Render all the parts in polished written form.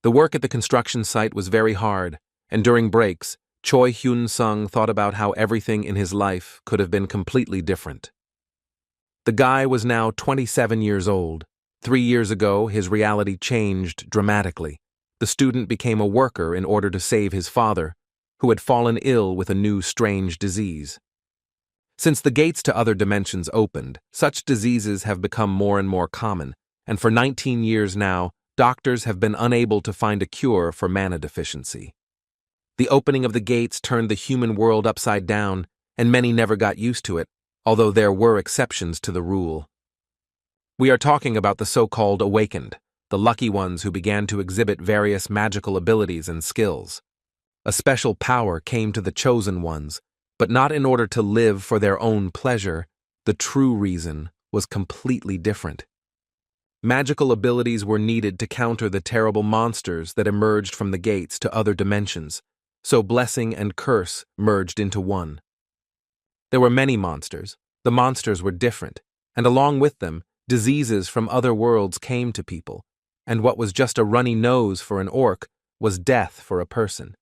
The work at the construction site was very hard, and during breaks, Choi Hyun-sung thought about how everything in his life could have been completely different. The guy was now 27 years old. 3 years ago, his reality changed dramatically. The student became a worker in order to save his father, who had fallen ill with a new strange disease. Since the gates to other dimensions opened, such diseases have become more and more common, and for 19 years now, doctors have been unable to find a cure for mana deficiency. The opening of the gates turned the human world upside down, and many never got used to it, although there were exceptions to the rule. We are talking about the so-called awakened, the lucky ones who began to exhibit various magical abilities and skills. A special power came to the chosen ones, but not in order to live for their own pleasure. The true reason was completely different. Magical abilities were needed to counter the terrible monsters that emerged from the gates to other dimensions, so blessing and curse merged into one. There were many monsters. The monsters were different, and along with them, diseases from other worlds came to people, and what was just a runny nose for an orc was death for a person.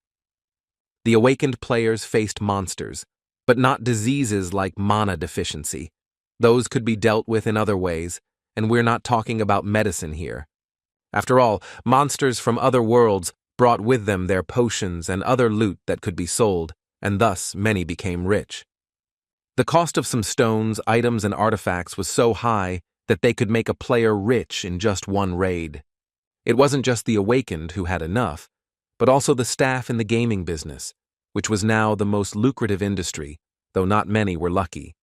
The awakened players faced monsters, but not diseases like mana deficiency. Those could be dealt with in other ways, and we're not talking about medicine here. After all, monsters from other worlds brought with them their potions and other loot that could be sold, and thus many became rich. The cost of some stones, items, and artifacts was so high that they could make a player rich in just one raid. It wasn't just the awakened who had enough, but also the staff in the gaming business, which was now the most lucrative industry, though not many were lucky.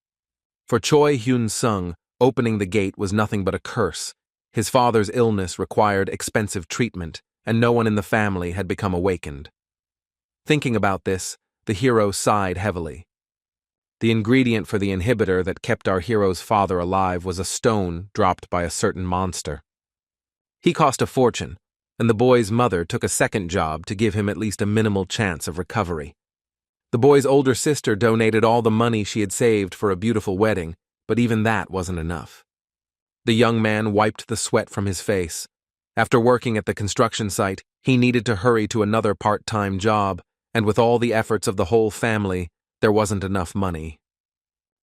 For Choi Hyun-sung, opening the gate was nothing but a curse. His father's illness required expensive treatment, and no one in the family had become awakened. Thinking about this, the hero sighed heavily. The ingredient for the inhibitor that kept our hero's father alive was a stone dropped by a certain monster. He cost a fortune, and the boy's mother took a second job to give him at least a minimal chance of recovery. The boy's older sister donated all the money she had saved for a beautiful wedding, but even that wasn't enough. The young man wiped the sweat from his face. After working at the construction site, he needed to hurry to another part-time job, and with all the efforts of the whole family, there wasn't enough money.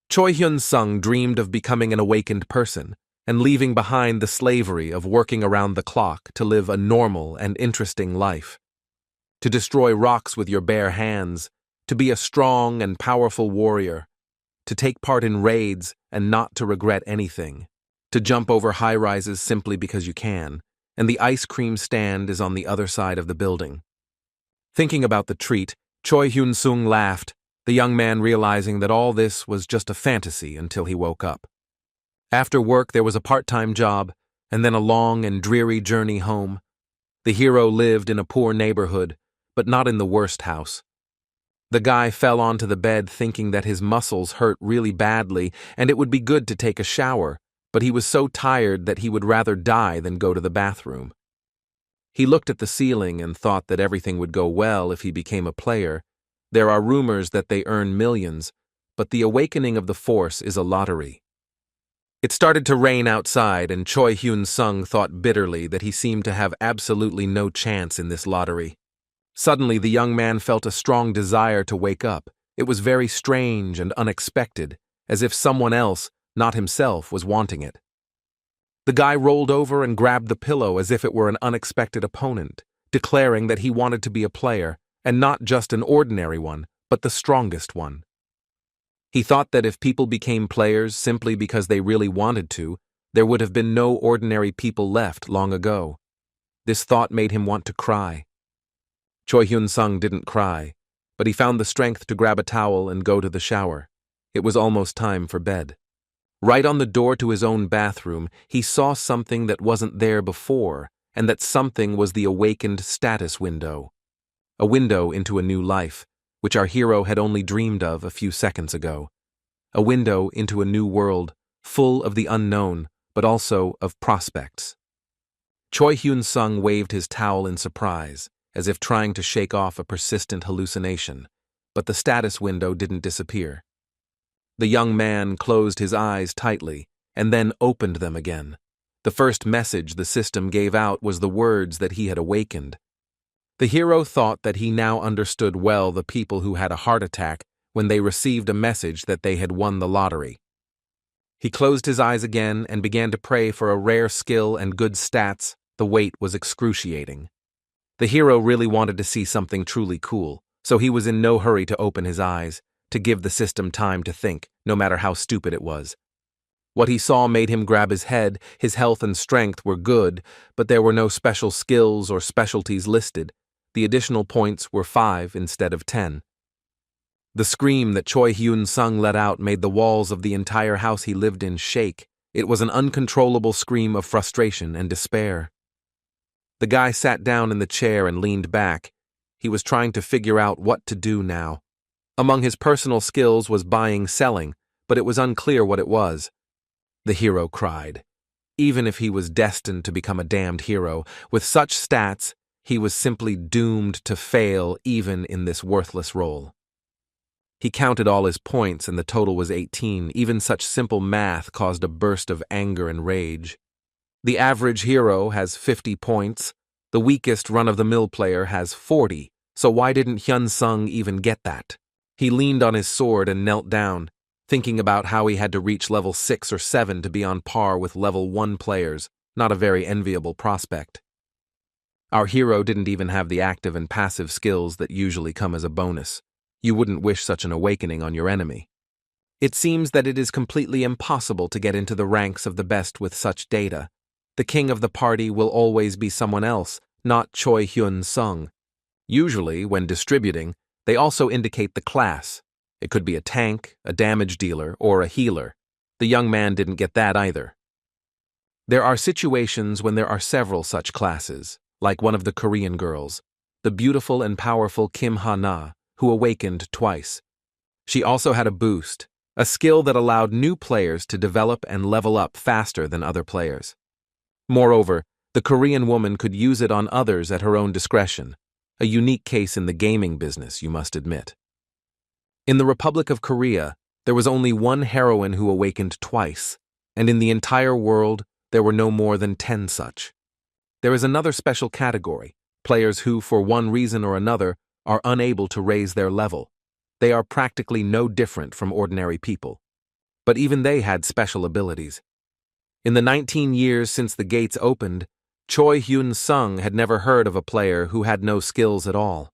Choi Hyun-sung dreamed of becoming an awakened person and leaving behind the slavery of working around the clock to live a normal and interesting life. To destroy rocks with your bare hands, to be a strong and powerful warrior, to take part in raids and not to regret anything, to jump over high-rises simply because you can, and the ice cream stand is on the other side of the building. Thinking about the treat, Choi Hyun-sung laughed, the young man realizing that all this was just a fantasy until he woke up. After work, there was a part-time job, and then a long and dreary journey home. The hero lived in a poor neighborhood, but not in the worst house. The guy fell onto the bed thinking that his muscles hurt really badly and it would be good to take a shower, but he was so tired that he would rather die than go to the bathroom. He looked at the ceiling and thought that everything would go well if he became a player. There are rumors that they earn millions, but the awakening of the force is a lottery. It started to rain outside, and Choi Hyun-sung thought bitterly that he seemed to have absolutely no chance in this lottery. Suddenly, the young man felt a strong desire to wake up. It was very strange and unexpected, as if someone else, not himself, was wanting it. The guy rolled over and grabbed the pillow as if it were an unexpected opponent, declaring that he wanted to be a player, and not just an ordinary one, but the strongest one. He thought that if people became players simply because they really wanted to, there would have been no ordinary people left long ago. This thought made him want to cry. Choi Hyun-sung didn't cry, but he found the strength to grab a towel and go to the shower. It was almost time for bed. Right on the door to his own bathroom, he saw something that wasn't there before, and that something was the awakened status window. A window into a new life, which our hero had only dreamed of a few seconds ago. A window into a new world, full of the unknown, but also of prospects. Choi Hyun-sung waved his towel in surprise, as if trying to shake off a persistent hallucination, but the status window didn't disappear. The young man closed his eyes tightly, and then opened them again. The first message the system gave out was the words that he had awakened. The hero thought that he now understood well the people who had a heart attack when they received a message that they had won the lottery. He closed his eyes again and began to pray for a rare skill and good stats. The wait was excruciating. The hero really wanted to see something truly cool, so he was in no hurry to open his eyes, to give the system time to think, no matter how stupid it was. What he saw made him grab his head. His health and strength were good, but there were no special skills or specialties listed. The additional points were 5 instead of 10. The scream that Choi Hyun-sung let out made the walls of the entire house he lived in shake. It was an uncontrollable scream of frustration and despair. The guy sat down in the chair and leaned back. He was trying to figure out what to do now. Among his personal skills was buying-selling, but it was unclear what it was. The hero cried. Even if he was destined to become a damned hero, with such stats, he was simply doomed to fail even in this worthless role. He counted all his points and the total was 18. Even such simple math caused a burst of anger and rage. The average hero has 50 points. The weakest run-of-the-mill player has 40, so why didn't Hyun-sung even get that? He leaned on his sword and knelt down, thinking about how he had to reach level 6 or 7 to be on par with level 1 players, not a very enviable prospect. Our hero didn't even have the active and passive skills that usually come as a bonus. You wouldn't wish such an awakening on your enemy. It seems that it is completely impossible to get into the ranks of the best with such data. The king of the party will always be someone else, not Choi Hyun-sung. Usually, when distributing, they also indicate the class. It could be a tank, a damage dealer, or a healer. The young man didn't get that either. There are situations when there are several such classes, like one of the Korean girls, the beautiful and powerful Kim Ha-na, who awakened twice. She also had a boost, a skill that allowed new players to develop and level up faster than other players. Moreover, the Korean woman could use it on others at her own discretion, a unique case in the gaming business, you must admit. In the Republic of Korea, there was only one heroine who awakened twice, and in the entire world, there were no more than 10 such. There is another special category, players who, for one reason or another, are unable to raise their level. They are practically no different from ordinary people. But even they had special abilities. In the 19 years since the gates opened, Choi Hyun-sung had never heard of a player who had no skills at all.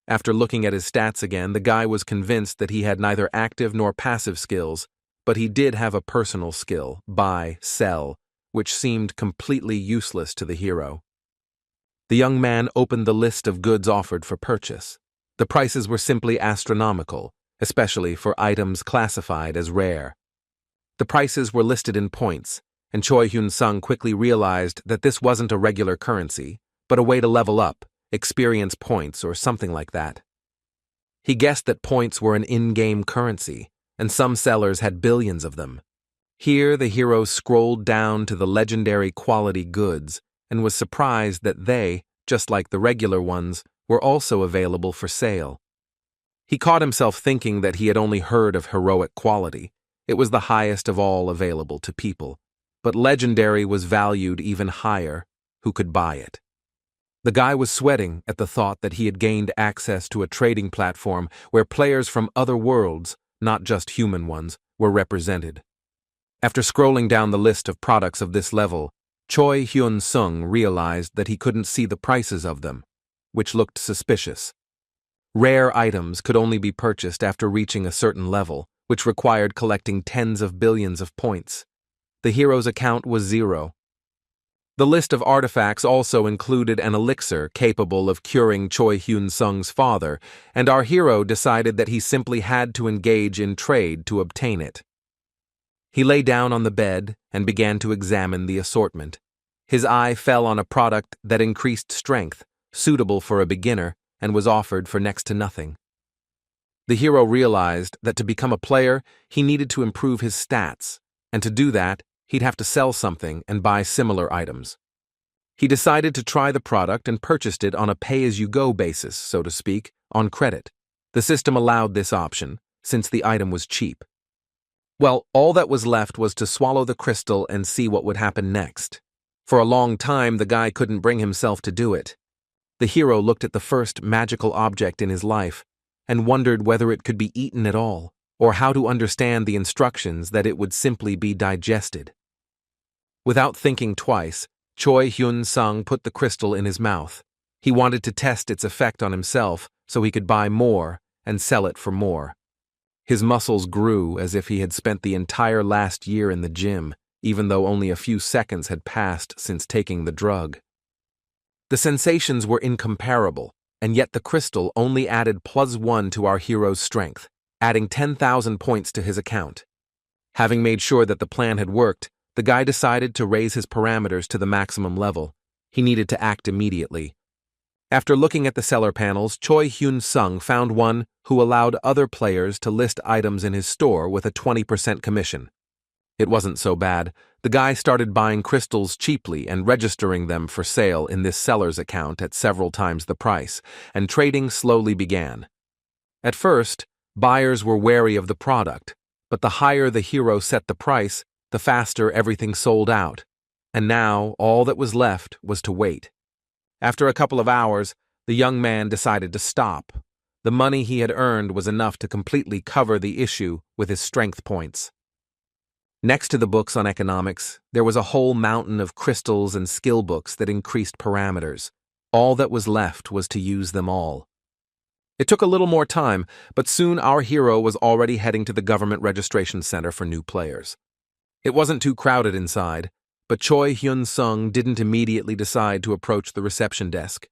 After looking at his stats again, the guy was convinced that he had neither active nor passive skills, but he did have a personal skill, buy, sell, which seemed completely useless to the hero. The young man opened the list of goods offered for purchase. The prices were simply astronomical, especially for items classified as rare. The prices were listed in points, and Choi Hyun-sung quickly realized that this wasn't a regular currency, but a way to level up, experience points, or something like that. He guessed that points were an in-game currency, and some sellers had billions of them. Here, the hero scrolled down to the legendary quality goods, and was surprised that they, just like the regular ones, were also available for sale. He caught himself thinking that he had only heard of heroic quality. It was the highest of all available to people, but legendary was valued even higher. Who could buy it? The guy was sweating at the thought that he had gained access to a trading platform where players from other worlds, not just human ones, were represented. After scrolling down the list of products of this level, Choi Hyun-sung realized that he couldn't see the prices of them, which looked suspicious. Rare items could only be purchased after reaching a certain level, which required collecting tens of billions of points. The hero's account was 0. The list of artifacts also included an elixir capable of curing Choi Hyun-sung's father, and our hero decided that he simply had to engage in trade to obtain it. He lay down on the bed and began to examine the assortment. His eye fell on a product that increased strength, suitable for a beginner, and was offered for next to nothing. The hero realized that to become a player, he needed to improve his stats, and to do that, he'd have to sell something and buy similar items. He decided to try the product and purchased it on a pay-as-you-go basis, so to speak, on credit. The system allowed this option, since the item was cheap. Well, all that was left was to swallow the crystal and see what would happen next. For a long time, the guy couldn't bring himself to do it. The hero looked at the first magical object in his life and wondered whether it could be eaten at all, or how to understand the instructions that it would simply be digested. Without thinking twice, Choi Hyun-sung put the crystal in his mouth. He wanted to test its effect on himself so he could buy more and sell it for more. His muscles grew as if he had spent the entire last year in the gym, even though only a few seconds had passed since taking the drug. The sensations were incomparable, and yet the crystal only added +1 to our hero's strength, adding 10,000 points to his account. Having made sure that the plan had worked, the guy decided to raise his parameters to the maximum level. He needed to act immediately. After looking at the seller panels, Choi Hyun-sung found one who allowed other players to list items in his store with a 20% commission. It wasn't so bad. The guy started buying crystals cheaply and registering them for sale in this seller's account at several times the price, and trading slowly began. At first, buyers were wary of the product, but the higher the hero set the price, the faster everything sold out, and now all that was left was to wait. After a couple of hours, the young man decided to stop. The money he had earned was enough to completely cover the issue with his strength points. Next to the books on economics, there was a whole mountain of crystals and skill books that increased parameters. All that was left was to use them all. It took a little more time, but soon our hero was already heading to the government registration center for new players. It wasn't too crowded inside, but Choi Hyun-sung didn't immediately decide to approach the reception desk.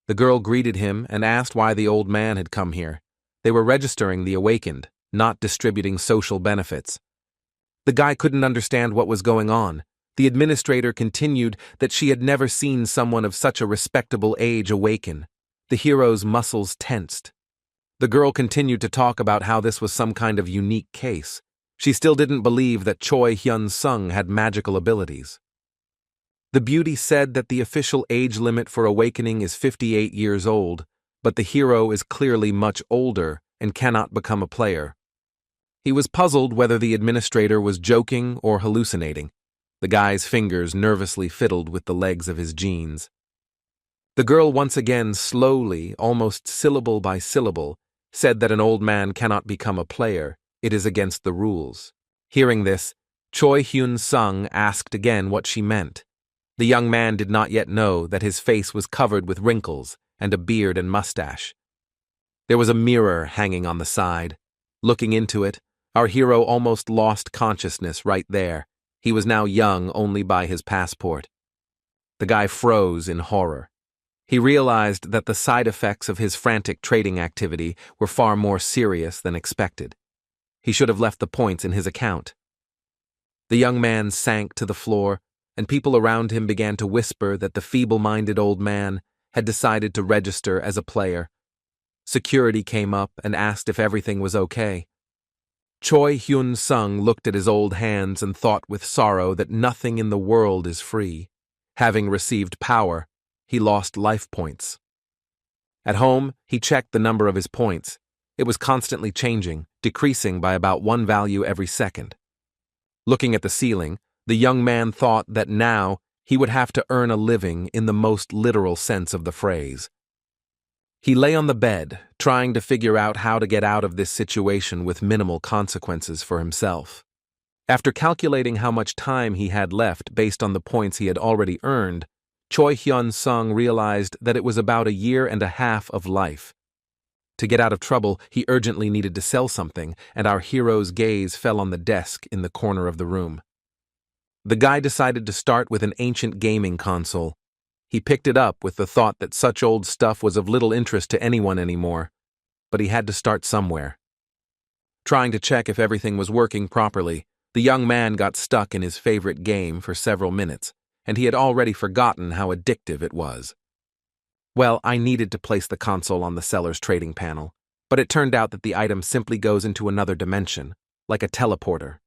The girl greeted him and asked why the old man had come here. They were registering the awakened, not distributing social benefits. The guy couldn't understand what was going on. The administrator continued that she had never seen someone of such a respectable age awaken. The hero's muscles tensed. The girl continued to talk about how this was some kind of unique case. She still didn't believe that Choi Hyun-sung had magical abilities. The beauty said that the official age limit for awakening is 58 years old, but the hero is clearly much older and cannot become a player. He was puzzled whether the administrator was joking or hallucinating. The guy's fingers nervously fiddled with the legs of his jeans. The girl once again slowly, almost syllable by syllable, said that an old man cannot become a player. It is against the rules. Hearing this, Choi Hyun-sung asked again what she meant. The young man did not yet know that his face was covered with wrinkles and a beard and mustache. There was a mirror hanging on the side. Looking into it, our hero almost lost consciousness right there. He was now young only by his passport. The guy froze in horror. He realized that the side effects of his frantic trading activity were far more serious than expected. He should have left the points in his account. The young man sank to the floor, and people around him began to whisper that the feeble-minded old man had decided to register as a player. Security came up and asked if everything was okay. Choi Hyun-sung looked at his old hands and thought with sorrow that nothing in the world is free. Having received power, he lost life points. At home, he checked the number of his points. It was constantly changing, decreasing by about 1 value every second. Looking at the ceiling, the young man thought that now he would have to earn a living in the most literal sense of the phrase. He lay on the bed, trying to figure out how to get out of this situation with minimal consequences for himself. After calculating how much time he had left based on the points he had already earned, Choi Hyun-sung realized that it was about 1.5 years of life. To get out of trouble, he urgently needed to sell something, and our hero's gaze fell on the desk in the corner of the room. The guy decided to start with an ancient gaming console. He picked it up with the thought that such old stuff was of little interest to anyone anymore, but he had to start somewhere. Trying to check if everything was working properly, the young man got stuck in his favorite game for several minutes, and he had already forgotten how addictive it was. Well, I needed to place the console on the seller's trading panel, but it turned out that the item simply goes into another dimension, like a teleporter.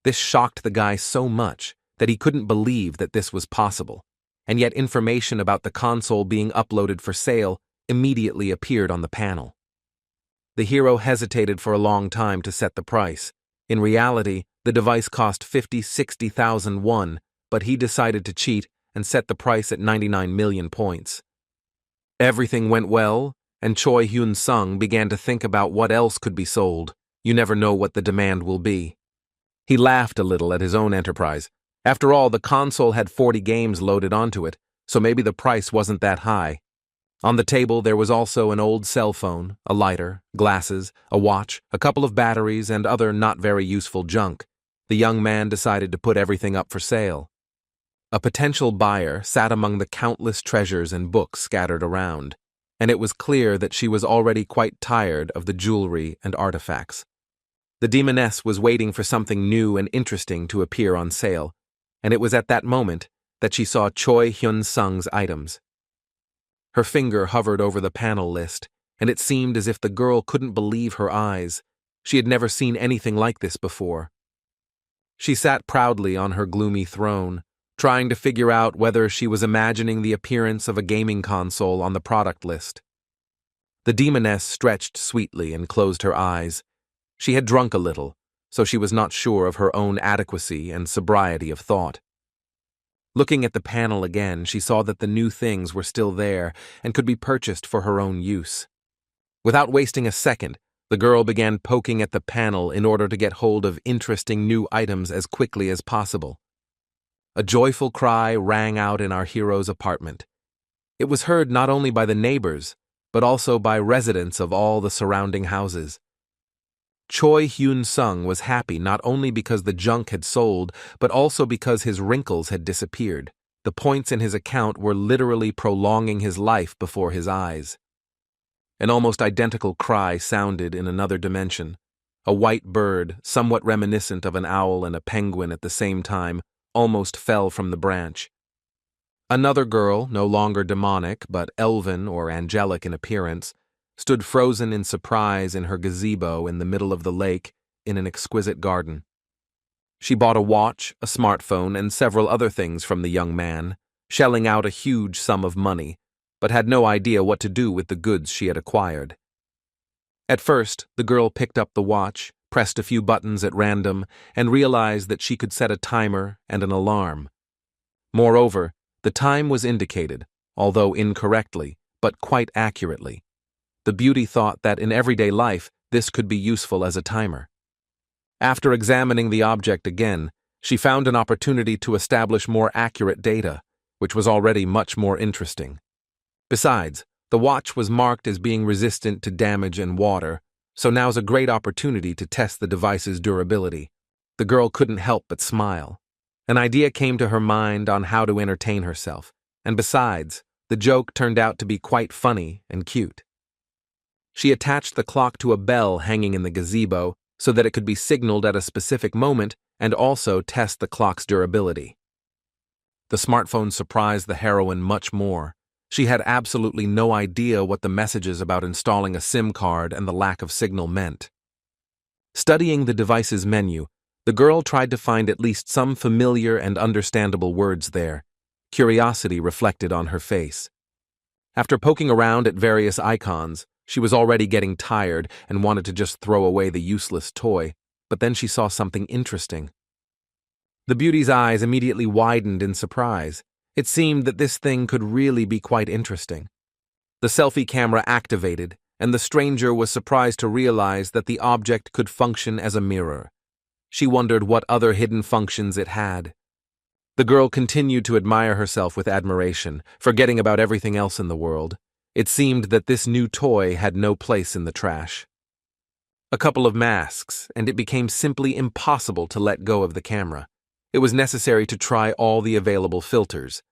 This shocked the guy so much that he couldn't believe that this was possible, and yet information about the console being uploaded for sale immediately appeared on the panel. The hero hesitated for a long time to set the price. In reality, the device cost 60,000 won, but he decided to cheat and set the price at 99 million points. Everything went well, and Choi Hyun-sung began to think about what else could be sold. You never know what the demand will be. He laughed a little at his own enterprise. After all, the console had 40 games loaded onto it, so maybe the price wasn't that high. On the table there was also an old cell phone, a lighter, glasses, a watch, a couple of batteries, and other not very useful junk. The young man decided to put everything up for sale. A potential buyer sat among the countless treasures and books scattered around, and it was clear that she was already quite tired of the jewelry and artifacts. The demoness was waiting for something new and interesting to appear on sale, and it was at that moment that she saw Choi Hyun-sung's items. Her finger hovered over the panel list, and it seemed as if the girl couldn't believe her eyes. She had never seen anything like this before. She sat proudly on her gloomy throne, trying to figure out whether she was imagining the appearance of a gaming console on the product list. The demoness stretched sweetly and closed her eyes. She had drunk a little, so she was not sure of her own adequacy and sobriety of thought. Looking at the panel again, she saw that the new things were still there and could be purchased for her own use. Without wasting a second, the girl began poking at the panel in order to get hold of interesting new items as quickly as possible. A joyful cry rang out in our hero's apartment. It was heard not only by the neighbors, but also by residents of all the surrounding houses. Choi Hyun-sung was happy not only because the junk had sold, but also because his wrinkles had disappeared. The points in his account were literally prolonging his life before his eyes. An almost identical cry sounded in another dimension. A white bird, somewhat reminiscent of an owl and a penguin at the same time, almost fell from the branch. Another girl, no longer demonic but elven or angelic in appearance, stood frozen in surprise in her gazebo in the middle of the lake in an exquisite garden. She bought a watch, a smartphone, and several other things from the young man, shelling out a huge sum of money, but had no idea what to do with the goods she had acquired. At first, the girl picked up the watch, pressed a few buttons at random, and realized that she could set a timer and an alarm. Moreover, the time was indicated, although incorrectly, but quite accurately. The beauty thought that in everyday life, this could be useful as a timer. After examining the object again, she found an opportunity to establish more accurate data, which was already much more interesting. Besides, the watch was marked as being resistant to damage and water, so now's a great opportunity to test the device's durability. The girl couldn't help but smile. An idea came to her mind on how to entertain herself, and besides, the joke turned out to be quite funny and cute. She attached the clock to a bell hanging in the gazebo so that it could be signaled at a specific moment and also test the clock's durability. The smartphone surprised the heroine much more. She had absolutely no idea what the messages about installing a SIM card and the lack of signal meant. Studying the device's menu, the girl tried to find at least some familiar and understandable words there. Curiosity reflected on her face. After poking around at various icons, she was already getting tired and wanted to just throw away the useless toy, but then she saw something interesting. The beauty's eyes immediately widened in surprise. It seemed that this thing could really be quite interesting. The selfie camera activated, and the stranger was surprised to realize that the object could function as a mirror. She wondered what other hidden functions it had. The girl continued to admire herself with admiration, forgetting about everything else in the world. It seemed that this new toy had no place in the trash. A couple of masks, and it became simply impossible to let go of the camera. It was necessary to try all the available filters.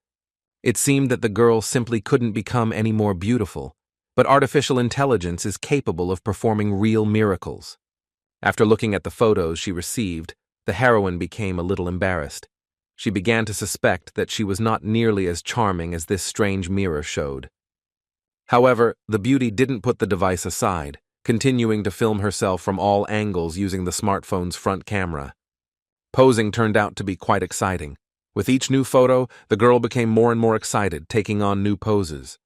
It seemed that the girl simply couldn't become any more beautiful, but artificial intelligence is capable of performing real miracles. After looking at the photos she received, the heroine became a little embarrassed. She began to suspect that she was not nearly as charming as this strange mirror showed. However, the beauty didn't put the device aside, continuing to film herself from all angles using the smartphone's front camera. Posing turned out to be quite exciting. With each new photo, the girl became more and more excited, taking on new poses.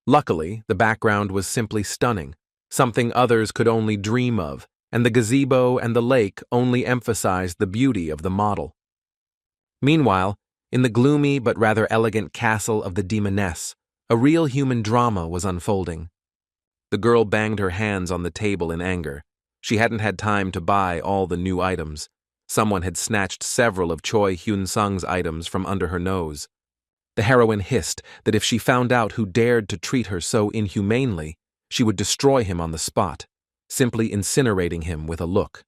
Luckily, the background was simply stunning, something others could only dream of, and the gazebo and the lake only emphasized the beauty of the model. Meanwhile, in the gloomy but rather elegant castle of the demoness, a real human drama was unfolding. The girl banged her hands on the table in anger. She hadn't had time to buy all the new items. Someone had snatched several of Choi Hyun-sung's items from under her nose. The heroine hissed that if she found out who dared to treat her so inhumanely, she would destroy him on the spot, simply incinerating him with a look.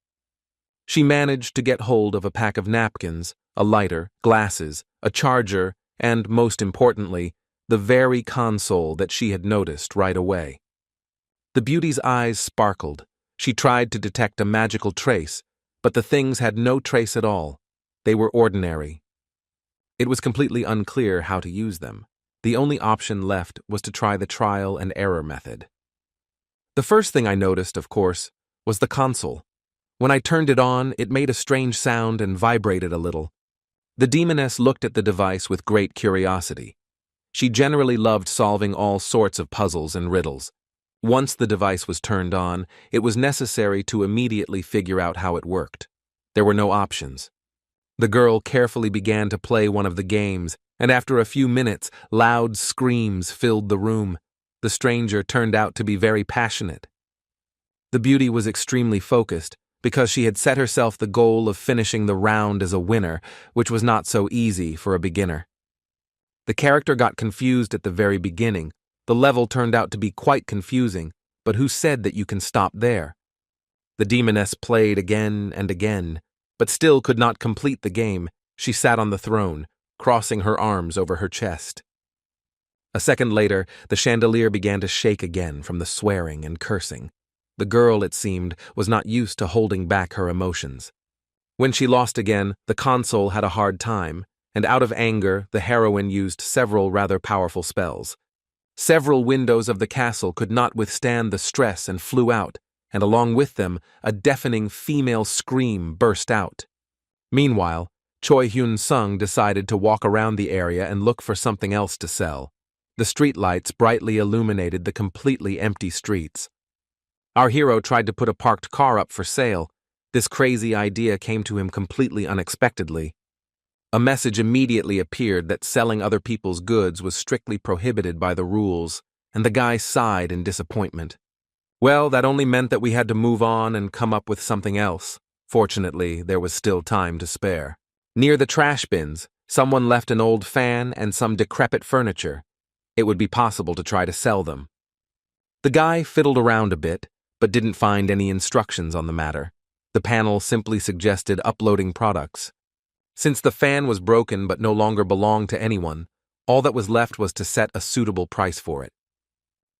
She managed to get hold of a pack of napkins, a lighter, glasses, a charger, and, most importantly, the very console that she had noticed right away. The beauty's eyes sparkled. She tried to detect a magical trace, but the things had no trace at all. They were ordinary. It was completely unclear how to use them. The only option left was to try the trial and error method. The first thing I noticed, of course, was the console. When I turned it on, it made a strange sound and vibrated a little. The demoness looked at the device with great curiosity. She generally loved solving all sorts of puzzles and riddles. Once the device was turned on, it was necessary to immediately figure out how it worked. There were no options. The girl carefully began to play one of the games, and after a few minutes, loud screams filled the room. The stranger turned out to be very passionate. The beauty was extremely focused, because she had set herself the goal of finishing the round as a winner, which was not so easy for a beginner. The character got confused at the very beginning. The level turned out to be quite confusing, but who said that you can stop there? The demoness played again and again, but still could not complete the game. She sat on the throne, crossing her arms over her chest. A second later, the chandelier began to shake again from the swearing and cursing. The girl, it seemed, was not used to holding back her emotions. When she lost again, the console had a hard time, and out of anger, the heroine used several rather powerful spells. Several windows of the castle could not withstand the stress and flew out, and along with them, a deafening female scream burst out. Meanwhile, Choi Hyun-sung decided to walk around the area and look for something else to sell. The streetlights brightly illuminated the completely empty streets. Our hero tried to put a parked car up for sale. This crazy idea came to him completely unexpectedly. A message immediately appeared that selling other people's goods was strictly prohibited by the rules, and the guy sighed in disappointment. Well, that only meant that we had to move on and come up with something else. Fortunately, there was still time to spare. Near the trash bins, someone left an old fan and some decrepit furniture. It would be possible to try to sell them. The guy fiddled around a bit, but didn't find any instructions on the matter. The panel simply suggested uploading products. Since the fan was broken but no longer belonged to anyone, all that was left was to set a suitable price for it.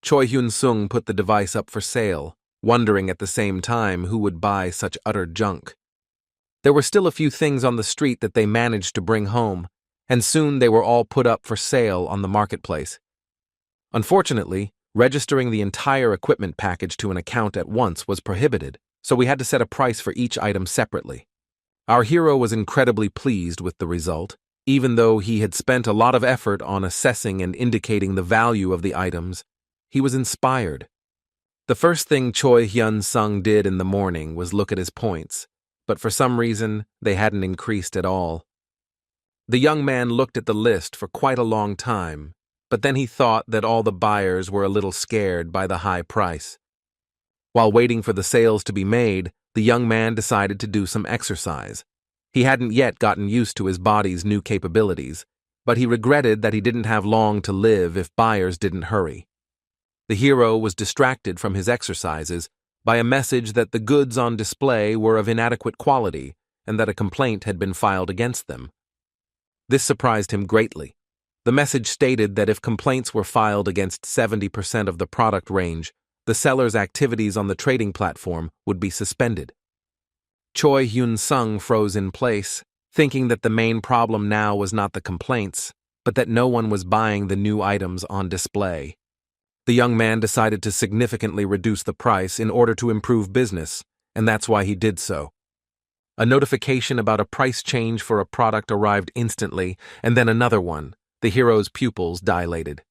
Choi Hyun-sung put the device up for sale, wondering at the same time who would buy such utter junk. There were still a few things on the street that they managed to bring home, and soon they were all put up for sale on the marketplace. Unfortunately, registering the entire equipment package to an account at once was prohibited, so we had to set a price for each item separately. Our hero was incredibly pleased with the result, even though he had spent a lot of effort on assessing and indicating the value of the items. He was inspired. The first thing Choi Hyun-sung did in the morning was look at his points, but for some reason, they hadn't increased at all. The young man looked at the list for quite a long time, but then he thought that all the buyers were a little scared by the high price. While waiting for the sales to be made, the young man decided to do some exercise. He hadn't yet gotten used to his body's new capabilities, but he regretted that he didn't have long to live if buyers didn't hurry. The hero was distracted from his exercises by a message that the goods on display were of inadequate quality and that a complaint had been filed against them. This surprised him greatly. The message stated that if complaints were filed against 70% of the product range, the seller's activities on the trading platform would be suspended. Choi Hyun-sung froze in place, thinking that the main problem now was not the complaints, but that no one was buying the new items on display. The young man decided to significantly reduce the price in order to improve business, and that's why he did so. A notification about a price change for a product arrived instantly, and then another one. The hero's pupils dilated.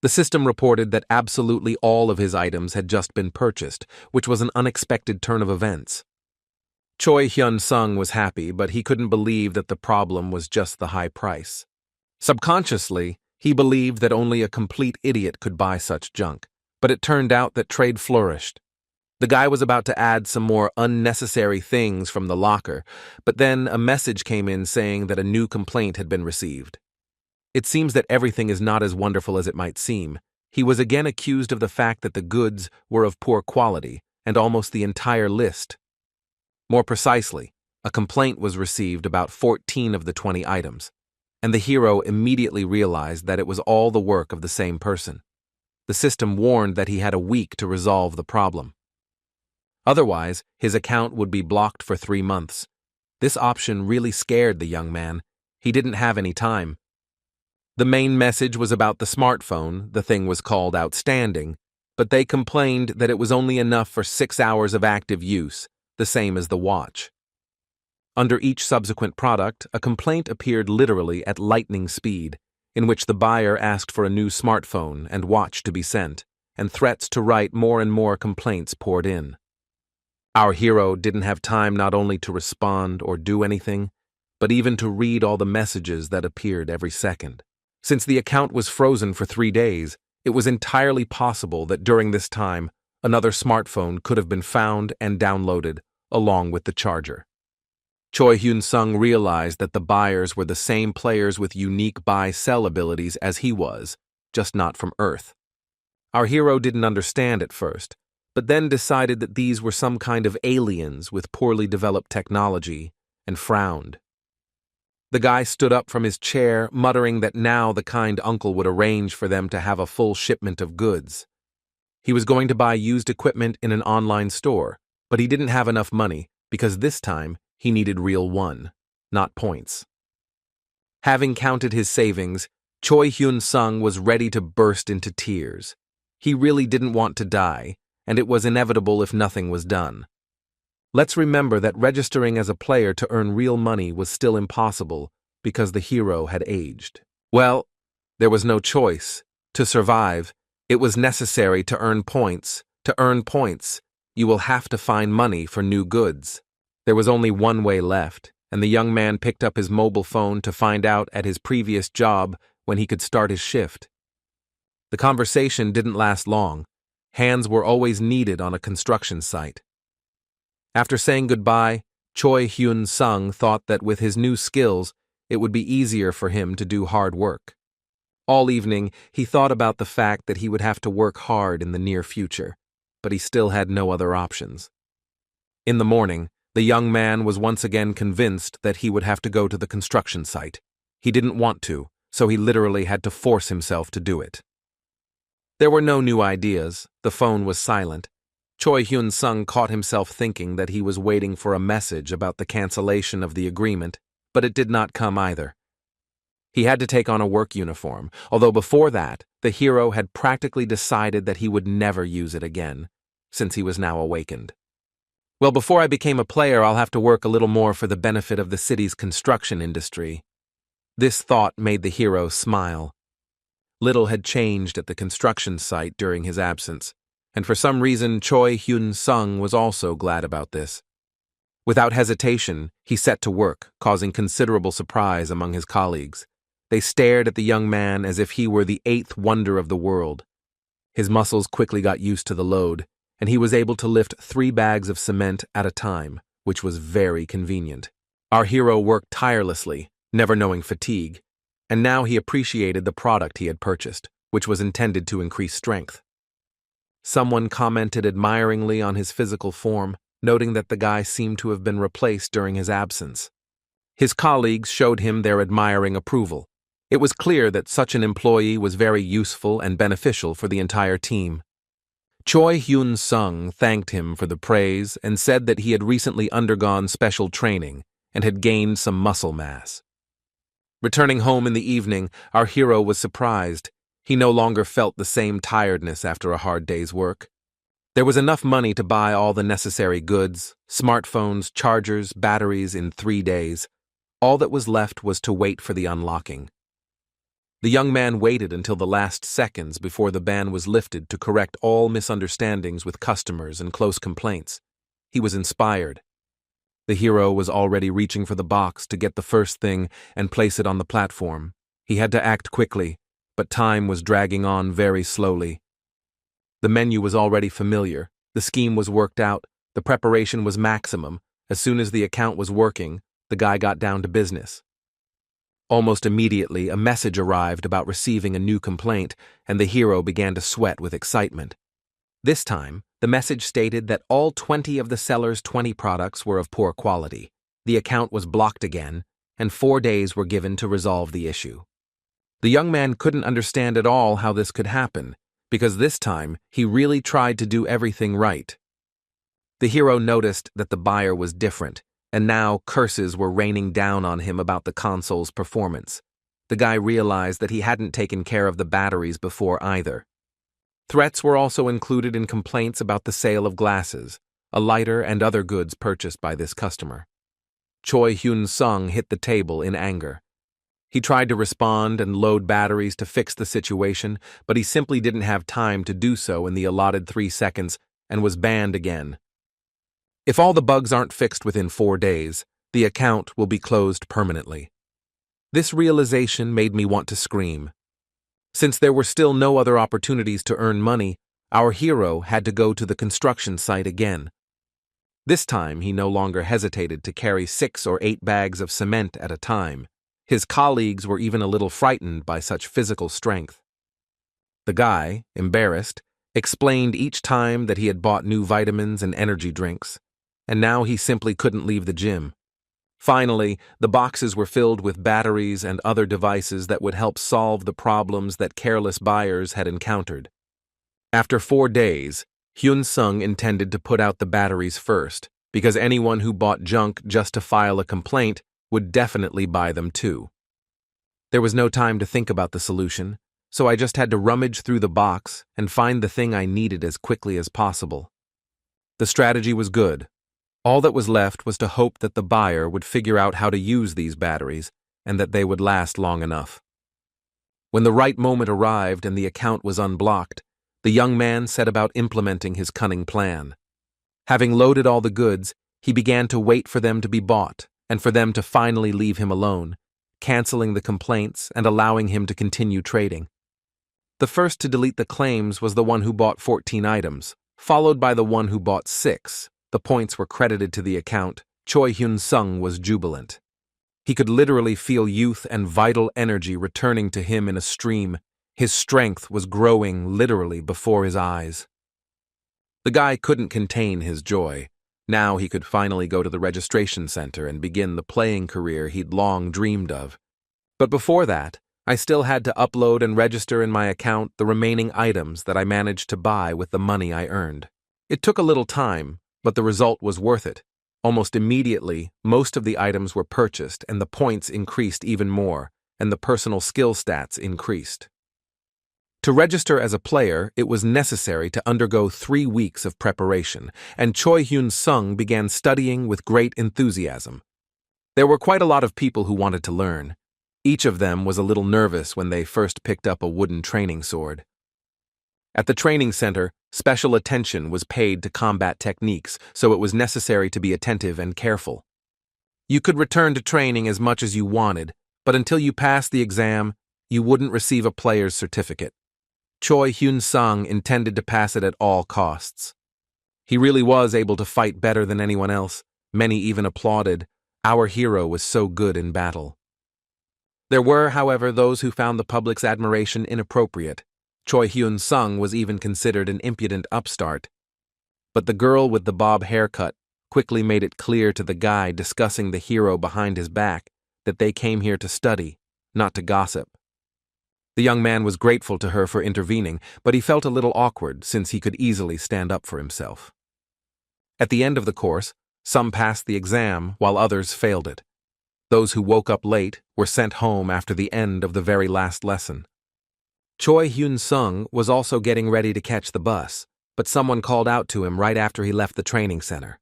The system reported that absolutely all of his items had just been purchased, which was an unexpected turn of events. Choi Hyun-sung was happy, but he couldn't believe that the problem was just the high price. Subconsciously, he believed that only a complete idiot could buy such junk, but it turned out that trade flourished. The guy was about to add some more unnecessary things from the locker, but then a message came in saying that a new complaint had been received. It seems that everything is not as wonderful as it might seem. He was again accused of the fact that the goods were of poor quality, and almost the entire list. More precisely, a complaint was received about 14 of the 20 items, and the hero immediately realized that it was all the work of the same person. The system warned that he had a week to resolve the problem. Otherwise, his account would be blocked for 3 months. This option really scared the young man. He didn't have any time. The main message was about the smartphone. The thing was called outstanding, but they complained that it was only enough for 6 hours of active use, the same as the watch. Under each subsequent product, a complaint appeared literally at lightning speed, in which the buyer asked for a new smartphone and watch to be sent, and threats to write more and more complaints poured in. Our hero didn't have time not only to respond or do anything, but even to read all the messages that appeared every second. Since the account was frozen for 3 days, it was entirely possible that during this time, another smartphone could have been found and downloaded, along with the charger. Choi Hyun-sung realized that the buyers were the same players with unique buy-sell abilities as he was, just not from Earth. Our hero didn't understand at first, but then decided that these were some kind of aliens with poorly developed technology, and frowned. The guy stood up from his chair, muttering that now the kind uncle would arrange for them to have a full shipment of goods. He was going to buy used equipment in an online store, but he didn't have enough money because this time he needed real won, not points. Having counted his savings, Choi Hyun-sung was ready to burst into tears. He really didn't want to die, and it was inevitable if nothing was done. Let's remember that registering as a player to earn real money was still impossible because the hero had aged. Well, there was no choice. To survive, it was necessary to earn points. To earn points, you will have to find money for new goods. There was only one way left, and the young man picked up his mobile phone to find out at his previous job when he could start his shift. The conversation didn't last long. Hands were always needed on a construction site. After saying goodbye, Choi Hyun-sung thought that with his new skills, it would be easier for him to do hard work. All evening, he thought about the fact that he would have to work hard in the near future, but he still had no other options. In the morning, the young man was once again convinced that he would have to go to the construction site. He didn't want to, so he literally had to force himself to do it. There were no new ideas. The phone was silent. Choi Hyun-sung caught himself thinking that he was waiting for a message about the cancellation of the agreement, but it did not come either. He had to take on a work uniform, although before that, the hero had practically decided that he would never use it again, since he was now awakened. Well, before I became a player, I'll have to work a little more for the benefit of the city's construction industry. This thought made the hero smile. Little had changed at the construction site during his absence, and for some reason Choi Hyun-sung was also glad about this. Without hesitation, he set to work, causing considerable surprise among his colleagues. They stared at the young man as if he were the 8th wonder of the world. His muscles quickly got used to the load, and he was able to lift 3 bags of cement at a time, which was very convenient. Our hero worked tirelessly, never knowing fatigue, and now he appreciated the product he had purchased, which was intended to increase strength. Someone commented admiringly on his physical form, noting that the guy seemed to have been replaced during his absence. His colleagues showed him their admiring approval. It was clear that such an employee was very useful and beneficial for the entire team. Choi Hyun-sung thanked him for the praise and said that he had recently undergone special training and had gained some muscle mass. Returning home in the evening, our hero was surprised. He no longer felt the same tiredness after a hard day's work. There was enough money to buy all the necessary goods, smartphones, chargers, batteries in 3 days. All that was left was to wait for the unlocking. The young man waited until the last seconds before the ban was lifted to correct all misunderstandings with customers and close complaints. He was inspired. The hero was already reaching for the box to get the first thing and place it on the platform. He had to act quickly, but time was dragging on very slowly. The menu was already familiar, the scheme was worked out, the preparation was maximum. As soon as the account was working, the guy got down to business. Almost immediately, a message arrived about receiving a new complaint, and the hero began to sweat with excitement. This time, the message stated that all 20 of the seller's 20 products were of poor quality. The account was blocked again, and 4 days were given to resolve the issue. The young man couldn't understand at all how this could happen, because this time he really tried to do everything right. The hero noticed that the buyer was different, and now curses were raining down on him about the console's performance. The guy realized that he hadn't taken care of the batteries before either. Threats were also included in complaints about the sale of glasses, a lighter, and other goods purchased by this customer. Choi Hyun-sung hit the table in anger. He tried to respond and load batteries to fix the situation, but he simply didn't have time to do so in the allotted 3 seconds and was banned again. If all the bugs aren't fixed within 4 days, the account will be closed permanently. This realization made me want to scream. Since there were still no other opportunities to earn money, our hero had to go to the construction site again. This time, he no longer hesitated to carry 6 or 8 bags of cement at a time. His colleagues were even a little frightened by such physical strength. The guy, embarrassed, explained each time that he had bought new vitamins and energy drinks, and now he simply couldn't leave the gym. Finally, the boxes were filled with batteries and other devices that would help solve the problems that careless buyers had encountered. After 4 days, Hyun-sung intended to put out the batteries first, because anyone who bought junk just to file a complaint would definitely buy them too. There was no time to think about the solution, so I just had to rummage through the box and find the thing I needed as quickly as possible. The strategy was good. All that was left was to hope that the buyer would figure out how to use these batteries and that they would last long enough. When the right moment arrived and the account was unblocked, the young man set about implementing his cunning plan. Having loaded all the goods, he began to wait for them to be bought and for them to finally leave him alone, canceling the complaints and allowing him to continue trading. The first to delete the claims was the one who bought 14 items, followed by the one who bought 6. The points were credited to the account. Choi Hyun-sung was jubilant. He could literally feel youth and vital energy returning to him in a stream. His strength was growing literally before his eyes. The guy couldn't contain his joy. Now he could finally go to the registration center and begin the playing career he'd long dreamed of. But before that, I still had to upload and register in my account the remaining items that I managed to buy with the money I earned. It took a little time, but the result was worth it. Almost immediately, most of the items were purchased and the points increased even more, and the personal skill stats increased. To register as a player, it was necessary to undergo 3 weeks of preparation, and Choi Hyun-sung began studying with great enthusiasm. There were quite a lot of people who wanted to learn. Each of them was a little nervous when they first picked up a wooden training sword. At the training center, special attention was paid to combat techniques, so it was necessary to be attentive and careful. You could return to training as much as you wanted, but until you passed the exam, you wouldn't receive a player's certificate. Choi Hyun-sung intended to pass it at all costs. He really was able to fight better than anyone else. Many even applauded. Our hero was so good in battle. There were, however, those who found the public's admiration inappropriate. Choi Hyun-sung was even considered an impudent upstart. But the girl with the bob haircut quickly made it clear to the guy discussing the hero behind his back that they came here to study, not to gossip. The young man was grateful to her for intervening, but he felt a little awkward since he could easily stand up for himself. At the end of the course, some passed the exam while others failed it. Those who woke up late were sent home after the end of the very last lesson. Choi Hyun-sung was also getting ready to catch the bus, but someone called out to him right after he left the training center.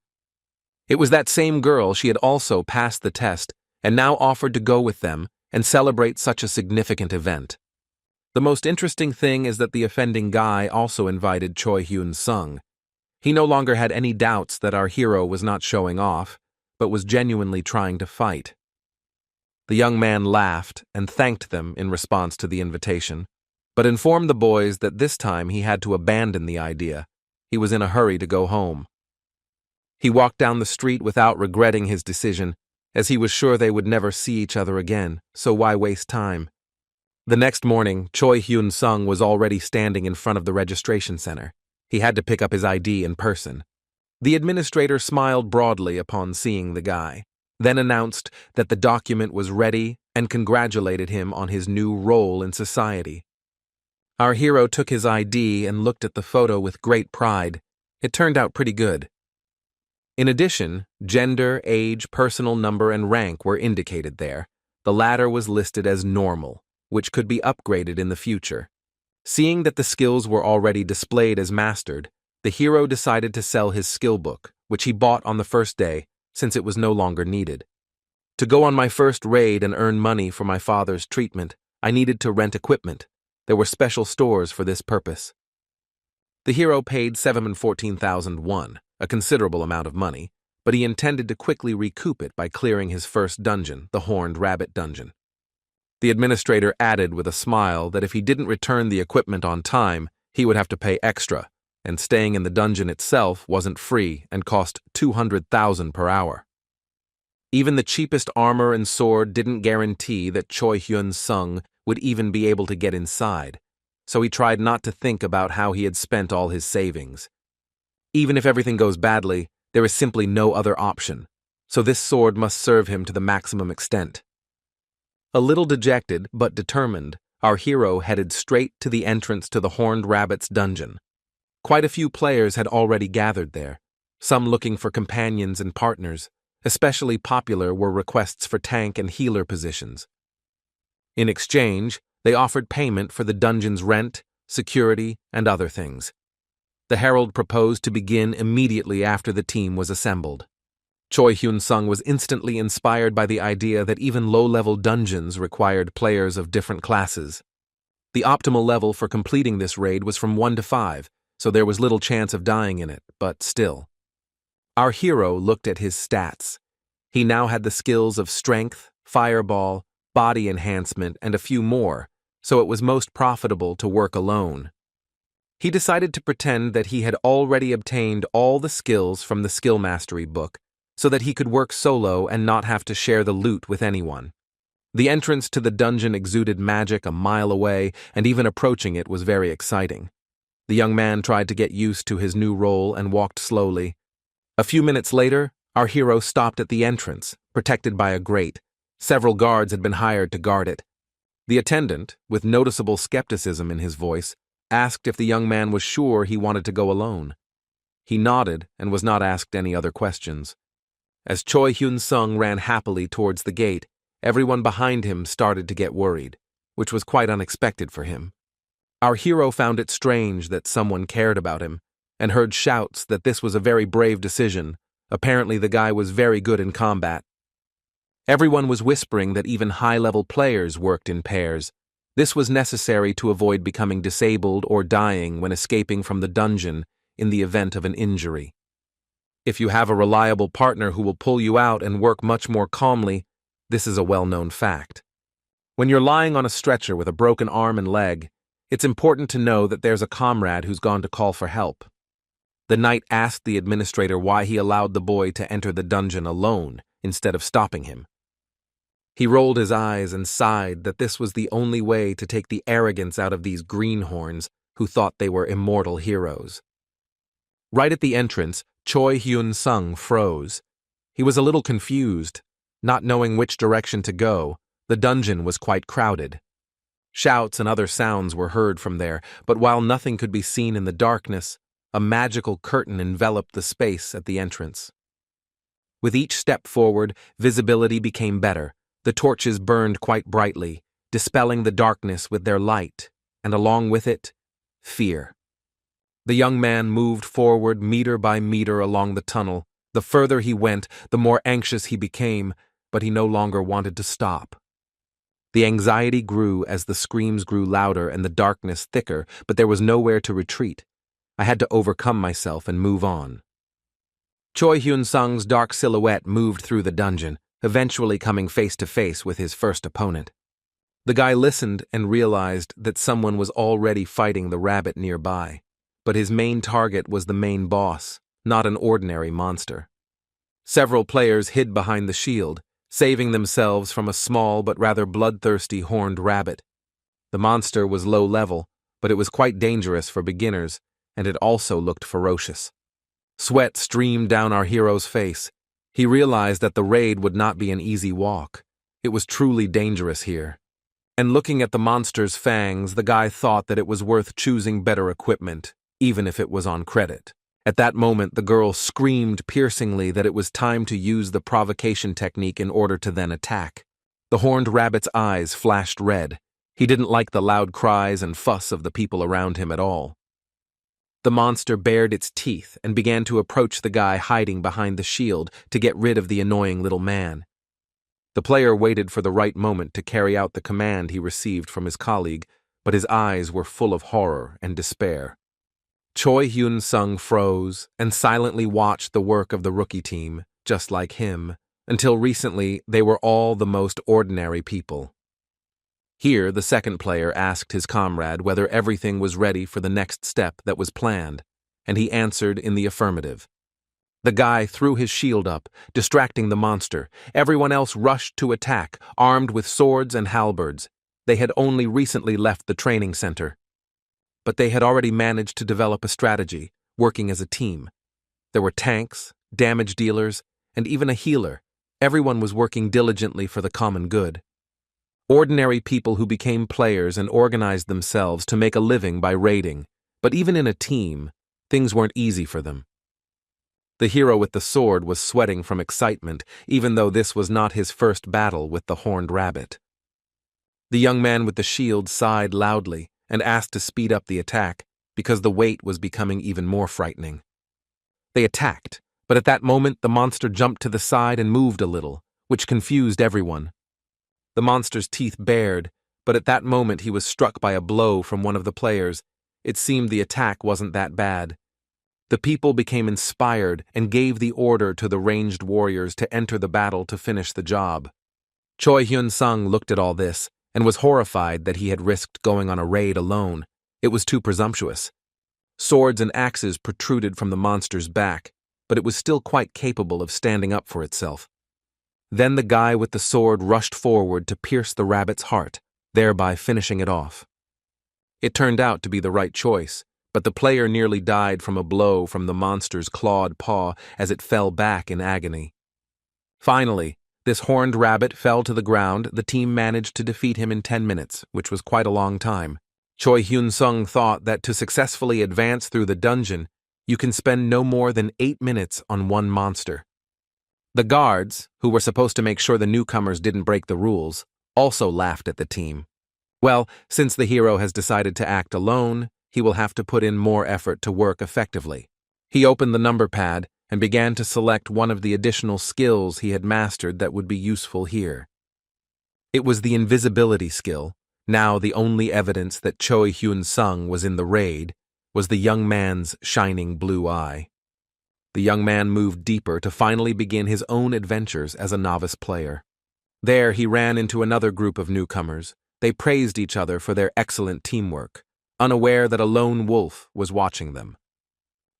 It was that same girl. She had also passed the test and now offered to go with them and celebrate such a significant event. The most interesting thing is that the offending guy also invited Choi Hyun-sung. He no longer had any doubts that our hero was not showing off, but was genuinely trying to fight. The young man laughed and thanked them in response to the invitation, but informed the boys that this time he had to abandon the idea. He was in a hurry to go home. He walked down the street without regretting his decision, as he was sure they would never see each other again, so why waste time? The next morning, Choi Hyun-sung was already standing in front of the registration center. He had to pick up his ID in person. The administrator smiled broadly upon seeing the guy, then announced that the document was ready and congratulated him on his new role in society. Our hero took his ID and looked at the photo with great pride. It turned out pretty good. In addition, gender, age, personal number, and rank were indicated there. The latter was listed as normal, which could be upgraded in the future. Seeing that the skills were already displayed as mastered, the hero decided to sell his skill book, which he bought on the first day, since it was no longer needed. To go on my first raid and earn money for my father's treatment, I needed to rent equipment. There were special stores for this purpose. The hero paid 714,000 won, a considerable amount of money, but he intended to quickly recoup it by clearing his first dungeon, the Horned Rabbit dungeon. The administrator added with a smile that if he didn't return the equipment on time, he would have to pay extra, and staying in the dungeon itself wasn't free and cost 200,000 per hour. Even the cheapest armor and sword didn't guarantee that Choi Hyun-sung would even be able to get inside, so he tried not to think about how he had spent all his savings. Even if everything goes badly, there is simply no other option, so this sword must serve him to the maximum extent. A little dejected but determined, our hero headed straight to the entrance to the Horned Rabbit's dungeon. Quite a few players had already gathered there, some looking for companions and partners. Especially popular were requests for tank and healer positions. In exchange, they offered payment for the dungeon's rent, security, and other things. The herald proposed to begin immediately after the team was assembled. Choi Hyun-sung was instantly inspired by the idea that even low-level dungeons required players of different classes. The optimal level for completing this raid was from 1 to 5, so there was little chance of dying in it, but still. Our hero looked at his stats. He now had the skills of strength, fireball, body enhancement, and a few more, so it was most profitable to work alone. He decided to pretend that he had already obtained all the skills from the skill mastery book, so that he could work solo and not have to share the loot with anyone. The entrance to the dungeon exuded magic a mile away, and even approaching it was very exciting. The young man tried to get used to his new role and walked slowly. A few minutes later, our hero stopped at the entrance, protected by a grate. Several guards had been hired to guard it. The attendant, with noticeable skepticism in his voice, asked if the young man was sure he wanted to go alone. He nodded and was not asked any other questions. As Choi Hyun-sung ran happily towards the gate, everyone behind him started to get worried, which was quite unexpected for him. Our hero found it strange that someone cared about him, and heard shouts that this was a very brave decision. Apparently the guy was very good in combat. Everyone was whispering that even high-level players worked in pairs. This was necessary to avoid becoming disabled or dying when escaping from the dungeon in the event of an injury. If you have a reliable partner who will pull you out and work much more calmly, this is a well-known fact. When you're lying on a stretcher with a broken arm and leg, it's important to know that there's a comrade who's gone to call for help. The knight asked the administrator why he allowed the boy to enter the dungeon alone instead of stopping him. He rolled his eyes and sighed that this was the only way to take the arrogance out of these greenhorns who thought they were immortal heroes. Right at the entrance, Choi Hyun-sung froze. He was a little confused. Not knowing which direction to go, the dungeon was quite crowded. Shouts and other sounds were heard from there, but while nothing could be seen in the darkness, a magical curtain enveloped the space at the entrance. With each step forward, visibility became better. The torches burned quite brightly, dispelling the darkness with their light, and along with it, fear. The young man moved forward meter by meter along the tunnel. The further he went, the more anxious he became, but he no longer wanted to stop. The anxiety grew as the screams grew louder and the darkness thicker, but there was nowhere to retreat. I had to overcome myself and move on. Choi Hyun-sung's dark silhouette moved through the dungeon, eventually coming face to face with his first opponent. The guy listened and realized that someone was already fighting the rabbit nearby, but his main target was the main boss, not an ordinary monster. Several players hid behind the shield, saving themselves from a small but rather bloodthirsty horned rabbit. The monster was low level, but it was quite dangerous for beginners, and it also looked ferocious. Sweat streamed down our hero's face. He realized that the raid would not be an easy walk. It was truly dangerous here. And looking at the monster's fangs, the guy thought that it was worth choosing better equipment, even if it was on credit. At that moment, the girl screamed piercingly that it was time to use the provocation technique in order to then attack. The horned rabbit's eyes flashed red. He didn't like the loud cries and fuss of the people around him at all. The monster bared its teeth and began to approach the guy hiding behind the shield to get rid of the annoying little man. The player waited for the right moment to carry out the command he received from his colleague, but his eyes were full of horror and despair. Choi Hyun-sung froze and silently watched the work of the rookie team, just like him. Until recently, they were all the most ordinary people. Here, the second player asked his comrade whether everything was ready for the next step that was planned, and he answered in the affirmative. The guy threw his shield up, distracting the monster. Everyone else rushed to attack, armed with swords and halberds. They had only recently left the training center. But they had already managed to develop a strategy, working as a team. There were tanks, damage dealers, and even a healer. Everyone was working diligently for the common good. Ordinary people who became players and organized themselves to make a living by raiding, but even in a team, things weren't easy for them. The hero with the sword was sweating from excitement, even though this was not his first battle with the horned rabbit. The young man with the shield sighed loudly and asked to speed up the attack because the wait was becoming even more frightening. They attacked, but at that moment the monster jumped to the side and moved a little, which confused everyone. The monster's teeth bared, but at that moment he was struck by a blow from one of the players. It seemed the attack wasn't that bad. The people became inspired and gave the order to the ranged warriors to enter the battle to finish the job. Choi Hyun-sung looked at all this and was horrified that he had risked going on a raid alone. It was too presumptuous. Swords and axes protruded from the monster's back, but it was still quite capable of standing up for itself. Then the guy with the sword rushed forward to pierce the rabbit's heart, thereby finishing it off. It turned out to be the right choice, but the player nearly died from a blow from the monster's clawed paw as it fell back in agony. Finally, this horned rabbit fell to the ground. The team managed to defeat him in 10 minutes, which was quite a long time. Choi Hyun-sung thought that to successfully advance through the dungeon, you can spend no more than 8 minutes on one monster. The guards, who were supposed to make sure the newcomers didn't break the rules, also laughed at the team. Well, since the hero has decided to act alone, he will have to put in more effort to work effectively. He opened the number pad and began to select one of the additional skills he had mastered that would be useful here. It was the invisibility skill. Now the only evidence that Choi Hyun-sung was in the raid was the young man's shining blue eye. The young man moved deeper to finally begin his own adventures as a novice player. There he ran into another group of newcomers. They praised each other for their excellent teamwork, unaware that a lone wolf was watching them.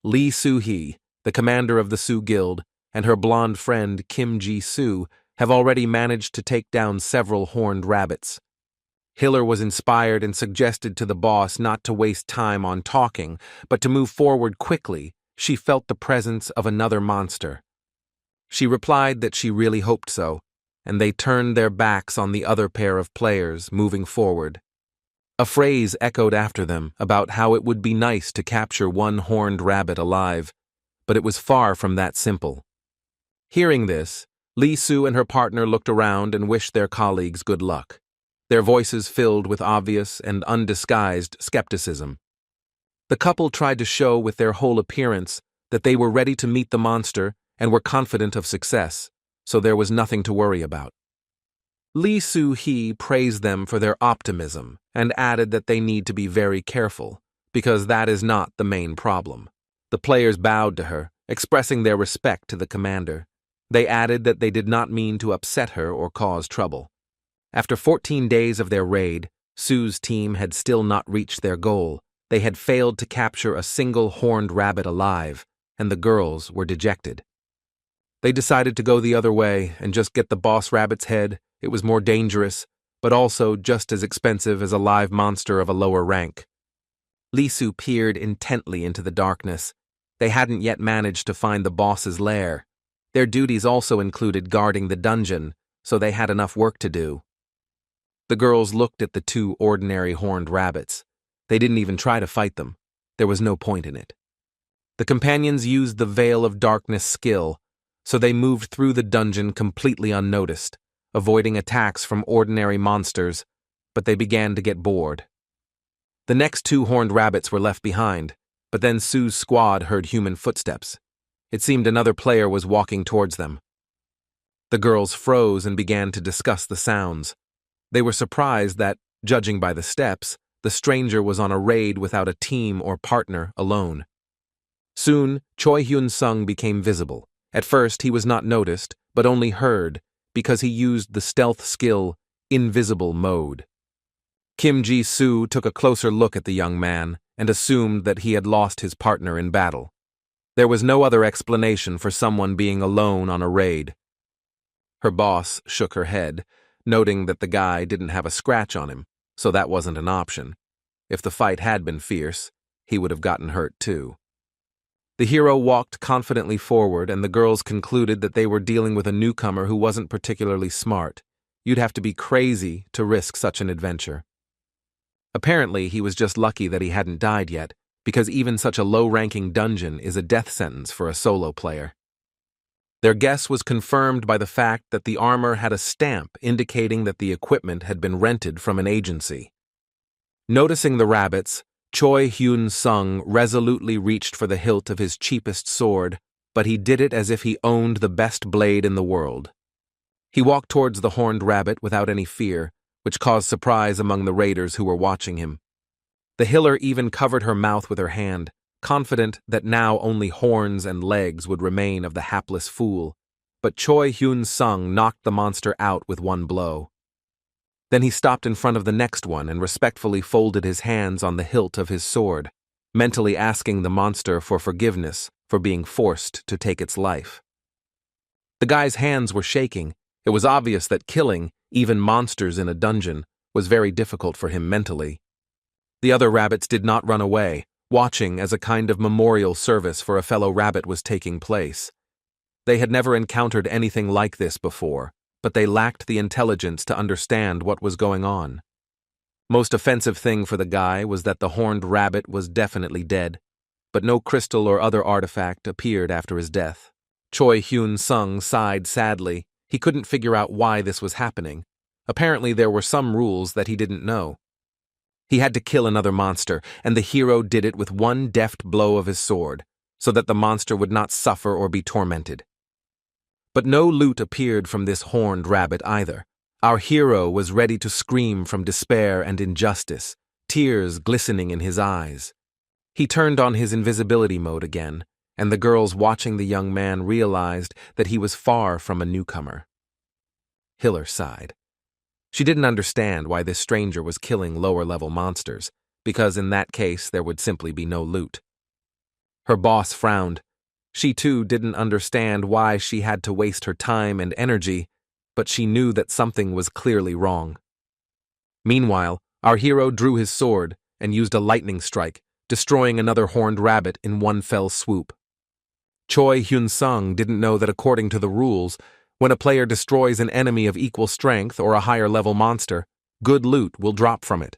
Lee Soo-hee, the commander of the Soo Guild, and her blonde friend Kim Ji-soo have already managed to take down several horned rabbits. Hiller was inspired and suggested to the boss not to waste time on talking, but to move forward quickly. She felt the presence of another monster. She replied that she really hoped so, and they turned their backs on the other pair of players, moving forward. A phrase echoed after them about how it would be nice to capture one horned rabbit alive, but it was far from that simple. Hearing this, Lee Soo and her partner looked around and wished their colleagues good luck, their voices filled with obvious and undisguised skepticism. The couple tried to show with their whole appearance that they were ready to meet the monster and were confident of success, so there was nothing to worry about. Lee Soo-hee praised them for their optimism and added that they need to be very careful, because that is not the main problem. The players bowed to her, expressing their respect to the commander. They added that they did not mean to upset her or cause trouble. After 14 days of their raid, Sue's team had still not reached their goal. They had failed to capture a single horned rabbit alive, and the girls were dejected. They decided to go the other way and just get the boss rabbit's head. It was more dangerous, but also just as expensive as a live monster of a lower rank. Lee Soo peered intently into the darkness. They hadn't yet managed to find the boss's lair. Their duties also included guarding the dungeon, so they had enough work to do. The girls looked at the two ordinary horned rabbits. They didn't even try to fight them. There was no point in it. The companions used the Veil of Darkness skill, so they moved through the dungeon completely unnoticed, avoiding attacks from ordinary monsters, but they began to get bored. The next two horned rabbits were left behind, but then Sue's squad heard human footsteps. It seemed another player was walking towards them. The girls froze and began to discuss the sounds. They were surprised that, judging by the steps, the stranger was on a raid without a team or partner, alone. Soon, Choi Hyun-sung became visible. At first, he was not noticed, but only heard, because he used the stealth skill, Invisible Mode. Kim Ji-soo took a closer look at the young man and assumed that he had lost his partner in battle. There was no other explanation for someone being alone on a raid. Her boss shook her head, noting that the guy didn't have a scratch on him, so that wasn't an option. If the fight had been fierce, he would have gotten hurt too. The hero walked confidently forward, and the girls concluded that they were dealing with a newcomer who wasn't particularly smart. You'd have to be crazy to risk such an adventure. Apparently, he was just lucky that he hadn't died yet, because even such a low-ranking dungeon is a death sentence for a solo player. Their guess was confirmed by the fact that the armor had a stamp indicating that the equipment had been rented from an agency. Noticing the rabbits, Choi Hyun-sung resolutely reached for the hilt of his cheapest sword, but he did it as if he owned the best blade in the world. He walked towards the horned rabbit without any fear, which caused surprise among the raiders who were watching him. The healer even covered her mouth with her hand, confident that now only horns and legs would remain of the hapless fool, but Choi Hyun-sung knocked the monster out with one blow. Then he stopped in front of the next one and respectfully folded his hands on the hilt of his sword, mentally asking the monster for forgiveness for being forced to take its life. The guy's hands were shaking. It was obvious that killing, even monsters in a dungeon, was very difficult for him mentally. The other rabbits did not run away, watching as a kind of memorial service for a fellow rabbit was taking place. They had never encountered anything like this before, but they lacked the intelligence to understand what was going on. Most offensive thing for the guy was that the horned rabbit was definitely dead, but no crystal or other artifact appeared after his death. Choi Hyun-sung sighed sadly. He couldn't figure out why this was happening. Apparently there were some rules that he didn't know. He had to kill another monster, and the hero did it with one deft blow of his sword, so that the monster would not suffer or be tormented. But no loot appeared from this horned rabbit either. Our hero was ready to scream from despair and injustice, tears glistening in his eyes. He turned on his invisibility mode again, and the girls watching the young man realized that he was far from a newcomer. Hiller sighed. She didn't understand why this stranger was killing lower-level monsters, because in that case there would simply be no loot. Her boss frowned. She too didn't understand why she had to waste her time and energy, but she knew that something was clearly wrong. Meanwhile, our hero drew his sword and used a lightning strike, destroying another horned rabbit in one fell swoop. Choi Hyun-sung didn't know that according to the rules, when a player destroys an enemy of equal strength or a higher-level monster, good loot will drop from it.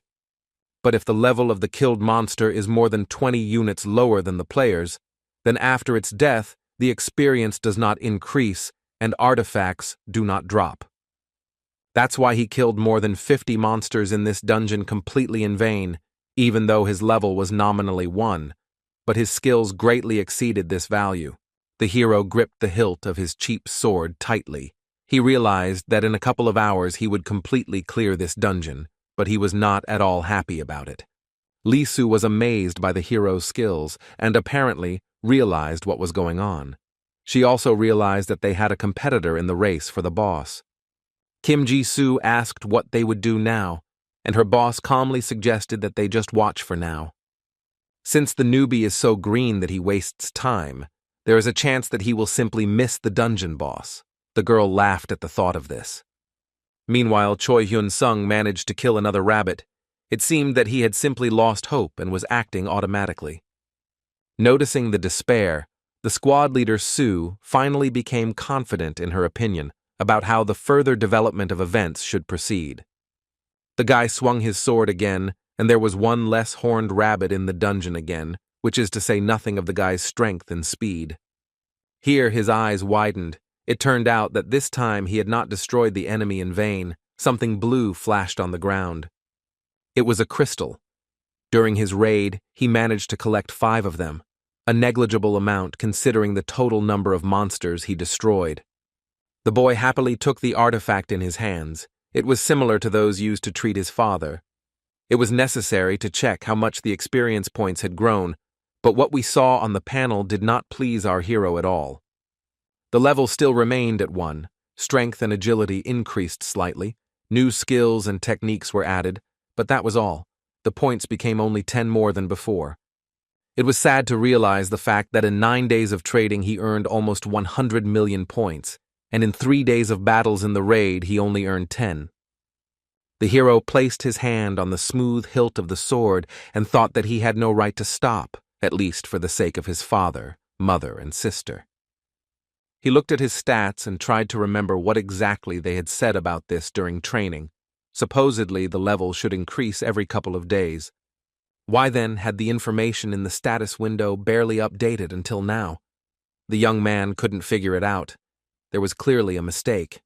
But if the level of the killed monster is more than 20 units lower than the player's, then after its death, the experience does not increase and artifacts do not drop. That's why he killed more than 50 monsters in this dungeon completely in vain, even though his level was nominally 1, but his skills greatly exceeded this value. The hero gripped the hilt of his cheap sword tightly. He realized that in a couple of hours he would completely clear this dungeon, but he was not at all happy about it. Lee Su was amazed by the hero's skills and apparently realized what was going on. She also realized that they had a competitor in the race for the boss. Kim Ji-soo asked what they would do now, and her boss calmly suggested that they just watch for now. Since the newbie is so green that he wastes time, there is a chance that he will simply miss the dungeon boss. The girl laughed at the thought of this. Meanwhile, Choi Hyun-sung managed to kill another rabbit. It seemed that he had simply lost hope and was acting automatically. Noticing the despair, the squad leader Sue finally became confident in her opinion about how the further development of events should proceed. The guy swung his sword again, and there was one less horned rabbit in the dungeon again, which is to say nothing of the guy's strength and speed. Here his eyes widened. It turned out that this time he had not destroyed the enemy in vain. Something blue flashed on the ground. It was a crystal. During his raid, he managed to collect 5 of them, a negligible amount considering the total number of monsters he destroyed. The boy happily took the artifact in his hands. It was similar to those used to treat his father. It was necessary to check how much the experience points had grown, but what we saw on the panel did not please our hero at all. The level still remained at 1. Strength and agility increased slightly. New skills and techniques were added, but that was all. The points became only 10 more than before. It was sad to realize the fact that in 9 days of trading he earned almost 100 million points, and in 3 days of battles in the raid he only earned 10. The hero placed his hand on the smooth hilt of the sword and thought that he had no right to stop, at least for the sake of his father, mother, and sister. He looked at his stats and tried to remember what exactly they had said about this during training. Supposedly, the level should increase every couple of days. Why then had the information in the status window barely updated until now? The young man couldn't figure it out. There was clearly a mistake.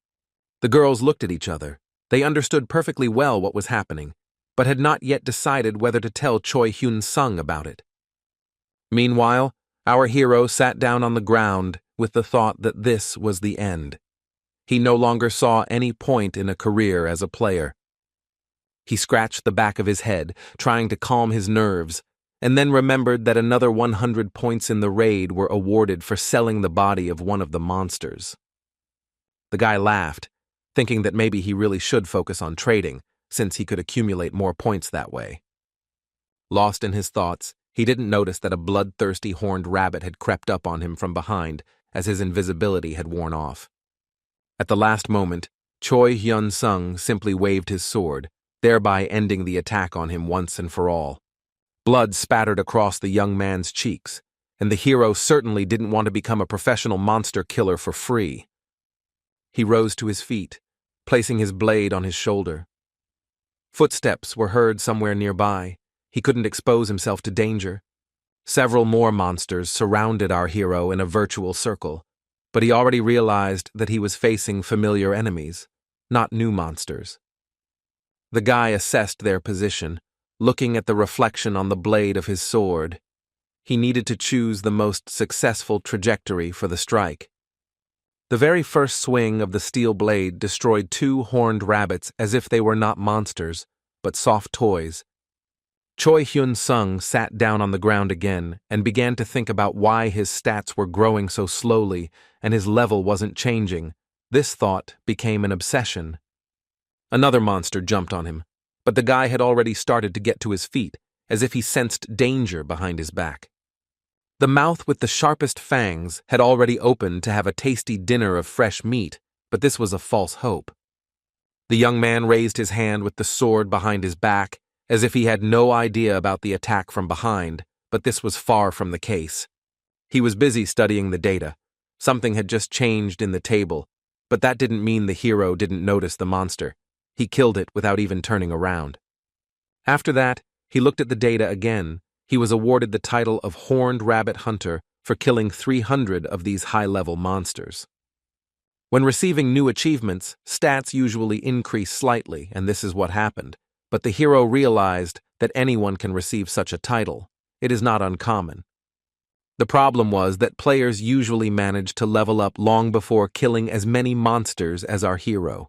The girls looked at each other. They understood perfectly well what was happening, but had not yet decided whether to tell Choi Hyun-sung about it. Meanwhile, our hero sat down on the ground with the thought that this was the end. He no longer saw any point in a career as a player. He scratched the back of his head, trying to calm his nerves, and then remembered that another 100 points in the raid were awarded for selling the body of one of the monsters. The guy laughed, thinking that maybe he really should focus on trading, since he could accumulate more points that way. Lost in his thoughts, he didn't notice that a bloodthirsty horned rabbit had crept up on him from behind, as his invisibility had worn off. At the last moment, Choi Hyun-sung simply waved his sword, thereby ending the attack on him once and for all. Blood spattered across the young man's cheeks, and the hero certainly didn't want to become a professional monster killer for free. He rose to his feet, placing his blade on his shoulder. Footsteps were heard somewhere nearby. He couldn't expose himself to danger. Several more monsters surrounded our hero in a virtual circle, but he already realized that he was facing familiar enemies, not new monsters. The guy assessed their position, looking at the reflection on the blade of his sword. He needed to choose the most successful trajectory for the strike. The very first swing of the steel blade destroyed 2 horned rabbits as if they were not monsters, but soft toys. Choi Hyun-sung sat down on the ground again and began to think about why his stats were growing so slowly and his level wasn't changing. This thought became an obsession. Another monster jumped on him, but the guy had already started to get to his feet, as if he sensed danger behind his back. The mouth with the sharpest fangs had already opened to have a tasty dinner of fresh meat, but this was a false hope. The young man raised his hand with the sword behind his back, as if he had no idea about the attack from behind, but this was far from the case. He was busy studying the data. Something had just changed in the table, but that didn't mean the hero didn't notice the monster. He killed it without even turning around. After that, he looked at the data again. He was awarded the title of Horned Rabbit Hunter for killing 300 of these high-level monsters. When receiving new achievements, stats usually increase slightly, and this is what happened. But the hero realized that anyone can receive such a title. It is not uncommon. The problem was that players usually managed to level up long before killing as many monsters as our hero.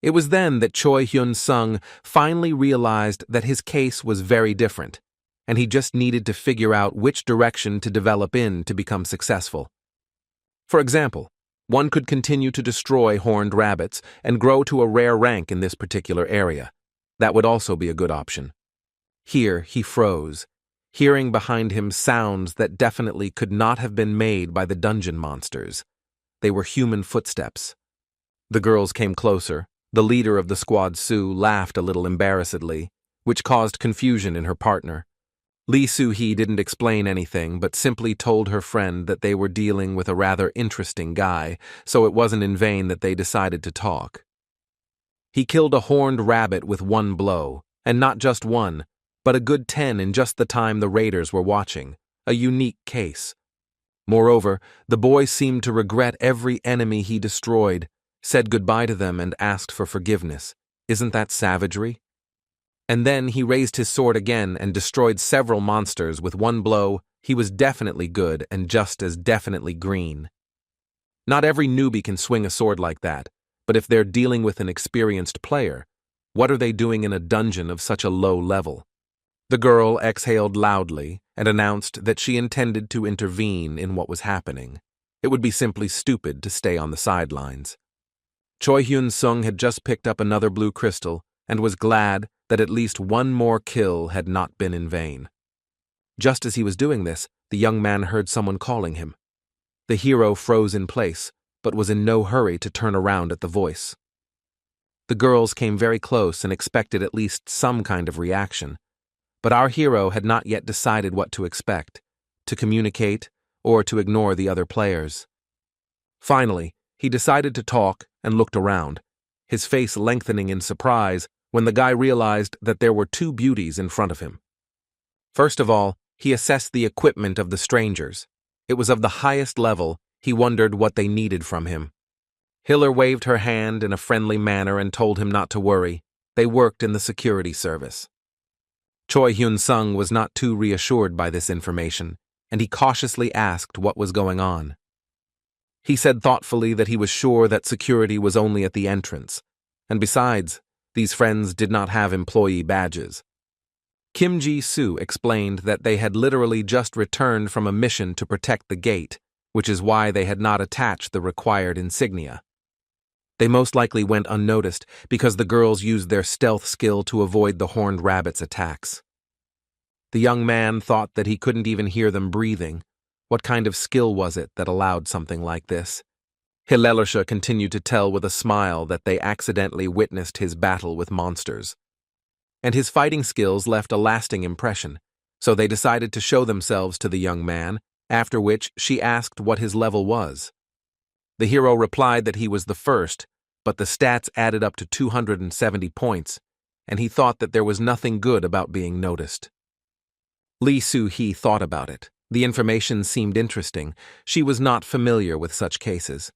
It was then that Choi Hyun-sung finally realized that his case was very different, and he just needed to figure out which direction to develop in to become successful. For example, one could continue to destroy horned rabbits and grow to a rare rank in this particular area. That would also be a good option. Here, he froze, hearing behind him sounds that definitely could not have been made by the dungeon monsters. They were human footsteps. The girls came closer. The leader of the squad, Sue, laughed a little embarrassedly, which caused confusion in her partner. Lee Soo-hee didn't explain anything, but simply told her friend that they were dealing with a rather interesting guy, so it wasn't in vain that they decided to talk. He killed a horned rabbit with one blow, and not just one, but a good 10 in just the time the raiders were watching, a unique case. Moreover, the boy seemed to regret every enemy he destroyed, said goodbye to them and asked for forgiveness. Isn't that savagery? And then he raised his sword again and destroyed several monsters with one blow. He was definitely good and just as definitely green. Not every newbie can swing a sword like that, but if they're dealing with an experienced player, what are they doing in a dungeon of such a low level? The girl exhaled loudly and announced that she intended to intervene in what was happening. It would be simply stupid to stay on the sidelines. Choi Hyun-sung had just picked up another blue crystal and was glad that at least one more kill had not been in vain. Just as he was doing this, the young man heard someone calling him. The hero froze in place, but was in no hurry to turn around at the voice. The girls came very close and expected at least some kind of reaction, but our hero had not yet decided what to expect, to communicate or to ignore the other players. Finally, he decided to talk and looked around, his face lengthening in surprise when the guy realized that there were two beauties in front of him. First of all, he assessed the equipment of the strangers. It was of the highest level. He wondered what they needed from him. Hiller waved her hand in a friendly manner and told him not to worry. They worked in the security service. Choi Hyun-sung was not too reassured by this information, and he cautiously asked what was going on. He said thoughtfully that he was sure that security was only at the entrance, and besides, these friends did not have employee badges. Kim Ji-soo explained that they had literally just returned from a mission to protect the gate, which is why they had not attached the required insignia. They most likely went unnoticed because the girls used their stealth skill to avoid the horned rabbit's attacks. The young man thought that he couldn't even hear them breathing. What kind of skill was it that allowed something like this? Hillersha continued to tell with a smile that they accidentally witnessed his battle with monsters. And his fighting skills left a lasting impression, so they decided to show themselves to the young man, after which she asked what his level was. The hero replied that he was the first, but the stats added up to 270 points, and he thought that there was nothing good about being noticed. Lee Soo-hee thought about it. The information seemed interesting. She was not familiar with such cases.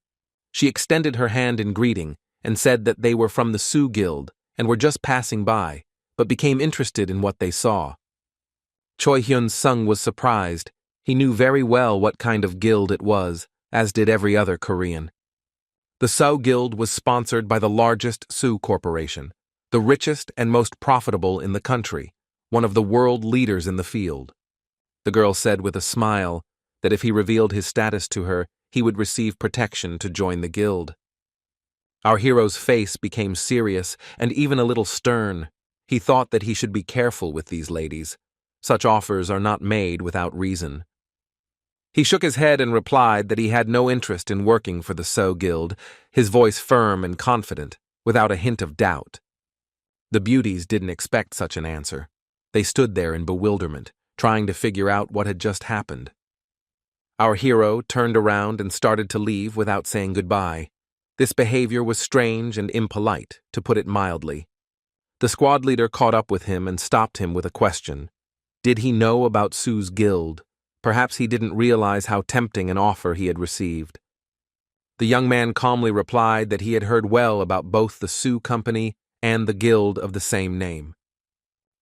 She extended her hand in greeting and said that they were from the Soo Guild and were just passing by, but became interested in what they saw. Choi Hyun-sung was surprised. He knew very well what kind of guild it was, as did every other Korean. The Soo Guild was sponsored by the largest Soo Corporation, the richest and most profitable in the country, one of the world leaders in the field. The girl said with a smile that if he revealed his status to her, he would receive protection to join the guild. Our hero's face became serious and even a little stern. He thought that he should be careful with these ladies. Such offers are not made without reason. He shook his head and replied that he had no interest in working for the Soo Guild, his voice firm and confident, without a hint of doubt. The beauties didn't expect such an answer. They stood there in bewilderment, trying to figure out what had just happened. Our hero turned around and started to leave without saying goodbye. This behavior was strange and impolite, to put it mildly. The squad leader caught up with him and stopped him with a question. Did he know about Soo's guild? Perhaps he didn't realize how tempting an offer he had received. The young man calmly replied that he had heard well about both the Soo Company and the guild of the same name.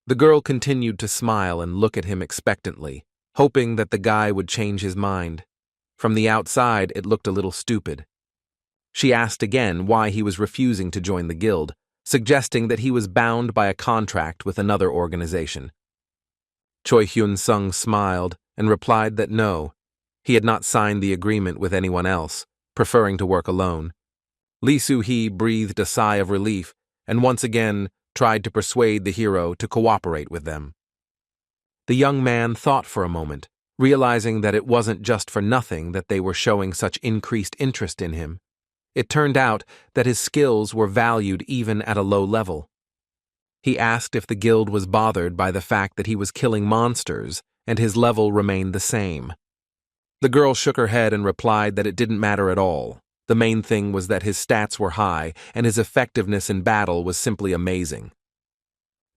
The girl continued to smile and look at him expectantly. hoping that the guy would change his mind. From the outside, it looked a little stupid. She asked again why he was refusing to join the guild, suggesting that he was bound by a contract with another organization. Choi Hyun-sung smiled and replied that no, he had not signed the agreement with anyone else, preferring to work alone. Lee Soo-hee breathed a sigh of relief and once again tried to persuade the hero to cooperate with them. The young man thought for a moment, realizing that it wasn't just for nothing that they were showing such increased interest in him. It turned out that his skills were valued even at a low level. He asked if the guild was bothered by the fact that he was killing monsters and his level remained the same. The girl shook her head and replied that it didn't matter at all. The main thing was that his stats were high and his effectiveness in battle was simply amazing.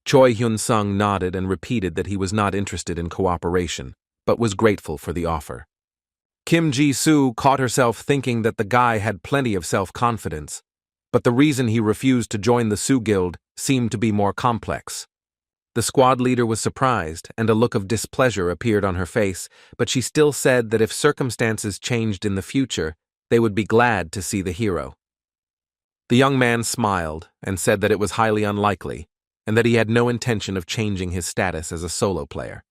Choi Hyun-sung nodded and repeated that he was not interested in cooperation, but was grateful for the offer. Kim Ji-soo caught herself thinking that the guy had plenty of self-confidence, but the reason he refused to join the Soo Guild seemed to be more complex. The squad leader was surprised, and a look of displeasure appeared on her face, but she still said that if circumstances changed in the future, they would be glad to see the hero. The young man smiled and said that it was highly unlikely, and that he had no intention of changing his status as a solo player.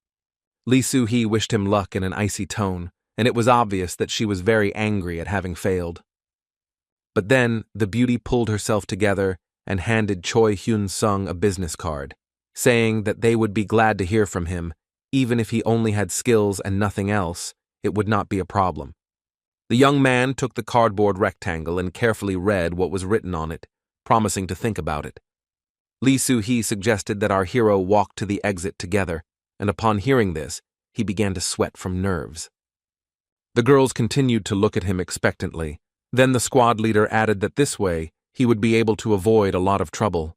Lee Soo-hee wished him luck in an icy tone, and it was obvious that she was very angry at having failed. But then the beauty pulled herself together and handed Choi Hyun-sung a business card, saying that they would be glad to hear from him, even if he only had skills and nothing else, it would not be a problem. The young man took the cardboard rectangle and carefully read what was written on it, promising to think about it. Lee Soo-hee suggested that our hero walk to the exit together, and upon hearing this, he began to sweat from nerves. The girls continued to look at him expectantly. Then the squad leader added that this way, he would be able to avoid a lot of trouble.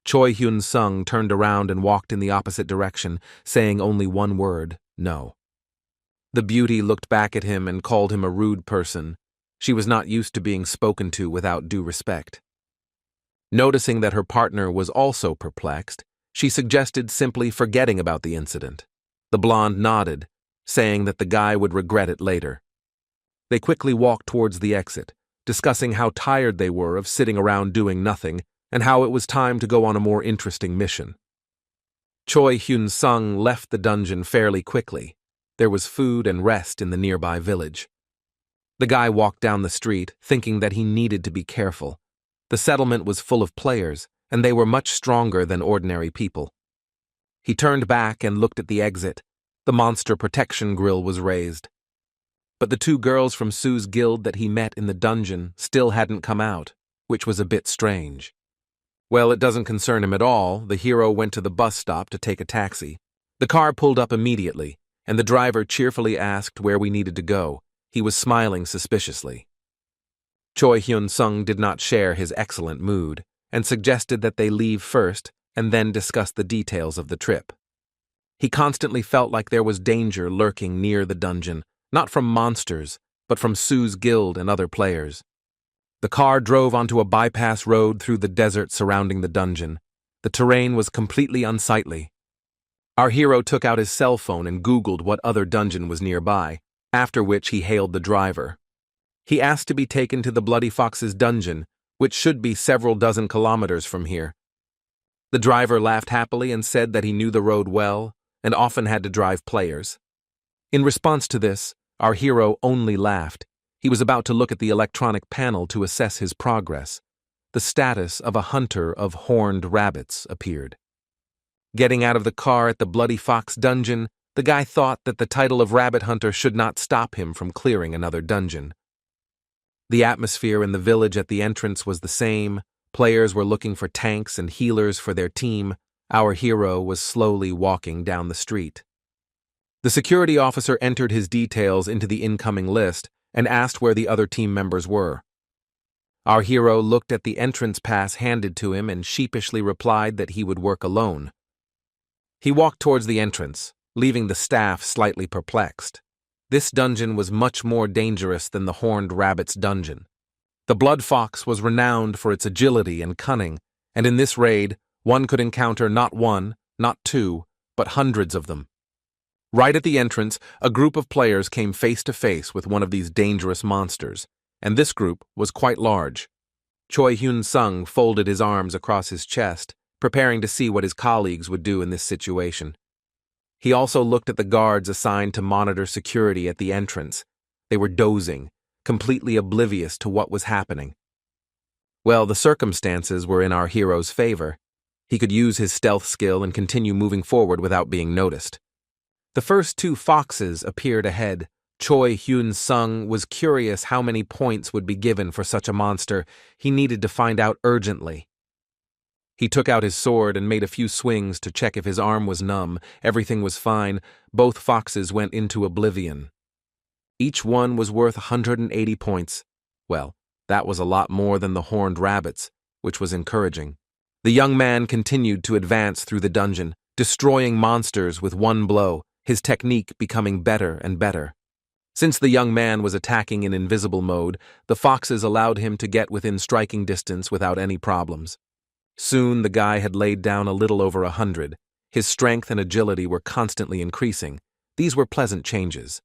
Choi Hyun-sung turned around and walked in the opposite direction, saying only one word, no. The beauty looked back at him and called him a rude person. She was not used to being spoken to without due respect. Noticing that her partner was also perplexed, she suggested simply forgetting about the incident. The blonde nodded, saying that the guy would regret it later. They quickly walked towards the exit, discussing how tired they were of sitting around doing nothing and how it was time to go on a more interesting mission. Choi Hyun-sung left the dungeon fairly quickly. There was food and rest in the nearby village. The guy walked down the street, thinking that he needed to be careful. The settlement was full of players, and they were much stronger than ordinary people. He turned back and looked at the exit. The monster protection grill was raised. But the two girls from Soo's guild that he met in the dungeon still hadn't come out, which was a bit strange. Well, it doesn't concern him at all. The hero went to the bus stop to take a taxi. The car pulled up immediately, and the driver cheerfully asked where we needed to go. He was smiling suspiciously. Choi Hyun-sung did not share his excellent mood, and suggested that they leave first and then discuss the details of the trip. He constantly felt like there was danger lurking near the dungeon, not from monsters, but from Soo's guild and other players. The car drove onto a bypass road through the desert surrounding the dungeon. The terrain was completely unsightly. Our hero took out his cell phone and Googled what other dungeon was nearby, after which he hailed the driver. He asked to be taken to the Bloody Fox's dungeon, which should be several dozen kilometers from here. The driver laughed happily and said that he knew the road well and often had to drive players. In response to this, our hero only laughed. He was about to look at the electronic panel to assess his progress. The status of a hunter of horned rabbits appeared. Getting out of the car at the Bloody Fox dungeon, the guy thought that the title of rabbit hunter should not stop him from clearing another dungeon. The atmosphere in the village at the entrance was the same. Players were looking for tanks and healers for their team. Our hero was slowly walking down the street. The security officer entered his details into the incoming list and asked where the other team members were. Our hero looked at the entrance pass handed to him and sheepishly replied that he would work alone. He walked towards the entrance, leaving the staff slightly perplexed. This dungeon was much more dangerous than the Horned Rabbit's dungeon. The Blood Fox was renowned for its agility and cunning, and in this raid, one could encounter not one, not two, but hundreds of them. Right at the entrance, a group of players came face to face with one of these dangerous monsters, and this group was quite large. Choi Hyun-sung folded his arms across his chest, preparing to see what his colleagues would do in this situation. He also looked at the guards assigned to monitor security at the entrance. They were dozing, completely oblivious to what was happening. Well, the circumstances were in our hero's favor. He could use his stealth skill and continue moving forward without being noticed. The first two foxes appeared ahead. Choi Hyun-sung was curious how many points would be given for such a monster. He needed to find out urgently. He took out his sword and made a few swings to check if his arm was numb. Everything was fine. Both foxes went into oblivion. Each one was worth 180 points. Well, that was a lot more than the horned rabbits, which was encouraging. The young man continued to advance through the dungeon, destroying monsters with one blow, his technique becoming better and better. Since the young man was attacking in invisible mode, the foxes allowed him to get within striking distance without any problems. Soon the guy had laid down a little over 100. His strength and agility were constantly increasing. These were pleasant changes.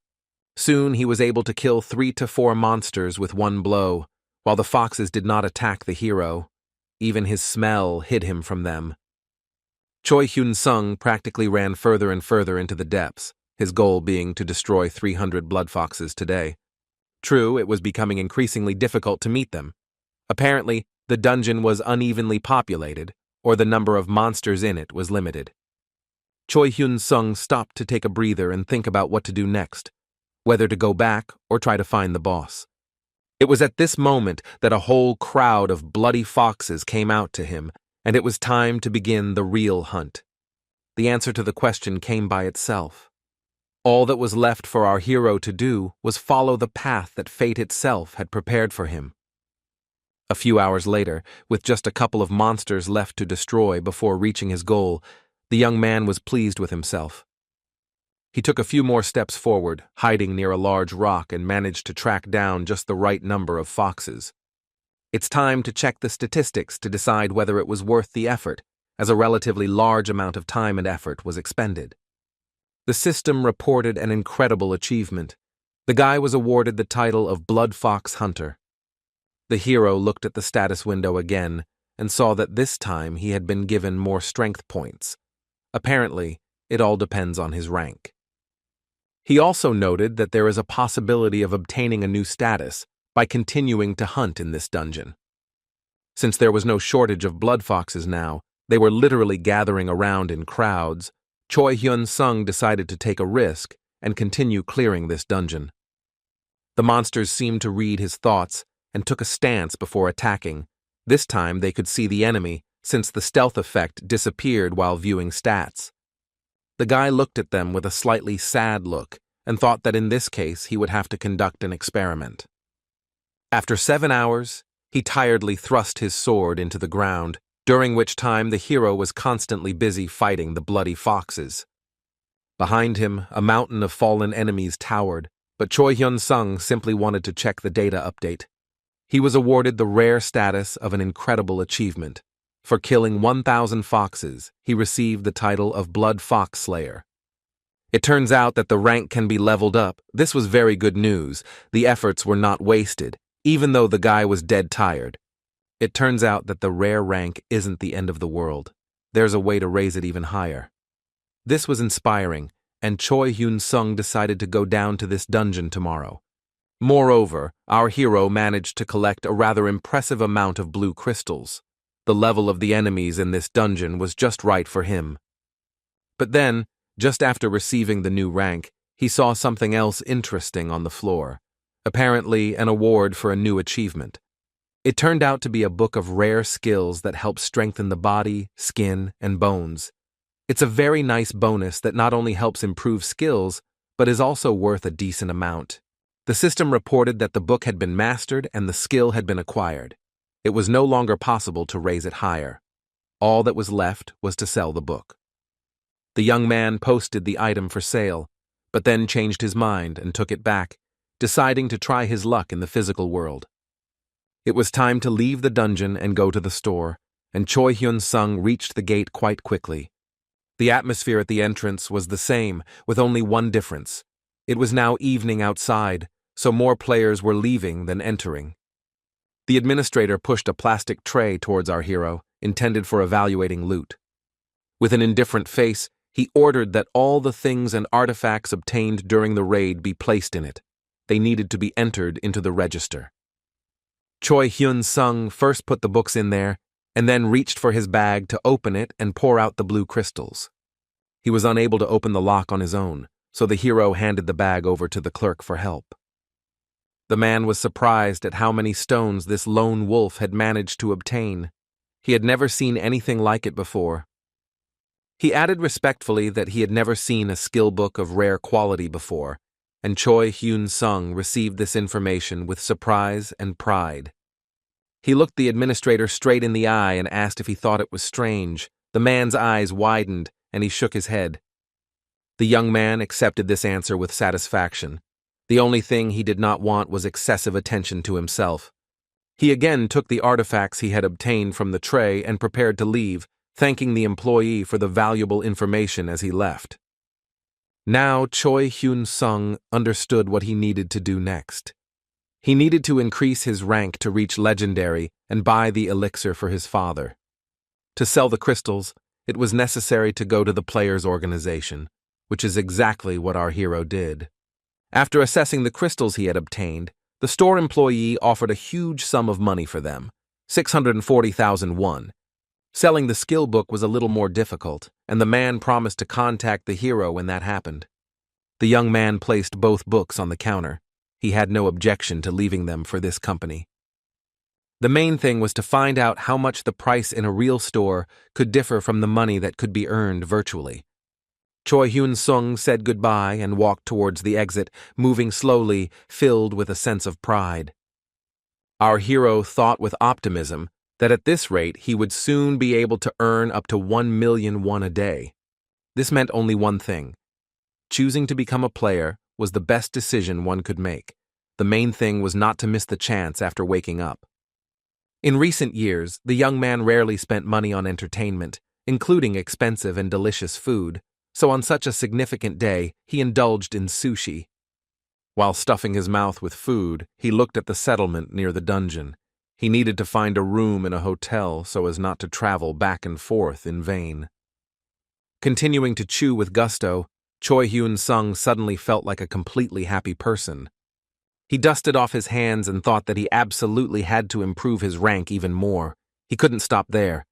Soon he was able to kill 3 to 4 monsters with one blow, while the foxes did not attack the hero. Even his smell hid him from them. Choi Hyun-sung practically ran further and further into the depths, his goal being to destroy 300 blood foxes today. True, it was becoming increasingly difficult to meet them. Apparently, the dungeon was unevenly populated, or the number of monsters in it was limited. Choi Hyun-sung stopped to take a breather and think about what to do next, whether to go back or try to find the boss. It was at this moment that a whole crowd of bloody foxes came out to him, and it was time to begin the real hunt. The answer to the question came by itself. All that was left for our hero to do was follow the path that fate itself had prepared for him. A few hours later, with just a couple of monsters left to destroy before reaching his goal, the young man was pleased with himself. He took a few more steps forward, hiding near a large rock, and managed to track down just the right number of foxes. It's time to check the statistics to decide whether it was worth the effort, as a relatively large amount of time and effort was expended. The system reported an incredible achievement. The guy was awarded the title of Blood Fox Hunter. The hero looked at the status window again and saw that this time he had been given more strength points. Apparently, it all depends on his rank. He also noted that there is a possibility of obtaining a new status by continuing to hunt in this dungeon. Since there was no shortage of blood foxes now, they were literally gathering around in crowds. Choi Hyun-sung decided to take a risk and continue clearing this dungeon. The monsters seemed to read his thoughts and took a stance before attacking. This time they could see the enemy, since the stealth effect disappeared while viewing stats. The guy looked at them with a slightly sad look and thought that in this case he would have to conduct an experiment. After 7 hours, he tiredly thrust his sword into the ground, during which time the hero was constantly busy fighting the bloody foxes. Behind him, a mountain of fallen enemies towered, but Choi Hyun-sung simply wanted to check the data update. He was awarded the rare status of an incredible achievement. For killing 1,000 foxes, he received the title of Blood Fox Slayer. It turns out that the rank can be leveled up. This was very good news. The efforts were not wasted, even though the guy was dead tired. It turns out that the rare rank isn't the end of the world. There's a way to raise it even higher. This was inspiring, and Choi Hyun-sung decided to go down to this dungeon tomorrow. Moreover, our hero managed to collect a rather impressive amount of blue crystals. The level of the enemies in this dungeon was just right for him. But then, just after receiving the new rank, he saw something else interesting on the floor. Apparently an award for a new achievement. It turned out to be a book of rare skills that help strengthen the body, skin, and bones. It's a very nice bonus that not only helps improve skills, but is also worth a decent amount. The system reported that the book had been mastered and the skill had been acquired. It was no longer possible to raise it higher. All that was left was to sell the book. The young man posted the item for sale, but then changed his mind and took it back, deciding to try his luck in the physical world. It was time to leave the dungeon and go to the store, and Choi Hyun-sung reached the gate quite quickly. The atmosphere at the entrance was the same, with only one difference. It was now evening outside, so more players were leaving than entering. The administrator pushed a plastic tray towards our hero, intended for evaluating loot. With an indifferent face, he ordered that all the things and artifacts obtained during the raid be placed in it. They needed to be entered into the register. Choi Hyun-sung first put the books in there, and then reached for his bag to open it and pour out the blue crystals. He was unable to open the lock on his own, so the hero handed the bag over to the clerk for help. The man was surprised at how many stones this lone wolf had managed to obtain. He had never seen anything like it before. He added respectfully that he had never seen a skill book of rare quality before, and Choi Hyun-sung received this information with surprise and pride. He looked the administrator straight in the eye and asked if he thought it was strange. The man's eyes widened, and he shook his head. The young man accepted this answer with satisfaction. The only thing he did not want was excessive attention to himself. He again took the artifacts he had obtained from the tray and prepared to leave, thanking the employee for the valuable information as he left. Now Choi Hyun-sung understood what he needed to do next. He needed to increase his rank to reach legendary and buy the elixir for his father. To sell the crystals, it was necessary to go to the players' organization, which is exactly what our hero did. After assessing the crystals he had obtained, the store employee offered a huge sum of money for them, 640,000 won. Selling the skill book was a little more difficult, and the man promised to contact the hero when that happened. The young man placed both books on the counter. He had no objection to leaving them for this company. The main thing was to find out how much the price in a real store could differ from the money that could be earned virtually. Choi Hyun-sung said goodbye and walked towards the exit, moving slowly, filled with a sense of pride. Our hero thought with optimism that at this rate he would soon be able to earn up to 1 million won a day. This meant only one thing. Choosing to become a player was the best decision one could make. The main thing was not to miss the chance after waking up. In recent years, the young man rarely spent money on entertainment, including expensive and delicious food, so on such a significant day, he indulged in sushi. While stuffing his mouth with food, he looked at the settlement near the dungeon. He needed to find a room in a hotel so as not to travel back and forth in vain. Continuing to chew with gusto, Choi Hyun-sung suddenly felt like a completely happy person. He dusted off his hands and thought that he absolutely had to improve his rank even more. He couldn't stop there.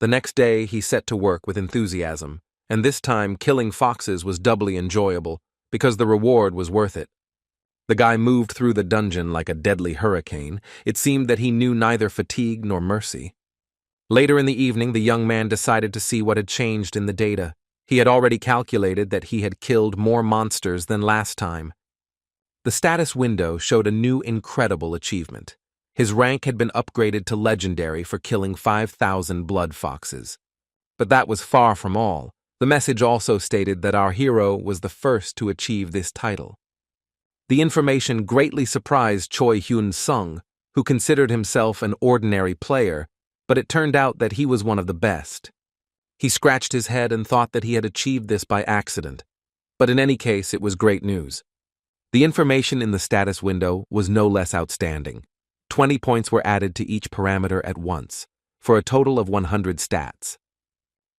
The next day, he set to work with enthusiasm, and this time killing foxes was doubly enjoyable because the reward was worth it. The guy moved through the dungeon like a deadly hurricane. It seemed that he knew neither fatigue nor mercy. Later in the evening, the young man decided to see what had changed in the data. He had already calculated that he had killed more monsters than last time. The status window showed a new incredible achievement. His rank had been upgraded to legendary for killing 5,000 blood foxes. But that was far from all. The message also stated that our hero was the first to achieve this title. The information greatly surprised Choi Hyun-sung, who considered himself an ordinary player, but it turned out that he was one of the best. He scratched his head and thought that he had achieved this by accident, but in any case it was great news. The information in the status window was no less outstanding. 20 points were added to each parameter at once, for a total of 100 stats.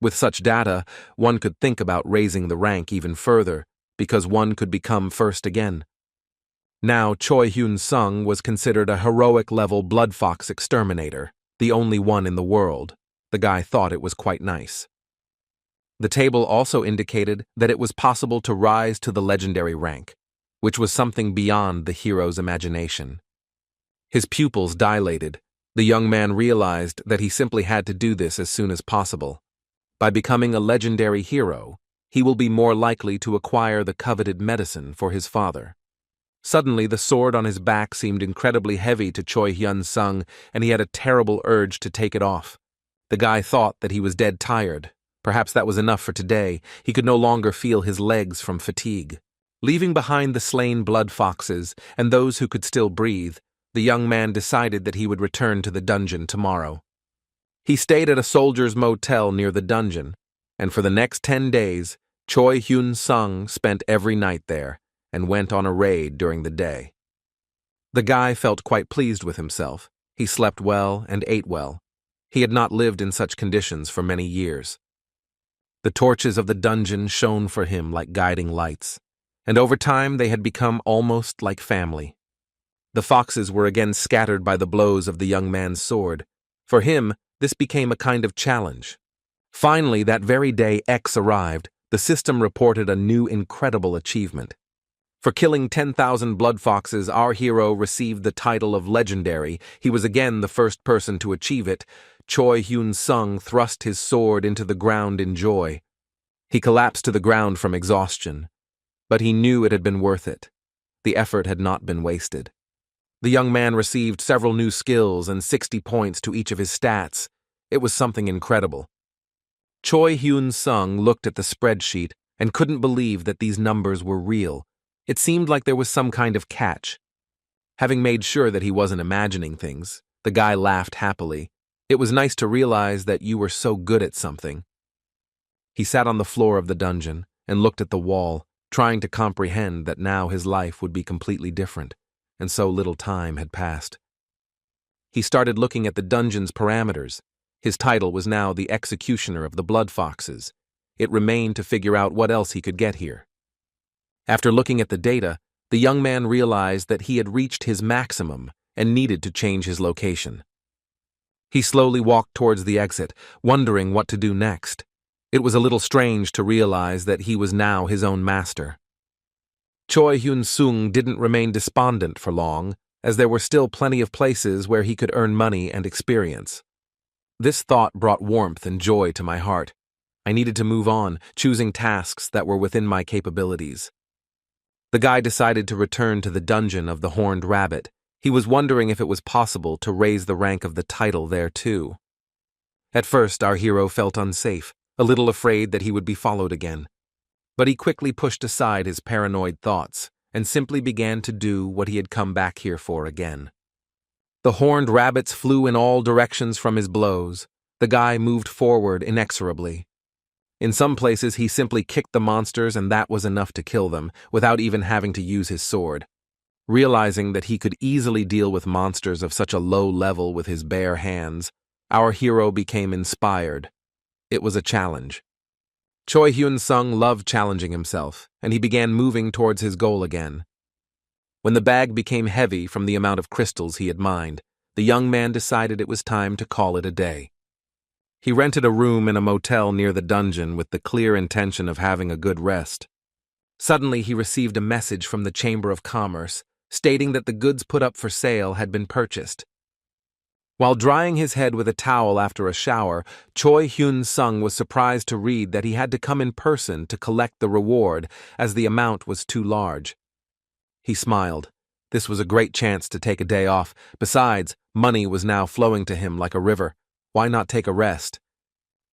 With such data, one could think about raising the rank even further, because one could become first again. Now Choi Hyun-sung was considered a heroic-level blood fox exterminator, the only one in the world. The guy thought it was quite nice. The table also indicated that it was possible to rise to the legendary rank, which was something beyond the hero's imagination. His pupils dilated. The young man realized that he simply had to do this as soon as possible. By becoming a legendary hero, he will be more likely to acquire the coveted medicine for his father. Suddenly, the sword on his back seemed incredibly heavy to Choi Hyun-sung, and he had a terrible urge to take it off. The guy thought that he was dead tired. Perhaps that was enough for today. He could no longer feel his legs from fatigue. Leaving behind the slain blood foxes and those who could still breathe, the young man decided that he would return to the dungeon tomorrow. He stayed at a soldier's motel near the dungeon. and for the next 10 days, Choi Hyun-sung spent every night there and went on a raid during the day. The guy felt quite pleased with himself. He slept well and ate well. He had not lived in such conditions for many years. The torches of the dungeon shone for him like guiding lights, and over time they had become almost like family. The foxes were again scattered by the blows of the young man's sword. For him, this became a kind of challenge. Finally, that very day X arrived, the system reported a new incredible achievement. For killing 10,000 blood foxes, our hero received the title of legendary. He was again the first person to achieve it. Choi Hyun-sung thrust his sword into the ground in joy. He collapsed to the ground from exhaustion, but he knew it had been worth it. The effort had not been wasted. The young man received several new skills and 60 points to each of his stats. It was something incredible. Choi Hyun-sung looked at the spreadsheet and couldn't believe that these numbers were real. It seemed like there was some kind of catch. Having made sure that he wasn't imagining things, the guy laughed happily. It was nice to realize that you were so good at something. He sat on the floor of the dungeon and looked at the wall, trying to comprehend that now his life would be completely different, and so little time had passed. He started looking at the dungeon's parameters. His title was now the executioner of the blood foxes. It remained to figure out what else he could get here. After looking at the data, the young man realized that he had reached his maximum and needed to change his location. He slowly walked towards the exit, wondering what to do next. It was a little strange to realize that he was now his own master. Choi Hyun-sung didn't remain despondent for long, as there were still plenty of places where he could earn money and experience. This thought brought warmth and joy to my heart. I needed to move on, choosing tasks that were within my capabilities. The guy decided to return to the dungeon of the Horned Rabbit. He was wondering if it was possible to raise the rank of the title there too. At first, our hero felt unsafe, a little afraid that he would be followed again. But he quickly pushed aside his paranoid thoughts and simply began to do what he had come back here for again. The horned rabbits flew in all directions from his blows. The guy moved forward inexorably. In some places, he simply kicked the monsters, and that was enough to kill them, without even having to use his sword. Realizing that he could easily deal with monsters of such a low level with his bare hands, our hero became inspired. It was a challenge. Choi Hyun-sung loved challenging himself, and he began moving towards his goal again. When the bag became heavy from the amount of crystals he had mined, the young man decided it was time to call it a day. He rented a room in a motel near the dungeon with the clear intention of having a good rest. Suddenly, he received a message from the Chamber of Commerce stating that the goods put up for sale had been purchased. While drying his head with a towel after a shower, Choi Hyun-sung was surprised to read that he had to come in person to collect the reward, as the amount was too large. He smiled. This was a great chance to take a day off. Besides, money was now flowing to him like a river. Why not take a rest?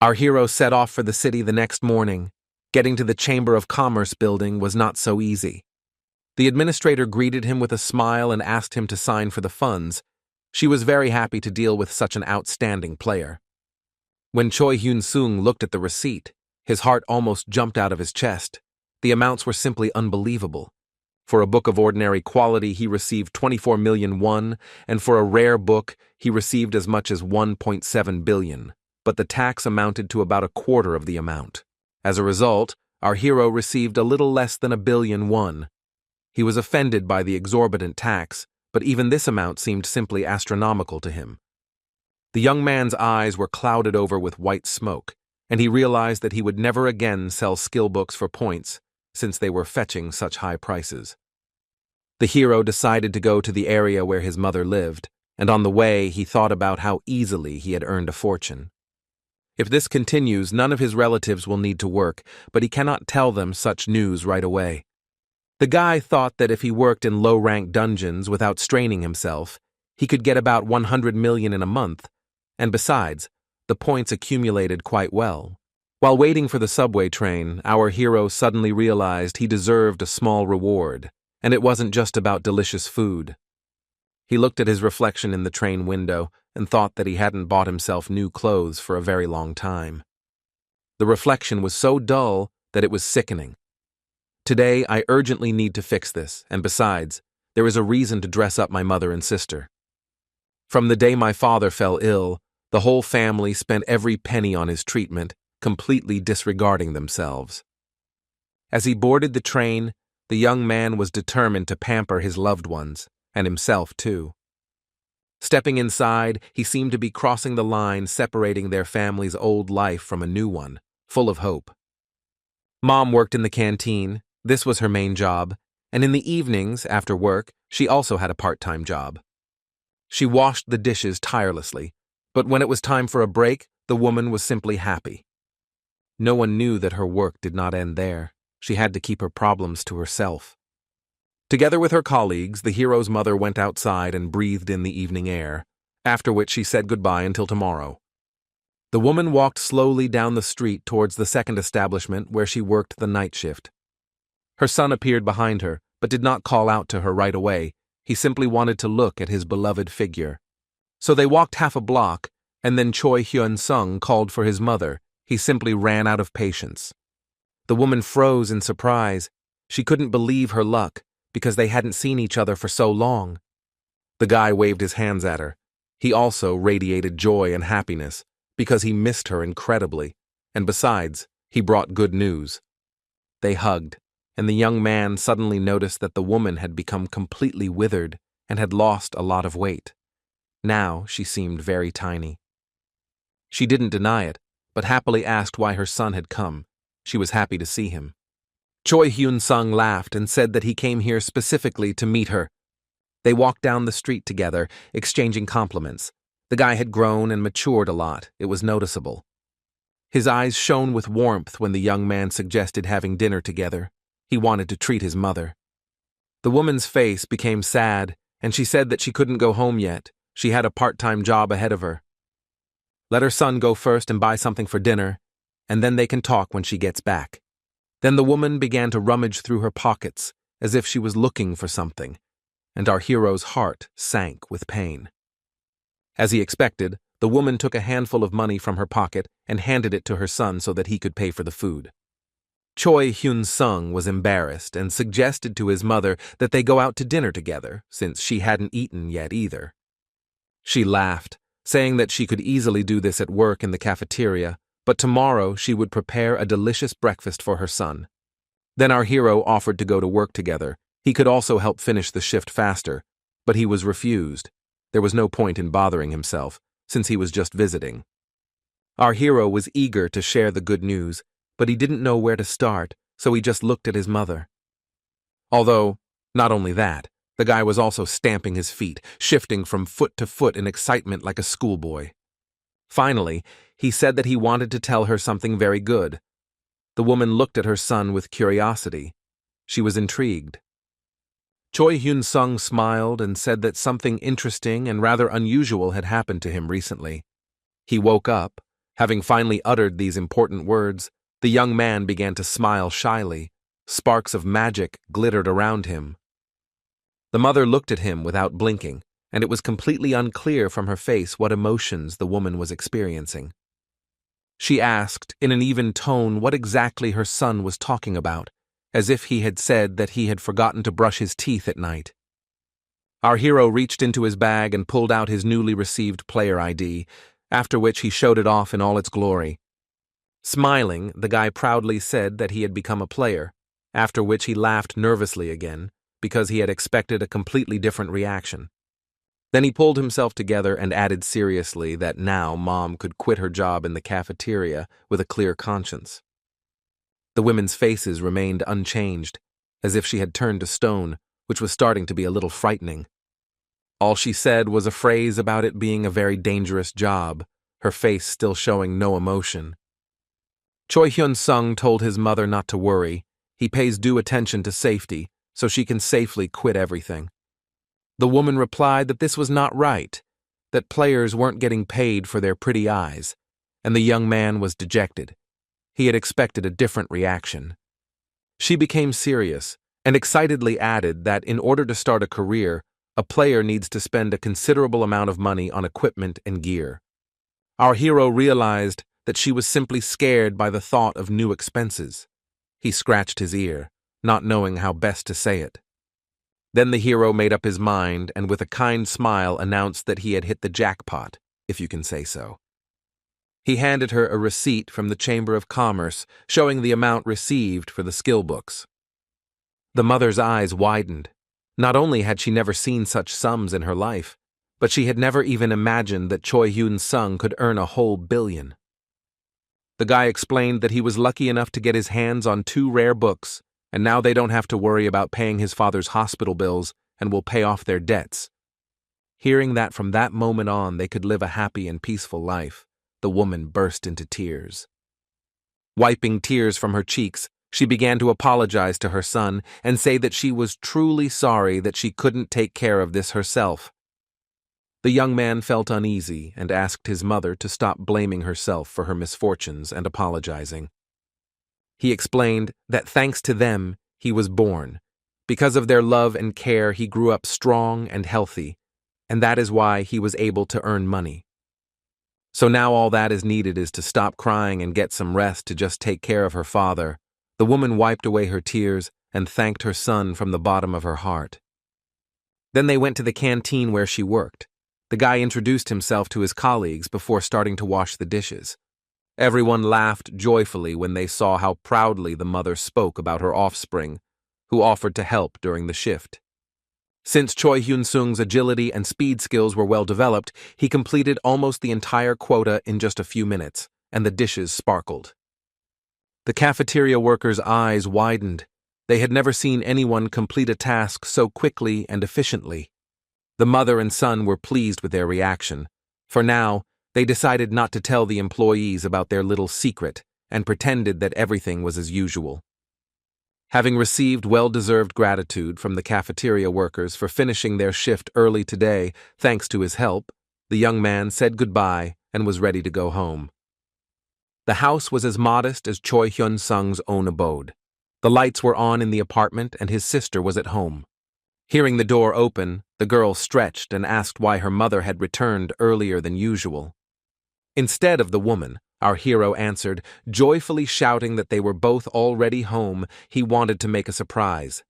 Our hero set off for the city the next morning. Getting to the Chamber of Commerce building was not so easy. The administrator greeted him with a smile and asked him to sign for the funds. She was very happy to deal with such an outstanding player. When Choi Hyun-sung looked at the receipt, his heart almost jumped out of his chest. The amounts were simply unbelievable. For a book of ordinary quality, he received 24 million won, and for a rare book, he received as much as 1.7 billion, but the tax amounted to about a quarter of the amount. As a result, our hero received a little less than 1 billion won. He was offended by the exorbitant tax, but even this amount seemed simply astronomical to him. The young man's eyes were clouded over with white smoke, and he realized that he would never again sell skill books for points, since they were fetching such high prices. The hero decided to go to the area where his mother lived, and on the way he thought about how easily he had earned a fortune. If this continues, none of his relatives will need to work, but he cannot tell them such news right away. The guy thought that if he worked in low-rank dungeons without straining himself, he could get about 100 million in a month, and besides, the points accumulated quite well. While waiting for the subway train, our hero suddenly realized he deserved a small reward, and it wasn't just about delicious food. He looked at his reflection in the train window and thought that he hadn't bought himself new clothes for a very long time. The reflection was so dull that it was sickening. Today, I urgently need to fix this, and besides, there is a reason to dress up my mother and sister. From the day my father fell ill, the whole family spent every penny on his treatment, completely disregarding themselves. As he boarded the train, the young man was determined to pamper his loved ones, and himself too. Stepping inside, he seemed to be crossing the line separating their family's old life from a new one, full of hope. Mom worked in the canteen. This was her main job, and in the evenings, after work, she also had a part-time job. She washed the dishes tirelessly, but when it was time for a break, the woman was simply happy. No one knew that her work did not end there. She had to keep her problems to herself. Together with her colleagues, the hero's mother went outside and breathed in the evening air, after which she said goodbye until tomorrow. The woman walked slowly down the street towards the second establishment where she worked the night shift. Her son appeared behind her, but did not call out to her right away. He simply wanted to look at his beloved figure. So they walked half a block, and then Choi Hyun-sung called for his mother. He simply ran out of patience. The woman froze in surprise. She couldn't believe her luck, because they hadn't seen each other for so long. The guy waved his hands at her. He also radiated joy and happiness, because he missed her incredibly, and besides, he brought good news. They hugged, and the young man suddenly noticed that the woman had become completely withered and had lost a lot of weight. Now she seemed very tiny. She didn't deny it, but happily asked why her son had come. She was happy to see him. Choi Hyun-sung laughed and said that he came here specifically to meet her. They walked down the street together, exchanging compliments. The guy had grown and matured a lot. It was noticeable. His eyes shone with warmth when the young man suggested having dinner together. He wanted to treat his mother. The woman's face became sad, and she said that she couldn't go home yet. She had a part-time job ahead of her. Let her son go first and buy something for dinner, and then they can talk when she gets back. Then the woman began to rummage through her pockets, as if she was looking for something, and our hero's heart sank with pain. As he expected, the woman took a handful of money from her pocket and handed it to her son so that he could pay for the food. Choi Hyun-sung was embarrassed and suggested to his mother that they go out to dinner together, since she hadn't eaten yet either. She laughed, saying that she could easily do this at work in the cafeteria, but tomorrow she would prepare a delicious breakfast for her son. Then our hero offered to go to work together. He could also help finish the shift faster, but he was refused. There was no point in bothering himself, since he was just visiting. Our hero was eager to share the good news, but he didn't know where to start, so he just looked at his mother. Although, not only that, the guy was also stamping his feet, shifting from foot to foot in excitement like a schoolboy. Finally, he said that he wanted to tell her something very good. The woman looked at her son with curiosity. She was intrigued. Choi Hyun-sung smiled and said that something interesting and rather unusual had happened to him recently. He woke up. Having finally uttered these important words, the young man began to smile shyly. Sparks of magic glittered around him. The mother looked at him without blinking, and it was completely unclear from her face what emotions the woman was experiencing. She asked, in an even tone, what exactly her son was talking about, as if he had said that he had forgotten to brush his teeth at night. Our hero reached into his bag and pulled out his newly received player ID, after which he showed it off in all its glory. Smiling, the guy proudly said that he had become a player, after which he laughed nervously again, because he had expected a completely different reaction. Then he pulled himself together and added seriously that now Mom could quit her job in the cafeteria with a clear conscience. The women's faces remained unchanged, as if she had turned to stone, which was starting to be a little frightening. All she said was a phrase about it being a very dangerous job, her face still showing no emotion. Choi Hyun-sung told his mother not to worry. He pays due attention to safety, so she can safely quit everything. The woman replied that this was not right, that players weren't getting paid for their pretty eyes, and the young man was dejected. He had expected a different reaction. She became serious and excitedly added that in order to start a career, a player needs to spend a considerable amount of money on equipment and gear. Our hero realized that she was simply scared by the thought of new expenses. He scratched his ear, not knowing how best to say it. Then the hero made up his mind and with a kind smile announced that he had hit the jackpot, if you can say so. He handed her a receipt from the Chamber of Commerce showing the amount received for the skill books. The mother's eyes widened. Not only had she never seen such sums in her life, but she had never even imagined that Choi Hyun-sung could earn a whole billion. The guy explained that he was lucky enough to get his hands on 2 rare books, and now they don't have to worry about paying his father's hospital bills and will pay off their debts. Hearing that from that moment on they could live a happy and peaceful life, the woman burst into tears. Wiping tears from her cheeks, she began to apologize to her son and say that she was truly sorry that she couldn't take care of this herself. The young man felt uneasy and asked his mother to stop blaming herself for her misfortunes and apologizing. He explained that thanks to them, he was born. Because of their love and care, he grew up strong and healthy, and that is why he was able to earn money. So now all that is needed is to stop crying and get some rest to just take care of her father. The woman wiped away her tears and thanked her son from the bottom of her heart. Then they went to the canteen where she worked. The guy introduced himself to his colleagues before starting to wash the dishes. Everyone laughed joyfully when they saw how proudly the mother spoke about her offspring, who offered to help during the shift. Since Choi Hyun-sung's agility and speed skills were well developed, he completed almost the entire quota in just a few minutes, and the dishes sparkled. The cafeteria workers' eyes widened. They had never seen anyone complete a task so quickly and efficiently. The mother and son were pleased with their reaction. For now, they decided not to tell the employees about their little secret and pretended that everything was as usual. Having received well-deserved gratitude from the cafeteria workers for finishing their shift early today thanks to his help, the young man said goodbye and was ready to go home. The house was as modest as Choi Hyun-sung's own abode. The lights were on in the apartment and his sister was at home. Hearing the door open, the girl stretched and asked why her mother had returned earlier than usual. Instead of the woman, our hero answered, joyfully shouting that they were both already home. He wanted to make a surprise.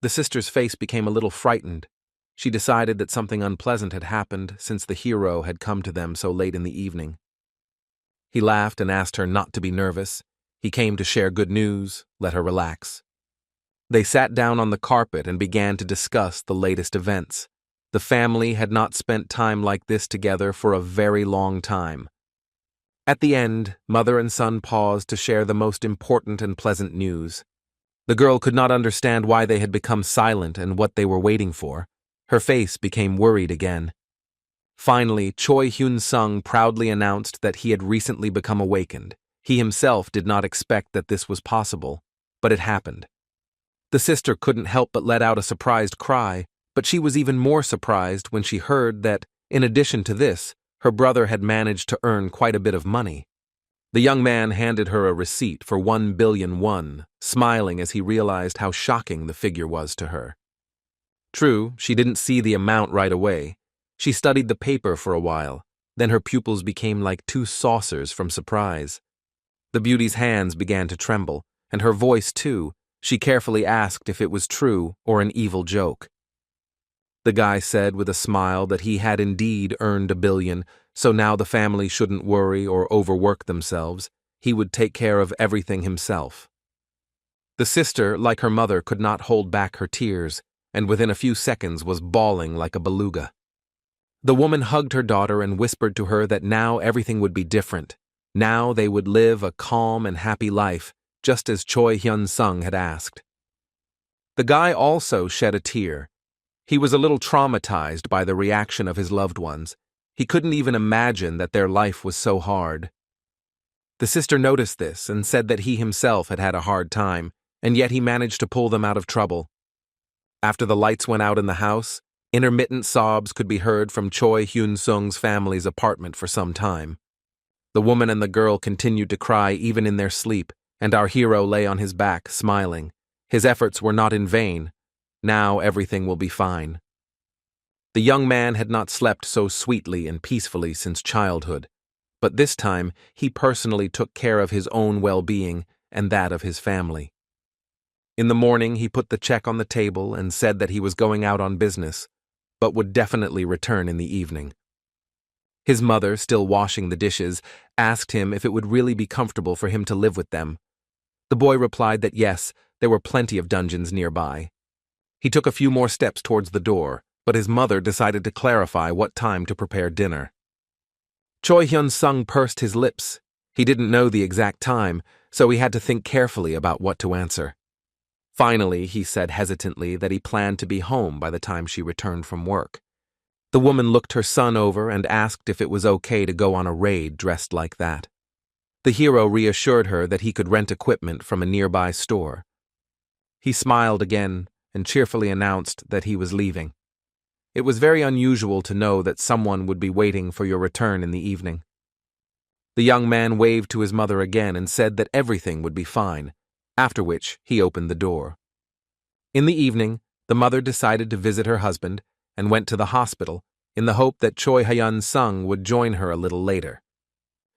The sister's face became a little frightened. She decided that something unpleasant had happened since the hero had come to them so late in the evening. He laughed and asked her not to be nervous. He came to share good news, let her relax. They sat down on the carpet and began to discuss the latest events. The family had not spent time like this together for a very long time. At the end, mother and son paused to share the most important and pleasant news. The girl could not understand why they had become silent and what they were waiting for. Her face became worried again. Finally, Choi Hyun-sung proudly announced that he had recently become awakened. He himself did not expect that this was possible, but it happened. The sister couldn't help but let out a surprised cry, but she was even more surprised when she heard that, in addition to this, her brother had managed to earn quite a bit of money. The young man handed her a receipt for 1 billion won, smiling as he realized how shocking the figure was to her. True, she didn't see the amount right away. She studied the paper for a while, then her pupils became like 2 saucers from surprise. The beauty's hands began to tremble, and her voice too. She carefully asked if it was true or an evil joke. The guy said with a smile that he had indeed earned 1 billion, so now the family shouldn't worry or overwork themselves. He would take care of everything himself. The sister, like her mother, could not hold back her tears, and within a few seconds was bawling like a beluga. The woman hugged her daughter and whispered to her that now everything would be different. Now they would live a calm and happy life, just as Choi Hyun-sung had asked. The guy also shed a tear. He was a little traumatized by the reaction of his loved ones. He couldn't even imagine that their life was so hard. The sister noticed this and said that he himself had had a hard time, and yet he managed to pull them out of trouble. After the lights went out in the house, intermittent sobs could be heard from Choi Hyun-sung's family's apartment for some time. The woman and the girl continued to cry even in their sleep, and our hero lay on his back, smiling. His efforts were not in vain. Now everything will be fine. The young man had not slept so sweetly and peacefully since childhood. but this time he personally took care of his own well-being and that of his family. In the morning, he put the check on the table and said that he was going out on business, but would definitely return in the evening. His mother, still washing the dishes, asked him if it would really be comfortable for him to live with them. The boy replied that yes, there were plenty of dungeons nearby. He took a few more steps towards the door, but his mother decided to clarify what time to prepare dinner. Choi Hyun-sung pursed his lips. He didn't know the exact time, so he had to think carefully about what to answer. Finally, he said hesitantly that he planned to be home by the time she returned from work. The woman looked her son over and asked if it was okay to go on a raid dressed like that. The hero reassured her that he could rent equipment from a nearby store. He smiled again and cheerfully announced that he was leaving. It was very unusual to know that someone would be waiting for your return in the evening. The young man waved to his mother again and said that everything would be fine, after which he opened the door. In the evening, the mother decided to visit her husband and went to the hospital in the hope that Choi Hyun-sung would join her a little later.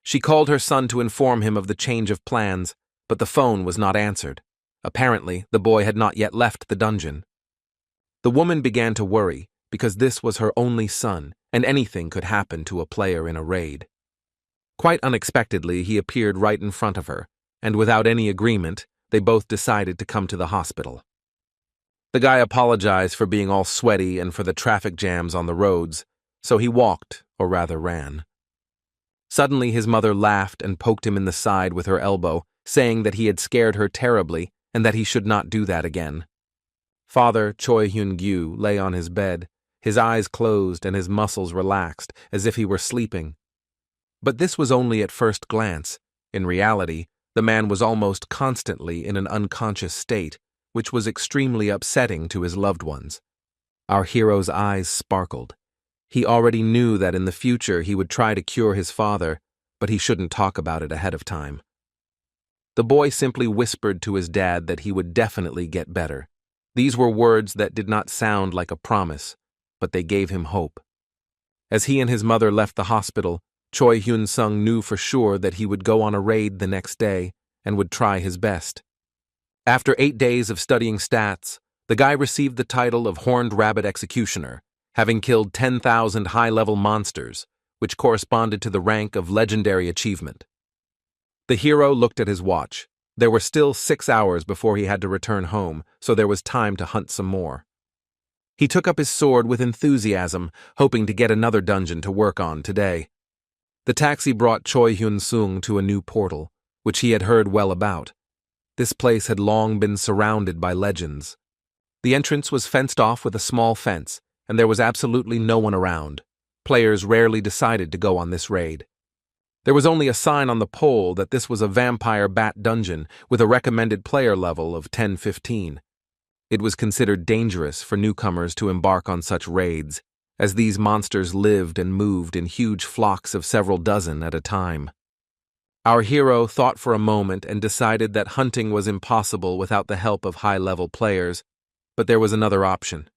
She called her son to inform him of the change of plans, but the phone was not answered. Apparently, the boy had not yet left the dungeon. The woman began to worry because this was her only son and anything could happen to a player in a raid. Quite unexpectedly, he appeared right in front of her, and without any agreement, they both decided to come to the hospital. The guy apologized for being all sweaty and for the traffic jams on the roads, so he walked, or rather ran. Suddenly his mother laughed and poked him in the side with her elbow, saying that he had scared her terribly and that he should not do that again. Father Choi Hyun-gyu lay on his bed, his eyes closed and his muscles relaxed, as if he were sleeping. But this was only at first glance. In reality, the man was almost constantly in an unconscious state, which was extremely upsetting to his loved ones. Our hero's eyes sparkled. He already knew that in the future he would try to cure his father, but he shouldn't talk about it ahead of time. The boy simply whispered to his dad that he would definitely get better. These were words that did not sound like a promise, but they gave him hope. As he and his mother left the hospital, Choi Hyun-sung knew for sure that he would go on a raid the next day and would try his best. After 8 days of studying stats, the guy received the title of Horned Rabbit Executioner, having killed 10,000 high-level monsters, which corresponded to the rank of Legendary Achievement. The hero looked at his watch. There were still 6 hours before he had to return home, so there was time to hunt some more. He took up his sword with enthusiasm, hoping to get another dungeon to work on today. The taxi brought Choi Hyun-sung to a new portal, which he had heard well about. This place had long been surrounded by legends. The entrance was fenced off with a small fence, and there was absolutely no one around. Players rarely decided to go on this raid. There was only a sign on the pole that this was a vampire bat dungeon with a recommended player level of 10-15. It was considered dangerous for newcomers to embark on such raids, as these monsters lived and moved in huge flocks of several dozen at a time. Our hero thought for a moment and decided that hunting was impossible without the help of high-level players, but there was another option.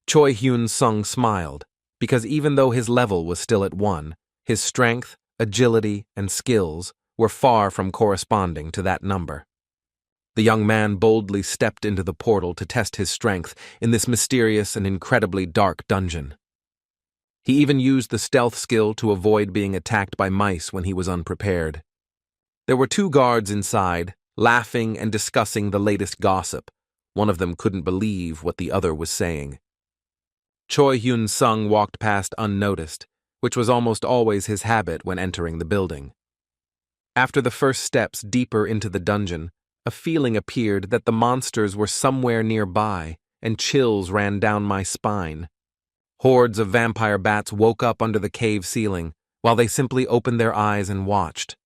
Choi Hyun-sung smiled, because even though his level was still at 1, his strength, agility, and skills were far from corresponding to that number. The young man boldly stepped into the portal to test his strength in this mysterious and incredibly dark dungeon. He even used the stealth skill to avoid being attacked by mice when he was unprepared. There were 2 guards inside, laughing and discussing the latest gossip. One of them couldn't believe what the other was saying. Choi Hyun-sung walked past unnoticed, which was almost always his habit when entering the building. After the first steps deeper into the dungeon, a feeling appeared that the monsters were somewhere nearby, and chills ran down my spine. Hordes of vampire bats woke up under the cave ceiling, while they simply opened their eyes and watched.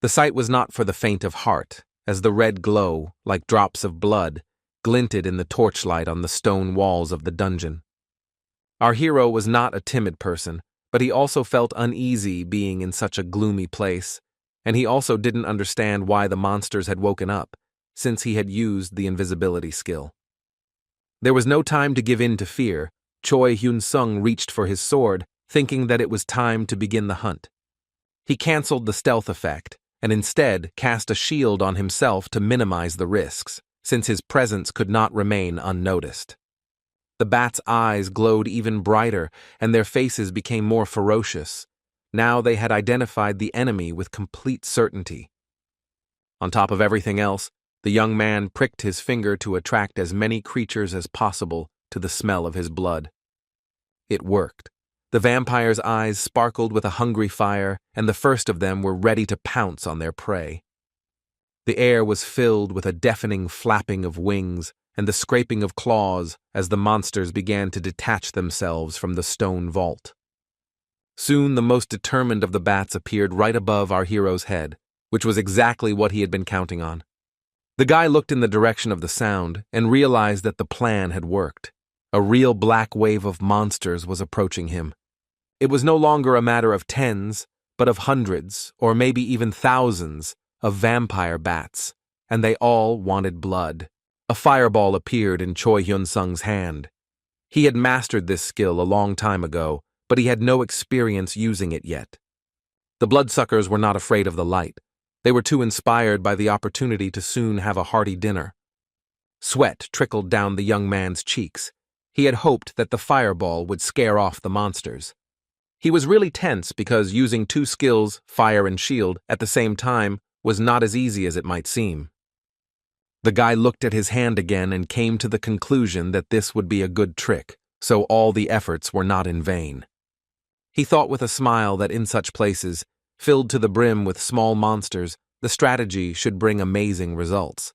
The sight was not for the faint of heart, as the red glow, like drops of blood, glinted in the torchlight on the stone walls of the dungeon. Our hero was not a timid person, but he also felt uneasy being in such a gloomy place, and he also didn't understand why the monsters had woken up, since he had used the invisibility skill. There was no time to give in to fear. Choi Hyun-sung reached for his sword, thinking that it was time to begin the hunt. He canceled the stealth effect and instead cast a shield on himself to minimize the risks, since his presence could not remain unnoticed. The bats' eyes glowed even brighter, and their faces became more ferocious. Now they had identified the enemy with complete certainty. On top of everything else, the young man pricked his finger to attract as many creatures as possible to the smell of his blood. It worked. The vampire's eyes sparkled with a hungry fire, and the first of them were ready to pounce on their prey. The air was filled with a deafening flapping of wings and the scraping of claws as the monsters began to detach themselves from the stone vault. Soon the most determined of the bats appeared right above our hero's head, which was exactly what he had been counting on. The guy looked in the direction of the sound and realized that the plan had worked. A real black wave of monsters was approaching him. It was no longer a matter of tens, but of hundreds, or maybe even thousands, of vampire bats, and they all wanted blood. A fireball appeared in Choi Hyun-sung's hand. He had mastered this skill a long time ago, but he had no experience using it yet. The bloodsuckers were not afraid of the light. They were too inspired by the opportunity to soon have a hearty dinner. Sweat trickled down the young man's cheeks. He had hoped that the fireball would scare off the monsters. He was really tense because using two skills, fire and shield, at the same time was not as easy as it might seem. The guy looked at his hand again and came to the conclusion that this would be a good trick, so all the efforts were not in vain. He thought with a smile that in such places, filled to the brim with small monsters, the strategy should bring amazing results.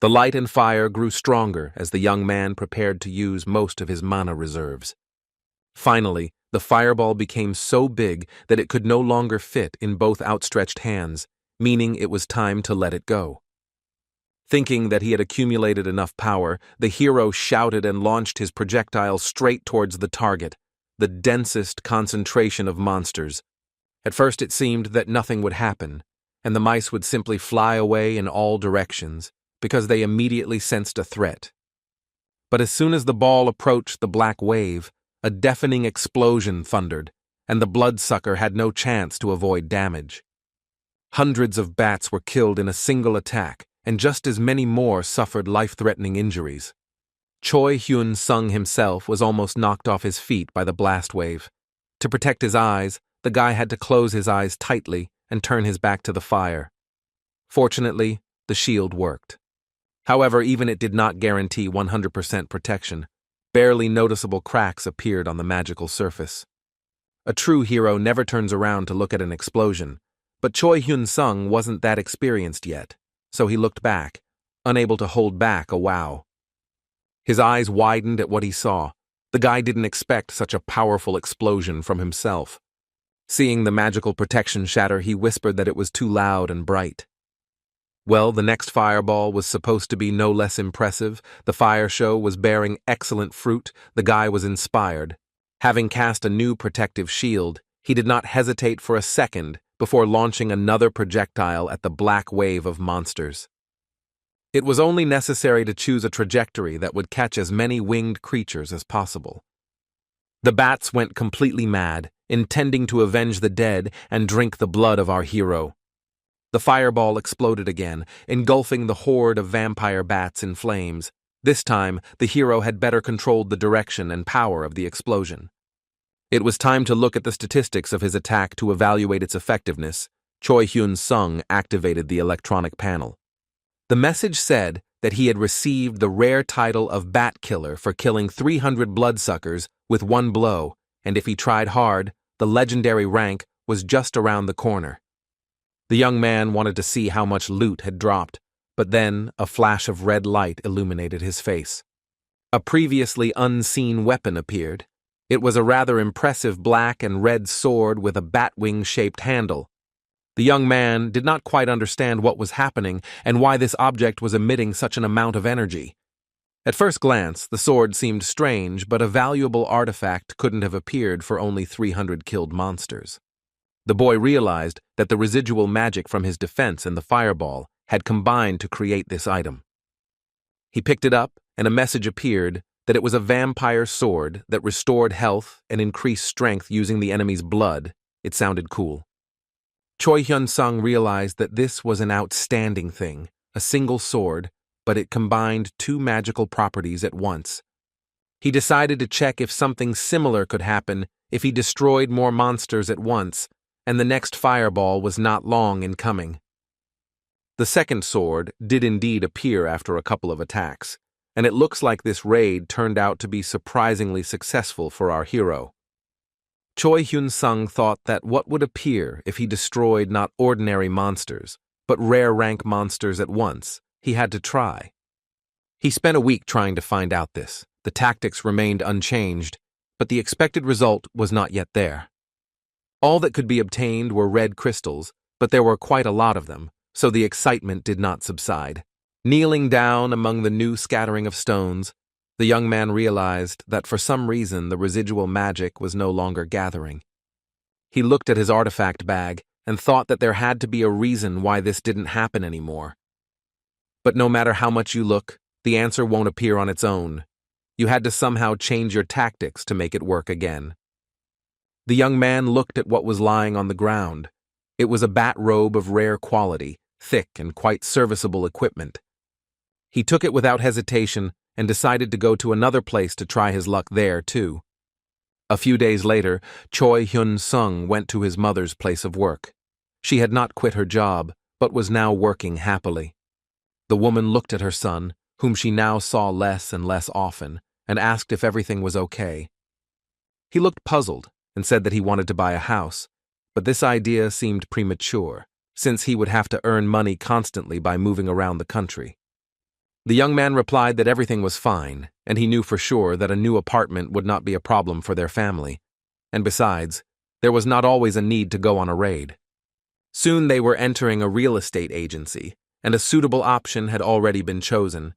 The light and fire grew stronger as the young man prepared to use most of his mana reserves. Finally, the fireball became so big that it could no longer fit in both outstretched hands, meaning it was time to let it go. Thinking that he had accumulated enough power, the hero shouted and launched his projectile straight towards the target, the densest concentration of monsters. At first it seemed that nothing would happen, and the mice would simply fly away in all directions, because they immediately sensed a threat. But as soon as the ball approached the black wave, a deafening explosion thundered, and the bloodsucker had no chance to avoid damage. Hundreds of bats were killed in a single attack, and just as many more suffered life-threatening injuries. Choi Hyun-sung himself was almost knocked off his feet by the blast wave. To protect his eyes, the guy had to close his eyes tightly and turn his back to the fire. Fortunately, the shield worked. However, even it did not guarantee 100% protection. Barely noticeable cracks appeared on the magical surface. A true hero never turns around to look at an explosion, but Choi Hyun-sung wasn't that experienced yet, so he looked back, unable to hold back a wow. His eyes widened at what he saw. The guy didn't expect such a powerful explosion from himself. Seeing the magical protection shatter, he whispered that it was too loud and bright. Well, the next fireball was supposed to be no less impressive. The fire show was bearing excellent fruit. The guy was inspired. Having cast a new protective shield, he did not hesitate for a second before launching another projectile at the black wave of monsters. It was only necessary to choose a trajectory that would catch as many winged creatures as possible. The bats went completely mad, intending to avenge the dead and drink the blood of our hero. The fireball exploded again, engulfing the horde of vampire bats in flames. This time, the hero had better controlled the direction and power of the explosion. It was time to look at the statistics of his attack to evaluate its effectiveness. Choi Hyun-sung activated the electronic panel. The message said that he had received the rare title of Bat Killer for killing 300 bloodsuckers with one blow, and if he tried hard, the legendary rank was just around the corner. The young man wanted to see how much loot had dropped, but then a flash of red light illuminated his face. A previously unseen weapon appeared. It was a rather impressive black and red sword with a batwing-shaped handle. The young man did not quite understand what was happening and why this object was emitting such an amount of energy. At first glance, the sword seemed strange, but a valuable artifact couldn't have appeared for only 300 killed monsters. The boy realized that the residual magic from his defense and the fireball had combined to create this item. He picked it up, and a message appeared that it was a vampire sword that restored health and increased strength using the enemy's blood. It sounded cool. Choi Hyun-sung realized that this was an outstanding thing, a single sword, but it combined two magical properties at once. He decided to check if something similar could happen if he destroyed more monsters at once, and the next fireball was not long in coming. The second sword did indeed appear after a couple of attacks, and it looks like this raid turned out to be surprisingly successful for our hero. Choi Hyun-sung thought that what would appear if he destroyed not ordinary monsters, but rare rank monsters at once, he had to try. He spent a week trying to find out this. The tactics remained unchanged, but the expected result was not yet there. All that could be obtained were red crystals, but there were quite a lot of them, so the excitement did not subside. Kneeling down among the new scattering of stones, the young man realized that for some reason the residual magic was no longer gathering. He looked at his artifact bag and thought that there had to be a reason why this didn't happen anymore. But no matter how much you look, the answer won't appear on its own. You had to somehow change your tactics to make it work again. The young man looked at what was lying on the ground. It was a bat robe of rare quality, thick and quite serviceable equipment. He took it without hesitation and decided to go to another place to try his luck there, too. A few days later, Choi Hyun-sung went to his mother's place of work. She had not quit her job, but was now working happily. The woman looked at her son, whom she now saw less and less often, and asked if everything was okay. He looked puzzled and said that he wanted to buy a house, but this idea seemed premature, since he would have to earn money constantly by moving around the country. The young man replied that everything was fine, and he knew for sure that a new apartment would not be a problem for their family. And besides, there was not always a need to go on a raid. Soon they were entering a real estate agency, and a suitable option had already been chosen.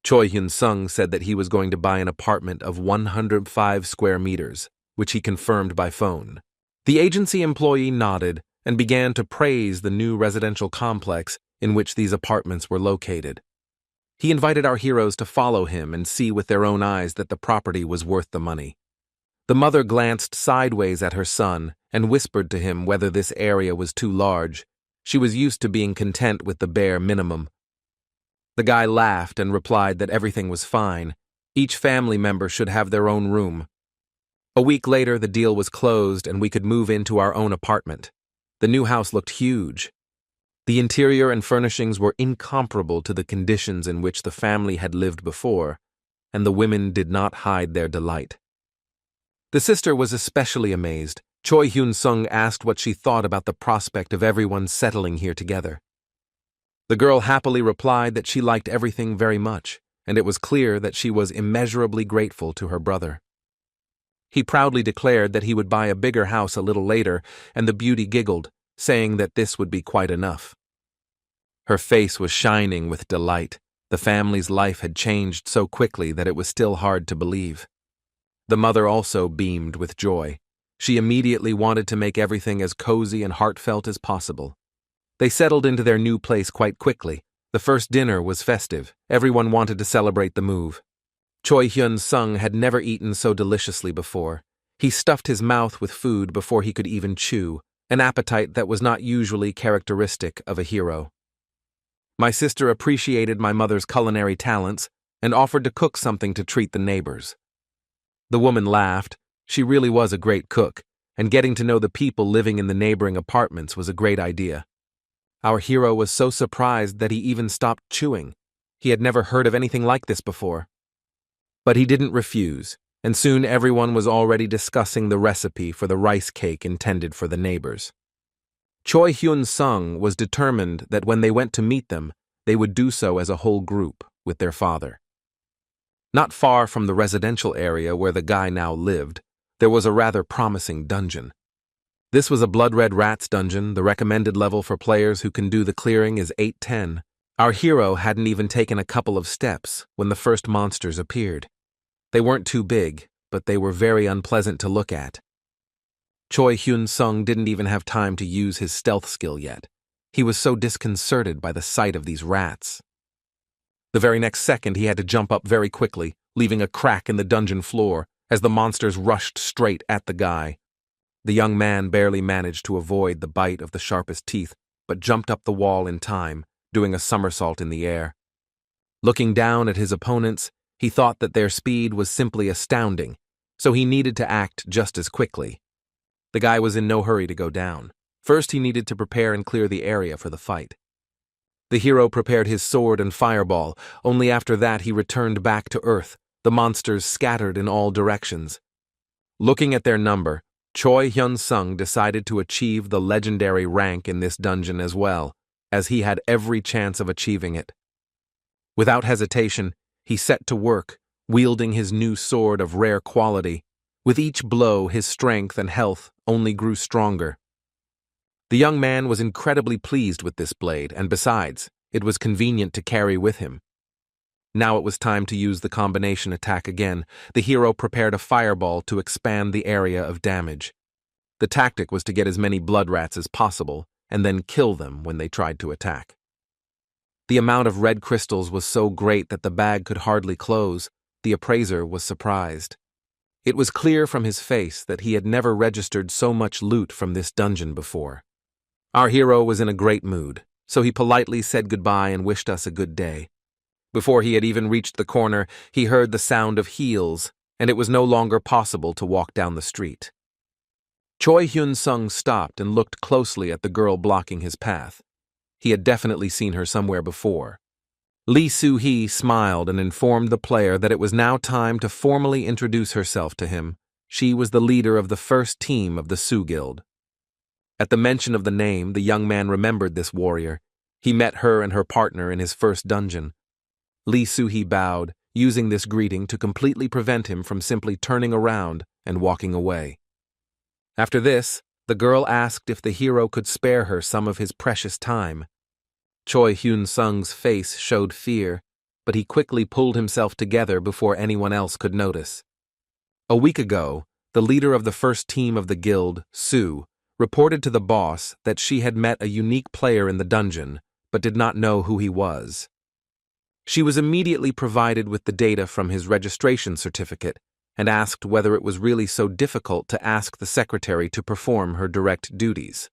Choi Hyun-sung said that he was going to buy an apartment of 105 square meters, which he confirmed by phone. The agency employee nodded and began to praise the new residential complex in which these apartments were located. He invited our heroes to follow him and see with their own eyes that the property was worth the money. The mother glanced sideways at her son and whispered to him whether this area was too large. She was used to being content with the bare minimum. The guy laughed and replied that everything was fine. Each family member should have their own room. A week later, the deal was closed and we could move into our own apartment. The new house looked huge. The interior and furnishings were incomparable to the conditions in which the family had lived before, and the women did not hide their delight. The sister was especially amazed. Choi Hyun-sung asked what she thought about the prospect of everyone settling here together. The girl happily replied that she liked everything very much, and it was clear that she was immeasurably grateful to her brother. He proudly declared that he would buy a bigger house a little later, and the beauty giggled, saying that this would be quite enough. Her face was shining with delight. The family's life had changed so quickly that it was still hard to believe. The mother also beamed with joy. She immediately wanted to make everything as cozy and heartfelt as possible. They settled into their new place quite quickly. The first dinner was festive. Everyone wanted to celebrate the move. Choi Hyun-sung had never eaten so deliciously before. He stuffed his mouth with food before he could even chew, an appetite that was not usually characteristic of a hero. My sister appreciated my mother's culinary talents and offered to cook something to treat the neighbors. The woman laughed. She really was a great cook, and getting to know the people living in the neighboring apartments was a great idea. Our hero was so surprised that he even stopped chewing. He had never heard of anything like this before. But he didn't refuse, and soon everyone was already discussing the recipe for the rice cake intended for the neighbors. Choi Hyun-sung was determined that when they went to meet them, they would do so as a whole group with their father. Not far from the residential area where the guy now lived, there was a rather promising dungeon. This was a blood-red rats dungeon. The recommended level for players who can do the clearing is 810. Our hero hadn't even taken a couple of steps when the first monsters appeared. They weren't too big, but they were very unpleasant to look at. Choi Hyun-sung didn't even have time to use his stealth skill yet. He was so disconcerted by the sight of these rats. The very next second he had to jump up very quickly, leaving a crack in the dungeon floor as the monsters rushed straight at the guy. The young man barely managed to avoid the bite of the sharpest teeth, but jumped up the wall in time, doing a somersault in the air. Looking down at his opponents, he thought that their speed was simply astounding, so he needed to act just as quickly. The guy was in no hurry to go down. First, he needed to prepare and clear the area for the fight. The hero prepared his sword and fireball. Only after that he returned back to Earth, the monsters scattered in all directions. Looking at their number, Choi Hyun-sung decided to achieve the legendary rank in this dungeon as well, as he had every chance of achieving it. Without hesitation, he set to work, wielding his new sword of rare quality. With each blow, his strength and health only grew stronger. The young man was incredibly pleased with this blade, and besides, it was convenient to carry with him. Now it was time to use the combination attack again. The hero prepared a fireball to expand the area of damage. The tactic was to get as many blood rats as possible, and then kill them when they tried to attack. The amount of red crystals was so great that the bag could hardly close. The appraiser was surprised. It was clear from his face that he had never registered so much loot from this dungeon before. Our hero was in a great mood, so he politely said goodbye and wished us a good day. Before he had even reached the corner, he heard the sound of heels, and it was no longer possible to walk down the street. Choi Hyun-sung stopped and looked closely at the girl blocking his path. He had definitely seen her somewhere before. Lee Soo-hee smiled and informed the player that it was now time to formally introduce herself to him. She was the leader of the first team of the Soo Guild. At the mention of the name, the young man remembered this warrior. He met her and her partner in his first dungeon. Lee Soo-hee bowed, using this greeting to completely prevent him from simply turning around and walking away. After this, the girl asked if the hero could spare her some of his precious time. Choi Hyun-sung's face showed fear, but he quickly pulled himself together before anyone else could notice. A week ago, the leader of the first team of the guild, Sue, reported to the boss that she had met a unique player in the dungeon, but did not know who he was. She was immediately provided with the data from his registration certificate and asked whether it was really so difficult to ask the secretary to perform her direct duties.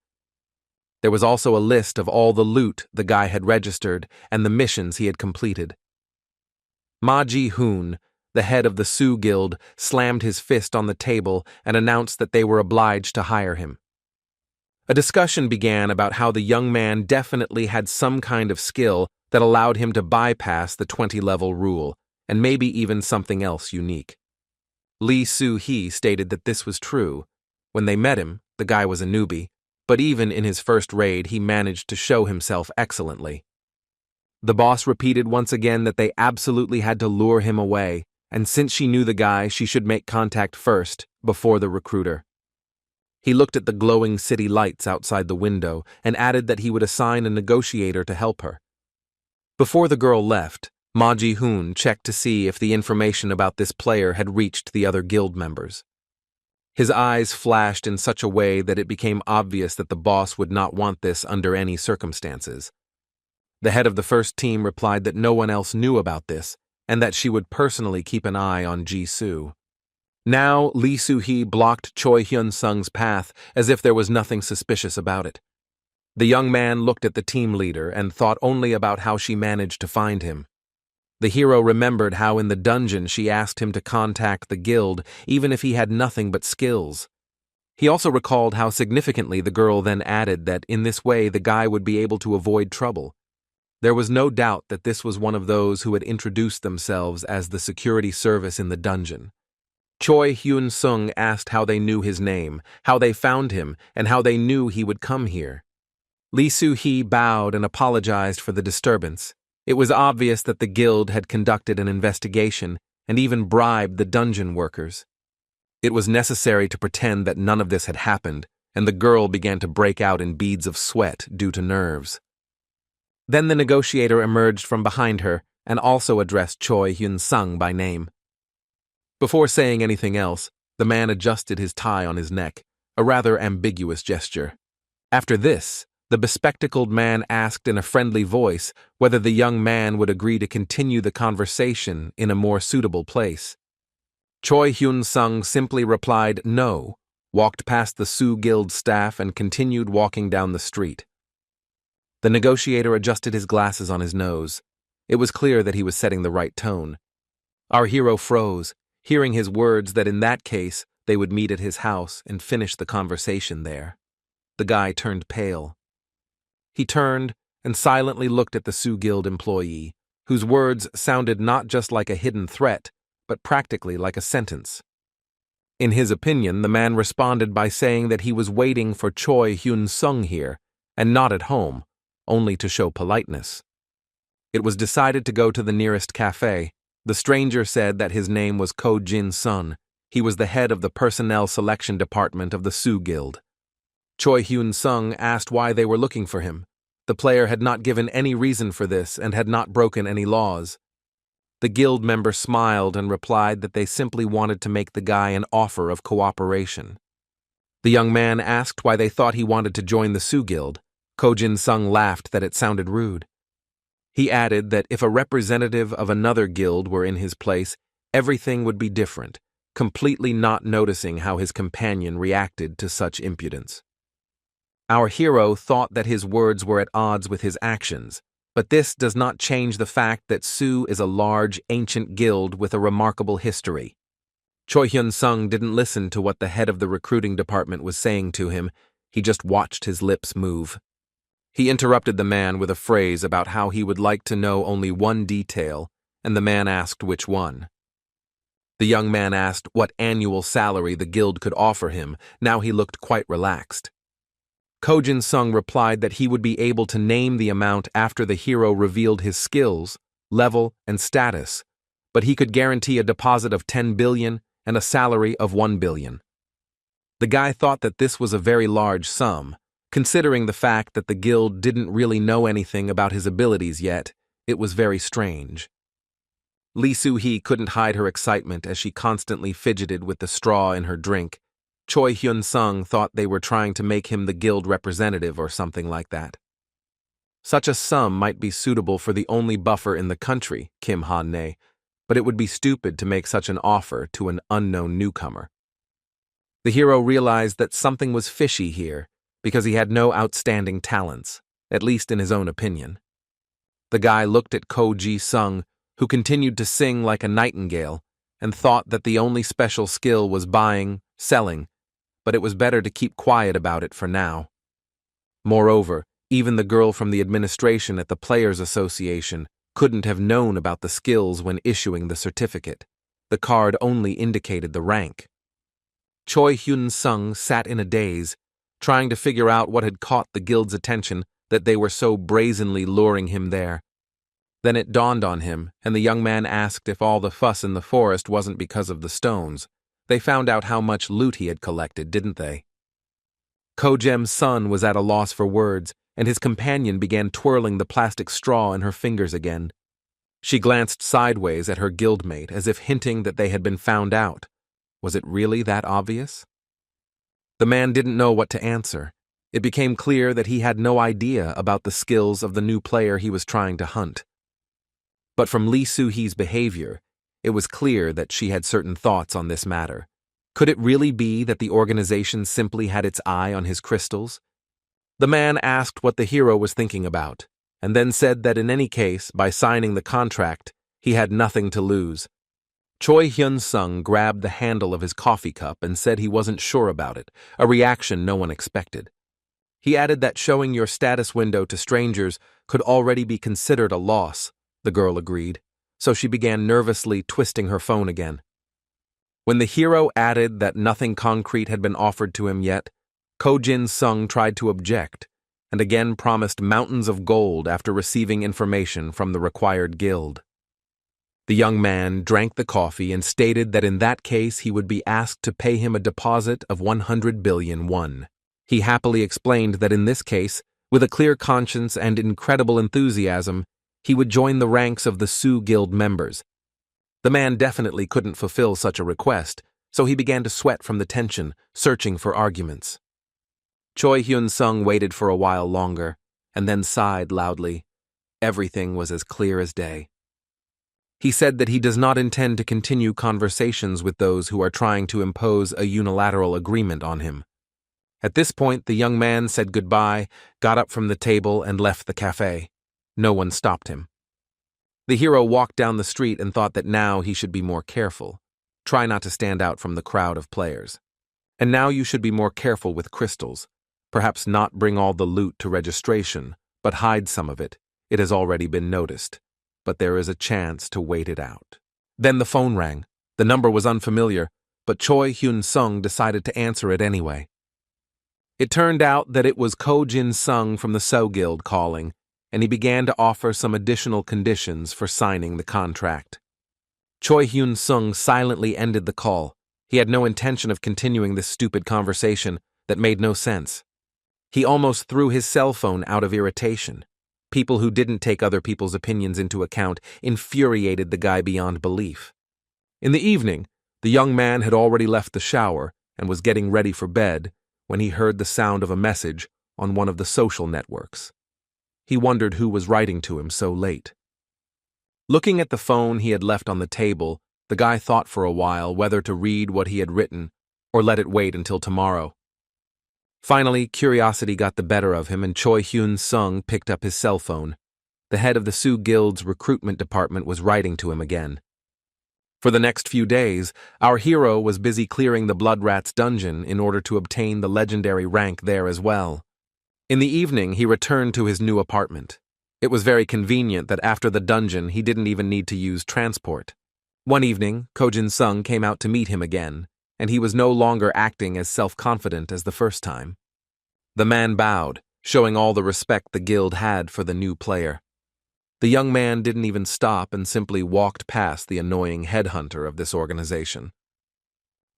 There was also a list of all the loot the guy had registered and the missions he had completed. Mage Hoon, the head of the Soo Guild, slammed his fist on the table and announced that they were obliged to hire him. A discussion began about how the young man definitely had some kind of skill that allowed him to bypass the 20-level rule, and maybe even something else unique. Lee Soo-hee stated that this was true. When they met him, the guy was a newbie, but even in his first raid he managed to show himself excellently. The boss repeated once again that they absolutely had to lure him away, and since she knew the guy, she should make contact first, before the recruiter. He looked at the glowing city lights outside the window and added that he would assign a negotiator to help her. Before the girl left, Ma Ji-hoon checked to see if the information about this player had reached the other guild members. His eyes flashed in such a way that it became obvious that the boss would not want this under any circumstances. The head of the first team replied that no one else knew about this and that she would personally keep an eye on Ji-soo. Now, Lee Soo-hee blocked Choi Hyun-sung's path as if there was nothing suspicious about it. The young man looked at the team leader and thought only about how she managed to find him. The hero remembered how in the dungeon she asked him to contact the guild even if he had nothing but skills. He also recalled how significantly the girl then added that in this way the guy would be able to avoid trouble. There was no doubt that this was one of those who had introduced themselves as the security service in the dungeon. Choi Hyun-sung asked how they knew his name, how they found him, and how they knew he would come here. Lee Soo-hee bowed and apologized for the disturbance. It was obvious that the guild had conducted an investigation and even bribed the dungeon workers. It was necessary to pretend that none of this had happened, and the girl began to break out in beads of sweat due to nerves. Then the negotiator emerged from behind her and also addressed Choi Hyun-sung by name. Before saying anything else, the man adjusted his tie on his neck, a rather ambiguous gesture. After this, the bespectacled man asked in a friendly voice whether the young man would agree to continue the conversation in a more suitable place. Choi Hyun-sung simply replied no, walked past the Sioux Guild staff, and continued walking down the street. The negotiator adjusted his glasses on his nose. It was clear that he was setting the right tone. Our hero froze, hearing his words that in that case they would meet at his house and finish the conversation there. The guy turned pale. He turned and silently looked at the Sioux Guild employee, whose words sounded not just like a hidden threat, but practically like a sentence. In his opinion, the man responded by saying that he was waiting for Choi Hyun-sung here, and not at home, only to show politeness. It was decided to go to the nearest cafe. The stranger said that his name was Ko Jin-sun. He was the head of the personnel selection department of the Sioux Guild. Choi Hyun-sung asked why they were looking for him. The player had not given any reason for this and had not broken any laws. The guild member smiled and replied that they simply wanted to make the guy an offer of cooperation. The young man asked why they thought he wanted to join the Sioux Guild. Ko Jin-sung laughed that it sounded rude. He added that if a representative of another guild were in his place, everything would be different, completely not noticing how his companion reacted to such impudence. Our hero thought that his words were at odds with his actions, but this does not change the fact that Sioux is a large, ancient guild with a remarkable history. Choi Hyun-sung didn't listen to what the head of the recruiting department was saying to him. He just watched his lips move. He interrupted the man with a phrase about how he would like to know only one detail, and the man asked which one. The young man asked what annual salary the guild could offer him. Now he looked quite relaxed. Ko Jin-sung replied that he would be able to name the amount after the hero revealed his skills, level, and status, but he could guarantee a deposit of 10 billion and a salary of 1 billion. The guy thought that this was a very large sum. Considering the fact that the guild didn't really know anything about his abilities yet, it was very strange. Lee Soo-hee couldn't hide her excitement as she constantly fidgeted with the straw in her drink. Choi Hyun-sung thought they were trying to make him the guild representative or something like that. Such a sum might be suitable for the only buffer in the country, Kim Han-nae, but it would be stupid to make such an offer to an unknown newcomer. The hero realized that something was fishy here, because he had no outstanding talents, at least in his own opinion. The guy looked at Ko Ji-sung, who continued to sing like a nightingale, and thought that the only special skill was buying, selling, but it was better to keep quiet about it for now. Moreover, even the girl from the administration at the Players Association couldn't have known about the skills when issuing the certificate. The card only indicated the rank. Choi Hyun-sung sat in a daze, trying to figure out what had caught the guild's attention that they were so brazenly luring him there. Then it dawned on him, and the young man asked if all the fuss in the forest wasn't because of the stones. They found out how much loot he had collected, didn't they? Ko Jem-sun was at a loss for words, and his companion began twirling the plastic straw in her fingers again. She glanced sideways at her guildmate as if hinting that they had been found out. Was it really that obvious? The man didn't know what to answer. It became clear that he had no idea about the skills of the new player he was trying to hunt. But from Lee Soo-hee's behavior, it was clear that she had certain thoughts on this matter. Could it really be that the organization simply had its eye on his crystals? The man asked what the hero was thinking about, and then said that in any case, by signing the contract, he had nothing to lose. Choi Hyun-sung grabbed the handle of his coffee cup and said he wasn't sure about it, a reaction no one expected. He added that showing your status window to strangers could already be considered a loss. The girl agreed, so she began nervously twisting her phone again. When the hero added that nothing concrete had been offered to him yet, Ko Jin-sung tried to object, and again promised mountains of gold after receiving information from the required guild. The young man drank the coffee and stated that in that case he would be asked to pay him a deposit of 100 billion won. He happily explained that in this case, with a clear conscience and incredible enthusiasm, he would join the ranks of the Sioux Guild members. The man definitely couldn't fulfill such a request, so he began to sweat from the tension, searching for arguments. Choi Hyun-sung waited for a while longer, and then sighed loudly. Everything was as clear as day. He said that he does not intend to continue conversations with those who are trying to impose a unilateral agreement on him. At this point, the young man said goodbye, got up from the table, and left the cafe. No one stopped him. The hero walked down the street and thought that now he should be more careful. Try not to stand out from the crowd of players. And now you should be more careful with crystals. Perhaps not bring all the loot to registration, but hide some of it. It has already been noticed. But there is a chance to wait it out. Then the phone rang. The number was unfamiliar, but Choi Hyun-sung decided to answer it anyway. It turned out that it was Ko Jin-sung from the So Guild calling, and he began to offer some additional conditions for signing the contract. Choi Hyun-sung silently ended the call. He had no intention of continuing this stupid conversation that made no sense. He almost threw his cell phone out of irritation. People who didn't take other people's opinions into account infuriated the guy beyond belief. In the evening, the young man had already left the shower and was getting ready for bed when he heard the sound of a message on one of the social networks. He wondered who was writing to him so late. Looking at the phone he had left on the table, the guy thought for a while whether to read what he had written or let it wait until tomorrow. Finally, curiosity got the better of him and Choi Hyun-sung picked up his cell phone. The head of the Sioux Guild's recruitment department was writing to him again. For the next few days, our hero was busy clearing the Blood Rat's dungeon in order to obtain the legendary rank there as well. In the evening, he returned to his new apartment. It was very convenient that after the dungeon, he didn't even need to use transport. One evening, Ko Jin-sung came out to meet him again, and he was no longer acting as self-confident as the first time. The man bowed, showing all the respect the guild had for the new player. The young man didn't even stop and simply walked past the annoying headhunter of this organization.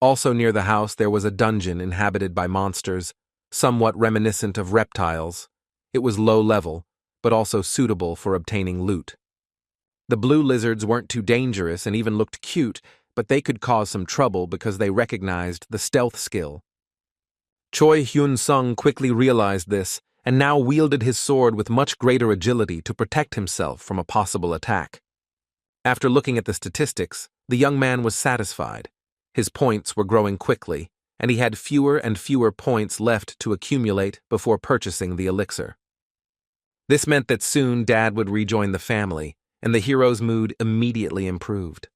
Also near the house there was a dungeon inhabited by monsters, somewhat reminiscent of reptiles. It was low level, but also suitable for obtaining loot. The blue lizards weren't too dangerous and even looked cute, but they could cause some trouble because they recognized the stealth skill. Choi Hyun-sung quickly realized this and now wielded his sword with much greater agility to protect himself from a possible attack. After looking at the statistics, the young man was satisfied. His points were growing quickly, and he had fewer and fewer points left to accumulate before purchasing the elixir. This meant that soon Dad would rejoin the family, and the hero's mood immediately improved.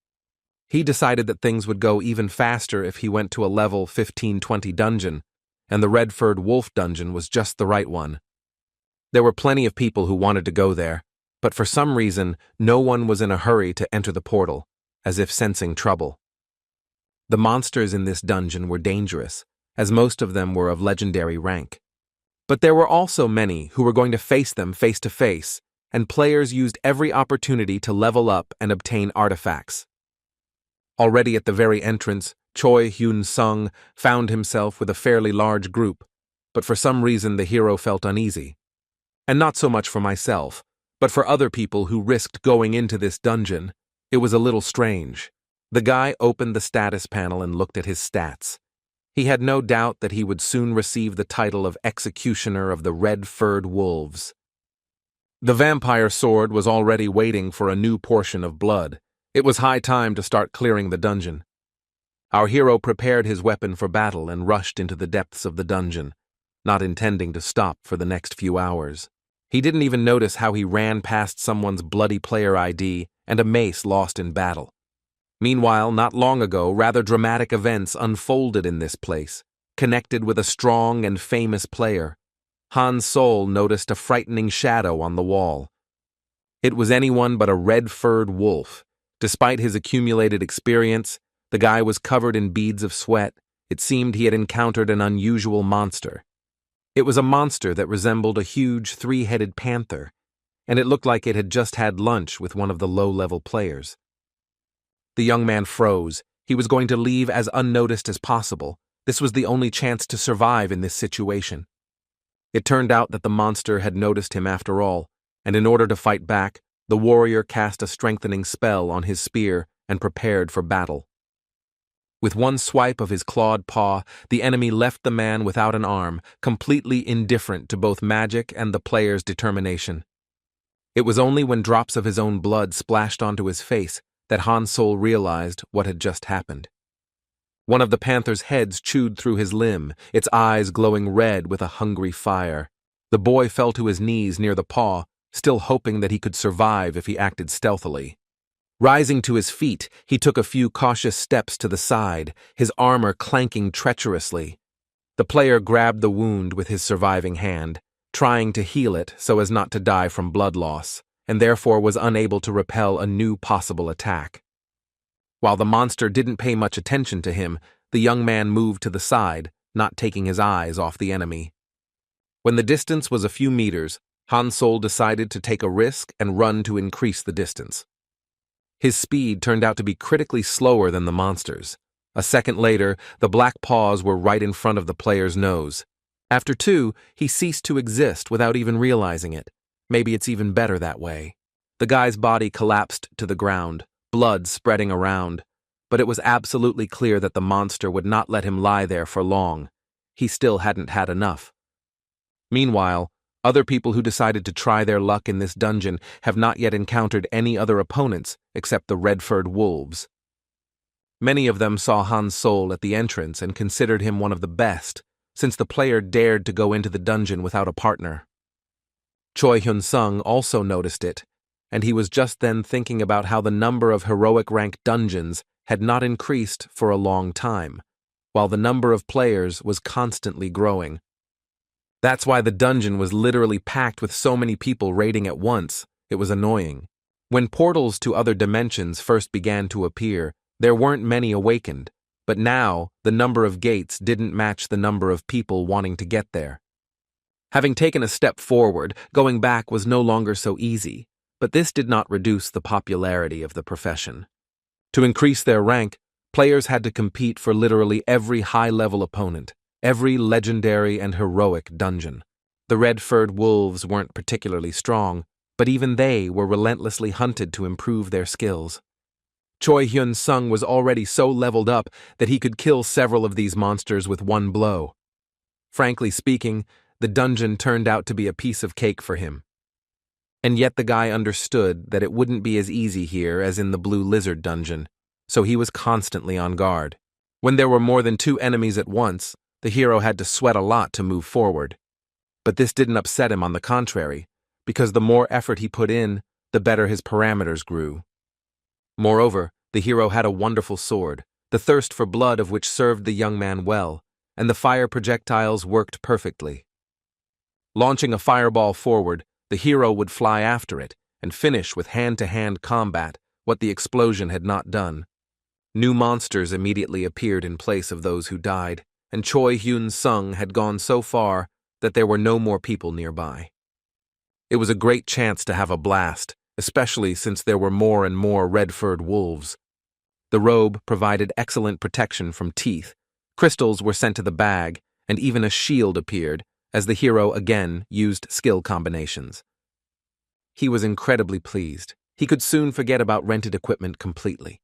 He decided that things would go even faster if he went to a level 15-20 dungeon, and the red-furred wolf dungeon was just the right one. There were plenty of people who wanted to go there, but for some reason, no one was in a hurry to enter the portal, as if sensing trouble. The monsters in this dungeon were dangerous, as most of them were of legendary rank. But there were also many who were going to face them face to face, and players used every opportunity to level up and obtain artifacts. Already at the very entrance, Choi Hyun-sung found himself with a fairly large group, but for some reason the hero felt uneasy. And not so much for myself, but for other people who risked going into this dungeon, it was a little strange. The guy opened the status panel and looked at his stats. He had no doubt that he would soon receive the title of Executioner of the Red-Furred Wolves. The vampire sword was already waiting for a new portion of blood. It was high time to start clearing the dungeon. Our hero prepared his weapon for battle and rushed into the depths of the dungeon, not intending to stop for the next few hours. He didn't even notice how he ran past someone's bloody player ID and a mace lost in battle. Meanwhile, not long ago, rather dramatic events unfolded in this place, connected with a strong and famous player. Han Sol noticed a frightening shadow on the wall. It was anyone but a red-furred wolf. Despite his accumulated experience, the guy was covered in beads of sweat. It seemed he had encountered an unusual monster. It was a monster that resembled a huge three-headed panther, and it looked like it had just had lunch with one of the low-level players. The young man froze. He was going to leave as unnoticed as possible. This was the only chance to survive in this situation. It turned out that the monster had noticed him after all, and in order to fight back, the warrior cast a strengthening spell on his spear and prepared for battle. With one swipe of his clawed paw, the enemy left the man without an arm, completely indifferent to both magic and the player's determination. It was only when drops of his own blood splashed onto his face that Han Sol realized what had just happened. One of the panther's heads chewed through his limb, its eyes glowing red with a hungry fire. The boy fell to his knees near the paw, still hoping that he could survive if he acted stealthily. Rising to his feet, he took a few cautious steps to the side, his armor clanking treacherously. The player grabbed the wound with his surviving hand, trying to heal it so as not to die from blood loss, and therefore was unable to repel a new possible attack. While the monster didn't pay much attention to him, the young man moved to the side, not taking his eyes off the enemy. When the distance was a few meters, Han Sol decided to take a risk and run to increase the distance. His speed turned out to be critically slower than the monster's. A second later, the black paws were right in front of the player's nose. After 2, he ceased to exist without even realizing it. Maybe it's even better that way. The guy's body collapsed to the ground, blood spreading around, but it was absolutely clear that the monster would not let him lie there for long. He still hadn't had enough. Meanwhile, other people who decided to try their luck in this dungeon have not yet encountered any other opponents except the red-furred wolves. Many of them saw Han Sol at the entrance and considered him one of the best, since the player dared to go into the dungeon without a partner. Choi Hyun-sung also noticed it, and he was just then thinking about how the number of heroic rank dungeons had not increased for a long time, while the number of players was constantly growing. That's why the dungeon was literally packed with so many people raiding at once. It was annoying. When portals to other dimensions first began to appear, there weren't many awakened, but now the number of gates didn't match the number of people wanting to get there. Having taken a step forward, going back was no longer so easy, but this did not reduce the popularity of the profession. To increase their rank, players had to compete for literally every high-level opponent, every legendary and heroic dungeon. The red-furred wolves weren't particularly strong, but even they were relentlessly hunted to improve their skills. Choi Hyun-sung was already so leveled up that he could kill several of these monsters with one blow. Frankly speaking, the dungeon turned out to be a piece of cake for him. And yet the guy understood that it wouldn't be as easy here as in the Blue Lizard dungeon, so he was constantly on guard. When there were more than 2 enemies at once, the hero had to sweat a lot to move forward. But this didn't upset him, on the contrary, because the more effort he put in, the better his parameters grew. Moreover, the hero had a wonderful sword, the thirst for blood of which served the young man well, and the fire projectiles worked perfectly. Launching a fireball forward, the hero would fly after it and finish with hand-to-hand combat what the explosion had not done. New monsters immediately appeared in place of those who died, and Choi Hyun-sung had gone so far that there were no more people nearby. It was a great chance to have a blast, especially since there were more and more red-furred wolves. The robe provided excellent protection from teeth, crystals were sent to the bag, and even a shield appeared, as the hero again used skill combinations. He was incredibly pleased. He could soon forget about rented equipment completely.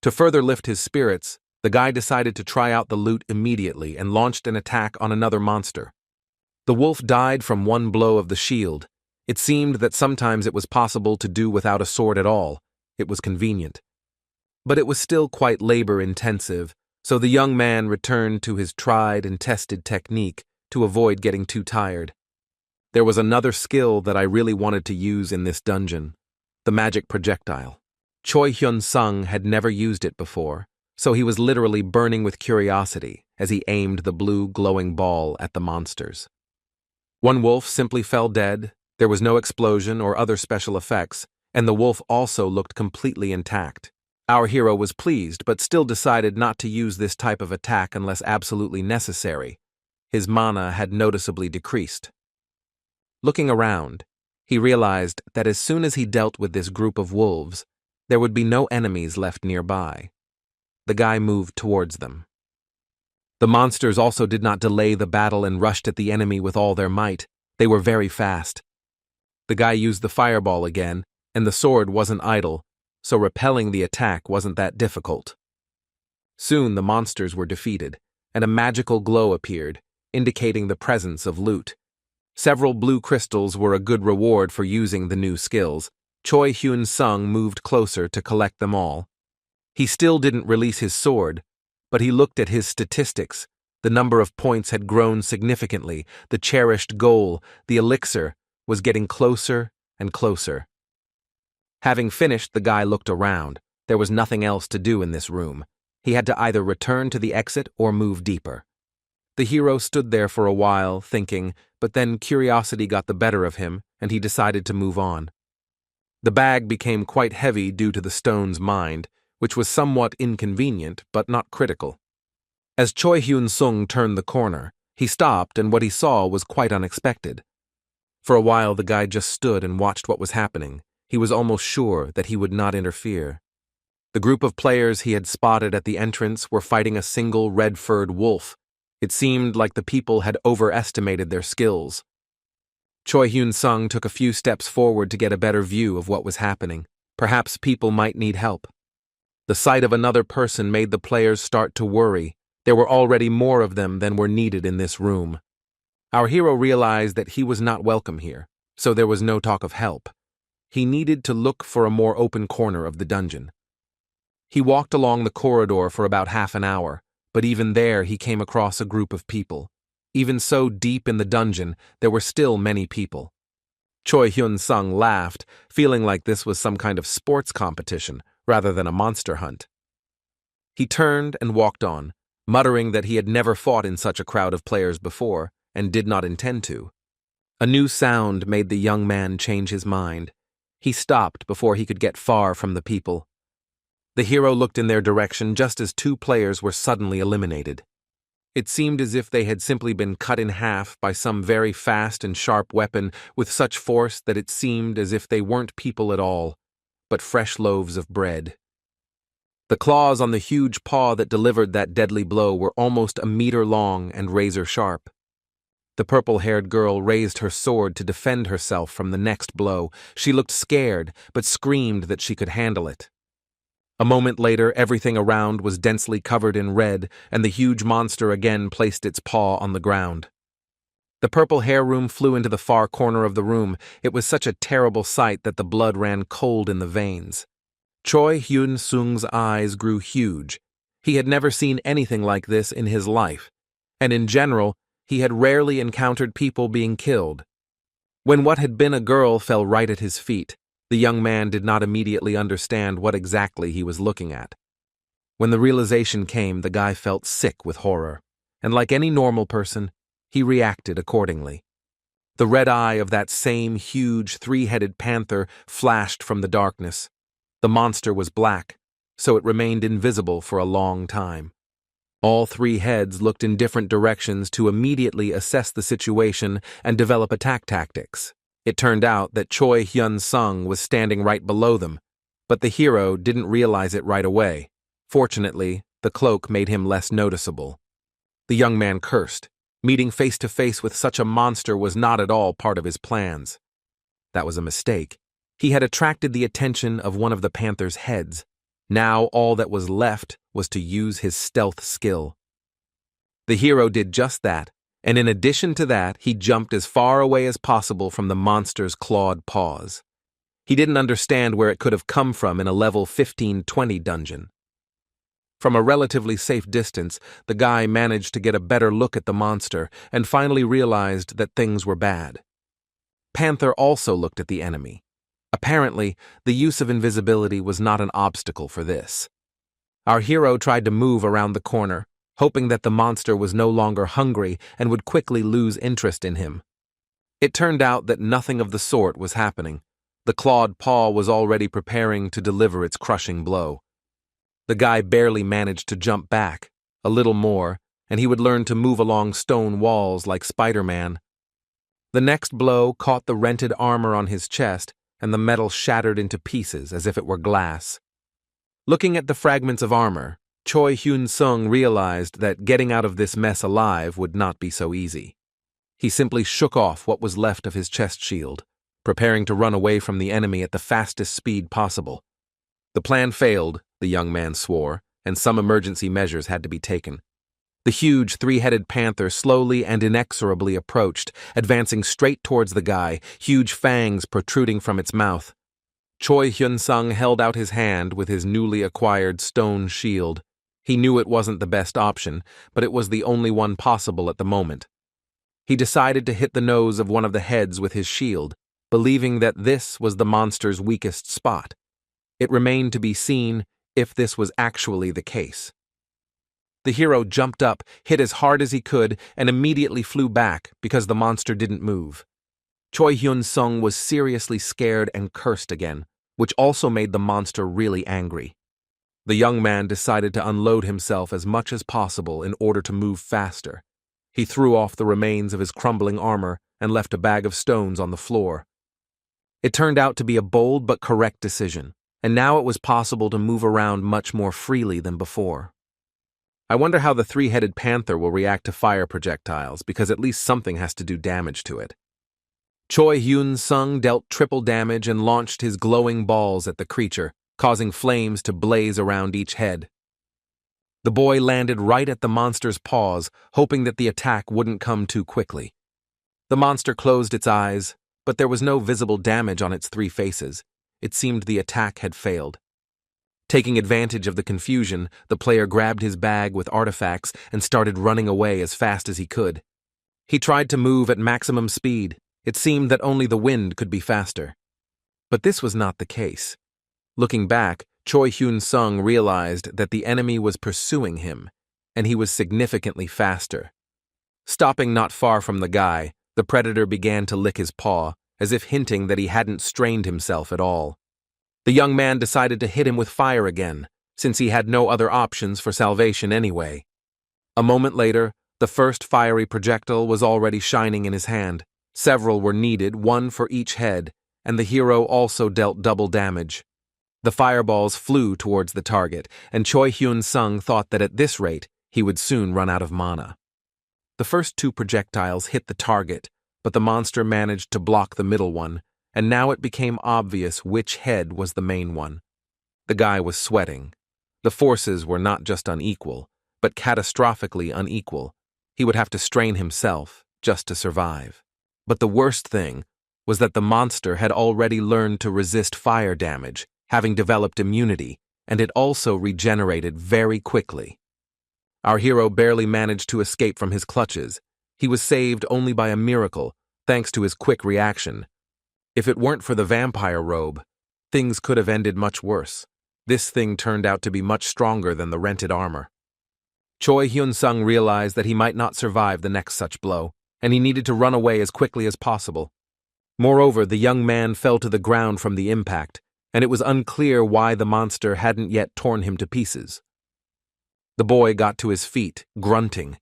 To further lift his spirits, the guy decided to try out the loot immediately and launched an attack on another monster. The wolf died from one blow of the shield. It seemed that sometimes it was possible to do without a sword at all. It was convenient. But it was still quite labor-intensive, so the young man returned to his tried and tested technique to avoid getting too tired. There was another skill that I really wanted to use in this dungeon, the magic projectile. Choi Hyun-sung had never used it before, so he was literally burning with curiosity as he aimed the blue glowing ball at the monsters. One wolf simply fell dead, there was no explosion or other special effects, and the wolf also looked completely intact. Our hero was pleased, but still decided not to use this type of attack unless absolutely necessary. His mana had noticeably decreased. Looking around, he realized that as soon as he dealt with this group of wolves, there would be no enemies left nearby. The guy moved towards them. The monsters also did not delay the battle and rushed at the enemy with all their might. They were very fast. The guy used the fireball again, and the sword wasn't idle, so repelling the attack wasn't that difficult. Soon the monsters were defeated, and a magical glow appeared, indicating the presence of loot. Several blue crystals were a good reward for using the new skills, Choi Hyun-sung moved closer to collect them all. He still didn't release his sword, but he looked at his statistics. The number of points had grown significantly. The cherished goal, the elixir, was getting closer and closer. Having finished, the guy looked around. There was nothing else to do in this room. He had to either return to the exit or move deeper. The hero stood there for a while, thinking, but then curiosity got the better of him, and he decided to move on. The bag became quite heavy due to the stone's mind, which was somewhat inconvenient but not critical. As Choi Hyun-sung turned the corner, he stopped, and what he saw was quite unexpected. For a while the guy just stood and watched what was happening. He was almost sure that he would not interfere. The group of players he had spotted at the entrance were fighting a single red-furred wolf. It seemed like the people had overestimated their skills. Choi Hyun-sung took a few steps forward to get a better view of what was happening. Perhaps people might need help. The sight of another person made the players start to worry. There were already more of them than were needed in this room. Our hero realized that he was not welcome here, so there was no talk of help. He needed to look for a more open corner of the dungeon. He walked along the corridor for about half an hour, but even there he came across a group of people. Even so deep in the dungeon, there were still many people. Choi Hyun-sung laughed, feeling like this was some kind of sports competition rather than a monster hunt. He turned and walked on, muttering that he had never fought in such a crowd of players before and did not intend to. A new sound made the young man change his mind. He stopped before he could get far from the people. The hero looked in their direction just as two players were suddenly eliminated. It seemed as if they had simply been cut in half by some very fast and sharp weapon with such force that it seemed as if they weren't people at all, but fresh loaves of bread. The claws on the huge paw that delivered that deadly blow were almost a meter long and razor sharp. The purple-haired girl raised her sword to defend herself from the next blow. She looked scared, but screamed that she could handle it. A moment later, everything around was densely covered in red, and the huge monster again placed its paw on the ground. The purple hair room flew into the far corner of the room. It was such a terrible sight that the blood ran cold in the veins. Choi Hyun-sung's eyes grew huge. He had never seen anything like this in his life, and in general, he had rarely encountered people being killed. When what had been a girl fell right at his feet, the young man did not immediately understand what exactly he was looking at. When the realization came, the guy felt sick with horror, and like any normal person, he reacted accordingly. The red eye of that same huge three-headed panther flashed from the darkness. The monster was black, so it remained invisible for a long time. All three heads looked in different directions to immediately assess the situation and develop attack tactics. It turned out that Choi Hyun-sung was standing right below them, but the hero didn't realize it right away. Fortunately, the cloak made him less noticeable. The young man cursed. Meeting face to face with such a monster was not at all part of his plans. That was a mistake. He had attracted the attention of one of the panther's heads. Now all that was left was to use his stealth skill. The hero did just that, and in addition to that, he jumped as far away as possible from the monster's clawed paws. He didn't understand where it could have come from in a level 15-20 dungeon. From a relatively safe distance, the guy managed to get a better look at the monster and finally realized that things were bad. Panther also looked at the enemy. Apparently, the use of invisibility was not an obstacle for this. Our hero tried to move around the corner, hoping that the monster was no longer hungry and would quickly lose interest in him. It turned out that nothing of the sort was happening. The clawed paw was already preparing to deliver its crushing blow. The guy barely managed to jump back, a little more, and he would learn to move along stone walls like Spider-Man. The next blow caught the rented armor on his chest, and the metal shattered into pieces as if it were glass. Looking at the fragments of armor, Choi Hyun-sung realized that getting out of this mess alive would not be so easy. He simply shook off what was left of his chest shield, preparing to run away from the enemy at the fastest speed possible. The plan failed, the young man swore, and some emergency measures had to be taken. The huge three-headed panther slowly and inexorably approached, advancing straight towards the guy, huge fangs protruding from its mouth. Choi Hyun-sung held out his hand with his newly acquired stone shield. He knew it wasn't the best option, but it was the only one possible at the moment. He decided to hit the nose of one of the heads with his shield, believing that this was the monster's weakest spot. It remained to be seen if this was actually the case. The hero jumped up, hit as hard as he could, and immediately flew back because the monster didn't move. Choi Hyun-sung was seriously scared and cursed again, which also made the monster really angry. The young man decided to unload himself as much as possible in order to move faster. He threw off the remains of his crumbling armor and left a bag of stones on the floor. It turned out to be a bold but correct decision, and now it was possible to move around much more freely than before. I wonder how the three-headed panther will react to fire projectiles, because at least something has to do damage to it. Choi Hyun-sung dealt triple damage and launched his glowing balls at the creature, causing flames to blaze around each head. The boy landed right at the monster's paws, hoping that the attack wouldn't come too quickly. The monster closed its eyes, but there was no visible damage on its three faces. It seemed the attack had failed. Taking advantage of the confusion, the player grabbed his bag with artifacts and started running away as fast as he could. He tried to move at maximum speed. It seemed that only the wind could be faster. But this was not the case. Looking back, Choi Hyun-sung realized that the enemy was pursuing him, and he was significantly faster. Stopping not far from the guy, the predator began to lick his paw, as if hinting that he hadn't strained himself at all. The young man decided to hit him with fire again, since he had no other options for salvation anyway. A moment later, the first fiery projectile was already shining in his hand. Several were needed, one for each head, and the hero also dealt double damage. The fireballs flew towards the target, and Choi Hyun-sung thought that at this rate, he would soon run out of mana. The first two projectiles hit the target, but the monster managed to block the middle one, and now it became obvious which head was the main one. The guy was sweating. The forces were not just unequal, but catastrophically unequal. He would have to strain himself just to survive. But the worst thing was that the monster had already learned to resist fire damage, having developed immunity, and it also regenerated very quickly. Our hero barely managed to escape from his clutches. He was saved only by a miracle, thanks to his quick reaction. If it weren't for the vampire robe, things could have ended much worse. This thing turned out to be much stronger than the rented armor. Choi Hyun-sung realized that he might not survive the next such blow, and he needed to run away as quickly as possible. Moreover, the young man fell to the ground from the impact, and it was unclear why the monster hadn't yet torn him to pieces. The boy got to his feet, grunting.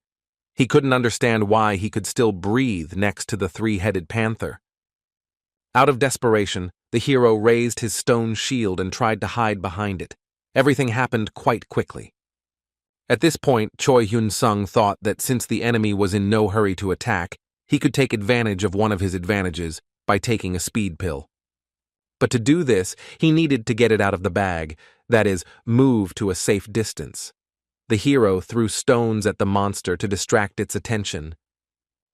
He couldn't understand why he could still breathe next to the three-headed panther. Out of desperation, the hero raised his stone shield and tried to hide behind it. Everything happened quite quickly. At this point, Choi Hyun-sung thought that since the enemy was in no hurry to attack, he could take advantage of one of his advantages by taking a speed pill. But to do this, he needed to get it out of the bag, that is, move to a safe distance. The hero threw stones at the monster to distract its attention.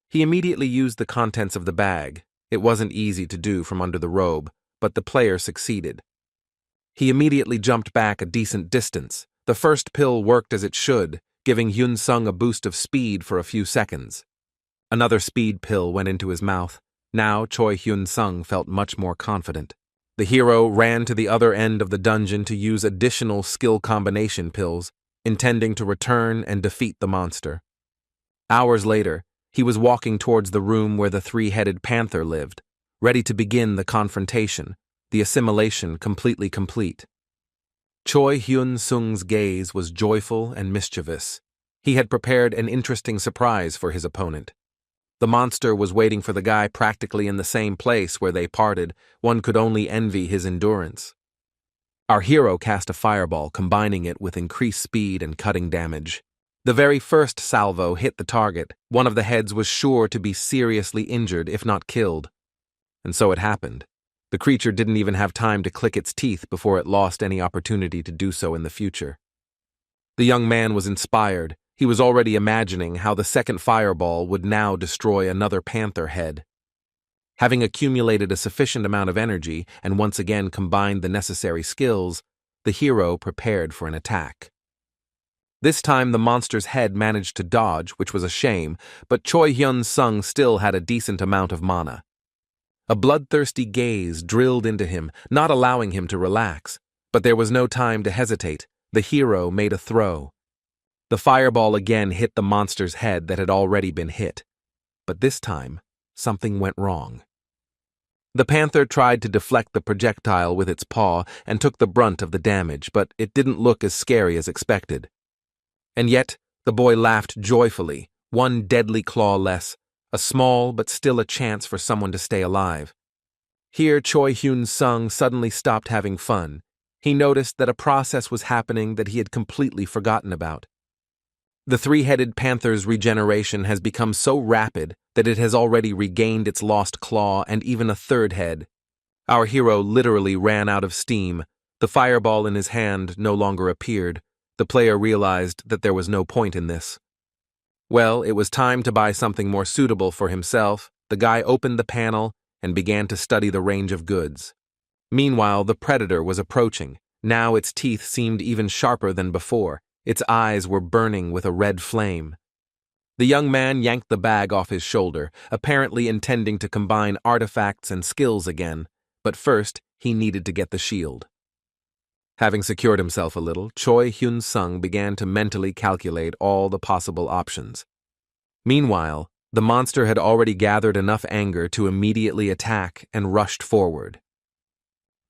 He immediately used the contents of the bag. It wasn't easy to do from under the robe, but the player succeeded. He immediately jumped back a decent distance. The first pill worked as it should, giving Hyun-sung a boost of speed for a few seconds. Another speed pill went into his mouth. Now Choi Hyun-sung felt much more confident. The hero ran to the other end of the dungeon to use additional skill combination pills, intending to return and defeat the monster. Hours later, he was walking towards the room where the three-headed panther lived, ready to begin the confrontation, the assimilation completely complete. Choi Hyun-sung's gaze was joyful and mischievous. He had prepared an interesting surprise for his opponent. The monster was waiting for the guy practically in the same place where they parted. One could only envy his endurance. Our hero cast a fireball, combining it with increased speed and cutting damage. The very first salvo hit the target. One of the heads was sure to be seriously injured, if not killed. And so it happened. The creature didn't even have time to click its teeth before it lost any opportunity to do so in the future. The young man was inspired. He was already imagining how the second fireball would now destroy another panther head. Having accumulated a sufficient amount of energy and once again combined the necessary skills, the hero prepared for an attack. This time the monster's head managed to dodge, which was a shame, but Choi Hyun-sung still had a decent amount of mana. A bloodthirsty gaze drilled into him, not allowing him to relax, but there was no time to hesitate. The hero made a throw. The fireball again hit the monster's head that had already been hit, but this time something went wrong. The panther tried to deflect the projectile with its paw and took the brunt of the damage, but it didn't look as scary as expected. And yet, the boy laughed joyfully, one deadly claw less, a small but still a chance for someone to stay alive. Here Choi Hyun-sung suddenly stopped having fun. He noticed that a process was happening that he had completely forgotten about. The three-headed panther's regeneration has become so rapid that it has already regained its lost claw and even a third head. Our hero literally ran out of steam. The fireball in his hand no longer appeared. The player realized that there was no point in this. Well, it was time to buy something more suitable for himself. The guy opened the panel and began to study the range of goods. Meanwhile, the predator was approaching. Now its teeth seemed even sharper than before. Its eyes were burning with a red flame. The young man yanked the bag off his shoulder, apparently intending to combine artifacts and skills again, but first he needed to get the shield. Having secured himself a little, Choi Hyun-sung began to mentally calculate all the possible options. Meanwhile, the monster had already gathered enough anger to immediately attack and rushed forward.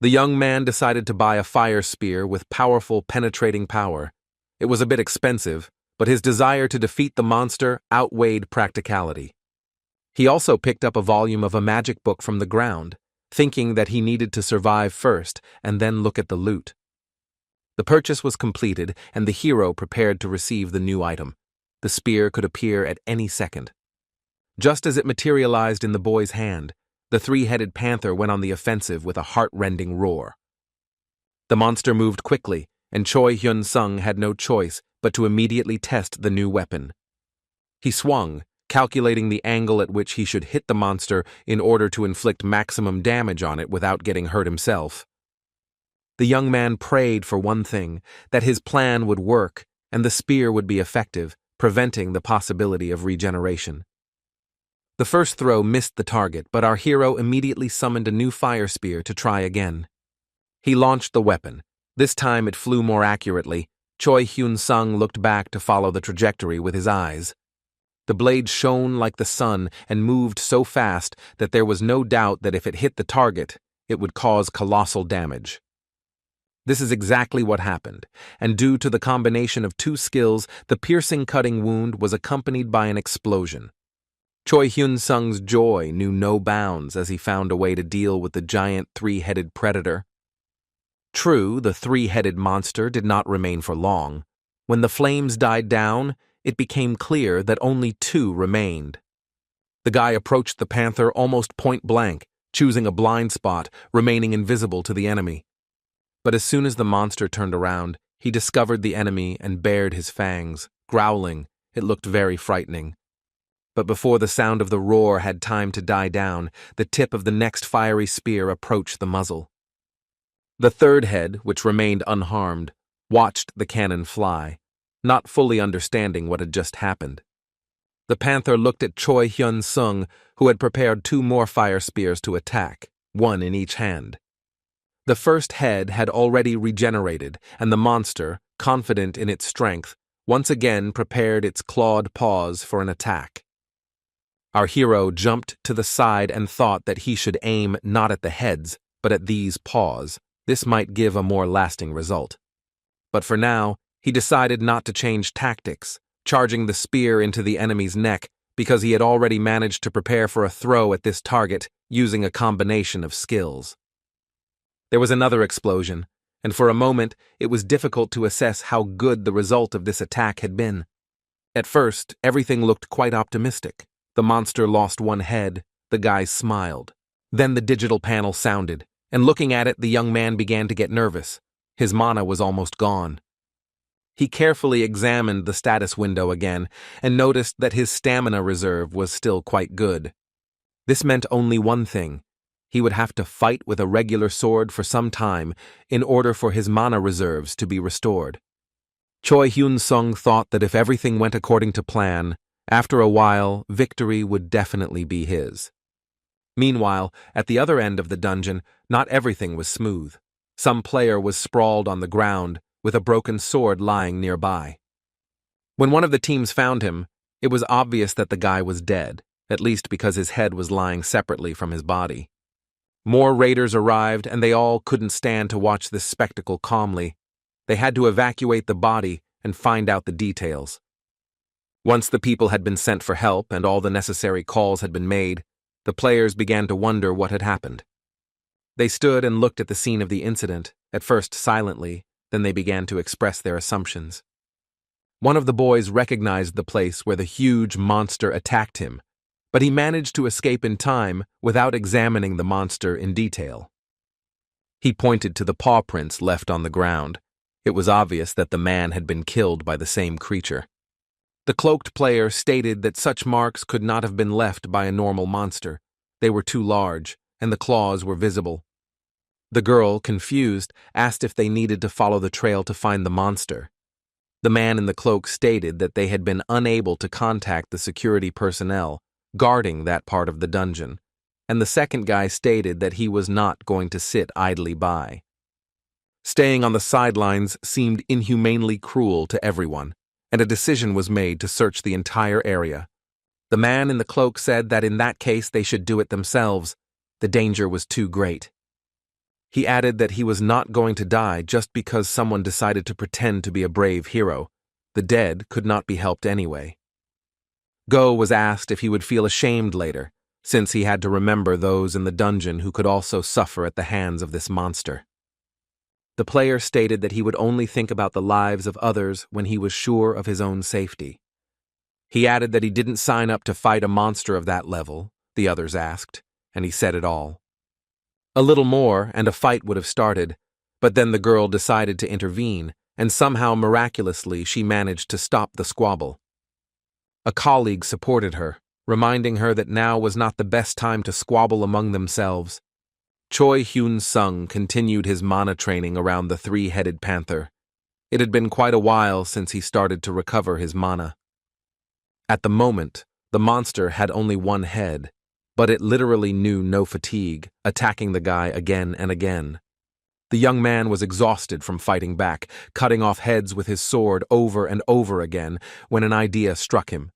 The young man decided to buy a fire spear with powerful penetrating power. It was a bit expensive, but his desire to defeat the monster outweighed practicality. He also picked up a volume of a magic book from the ground, thinking that he needed to survive first and then look at the loot. The purchase was completed, and the hero prepared to receive the new item. The spear could appear at any second. Just as it materialized in the boy's hand, the three-headed panther went on the offensive with a heart-rending roar. The monster moved quickly, and Choi Hyun-sung had no choice but to immediately test the new weapon. He swung, calculating the angle at which he should hit the monster in order to inflict maximum damage on it without getting hurt himself. The young man prayed for one thing, that his plan would work and the spear would be effective, preventing the possibility of regeneration. The first throw missed the target, but our hero immediately summoned a new fire spear to try again. He launched the weapon. This time it flew more accurately. Choi Hyun-sung looked back to follow the trajectory with his eyes. The blade shone like the sun and moved so fast that there was no doubt that if it hit the target, it would cause colossal damage. This is exactly what happened, and due to the combination of two skills, the piercing cutting wound was accompanied by an explosion. Choi Hyun-sung's joy knew no bounds as he found a way to deal with the giant three-headed predator. True, the three-headed monster did not remain for long. When the flames died down, it became clear that only two remained. The guy approached the panther almost point-blank, choosing a blind spot, remaining invisible to the enemy. But as soon as the monster turned around, he discovered the enemy and bared his fangs, growling. It looked very frightening. But before the sound of the roar had time to die down, the tip of the next fiery spear approached the muzzle. The third head, which remained unharmed, watched the cannon fly, not fully understanding what had just happened. The panther looked at Choi Hyun-sung, who had prepared two more fire spears to attack, one in each hand. The first head had already regenerated, and the monster, confident in its strength, once again prepared its clawed paws for an attack. Our hero jumped to the side and thought that he should aim not at the heads, but at these paws. This might give a more lasting result. But for now, he decided not to change tactics, charging the spear into the enemy's neck because he had already managed to prepare for a throw at this target using a combination of skills. There was another explosion, and for a moment it was difficult to assess how good the result of this attack had been. At first, everything looked quite optimistic. The monster lost one head, the guy smiled. Then the digital panel sounded, and looking at it, the young man began to get nervous. His mana was almost gone. He carefully examined the status window again, and noticed that his stamina reserve was still quite good. This meant only one thing. He would have to fight with a regular sword for some time in order for his mana reserves to be restored. Choi Hyun-sung thought that if everything went according to plan, after a while, victory would definitely be his. Meanwhile, at the other end of the dungeon, not everything was smooth. Some player was sprawled on the ground, with a broken sword lying nearby. When one of the teams found him, it was obvious that the guy was dead, at least because his head was lying separately from his body. More raiders arrived, and they all couldn't stand to watch this spectacle calmly. They had to evacuate the body and find out the details. Once the people had been sent for help and all the necessary calls had been made, the players began to wonder what had happened. They stood and looked at the scene of the incident, at first silently, then they began to express their assumptions. One of the boys recognized the place where the huge monster attacked him, but he managed to escape in time without examining the monster in detail. He pointed to the paw prints left on the ground. It was obvious that the man had been killed by the same creature. The cloaked player stated that such marks could not have been left by a normal monster. They were too large, and the claws were visible. The girl, confused, asked if they needed to follow the trail to find the monster. The man in the cloak stated that they had been unable to contact the security personnel guarding that part of the dungeon, and the second guy stated that he was not going to sit idly by. Staying on the sidelines seemed inhumanely cruel to everyone, and a decision was made to search the entire area. The man in the cloak said that in that case they should do it themselves. The danger was too great. He added that he was not going to die just because someone decided to pretend to be a brave hero. The dead could not be helped anyway. Go was asked if he would feel ashamed later, since he had to remember those in the dungeon who could also suffer at the hands of this monster. The player stated that he would only think about the lives of others when he was sure of his own safety. He added that he didn't sign up to fight a monster of that level, the others asked, and he said it all. A little more and a fight would have started, but then the girl decided to intervene, and somehow miraculously she managed to stop the squabble. A colleague supported her, reminding her that now was not the best time to squabble among themselves. Choi Hyun-sung continued his mana training around the three-headed panther. It had been quite a while since he started to recover his mana. At the moment, the monster had only one head, but it literally knew no fatigue, attacking the guy again and again. The young man was exhausted from fighting back, cutting off heads with his sword over and over again, when an idea struck him.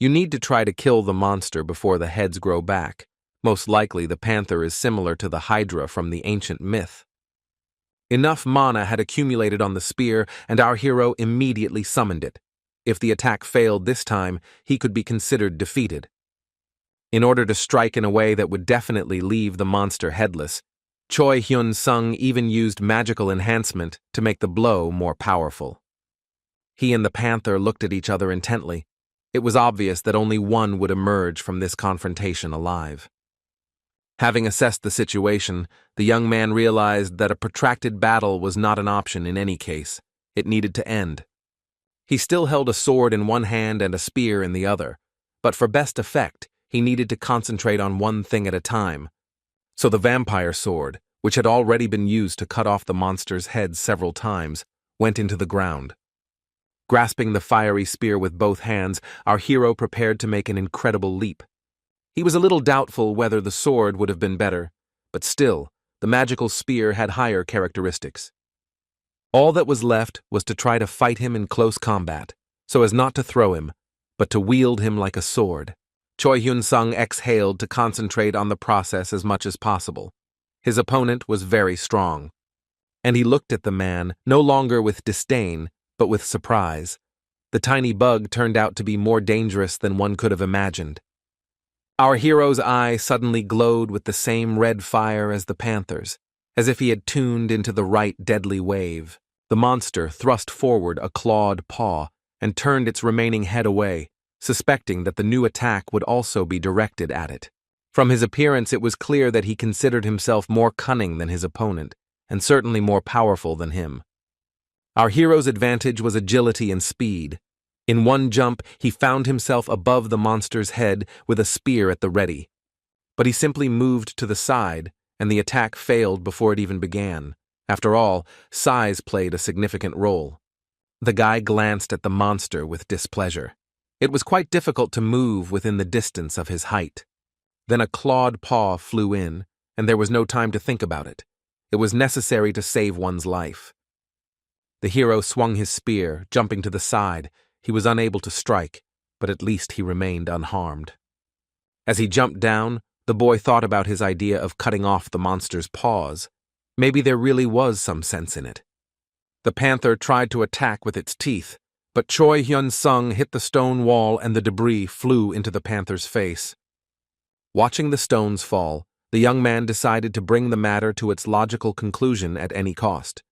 You need to try to kill the monster before the heads grow back. Most likely the panther is similar to the Hydra from the ancient myth. Enough mana had accumulated on the spear, and our hero immediately summoned it. If the attack failed this time, he could be considered defeated. In order to strike in a way that would definitely leave the monster headless, Choi Hyun-sung even used magical enhancement to make the blow more powerful. He and the panther looked at each other intently. It was obvious that only one would emerge from this confrontation alive. Having assessed the situation, the young man realized that a protracted battle was not an option in any case. It needed to end. He still held a sword in one hand and a spear in the other, but for best effect, he needed to concentrate on one thing at a time. So the vampire sword, which had already been used to cut off the monster's head several times, went into the ground. Grasping the fiery spear with both hands, our hero prepared to make an incredible leap. He was a little doubtful whether the sword would have been better, but still, the magical spear had higher characteristics. All that was left was to try to fight him in close combat, so as not to throw him, but to wield him like a sword. Choi Hyun-sung exhaled to concentrate on the process as much as possible. His opponent was very strong, and he looked at the man, no longer with disdain, but with surprise. The tiny bug turned out to be more dangerous than one could have imagined. Our hero's eye suddenly glowed with the same red fire as the panther's, as if he had tuned into the right deadly wave. The monster thrust forward a clawed paw and turned its remaining head away, suspecting that the new attack would also be directed at it. From his appearance, it was clear that he considered himself more cunning than his opponent, and certainly more powerful than him. Our hero's advantage was agility and speed. In one jump, he found himself above the monster's head with a spear at the ready. but he simply moved to the side, and the attack failed before it even began. After all, size played a significant role. The guy glanced at the monster with displeasure. It was quite difficult to move within the distance of his height. Then a clawed paw flew in, and there was no time to think about it. It was necessary to save one's life. The hero swung his spear, jumping to the side. He was unable to strike, but at least he remained unharmed. As he jumped down, the boy thought about his idea of cutting off the monster's paws. Maybe there really was some sense in it. The panther tried to attack with its teeth, but Choi Hyun-sung hit the stone wall and the debris flew into the panther's face. Watching the stones fall, the young man decided to bring the matter to its logical conclusion at any cost.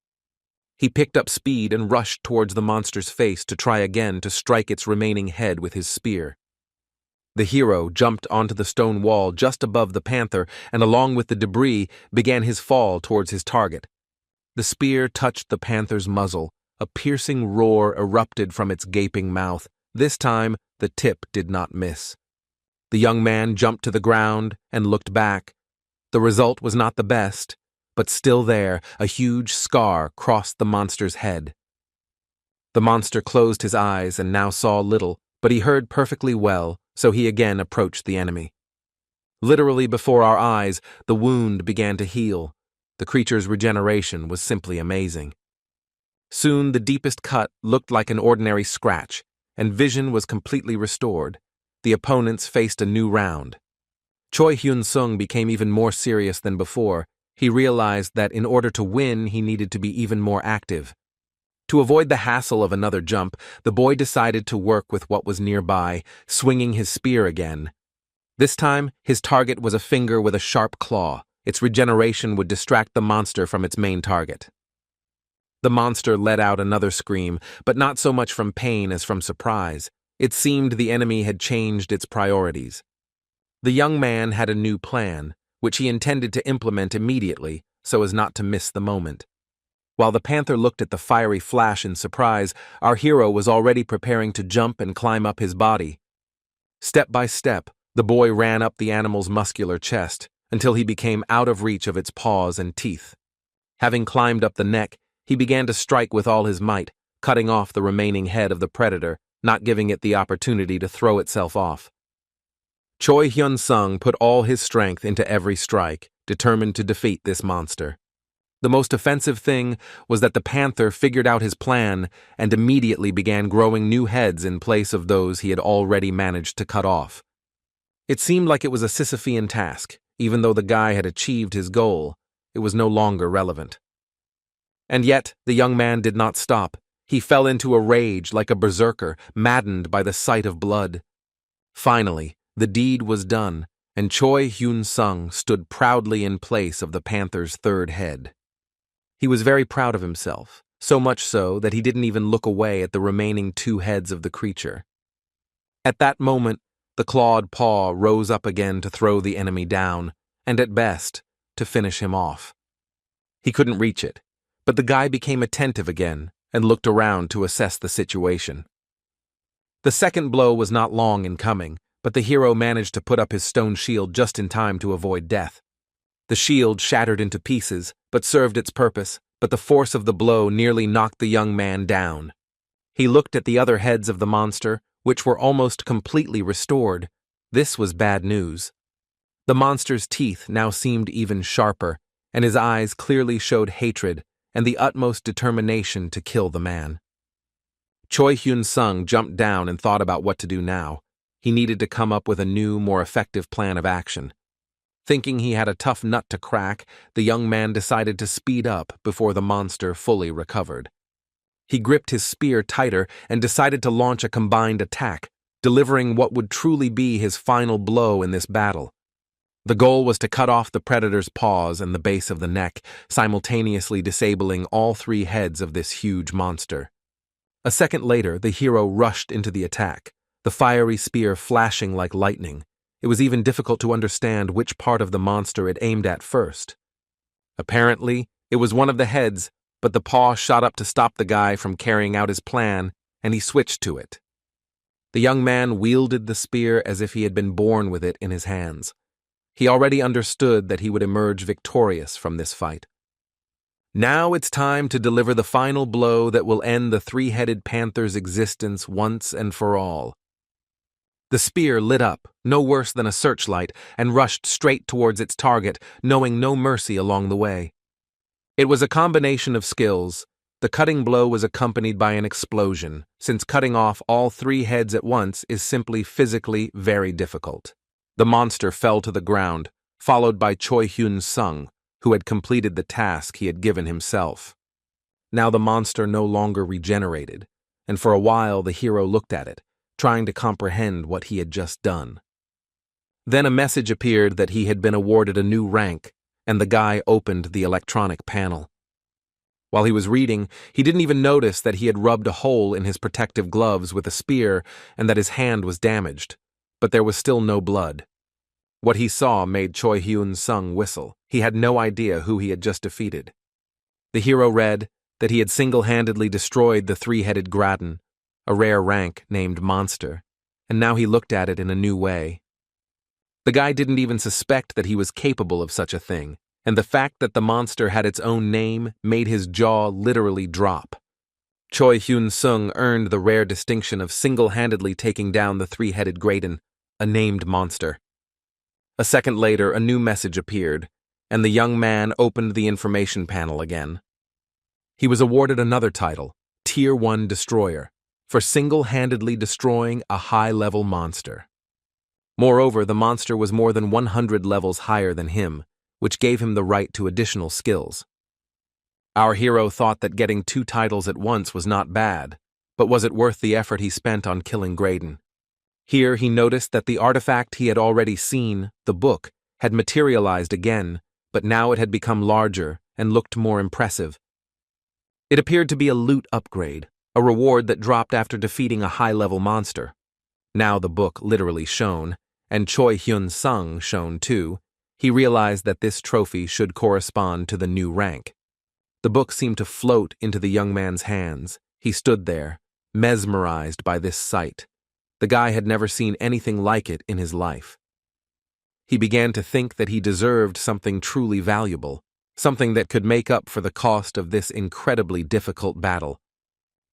He picked up speed and rushed towards the monster's face to try again to strike its remaining head with his spear. The hero jumped onto the stone wall just above the panther and, along with the debris, began his fall towards his target. The spear touched the panther's muzzle. A piercing roar erupted from its gaping mouth. This time, the tip did not miss. The young man jumped to the ground and looked back. The result was not the best, but still there, a huge scar crossed the monster's head. The monster closed his eyes and now saw little, but he heard perfectly well, so he again approached the enemy. Literally before our eyes, the wound began to heal. The creature's regeneration was simply amazing. Soon the deepest cut looked like an ordinary scratch, and vision was completely restored. The opponents faced a new round. Choi Hyun-sung became even more serious than before. He realized that in order to win, he needed to be even more active. To avoid the hassle of another jump, the boy decided to work with what was nearby, swinging his spear again. This time, his target was a finger with a sharp claw. Its regeneration would distract the monster from its main target. The monster let out another scream, but not so much from pain as from surprise. It seemed the enemy had changed its priorities. The young man had a new plan, which he intended to implement immediately so as not to miss the moment. While the panther looked at the fiery flash in surprise, our hero was already preparing to jump and climb up his body. Step by step, the boy ran up the animal's muscular chest until he became out of reach of its paws and teeth. Having climbed up the neck, he began to strike with all his might, cutting off the remaining head of the predator, not giving it the opportunity to throw itself off. Choi Hyun-sung put all his strength into every strike, determined to defeat this monster. The most offensive thing was that the panther figured out his plan and immediately began growing new heads in place of those he had already managed to cut off. It seemed like it was a Sisyphean task. Even though the guy had achieved his goal, it was no longer relevant. And yet, the young man did not stop. He fell into a rage like a berserker, maddened by the sight of blood. Finally, the deed was done, and Choi Hyun-sung stood proudly in place of the panther's third head. He was very proud of himself, so much so that he didn't even look away at the remaining two heads of the creature. At that moment, the clawed paw rose up again to throw the enemy down, and at best, to finish him off. He couldn't reach it, but the guy became attentive again and looked around to assess the situation. The second blow was not long in coming, but the hero managed to put up his stone shield just in time to avoid death. The shield shattered into pieces, but served its purpose, but the force of the blow nearly knocked the young man down. He looked at the other heads of the monster, which were almost completely restored. This was bad news. The monster's teeth now seemed even sharper, and his eyes clearly showed hatred and the utmost determination to kill the man. Choi Hyun-sung jumped down and thought about what to do now. He needed to come up with a new, more effective plan of action. Thinking he had a tough nut to crack, the young man decided to speed up before the monster fully recovered. He gripped his spear tighter and decided to launch a combined attack, delivering what would truly be his final blow in this battle. The goal was to cut off the predator's paws and the base of the neck, simultaneously disabling all three heads of this huge monster. A second later, the hero rushed into the attack, the fiery spear flashing like lightning. It was even difficult to understand which part of the monster it aimed at first. Apparently, it was one of the heads, but the paw shot up to stop the guy from carrying out his plan, and he switched to it. The young man wielded the spear as if he had been born with it in his hands. He already understood that he would emerge victorious from this fight. Now it's time to deliver the final blow that will end the three-headed panther's existence once and for all. The spear lit up, no worse than a searchlight, and rushed straight towards its target, knowing no mercy along the way. It was a combination of skills. The cutting blow was accompanied by an explosion, since cutting off all three heads at once is simply physically very difficult. The monster fell to the ground, followed by Choi Hyun-sung, who had completed the task he had given himself. Now the monster no longer regenerated, and for a while the hero looked at it, trying to comprehend what he had just done. Then a message appeared that he had been awarded a new rank, and the guy opened the electronic panel. While he was reading, he didn't even notice that he had rubbed a hole in his protective gloves with a spear and that his hand was damaged, but there was still no blood. What he saw made Choi Hyun-sung whistle. He had no idea who he had just defeated. The hero read that he had single-handedly destroyed the three-headed Gratin, a rare rank named Monster, and now he looked at it in a new way. The guy didn't even suspect that he was capable of such a thing, and the fact that the monster had its own name made his jaw literally drop. Choi Hyun-sung earned the rare distinction of single-handedly taking down the three-headed Gratin, a named monster. A second later, a new message appeared, and the young man opened the information panel again. He was awarded another title, Tier 1 Destroyer, for single-handedly destroying a high-level monster. Moreover, the monster was more than 100 levels higher than him, which gave him the right to additional skills. Our hero thought that getting 2 titles at once was not bad, but was it worth the effort he spent on killing Gratin? Here he noticed that the artifact he had already seen, the book, had materialized again, but now it had become larger and looked more impressive. It appeared to be a loot upgrade, a reward that dropped after defeating a high-level monster. Now the book literally shone, and Choi Hyun-sung shone too. He realized that this trophy should correspond to the new rank. The book seemed to float into the young man's hands. He stood there, mesmerized by this sight. The guy had never seen anything like it in his life. He began to think that he deserved something truly valuable, something that could make up for the cost of this incredibly difficult battle.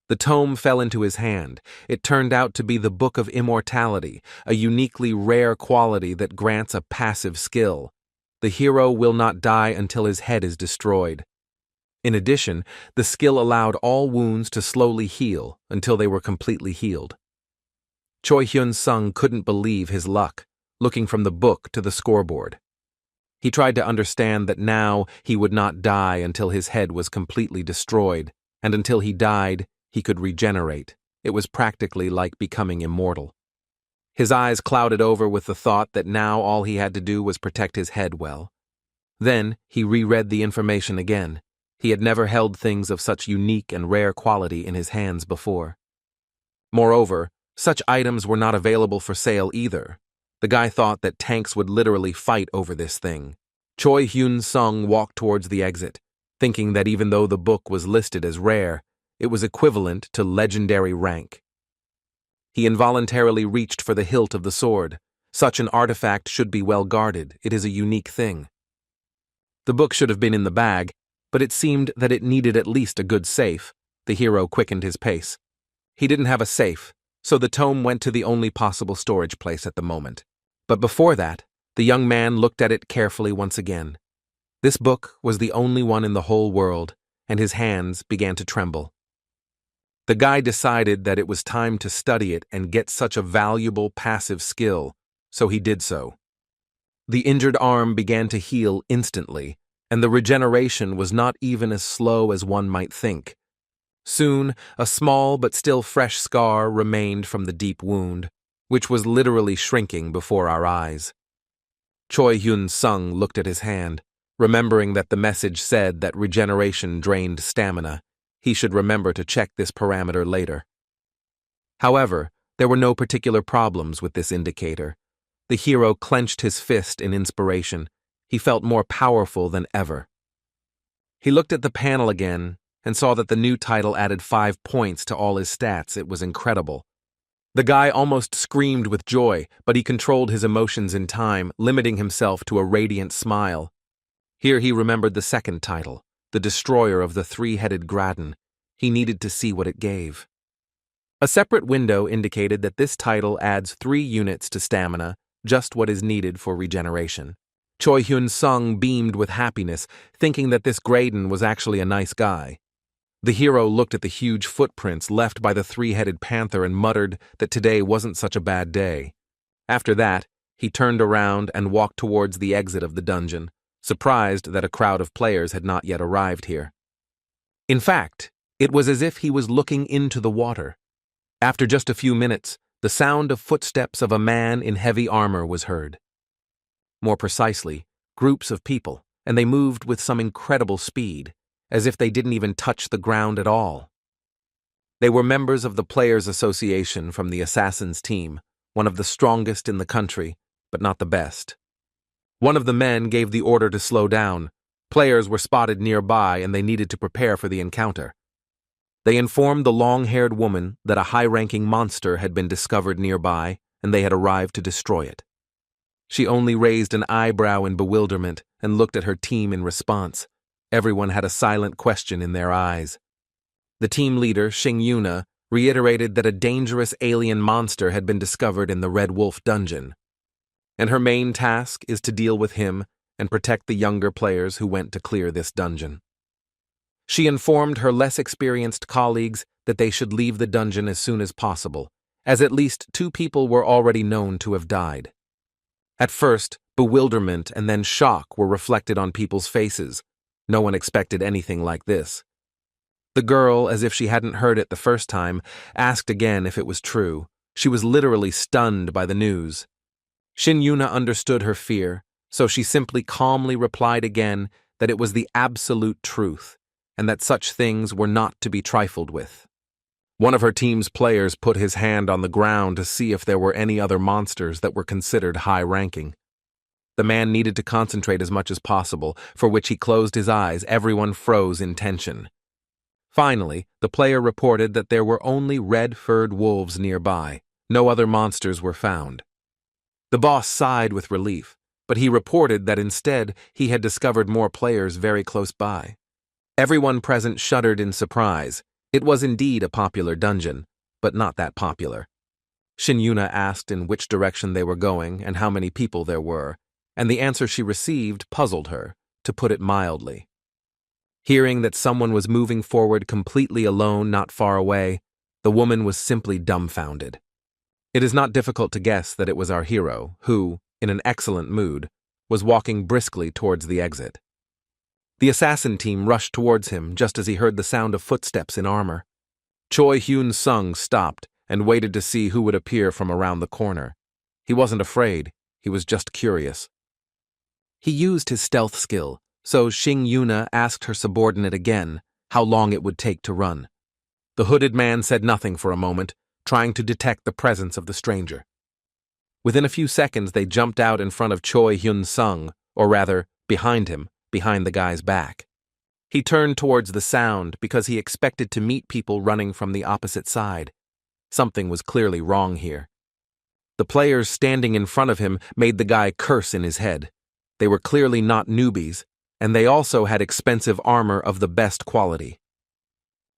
The tome fell into his hand. It turned out to be the Book of Immortality, a uniquely rare quality that grants a passive skill. The hero will not die until his head is destroyed. In addition, the skill allowed all wounds to slowly heal until they were completely healed. Choi Hyun-sung couldn't believe his luck, looking from the book to the scoreboard. He tried to understand that now he would not die until his head was completely destroyed, and until he died, he could regenerate. It was practically like becoming immortal. His eyes clouded over with the thought that now all he had to do was protect his head well. Then he reread the information again. He had never held things of such unique and rare quality in his hands before. Moreover, such items were not available for sale either. The guy thought that tanks would literally fight over this thing. Choi Hyun-sung walked towards the exit, thinking that even though the book was listed as rare, it was equivalent to legendary rank. He involuntarily reached for the hilt of the sword. Such an artifact should be well guarded. It is a unique thing. The book should have been in the bag, but it seemed that it needed at least a good safe. The hero quickened his pace. He didn't have a safe, so the tome went to the only possible storage place at the moment. But before that, the young man looked at it carefully once again. This book was the only one in the whole world, and his hands began to tremble. The guy decided that it was time to study it and get such a valuable passive skill, so he did so. The injured arm began to heal instantly, and the regeneration was not even as slow as one might think. Soon, a small but still fresh scar remained from the deep wound, which was literally shrinking before our eyes. Choi Hyun-sung looked at his hand, remembering that the message said that regeneration drained stamina. He should remember to check this parameter later. However, there were no particular problems with this indicator. The hero clenched his fist in inspiration. He felt more powerful than ever. He looked at the panel again and saw that the new title added 5 points to all his stats. It was incredible. The guy almost screamed with joy, but he controlled his emotions in time, limiting himself to a radiant smile. Here he remembered the second title, the destroyer of the three-headed Graden. He needed to see what it gave. A separate window indicated that this title adds 3 units to stamina, just what is needed for regeneration. Choi Hyun-sung beamed with happiness, thinking that this Graden was actually a nice guy. The hero looked at the huge footprints left by the three-headed panther and muttered that today wasn't such a bad day. After that, he turned around and walked towards the exit of the dungeon, surprised that a crowd of players had not yet arrived here. In fact, it was as if he was looking into the water. After just a few minutes, the sound of footsteps of a man in heavy armor was heard. More precisely, groups of people, and they moved with some incredible speed, as if they didn't even touch the ground at all. They were members of the Players' Association from the Assassins team, one of the strongest in the country, but not the best. One of the men gave the order to slow down. Players were spotted nearby and they needed to prepare for the encounter. They informed the long-haired woman that a high-ranking monster had been discovered nearby and they had arrived to destroy it. She only raised an eyebrow in bewilderment and looked at her team in response. Everyone had a silent question in their eyes. The team leader, Xing Yuna, reiterated that a dangerous alien monster had been discovered in the Red Wolf dungeon, and her main task is to deal with him and protect the younger players who went to clear this dungeon. She informed her less experienced colleagues that they should leave the dungeon as soon as possible, as at least 2 people were already known to have died. At first, bewilderment and then shock were reflected on people's faces. No one expected anything like this. The girl, as if she hadn't heard it the first time, asked again if it was true. She was literally stunned by the news. Shin Yuna understood her fear, so she simply calmly replied again that it was the absolute truth, and that such things were not to be trifled with. One of her team's players put his hand on the ground to see if there were any other monsters that were considered high-ranking. The man needed to concentrate as much as possible, for which he closed his eyes. Everyone froze in tension. Finally, the player reported that there were only red-furred wolves nearby. No other monsters were found. The boss sighed with relief, but he reported that instead he had discovered more players very close by. Everyone present shuddered in surprise. It was indeed a popular dungeon, but not that popular. Shin Yuna asked in which direction they were going and how many people there were, and the answer she received puzzled her, to put it mildly. Hearing that someone was moving forward completely alone not far away, the woman was simply dumbfounded. It is not difficult to guess that it was our hero, who, in an excellent mood, was walking briskly towards the exit. The assassin team rushed towards him just as he heard the sound of footsteps in armor. Choi Hyun-sung stopped and waited to see who would appear from around the corner. He wasn't afraid, he was just curious. He used his stealth skill, so Xing Yuna asked her subordinate again how long it would take to run. The hooded man said nothing for a moment, trying to detect the presence of the stranger. Within a few seconds, they jumped out in front of Choi Hyun-sung, or rather, behind him, behind the guy's back. He turned towards the sound because he expected to meet people running from the opposite side. Something was clearly wrong here. The players standing in front of him made the guy curse in his head. They were clearly not newbies, and they also had expensive armor of the best quality.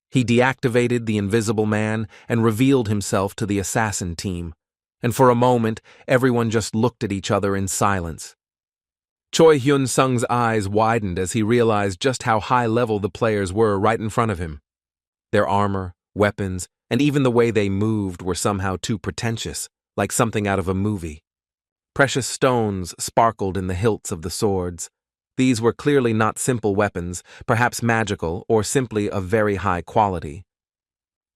He deactivated the Invisible Man and revealed himself to the assassin team, and for a moment everyone just looked at each other in silence. Choi Hyun-sung's eyes widened as he realized just how high-level the players were right in front of him. Their armor, weapons, and even the way they moved were somehow too pretentious, like something out of a movie. Precious stones sparkled in the hilts of the swords. These were clearly not simple weapons, perhaps magical or simply of very high quality.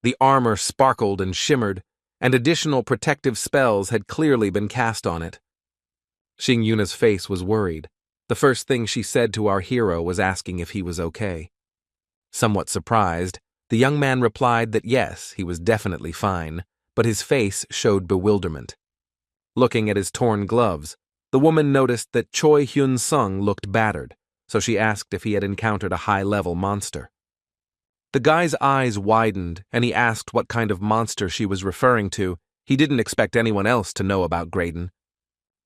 The armor sparkled and shimmered, and additional protective spells had clearly been cast on it. Xing Yuna's face was worried. The first thing she said to our hero was asking if he was okay. Somewhat surprised, the young man replied that yes, he was definitely fine, but his face showed bewilderment. Looking at his torn gloves, the woman noticed that Choi Hyun-sung looked battered, so she asked if he had encountered a high-level monster. The guy's eyes widened, and he asked what kind of monster she was referring to, He didn't expect anyone else to know about Graydon.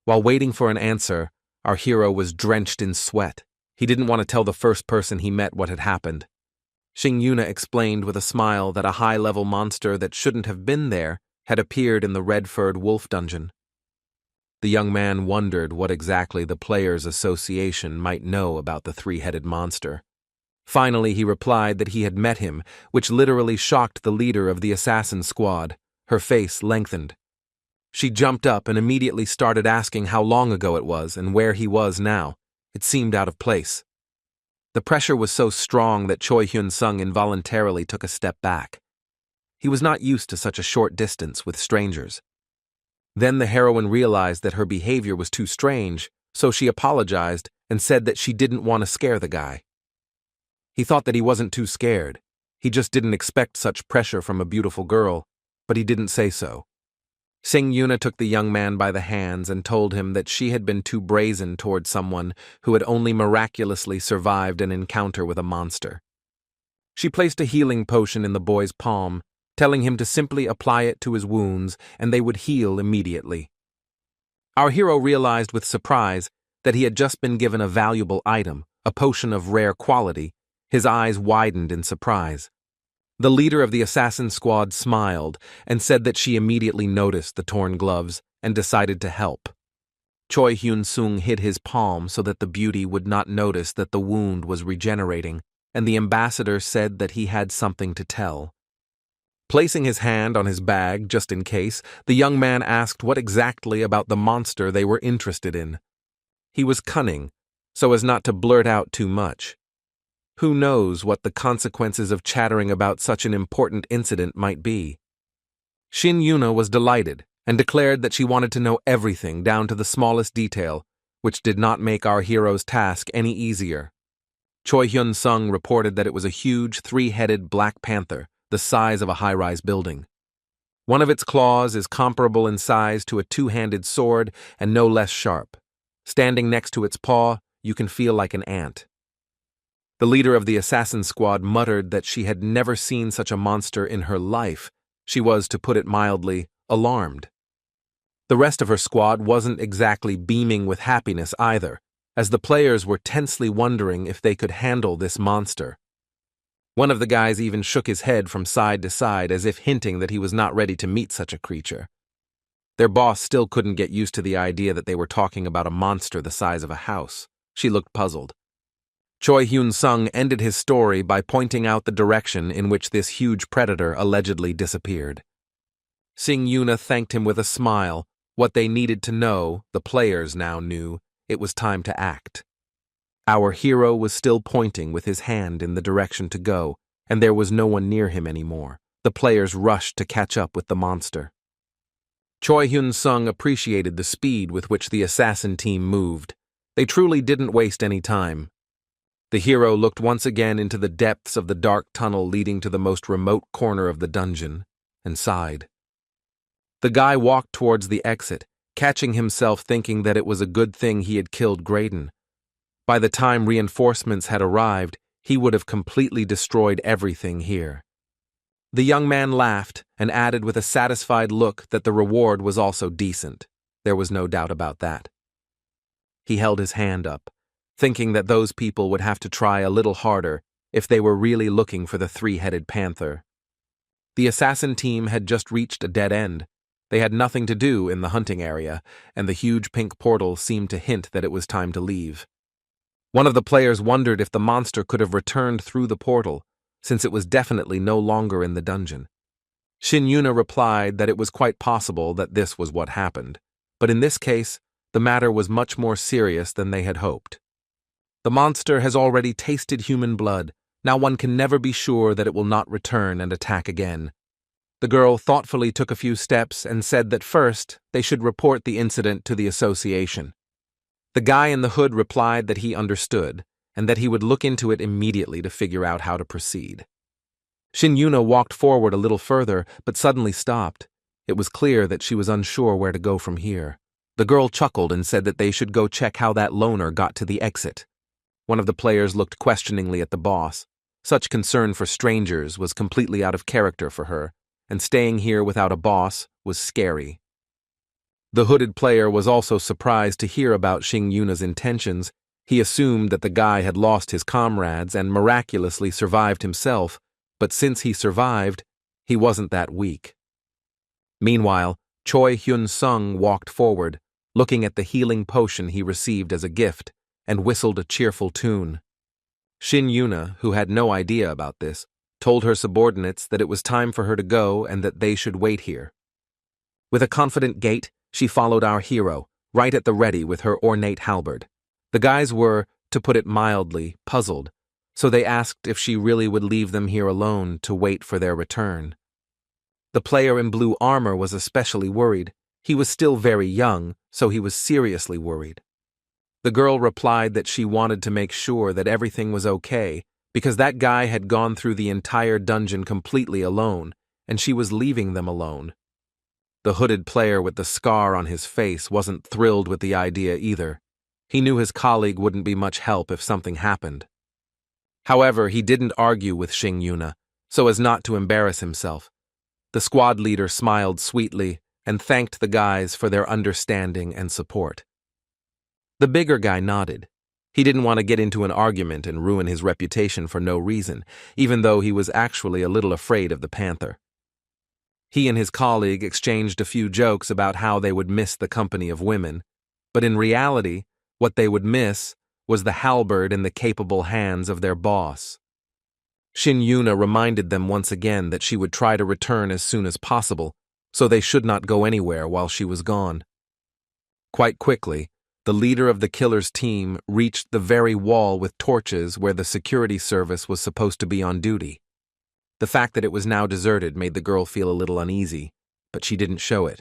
While waiting for an answer, our hero was drenched in sweat. He didn't want to tell the first person he met what had happened. Xing Yuna explained with a smile that a high-level monster that shouldn't have been there had appeared in the red-furred wolf dungeon. The young man wondered what exactly the Players' Association might know about the three-headed monster. Finally, he replied that he had met him, which literally shocked the leader of the assassin squad. Her face lengthened. She jumped up and immediately started asking how long ago it was and where he was now. It seemed out of place. The pressure was so strong that Choi Hyun-sung involuntarily took a step back. He was not used to such a short distance with strangers. Then the heroine realized that her behavior was too strange, so she apologized and said that she didn't want to scare the guy. He thought that he wasn't too scared. He just didn't expect such pressure from a beautiful girl, but he didn't say so. Xing Yuna took the young man by the hands and told him that she had been too brazen toward someone who had only miraculously survived an encounter with a monster. She placed a healing potion in the boy's palm, telling him to simply apply it to his wounds and they would heal immediately. Our hero realized with surprise that he had just been given a valuable item, a potion of rare quality. His eyes widened in surprise. The leader of the assassin squad smiled and said that she immediately noticed the torn gloves and decided to help. Choi Hyun-sung hid his palm so that the beauty would not notice that the wound was regenerating, and the ambassador said that he had something to tell. Placing his hand on his bag just in case, the young man asked what exactly about the monster they were interested in. He was cunning, so as not to blurt out too much. Who knows what the consequences of chattering about such an important incident might be? Xing Yuna was delighted and declared that she wanted to know everything down to the smallest detail, which did not make our hero's task any easier. Choi Hyun-sung reported that it was a huge three-headed black panther, the size of a high-rise building. One of its claws is comparable in size to a two-handed sword and no less sharp. Standing next to its paw, you can feel like an ant. The leader of the assassin squad muttered that she had never seen such a monster in her life. She was, to put it mildly, alarmed. The rest of her squad wasn't exactly beaming with happiness either, as the players were tensely wondering if they could handle this monster. One of the guys even shook his head from side to side as if hinting that he was not ready to meet such a creature. Their boss still couldn't get used to the idea that they were talking about a monster the size of a house. She looked puzzled. Choi Hyun-sung ended his story by pointing out the direction in which this huge predator allegedly disappeared. Xing Yuna thanked him with a smile. What they needed to know, the players now knew. It was time to act. Our hero was still pointing with his hand in the direction to go, and there was no one near him anymore. The players rushed to catch up with the monster. Choi Hyun-sung appreciated the speed with which the assassin team moved. They truly didn't waste any time. The hero looked once again into the depths of the dark tunnel leading to the most remote corner of the dungeon, and sighed. The guy walked towards the exit, catching himself thinking that it was a good thing he had killed Graydon. By the time reinforcements had arrived, he would have completely destroyed everything here. The young man laughed and added with a satisfied look that the reward was also decent. There was no doubt about that. He held his hand up, thinking that those people would have to try a little harder if they were really looking for the three-headed panther. The assassin team had just reached a dead end. They had nothing to do in the hunting area, and the huge pink portal seemed to hint that it was time to leave. One of the players wondered if the monster could have returned through the portal, since it was definitely no longer in the dungeon. Xing Yuna replied that it was quite possible that this was what happened, but in this case, the matter was much more serious than they had hoped. The monster has already tasted human blood. Now one can never be sure that it will not return and attack again. The girl thoughtfully took a few steps and said that first they should report the incident to the association. The guy in the hood replied that he understood and that he would look into it immediately to figure out how to proceed. Xing Yuna walked forward a little further but suddenly stopped. It was clear that she was unsure where to go from here. The girl chuckled and said that they should go check how that loner got to the exit. One of the players looked questioningly at the boss. Such concern for strangers was completely out of character for her, and staying here without a boss was scary. The hooded player was also surprised to hear about Xing Yuna's intentions. He assumed that the guy had lost his comrades and miraculously survived himself, but since he survived, he wasn't that weak. Meanwhile, Choi Hyun-sung walked forward, looking at the healing potion he received as a gift, and whistled a cheerful tune. Xing Yuna, who had no idea about this, told her subordinates that it was time for her to go and that they should wait here. With a confident gait, she followed our hero, right at the ready with her ornate halberd. The guys were, to put it mildly, puzzled, so they asked if she really would leave them here alone to wait for their return. The player in blue armor was especially worried. He was still very young, so he was seriously worried. The girl replied that she wanted to make sure that everything was okay, because that guy had gone through the entire dungeon completely alone, and she was leaving them alone. The hooded player with the scar on his face wasn't thrilled with the idea either. He knew his colleague wouldn't be much help if something happened. However, he didn't argue with Xing Yuna, so as not to embarrass himself. The squad leader smiled sweetly and thanked the guys for their understanding and support. The bigger guy nodded. He didn't want to get into an argument and ruin his reputation for no reason, even though he was actually a little afraid of the panther. He and his colleague exchanged a few jokes about how they would miss the company of women, but in reality, what they would miss was the halberd in the capable hands of their boss. Xing Yuna reminded them once again that she would try to return as soon as possible, so they should not go anywhere while she was gone. Quite quickly, the leader of the killer's team reached the very wall with torches where the security service was supposed to be on duty. The fact that it was now deserted made the girl feel a little uneasy, but she didn't show it.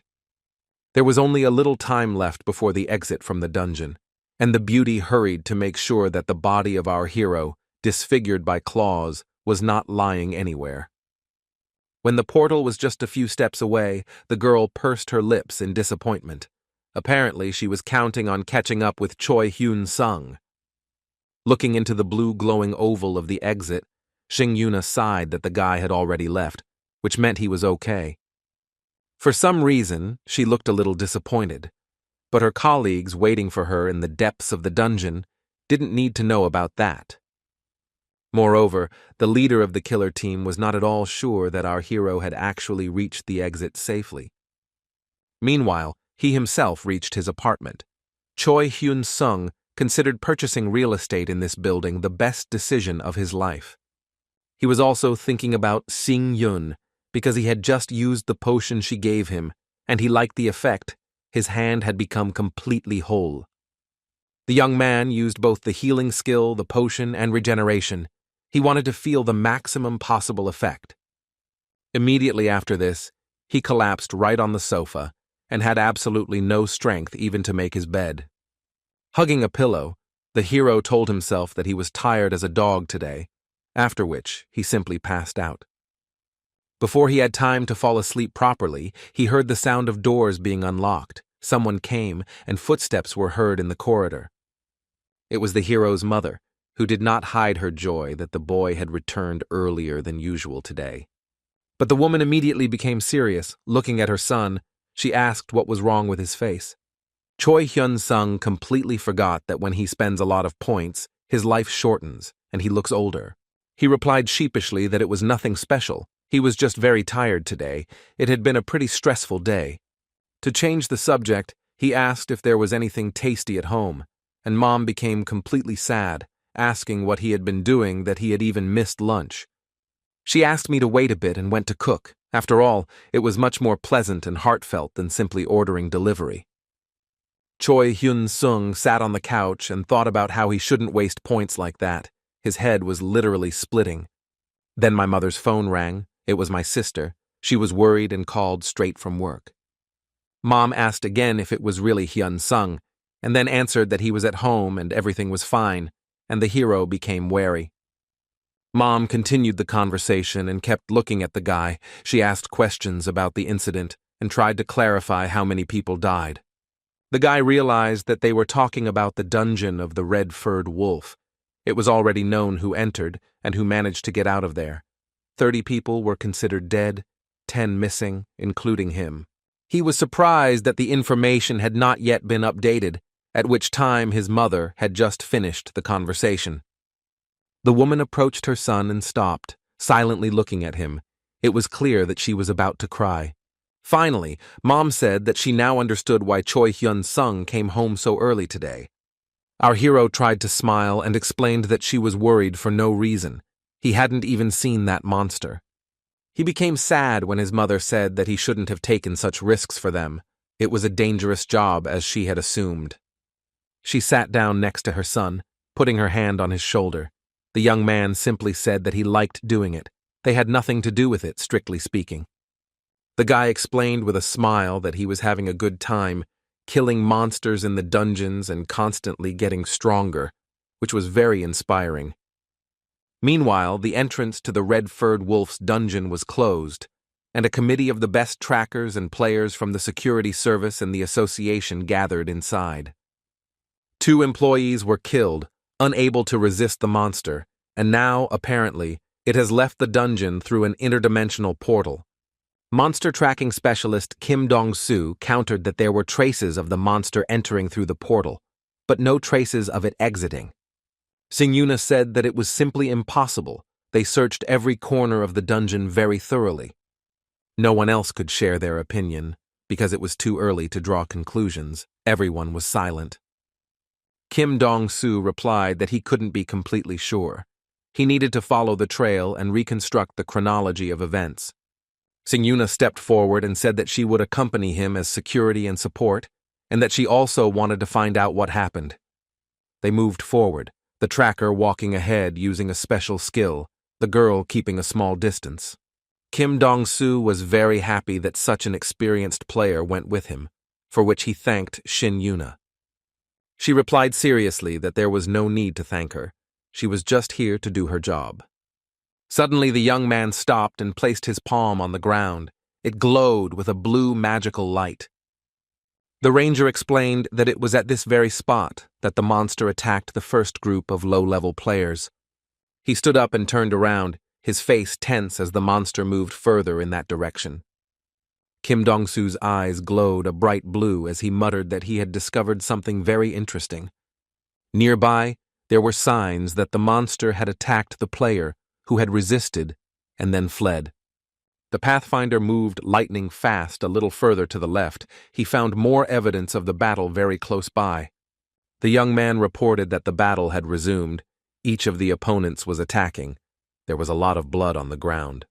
There was only a little time left before the exit from the dungeon, and the beauty hurried to make sure that the body of our hero, disfigured by claws, was not lying anywhere. When the portal was just a few steps away, the girl pursed her lips in disappointment. Apparently, she was counting on catching up with Choi Hyun-sung. Looking into the blue glowing oval of the exit, Xing Yuna sighed that the guy had already left, which meant he was okay. For some reason, she looked a little disappointed, but her colleagues waiting for her in the depths of the dungeon didn't need to know about that. Moreover, the leader of the killer team was not at all sure that our hero had actually reached the exit safely. Meanwhile, he himself reached his apartment. Choi Hyun-sung considered purchasing real estate in this building the best decision of his life. He was also thinking about Xing Yun, because he had just used the potion she gave him, and he liked the effect. His hand had become completely whole. The young man used both the healing skill, the potion, and regeneration. He wanted to feel the maximum possible effect. Immediately after this, he collapsed right on the sofa and had absolutely no strength even to make his bed. Hugging a pillow, the hero told himself that he was tired as a dog today, after which he simply passed out. Before he had time to fall asleep properly, he heard the sound of doors being unlocked. Someone came, and footsteps were heard in the corridor. It was the hero's mother, who did not hide her joy that the boy had returned earlier than usual today. But the woman immediately became serious. Looking at her son, she asked what was wrong with his face. Choi Hyun-sung completely forgot that when he spends a lot of points, his life shortens, and he looks older. He replied sheepishly that it was nothing special. He was just very tired today. It had been a pretty stressful day. To change the subject, he asked if there was anything tasty at home, and Mom became completely sad, asking what he had been doing that he had even missed lunch. She asked me to wait a bit and went to cook. After all, it was much more pleasant and heartfelt than simply ordering delivery. Choi Hyun-sung sat on the couch and thought about how he shouldn't waste points like that. His head was literally splitting. Then my mother's phone rang. It was my sister. She was worried and called straight from work. Mom asked again if it was really Hyun-sung, and then answered that he was at home and everything was fine, and the hero became wary. Mom continued the conversation and kept looking at the guy. She asked questions about the incident and tried to clarify how many people died. The guy realized that they were talking about the dungeon of the red-furred wolf. It was already known who entered and who managed to get out of there. 30 people were considered dead, 10 missing, including him. He was surprised that the information had not yet been updated, at which time his mother had just finished the conversation. The woman approached her son and stopped, silently looking at him. It was clear that she was about to cry. Finally, Mom said that she now understood why Choi Hyun-sung came home so early today. Our hero tried to smile and explained that she was worried for no reason. He hadn't even seen that monster. He became sad when his mother said that he shouldn't have taken such risks for them. It was a dangerous job, as she had assumed. She sat down next to her son, putting her hand on his shoulder. The young man simply said that he liked doing it. They had nothing to do with it, strictly speaking. The guy explained with a smile that he was having a good time, killing monsters in the dungeons and constantly getting stronger, which was very inspiring. Meanwhile, the entrance to the Red-Furred Wolf's dungeon was closed, and a committee of the best trackers and players from the security service and the association gathered inside. 2 employees were killed, unable to resist the monster, and now, apparently, it has left the dungeon through an interdimensional portal. Monster tracking specialist Kim Dong-soo countered that there were traces of the monster entering through the portal, but no traces of it exiting. Sing-Yuna said that it was simply impossible. They searched every corner of the dungeon very thoroughly. No one else could share their opinion, because it was too early to draw conclusions. Everyone was silent. Kim Dong-soo replied that he couldn't be completely sure. He needed to follow the trail and reconstruct the chronology of events. Sing-Yuna stepped forward and said that she would accompany him as security and support, and that she also wanted to find out what happened. They moved forward, the tracker walking ahead using a special skill, the girl keeping a small distance. Kim Dong-soo was very happy that such an experienced player went with him, for which he thanked Shin-Yuna. She replied seriously that there was no need to thank her. She was just here to do her job. Suddenly, the young man stopped and placed his palm on the ground. It glowed with a blue magical light. The ranger explained that it was at this very spot that the monster attacked the first group of low-level players. He stood up and turned around, his face tense as the monster moved further in that direction. Kim Dong-soo's eyes glowed a bright blue as he muttered that he had discovered something very interesting. Nearby, there were signs that the monster had attacked the player, who had resisted and then fled. The Pathfinder moved lightning fast a little further to the left. He found more evidence of the battle very close by. The young man reported that the battle had resumed. Each of the opponents was attacking. There was a lot of blood on the ground.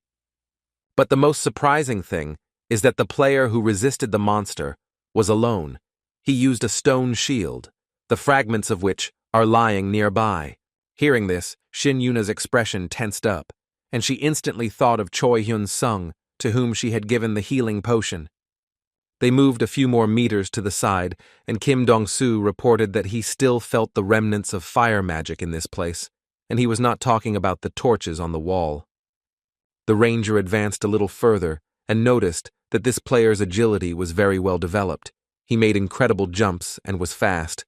But the most surprising thing is that the player who resisted the monster was alone. He used a stone shield, the fragments of which are lying nearby. Hearing this, Shin-Yuna's expression tensed up, and she instantly thought of Choi Hyun-sung, to whom she had given the healing potion. They moved a few more meters to the side, and Kim Dong-soo reported that he still felt the remnants of fire magic in this place, and he was not talking about the torches on the wall. The ranger advanced a little further and noticed that this player's agility was very well developed. He made incredible jumps and was fast.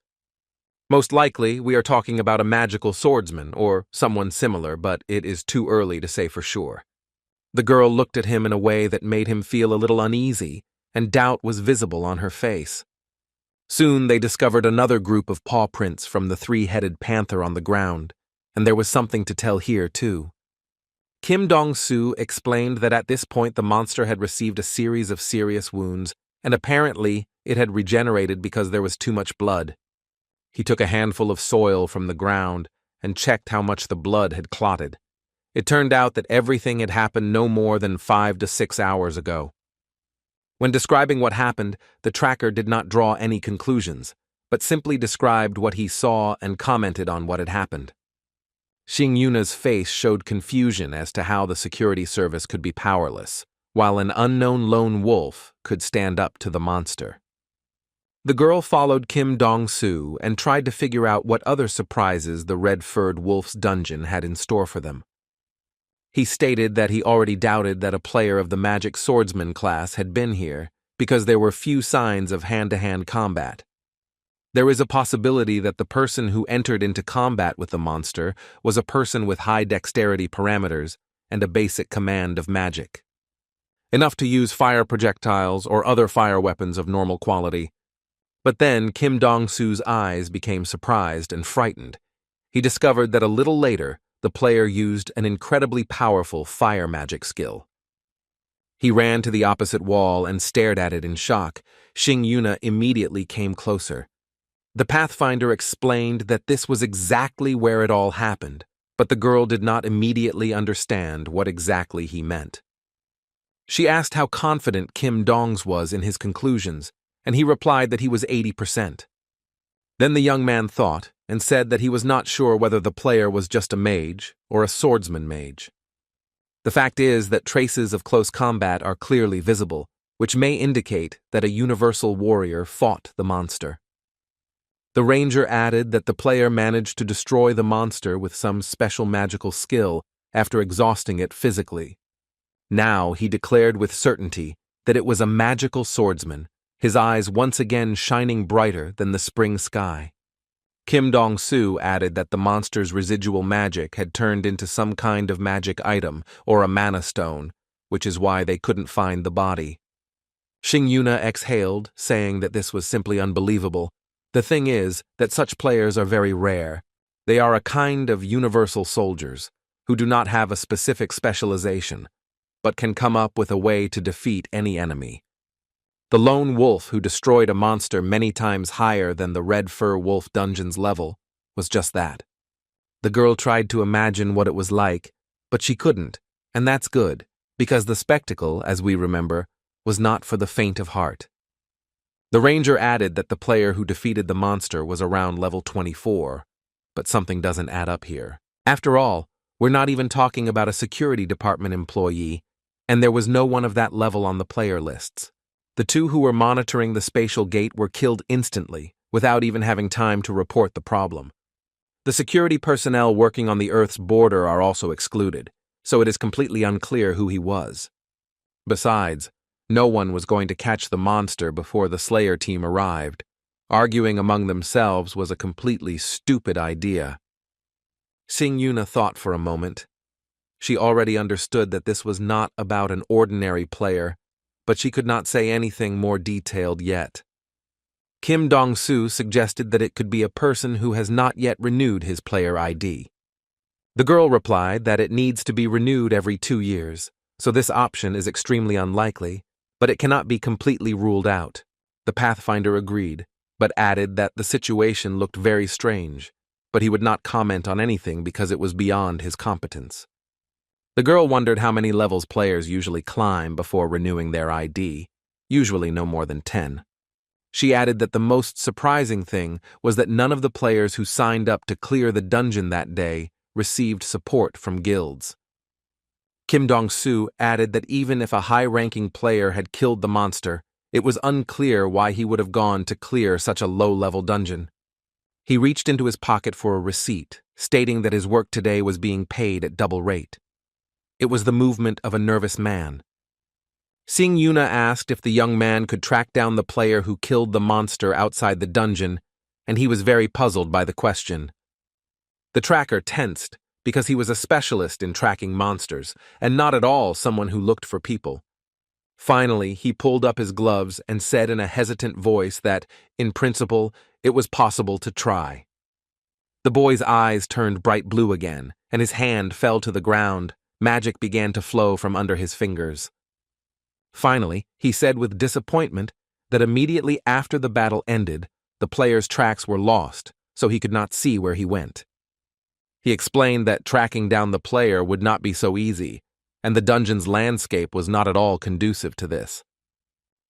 Most likely, we are talking about a magical swordsman or someone similar, but it is too early to say for sure. The girl looked at him in a way that made him feel a little uneasy, and doubt was visible on her face. Soon they discovered another group of paw prints from the 3-headed panther on the ground, and there was something to tell here, too. Kim Dong-soo explained that at this point the monster had received a series of serious wounds, and apparently it had regenerated because there was too much blood. He took a handful of soil from the ground and checked how much the blood had clotted. It turned out that everything had happened no more than 5 to 6 hours ago. When describing what happened, the tracker did not draw any conclusions, but simply described what he saw and commented on what had happened. Sing-Yuna's face showed confusion as to how the security service could be powerless, while an unknown lone wolf could stand up to the monster. The girl followed Kim Dong-soo and tried to figure out what other surprises the Red-Furred Wolf's dungeon had in store for them. He stated that he already doubted that a player of the magic swordsman class had been here because there were few signs of hand-to-hand combat. There is a possibility that the person who entered into combat with the monster was a person with high dexterity parameters and a basic command of magic. enough to use fire projectiles or other fire weapons of normal quality. But then Kim Dong-soo's eyes became surprised and frightened. He discovered that a little later, the player used an incredibly powerful fire magic skill. He ran to the opposite wall and stared at it in shock. Xing Yuna immediately came closer. The Pathfinder explained that this was exactly where it all happened, but the girl did not immediately understand what exactly he meant. She asked how confident Kim Dong's was in his conclusions, and he replied that he was 80%. Then the young man thought and said that he was not sure whether the player was just a mage or a swordsman mage. The fact is that traces of close combat are clearly visible, which may indicate that a universal warrior fought the monster. The ranger added that the player managed to destroy the monster with some special magical skill after exhausting it physically. Now he declared with certainty that it was a magical swordsman, his eyes once again shining brighter than the spring sky. Kim Dong-soo added that the monster's residual magic had turned into some kind of magic item or a mana stone, which is why they couldn't find the body. Xing Yuna exhaled, saying that this was simply unbelievable. The thing is that such players are very rare. They are a kind of universal soldiers, who do not have a specific specialization, but can come up with a way to defeat any enemy. The lone wolf who destroyed a monster many times higher than the Red Fur Wolf dungeon's level was just that. The girl tried to imagine what it was like, but she couldn't, and that's good, because the spectacle, as we remember, was not for the faint of heart. The ranger added that the player who defeated the monster was around level 24, but something doesn't add up here. After all, we're not even talking about a security department employee, and there was no one of that level on the player lists. The two who were monitoring the spatial gate were killed instantly, without even having time to report the problem. The security personnel working on the Earth's border are also excluded, so it is completely unclear who he was. Besides, no one was going to catch the monster before the Slayer team arrived. Arguing among themselves was a completely stupid idea. Xing Yuna thought for a moment. She already understood that this was not about an ordinary player, but she could not say anything more detailed yet. Kim Dong-soo suggested that it could be a person who has not yet renewed his player ID. The girl replied that it needs to be renewed every 2 years, so this option is extremely unlikely, but it cannot be completely ruled out. The Pathfinder agreed, but added that the situation looked very strange, but he would not comment on anything because it was beyond his competence. The girl wondered how many levels players usually climb before renewing their ID, usually no more than 10. She added that the most surprising thing was that none of the players who signed up to clear the dungeon that day received support from guilds. Kim Dong-soo added that even if a high-ranking player had killed the monster, it was unclear why he would have gone to clear such a low-level dungeon. He reached into his pocket for a receipt, stating that his work today was being paid at double rate. It was the movement of a nervous man. Xing Yuna asked if the young man could track down the player who killed the monster outside the dungeon, and he was very puzzled by the question. The tracker tensed, because he was a specialist in tracking monsters, and not at all someone who looked for people. Finally, he pulled up his gloves and said in a hesitant voice that, in principle, it was possible to try. The boy's eyes turned bright blue again, and his hand fell to the ground. Magic began to flow from under his fingers. Finally, he said with disappointment that immediately after the battle ended, the player's tracks were lost, so he could not see where he went. He explained that tracking down the player would not be so easy, and the dungeon's landscape was not at all conducive to this.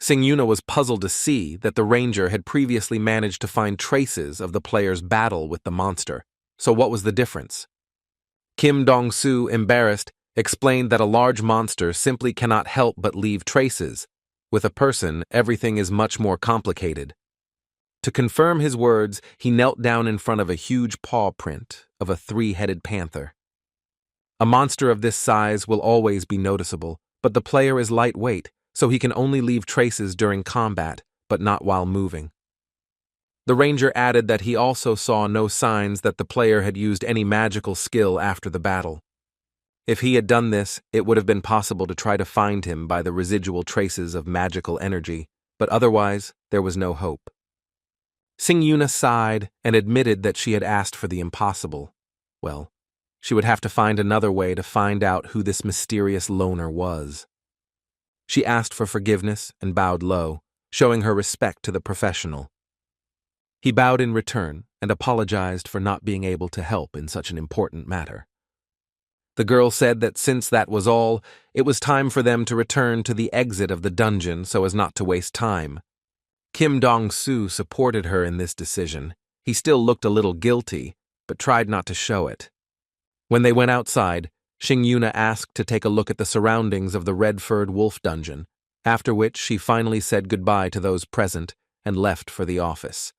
Xing Yuna was puzzled to see that the ranger had previously managed to find traces of the player's battle with the monster, so what was the difference? Kim Dong-soo, embarrassed, explained that a large monster simply cannot help but leave traces. With a person, everything is much more complicated. To confirm his words, he knelt down in front of a huge paw print of a 3-headed panther. A monster of this size will always be noticeable, but the player is lightweight, so he can only leave traces during combat, but not while moving. The ranger added that he also saw no signs that the player had used any magical skill after the battle. If he had done this, it would have been possible to try to find him by the residual traces of magical energy, but otherwise, there was no hope. Yuna sighed and admitted that she had asked for the impossible. Well, she would have to find another way to find out who this mysterious loner was. She asked for forgiveness and bowed low, showing her respect to the professional. He bowed in return and apologized for not being able to help in such an important matter. The girl said that since that was all, it was time for them to return to the exit of the dungeon so as not to waste time. Kim Dong-soo supported her in this decision. He still looked a little guilty, but tried not to show it. When they went outside, Yuna asked to take a look at the surroundings of the red-furred wolf dungeon, after which she finally said goodbye to those present and left for the office.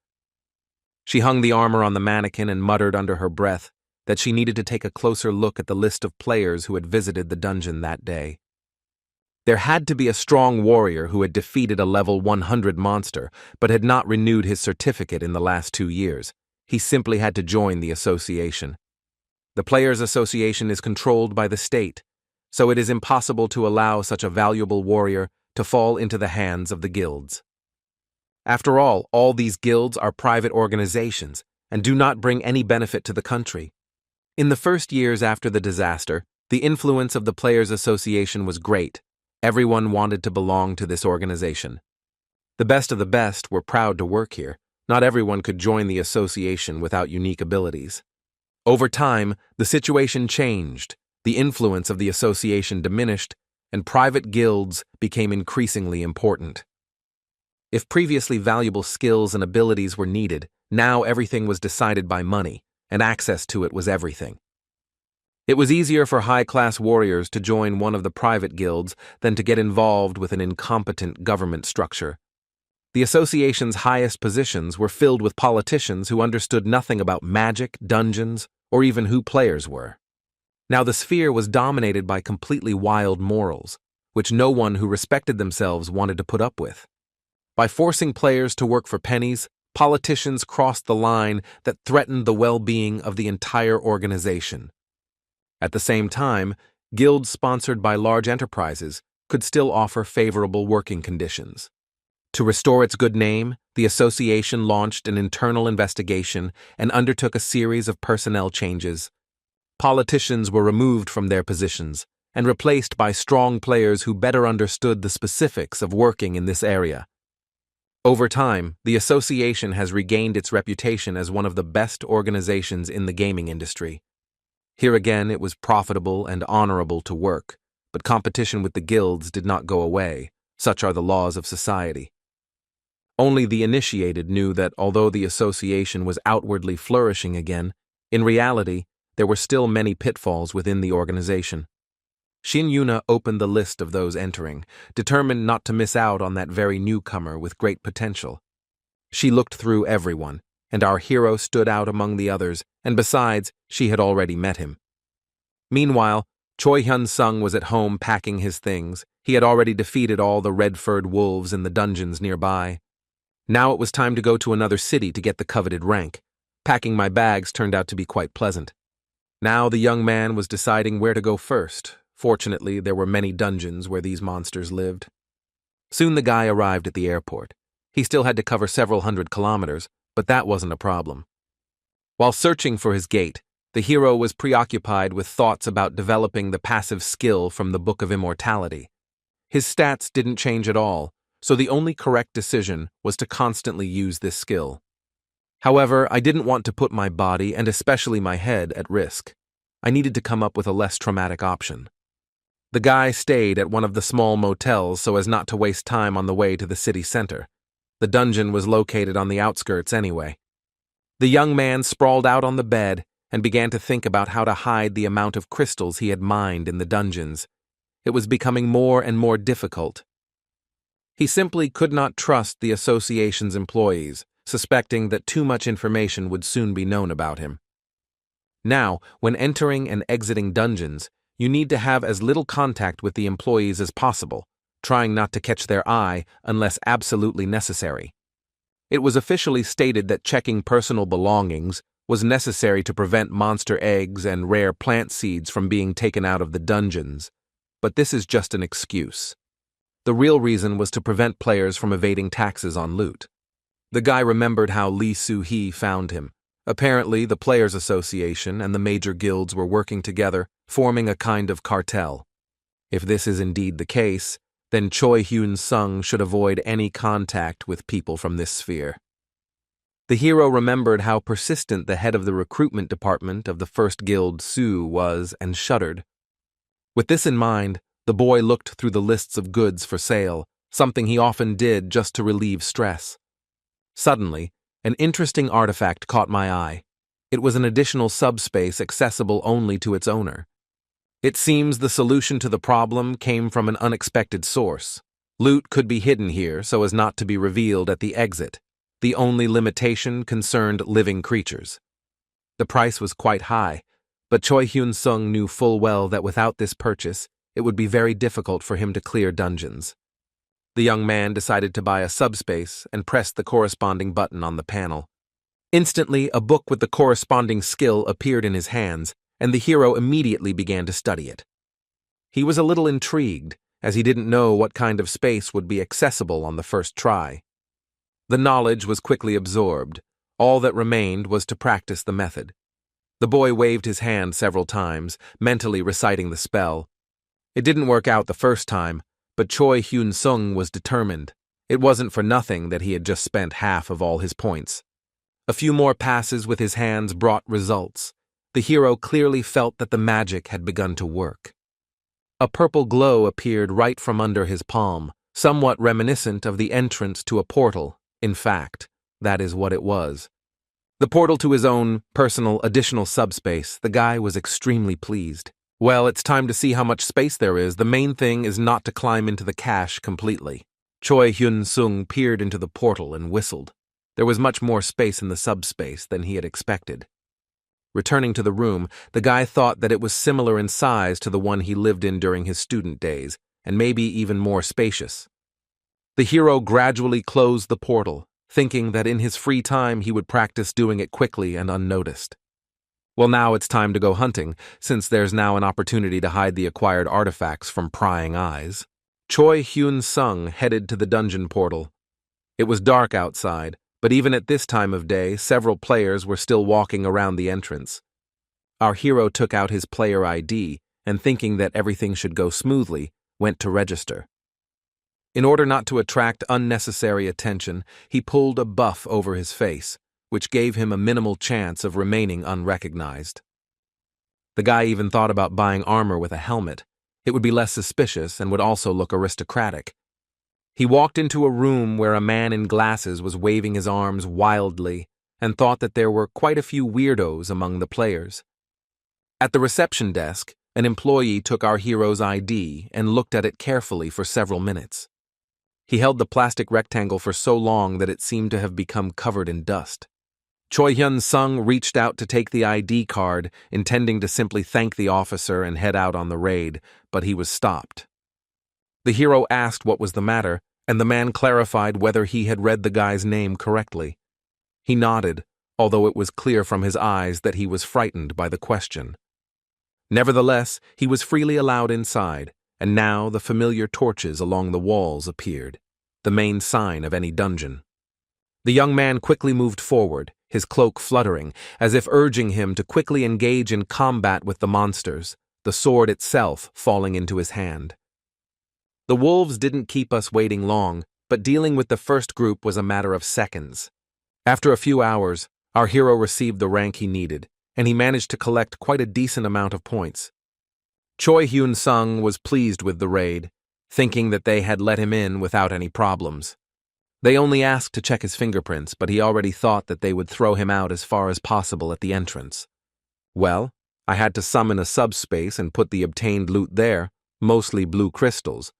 She hung the armor on the mannequin and muttered under her breath that she needed to take a closer look at the list of players who had visited the dungeon that day. There had to be a strong warrior who had defeated a level 100 monster, but had not renewed his certificate in the last 2 years. He simply had to join the association. The Players' Association is controlled by the state, so it is impossible to allow such a valuable warrior to fall into the hands of the guilds. After all these guilds are private organizations and do not bring any benefit to the country. In the first years after the disaster, the influence of the Players' Association was great. Everyone wanted to belong to this organization. The best of the best were proud to work here. Not everyone could join the association without unique abilities. Over time, the situation changed, the influence of the association diminished, and private guilds became increasingly important. If previously valuable skills and abilities were needed, now everything was decided by money, and access to it was everything. It was easier for high-class warriors to join one of the private guilds than to get involved with an incompetent government structure. The association's highest positions were filled with politicians who understood nothing about magic, dungeons, or even who players were. Now the sphere was dominated by completely wild morals, which no one who respected themselves wanted to put up with. By forcing players to work for pennies, politicians crossed the line that threatened the well-being of the entire organization. At the same time, guilds sponsored by large enterprises could still offer favorable working conditions. To restore its good name, the association launched an internal investigation and undertook a series of personnel changes. Politicians were removed from their positions and replaced by strong players who better understood the specifics of working in this area. Over time, the association has regained its reputation as one of the best organizations in the gaming industry. Here again, it was profitable and honorable to work, but competition with the guilds did not go away. Such are the laws of society. Only the initiated knew that although the association was outwardly flourishing again, in reality, there were still many pitfalls within the organization. Yuna opened the list of those entering, determined not to miss out on that very newcomer with great potential. She looked through everyone, and our hero stood out among the others, and besides, she had already met him. Meanwhile, Choi Hyun-sung was at home packing his things. He had already defeated all the red-furred wolves in the dungeons nearby. Now it was time to go to another city to get the coveted rank. Packing my bags turned out to be quite pleasant. Now the young man was deciding where to go first. Fortunately, there were many dungeons where these monsters lived. Soon the guy arrived at the airport. He still had to cover several hundred kilometers, but that wasn't a problem. While searching for his gate, the hero was preoccupied with thoughts about developing the passive skill from the Book of Immortality. His stats didn't change at all, so the only correct decision was to constantly use this skill. However, I didn't want to put my body, and especially my head, at risk. I needed to come up with a less traumatic option. The guy stayed at one of the small motels so as not to waste time on the way to the city center. The dungeon was located on the outskirts anyway. The young man sprawled out on the bed and began to think about how to hide the amount of crystals he had mined in the dungeons. It was becoming more and more difficult. He simply could not trust the association's employees, suspecting that too much information would soon be known about him. Now, when entering and exiting dungeons, you need to have as little contact with the employees as possible, trying not to catch their eye unless absolutely necessary. It was officially stated that checking personal belongings, was necessary to prevent monster eggs and rare plant seeds from being taken out of the dungeons, but this is just an excuse. The real reason was to prevent players from evading taxes on loot. The guy remembered how Lee Soo-hee found him. Apparently, the Players Association and the major guilds were working together, forming a kind of cartel. If this is indeed the case, then Choi Hyun-sung should avoid any contact with people from this sphere. The hero remembered how persistent the head of the recruitment department of the first guild, Soo, was and shuddered. With this in mind, the boy looked through the lists of goods for sale, something he often did just to relieve stress. Suddenly, an interesting artifact caught my eye. It was an additional subspace accessible only to its owner. It seems the solution to the problem came from an unexpected source. Loot could be hidden here so as not to be revealed at the exit. The only limitation concerned living creatures. The price was quite high, but Choi Hyun-sung knew full well that without this purchase, it would be very difficult for him to clear dungeons. The young man decided to buy a subspace and pressed the corresponding button on the panel. Instantly, a book with the corresponding skill appeared in his hands, and the hero immediately began to study it. He was a little intrigued, as he didn't know what kind of space would be accessible on the first try. The knowledge was quickly absorbed. All that remained was to practice the method. The boy waved his hand several times, mentally reciting the spell. It didn't work out the first time, but Choi Hyun-sung was determined. It wasn't for nothing that he had just spent half of all his points. A few more passes with his hands brought results. The hero clearly felt that the magic had begun to work. A purple glow appeared right from under his palm, somewhat reminiscent of the entrance to a portal. In fact, that is what it was. The portal to his own personal additional subspace. The guy was extremely pleased. Well, it's time to see how much space there is. The main thing is not to climb into the cache completely. Choi Hyun-sung peered into the portal and whistled. There was much more space in the subspace than he had expected. Returning to the room, the guy thought that it was similar in size to the one he lived in during his student days, and maybe even more spacious. The hero gradually closed the portal, thinking that in his free time he would practice doing it quickly and unnoticed. Well, now it's time to go hunting, since there's now an opportunity to hide the acquired artifacts from prying eyes. Choi Hyun-sung headed to the dungeon portal. It was dark outside, but even at this time of day, several players were still walking around the entrance. Our hero took out his player ID, and thinking that everything should go smoothly, went to register. In order not to attract unnecessary attention, he pulled a buff over his face, which gave him a minimal chance of remaining unrecognized. The guy even thought about buying armor with a helmet. It would be less suspicious and would also look aristocratic. He walked into a room where a man in glasses was waving his arms wildly and thought that there were quite a few weirdos among the players. At the reception desk, an employee took our hero's ID and looked at it carefully for several minutes. He held the plastic rectangle for so long that it seemed to have become covered in dust. Choi Hyun-sung reached out to take the ID card, intending to simply thank the officer and head out on the raid, but he was stopped. The hero asked what was the matter, and the man clarified whether he had read the guy's name correctly. He nodded, although it was clear from his eyes that he was frightened by the question. Nevertheless, he was freely allowed inside, and now the familiar torches along the walls appeared, the main sign of any dungeon. The young man quickly moved forward, his cloak fluttering, as if urging him to quickly engage in combat with the monsters, the sword itself falling into his hand. The wolves didn't keep us waiting long, but dealing with the first group was a matter of seconds. After a few hours, our hero received the rank he needed, and he managed to collect quite a decent amount of points. Choi Hyun-sung was pleased with the raid, thinking that they had let him in without any problems. They only asked to check his fingerprints, but he already thought that they would throw him out as far as possible at the entrance. Well, I had to summon a subspace and put the obtained loot there, mostly blue crystals,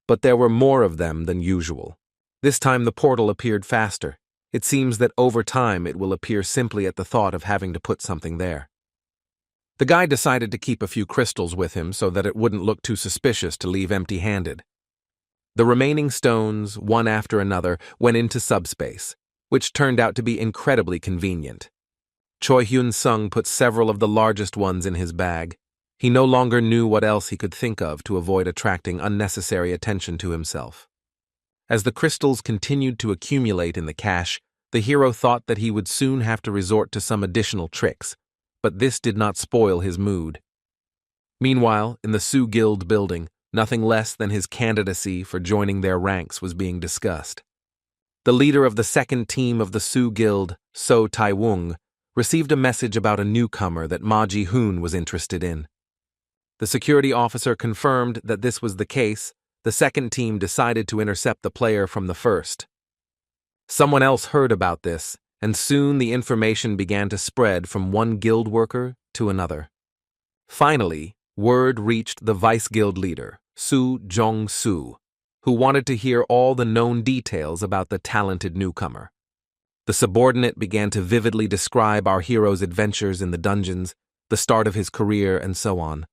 but there were more of them than usual. This time the portal appeared faster. It seems that over time it will appear simply at the thought of having to put something there. The guy decided to keep a few crystals with him so that it wouldn't look too suspicious to leave empty-handed. The remaining stones, one after another, went into subspace, which turned out to be incredibly convenient. Choi Hyun-sung put several of the largest ones in his bag. He no longer knew what else he could think of to avoid attracting unnecessary attention to himself. As the crystals continued to accumulate in the cache, the hero thought that he would soon have to resort to some additional tricks, but this did not spoil his mood. Meanwhile, in the Sioux Guild building, nothing less than his candidacy for joining their ranks was being discussed. The leader of the second team of the Sioux Guild, So Tai-woong, received a message about a newcomer that Ma Ji-hoon was interested in. The security officer confirmed that this was the case. The second team decided to intercept the player from the first. Someone else heard about this, and soon the information began to spread from one guild worker to another. Finally, word reached the vice guild leader, Soo Jong-soo, who wanted to hear all the known details about the talented newcomer. The subordinate began to vividly describe our hero's adventures in the dungeons, the start of his career, and so on.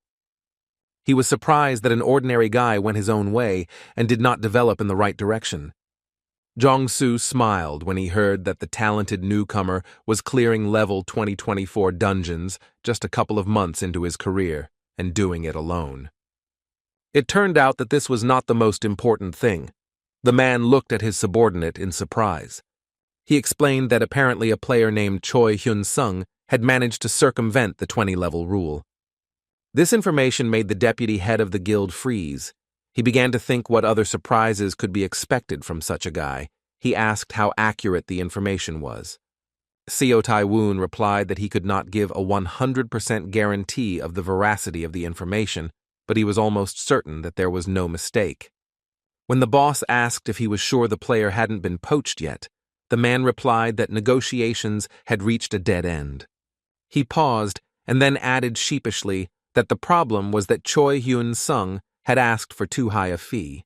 He was surprised that an ordinary guy went his own way and did not develop in the right direction. Jong-soo smiled when he heard that the talented newcomer was clearing level 2024 dungeons just a couple of months into his career, and doing it alone. It turned out that this was not the most important thing. The man looked at his subordinate in surprise. He explained that apparently a player named Choi Hyun-sung had managed to circumvent the 20-level rule. This information made the deputy head of the guild freeze. He began to think what other surprises could be expected from such a guy. He asked how accurate the information was. Seo Tai-woon replied that he could not give a 100% guarantee of the veracity of the information, but he was almost certain that there was no mistake. When the boss asked if he was sure the player hadn't been poached yet, the man replied that negotiations had reached a dead end. He paused and then added sheepishly that the problem was that Choi Hyun-sung had asked for too high a fee.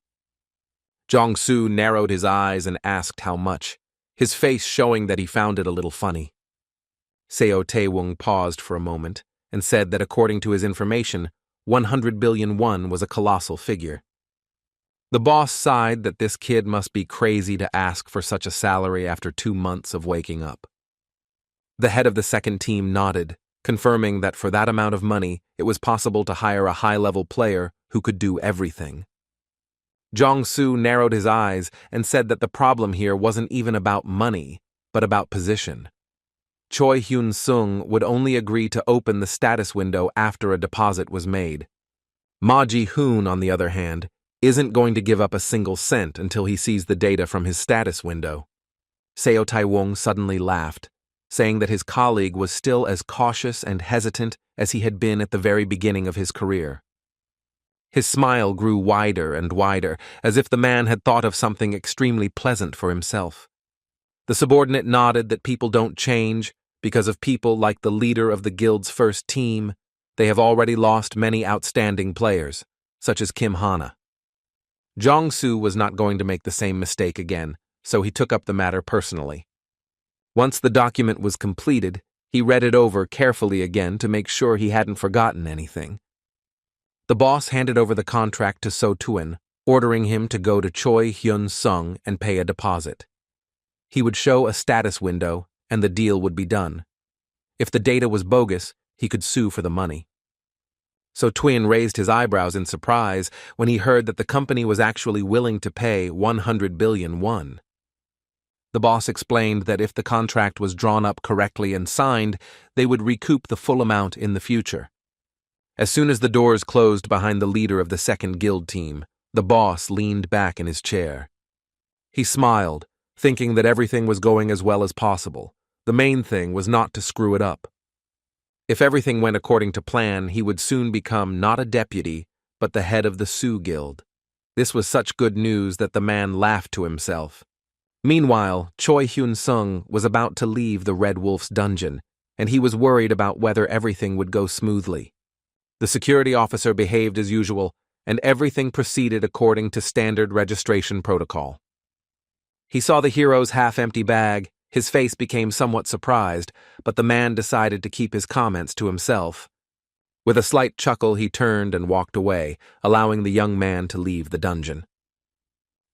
Jong-soo narrowed his eyes and asked how much, his face showing that he found it a little funny. Seo Tae-woong paused for a moment and said that according to his information, 100 billion won was a colossal figure. The boss sighed that this kid must be crazy to ask for such a salary after 2 months of waking up. The head of the second team nodded, confirming that for that amount of money, it was possible to hire a high-level player who could do everything. Jong-soo narrowed his eyes and said that the problem here wasn't even about money, but about position. Choi Hyun-sung would only agree to open the status window after a deposit was made. Ma Ji-hoon, on the other hand, isn't going to give up a single cent until he sees the data from his status window. Seo Tai-woong suddenly laughed, saying that his colleague was still as cautious and hesitant as he had been at the very beginning of his career. His smile grew wider and wider, as if the man had thought of something extremely pleasant for himself. The subordinate nodded that people don't change because of people like the leader of the guild's first team. They have already lost many outstanding players, such as Kim Hana. Jong-soo was not going to make the same mistake again, so he took up the matter personally. Once the document was completed, he read it over carefully again to make sure he hadn't forgotten anything. The boss handed over the contract to So Tuin, ordering him to go to Choi Hyun-sung and pay a deposit. He would show a status window, and the deal would be done. If the data was bogus, he could sue for the money. So Tuin raised his eyebrows in surprise when he heard that the company was actually willing to pay 100 billion won. The boss explained that if the contract was drawn up correctly and signed, they would recoup the full amount in the future. As soon as the doors closed behind the leader of the second guild team, the boss leaned back in his chair. He smiled, thinking that everything was going as well as possible. The main thing was not to screw it up. If everything went according to plan, he would soon become not a deputy, but the head of the Sioux Guild. This was such good news that the man laughed to himself. Meanwhile, Choi Hyun-sung was about to leave the Red Wolf's dungeon, and he was worried about whether everything would go smoothly. The security officer behaved as usual, and everything proceeded according to standard registration protocol. He saw the hero's half-empty bag. His face became somewhat surprised, but the man decided to keep his comments to himself. With a slight chuckle, he turned and walked away, allowing the young man to leave the dungeon.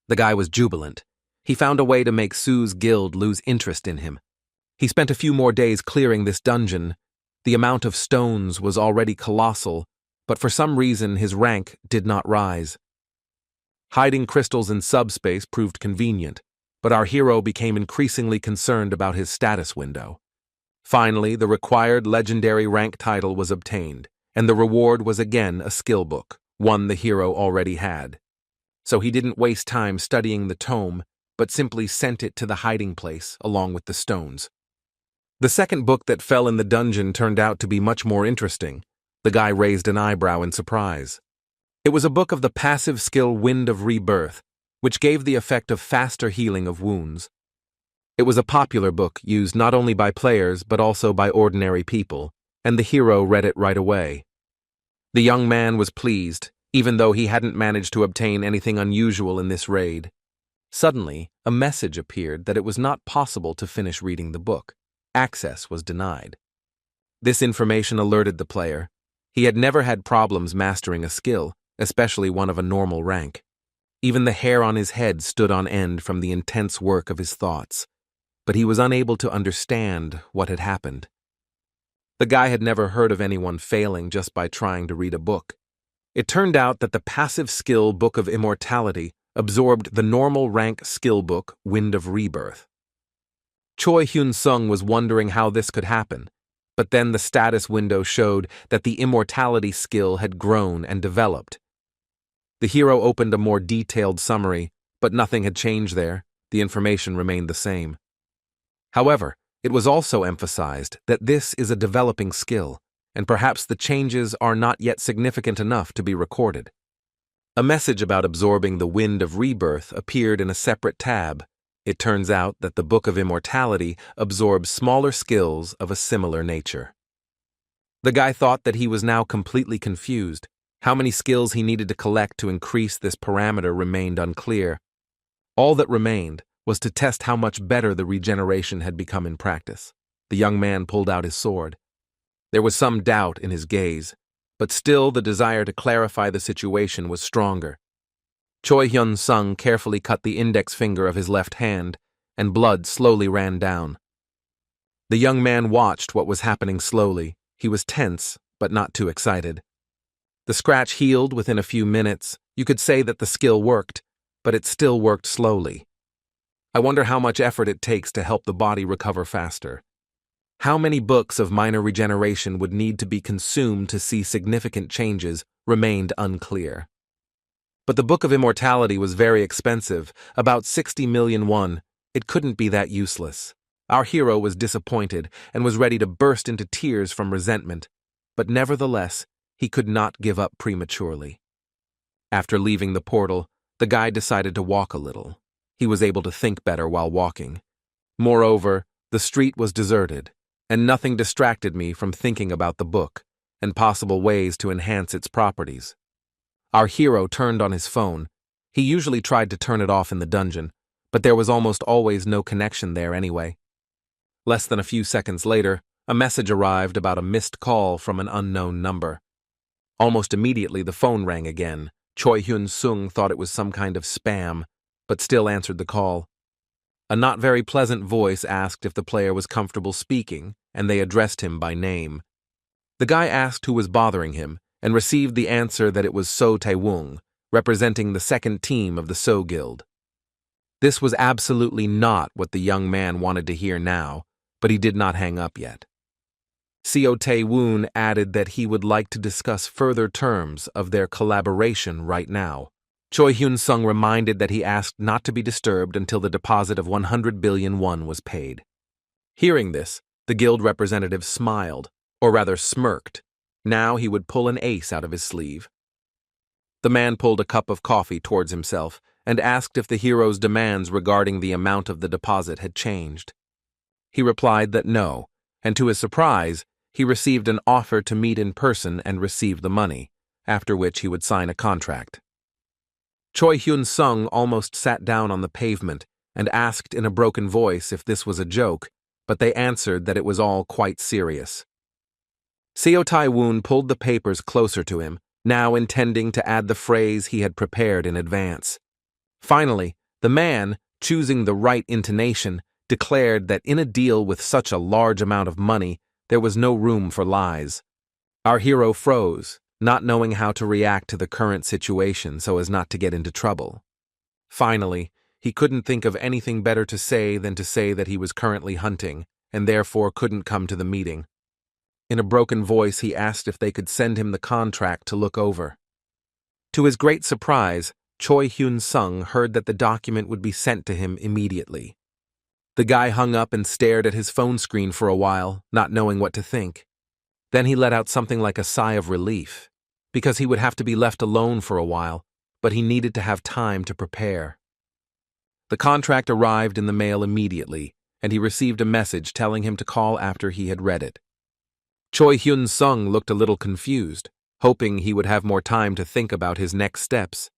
The guy was jubilant. He found a way to make Sue's guild lose interest in him. He spent a few more days clearing this dungeon. The amount of stones was already colossal, but for some reason his rank did not rise. Hiding crystals in subspace proved convenient, but our hero became increasingly concerned about his status window. Finally, the required legendary rank title was obtained, and the reward was again a skill book, one the hero already had. So he didn't waste time studying the tome, but simply sent it to the hiding place along with the stones. The second book that fell in the dungeon turned out to be much more interesting. The guy raised an eyebrow in surprise. It was a book of the passive skill Wind of Rebirth, which gave the effect of faster healing of wounds. It was a popular book used not only by players but also by ordinary people, and the hero read it right away. The young man was pleased, even though he hadn't managed to obtain anything unusual in this raid. Suddenly, a message appeared that it was not possible to finish reading the book. Access was denied. This information alerted the player. He had never had problems mastering a skill, especially one of a normal rank. Even the hair on his head stood on end from the intense work of his thoughts. But he was unable to understand what had happened. The guy had never heard of anyone failing just by trying to read a book. It turned out that the passive skill Book of Immortality absorbed the normal rank skill book Wind of Rebirth. Choi Hyun-sung was wondering how this could happen, but then the status window showed that the immortality skill had grown and developed. The hero opened a more detailed summary, but nothing had changed there. The information remained the same. However, it was also emphasized that this is a developing skill, and perhaps the changes are not yet significant enough to be recorded. A message about absorbing the Wind of Rebirth appeared in a separate tab. It turns out that the Book of Immortality absorbs smaller skills of a similar nature. The guy thought that he was now completely confused. How many skills he needed to collect to increase this parameter remained unclear. All that remained was to test how much better the regeneration had become in practice. The young man pulled out his sword. There was some doubt in his gaze, but still the desire to clarify the situation was stronger. Choi Hyun-sung carefully cut the index finger of his left hand, and blood slowly ran down. The young man watched what was happening slowly. He was tense, but not too excited. The scratch healed within a few minutes. You could say that the skill worked, but it still worked slowly. I wonder how much effort it takes to help the body recover faster. How many books of minor regeneration would need to be consumed to see significant changes remained unclear. But the Book of Immortality was very expensive, about 60 million won. It couldn't be that useless. Our hero was disappointed and was ready to burst into tears from resentment, but nevertheless, he could not give up prematurely. After leaving the portal, the guy decided to walk a little. He was able to think better while walking. Moreover, the street was deserted, and nothing distracted me from thinking about the book and possible ways to enhance its properties. Our hero turned on his phone. He usually tried to turn it off in the dungeon, but there was almost always no connection there anyway. Less than a few seconds later, a message arrived about a missed call from an unknown number. Almost immediately, the phone rang again. Choi Hyun-sung thought it was some kind of spam, but still answered the call. A not very pleasant voice asked if the player was comfortable speaking, and they addressed him by name. The guy asked who was bothering him, and received the answer that it was So Tae-woong, representing the second team of the So Guild. This was absolutely not what the young man wanted to hear now, but he did not hang up yet. So Tae-woong added that he would like to discuss further terms of their collaboration right now. Choi Hyun-sung reminded that he asked not to be disturbed until the deposit of 100 billion won was paid. Hearing this, the guild representative smiled, or rather smirked. Now he would pull an ace out of his sleeve. The man pulled a cup of coffee towards himself and asked if the hero's demands regarding the amount of the deposit had changed. He replied that no, and to his surprise, he received an offer to meet in person and receive the money, after which he would sign a contract. Choi Hyun-sung almost sat down on the pavement and asked in a broken voice if this was a joke, but they answered that it was all quite serious. So Tae-woong pulled the papers closer to him, now intending to add the phrase he had prepared in advance. Finally, the man, choosing the right intonation, declared that in a deal with such a large amount of money, there was no room for lies. Our hero froze, not knowing how to react to the current situation so as not to get into trouble. Finally, he couldn't think of anything better to say than to say that he was currently hunting, and therefore couldn't come to the meeting. In a broken voice, he asked if they could send him the contract to look over. To his great surprise, Choi Hyun-sung heard that the document would be sent to him immediately. The guy hung up and stared at his phone screen for a while, not knowing what to think. Then he let out something like a sigh of relief, because he would have to be left alone for a while, but he needed to have time to prepare. The contract arrived in the mail immediately, and he received a message telling him to call after he had read it. Choi Hyun-sung looked a little confused, hoping he would have more time to think about his next steps.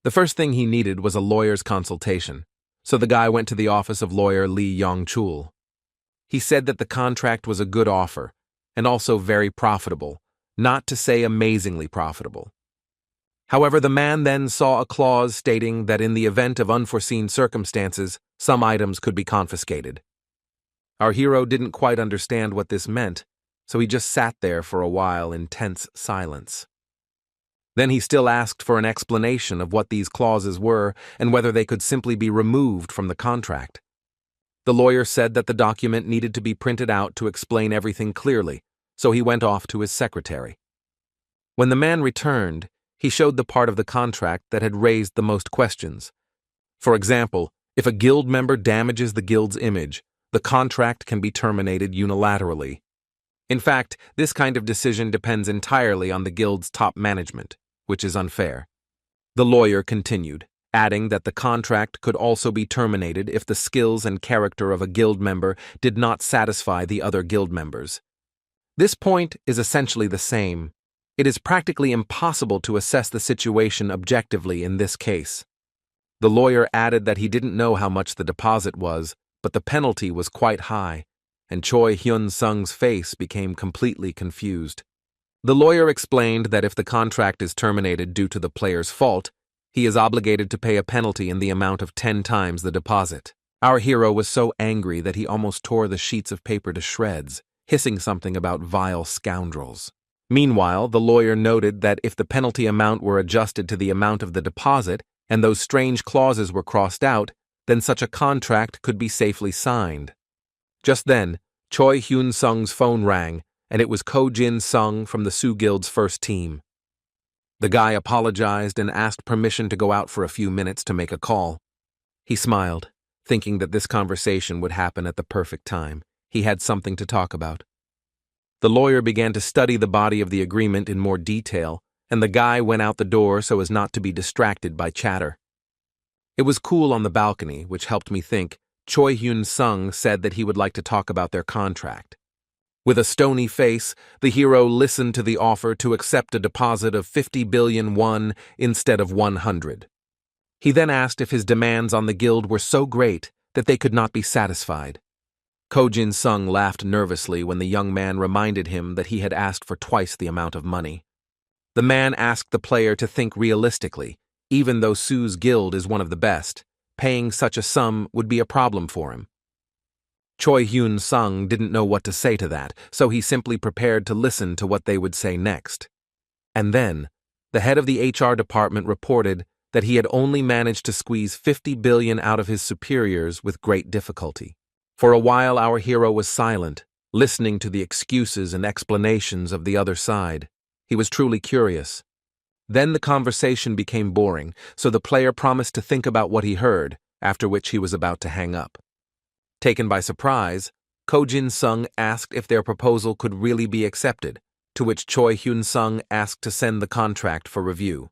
The first thing he needed was a lawyer's consultation, so the guy went to the office of lawyer Lee Yong-chul. He said that the contract was a good offer, and also very profitable, not to say amazingly profitable. However, the man then saw a clause stating that in the event of unforeseen circumstances, some items could be confiscated. Our hero didn't quite understand what this meant, so he just sat there for a while in tense silence. Then he still asked for an explanation of what these clauses were and whether they could simply be removed from the contract. The lawyer said that the document needed to be printed out to explain everything clearly, so he went off to his secretary. When the man returned, he showed the part of the contract that had raised the most questions. For example, if a guild member damages the guild's image, the contract can be terminated unilaterally. In fact, this kind of decision depends entirely on the guild's top management, which is unfair. The lawyer continued, adding that the contract could also be terminated if the skills and character of a guild member did not satisfy the other guild members. This point is essentially the same. It is practically impossible to assess the situation objectively in this case. The lawyer added that he didn't know how much the deposit was, but the penalty was quite high, and Choi Hyun-sung's face became completely confused. The lawyer explained that if the contract is terminated due to the player's fault, he is obligated to pay a penalty in the amount of 10 times the deposit. Our hero was so angry that he almost tore the sheets of paper to shreds, hissing something about vile scoundrels. Meanwhile, the lawyer noted that if the penalty amount were adjusted to the amount of the deposit and those strange clauses were crossed out, then such a contract could be safely signed. Just then, Choi Hyun-sung's phone rang, and it was Ko Jin-sung from the Soo Guild's first team. The guy apologized and asked permission to go out for a few minutes to make a call. He smiled, thinking that this conversation would happen at the perfect time. He had something to talk about. The lawyer began to study the body of the agreement in more detail, and the guy went out the door so as not to be distracted by chatter. It was cool on the balcony, which helped me think. Choi Hyun-sung said that he would like to talk about their contract. With a stony face, the hero listened to the offer to accept a deposit of 50 billion won instead of 100. He then asked if his demands on the guild were so great that they could not be satisfied. Ko Jin-sung laughed nervously when the young man reminded him that he had asked for twice the amount of money. The man asked the player to think realistically. Even though Soo's guild is one of the best, paying such a sum would be a problem for him. Choi Hyun-sung didn't know what to say to that, so he simply prepared to listen to what they would say next. And then, the head of the HR department reported that he had only managed to squeeze 50 billion out of his superiors with great difficulty. For a while, our hero was silent, listening to the excuses and explanations of the other side. He was truly curious. Then the conversation became boring, so the player promised to think about what he heard, after which he was about to hang up. Taken by surprise, Ko Jin-sung asked if their proposal could really be accepted, to which Choi Hyun-sung asked to send the contract for review.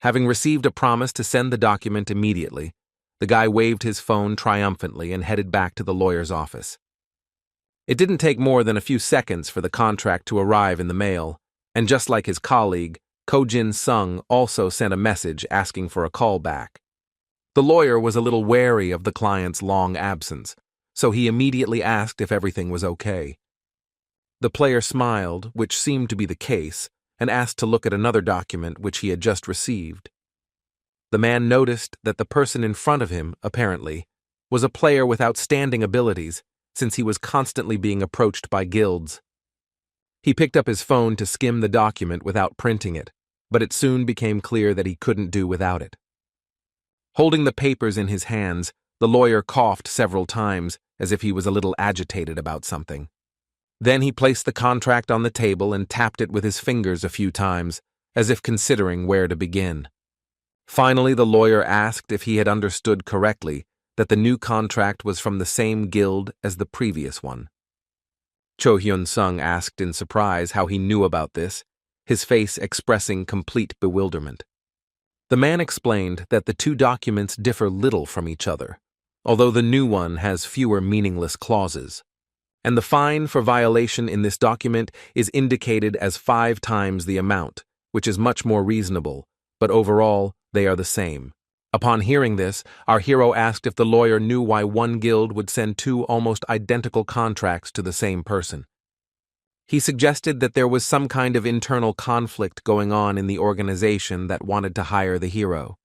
Having received a promise to send the document immediately, the guy waved his phone triumphantly and headed back to the lawyer's office. It didn't take more than a few seconds for the contract to arrive in the mail, and just like his colleague, Ko Jin-sung also sent a message asking for a call back. The lawyer was a little wary of the client's long absence, so he immediately asked if everything was okay. The player smiled, which seemed to be the case, and asked to look at another document which he had just received. The man noticed that the person in front of him, apparently, was a player with outstanding abilities, since he was constantly being approached by guilds. He picked up his phone to skim the document without printing it, but it soon became clear that he couldn't do without it. Holding the papers in his hands, the lawyer coughed several times, as if he was a little agitated about something. Then he placed the contract on the table and tapped it with his fingers a few times, as if considering where to begin. Finally, the lawyer asked if he had understood correctly that the new contract was from the same guild as the previous one. Cho Hyun-sung asked in surprise how he knew about this, his face expressing complete bewilderment. The man explained that the two documents differ little from each other, although the new one has fewer meaningless clauses. And the fine for violation in this document is indicated as 5 times the amount, which is much more reasonable, but overall, they are the same. Upon hearing this, our hero asked if the lawyer knew why one guild would send 2 almost identical contracts to the same person. He suggested that there was some kind of internal conflict going on in the organization that wanted to hire the hero.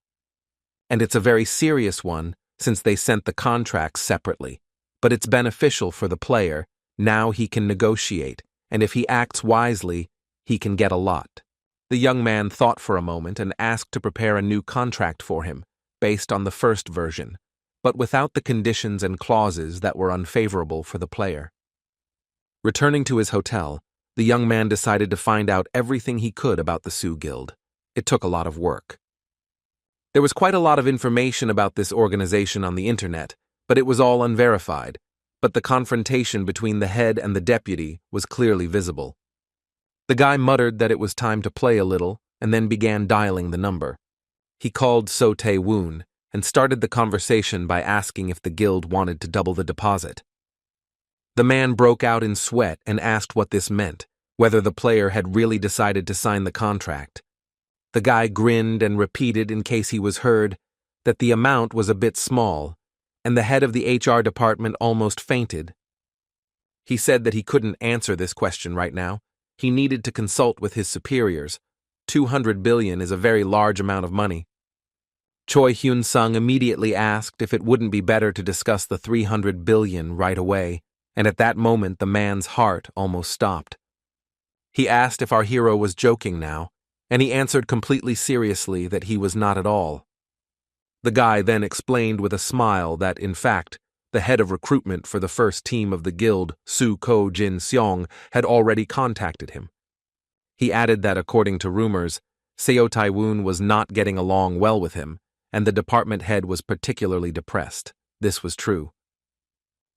And it's a very serious one, since they sent the contracts separately, but it's beneficial for the player. Now he can negotiate, and if he acts wisely, he can get a lot. The young man thought for a moment and asked to prepare a new contract for him, based on the first version, but without the conditions and clauses that were unfavorable for the player. Returning to his hotel, the young man decided to find out everything he could about the Sioux Guild. It took a lot of work. There was quite a lot of information about this organization on the internet, but it was all unverified. But the confrontation between the head and the deputy was clearly visible. The guy muttered that it was time to play a little, and then began dialing the number. He called So Tae-woon and started the conversation by asking if the guild wanted to double the deposit. The man broke out in sweat and asked what this meant, whether the player had really decided to sign the contract. The guy grinned and repeated, in case he was heard, that the amount was a bit small, and the head of the HR department almost fainted. He said that he couldn't answer this question right now. He needed to consult with his superiors. 200 billion is a very large amount of money. Choi Hyun-sung immediately asked if it wouldn't be better to discuss the 300 billion right away, and at that moment the man's heart almost stopped. He asked if our hero was joking now, and he answered completely seriously that he was not at all. The guy then explained with a smile that, in fact, the head of recruitment for the first team of the guild, Soo Ko Jin Seong, had already contacted him. He added that, according to rumors, Seo Tae-woon was not getting along well with him, and the department head was particularly depressed. This was true.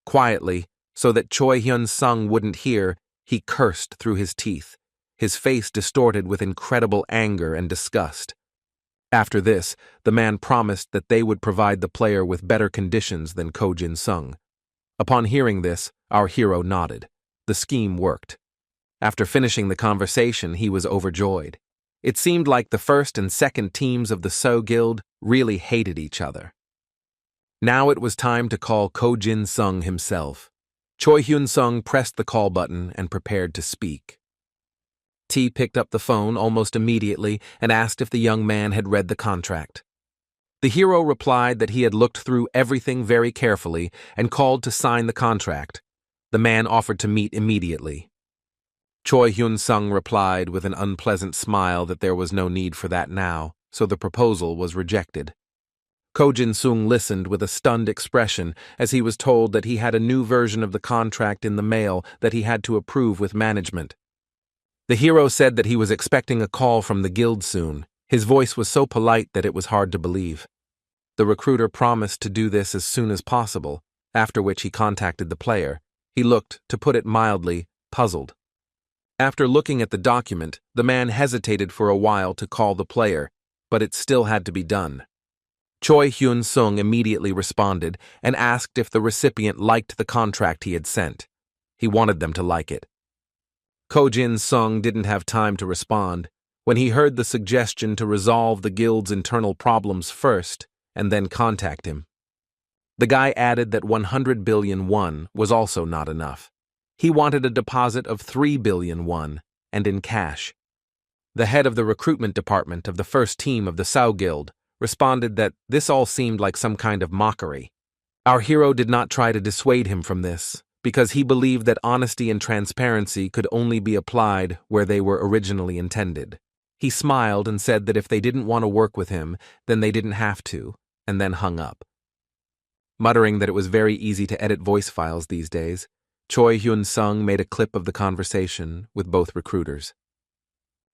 Quietly, so that Choi Hyun-sung wouldn't hear, he cursed through his teeth, his face distorted with incredible anger and disgust. After this, the man promised that they would provide the player with better conditions than Ko Jin-sung. Upon hearing this, our hero nodded. The scheme worked. After finishing the conversation, he was overjoyed. It seemed like the first and second teams of the So Guild really hated each other. Now it was time to call Ko Jin-sung himself. Choi Hyun-sung pressed the call button and prepared to speak. T picked up the phone almost immediately and asked if the young man had read the contract. The hero replied that he had looked through everything very carefully and called to sign the contract. The man offered to meet immediately. Choi Hyun-sung replied with an unpleasant smile that there was no need for that now, so the proposal was rejected. Ko Jin-sung listened with a stunned expression as he was told that he had a new version of the contract in the mail that he had to approve with management. The hero said that he was expecting a call from the guild soon. His voice was so polite that it was hard to believe. The recruiter promised to do this as soon as possible, after which he contacted the player. He looked, to put it mildly, puzzled. After looking at the document, the man hesitated for a while to call the player, but it still had to be done. Choi Hyun-sung immediately responded and asked if the recipient liked the contract he had sent. He wanted them to like it. Ko Jin-sung didn't have time to respond when he heard the suggestion to resolve the guild's internal problems first and then contact him. The guy added that 100 billion won was also not enough. He wanted a deposit of 3 billion won, and in cash. The head of the recruitment department of the first team of the Sao Guild responded that this all seemed like some kind of mockery. Our hero did not try to dissuade him from this, because he believed that honesty and transparency could only be applied where they were originally intended. He smiled and said that if they didn't want to work with him, then they didn't have to, and then hung up. Muttering that it was very easy to edit voice files these days, Choi Hyun-sung made a clip of the conversation with both recruiters.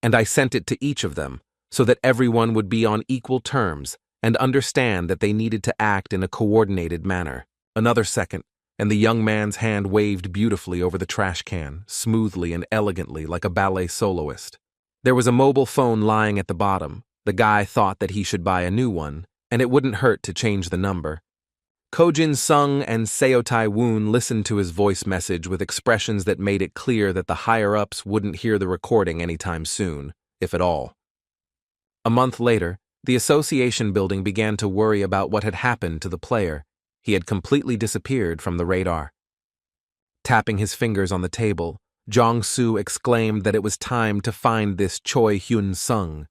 And I sent it to each of them, so that everyone would be on equal terms and understand that they needed to act in a coordinated manner. Another second, and the young man's hand waved beautifully over the trash can, smoothly and elegantly like a ballet soloist. There was a mobile phone lying at the bottom. The guy thought that he should buy a new one, and it wouldn't hurt to change the number. Ko Jin-sung and Seo Tai-woon listened to his voice message with expressions that made it clear that the higher-ups wouldn't hear the recording anytime soon, if at all. A month later, the association building began to worry about what had happened to the player. He had completely disappeared from the radar. Tapping his fingers on the table, Jong-soo exclaimed that it was time to find this Choi Hyun-sung.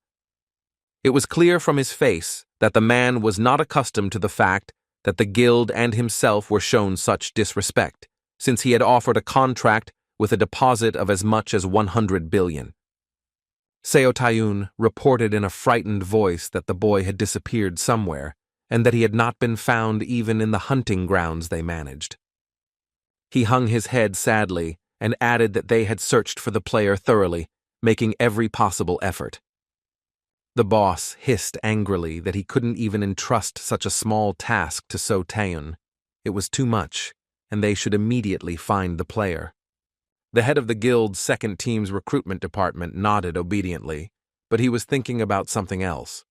It was clear from his face that the man was not accustomed to the fact that the guild and himself were shown such disrespect, since he had offered a contract with a deposit of as much as 100 billion. Seo Tai-woon reported in a frightened voice that the boy had disappeared somewhere, and that he had not been found even in the hunting grounds they managed. He hung his head sadly and added that they had searched for the player thoroughly, making every possible effort. The boss hissed angrily that he couldn't even entrust such a small task to So Taeun. It was too much, and they should immediately find the player. The head of the guild's second team's recruitment department nodded obediently, but he was thinking about something else.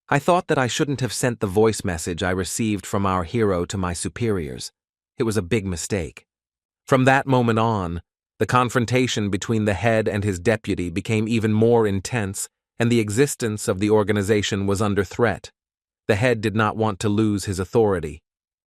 I thought that I shouldn't have sent the voice message I received from our hero to my superiors. It was a big mistake. From that moment on, the confrontation between the head and his deputy became even more intense, and the existence of the organization was under threat. The head did not want to lose his authority,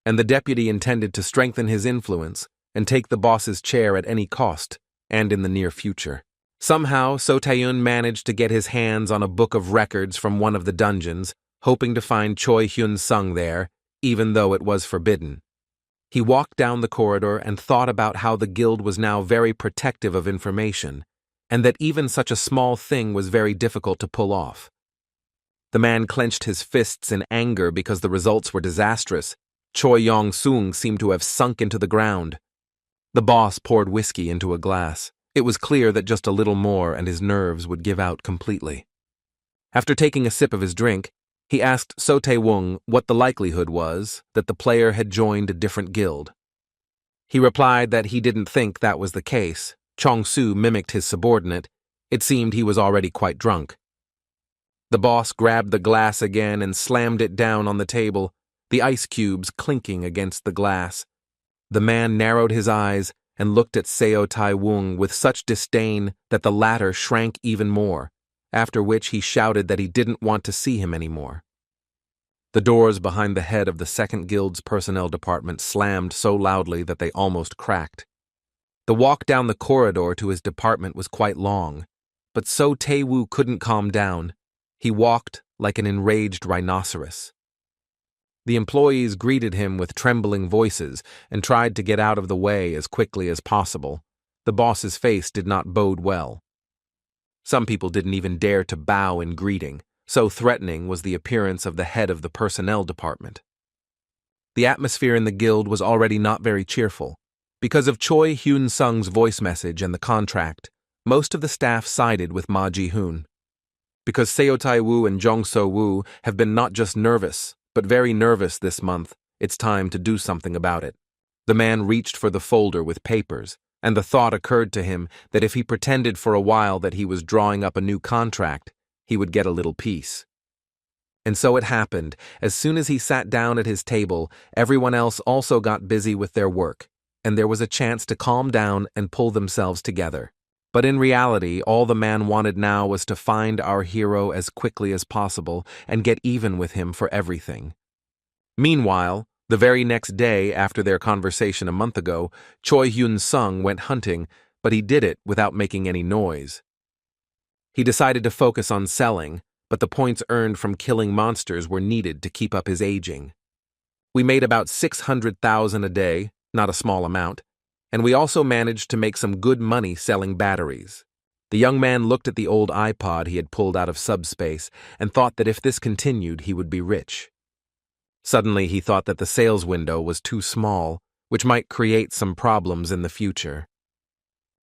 and the deputy intended to strengthen his influence and take the boss's chair at any cost, and in the near future. Somehow, So Taeun managed to get his hands on a book of records from one of the dungeons, hoping to find Choi Hyun-sung there, even though it was forbidden. He walked down the corridor and thought about how the guild was now very protective of information, and that even such a small thing was very difficult to pull off. The man clenched his fists in anger because the results were disastrous. Choi Yong-sung seemed to have sunk into the ground. The boss poured whiskey into a glass. It was clear that just a little more and his nerves would give out completely. After taking a sip of his drink, he asked So Tae-woong what the likelihood was that the player had joined a different guild. He replied that he didn't think that was the case. Chong-soo mimicked his subordinate. It seemed he was already quite drunk. The boss grabbed the glass again and slammed it down on the table, the ice cubes clinking against the glass. The man narrowed his eyes and looked at Seo Tai-woong with such disdain that the latter shrank even more, after which he shouted that he didn't want to see him anymore. The doors behind the head of the second guild's personnel department slammed so loudly that they almost cracked. The walk down the corridor to his department was quite long, but So Tae-woo couldn't calm down. He walked like an enraged rhinoceros. The employees greeted him with trembling voices and tried to get out of the way as quickly as possible. The boss's face did not bode well. Some people didn't even dare to bow in greeting, so threatening was the appearance of the head of the personnel department. The atmosphere in the guild was already not very cheerful. Because of Choi Hyun-sung's voice message and the contract, most of the staff sided with Ma Ji-hoon. Because Seo Tai-woo and Jong So-woo have been not just nervous, but very nervous this month, it's time to do something about it. The man reached for the folder with papers, and the thought occurred to him that if he pretended for a while that he was drawing up a new contract, he would get a little peace. And so it happened. As soon as he sat down at his table, everyone else also got busy with their work, and there was a chance to calm down and pull themselves together. But in reality, all the man wanted now was to find our hero as quickly as possible and get even with him for everything. Meanwhile, the very next day after their conversation a month ago, Choi Hyun-sung went hunting, but he did it without making any noise. He decided to focus on selling, but the points earned from killing monsters were needed to keep up his aging. We made about 600,000 a day, not a small amount, and we also managed to make some good money selling batteries. The young man looked at the old iPod he had pulled out of subspace and thought that if this continued, he would be rich. Suddenly, he thought that the sales window was too small, which might create some problems in the future.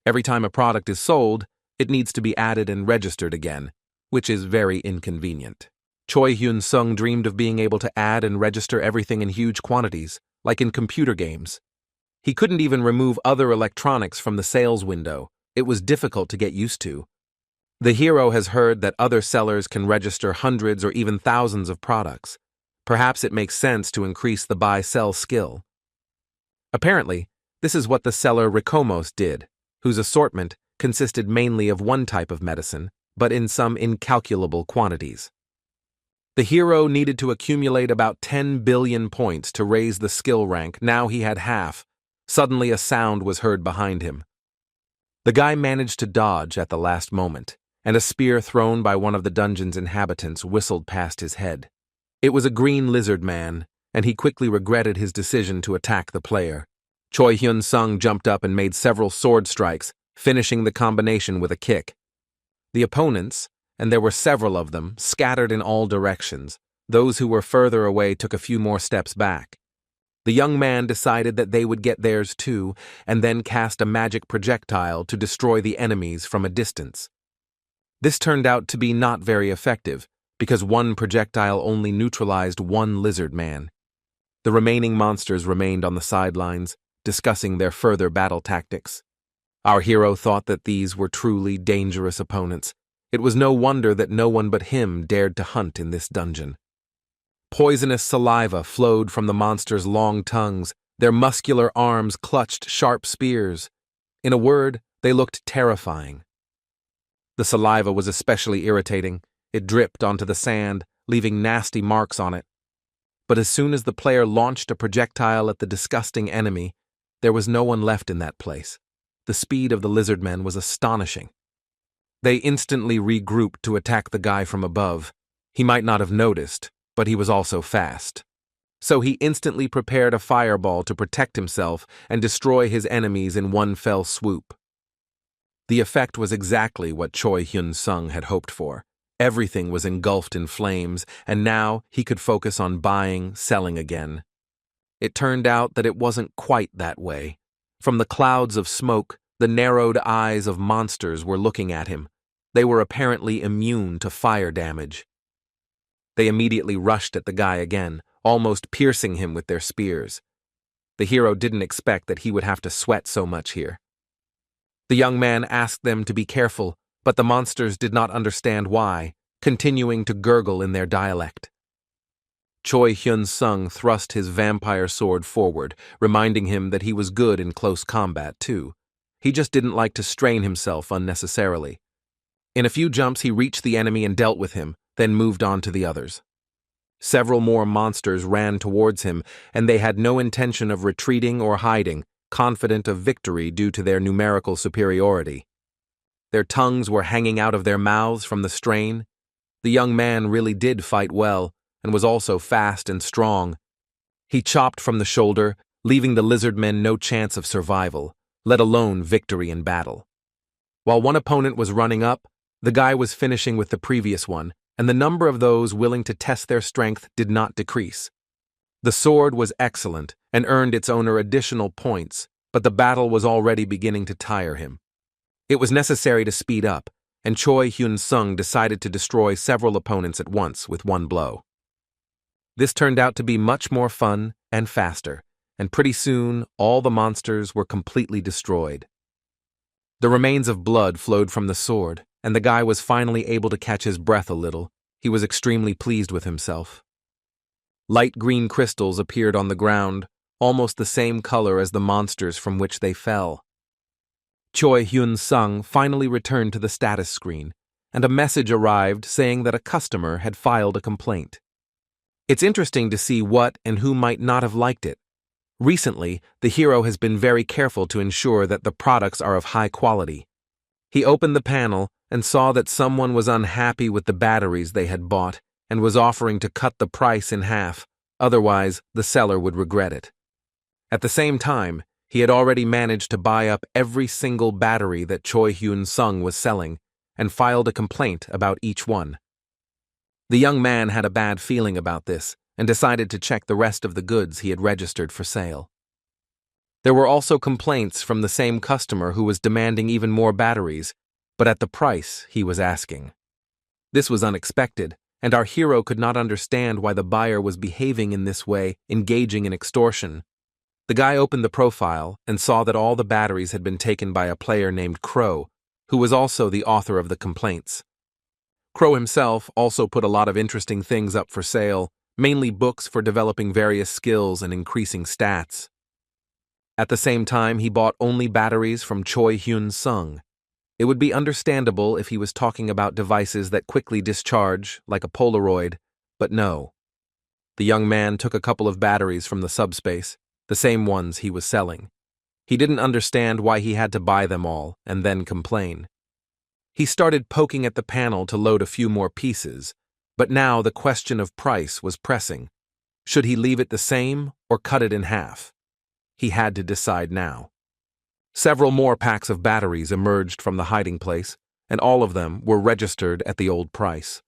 Every time a product is sold, it needs to be added and registered again, which is very inconvenient. Choi Hyun-sung dreamed of being able to add and register everything in huge quantities, like in computer games. He couldn't even remove other electronics from the sales window. It was difficult to get used to. The hero has heard that other sellers can register hundreds or even thousands of products. Perhaps it makes sense to increase the buy-sell skill. Apparently, this is what the seller Rikomos did, whose assortment consisted mainly of one type of medicine, but in some incalculable quantities. The hero needed to accumulate about 10 billion points to raise the skill rank. Now he had half. Suddenly a sound was heard behind him. The guy managed to dodge at the last moment, and a spear thrown by one of the dungeon's inhabitants whistled past his head. It was a green lizard man, and he quickly regretted his decision to attack the player. Choi Hyun-sung jumped up and made several sword strikes, finishing the combination with a kick. The opponents, and there were several of them, scattered in all directions. Those who were further away took a few more steps back. The young man decided that they would get theirs too, and then cast a magic projectile to destroy the enemies from a distance. This turned out to be not very effective, because one projectile only neutralized one lizard man. The remaining monsters remained on the sidelines, discussing their further battle tactics. Our hero thought that these were truly dangerous opponents. It was no wonder that no one but him dared to hunt in this dungeon. Poisonous saliva flowed from the monsters' long tongues. Their muscular arms clutched sharp spears. In a word, they looked terrifying. The saliva was especially irritating. It dripped onto the sand, leaving nasty marks on it. But as soon as the player launched a projectile at the disgusting enemy, there was no one left in that place. The speed of the lizardmen was astonishing. They instantly regrouped to attack the guy from above. He might not have noticed, but he was also fast. So he instantly prepared a fireball to protect himself and destroy his enemies in one fell swoop. The effect was exactly what Choi Hyun-sung had hoped for. Everything was engulfed in flames, and now he could focus on buying, selling again. It turned out that it wasn't quite that way. From the clouds of smoke, the narrowed eyes of monsters were looking at him. They were apparently immune to fire damage. They immediately rushed at the guy again, almost piercing him with their spears. The hero didn't expect that he would have to sweat so much here. The young man asked them to be careful, but the monsters did not understand why, continuing to gurgle in their dialect. Choi Hyun-sung thrust his vampire sword forward, reminding him that he was good in close combat too. He just didn't like to strain himself unnecessarily. In a few jumps he reached the enemy and dealt with him, then moved on to the others. Several more monsters ran towards him, and they had no intention of retreating or hiding, confident of victory due to their numerical superiority. Their tongues were hanging out of their mouths from the strain. The young man really did fight well, and was also fast and strong. He chopped from the shoulder, leaving the lizardmen no chance of survival, let alone victory in battle. While one opponent was running up, the guy was finishing with the previous one, and the number of those willing to test their strength did not decrease. The sword was excellent and earned its owner additional points, but the battle was already beginning to tire him. It was necessary to speed up, and Choi Hyun-sung decided to destroy several opponents at once with one blow. This turned out to be much more fun and faster, and pretty soon all the monsters were completely destroyed. The remains of blood flowed from the sword, and the guy was finally able to catch his breath a little. He was extremely pleased with himself. Light green crystals appeared on the ground, almost the same color as the monsters from which they fell. Choi Hyun-sung finally returned to the status screen, and a message arrived saying that a customer had filed a complaint. It's interesting to see what and who might not have liked it. Recently, the hero has been very careful to ensure that the products are of high quality. He opened the panel and saw that someone was unhappy with the batteries they had bought and was offering to cut the price in half, Otherwise, the seller would regret it. At the same time, he had already managed to buy up every single battery that Choi Hyun-sung was selling and filed a complaint about each one. The young man had a bad feeling about this and decided to check the rest of the goods he had registered for sale. There were also complaints from the same customer who was demanding even more batteries, but at the price he was asking. This was unexpected, and our hero could not understand why the buyer was behaving in this way, engaging in extortion. The guy opened the profile and saw that all the batteries had been taken by a player named Crow, who was also the author of the complaints. Crow himself also put a lot of interesting things up for sale, mainly books for developing various skills and increasing stats. At the same time, he bought only batteries from Choi Hyun-sung. It would be understandable if he was talking about devices that quickly discharge, like a Polaroid, but no. The young man took a couple of batteries from the subspace, the same ones he was selling. He didn't understand why he had to buy them all and then complain. He started poking at the panel to load a few more pieces, but now the question of price was pressing. Should he leave it the same or cut it in half? He had to decide now. Several more packs of batteries emerged from the hiding place, and all of them were registered at the old price.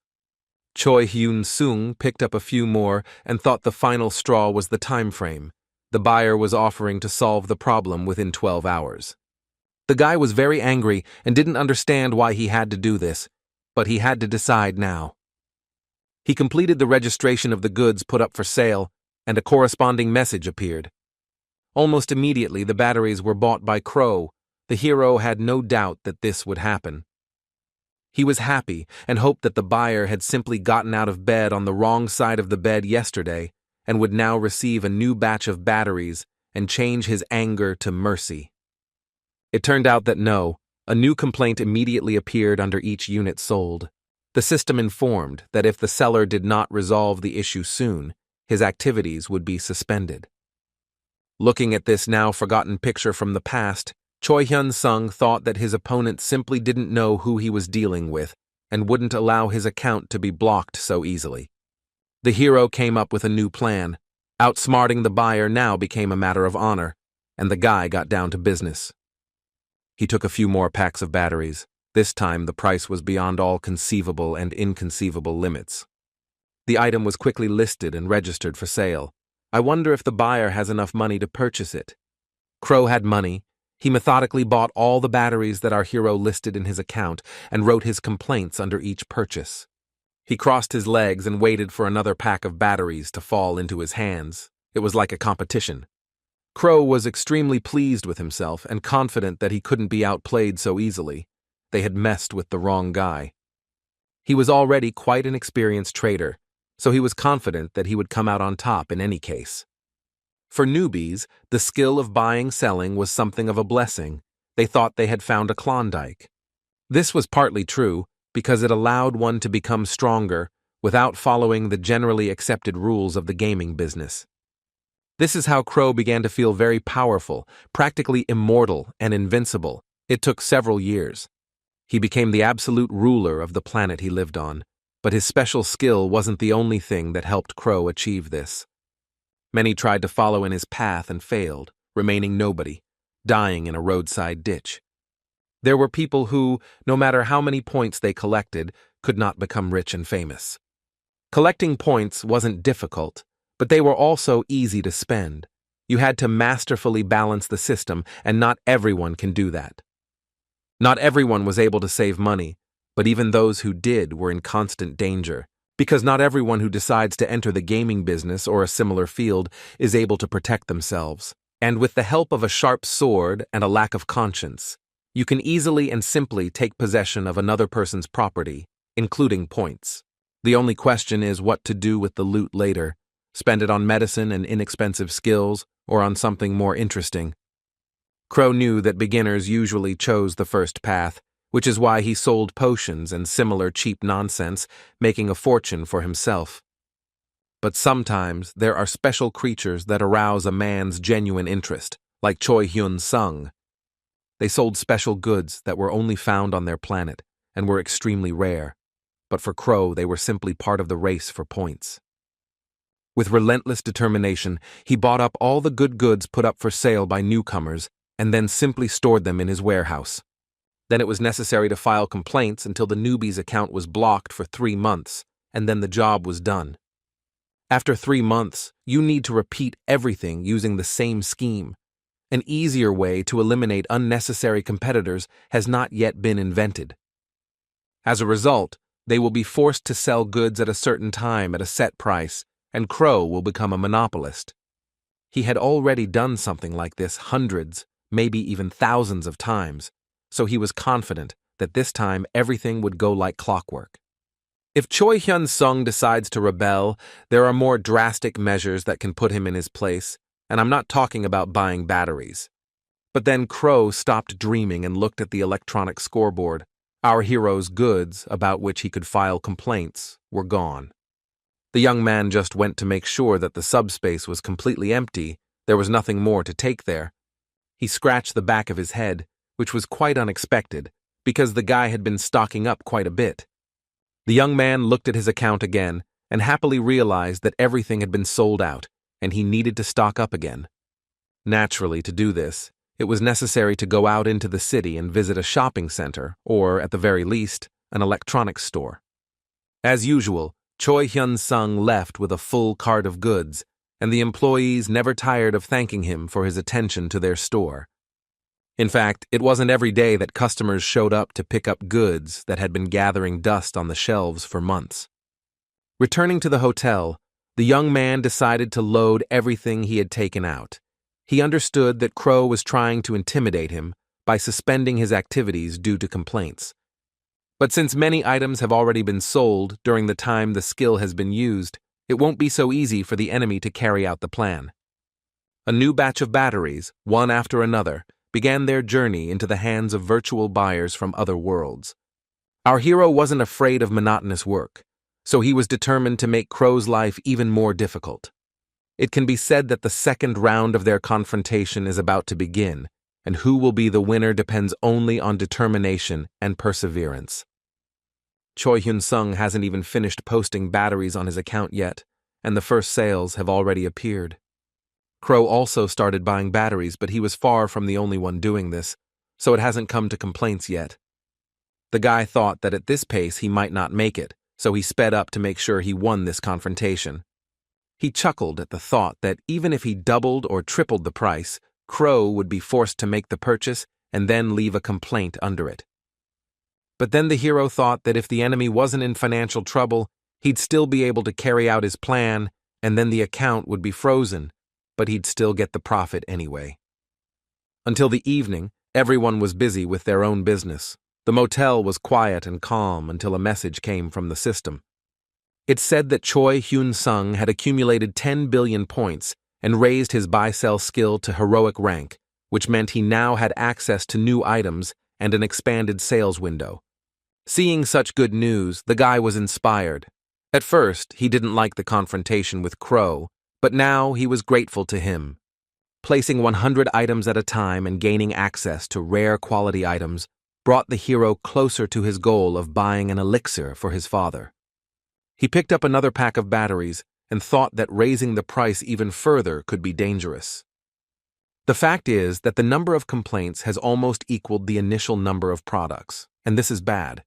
Choi Hyun-sung picked up a few more and thought the final straw was the time frame. The buyer was offering to solve the problem within 12 hours. The guy was very angry and didn't understand why he had to do this, but he had to decide now. He completed the registration of the goods put up for sale, and a corresponding message appeared. Almost immediately, the batteries were bought by Crow. The hero had no doubt that this would happen. He was happy and hoped that the buyer had simply gotten out of bed on the wrong side of the bed yesterday and would now receive a new batch of batteries and change his anger to mercy. It turned out that no, a new complaint immediately appeared under each unit sold. The system informed that if the seller did not resolve the issue soon, his activities would be suspended. Looking at this now forgotten picture from the past, Choi Hyun-sung thought that his opponent simply didn't know who he was dealing with and wouldn't allow his account to be blocked so easily. The hero came up with a new plan. Outsmarting the buyer now became a matter of honor, and the guy got down to business. He took a few more packs of batteries. This time the price was beyond all conceivable and inconceivable limits. The item was quickly listed and registered for sale. I wonder if the buyer has enough money to purchase it. Crow had money. He methodically bought all the batteries that our hero listed in his account and wrote his complaints under each purchase. He crossed his legs and waited for another pack of batteries to fall into his hands. It was like a competition. Crow was extremely pleased with himself and confident that he couldn't be outplayed so easily. They had messed with the wrong guy. He was already quite an experienced trader, so he was confident that he would come out on top in any case. For newbies, the skill of buying-selling was something of a blessing. They thought they had found a Klondike. This was partly true because it allowed one to become stronger without following the generally accepted rules of the gaming business. This is how Crow began to feel very powerful, practically immortal and invincible. It took several years. He became the absolute ruler of the planet he lived on. But his special skill wasn't the only thing that helped Crow achieve this. Many tried to follow in his path and failed, remaining nobody, dying in a roadside ditch. There were people who, no matter how many points they collected, could not become rich and famous. Collecting points wasn't difficult, but they were also easy to spend. You had to masterfully balance the system, and not everyone can do that. Not everyone was able to save money, but even those who did were in constant danger, because not everyone who decides to enter the gaming business or a similar field is able to protect themselves. And with the help of a sharp sword and a lack of conscience, you can easily and simply take possession of another person's property, including points. The only question is what to do with the loot later. Spend it on medicine and inexpensive skills, or on something more interesting. Crow knew that beginners usually chose the first path, which is why he sold potions and similar cheap nonsense, making a fortune for himself. But sometimes there are special creatures that arouse a man's genuine interest, like Choi Hyun-sung. They sold special goods that were only found on their planet and were extremely rare, but for Crow they were simply part of the race for points. With relentless determination, he bought up all the good goods put up for sale by newcomers and then simply stored them in his warehouse. Then it was necessary to file complaints until the newbie's account was blocked for 3 months, and then the job was done. After 3 months, you need to repeat everything using the same scheme. An easier way to eliminate unnecessary competitors has not yet been invented. As a result, they will be forced to sell goods at a certain time at a set price, and Crow will become a monopolist. He had already done something like this hundreds, maybe even thousands of times, so he was confident that this time everything would go like clockwork. If Choi Hyun-sung decides to rebel, there are more drastic measures that can put him in his place, and I'm not talking about buying batteries. But then Crow stopped dreaming and looked at the electronic scoreboard. Our hero's goods, about which he could file complaints, were gone. The young man just went to make sure that the subspace was completely empty. There was nothing more to take there. He scratched the back of his head, which was quite unexpected, because the guy had been stocking up quite a bit. The young man looked at his account again and happily realized that everything had been sold out, and he needed to stock up again. Naturally, to do this, it was necessary to go out into the city and visit a shopping center, or, at the very least, an electronics store. As usual, Choi Hyun-sung left with a full cart of goods, and the employees never tired of thanking him for his attention to their store. In fact, it wasn't every day that customers showed up to pick up goods that had been gathering dust on the shelves for months. Returning to the hotel, the young man decided to load everything he had taken out. He understood that Crow was trying to intimidate him by suspending his activities due to complaints. But since many items have already been sold during the time the skill has been used, it won't be so easy for the enemy to carry out the plan. A new batch of batteries, one after another, began their journey into the hands of virtual buyers from other worlds. Our hero wasn't afraid of monotonous work, so he was determined to make Crow's life even more difficult. It can be said that the second round of their confrontation is about to begin, and who will be the winner depends only on determination and perseverance. Choi Hyun-sung hasn't even finished posting batteries on his account yet, and the first sales have already appeared. Crow also started buying batteries, but he was far from the only one doing this, so it hasn't come to complaints yet. The guy thought that at this pace he might not make it, so he sped up to make sure he won this confrontation. He chuckled at the thought that even if he doubled or tripled the price, Crow would be forced to make the purchase and then leave a complaint under it. But then the hero thought that if the enemy wasn't in financial trouble, he'd still be able to carry out his plan, and then the account would be frozen, but he'd still get the profit anyway. Until the evening, everyone was busy with their own business. The motel was quiet and calm until a message came from the system. It said that Choi Hyun-sung had accumulated 10 billion points and raised his buy-sell skill to heroic rank, which meant he now had access to new items and an expanded sales window. Seeing such good news, the guy was inspired. At first, he didn't like the confrontation with Crow, but now he was grateful to him. Placing 100 items at a time and gaining access to rare quality items brought the hero closer to his goal of buying an elixir for his father. He picked up another pack of batteries and thought that raising the price even further could be dangerous. The fact is that the number of complaints has almost equaled the initial number of products, and this is bad.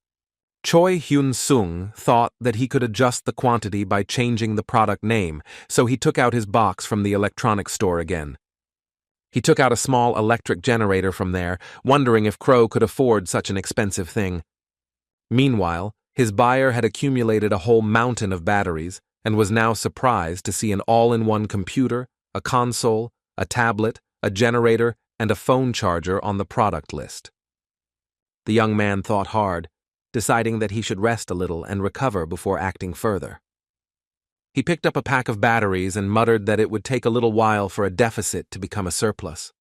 Choi Hyun-sung thought that he could adjust the quantity by changing the product name, so he took out his box from the electronics store again. He took out a small electric generator from there, wondering if Crow could afford such an expensive thing. Meanwhile, his buyer had accumulated a whole mountain of batteries and was now surprised to see an all-in-one computer, a console, a tablet, a generator, and a phone charger on the product list. The young man thought hard, deciding that he should rest a little and recover before acting further. He picked up a pack of batteries and muttered that it would take a little while for a deficit to become a surplus.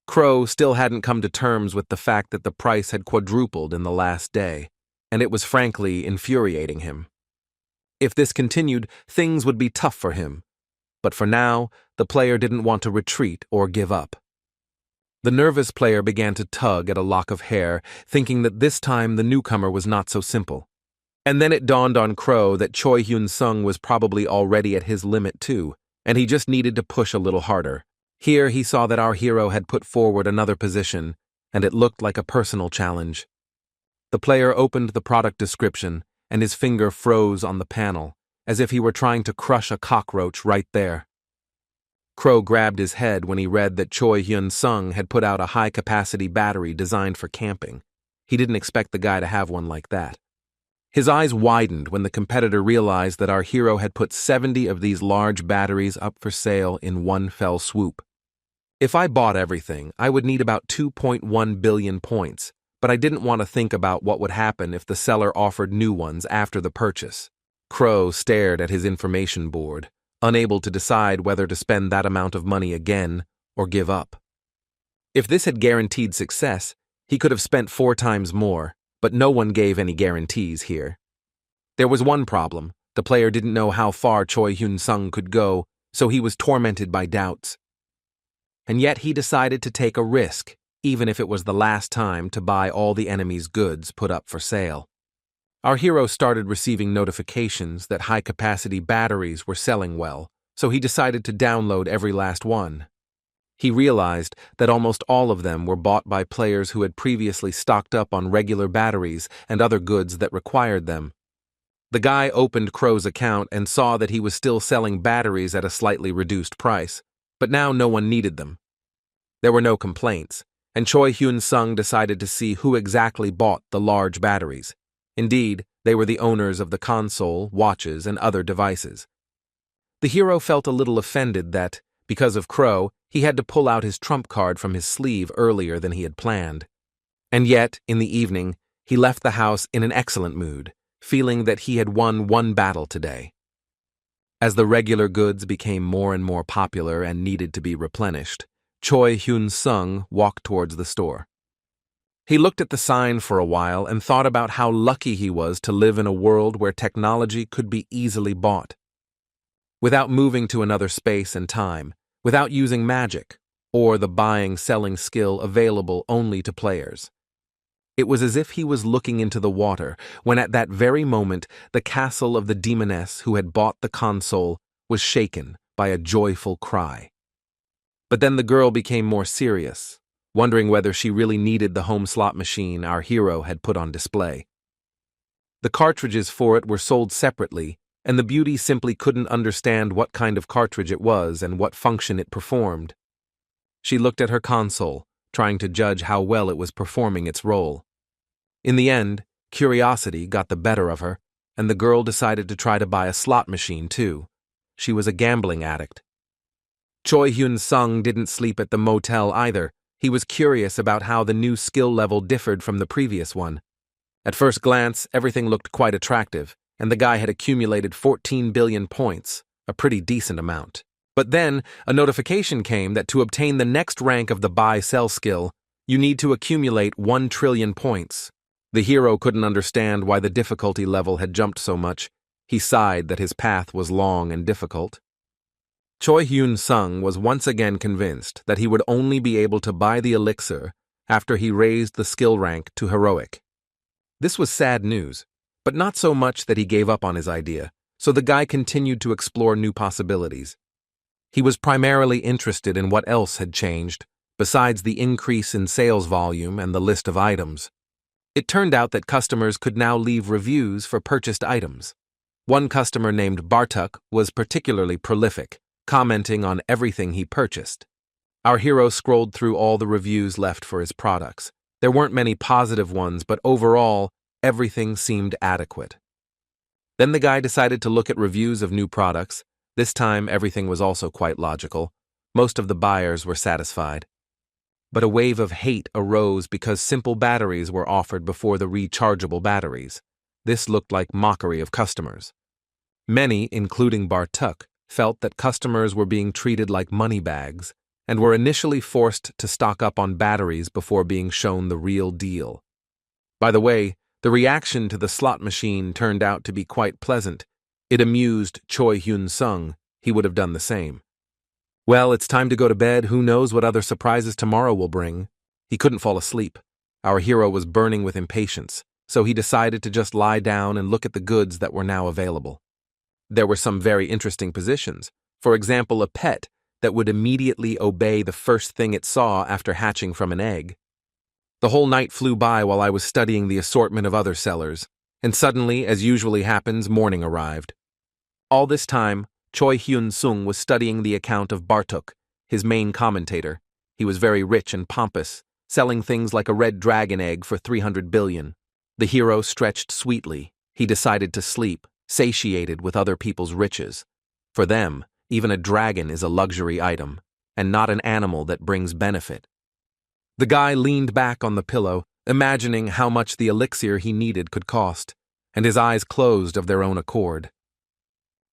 Crow still hadn't come to terms with the fact that the price had quadrupled in the last day, and it was frankly infuriating him. If this continued, things would be tough for him, but for now, the player didn't want to retreat or give up. The nervous player began to tug at a lock of hair, thinking that this time the newcomer was not so simple. And then it dawned on Crow that Choi Hyun-sung was probably already at his limit too, and he just needed to push a little harder. Here he saw that our hero had put forward another position, and it looked like a personal challenge. The player opened the product description, and his finger froze on the panel, as if he were trying to crush a cockroach right there. Crow grabbed his head when he read that Choi Hyun-sung had put out a high-capacity battery designed for camping. He didn't expect the guy to have one like that. His eyes widened when the competitor realized that our hero had put 70 of these large batteries up for sale in one fell swoop. If I bought everything, I would need about 2.1 billion points, but I didn't want to think about what would happen if the seller offered new ones after the purchase. Crow stared at his information board, unable to decide whether to spend that amount of money again or give up. If this had guaranteed success, he could have spent 4 times more, but no one gave any guarantees here. There was one problem. The player didn't know how far Choi Hyun-sung could go, so he was tormented by doubts. And yet he decided to take a risk, even if it was the last time to buy all the enemy's goods put up for sale. Our hero started receiving notifications that high-capacity batteries were selling well, so he decided to download every last one. He realized that almost all of them were bought by players who had previously stocked up on regular batteries and other goods that required them. The guy opened Crow's account and saw that he was still selling batteries at a slightly reduced price, but now no one needed them. There were no complaints, and Choi Hyun-sung decided to see who exactly bought the large batteries. Indeed, they were the owners of the console, watches, and other devices. The hero felt a little offended that, because of Crow, he had to pull out his trump card from his sleeve earlier than he had planned. And yet, in the evening, he left the house in an excellent mood, feeling that he had won one battle today. As the regular goods became more and more popular and needed to be replenished, Choi Hyun-sung walked towards the store. He looked at the sign for a while and thought about how lucky he was to live in a world where technology could be easily bought. Without moving to another space and time, without using magic, or the buying-selling skill available only to players. It was as if he was looking into the water, when at that very moment the castle of the demoness who had bought the console was shaken by a joyful cry. But then the girl became more serious, wondering whether she really needed the home slot machine our hero had put on display. The cartridges for it were sold separately, and the beauty simply couldn't understand what kind of cartridge it was and what function it performed. She looked at her console, trying to judge how well it was performing its role. In the end, curiosity got the better of her, and the girl decided to try to buy a slot machine too. She was a gambling addict. Choi Hyun-sung didn't sleep at the motel either. He was curious about how the new skill level differed from the previous one. At first glance, everything looked quite attractive, and the guy had accumulated 14 billion points, a pretty decent amount. But then, a notification came that to obtain the next rank of the buy-sell skill, you need to accumulate 1 trillion points. The hero couldn't understand why the difficulty level had jumped so much. He sighed that his path was long and difficult. Choi Hyun-sung was once again convinced that he would only be able to buy the elixir after he raised the skill rank to heroic. This was sad news, but not so much that he gave up on his idea, so the guy continued to explore new possibilities. He was primarily interested in what else had changed, besides the increase in sales volume and the list of items. It turned out that customers could now leave reviews for purchased items. One customer named Bartuk was particularly prolific, commenting on everything he purchased. Our hero scrolled through all the reviews left for his products. There weren't many positive ones, but overall, everything seemed adequate. Then the guy decided to look at reviews of new products. This time, everything was also quite logical. Most of the buyers were satisfied. But a wave of hate arose because simple batteries were offered before the rechargeable batteries. This looked like mockery of customers. Many, including Bartuk, felt that customers were being treated like money bags and were initially forced to stock up on batteries before being shown the real deal. By the way, the reaction to the slot machine turned out to be quite pleasant. It amused Choi Hyun-sung. He would have done the same. Well, it's time to go to bed. Who knows what other surprises tomorrow will bring? He couldn't fall asleep. Our hero was burning with impatience, so he decided to just lie down and look at the goods that were now available. There were some very interesting positions. For example, a pet that would immediately obey the first thing it saw after hatching from an egg. The whole night flew by while I was studying the assortment of other sellers, and suddenly, as usually happens, morning arrived. All this time, Choi Hyun-sung was studying the account of Bartok, his main commentator. He was very rich and pompous, selling things like a red dragon egg for 300 billion. The hero stretched sweetly. He decided to sleep, satiated with other people's riches. For them, even a dragon is a luxury item, and not an animal that brings benefit. The guy leaned back on the pillow, imagining how much the elixir he needed could cost, and his eyes closed of their own accord.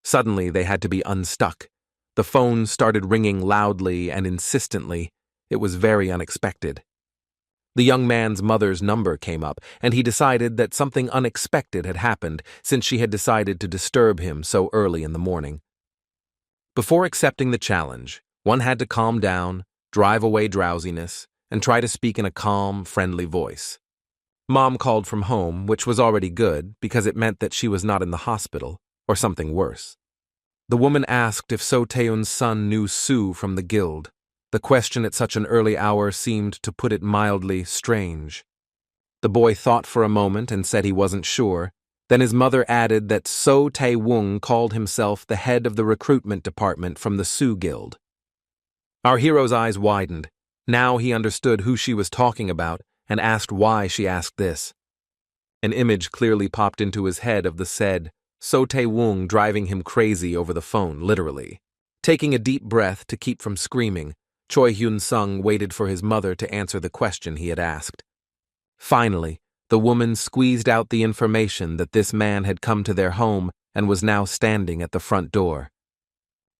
Suddenly, they had to be unstuck. The phone started ringing loudly and insistently. It was very unexpected. The young man's mother's number came up, and he decided that something unexpected had happened since she had decided to disturb him so early in the morning. Before accepting the challenge, one had to calm down, drive away drowsiness, and try to speak in a calm, friendly voice. Mom called from home, which was already good because it meant that she was not in the hospital, or something worse. The woman asked if So Taeun's son knew Sue from the guild. The question at such an early hour seemed, to put it mildly, strange. The boy thought for a moment and said he wasn't sure. Then his mother added that So Tae-woong called himself the head of the recruitment department from the Sue Guild. Our hero's eyes widened. Now he understood who she was talking about and asked why she asked this. An image clearly popped into his head of the said So Tae-woong driving him crazy over the phone, literally. Taking a deep breath to keep from screaming, Choi Hyun-sung waited for his mother to answer the question he had asked. Finally, the woman squeezed out the information that this man had come to their home and was now standing at the front door.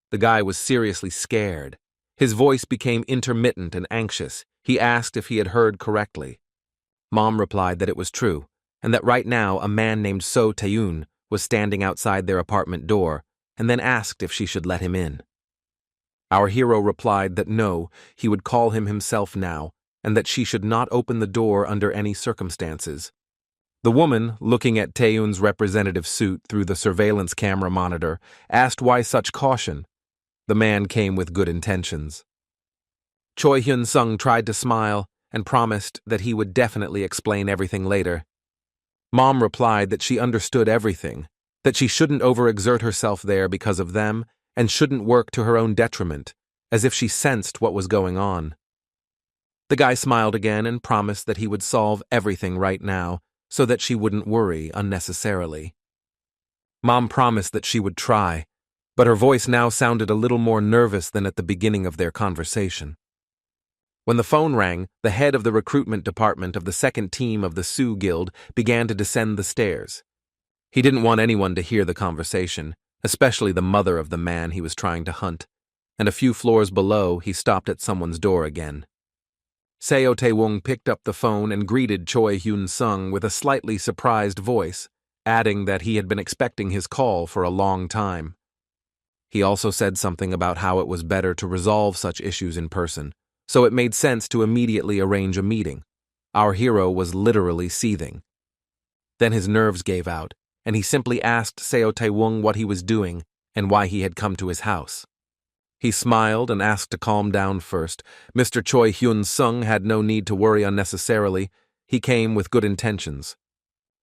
The guy was seriously scared. His voice became intermittent and anxious. He asked if he had heard correctly. Mom replied that it was true, and that right now a man named So Taeun was standing outside their apartment door, and then asked if she should let him in. Our hero replied that no, he would call him himself now, and that she should not open the door under any circumstances. The woman, looking at Taeun's representative suit through the surveillance camera monitor, asked why such caution. The man came with good intentions. Choi Hyun-sung tried to smile and promised that he would definitely explain everything later. Mom replied that she understood everything, that she shouldn't overexert herself there because of them, and shouldn't work to her own detriment, as if she sensed what was going on. The guy smiled again and promised that he would solve everything right now, so that she wouldn't worry unnecessarily. Mom promised that she would try, but her voice now sounded a little more nervous than at the beginning of their conversation. When the phone rang, the head of the recruitment department of the second team of the Sioux Guild began to descend the stairs. He didn't want anyone to hear the conversation, especially the mother of the man he was trying to hunt, and a few floors below he stopped at someone's door again. Seo Tae-woong picked up the phone and greeted Choi Hyun-sung with a slightly surprised voice, adding that he had been expecting his call for a long time. He also said something about how it was better to resolve such issues in person, so it made sense to immediately arrange a meeting. Our hero was literally seething. Then his nerves gave out, and he simply asked Seo Tae-woong what he was doing and why he had come to his house. He smiled and asked to calm down first. Mr. Choi Hyun-sung had no need to worry unnecessarily. He came with good intentions.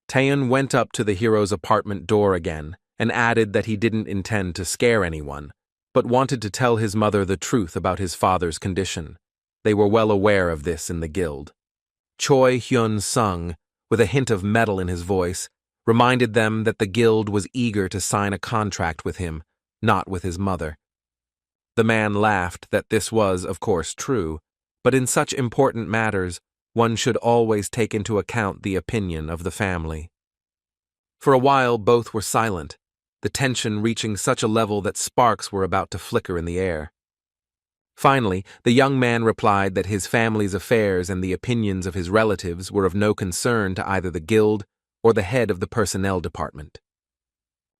Taeun went up to the hero's apartment door again and added that he didn't intend to scare anyone, but wanted to tell his mother the truth about his father's condition. They were well aware of this in the guild. Choi Hyun-sung, with a hint of metal in his voice, reminded them that the guild was eager to sign a contract with him, not with his mother. The man laughed that this was, of course, true, but in such important matters, one should always take into account the opinion of the family. For a while, both were silent, the tension reaching such a level that sparks were about to flicker in the air. Finally, the young man replied that his family's affairs and the opinions of his relatives were of no concern to either the guild or the head of the personnel department.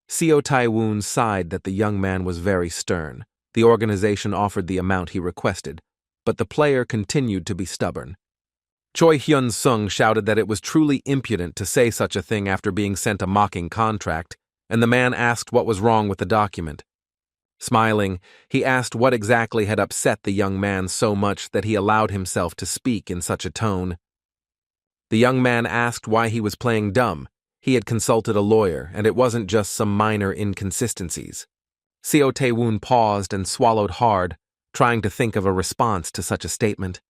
Seo Tae-woon sighed that the young man was very stern. The organization offered the amount he requested, but the player continued to be stubborn. Choi Hyun-sung shouted that it was truly impudent to say such a thing after being sent a mocking contract, and the man asked what was wrong with the document. Smiling, he asked what exactly had upset the young man so much that he allowed himself to speak in such a tone. The young man asked why he was playing dumb. He had consulted a lawyer, and it wasn't just some minor inconsistencies. Seo Tae-woon paused and swallowed hard, trying to think of a response to such a statement.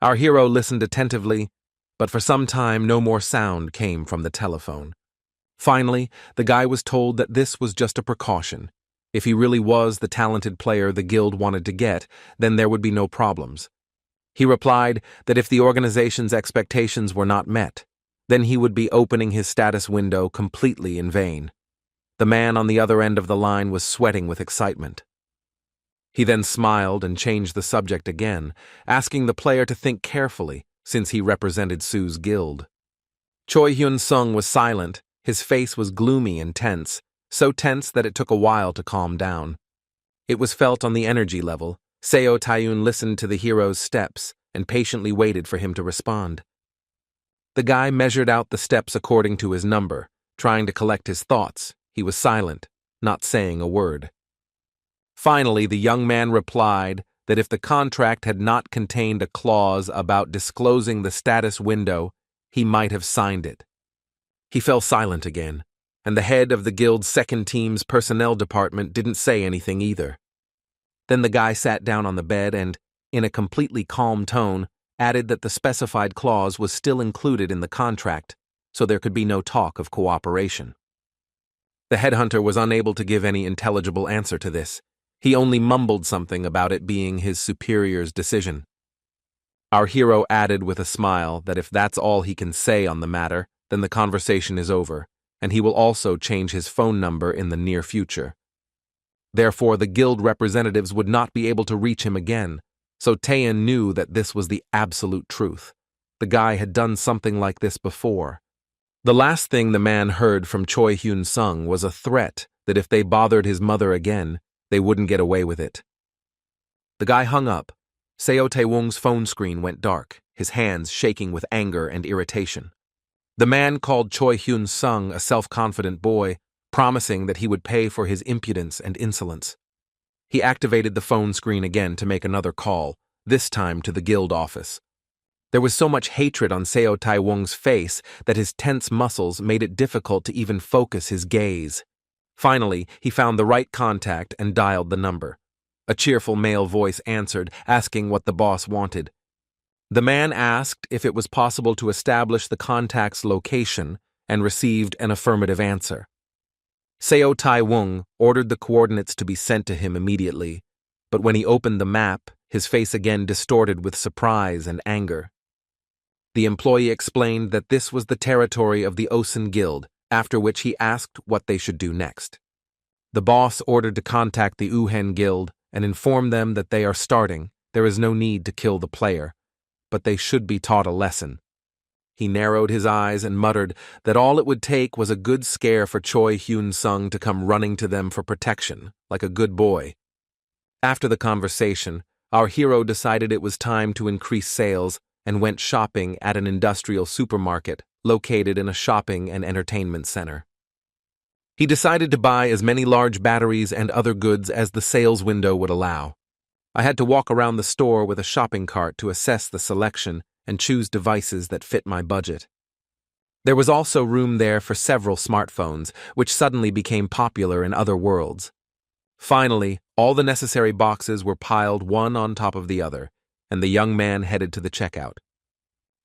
Our hero listened attentively, but for some time no more sound came from the telephone. Finally, the guy was told that this was just a precaution. If he really was the talented player the guild wanted to get, then there would be no problems. He replied that if the organization's expectations were not met, then he would be opening his status window completely in vain. The man on the other end of the line was sweating with excitement. He then smiled and changed the subject again, asking the player to think carefully, since he represented Sue's guild. Choi Hyun-sung was silent. His face was gloomy and tense, so tense that it took a while to calm down. It was felt on the energy level. Seo Tae-woon listened to the hero's steps and patiently waited for him to respond. The guy measured out the steps according to his number, trying to collect his thoughts. He was silent, not saying a word. Finally, the young man replied that if the contract had not contained a clause about disclosing the status window, he might have signed it. He fell silent again, and the head of the guild's second team's personnel department didn't say anything either. Then the guy sat down on the bed and, in a completely calm tone, added that the specified clause was still included in the contract, so there could be no talk of cooperation. The headhunter was unable to give any intelligible answer to this. He only mumbled something about it being his superior's decision. Our hero added with a smile that if that's all he can say on the matter, then the conversation is over, and he will also change his phone number in the near future. Therefore, the guild representatives would not be able to reach him again, so Taein knew that this was the absolute truth. The guy had done something like this before. The last thing the man heard from Choi Hyun-sung was a threat that if they bothered his mother again, they wouldn't get away with it. The guy hung up. Seo Tae-woon's phone screen went dark, his hands shaking with anger and irritation. The man called Choi Hyun-sung a self-confident boy, promising that he would pay for his impudence and insolence. He activated the phone screen again to make another call, this time to the guild office. There was so much hatred on Seo Tae-woon's face that his tense muscles made it difficult to even focus his gaze. Finally, he found the right contact and dialed the number. A cheerful male voice answered, asking what the boss wanted. The man asked if it was possible to establish the contact's location and received an affirmative answer. Seo Tae-woon ordered the coordinates to be sent to him immediately, but when he opened the map, his face again distorted with surprise and anger. The employee explained that this was the territory of the Osen Guild, after which he asked what they should do next. The boss ordered to contact the Uhen Guild and inform them that they are starting. There is no need to kill the player, but they should be taught a lesson. He narrowed his eyes and muttered that all it would take was a good scare for Choi Hyun-sung to come running to them for protection, like a good boy. After the conversation, our hero decided it was time to increase sales and went shopping at an industrial supermarket located in a shopping and entertainment center. He decided to buy as many large batteries and other goods as the sales window would allow. I had to walk around the store with a shopping cart to assess the selection and choose devices that fit my budget. There was also room there for several smartphones, which suddenly became popular in other worlds. Finally, all the necessary boxes were piled one on top of the other, and the young man headed to the checkout.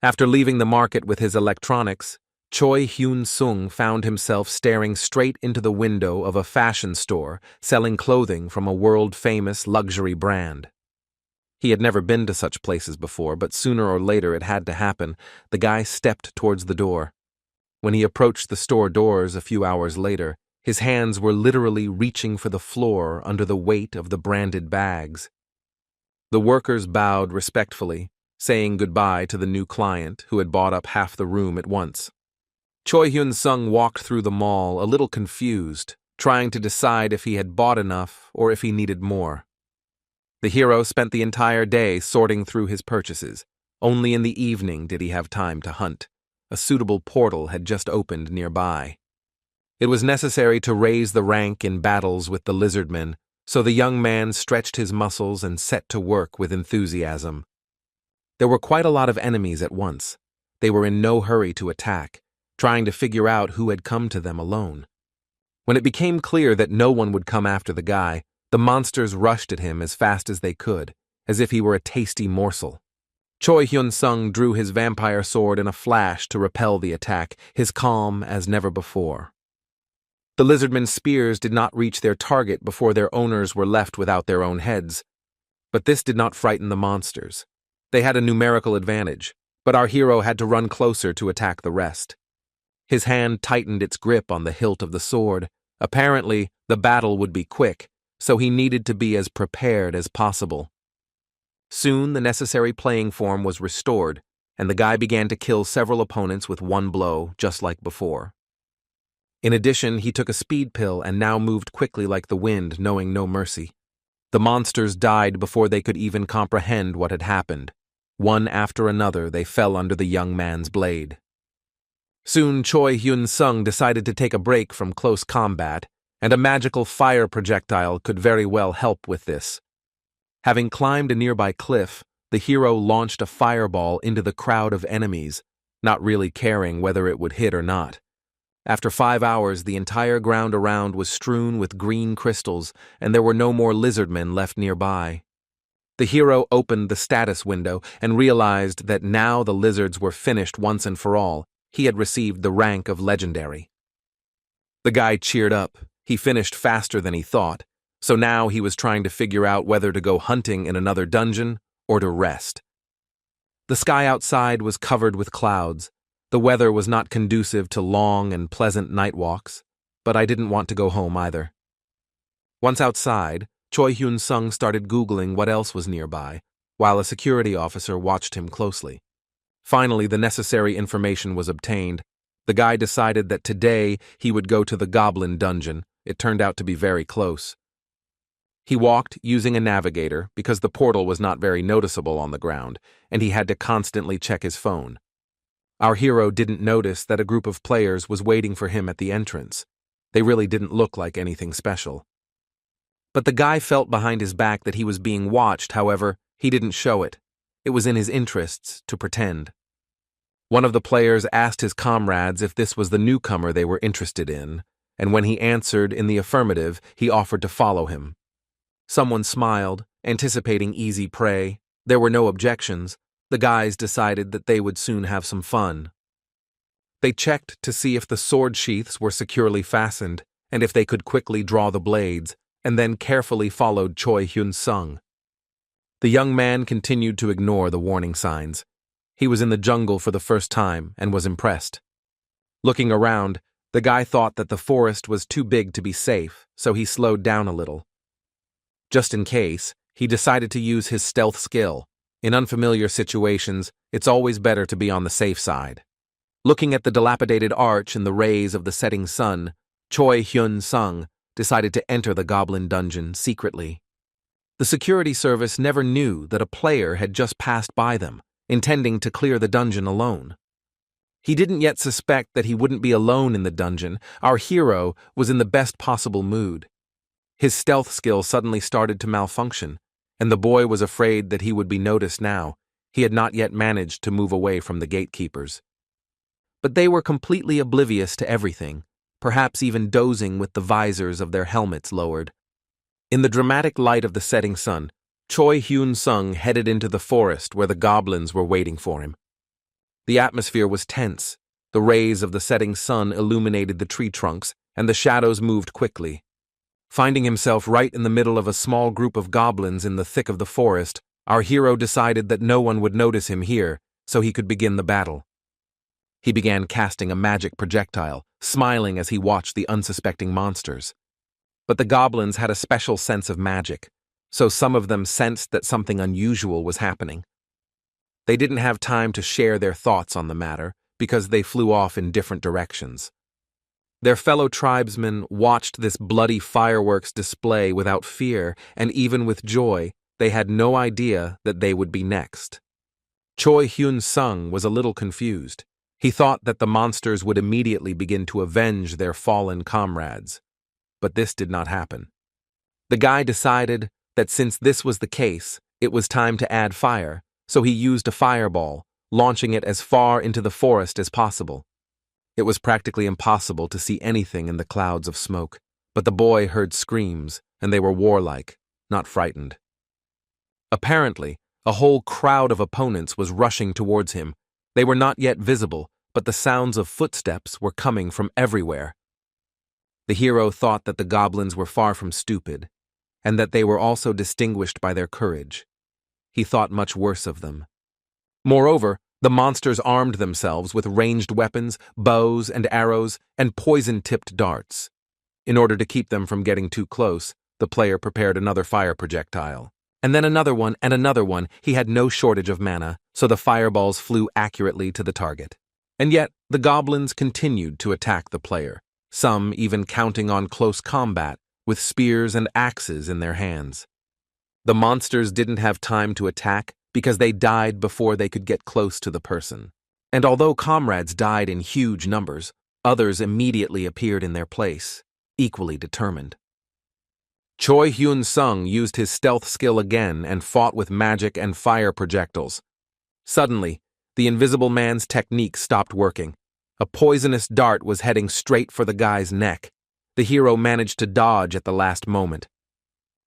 After leaving the market with his electronics, Choi Hyun-sung found himself staring straight into the window of a fashion store selling clothing from a world-famous luxury brand. He had never been to such places before, but sooner or later it had to happen. The guy stepped towards the door. When he approached the store doors a few hours later, his hands were literally reaching for the floor under the weight of the branded bags. The workers bowed respectfully, saying goodbye to the new client who had bought up half the room at once. Choi Hyun-sung walked through the mall a little confused, trying to decide if he had bought enough or if he needed more. The hero spent the entire day sorting through his purchases. Only in the evening did he have time to hunt. A suitable portal had just opened nearby. It was necessary to raise the rank in battles with the lizardmen, so the young man stretched his muscles and set to work with enthusiasm. There were quite a lot of enemies at once. They were in no hurry to attack, trying to figure out who had come to them alone. When it became clear that no one would come after the guy, the monsters rushed at him as fast as they could, as if he were a tasty morsel. Choi Hyun-sung drew his vampire sword in a flash to repel the attack, his calm as never before. The lizardmen's spears did not reach their target before their owners were left without their own heads. But this did not frighten the monsters. They had a numerical advantage, but our hero had to run closer to attack the rest. His hand tightened its grip on the hilt of the sword. Apparently, the battle would be quick, so he needed to be as prepared as possible. Soon, the necessary playing form was restored, and the guy began to kill several opponents with one blow, just like before. In addition, he took a speed pill and now moved quickly like the wind, knowing no mercy. The monsters died before they could even comprehend what had happened. One after another, they fell under the young man's blade. Soon, Choi Hyun-sung decided to take a break from close combat, and a magical fire projectile could very well help with this. Having climbed a nearby cliff, the hero launched a fireball into the crowd of enemies, not really caring whether it would hit or not. After 5 hours, the entire ground around was strewn with green crystals, and there were no more lizardmen left nearby. The hero opened the status window and realized that now the lizards were finished once and for all. He had received the rank of legendary. The guy cheered up. He finished faster than he thought, so now he was trying to figure out whether to go hunting in another dungeon or to rest. The sky outside was covered with clouds. The weather was not conducive to long and pleasant night walks, but I didn't want to go home either. Once outside, Choi Hyun-sung started Googling what else was nearby, while a security officer watched him closely. Finally, the necessary information was obtained. The guy decided that today he would go to the Goblin Dungeon. It turned out to be very close. He walked using a navigator because the portal was not very noticeable on the ground, and he had to constantly check his phone. Our hero didn't notice that a group of players was waiting for him at the entrance. They really didn't look like anything special. But the guy felt behind his back that he was being watched. However, he didn't show it. It was in his interests to pretend. One of the players asked his comrades if this was the newcomer they were interested in, and when he answered in the affirmative, he offered to follow him. Someone smiled, anticipating easy prey. There were no objections. The guys decided that they would soon have some fun. They checked to see if the sword sheaths were securely fastened, and if they could quickly draw the blades, and then carefully followed Choi Hyun-sung. The young man continued to ignore the warning signs. He was in the jungle for the first time and was impressed. Looking around, the guy thought that the forest was too big to be safe, so he slowed down a little. Just in case, he decided to use his stealth skill. In unfamiliar situations, it's always better to be on the safe side. Looking at the dilapidated arch in the rays of the setting sun, Choi Hyun-sung decided to enter the Goblin Dungeon secretly. The security service never knew that a player had just passed by them, intending to clear the dungeon alone. He didn't yet suspect that he wouldn't be alone in the dungeon. Our hero was in the best possible mood. His stealth skill suddenly started to malfunction, and the boy was afraid that he would be noticed now. He had not yet managed to move away from the gatekeepers. But they were completely oblivious to everything, perhaps even dozing with the visors of their helmets lowered. In the dramatic light of the setting sun, Choi Hyun-sung headed into the forest where the goblins were waiting for him. The atmosphere was tense. The rays of the setting sun illuminated the tree trunks, and the shadows moved quickly. Finding himself right in the middle of a small group of goblins in the thick of the forest, our hero decided that no one would notice him here, so he could begin the battle. He began casting a magic projectile, smiling as he watched the unsuspecting monsters. But the goblins had a special sense of magic, so some of them sensed that something unusual was happening. They didn't have time to share their thoughts on the matter because they flew off in different directions. Their fellow tribesmen watched this bloody fireworks display without fear, and even with joy. They had no idea that they would be next. Choi Hyun-sung was a little confused. He thought that the monsters would immediately begin to avenge their fallen comrades. But this did not happen. The guy decided that since this was the case, it was time to add fire, so he used a fireball, launching it as far into the forest as possible. It was practically impossible to see anything in the clouds of smoke, but the boy heard screams, and they were warlike, not frightened. Apparently, a whole crowd of opponents was rushing towards him. They were not yet visible, but the sounds of footsteps were coming from everywhere. The hero thought that the goblins were far from stupid, and that they were also distinguished by their courage. He thought much worse of them. Moreover, the monsters armed themselves with ranged weapons, bows and arrows, and poison-tipped darts. In order to keep them from getting too close, the player prepared another fire projectile. And then another one and another one. He had no shortage of mana, so the fireballs flew accurately to the target. And yet, the goblins continued to attack the player, some even counting on close combat, with spears and axes in their hands. The monsters didn't have time to attack because they died before they could get close to the person. And although comrades died in huge numbers, others immediately appeared in their place, equally determined. Choi Hyun-sung used his stealth skill again and fought with magic and fire projectiles. Suddenly, the Invisible Man's technique stopped working. A poisonous dart was heading straight for the guy's neck. The hero managed to dodge at the last moment.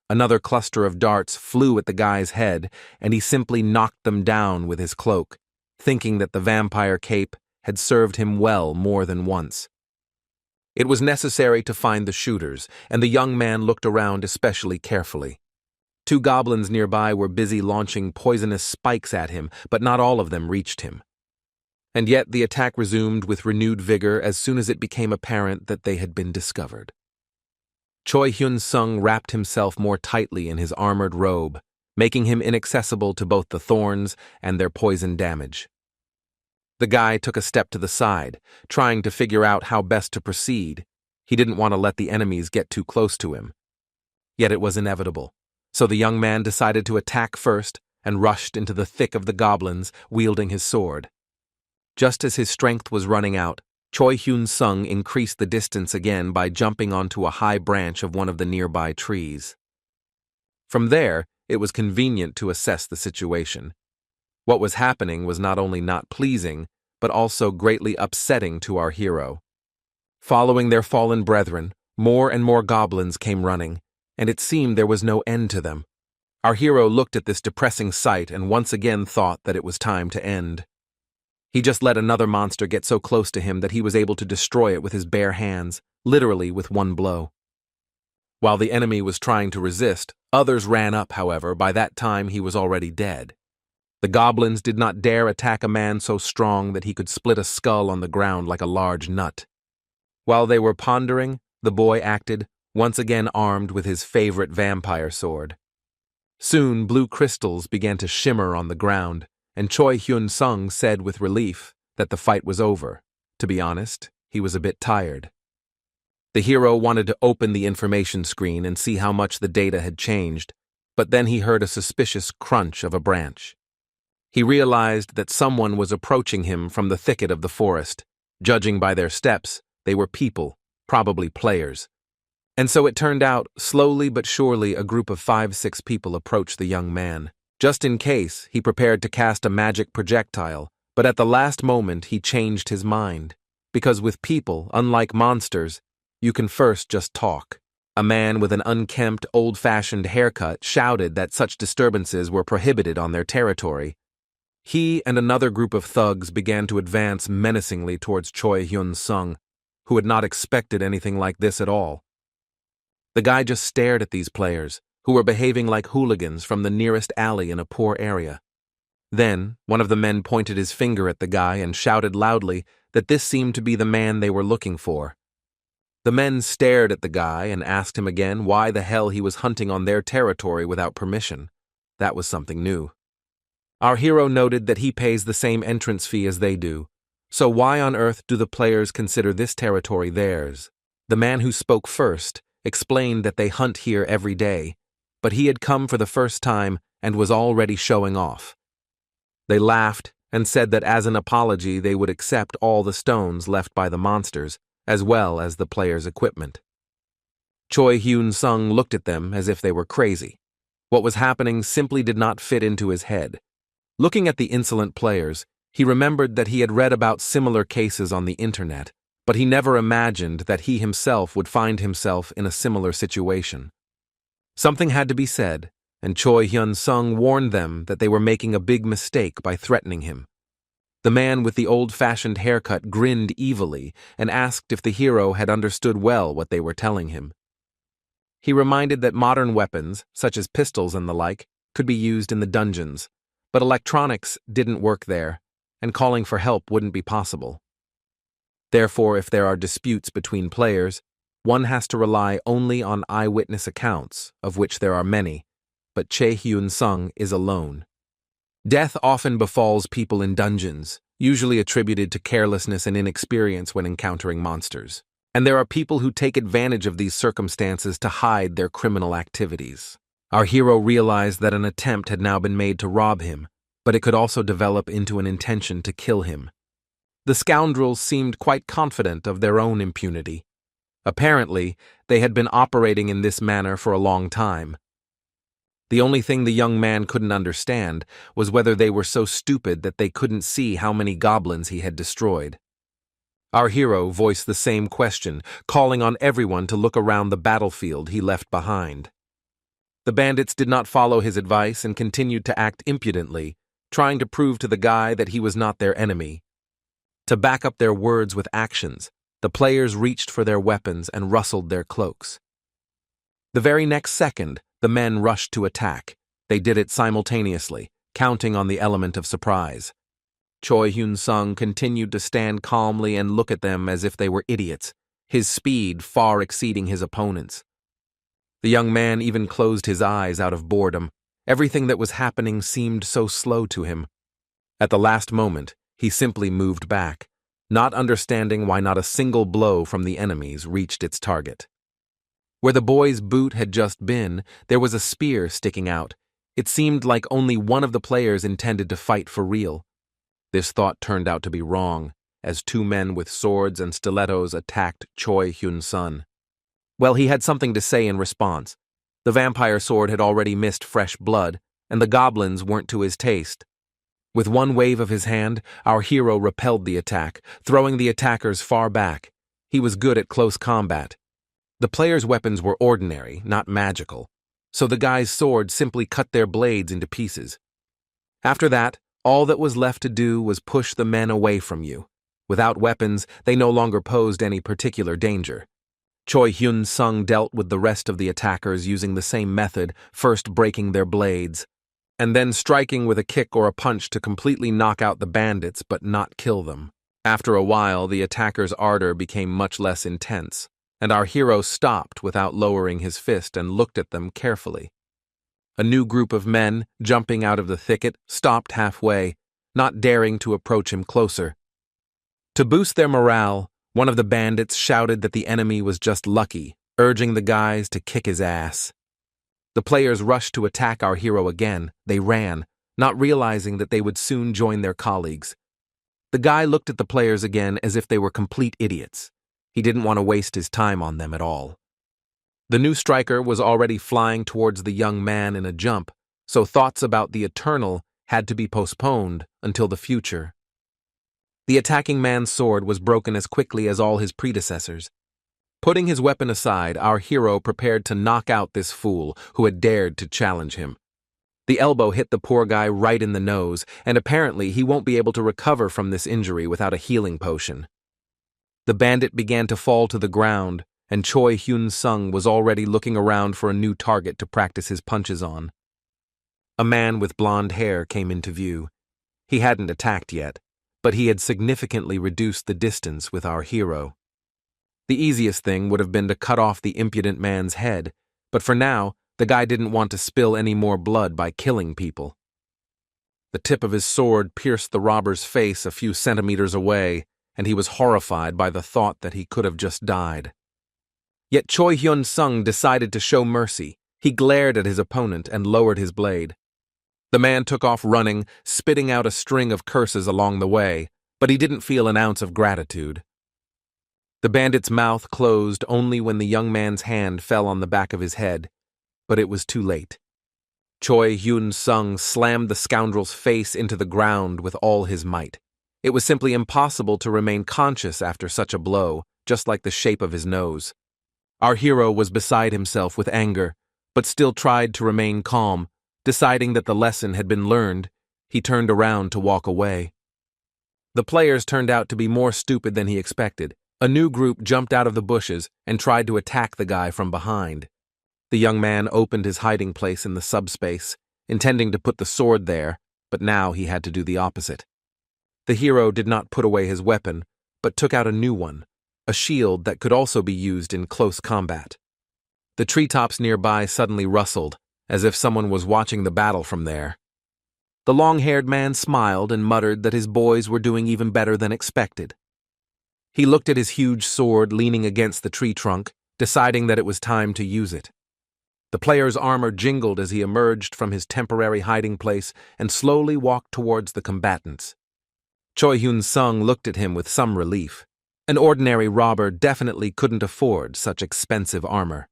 Another cluster of darts flew at the guy's head, and he simply knocked them down with his cloak, thinking that the vampire cape had served him well more than once. It was necessary to find the shooters, and the young man looked around especially carefully. 2 goblins nearby were busy launching poisonous spikes at him, but not all of them reached him. And yet the attack resumed with renewed vigor as soon as it became apparent that they had been discovered. Choi Hyun-sung wrapped himself more tightly in his armored robe, making him inaccessible to both the thorns and their poison damage. The guy took a step to the side, trying to figure out how best to proceed. He didn't want to let the enemies get too close to him. Yet it was inevitable, so the young man decided to attack first and rushed into the thick of the goblins, wielding his sword. Just as his strength was running out, Choi Hyun-sung increased the distance again by jumping onto a high branch of one of the nearby trees. From there, it was convenient to assess the situation. What was happening was not only not pleasing, but also greatly upsetting to our hero. Following their fallen brethren, more and more goblins came running, and it seemed there was no end to them. Our hero looked at this depressing sight and once again thought that it was time to end. He just let another monster get so close to him that he was able to destroy it with his bare hands, literally with one blow. While the enemy was trying to resist, others ran up, however. By that time he was already dead. The goblins did not dare attack a man so strong that he could split a skull on the ground like a large nut. While they were pondering, the boy acted, once again armed with his favorite vampire sword. Soon blue crystals began to shimmer on the ground, and Choi Hyun-sung said with relief that the fight was over. To be honest, he was a bit tired. The hero wanted to open the information screen and see how much the data had changed, but then he heard a suspicious crunch of a branch. He realized that someone was approaching him from the thicket of the forest. Judging by their steps, they were people, probably players. And so it turned out, slowly but surely, a group of 5-6 people approached the young man. Just in case, he prepared to cast a magic projectile, but at the last moment he changed his mind. Because with people, unlike monsters, you can first just talk. A man with an unkempt, old-fashioned haircut shouted that such disturbances were prohibited on their territory. He and another group of thugs began to advance menacingly towards Choi Hyun-sung, who had not expected anything like this at all. The guy just stared at these players, who were behaving like hooligans from the nearest alley in a poor area. Then, one of the men pointed his finger at the guy and shouted loudly that this seemed to be the man they were looking for. The men stared at the guy and asked him again why the hell he was hunting on their territory without permission. That was something new. Our hero noted that he pays the same entrance fee as they do, so why on earth do the players consider this territory theirs? The man who spoke first explained that they hunt here every day, but he had come for the first time and was already showing off. They laughed and said that as an apology they would accept all the stones left by the monsters, as well as the players' equipment. Choi Hyun-sung looked at them as if they were crazy. What was happening simply did not fit into his head. Looking at the insolent players, he remembered that he had read about similar cases on the internet, but he never imagined that he himself would find himself in a similar situation. Something had to be said, and Choi Hyun-sung warned them that they were making a big mistake by threatening him. The man with the old-fashioned haircut grinned evilly and asked if the hero had understood well what they were telling him. He reminded that modern weapons, such as pistols and the like, could be used in the dungeons, but electronics didn't work there, and calling for help wouldn't be possible. Therefore, if there are disputes between players, one has to rely only on eyewitness accounts, of which there are many, but Choi Hyun-sung is alone. Death often befalls people in dungeons, usually attributed to carelessness and inexperience when encountering monsters. And there are people who take advantage of these circumstances to hide their criminal activities. Our hero realized that an attempt had now been made to rob him, but it could also develop into an intention to kill him. The scoundrels seemed quite confident of their own impunity. Apparently, they had been operating in this manner for a long time. The only thing the young man couldn't understand was whether they were so stupid that they couldn't see how many goblins he had destroyed. Our hero voiced the same question, calling on everyone to look around the battlefield he left behind. The bandits did not follow his advice and continued to act impudently, trying to prove to the guy that he was not their enemy. To back up their words with actions, the players reached for their weapons and rustled their cloaks. The very next second, the men rushed to attack. They did it simultaneously, counting on the element of surprise. Choi Hyun-sung continued to stand calmly and look at them as if they were idiots, his speed far exceeding his opponent's. The young man even closed his eyes out of boredom. Everything that was happening seemed so slow to him. At the last moment, he simply moved back, not understanding why not a single blow from the enemies reached its target. Where the boy's boot had just been, there was a spear sticking out. It seemed like only one of the players intended to fight for real. This thought turned out to be wrong, as two men with swords and stilettos attacked Choi Hyun-sung. Well, he had something to say in response. The vampire sword had already missed fresh blood, and the goblins weren't to his taste. With one wave of his hand, our hero repelled the attack, throwing the attackers far back. He was good at close combat. The players' weapons were ordinary, not magical, so the guy's sword simply cut their blades into pieces. After that, all that was left to do was push the men away from you. Without weapons, they no longer posed any particular danger. Choi Hyun-sung dealt with the rest of the attackers using the same method, first breaking their blades, and then striking with a kick or a punch to completely knock out the bandits but not kill them. After a while, the attackers' ardor became much less intense, and our hero stopped without lowering his fist and looked at them carefully. A new group of men, jumping out of the thicket, stopped halfway, not daring to approach him closer. To boost their morale, one of the bandits shouted that the enemy was just lucky, urging the guys to kick his ass. The players rushed to attack our hero again. They ran, not realizing that they would soon join their colleagues. The guy looked at the players again as if they were complete idiots. He didn't want to waste his time on them at all. The new striker was already flying towards the young man in a jump, so thoughts about the eternal had to be postponed until the future. The attacking man's sword was broken as quickly as all his predecessors. Putting his weapon aside, our hero prepared to knock out this fool who had dared to challenge him. The elbow hit the poor guy right in the nose, and apparently he won't be able to recover from this injury without a healing potion. The bandit began to fall to the ground, and Choi Hyun-sung was already looking around for a new target to practice his punches on. A man with blonde hair came into view. He hadn't attacked yet, but he had significantly reduced the distance with our hero. The easiest thing would have been to cut off the impudent man's head, but for now, the guy didn't want to spill any more blood by killing people. The tip of his sword pierced the robber's face a few centimeters away, and he was horrified by the thought that he could have just died. Yet Choi Hyun-sung decided to show mercy. He glared at his opponent and lowered his blade. The man took off running, spitting out a string of curses along the way, but he didn't feel an ounce of gratitude. The bandit's mouth closed only when the young man's hand fell on the back of his head, but it was too late. Choi Hyun-sung slammed the scoundrel's face into the ground with all his might. It was simply impossible to remain conscious after such a blow, just like the shape of his nose. Our hero was beside himself with anger, but still tried to remain calm. Deciding that the lesson had been learned, he turned around to walk away. The players turned out to be more stupid than he expected. A new group jumped out of the bushes and tried to attack the guy from behind. The young man opened his hiding place in the subspace, intending to put the sword there, but now he had to do the opposite. The hero did not put away his weapon, but took out a new one, a shield that could also be used in close combat. The treetops nearby suddenly rustled, as if someone was watching the battle from there. The long-haired man smiled and muttered that his boys were doing even better than expected. He looked at his huge sword leaning against the tree trunk, deciding that it was time to use it. The player's armor jingled as he emerged from his temporary hiding place and slowly walked towards the combatants. Choi Hyun-sung looked at him with some relief. An ordinary robber definitely couldn't afford such expensive armor.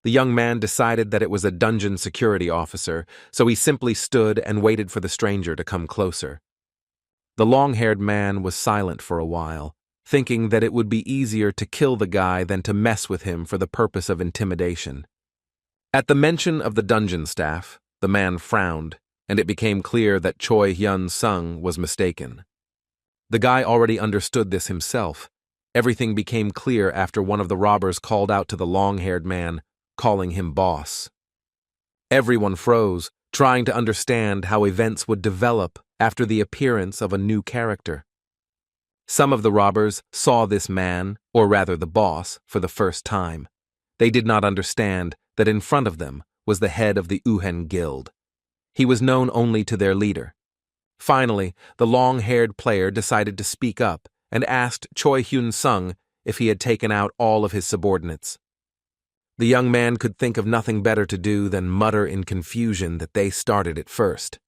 The young man decided that it was a dungeon security officer, so he simply stood and waited for the stranger to come closer. The long-haired man was silent for a while, thinking that it would be easier to kill the guy than to mess with him for the purpose of intimidation. At the mention of the dungeon staff, the man frowned, and it became clear that Choi Hyun-sung was mistaken. The guy already understood this himself. Everything became clear after one of the robbers called out to the long-haired man, calling him boss. Everyone froze, trying to understand how events would develop after the appearance of a new character. Some of the robbers saw this man, or rather the boss, for the first time. They did not understand that in front of them was the head of the Uhen Guild. He was known only to their leader. Finally, the long-haired player decided to speak up and asked Choi Hyun-sung if he had taken out all of his subordinates. The young man could think of nothing better to do than mutter in confusion that they started it first.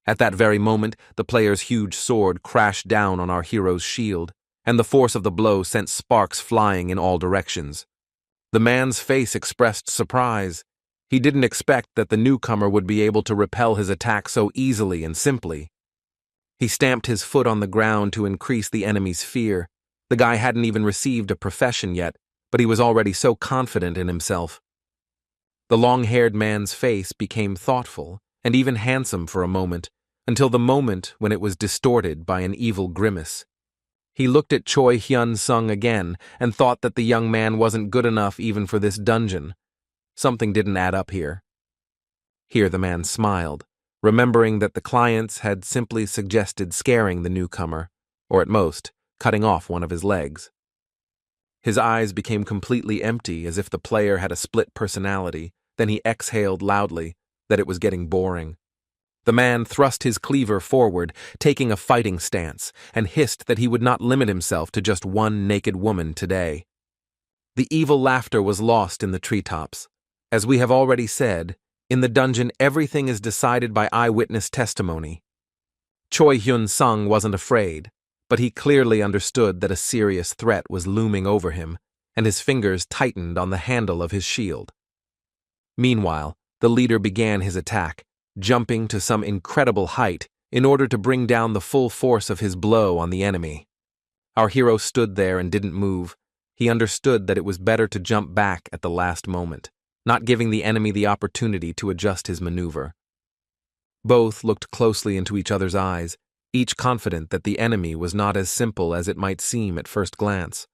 At that very moment, the player's huge sword crashed down on our hero's shield, and the force of the blow sent sparks flying in all directions. The man's face expressed surprise. He didn't expect that the newcomer would be able to repel his attack so easily and simply. He stamped his foot on the ground to increase the enemy's fear. The guy hadn't even received a profession yet, but he was already so confident in himself. The long-haired man's face became thoughtful and even handsome for a moment, until the moment when it was distorted by an evil grimace. He looked at Choi Hyun-sung again and thought that the young man wasn't good enough even for this dungeon. Something didn't add up here. Here the man smiled, remembering that the clients had simply suggested scaring the newcomer, or at most, cutting off one of his legs. His eyes became completely empty, as if the player had a split personality. Then he exhaled loudly, that it was getting boring. The man thrust his cleaver forward, taking a fighting stance, and hissed that he would not limit himself to just one naked woman today. The evil laughter was lost in the treetops. As we have already said, in the dungeon everything is decided by eyewitness testimony. Choi Hyun-sung wasn't afraid, but he clearly understood that a serious threat was looming over him, and his fingers tightened on the handle of his shield. Meanwhile, the leader began his attack, jumping to some incredible height in order to bring down the full force of his blow on the enemy. Our hero stood there and didn't move. He understood that it was better to jump back at the last moment, not giving the enemy the opportunity to adjust his maneuver. Both looked closely into each other's eyes, each confident that the enemy was not as simple as it might seem at first glance.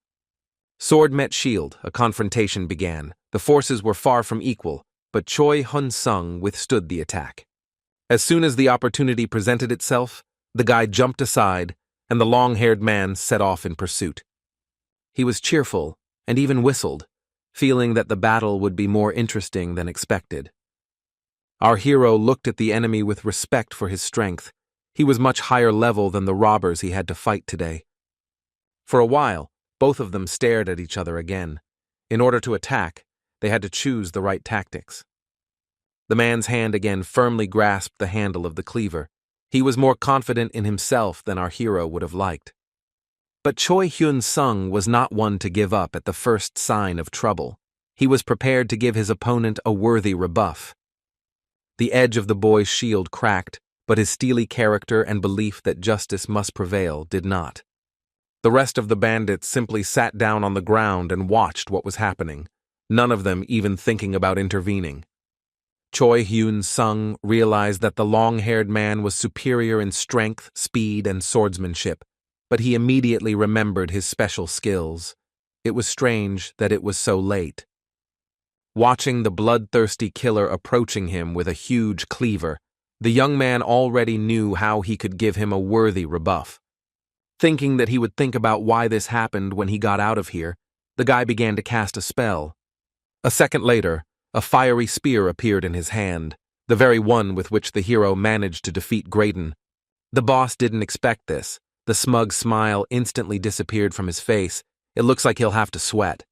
Sword met shield, a confrontation began. The forces were far from equal, but Choi Hyun-sung withstood the attack. As soon as the opportunity presented itself, the guy jumped aside, and the long-haired man set off in pursuit. He was cheerful and even whistled, feeling that the battle would be more interesting than expected. Our hero looked at the enemy with respect for his strength. He was much higher level than the robbers he had to fight today. For a while, both of them stared at each other again. In order to attack, they had to choose the right tactics. The man's hand again firmly grasped the handle of the cleaver. He was more confident in himself than our hero would have liked. But Choi Hyun-sung was not one to give up at the first sign of trouble. He was prepared to give his opponent a worthy rebuff. The edge of the boy's shield cracked, but his steely character and belief that justice must prevail did not. The rest of the bandits simply sat down on the ground and watched what was happening, none of them even thinking about intervening. Choi Hyun-sung realized that the long-haired man was superior in strength, speed, and swordsmanship, but he immediately remembered his special skills. It was strange that it was so late. Watching the bloodthirsty killer approaching him with a huge cleaver, the young man already knew how he could give him a worthy rebuff. Thinking that he would think about why this happened when he got out of here, the guy began to cast a spell. A second later, a fiery spear appeared in his hand, the very one with which the hero managed to defeat Graydon. The boss didn't expect this. The smug smile instantly disappeared from his face. It looks like he'll have to sweat.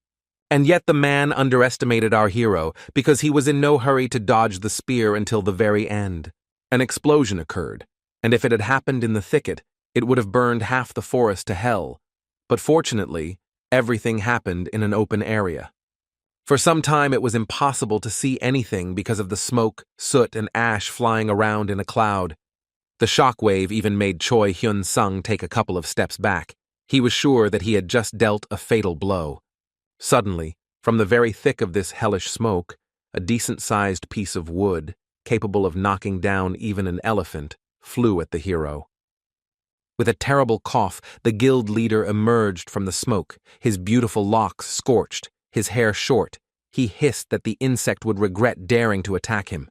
And yet the man underestimated our hero because he was in no hurry to dodge the spear until the very end. An explosion occurred, and if it had happened in the thicket, it would have burned half the forest to hell. But fortunately, everything happened in an open area. For some time it was impossible to see anything because of the smoke, soot, and ash flying around in a cloud. The shockwave even made Choi Hyun-sung take a couple of steps back. He was sure that he had just dealt a fatal blow. Suddenly, from the very thick of this hellish smoke, a decent-sized piece of wood, capable of knocking down even an elephant, flew at the hero. With a terrible cough, the guild leader emerged from the smoke, his beautiful locks scorched, his hair short. He hissed that the insect would regret daring to attack him.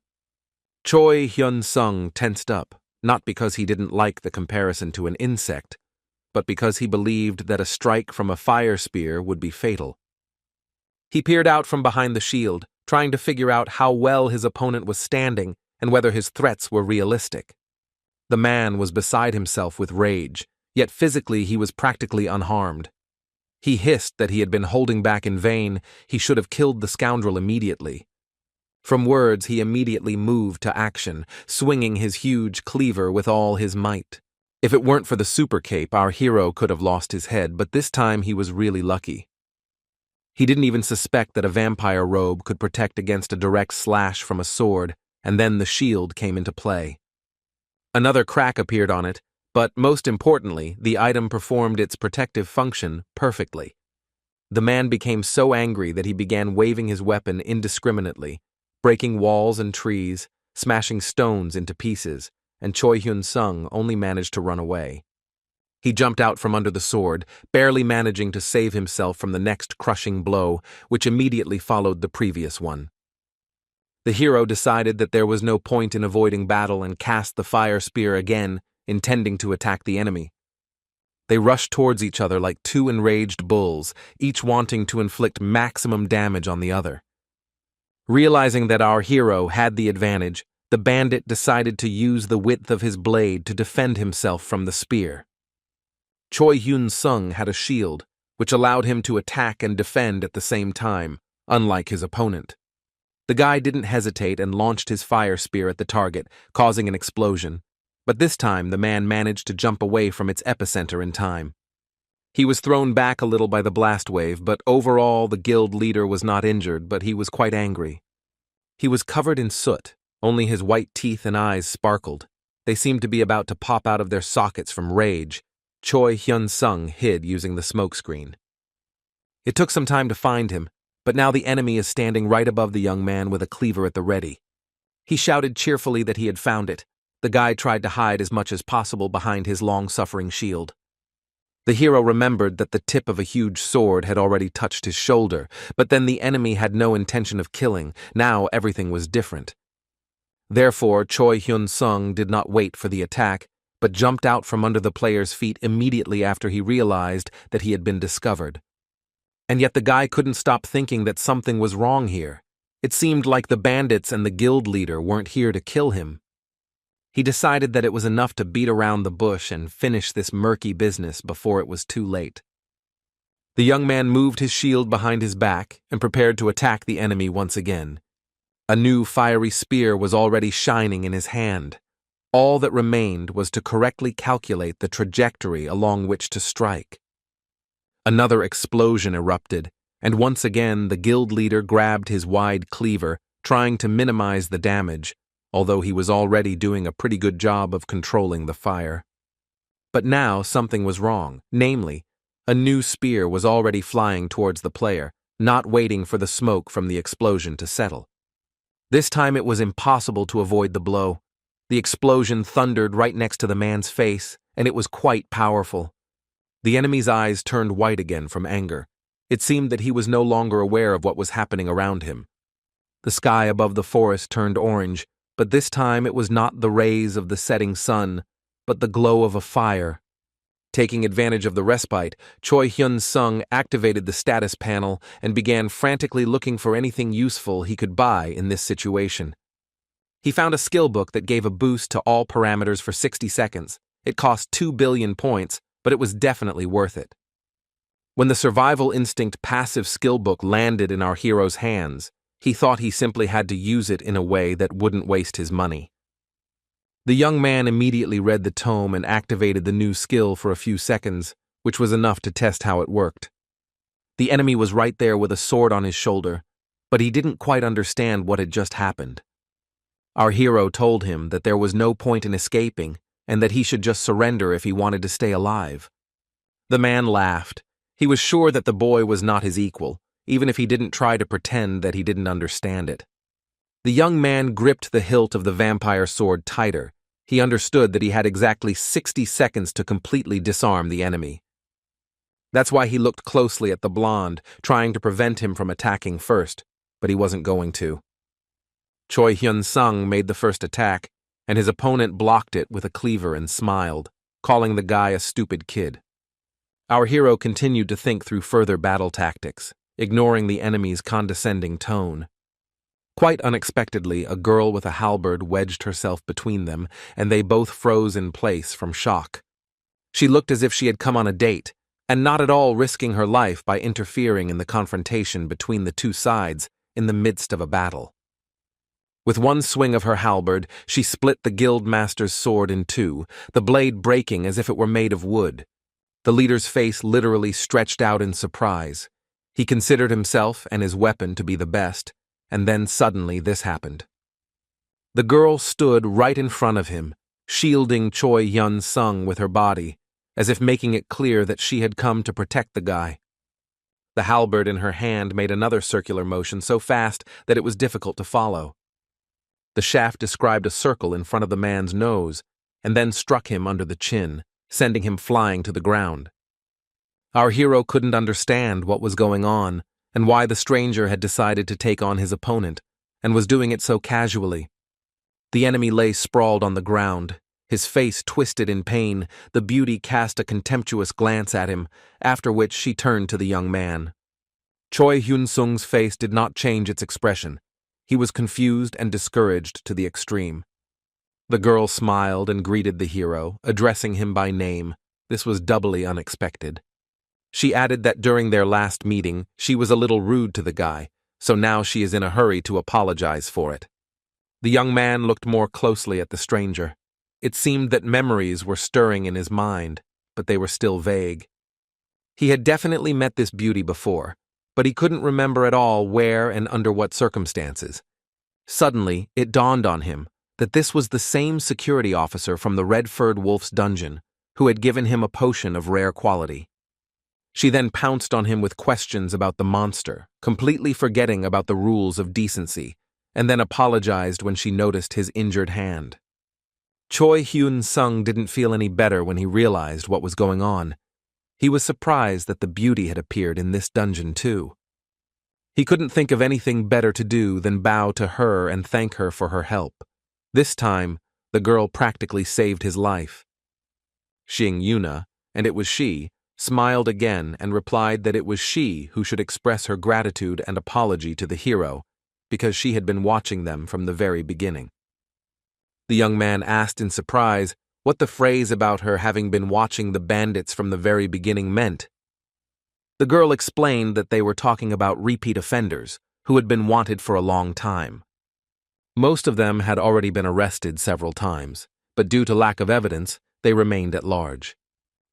Choi Hyun-sung tensed up, not because he didn't like the comparison to an insect, but because he believed that a strike from a fire spear would be fatal. He peered out from behind the shield, trying to figure out how well his opponent was standing and whether his threats were realistic. The man was beside himself with rage, yet physically he was practically unharmed. He hissed that he had been holding back in vain. He should have killed the scoundrel immediately. From words, he immediately moved to action, swinging his huge cleaver with all his might. If it weren't for the super cape, our hero could have lost his head, but this time he was really lucky. He didn't even suspect that a vampire robe could protect against a direct slash from a sword, and then the shield came into play. Another crack appeared on it, but most importantly, the item performed its protective function perfectly. The man became so angry that he began waving his weapon indiscriminately, breaking walls and trees, smashing stones into pieces, and Choi Hyun-sung only managed to run away. He jumped out from under the sword, barely managing to save himself from the next crushing blow, which immediately followed the previous one. The hero decided that there was no point in avoiding battle and cast the fire spear again, intending to attack the enemy. They rushed towards each other like two enraged bulls, each wanting to inflict maximum damage on the other. Realizing that our hero had the advantage, the bandit decided to use the width of his blade to defend himself from the spear. Choi Hyun-sung had a shield, which allowed him to attack and defend at the same time, unlike his opponent. The guy didn't hesitate and launched his fire spear at the target, causing an explosion, but this time the man managed to jump away from its epicenter in time. He was thrown back a little by the blast wave, but overall the guild leader was not injured, but he was quite angry. He was covered in soot, only his white teeth and eyes sparkled. They seemed to be about to pop out of their sockets from rage. Choi Hyun-sung hid using the smokescreen. It took some time to find him, but now the enemy is standing right above the young man with a cleaver at the ready. He shouted cheerfully that he had found it. The guy tried to hide as much as possible behind his long-suffering shield. The hero remembered that the tip of a huge sword had already touched his shoulder, but then the enemy had no intention of killing. Now everything was different. Therefore, Choi Hyun-sung did not wait for the attack, but jumped out from under the player's feet immediately after he realized that he had been discovered. And yet the guy couldn't stop thinking that something was wrong here. It seemed like the bandits and the guild leader weren't here to kill him. He decided that it was enough to beat around the bush and finish this murky business before it was too late. The young man moved his shield behind his back and prepared to attack the enemy once again. A new fiery spear was already shining in his hand. All that remained was to correctly calculate the trajectory along which to strike. Another explosion erupted, and once again the guild leader grabbed his wide cleaver, trying to minimize the damage, although he was already doing a pretty good job of controlling the fire. But now something was wrong, namely, a new spear was already flying towards the player, not waiting for the smoke from the explosion to settle. This time it was impossible to avoid the blow. The explosion thundered right next to the man's face, and it was quite powerful. The enemy's eyes turned white again from anger. It seemed that he was no longer aware of what was happening around him. The sky above the forest turned orange, but this time it was not the rays of the setting sun, but the glow of a fire. Taking advantage of the respite, Choi Hyun-sung activated the status panel and began frantically looking for anything useful he could buy in this situation. He found a skill book that gave a boost to all parameters for 60 seconds. It cost 2 billion points, but it was definitely worth it. When the survival instinct passive skill book landed in our hero's hands, he thought he simply had to use it in a way that wouldn't waste his money. The young man immediately read the tome and activated the new skill for a few seconds, which was enough to test how it worked. The enemy was right there with a sword on his shoulder, but he didn't quite understand what had just happened. Our hero told him that there was no point in escaping and that he should just surrender if he wanted to stay alive. The man laughed. He was sure that the boy was not his equal, even if he didn't try to pretend that he didn't understand it. The young man gripped the hilt of the vampire sword tighter. He understood that he had exactly 60 seconds to completely disarm the enemy. That's why he looked closely at the blonde, trying to prevent him from attacking first, but he wasn't going to. Choi Hyun-sung made the first attack, and his opponent blocked it with a cleaver and smiled, calling the guy a stupid kid. Our hero continued to think through further battle tactics, ignoring the enemy's condescending tone. Quite unexpectedly, a girl with a halberd wedged herself between them, and they both froze in place from shock. She looked as if she had come on a date, and not at all risking her life by interfering in the confrontation between the two sides in the midst of a battle. With one swing of her halberd, she split the guild master's sword in two, the blade breaking as if it were made of wood. The leader's face literally stretched out in surprise. He considered himself and his weapon to be the best, and then suddenly this happened. The girl stood right in front of him, shielding Choi Hyun-sung with her body, as if making it clear that she had come to protect the guy. The halberd in her hand made another circular motion so fast that it was difficult to follow. The shaft described a circle in front of the man's nose, and then struck him under the chin, sending him flying to the ground. Our hero couldn't understand what was going on, and why the stranger had decided to take on his opponent, and was doing it so casually. The enemy lay sprawled on the ground, his face twisted in pain. The beauty cast a contemptuous glance at him, after which she turned to the young man. Choi Hyun-sung's face did not change its expression. He was confused and discouraged to the extreme. The girl smiled and greeted the hero, addressing him by name. This was doubly unexpected. She added that during their last meeting, she was a little rude to the guy, so now she is in a hurry to apologize for it. The young man looked more closely at the stranger. It seemed that memories were stirring in his mind, but they were still vague. He had definitely met this beauty before, but he couldn't remember at all where and under what circumstances. Suddenly, it dawned on him that this was the same security officer from the Red-Furred Wolf's dungeon who had given him a potion of rare quality. She then pounced on him with questions about the monster, completely forgetting about the rules of decency, and then apologized when she noticed his injured hand. Choi Hyun-sung didn't feel any better when he realized what was going on. He was surprised that the beauty had appeared in this dungeon too. He couldn't think of anything better to do than bow to her and thank her for her help. This time, the girl practically saved his life. Xing Yuna, and it was she, smiled again and replied that it was she who should express her gratitude and apology to the hero, because she had been watching them from the very beginning. The young man asked in surprise what the phrase about her having been watching the bandits from the very beginning meant. The girl explained that they were talking about repeat offenders who had been wanted for a long time. Most of them had already been arrested several times, but due to lack of evidence, they remained at large.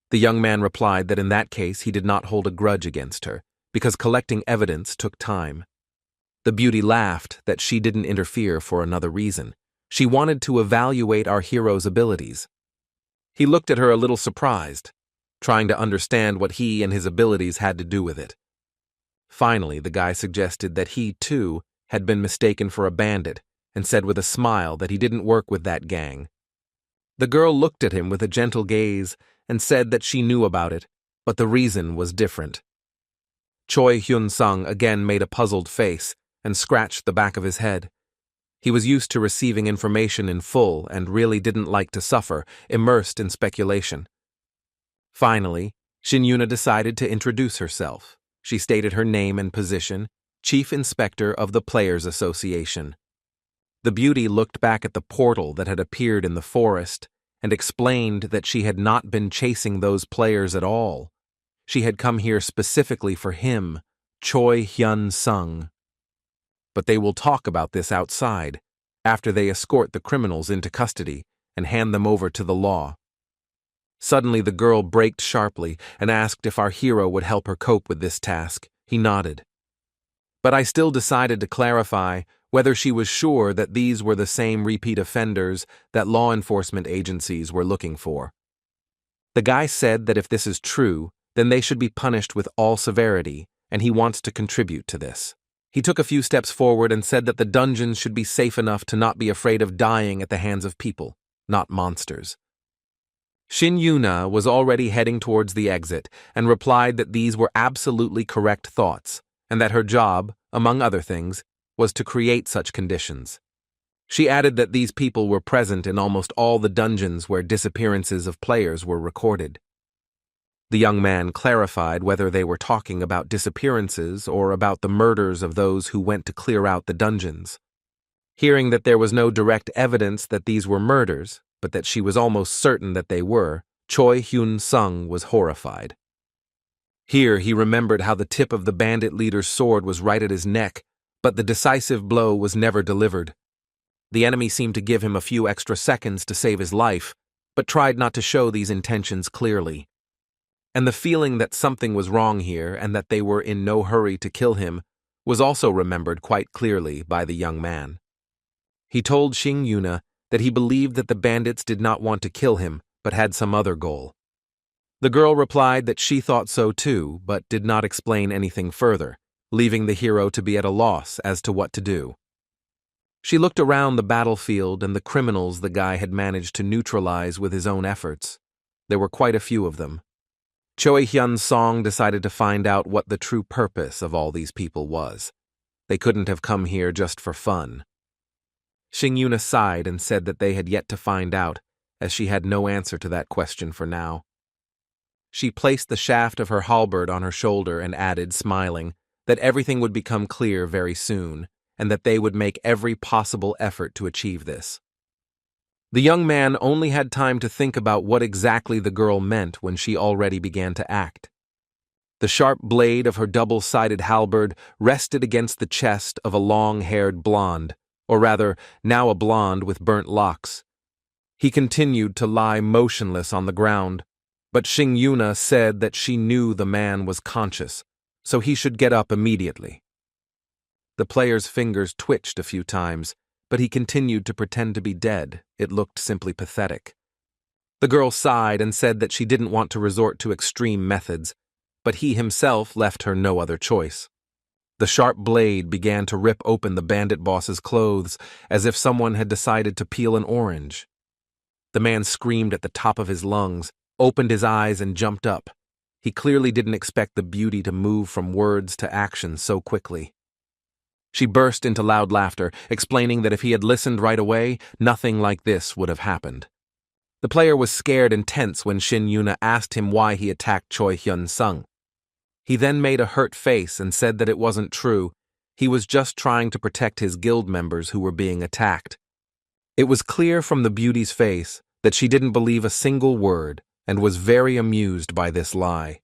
The young man replied that in that case he did not hold a grudge against her, because collecting evidence took time. The beauty laughed that she didn't interfere for another reason. She wanted to evaluate our hero's abilities. He looked at her a little surprised, trying to understand what he and his abilities had to do with it. Finally, the guy suggested that he, too, had been mistaken for a bandit and said with a smile that he didn't work with that gang. The girl looked at him with a gentle gaze and said that she knew about it, but the reason was different. Choi Hyun-sung again made a puzzled face and scratched the back of his head. He was used to receiving information in full and really didn't like to suffer, immersed in speculation. Finally, Shin Yuna decided to introduce herself. She stated her name and position, Chief Inspector of the Players Association. The beauty looked back at the portal that had appeared in the forest and explained that she had not been chasing those players at all. She had come here specifically for him, Choi Hyun-sung. But they will talk about this outside, after they escort the criminals into custody and hand them over to the law. Suddenly the girl braked sharply and asked if our hero would help her cope with this task. He nodded. But I still decided to clarify whether she was sure that these were the same repeat offenders that law enforcement agencies were looking for. The guy said that if this is true, then they should be punished with all severity, and he wants to contribute to this. He took a few steps forward and said that the dungeons should be safe enough to not be afraid of dying at the hands of people, not monsters. Shin Yuna was already heading towards the exit and replied that these were absolutely correct thoughts, and that her job, among other things, was to create such conditions. She added that these people were present in almost all the dungeons where disappearances of players were recorded. The young man clarified whether they were talking about disappearances or about the murders of those who went to clear out the dungeons. Hearing that there was no direct evidence that these were murders, but that she was almost certain that they were, Choi Hyun-sung was horrified. Here he remembered how the tip of the bandit leader's sword was right at his neck, but the decisive blow was never delivered. The enemy seemed to give him a few extra seconds to save his life, but tried not to show these intentions clearly. And the feeling that something was wrong here and that they were in no hurry to kill him was also remembered quite clearly by the young man. He told Shin Yuna that he believed that the bandits did not want to kill him, but had some other goal. The girl replied that she thought so too, but did not explain anything further, leaving the hero to be at a loss as to what to do. She looked around the battlefield and the criminals the guy had managed to neutralize with his own efforts. There were quite a few of them. Choi Hyun-sung decided to find out what the true purpose of all these people was. They couldn't have come here just for fun. Shin Yuna sighed and said that they had yet to find out, as she had no answer to that question for now. She placed the shaft of her halberd on her shoulder and added, smiling, that everything would become clear very soon, and that they would make every possible effort to achieve this. The young man only had time to think about what exactly the girl meant when she already began to act. The sharp blade of her double-sided halberd rested against the chest of a long-haired blonde, or rather, now a blonde with burnt locks. He continued to lie motionless on the ground, but Shin Yuna said that she knew the man was conscious, so he should get up immediately. The player's fingers twitched a few times, but he continued to pretend to be dead. It looked simply pathetic. The girl sighed and said that she didn't want to resort to extreme methods, but he himself left her no other choice. The sharp blade began to rip open the bandit boss's clothes as if someone had decided to peel an orange. The man screamed at the top of his lungs, opened his eyes and jumped up. He clearly didn't expect the beauty to move from words to action so quickly. She burst into loud laughter, explaining that if he had listened right away, nothing like this would have happened. The player was scared and tense when Shin Yuna asked him why he attacked Choi Hyun-sung. He then made a hurt face and said that it wasn't true. He was just trying to protect his guild members who were being attacked. It was clear from the beauty's face that she didn't believe a single word and was very amused by this lie.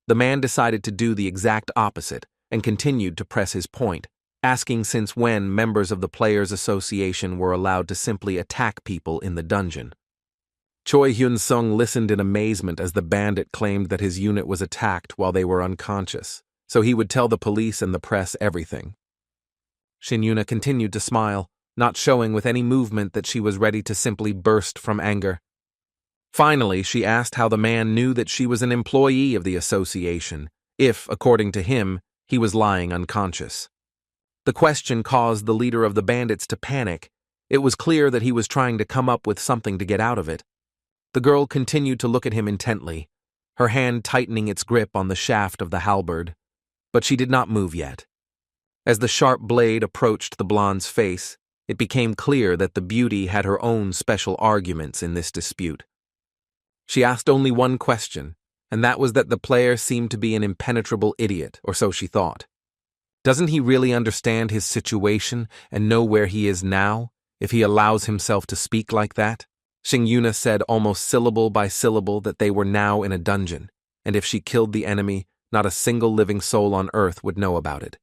The man decided to do the exact opposite and continued to press his point, asking since when members of the Players Association were allowed to simply attack people in the dungeon. Choi Hyun-sung listened in amazement as the bandit claimed that his unit was attacked while they were unconscious, so he would tell the police and the press everything. Shin Yuna continued to smile, not showing with any movement that she was ready to simply burst from anger. Finally, she asked how the man knew that she was an employee of the association, if, according to him, he was lying unconscious. The question caused the leader of the bandits to panic. It was clear that he was trying to come up with something to get out of it. The girl continued to look at him intently, her hand tightening its grip on the shaft of the halberd, but she did not move yet. As the sharp blade approached the blonde's face, it became clear that the beauty had her own special arguments in this dispute. She asked only one question, and that was that the player seemed to be an impenetrable idiot, or so she thought. Doesn't he really understand his situation and know where he is now, if he allows himself to speak like that? Shin Yuna said almost syllable by syllable that they were now in a dungeon, and if she killed the enemy, not a single living soul on earth would know about it.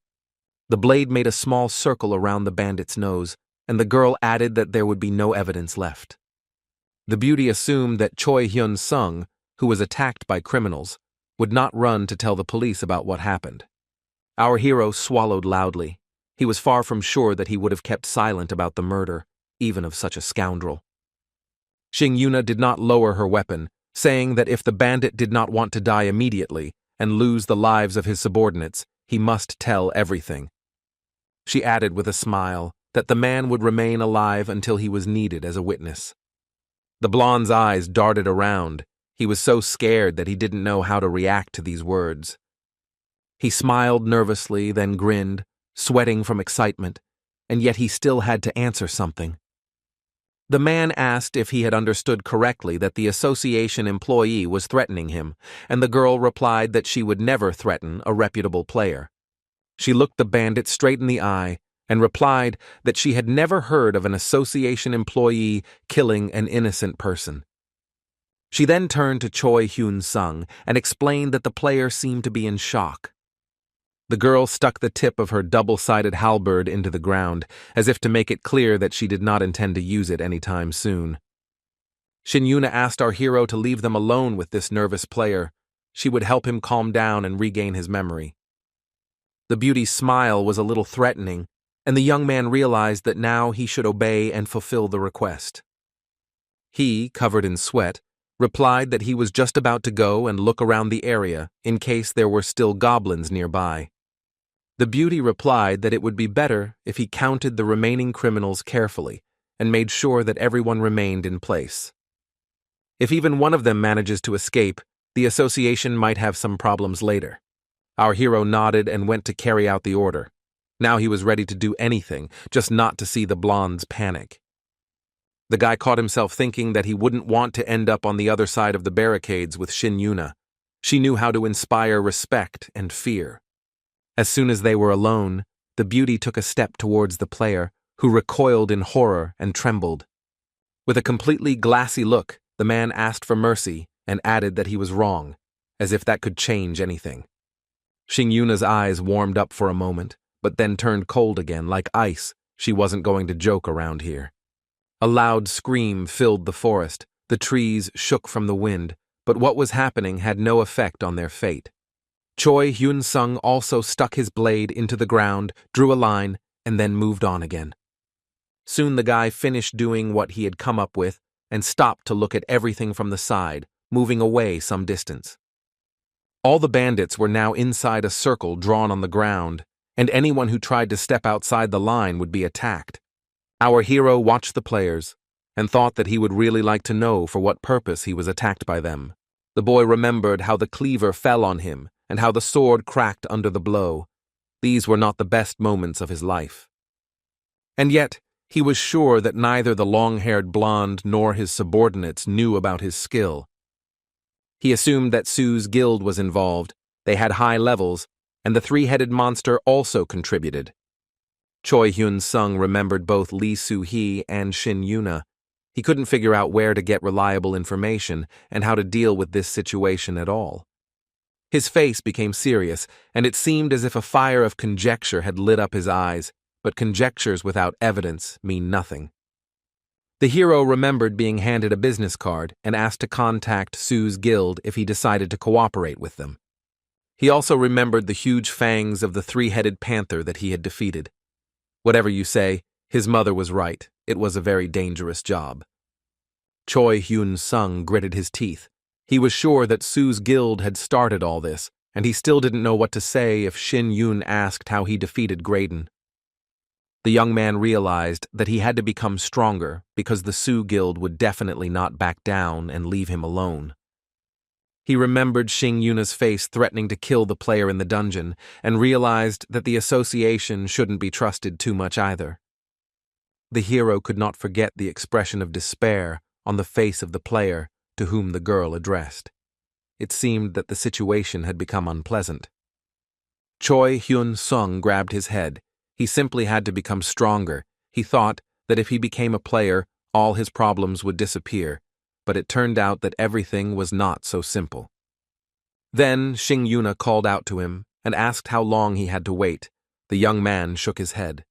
The blade made a small circle around the bandit's nose, and the girl added that there would be no evidence left. The beauty assumed that Choi Hyun-sung, who was attacked by criminals, would not run to tell the police about what happened. Our hero swallowed loudly. He was far from sure that he would have kept silent about the murder, even of such a scoundrel. Shin Yuna did not lower her weapon, saying that if the bandit did not want to die immediately and lose the lives of his subordinates, he must tell everything. She added with a smile that the man would remain alive until he was needed as a witness. The blonde's eyes darted around. He was so scared that he didn't know how to react to these words. He smiled nervously, then grinned, sweating from excitement, and yet he still had to answer something. The man asked if he had understood correctly that the association employee was threatening him, and the girl replied that she would never threaten a reputable player. She looked the bandit straight in the eye and replied that she had never heard of an association employee killing an innocent person. She then turned to Choi Hyun-sung and explained that the player seemed to be in shock. The girl stuck the tip of her double-sided halberd into the ground, as if to make it clear that she did not intend to use it anytime soon. Shin Yuna asked our hero to leave them alone with this nervous player. She would help him calm down and regain his memory. The beauty's smile was a little threatening, and the young man realized that now he should obey and fulfill the request. He, covered in sweat, replied that he was just about to go and look around the area in case there were still goblins nearby. The beauty replied that it would be better if he counted the remaining criminals carefully and made sure that everyone remained in place. If even one of them manages to escape, the association might have some problems later. Our hero nodded and went to carry out the order. Now he was ready to do anything, just not to see the blondes panic. The guy caught himself thinking that he wouldn't want to end up on the other side of the barricades with Shin Yuna. She knew how to inspire respect and fear. As soon as they were alone, the beauty took a step towards the player, who recoiled in horror and trembled. With a completely glassy look, the man asked for mercy and added that he was wrong, as if that could change anything. Shin Yuna's eyes warmed up for a moment, but then turned cold again, like ice. She wasn't going to joke around here. A loud scream filled the forest. The trees shook from the wind, but what was happening had no effect on their fate. Choi Hyun-sung also stuck his blade into the ground, drew a line, and then moved on again. Soon the guy finished doing what he had come up with and stopped to look at everything from the side, moving away some distance. All the bandits were now inside a circle drawn on the ground, and anyone who tried to step outside the line would be attacked. Our hero watched the players and thought that he would really like to know for what purpose he was attacked by them. The boy remembered how the cleaver fell on him and how the sword cracked under the blow. These were not the best moments of his life. And yet, he was sure that neither the long-haired blonde nor his subordinates knew about his skill. He assumed that Sue's guild was involved, they had high levels, and the three-headed monster also contributed. Choi Hyun-sung remembered both Lee Soo-hee and Shin Yuna. He couldn't figure out where to get reliable information and how to deal with this situation at all. His face became serious, and it seemed as if a fire of conjecture had lit up his eyes, but conjectures without evidence mean nothing. The hero remembered being handed a business card and asked to contact Sue's guild if he decided to cooperate with them. He also remembered the huge fangs of the three-headed panther that he had defeated. Whatever you say, his mother was right. It was a very dangerous job. Choi Hyun-sung gritted his teeth. He was sure that Sue's guild had started all this, and he still didn't know what to say if Shin Yoon asked how he defeated Graydon. The young man realized that he had to become stronger because the Sue Guild would definitely not back down and leave him alone. He remembered Shin Yuna's face threatening to kill the player in the dungeon and realized that the association shouldn't be trusted too much either. The hero could not forget the expression of despair on the face of the player to whom the girl addressed. It seemed that the situation had become unpleasant. Choi Hyun-sung grabbed his head. He simply had to become stronger. He thought that if he became a player, all his problems would disappear, but it turned out that everything was not so simple. Then Shin Yuna called out to him and asked how long he had to wait. The young man shook his head.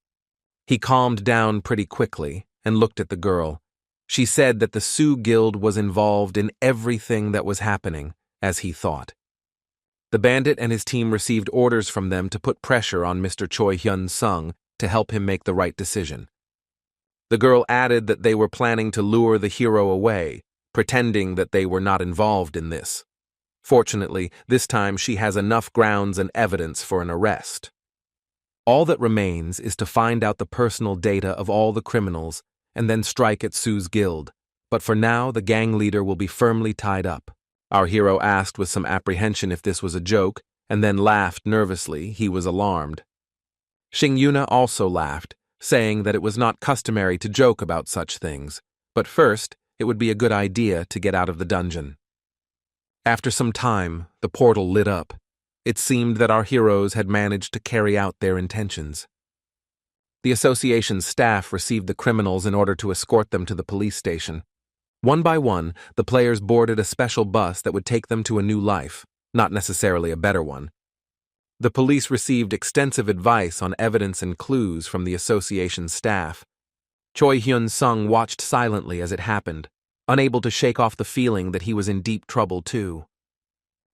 He calmed down pretty quickly and looked at the girl. She said that the Sue Guild was involved in everything that was happening, as he thought. The bandit and his team received orders from them to put pressure on Mr. Choi Hyun-sung to help him make the right decision. The girl added that they were planning to lure the hero away, pretending that they were not involved in this. Fortunately, this time she has enough grounds and evidence for an arrest. All that remains is to find out the personal data of all the criminals and then strike at Sue's guild, but for now the gang leader will be firmly tied up. Our hero asked with some apprehension if this was a joke, and then laughed nervously. He was alarmed. Shin Yuna also laughed, saying that it was not customary to joke about such things, but first it would be a good idea to get out of the dungeon. After some time, the portal lit up. It seemed that our heroes had managed to carry out their intentions. The association's staff received the criminals in order to escort them to the police station. One by one, the players boarded a special bus that would take them to a new life, not necessarily a better one. The police received extensive advice on evidence and clues from the association's staff. Choi Hyun-sung watched silently as it happened, unable to shake off the feeling that he was in deep trouble too.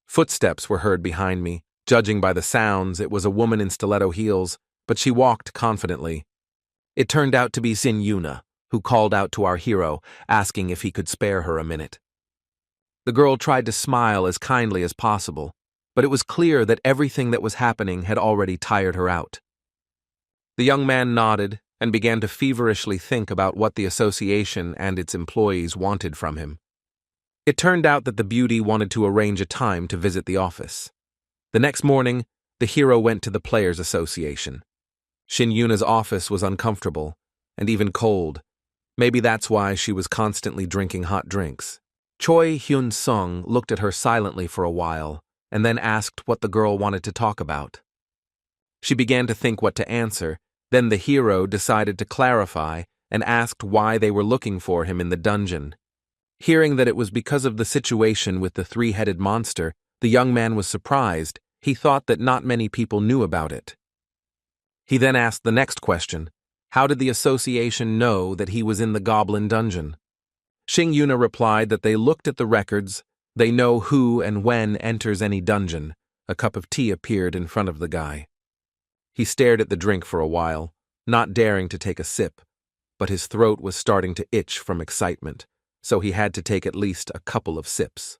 Footsteps were heard behind me. Judging by the sounds, it was a woman in stiletto heels, but she walked confidently. It turned out to be Shin Yuna, who called out to our hero, asking if he could spare her a minute. The girl tried to smile as kindly as possible, but it was clear that everything that was happening had already tired her out. The young man nodded and began to feverishly think about what the association and its employees wanted from him. It turned out that the beauty wanted to arrange a time to visit the office. The next morning, the hero went to the Players Association. Shin Yuna's office was uncomfortable and even cold. Maybe that's why she was constantly drinking hot drinks. Choi Hyun-sung looked at her silently for a while and then asked what the girl wanted to talk about. She began to think what to answer. Then the hero decided to clarify and asked why they were looking for him in the dungeon. Hearing that it was because of the situation with the three-headed monster, the young man was surprised. He thought that not many people knew about it. He then asked the next question. How did the association know that he was in the goblin dungeon? Shin Yuna replied that they looked at the records. They know who and when enters any dungeon. A cup of tea appeared in front of the guy. He stared at the drink for a while, not daring to take a sip, but his throat was starting to itch from excitement, so he had to take at least a couple of sips.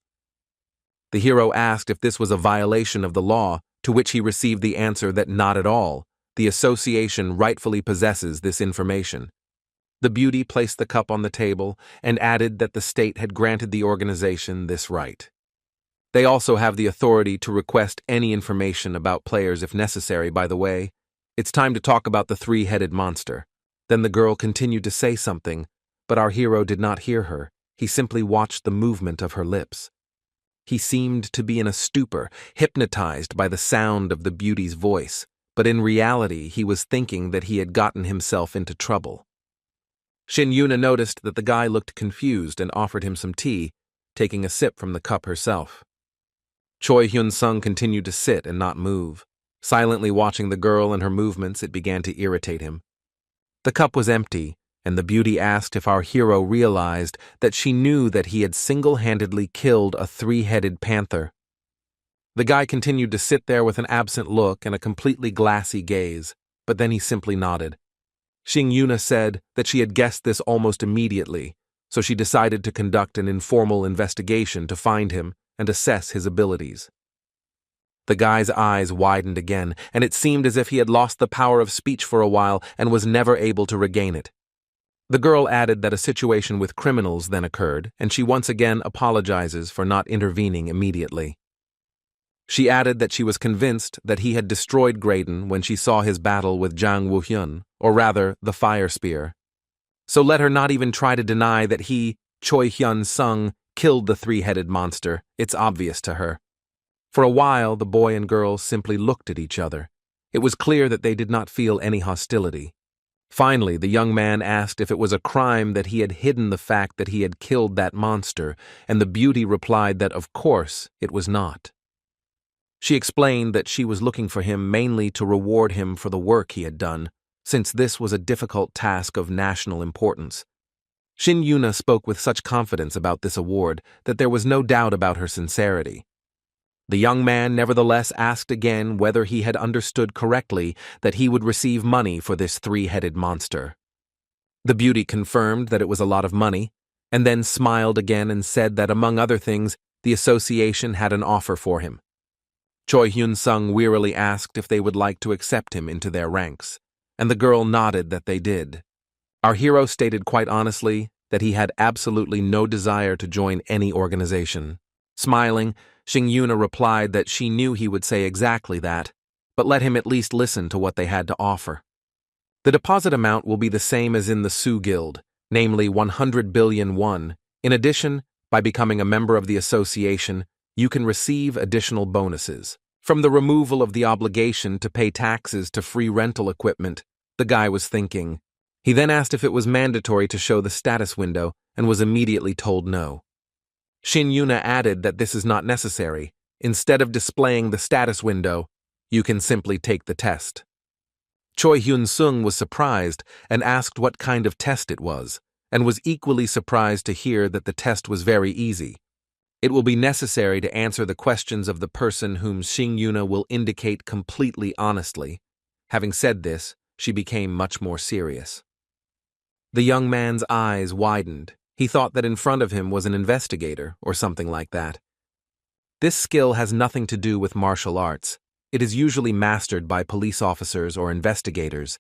The hero asked if this was a violation of the law, to which he received the answer that not at all. The association rightfully possesses this information. The beauty placed the cup on the table and added that the state had granted the organization this right. They also have the authority to request any information about players if necessary. By the way, it's time to talk about the three-headed monster. Then the girl continued to say something, but our hero did not hear her. He simply watched the movement of her lips. He seemed to be in a stupor, hypnotized by the sound of the beauty's voice, but in reality he was thinking that he had gotten himself into trouble. Shin Yuna noticed that the guy looked confused and offered him some tea, taking a sip from the cup herself. Choi Hyun-sung continued to sit and not move. Silently watching the girl and her movements, it began to irritate him. The cup was empty, and the beauty asked if our hero realized that she knew that he had single-handedly killed a three-headed panther. The guy continued to sit there with an absent look and a completely glassy gaze, but then he simply nodded. Xing Yuna said that she had guessed this almost immediately, so she decided to conduct an informal investigation to find him and assess his abilities. The guy's eyes widened again, and it seemed as if he had lost the power of speech for a while and was never able to regain it. The girl added that a situation with criminals then occurred, and she once again apologizes for not intervening immediately. She added that she was convinced that he had destroyed Graydon when she saw his battle with Jang Woo-hyun, or rather, the Fire Spear. So let her not even try to deny that he, Choi Hyun-sung, killed the three-headed monster. It's obvious to her. For a while, the boy and girl simply looked at each other. It was clear that they did not feel any hostility. Finally, the young man asked if it was a crime that he had hidden the fact that he had killed that monster, and the beauty replied that, of course, it was not. She explained that she was looking for him mainly to reward him for the work he had done, since this was a difficult task of national importance. Shin Yuna spoke with such confidence about this award that there was no doubt about her sincerity. The young man nevertheless asked again whether he had understood correctly that he would receive money for this three-headed monster. The beauty confirmed that it was a lot of money, and then smiled again and said that, among other things, the association had an offer for him. Choi Hyun-sung wearily asked if they would like to accept him into their ranks, and the girl nodded that they did. Our hero stated quite honestly that he had absolutely no desire to join any organization. Smiling, Xing Yuna replied that she knew he would say exactly that, but let him at least listen to what they had to offer. The deposit amount will be the same as in the Sioux Guild, namely 100 billion won. In addition, by becoming a member of the association, you can receive additional bonuses. From the removal of the obligation to pay taxes to free rental equipment, the guy was thinking. He then asked if it was mandatory to show the status window and was immediately told no. Shin Yuna added that this is not necessary. Instead of displaying the status window, you can simply take the test. Choi Hyun-sung was surprised and asked what kind of test it was, and was equally surprised to hear that the test was very easy. It will be necessary to answer the questions of the person whom Xing Yuna will indicate completely honestly. Having said this, she became much more serious. The young man's eyes widened. He thought that in front of him was an investigator or something like that. This skill has nothing to do with martial arts. It is usually mastered by police officers or investigators.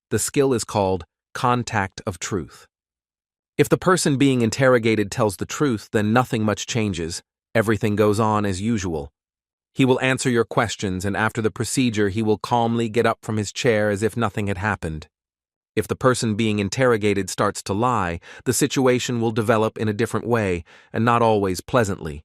The skill is called contact of truth. If the person being interrogated tells the truth, then nothing much changes. Everything goes on as usual. He will answer your questions, and after the procedure, he will calmly get up from his chair as if nothing had happened. If the person being interrogated starts to lie, the situation will develop in a different way, and not always pleasantly.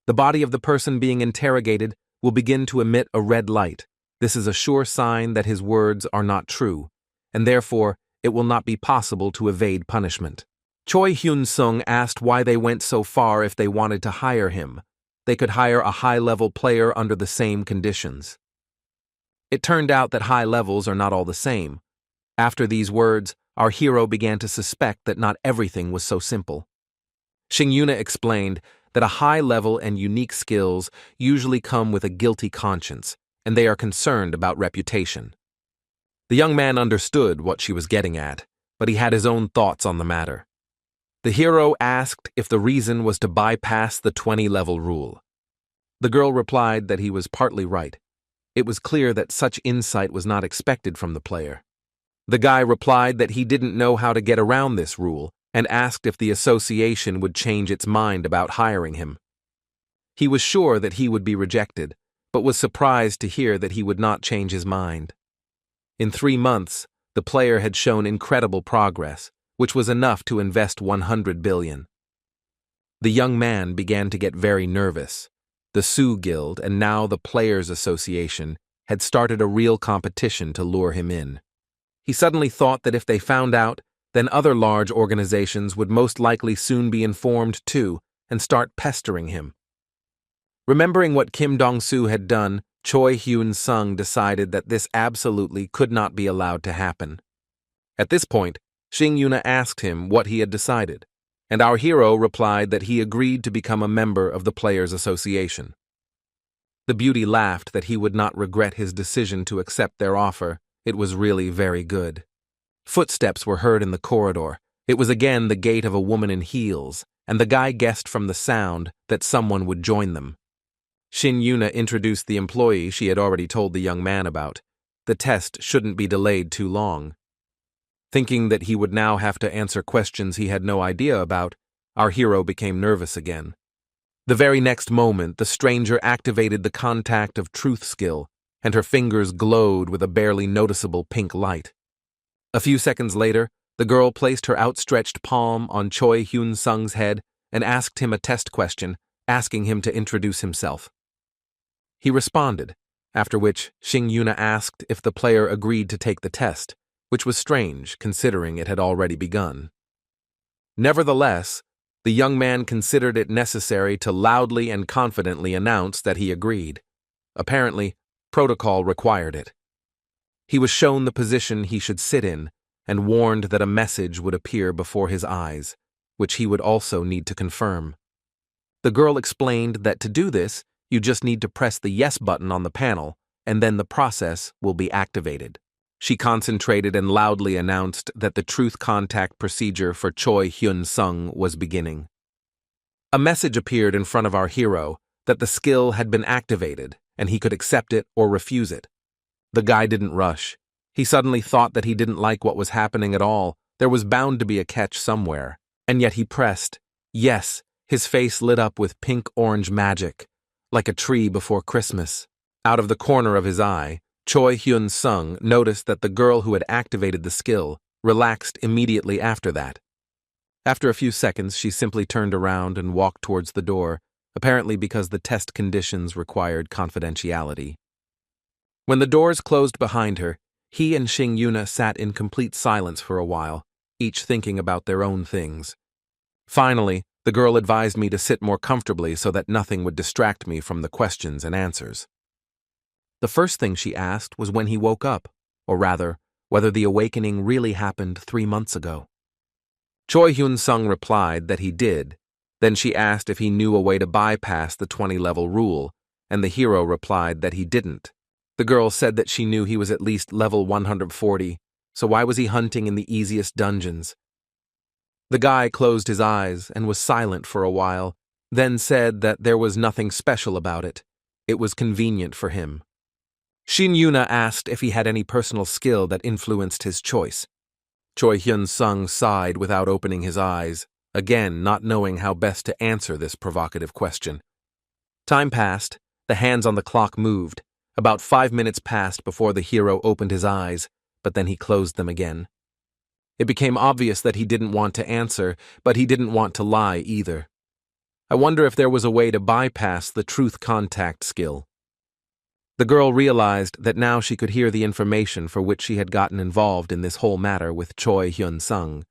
The body of the person being interrogated will begin to emit a red light. This is a sure sign that his words are not true, and therefore it will not be possible to evade punishment. Choi Hyun-sung asked why they went so far if they wanted to hire him. They could hire a high-level player under the same conditions. It turned out that high levels are not all the same. After these words, our hero began to suspect that not everything was so simple. Xing Yuna explained that a high level and unique skills usually come with a guilty conscience, and they are concerned about reputation. The young man understood what she was getting at, but he had his own thoughts on the matter. The hero asked if the reason was to bypass the 20-level rule. The girl replied that he was partly right. It was clear that such insight was not expected from the player. The guy replied that he didn't know how to get around this rule and asked if the association would change its mind about hiring him. He was sure that he would be rejected, but was surprised to hear that he would not change his mind. In 3 months, the player had shown incredible progress, which was enough to invest 100 billion. The young man began to get very nervous. The Sioux Guild and now the Players Association had started a real competition to lure him in. He suddenly thought that if they found out, then other large organizations would most likely soon be informed too and start pestering him. Remembering what Kim Dong-soo had done, Choi Hyun-sung decided that this absolutely could not be allowed to happen. At this point, Shin Yuna asked him what he had decided, and our hero replied that he agreed to become a member of the Players' Association. The beauty laughed that he would not regret his decision to accept their offer. It was really very good. Footsteps were heard in the corridor. It was again the gait of a woman in heels, and the guy guessed from the sound that someone would join them. Shin Yuna introduced the employee she had already told the young man about. The test shouldn't be delayed too long. Thinking that he would now have to answer questions he had no idea about, our hero became nervous again. The very next moment, the stranger activated the contact of truth skill, and her fingers glowed with a barely noticeable pink light. A few seconds later, the girl placed her outstretched palm on Choi Hyun-sung's head and asked him a test question, asking him to introduce himself. He responded, after which Shin Yuna asked if the player agreed to take the test, which was strange considering it had already begun. Nevertheless, the young man considered it necessary to loudly and confidently announce that he agreed. Apparently, protocol required it. He was shown the position he should sit in and warned that a message would appear before his eyes, which he would also need to confirm. The girl explained that to do this, you just need to press the yes button on the panel, and then the process will be activated. She concentrated and loudly announced that the truth contact procedure for Choi Hyun-sung was beginning. A message appeared in front of our hero that the skill had been activated and he could accept it or refuse it. The guy didn't rush. He suddenly thought that he didn't like what was happening at all. There was bound to be a catch somewhere. And yet he pressed yes. His face lit up with pink-orange magic, like a tree before Christmas. Out of the corner of his eye, Choi Hyun-sung noticed that the girl who had activated the skill relaxed immediately after that. After a few seconds, she simply turned around and walked towards the door, apparently because the test conditions required confidentiality. When the doors closed behind her, he and Shin Yuna sat in complete silence for a while, each thinking about their own things. Finally, the girl advised me to sit more comfortably so that nothing would distract me from the questions and answers. The first thing she asked was when he woke up, or rather, whether the awakening really happened 3 months ago. Choi Hyun-sung replied that he did. Then she asked if he knew a way to bypass the 20-level rule, and the hero replied that he didn't. The girl said that she knew he was at least level 140, so why was he hunting in the easiest dungeons? The guy closed his eyes and was silent for a while, then said that there was nothing special about it. It was convenient for him. Shin Yuna asked if he had any personal skill that influenced his choice. Choi Hyun-sung sighed without opening his eyes, again not knowing how best to answer this provocative question. Time passed, the hands on the clock moved. About 5 minutes passed before the hero opened his eyes, but then he closed them again. It became obvious that he didn't want to answer, but he didn't want to lie either. I wonder if there was a way to bypass the truth contact skill. The girl realized that now she could hear the information for which she had gotten involved in this whole matter with Choi Hyun-sung.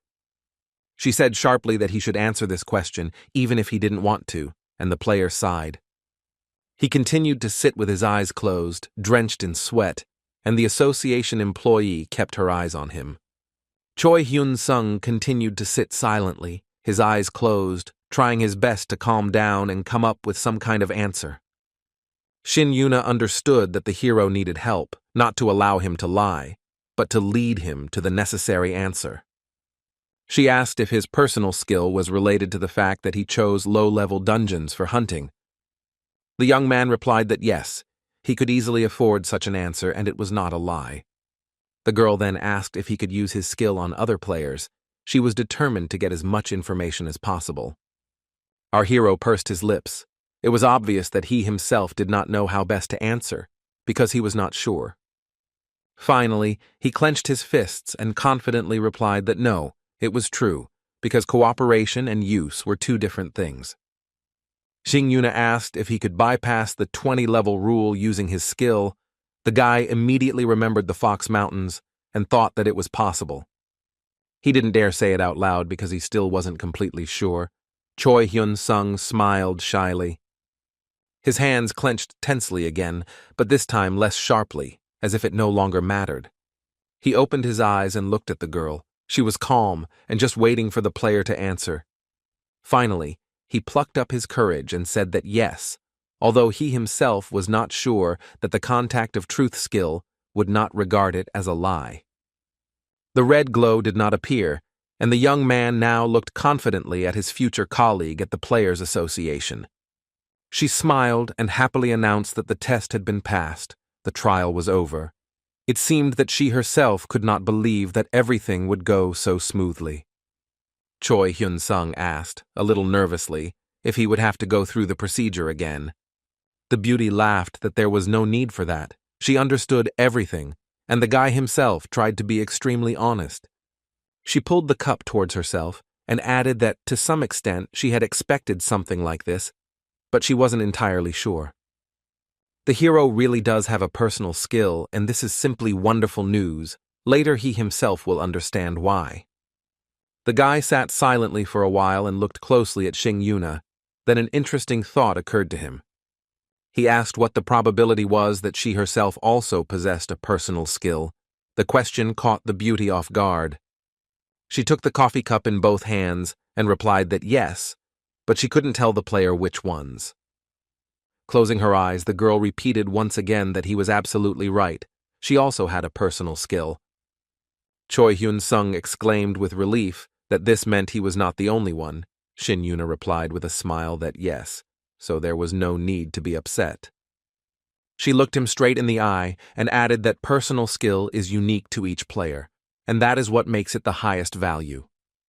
She said sharply that he should answer this question, even if he didn't want to, and the player sighed. He continued to sit with his eyes closed, drenched in sweat, and the association employee kept her eyes on him. Choi Hyun-sung continued to sit silently, his eyes closed, trying his best to calm down and come up with some kind of answer. Shin Yuna understood that the hero needed help, not to allow him to lie, but to lead him to the necessary answer. She asked if his personal skill was related to the fact that he chose low-level dungeons for hunting. The young man replied that yes, he could easily afford such an answer and it was not a lie. The girl then asked if he could use his skill on other players. She was determined to get as much information as possible. Our hero pursed his lips. It was obvious that he himself did not know how best to answer, because he was not sure. Finally, he clenched his fists and confidently replied that no, it was true, because cooperation and use were two different things. Shin Yuna asked if he could bypass the 20-level rule using his skill. The guy immediately remembered the Fox Mountains and thought that it was possible. He didn't dare say it out loud because he still wasn't completely sure. Choi Hyun-sung smiled shyly. His hands clenched tensely again, but this time less sharply, as if it no longer mattered. He opened his eyes and looked at the girl. She was calm and just waiting for the player to answer. Finally, he plucked up his courage and said that yes, although he himself was not sure that the contact of truth skill would not regard it as a lie. The red glow did not appear, and the young man now looked confidently at his future colleague at the Players Association. She smiled and happily announced that the test had been passed. The trial was over. It seemed that she herself could not believe that everything would go so smoothly. Choi Hyun-sung asked, a little nervously, if he would have to go through the procedure again. The beauty laughed that there was no need for that. She understood everything, and the guy himself tried to be extremely honest. She pulled the cup towards herself and added that to some extent she had expected something like this, but she wasn't entirely sure. The hero really does have a personal skill, and this is simply wonderful news. Later he himself will understand why. The guy sat silently for a while and looked closely at Xing Yuna. Then an interesting thought occurred to him. He asked what the probability was that she herself also possessed a personal skill. The question caught the beauty off guard. She took the coffee cup in both hands and replied that yes, but she couldn't tell the player which ones. Closing her eyes, the girl repeated once again that he was absolutely right. She also had a personal skill. Choi Hyun-sung exclaimed with relief that this meant he was not the only one. Shin Yuna replied with a smile that yes, so there was no need to be upset. She looked him straight in the eye and added that personal skill is unique to each player, and that is what makes it the highest value.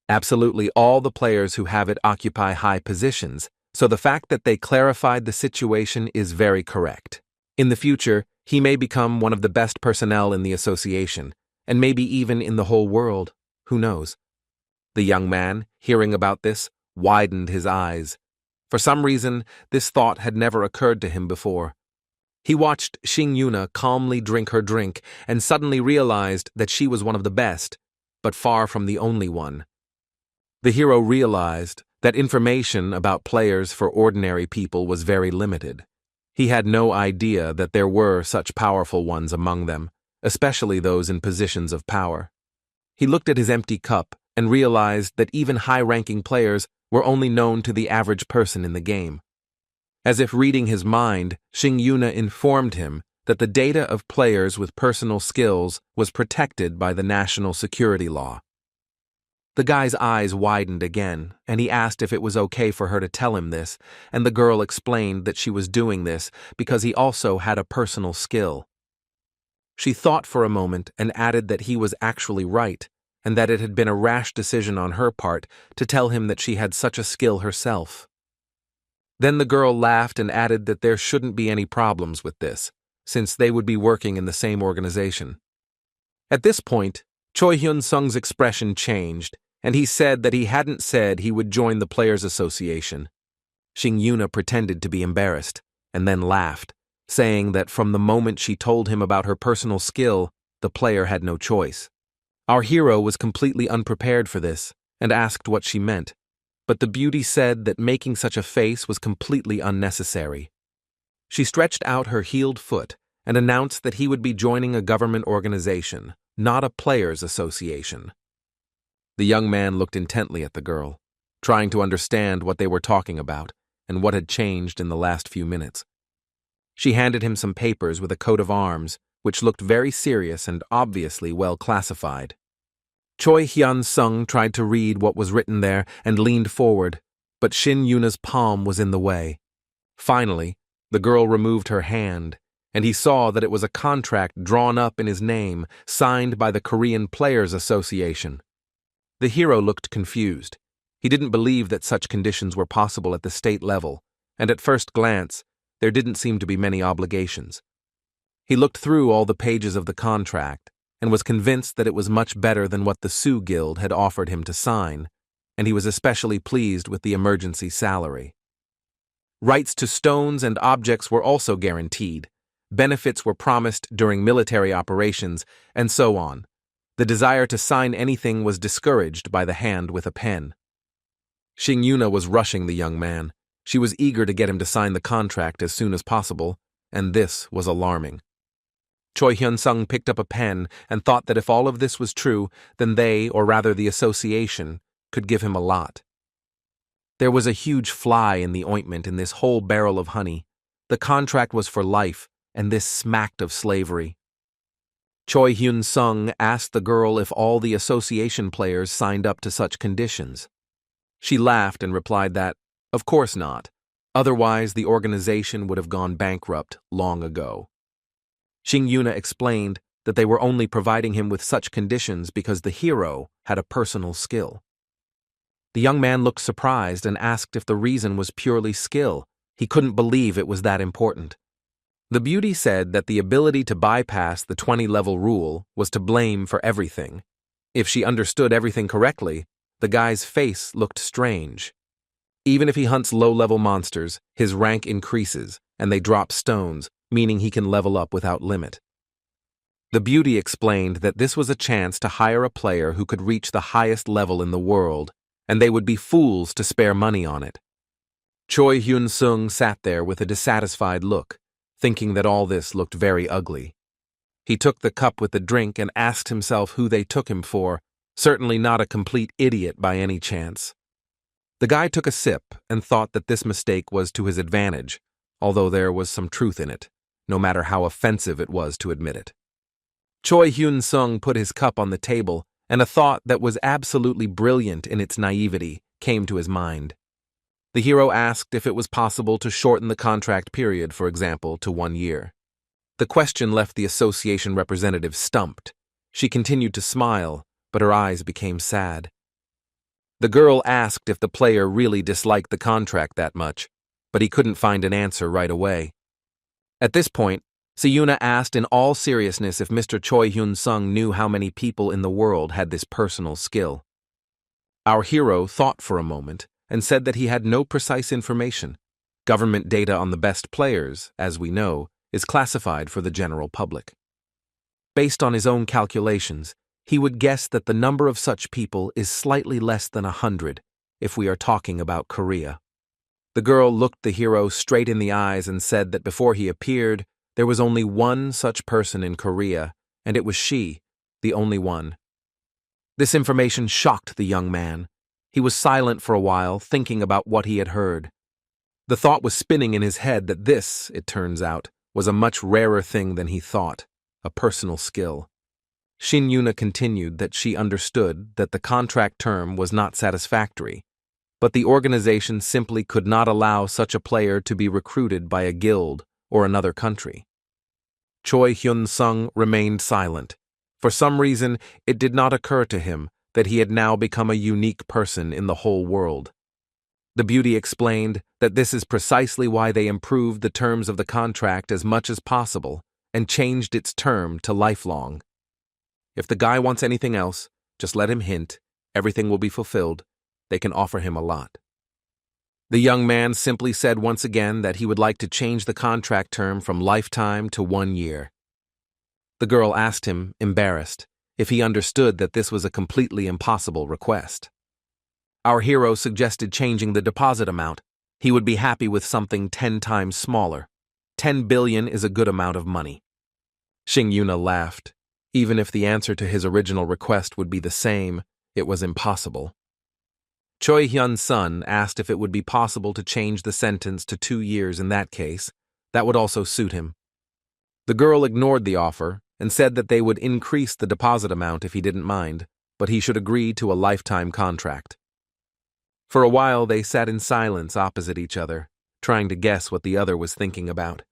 Absolutely all the players who have it occupy high positions, so the fact that they clarified the situation is very correct. In the future, he may become one of the best personnel in the association, and maybe even in the whole world, who knows. The young man, hearing about this, widened his eyes. For some reason, this thought had never occurred to him before. He watched Xing Yuna calmly drink her drink and suddenly realized that she was one of the best, but far from the only one. The hero realized that information about players for ordinary people was very limited. He had no idea that there were such powerful ones among them, especially those in positions of power. He looked at his empty cup and realized that even high-ranking players were only known to the average person in the game. As if reading his mind, Xing Yuna informed him that the data of players with personal skills was protected by the national security law. The guy's eyes widened again, and he asked if it was okay for her to tell him this, and the girl explained that she was doing this because he also had a personal skill. She thought for a moment and added that he was actually right, and that it had been a rash decision on her part to tell him that she had such a skill herself. Then the girl laughed and added that there shouldn't be any problems with this, since they would be working in the same organization. At this point, Choi Hyun-sung's expression changed, and he said that he hadn't said he would join the Players Association. Xing Yuna pretended to be embarrassed, and then laughed, saying that from the moment she told him about her personal skill, the player had no choice. Our hero was completely unprepared for this, and asked what she meant, but the beauty said that making such a face was completely unnecessary. She stretched out her heeled foot and announced that he would be joining a government organization, not a players' association. The young man looked intently at the girl, trying to understand what they were talking about and what had changed in the last few minutes. She handed him some papers with a coat of arms, which looked very serious and obviously well classified. Choi Hyun-sung tried to read what was written there and leaned forward, but Shin Yuna's palm was in the way. Finally, the girl removed her hand, and he saw that it was a contract drawn up in his name, signed by the Korean Players Association. The hero looked confused. He didn't believe that such conditions were possible at the state level, and at first glance, there didn't seem to be many obligations. He looked through all the pages of the contract and was convinced that it was much better than what the Sioux Guild had offered him to sign, and he was especially pleased with the emergency salary. Rights to stones and objects were also guaranteed, benefits were promised during military operations, and so on. The desire to sign anything was discouraged by the hand with a pen. Xing Yuna was rushing the young man, She was eager to get him to sign the contract as soon as possible, and this was alarming. Choi Hyun-sung picked up a pen and thought that if all of this was true, then they, or rather the association, could give him a lot. There was a huge fly in the ointment in this whole barrel of honey. The contract was for life, and this smacked of slavery. Choi Hyun-sung asked the girl if all the association players signed up to such conditions. She laughed and replied that, of course not. Otherwise, the organization would have gone bankrupt long ago. Shin Yuna explained that they were only providing him with such conditions because the hero had a personal skill. The young man looked surprised and asked if the reason was purely skill. He couldn't believe it was that important. The beauty said that the ability to bypass the 20-level rule was to blame for everything. If she understood everything correctly, the guy's face looked strange. Even if he hunts low-level monsters, his rank increases, and they drop stones, meaning he can level up without limit. The beauty explained that this was a chance to hire a player who could reach the highest level in the world, and they would be fools to spare money on it. Choi Hyun-sung sat there with a dissatisfied look, thinking that all this looked very ugly. He took the cup with the drink and asked himself who they took him for, certainly not a complete idiot by any chance. The guy took a sip and thought that this mistake was to his advantage, although there was some truth in it, no matter how offensive it was to admit it. Choi Hyun-sung put his cup on the table, and a thought that was absolutely brilliant in its naivety came to his mind. The hero asked if it was possible to shorten the contract period, for example, to 1 year. The question left the association representative stumped. She continued to smile, but her eyes became sad. The girl asked if the player really disliked the contract that much, but he couldn't find an answer right away. At this point, Seyuna asked in all seriousness if Mr. Choi Hyun-sung knew how many people in the world had this personal skill. Our hero thought for a moment and said that he had no precise information. Government data on the best players, as we know, is classified for the general public. Based on his own calculations, he would guess that the number of such people is slightly less than 100, if we are talking about Korea. The girl looked the hero straight in the eyes and said that before he appeared, there was only one such person in Korea, and it was she, the only one. This information shocked the young man. He was silent for a while, thinking about what he had heard. The thought was spinning in his head that this, it turns out, was a much rarer thing than he thought, a personal skill. Shin Yuna continued that she understood that the contract term was not satisfactory, but the organization simply could not allow such a player to be recruited by a guild or another country. Choi Hyun-sung remained silent. For some reason, it did not occur to him that he had now become a unique person in the whole world. The beauty explained that this is precisely why they improved the terms of the contract as much as possible and changed its term to lifelong. If the guy wants anything else, just let him hint, everything will be fulfilled. They can offer him a lot. The young man simply said once again that he would like to change the contract term from lifetime to 1 year. The girl asked him, embarrassed, if he understood that this was a completely impossible request. Our hero suggested changing the deposit amount. He would be happy with something 10 times smaller. 10 billion is a good amount of money. Shin Yuna laughed. Even if the answer to his original request would be the same, it was impossible. Choi Hyun-sun asked if it would be possible to change the sentence to 2 years in that case. That would also suit him. The girl ignored the offer and said that they would increase the deposit amount if he didn't mind, but he should agree to a lifetime contract. For a while they sat in silence opposite each other, trying to guess what the other was thinking about.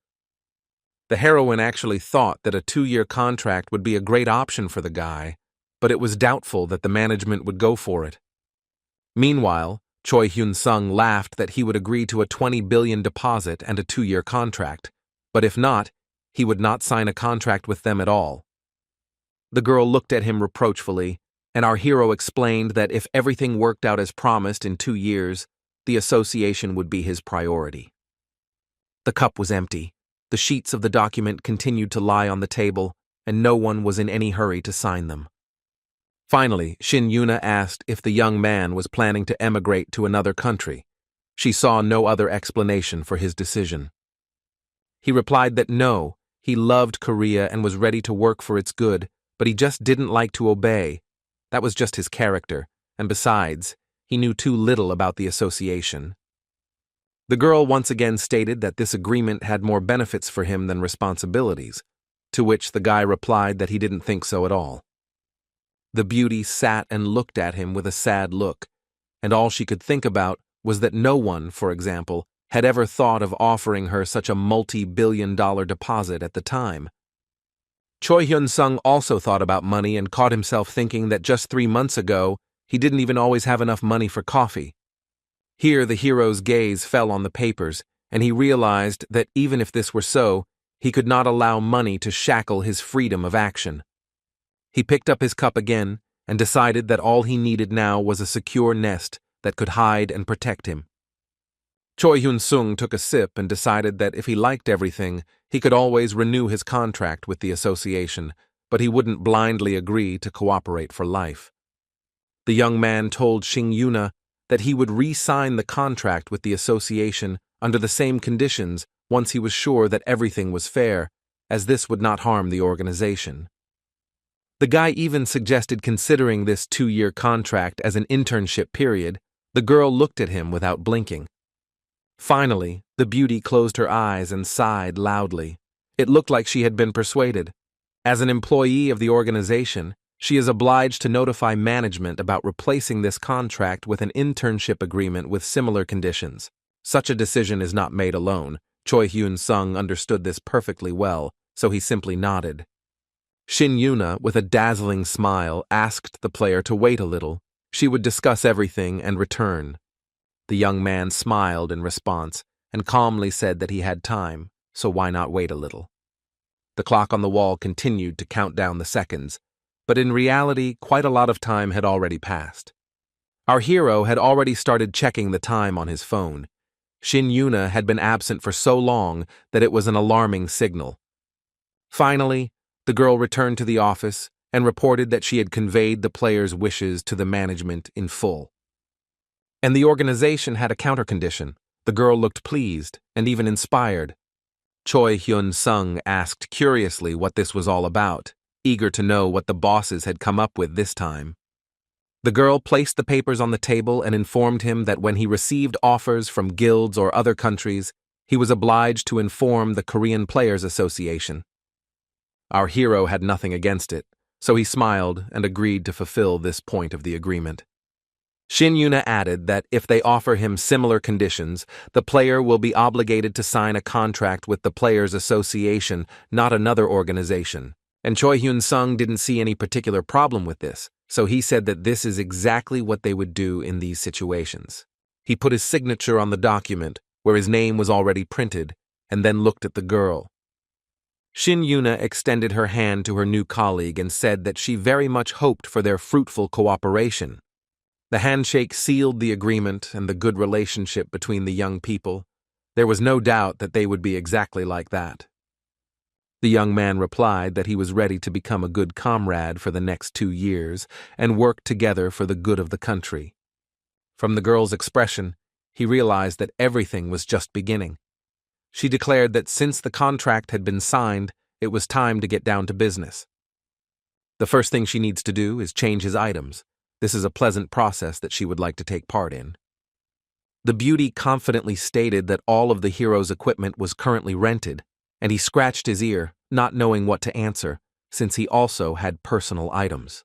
The heroine actually thought that a 2-year contract would be a great option for the guy, but it was doubtful that the management would go for it. Meanwhile, Choi Hyun-sung laughed that he would agree to a 20 billion deposit and a 2-year contract, but if not, he would not sign a contract with them at all. The girl looked at him reproachfully, and our hero explained that if everything worked out as promised in 2 years, the association would be his priority. The cup was empty. The sheets of the document continued to lie on the table, and no one was in any hurry to sign them. Finally, Shin Yuna asked if the young man was planning to emigrate to another country. She saw no other explanation for his decision. He replied that no, he loved Korea and was ready to work for its good, but he just didn't like to obey. That was just his character, and besides, he knew too little about the association. The girl once again stated that this agreement had more benefits for him than responsibilities, to which the guy replied that he didn't think so at all. The beauty sat and looked at him with a sad look, and all she could think about was that no one, for example, had ever thought of offering her such a multi-billion-dollar deposit at the time. Choi Hyun-sung also thought about money and caught himself thinking that just 3 months ago, he didn't even always have enough money for coffee. Here the hero's gaze fell on the papers, and he realized that even if this were so, he could not allow money to shackle his freedom of action. He picked up his cup again and decided that all he needed now was a secure nest that could hide and protect him. Choi Hyun-sung took a sip and decided that if he liked everything, he could always renew his contract with the association, but he wouldn't blindly agree to cooperate for life. The young man told Shing Yuna that he would re-sign the contract with the association under the same conditions once he was sure that everything was fair, as this would not harm the organization. The guy even suggested considering this 2-year contract as an internship period. The girl looked at him without blinking. Finally, the beauty closed her eyes and sighed loudly. It looked like she had been persuaded. As an employee of the organization, she is obliged to notify management about replacing this contract with an internship agreement with similar conditions. Such a decision is not made alone. Choi Hyun-sung understood this perfectly well, so he simply nodded. Shin Yuna, with a dazzling smile, asked the player to wait a little. She would discuss everything and return. The young man smiled in response and calmly said that he had time, so why not wait a little? The clock on the wall continued to count down the seconds, but in reality, quite a lot of time had already passed. Our hero had already started checking the time on his phone. Shin Yuna had been absent for so long that it was an alarming signal. Finally, the girl returned to the office and reported that she had conveyed the player's wishes to the management in full. And the organization had a countercondition. The girl looked pleased and even inspired. Choi Hyun-sung asked curiously what this was all about, eager to know what the bosses had come up with this time. The girl placed the papers on the table and informed him that when he received offers from guilds or other countries, he was obliged to inform the Korean Players Association. Our hero had nothing against it, so he smiled and agreed to fulfill this point of the agreement. Shin Yuna added that if they offer him similar conditions, the player will be obligated to sign a contract with the Players Association, not another organization. And Choi Hyun-sung didn't see any particular problem with this, so he said that this is exactly what they would do in these situations. He put his signature on the document, where his name was already printed, and then looked at the girl. Shin Yuna extended her hand to her new colleague and said that she very much hoped for their fruitful cooperation. The handshake sealed the agreement and the good relationship between the young people. There was no doubt that they would be exactly like that. The young man replied that he was ready to become a good comrade for the next 2 years and work together for the good of the country. From the girl's expression, he realized that everything was just beginning. She declared that since the contract had been signed, it was time to get down to business. The first thing she needs to do is change his items. This is a pleasant process that she would like to take part in. The beauty confidently stated that all of the hero's equipment was currently rented, and he scratched his ear, not knowing what to answer, since he also had personal items.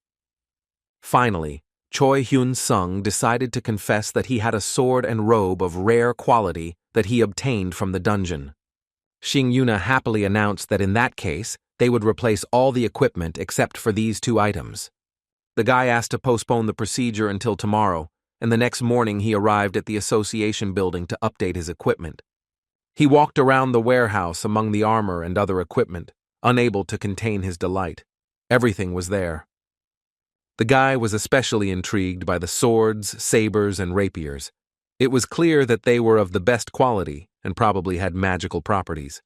Finally, Choi Hyun-sung decided to confess that he had a sword and robe of rare quality that he obtained from the dungeon. Shing Yuna happily announced that in that case, they would replace all the equipment except for these 2 items. The guy asked to postpone the procedure until tomorrow, and the next morning he arrived at the association building to update his equipment. He walked around the warehouse among the armor and other equipment, unable to contain his delight. Everything was there. The guy was especially intrigued by the swords, sabers, and rapiers. It was clear that they were of the best quality and probably had magical properties.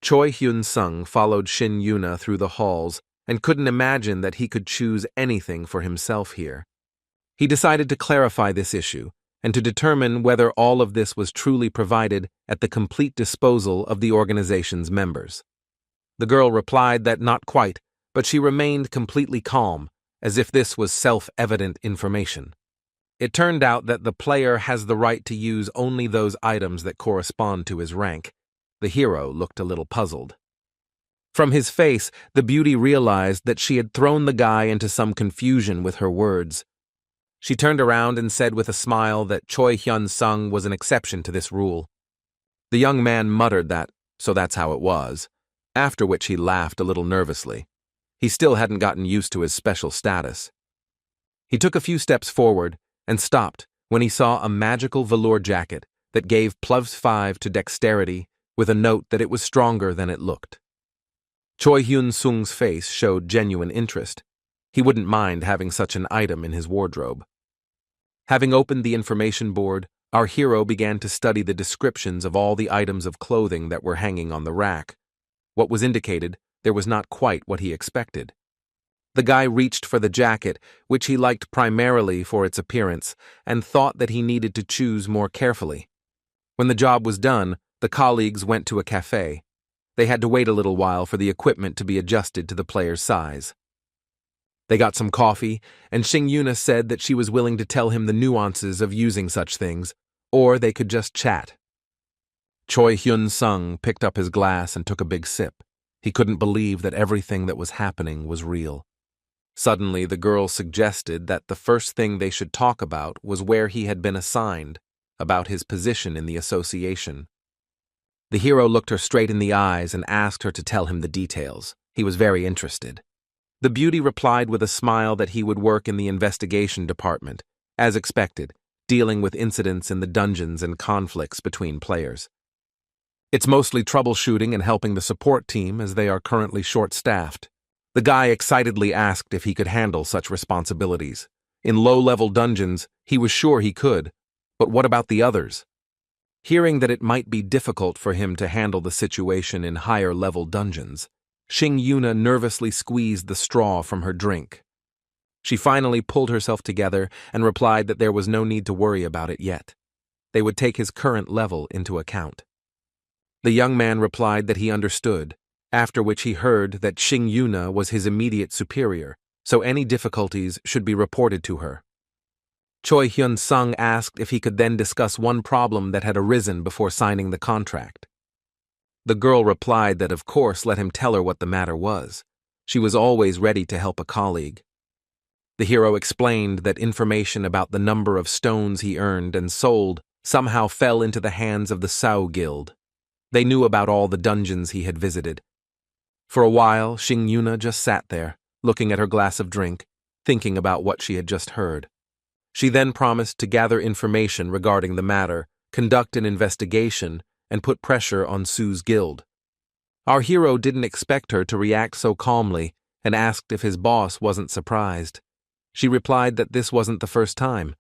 Choi Hyun-sung followed Shin Yuna through the halls and couldn't imagine that he could choose anything for himself here. He decided to clarify this issue and to determine whether all of this was truly provided at the complete disposal of the organization's members. The girl replied that not quite, but she remained completely calm, as if this was self-evident information. It turned out that the player has the right to use only those items that correspond to his rank. The hero looked a little puzzled. From his face, the beauty realized that she had thrown the guy into some confusion with her words. She turned around and said with a smile that Choi Hyun-sung was an exception to this rule. The young man muttered that, so that's how it was, after which he laughed a little nervously. He still hadn't gotten used to his special status. He took a few steps forward and stopped when he saw a magical velour jacket that gave +5 to dexterity with a note that it was stronger than it looked. Choi Hyun-sung's face showed genuine interest. He wouldn't mind having such an item in his wardrobe. Having opened the information board, our hero began to study the descriptions of all the items of clothing that were hanging on the rack. What was indicated, there was not quite what he expected. The guy reached for the jacket, which he liked primarily for its appearance, and thought that he needed to choose more carefully. When the job was done, the colleagues went to a cafe. They had to wait a little while for the equipment to be adjusted to the player's size. They got some coffee, and Xing Yuna said that she was willing to tell him the nuances of using such things, or they could just chat. Choi Hyun-sung picked up his glass and took a big sip. He couldn't believe that everything that was happening was real. Suddenly, the girl suggested that the first thing they should talk about was where he had been assigned, about his position in the association. The hero looked her straight in the eyes and asked her to tell him the details. He was very interested. The beauty replied with a smile that he would work in the investigation department, as expected, dealing with incidents in the dungeons and conflicts between players. It's mostly troubleshooting and helping the support team as they are currently short-staffed. The guy excitedly asked if he could handle such responsibilities. In low-level dungeons, he was sure he could, but what about the others? Hearing that it might be difficult for him to handle the situation in higher-level dungeons, Xing Yuna nervously squeezed the straw from her drink. She finally pulled herself together and replied that there was no need to worry about it yet. They would take his current level into account. The young man replied that he understood, after which he heard that Xing Yuna was his immediate superior, so any difficulties should be reported to her. Choi Hyun-sung asked if he could then discuss one problem that had arisen before signing the contract. The girl replied that of course let him tell her what the matter was. She was always ready to help a colleague. The hero explained that information about the number of stones he earned and sold somehow fell into the hands of the Sao Guild. They knew about all the dungeons he had visited. For a while, Xing Yuna just sat there, looking at her glass of drink, thinking about what she had just heard. She then promised to gather information regarding the matter, conduct an investigation, and put pressure on Sue's guild. Our hero didn't expect her to react so calmly and asked if his boss wasn't surprised. She replied that this wasn't the first time.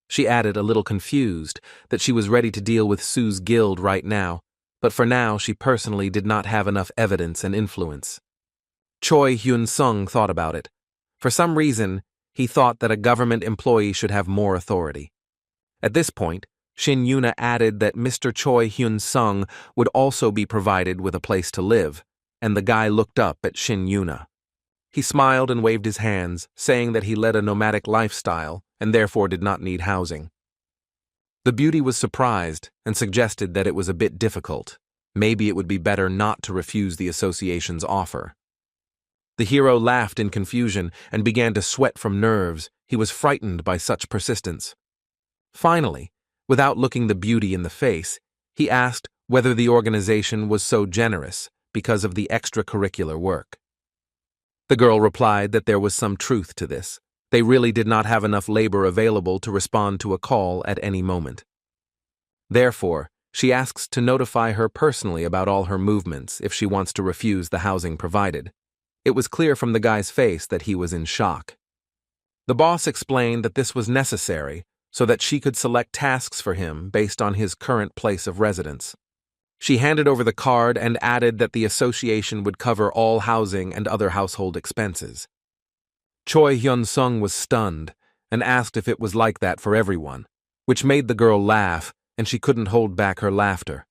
She added, a little confused, that she was ready to deal with Sue's guild right now, but for now she personally did not have enough evidence and influence. Choi Hyun-sung thought about it. For some reason, he thought that a government employee should have more authority. At this point, Xing Yuna added that Mr. Choi Hyun-sung would also be provided with a place to live, and the guy looked up at Xing Yuna. He smiled and waved his hands, saying that he led a nomadic lifestyle and therefore did not need housing. The beauty was surprised and suggested that it was a bit difficult. Maybe it would be better not to refuse the association's offer. The hero laughed in confusion and began to sweat from nerves. He was frightened by such persistence. Finally, without looking the beauty in the face, he asked whether the organization was so generous because of the extracurricular work. The girl replied that there was some truth to this. They really did not have enough labor available to respond to a call at any moment. Therefore, she asks to notify her personally about all her movements if she wants to refuse the housing provided. It was clear from the guy's face that he was in shock. The boss explained that this was necessary so that she could select tasks for him based on his current place of residence. She handed over the card and added that the association would cover all housing and other household expenses. Choi Hyun-sung was stunned and asked if it was like that for everyone. which made the girl laugh, and she couldn't hold back her laughter.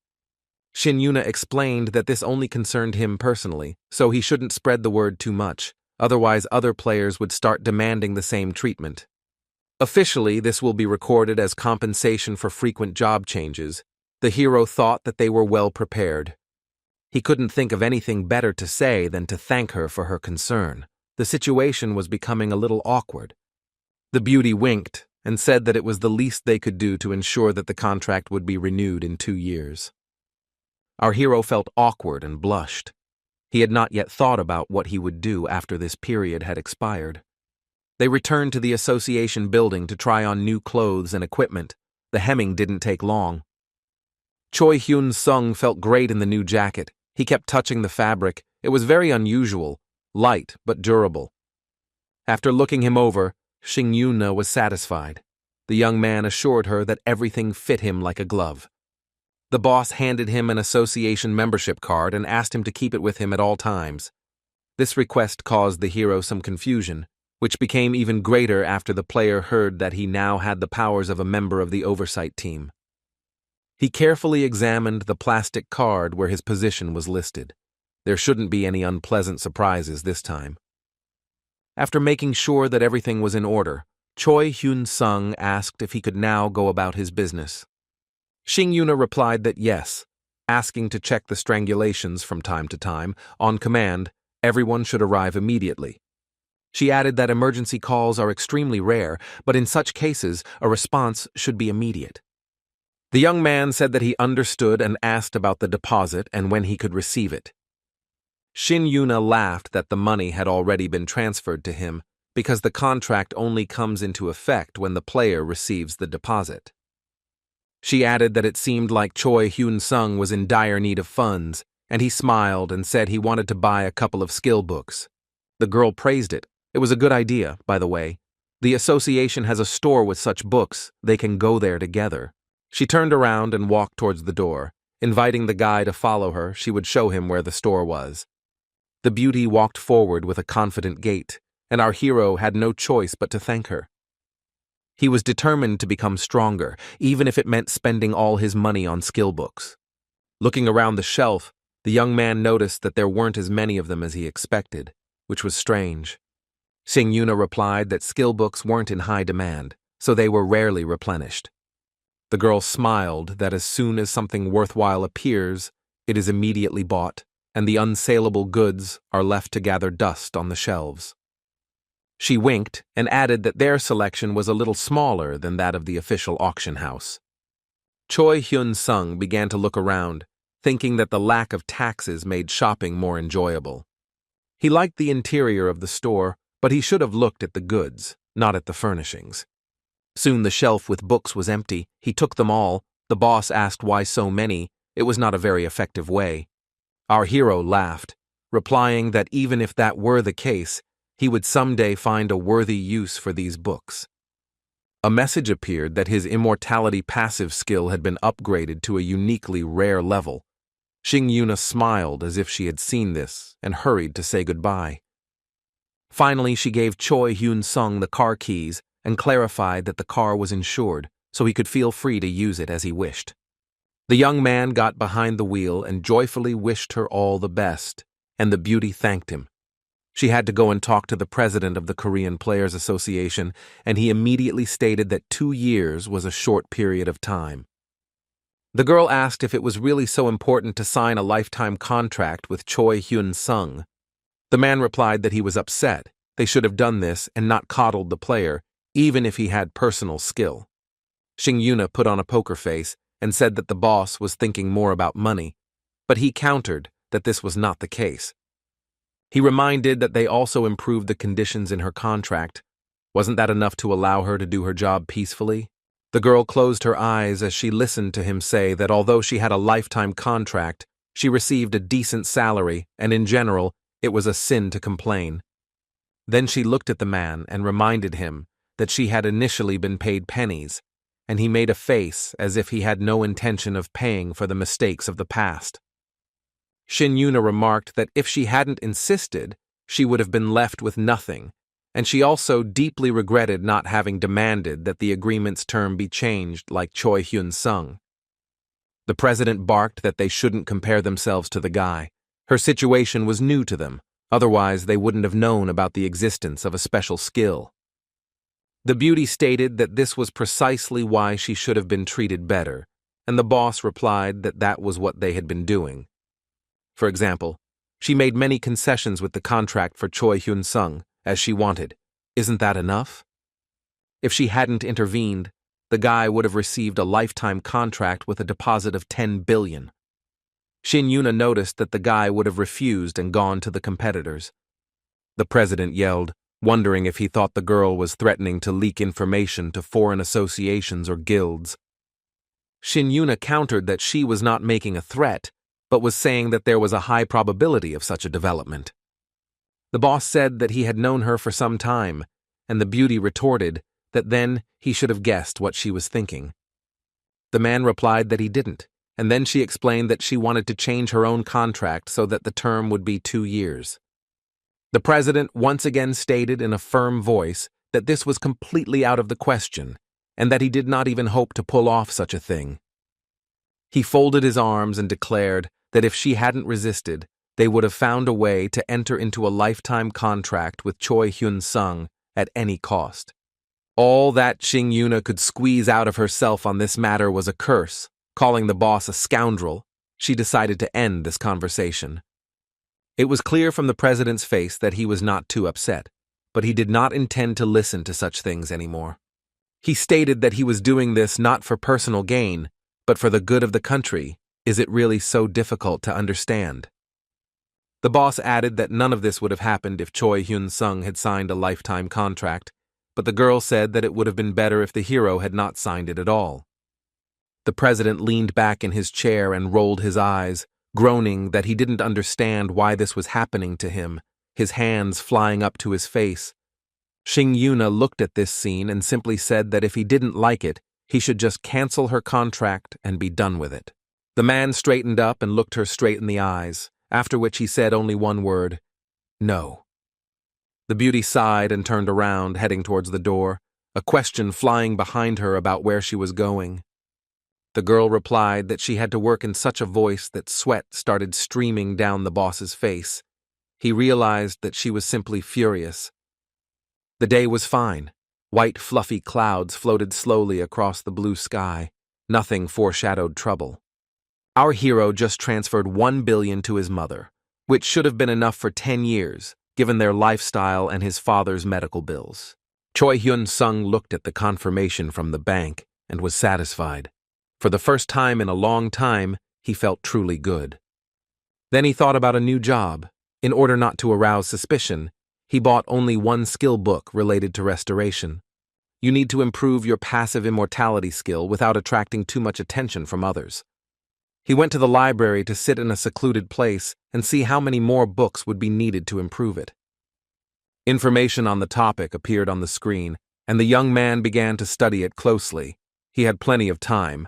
Shin Yuna explained that this only concerned him personally, so he shouldn't spread the word too much, otherwise other players would start demanding the same treatment. Officially, this will be recorded as compensation for frequent job changes. The hero thought that they were well prepared. He couldn't think of anything better to say than to thank her for her concern. The situation was becoming a little awkward. The beauty winked and said that it was the least they could do to ensure that the contract would be renewed in 2 years. Our hero felt awkward and blushed. He had not yet thought about what he would do after this period had expired. They returned to the association building to try on new clothes and equipment. The hemming didn't take long. Choi Hyun-sung felt great in the new jacket. He kept touching the fabric. It was very unusual, light but durable. After looking him over, Shin Yuna was satisfied. The young man assured her that everything fit him like a glove. The boss handed him an association membership card and asked him to keep it with him at all times. This request caused the hero some confusion, which became even greater after the player heard that he now had the powers of a member of the oversight team. He carefully examined the plastic card where his position was listed. There shouldn't be any unpleasant surprises this time. After making sure that everything was in order, Choi Hyun-sung asked if he could now go about his business. Shin Yuna replied that yes, asking to check the strangulations from time to time. On command, everyone should arrive immediately. She added that emergency calls are extremely rare, but in such cases, a response should be immediate. The young man said that he understood and asked about the deposit and when he could receive it. Shin Yuna laughed that the money had already been transferred to him because the contract only comes into effect when the player receives the deposit. She added that it seemed like Choi Hyun-sung was in dire need of funds, and he smiled and said he wanted to buy a couple of skill books. The girl praised it. It was a good idea, by the way. The association has a store with such books. They can go there together. She turned around and walked towards the door. Inviting the guy to follow her, she would show him where the store was. The beauty walked forward with a confident gait, and our hero had no choice but to thank her. He was determined to become stronger, even if it meant spending all his money on skill books. Looking around the shelf, the young man noticed that there weren't as many of them as he expected, which was strange. Shin Yuna replied that skill books weren't in high demand, so they were rarely replenished. The girl smiled that as soon as something worthwhile appears, it is immediately bought, and the unsaleable goods are left to gather dust on the shelves. She winked and added that their selection was a little smaller than that of the official auction house. Choi Hyun-sung began to look around, thinking that the lack of taxes made shopping more enjoyable. He liked the interior of the store, but he should have looked at the goods, not at the furnishings. Soon the shelf with books was empty. He took them all. The boss asked why so many. It was not a very effective way. Our hero laughed, replying that even if that were the case, he would someday find a worthy use for these books. A message appeared that his immortality passive skill had been upgraded to a uniquely rare level. Shin Yuna smiled as if she had seen this and hurried to say goodbye. Finally, she gave Choi Hyun-sung the car keys and clarified that the car was insured, so he could feel free to use it as he wished. The young man got behind the wheel and joyfully wished her all the best, and the beauty thanked him. She had to go and talk to the president of the Korean Players Association, and he immediately stated that 2 years was a short period of time. The girl asked if it was really so important to sign a lifetime contract with Choi Hyun-sung. The man replied that he was upset. They should have done this and not coddled the player, even if he had personal skill. Shin Yuna put on a poker face and said that the boss was thinking more about money, but he countered that this was not the case. He reminded that they also improved the conditions in her contract. Wasn't that enough to allow her to do her job peacefully? The girl closed her eyes as she listened to him say that although she had a lifetime contract, she received a decent salary, and in general, it was a sin to complain. Then she looked at the man and reminded him that she had initially been paid pennies, and he made a face as if he had no intention of paying for the mistakes of the past. Shin Yuna remarked that if she hadn't insisted, she would have been left with nothing, and she also deeply regretted not having demanded that the agreement's term be changed like Choi Hyun-sung. The president barked that they shouldn't compare themselves to the guy. Her situation was new to them, otherwise they wouldn't have known about the existence of a special skill. The beauty stated that this was precisely why she should have been treated better, and the boss replied that that was what they had been doing. For example, she made many concessions with the contract for Choi Hyun-sung, as she wanted. Isn't that enough? If she hadn't intervened, the guy would have received a lifetime contract with a deposit of 10 billion. Shin Yuna noticed that the guy would have refused and gone to the competitors. The president yelled, wondering if he thought the girl was threatening to leak information to foreign associations or guilds. Shin Yuna countered that she was not making a threat, but was saying that there was a high probability of such a development. The boss said that he had known her for some time, and the beauty retorted that then he should have guessed what she was thinking. The man replied that he didn't, and then she explained that she wanted to change her own contract so that the term would be 2 years. The president once again stated in a firm voice that this was completely out of the question, and that he did not even hope to pull off such a thing. He folded his arms and declared that if she hadn't resisted, they would have found a way to enter into a lifetime contract with Choi Hyun-sung at any cost. All that Shin Yuna could squeeze out of herself on this matter was a curse. Calling the boss a scoundrel, she decided to end this conversation. It was clear from the president's face that he was not too upset, but he did not intend to listen to such things anymore. He stated that he was doing this not for personal gain, but for the good of the country. Is it really so difficult to understand? The boss added that none of this would have happened if Choi Hyun-sung had signed a lifetime contract, but the girl said that it would have been better if the hero had not signed it at all. The president leaned back in his chair and rolled his eyes, groaning that he didn't understand why this was happening to him, his hands flying up to his face. Shin Yuna looked at this scene and simply said that if he didn't like it, he should just cancel her contract and be done with it. The man straightened up and looked her straight in the eyes, after which he said only one word, "No." The beauty sighed and turned around, heading towards the door, a question flying behind her about where she was going. The girl replied that she had to work in such a voice that sweat started streaming down the boss's face. He realized that she was simply furious. The day was fine. White fluffy clouds floated slowly across the blue sky. Nothing foreshadowed trouble. Our hero just transferred 1 billion to his mother, which should have been enough for 10 years, given their lifestyle and his father's medical bills. Choi Hyun-sung looked at the confirmation from the bank and was satisfied. For the first time in a long time, he felt truly good. Then he thought about a new job. In order not to arouse suspicion, he bought only one skill book related to restoration. You need to improve your passive immortality skill without attracting too much attention from others. He went to the library to sit in a secluded place and see how many more books would be needed to improve it. Information on the topic appeared on the screen, and the young man began to study it closely. He had plenty of time.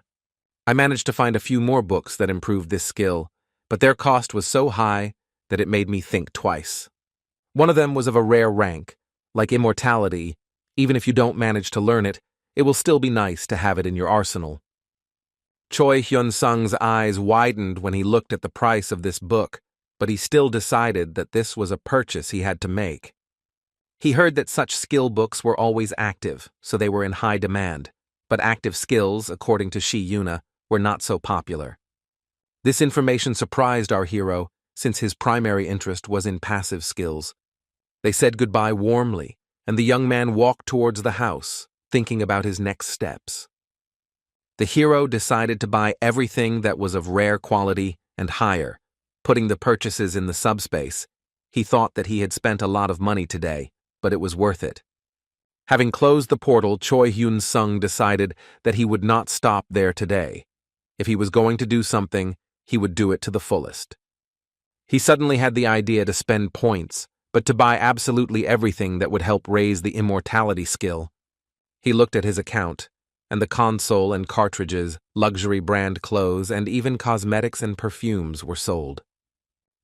I managed to find a few more books that improved this skill, but their cost was so high that it made me think twice. One of them was of a rare rank. Like immortality, even if you don't manage to learn it, it will still be nice to have it in your arsenal. Choi Hyun-sung's eyes widened when he looked at the price of this book, but he still decided that this was a purchase he had to make. He heard that such skill books were always active, so they were in high demand, but active skills, according to Shin Yuna, were not so popular. This information surprised our hero, since his primary interest was in passive skills. They said goodbye warmly, and the young man walked towards the house, thinking about his next steps. The hero decided to buy everything that was of rare quality and higher, putting the purchases in the subspace. He thought that he had spent a lot of money today, but it was worth it. Having closed the portal, Choi Hyun-sung decided that he would not stop there today. If he was going to do something, he would do it to the fullest. He suddenly had the idea to spend points, but to buy absolutely everything that would help raise the immortality skill. He looked at his account, and the console and cartridges, luxury brand clothes, and even cosmetics and perfumes were sold.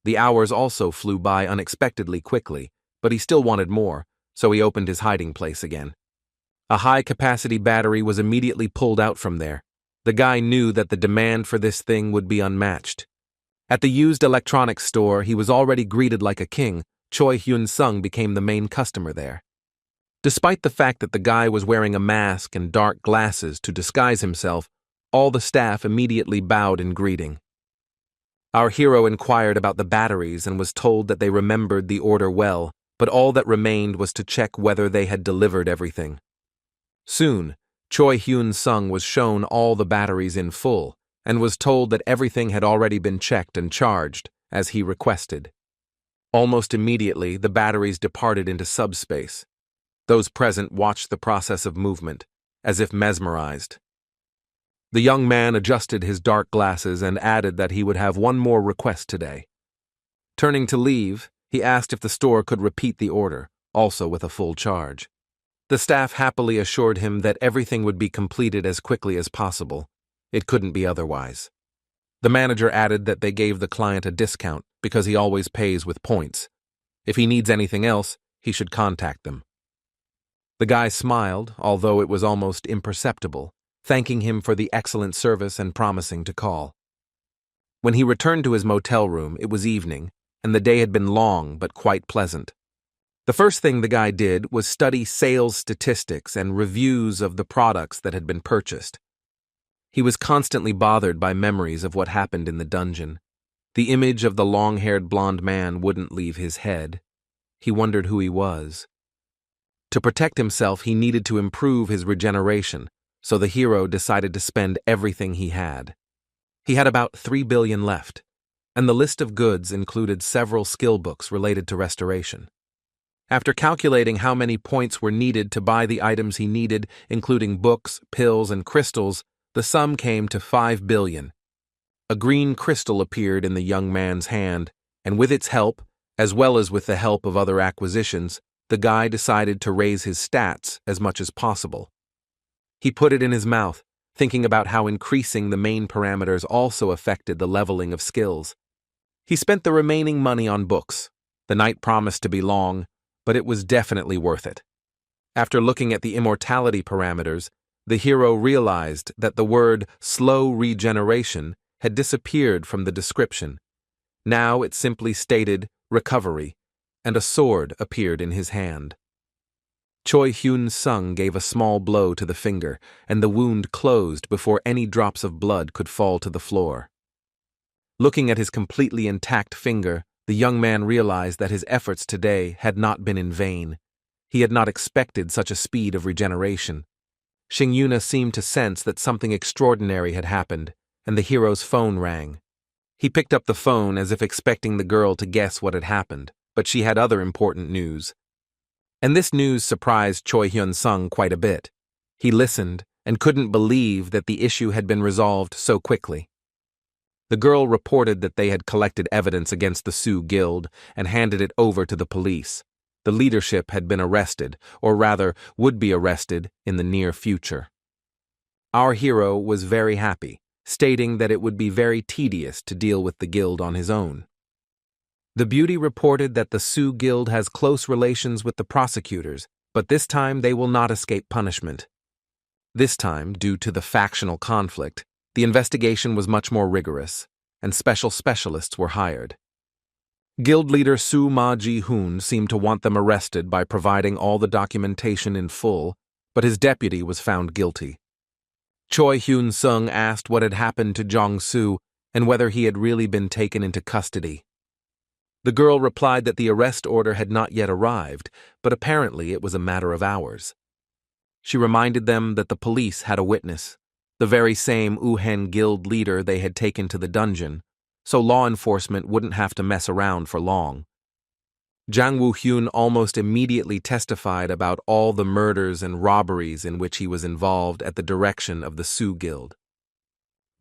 The hours also flew by unexpectedly quickly, but he still wanted more, so he opened his hiding place again. A high-capacity battery was immediately pulled out from there. The guy knew that the demand for this thing would be unmatched. At the used electronics store, he was already greeted like a king. Choi Hyun-sung became the main customer there. Despite the fact that the guy was wearing a mask and dark glasses to disguise himself, all the staff immediately bowed in greeting. Our hero inquired about the batteries and was told that they remembered the order well, but all that remained was to check whether they had delivered everything. Soon, Choi Hyun-sung was shown all the batteries in full and was told that everything had already been checked and charged, as he requested. Almost immediately, the batteries departed into subspace. Those present watched the process of movement, as if mesmerized. The young man adjusted his dark glasses and added that he would have one more request today. Turning to leave, he asked if the store could repeat the order, also with a full charge. The staff happily assured him that everything would be completed as quickly as possible. It couldn't be otherwise. The manager added that they gave the client a discount because he always pays with points. If he needs anything else, he should contact them. The guy smiled, although it was almost imperceptible, thanking him for the excellent service and promising to call. When he returned to his motel room, it was evening, and the day had been long but quite pleasant. The first thing the guy did was study sales statistics and reviews of the products that had been purchased. He was constantly bothered by memories of what happened in the dungeon. The image of the long-haired blonde man wouldn't leave his head. He wondered who he was. To protect himself, he needed to improve his regeneration, so the hero decided to spend everything he had. He had about 3 billion left, and the list of goods included several skill books related to restoration. After calculating how many points were needed to buy the items he needed, including books, pills, and crystals, the sum came to 5 billion. A green crystal appeared in the young man's hand, and with its help, as well as with the help of other acquisitions, the guy decided to raise his stats as much as possible. He put it in his mouth, thinking about how increasing the main parameters also affected the leveling of skills. He spent the remaining money on books. The night promised to be long, but it was definitely worth it. After looking at the immortality parameters, the hero realized that the word slow regeneration had disappeared from the description. Now it simply stated recovery, and a sword appeared in his hand. Choi Hyun-sung gave a small blow to the finger, and the wound closed before any drops of blood could fall to the floor. Looking at his completely intact finger, the young man realized that his efforts today had not been in vain. He had not expected such a speed of regeneration. Xingyuna seemed to sense that something extraordinary had happened, and the hero's phone rang. He picked up the phone as if expecting the girl to guess what had happened, but she had other important news. And this news surprised Choi Hyun-sung quite a bit. He listened and couldn't believe that the issue had been resolved so quickly. The girl reported that they had collected evidence against the Sioux Guild and handed it over to the police. The leadership had been arrested, or rather, would be arrested in the near future. Our hero was very happy, stating that it would be very tedious to deal with the guild on his own. The beauty reported that the Sioux Guild has close relations with the prosecutors, but this time they will not escape punishment. This time, due to the factional conflict, the investigation was much more rigorous, and special specialists were hired. Guild leader Su Ma Ji-hoon seemed to want them arrested by providing all the documentation in full, but his deputy was found guilty. Choi Hyun-sung asked what had happened to Jong-soo and whether he had really been taken into custody. The girl replied that the arrest order had not yet arrived, but apparently it was a matter of hours. She reminded them that the police had a witness, the very same Uhen Guild leader they had taken to the dungeon, so law enforcement wouldn't have to mess around for long. Jang Woo-hyun almost immediately testified about all the murders and robberies in which he was involved at the direction of the Sioux Guild.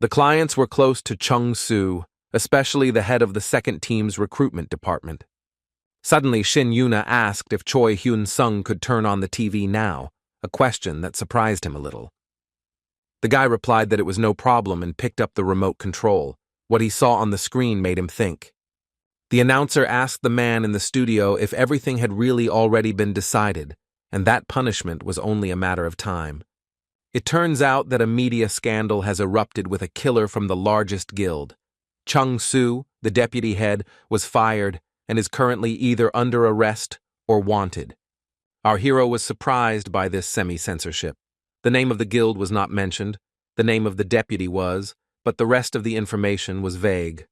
The clients were close to Chung-soo, especially the head of the second team's recruitment department. Suddenly, Shin Yuna asked if Choi Hyun-sung could turn on the TV now, a question that surprised him a little. The guy replied that it was no problem and picked up the remote control. What he saw on the screen made him think. The announcer asked the man in the studio if everything had really already been decided, and that punishment was only a matter of time. It turns out that a media scandal has erupted with a killer from the largest guild. Chung Su, the deputy head, was fired and is currently either under arrest or wanted. Our hero was surprised by this semi-censorship. The name of the guild was not mentioned, the name of the deputy was, but the rest of the information was vague.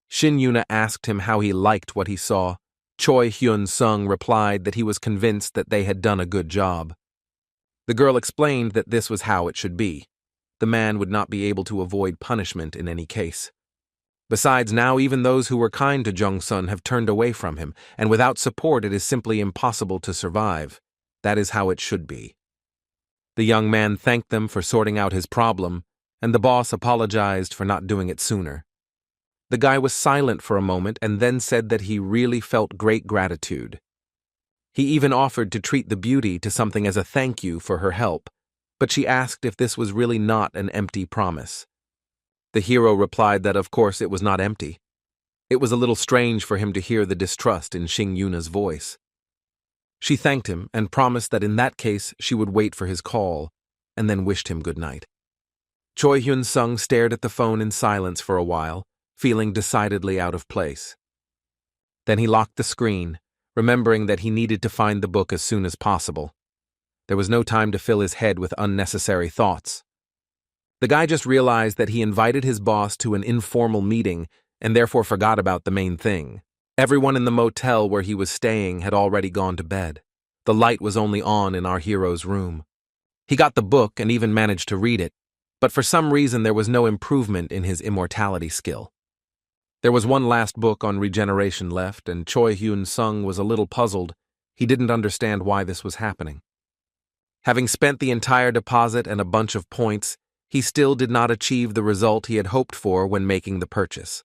Shin Yuna asked him how he liked what he saw. Choi Hyun-sung replied that he was convinced that they had done a good job. The girl explained that this was how it should be. The man would not be able to avoid punishment in any case. Besides, now even those who were kind to Jung-sun have turned away from him, and without support it is simply impossible to survive. That is how it should be. The young man thanked them for sorting out his problem, and the boss apologized for not doing it sooner. The guy was silent for a moment and then said that he really felt great gratitude. He even offered to treat the beauty to something as a thank you for her help, but she asked if this was really not an empty promise. The hero replied that of course it was not empty. It was a little strange for him to hear the distrust in Shin Yuna's voice. She thanked him and promised that in that case she would wait for his call, and then wished him good night. Choi Hyun-sung stared at the phone in silence for a while, feeling decidedly out of place. Then he locked the screen, remembering that he needed to find the book as soon as possible. There was no time to fill his head with unnecessary thoughts. The guy just realized that he invited his boss to an informal meeting and therefore forgot about the main thing. Everyone in the motel where he was staying had already gone to bed. The light was only on in our hero's room. He got the book and even managed to read it, but for some reason there was no improvement in his immortality skill. There was one last book on regeneration left, and Choi Hyun-sung was a little puzzled. He didn't understand why this was happening. Having spent the entire deposit and a bunch of points, he still did not achieve the result he had hoped for when making the purchase.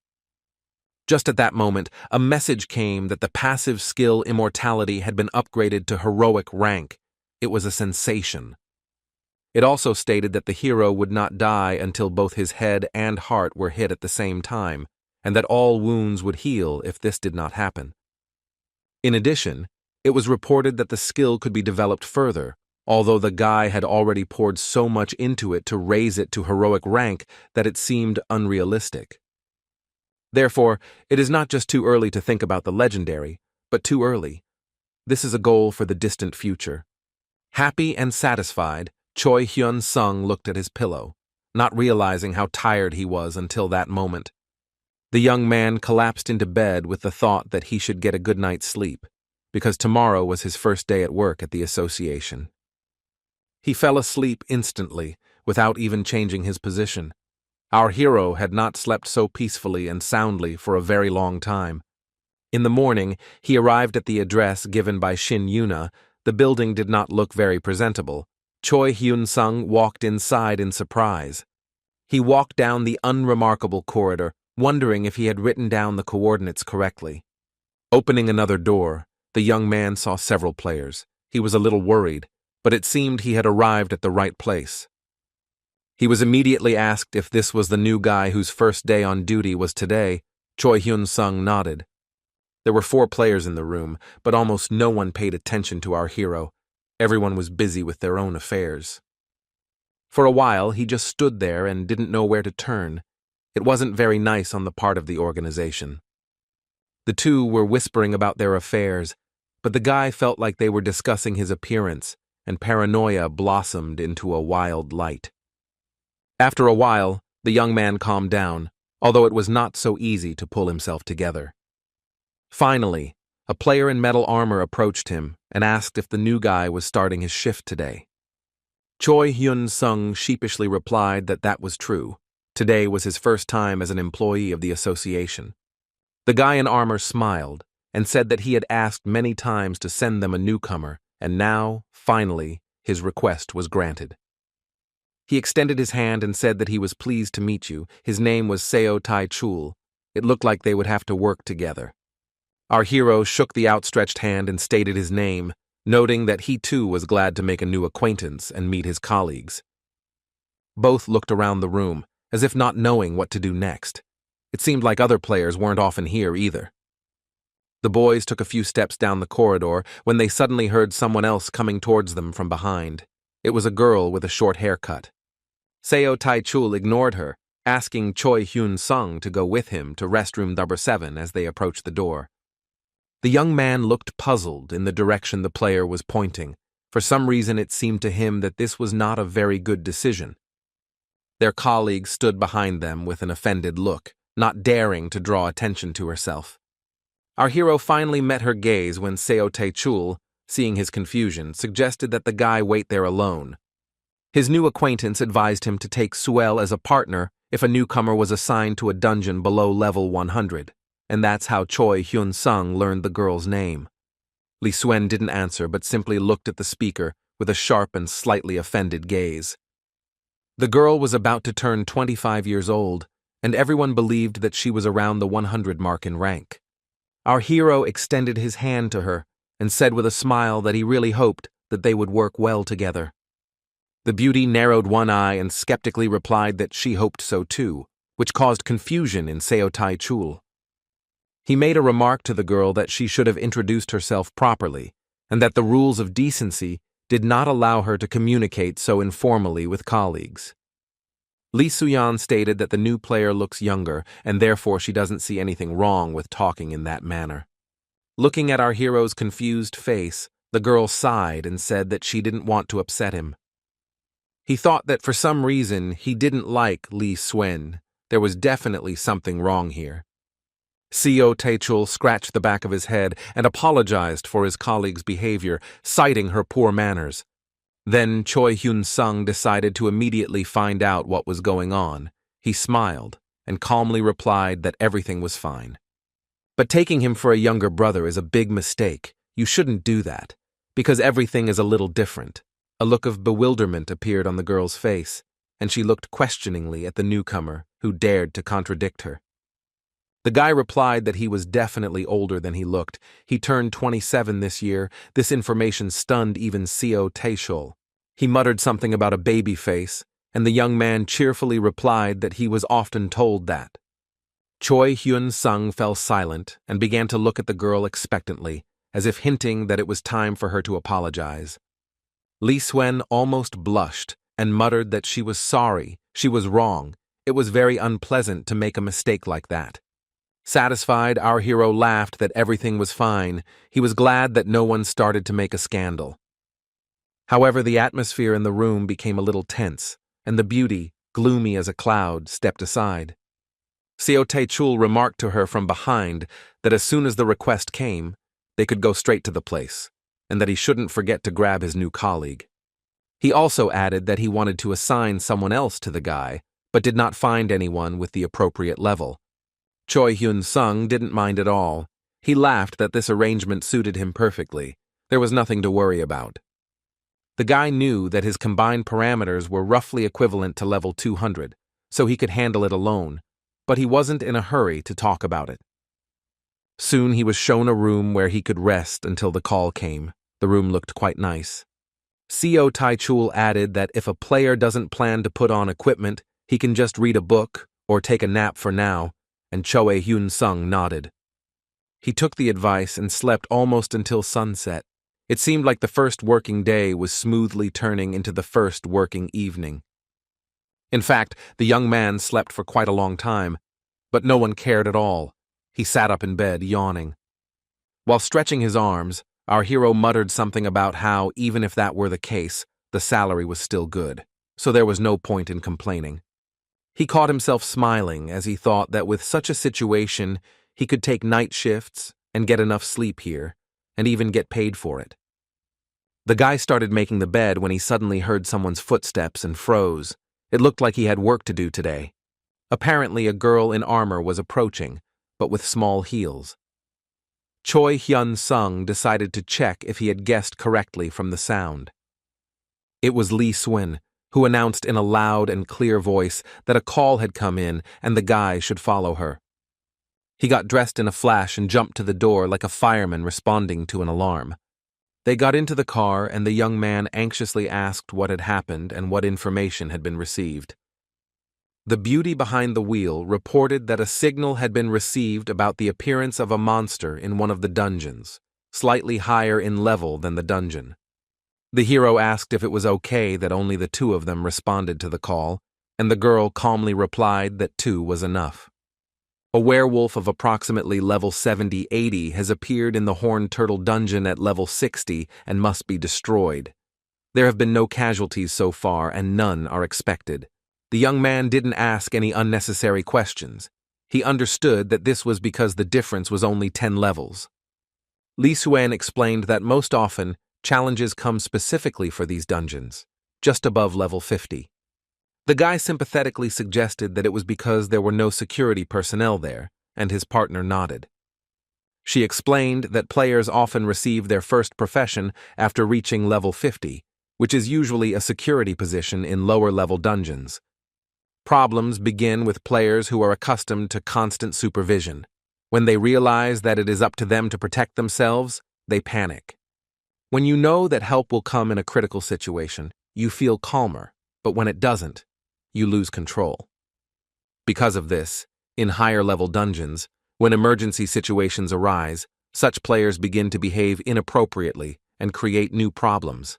Just at that moment, a message came that the passive skill immortality had been upgraded to heroic rank. It was a sensation. It also stated that the hero would not die until both his head and heart were hit at the same time, and that all wounds would heal if this did not happen. In addition, it was reported that the skill could be developed further, although the guy had already poured so much into it to raise it to heroic rank that it seemed unrealistic. Therefore, it is not just too early to think about the legendary, but too early. This is a goal for the distant future. Happy and satisfied, Choi Hyun-sung looked at his pillow, not realizing how tired he was until that moment. The young man collapsed into bed with the thought that he should get a good night's sleep, because tomorrow was his first day at work at the association. He fell asleep instantly, without even changing his position. Our hero had not slept so peacefully and soundly for a very long time. In the morning, he arrived at the address given by Shin Yuna. The building did not look very presentable. Choi Hyun-sung walked inside in surprise. He walked down the unremarkable corridor, wondering if he had written down the coordinates correctly. Opening another door, the young man saw several players. He was a little worried, but it seemed he had arrived at the right place. He was immediately asked if this was the new guy whose first day on duty was today. Choi Hyun-sung nodded. There were 4 players in the room, but almost no one paid attention to our hero. Everyone was busy with their own affairs. For a while, he just stood there and didn't know where to turn. It wasn't very nice on the part of the organization. The two were whispering about their affairs, but the guy felt like they were discussing his appearance, and paranoia blossomed into a wild light. After a while, the young man calmed down, although it was not so easy to pull himself together. Finally, a player in metal armor approached him and asked if the new guy was starting his shift today. Choi Hyun-sung sheepishly replied that that was true. Today was his first time as an employee of the association. The guy in armor smiled and said that he had asked many times to send them a newcomer, and now, finally, his request was granted. He extended his hand and said that he was pleased to meet you. His name was Seo Tai-chul. It looked like they would have to work together. Our hero shook the outstretched hand and stated his name, noting that he too was glad to make a new acquaintance and meet his colleagues. Both looked around the room, as if not knowing what to do next. It seemed like other players weren't often here either. The boys took a few steps down the corridor when they suddenly heard someone else coming towards them from behind. It was a girl with a short haircut. Seo Tai-chul ignored her, asking Choi Hyun-sung to go with him to restroom number 7 as they approached the door. The young man looked puzzled in the direction the player was pointing. For some reason it seemed to him that this was not a very good decision. Their colleague stood behind them with an offended look, not daring to draw attention to herself. Our hero finally met her gaze when Seo Tai-chul, seeing his confusion, suggested that the guy wait there alone. His new acquaintance advised him to take Suel as a partner if a newcomer was assigned to a dungeon below level 100, and that's how Choi Hyun-sung learned the girl's name. Lee Suen didn't answer but simply looked at the speaker with a sharp and slightly offended gaze. The girl was about to turn 25 years old, and everyone believed that she was around the 100 mark in rank. Our hero extended his hand to her and said with a smile that he really hoped that they would work well together. The beauty narrowed one eye and skeptically replied that she hoped so too, which caused confusion in Seo Tai-chul. He made a remark to the girl that she should have introduced herself properly, and that the rules of decency did not allow her to communicate so informally with colleagues. Lee Suyan stated that the new player looks younger, and therefore she doesn't see anything wrong with talking in that manner. Looking at our hero's confused face, the girl sighed and said that she didn't want to upset him. He thought that for some reason he didn't like Lee Suen. There was definitely something wrong here. Seo Tai-chul scratched the back of his head and apologized for his colleague's behavior, citing her poor manners. Then Choi Hyun-sung decided to immediately find out what was going on. He smiled and calmly replied that everything was fine. But taking him for a younger brother is a big mistake. You shouldn't do that, because everything is a little different. A look of bewilderment appeared on the girl's face, and she looked questioningly at the newcomer who dared to contradict her. The guy replied that he was definitely older than he looked. He turned 27 this year. This information stunned even Seo Tai-chul. He muttered something about a baby face, and the young man cheerfully replied that he was often told that. Choi Hyun-sung fell silent and began to look at the girl expectantly, as if hinting that it was time for her to apologize. Lee Suen almost blushed and muttered that she was sorry, she was wrong. It was very unpleasant to make a mistake like that. Satisfied, our hero laughed that everything was fine. He was glad that no one started to make a scandal. However, the atmosphere in the room became a little tense, and the beauty, gloomy as a cloud, stepped aside. Seo Tai-chul remarked to her from behind that as soon as the request came, they could go straight to the place, and that he shouldn't forget to grab his new colleague. He also added that he wanted to assign someone else to the guy, but did not find anyone with the appropriate level. Choi Hyun-sung didn't mind at all. He laughed that this arrangement suited him perfectly. There was nothing to worry about. The guy knew that his combined parameters were roughly equivalent to level 200, so he could handle it alone, but he wasn't in a hurry to talk about it. Soon he was shown a room where he could rest until the call came. The room looked quite nice. Seo Tai-chul added that if a player doesn't plan to put on equipment, he can just read a book or take a nap for now, and Choi Hyun-sung nodded. He took the advice and slept almost until sunset. It seemed like the first working day was smoothly turning into the first working evening. In fact, the young man slept for quite a long time, but no one cared at all. He sat up in bed, yawning. While stretching his arms, our hero muttered something about how, even if that were the case, the salary was still good, so there was no point in complaining. He caught himself smiling as he thought that with such a situation, he could take night shifts and get enough sleep here, and even get paid for it. The guy started making the bed when he suddenly heard someone's footsteps and froze. It looked like he had work to do today. Apparently, a girl in armor was approaching, but with small heels. Choi Hyun-sung decided to check if he had guessed correctly from the sound. It was Lee Suen, who announced in a loud and clear voice that a call had come in and the guy should follow her. He got dressed in a flash and jumped to the door like a fireman responding to an alarm. They got into the car and the young man anxiously asked what had happened and what information had been received. The beauty behind the wheel reported that a signal had been received about the appearance of a monster in one of the dungeons, slightly higher in level than the dungeon. The hero asked if it was okay that only the two of them responded to the call, and the girl calmly replied that two was enough. A werewolf of approximately level 70-80 has appeared in the Horned Turtle dungeon at level 60 and must be destroyed. There have been no casualties so far, and none are expected. The young man didn't ask any unnecessary questions. He understood that this was because the difference was only 10 levels. Li Suen explained that most often, challenges come specifically for these dungeons, just above level 50. The guy sympathetically suggested that it was because there were no security personnel there, and his partner nodded. She explained that players often receive their first profession after reaching level 50, which is usually a security position in lower-level dungeons. Problems begin with players who are accustomed to constant supervision. When they realize that it is up to them to protect themselves, they panic. When you know that help will come in a critical situation, you feel calmer, but when it doesn't, you lose control. Because of this, in higher-level dungeons, when emergency situations arise, such players begin to behave inappropriately and create new problems.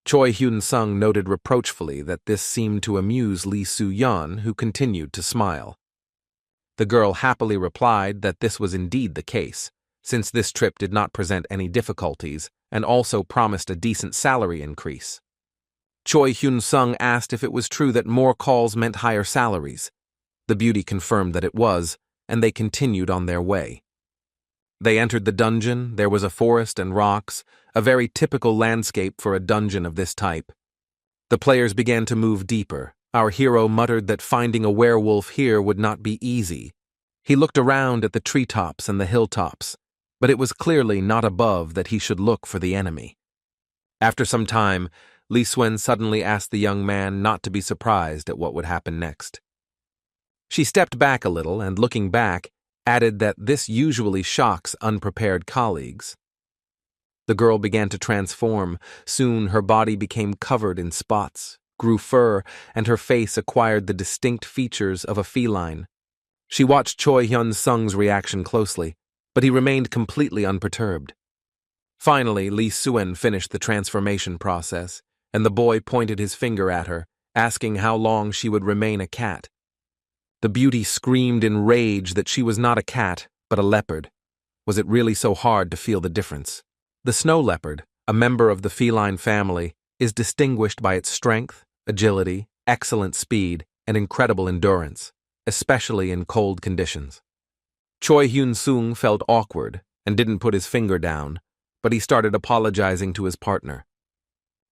Choi Hyun-sung noted reproachfully that this seemed to amuse Lee Soo-yeon, who continued to smile. The girl happily replied that this was indeed the case, since this trip did not present any difficulties and also promised a decent salary increase. Choi Hyun-sung asked if it was true that more calls meant higher salaries. The beauty confirmed that it was, and they continued on their way. They entered the dungeon. There was a forest and rocks, a very typical landscape for a dungeon of this type. The players began to move deeper. Our hero muttered that finding a werewolf here would not be easy. He looked around at the treetops and the hilltops, but it was clearly not above that he should look for the enemy. After some time, Li Suen suddenly asked the young man not to be surprised at what would happen next. She stepped back a little and, looking back, added that this usually shocks unprepared colleagues. The girl began to transform. Soon her body became covered in spots, grew fur, and her face acquired the distinct features of a feline. She watched Choi Hyun-sung's reaction closely, but he remained completely unperturbed. Finally, Lee Suen finished the transformation process, and the boy pointed his finger at her, asking how long she would remain a cat. The beauty screamed in rage that she was not a cat, but a leopard. Was it really so hard to feel the difference? The snow leopard, a member of the feline family, is distinguished by its strength, agility, excellent speed, and incredible endurance, especially in cold conditions. Choi Hyun-sung felt awkward and didn't put his finger down, but he started apologizing to his partner.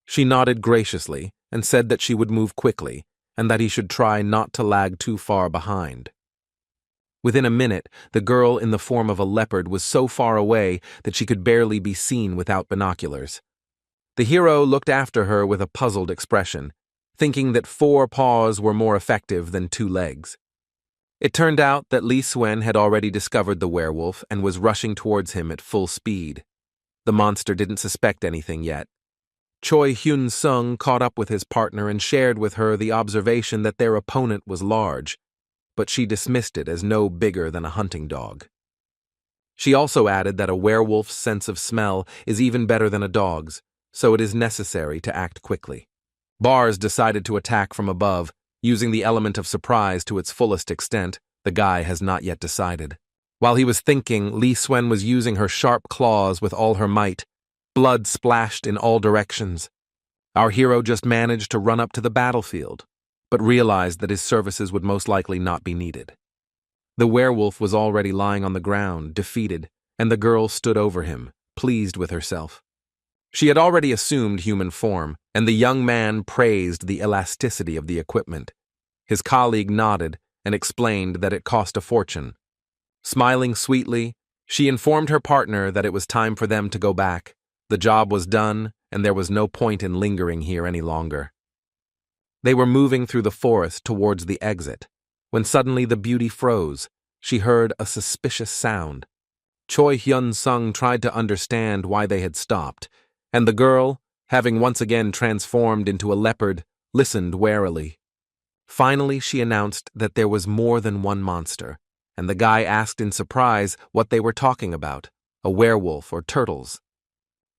She nodded graciously and said that she would move quickly and that he should try not to lag too far behind. Within a minute, the girl in the form of a leopard was so far away that she could barely be seen without binoculars. The hero looked after her with a puzzled expression, thinking that 4 paws were more effective than 2 legs. It turned out that Lee Suen had already discovered the werewolf and was rushing towards him at full speed. The monster didn't suspect anything yet. Choi Hyun-sung caught up with his partner and shared with her the observation that their opponent was large, but she dismissed it as no bigger than a hunting dog. She also added that a werewolf's sense of smell is even better than a dog's, so it is necessary to act quickly. Bars decided to attack from above, using the element of surprise to its fullest extent. The guy has not yet decided. While he was thinking, Lee Suen was using her sharp claws with all her might. Blood splashed in all directions. Our hero just managed to run up to the battlefield, but realized that his services would most likely not be needed. The werewolf was already lying on the ground, defeated, and the girl stood over him, pleased with herself. She had already assumed human form, and the young man praised the elasticity of the equipment. His colleague nodded and explained that it cost a fortune. Smiling sweetly, she informed her partner that it was time for them to go back. The job was done, and there was no point in lingering here any longer. They were moving through the forest towards the exit, when suddenly the beauty froze. She heard a suspicious sound. Choi Hyun-sung tried to understand why they had stopped, and the girl, having once again transformed into a leopard, listened warily. Finally, she announced that there was more than one monster, and the guy asked in surprise what they were talking about, a werewolf or turtles.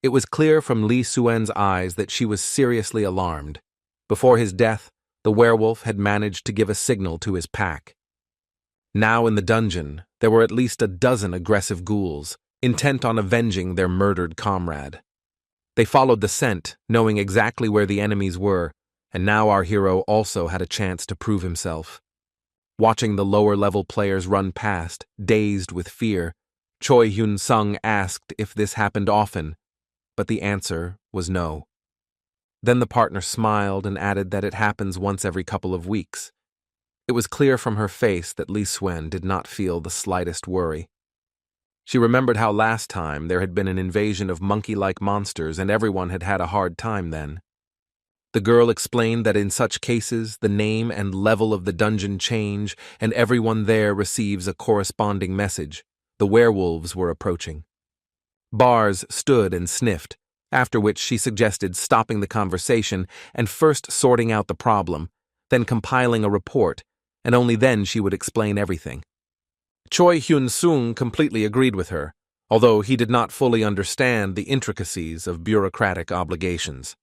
It was clear from Li Xuan's eyes that she was seriously alarmed. Before his death, the werewolf had managed to give a signal to his pack. Now in the dungeon, there were at least a dozen aggressive ghouls, intent on avenging their murdered comrade. They followed the scent, knowing exactly where the enemies were, and now our hero also had a chance to prove himself. Watching the lower-level players run past, dazed with fear, Choi Hyun-sung asked if this happened often, but the answer was no. Then the partner smiled and added that it happens once every couple of weeks. It was clear from her face that Li Suen did not feel the slightest worry. She remembered how last time there had been an invasion of monkey-like monsters and everyone had had a hard time then. The girl explained that in such cases, the name and level of the dungeon change and everyone there receives a corresponding message. The werewolves were approaching. Bars stood and sniffed, after which she suggested stopping the conversation and first sorting out the problem, then compiling a report, and only then she would explain everything. Choi Hyun-sung completely agreed with her, although he did not fully understand the intricacies of bureaucratic obligations.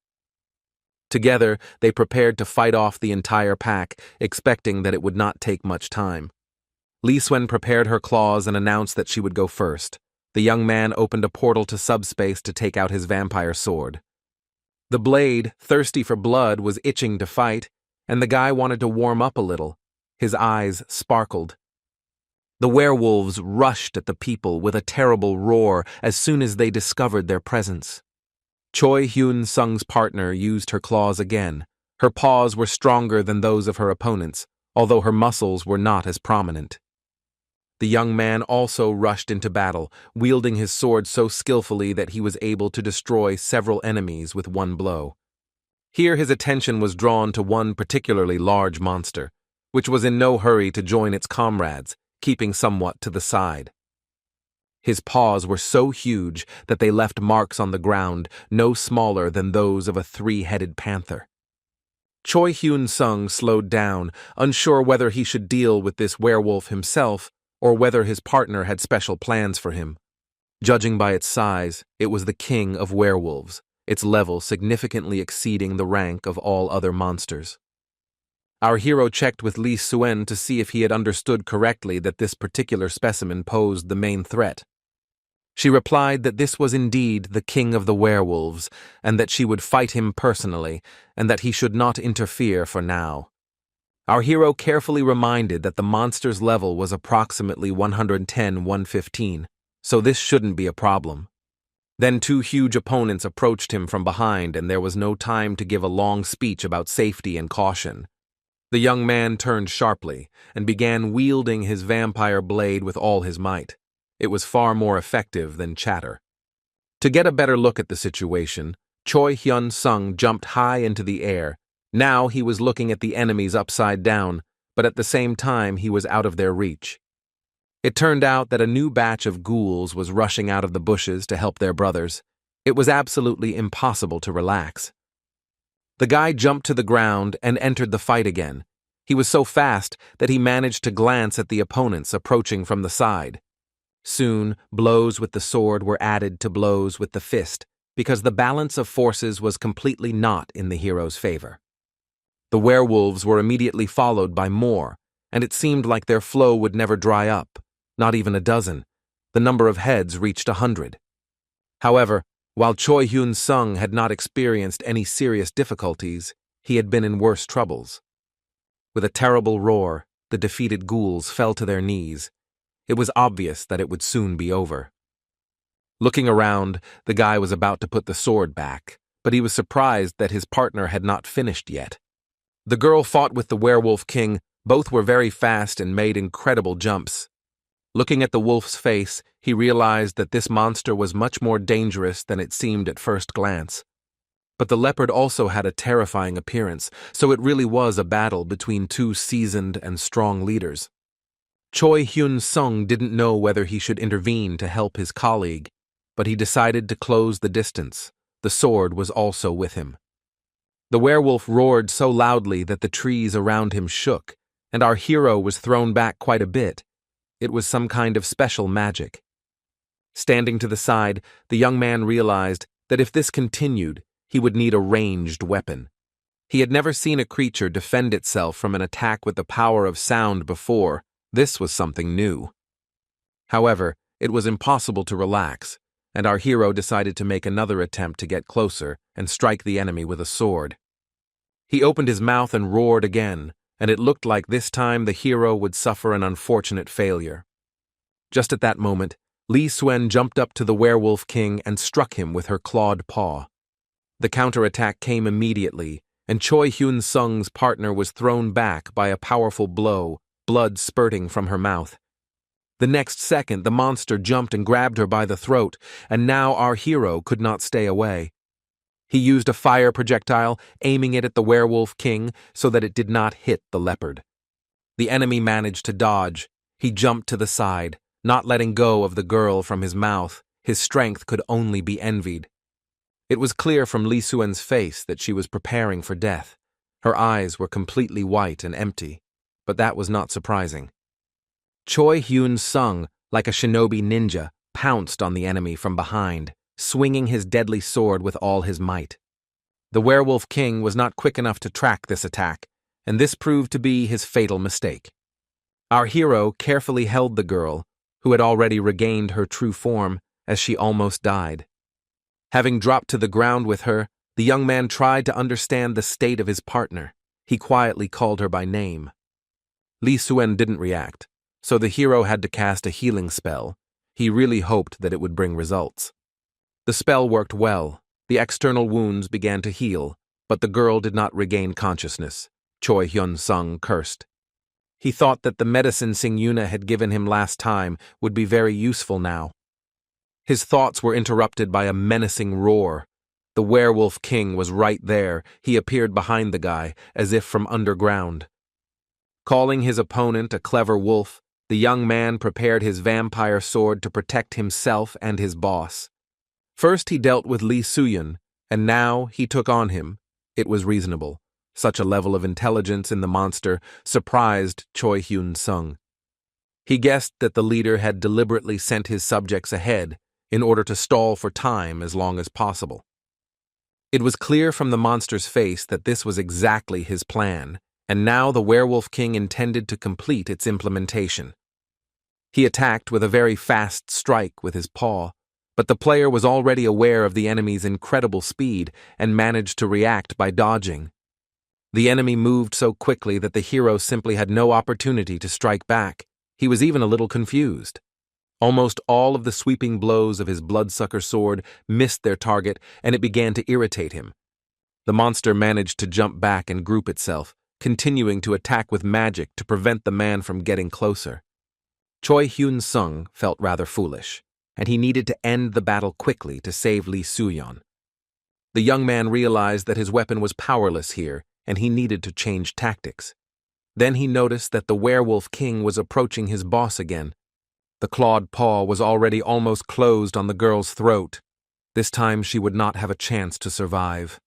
Together, they prepared to fight off the entire pack, expecting that it would not take much time. Li Suen prepared her claws and announced that she would go first. The young man opened a portal to subspace to take out his vampire sword. The blade, thirsty for blood, was itching to fight, and the guy wanted to warm up a little. His eyes sparkled. The werewolves rushed at the people with a terrible roar as soon as they discovered their presence. Choi Hyun-sung's partner used her claws again. Her paws were stronger than those of her opponents, although her muscles were not as prominent. The young man also rushed into battle, wielding his sword so skillfully that he was able to destroy several enemies with one blow. Here his attention was drawn to one particularly large monster, which was in no hurry to join its comrades, keeping somewhat to the side. His paws were so huge that they left marks on the ground no smaller than those of a three-headed panther. Choi Hyun-sung slowed down, unsure whether he should deal with this werewolf himself or whether his partner had special plans for him. Judging by its size, it was the king of werewolves, its level significantly exceeding the rank of all other monsters. Our hero checked with Li Suen to see if he had understood correctly that this particular specimen posed the main threat. She replied that this was indeed the king of the werewolves, and that she would fight him personally, and that he should not interfere for now. Our hero carefully reminded that the monster's level was approximately 110-115, so this shouldn't be a problem. Then two huge opponents approached him from behind, and there was no time to give a long speech about safety and caution. The young man turned sharply and began wielding his vampire blade with all his might. It was far more effective than chatter. To get a better look at the situation, Choi Hyun-sung jumped high into the air. Now he was looking at the enemies upside down, but at the same time he was out of their reach. It turned out that a new batch of ghouls was rushing out of the bushes to help their brothers. It was absolutely impossible to relax. The guy jumped to the ground and entered the fight again. He was so fast that he managed to glance at the opponents approaching from the side. Soon, blows with the sword were added to blows with the fist, because the balance of forces was completely not in the hero's favor. The werewolves were immediately followed by more, and it seemed like their flow would never dry up, not even a dozen. The number of heads reached 100. However, while Choi Hyun-sung had not experienced any serious difficulties, he had been in worse troubles. With a terrible roar, the defeated ghouls fell to their knees. It was obvious that it would soon be over. Looking around, the guy was about to put the sword back, but he was surprised that his partner had not finished yet. The girl fought with the werewolf king. Both were very fast and made incredible jumps. Looking at the wolf's face, he realized that this monster was much more dangerous than it seemed at first glance. But the leopard also had a terrifying appearance, so it really was a battle between two seasoned and strong leaders. Choi Hyun-sung didn't know whether he should intervene to help his colleague, but he decided to close the distance. The sword was also with him. The werewolf roared so loudly that the trees around him shook, and our hero was thrown back quite a bit. It was some kind of special magic. Standing to the side, the young man realized that if this continued, he would need a ranged weapon. He had never seen a creature defend itself from an attack with the power of sound before. This was something new. However, it was impossible to relax, and our hero decided to make another attempt to get closer and strike the enemy with a sword. He opened his mouth and roared again, and it looked like this time the hero would suffer an unfortunate failure. Just at that moment, Li Suen jumped up to the werewolf king and struck him with her clawed paw. The counterattack came immediately, and Choi Hyun-sung's partner was thrown back by a powerful blow, blood spurting from her mouth. The next second, the monster jumped and grabbed her by the throat, and now our hero could not stay away. He used a fire projectile, aiming it at the werewolf king so that it did not hit the leopard. The enemy managed to dodge. He jumped to the side, not letting go of the girl from his mouth. His strength could only be envied. It was clear from Li Suen's face that she was preparing for death. Her eyes were completely white and empty, but that was not surprising. Choi Hyun-sung, like a shinobi ninja, pounced on the enemy from behind, swinging his deadly sword with all his might. The werewolf king was not quick enough to track this attack, and this proved to be his fatal mistake. Our hero carefully held the girl, who had already regained her true form, as she almost died. Having dropped to the ground with her, the young man tried to understand the state of his partner. He quietly called her by name. Li Suen didn't react, so the hero had to cast a healing spell. He really hoped that it would bring results. The spell worked well. The external wounds began to heal, but the girl did not regain consciousness. Choi Hyun-sung cursed. He thought that the medicine Sing-yuna had given him last time would be very useful now. His thoughts were interrupted by a menacing roar. The werewolf king was right there. He appeared behind the guy, as if from underground. Calling his opponent a clever wolf, the young man prepared his vampire sword to protect himself and his boss. First he dealt with Li Suyun, and now he took on him. It was reasonable. Such a level of intelligence in the monster surprised Choi Hyun-sung. He guessed that the leader had deliberately sent his subjects ahead in order to stall for time as long as possible. It was clear from the monster's face that this was exactly his plan, and now the werewolf king intended to complete its implementation. He attacked with a very fast strike with his paw, but the player was already aware of the enemy's incredible speed and managed to react by dodging. The enemy moved so quickly that the hero simply had no opportunity to strike back. He was even a little confused. Almost all of the sweeping blows of his bloodsucker sword missed their target, and it began to irritate him. The monster managed to jump back and group itself, continuing to attack with magic to prevent the man from getting closer. Choi Hyun-sung felt rather foolish, and he needed to end the battle quickly to save Li Suyun. The young man realized that his weapon was powerless here, and he needed to change tactics. Then he noticed that the werewolf king was approaching his boss again. The clawed paw was already almost closed on the girl's throat. This time she would not have a chance to survive.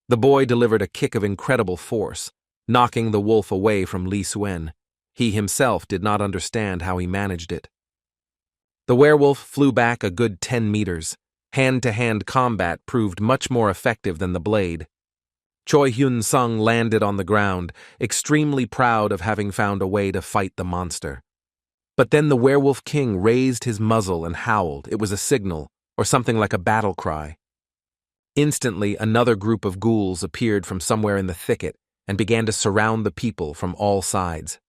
The boy delivered a kick of incredible force, knocking the wolf away from Li Suen. He himself did not understand how he managed it. The werewolf flew back a good 10 meters. Hand-to-hand combat proved much more effective than the blade. Choi Hyun-sung landed on the ground, extremely proud of having found a way to fight the monster. But then the werewolf king raised his muzzle and howled. It was a signal, or something like a battle cry. Instantly, another group of ghouls appeared from somewhere in the thicket and began to surround the people from all sides.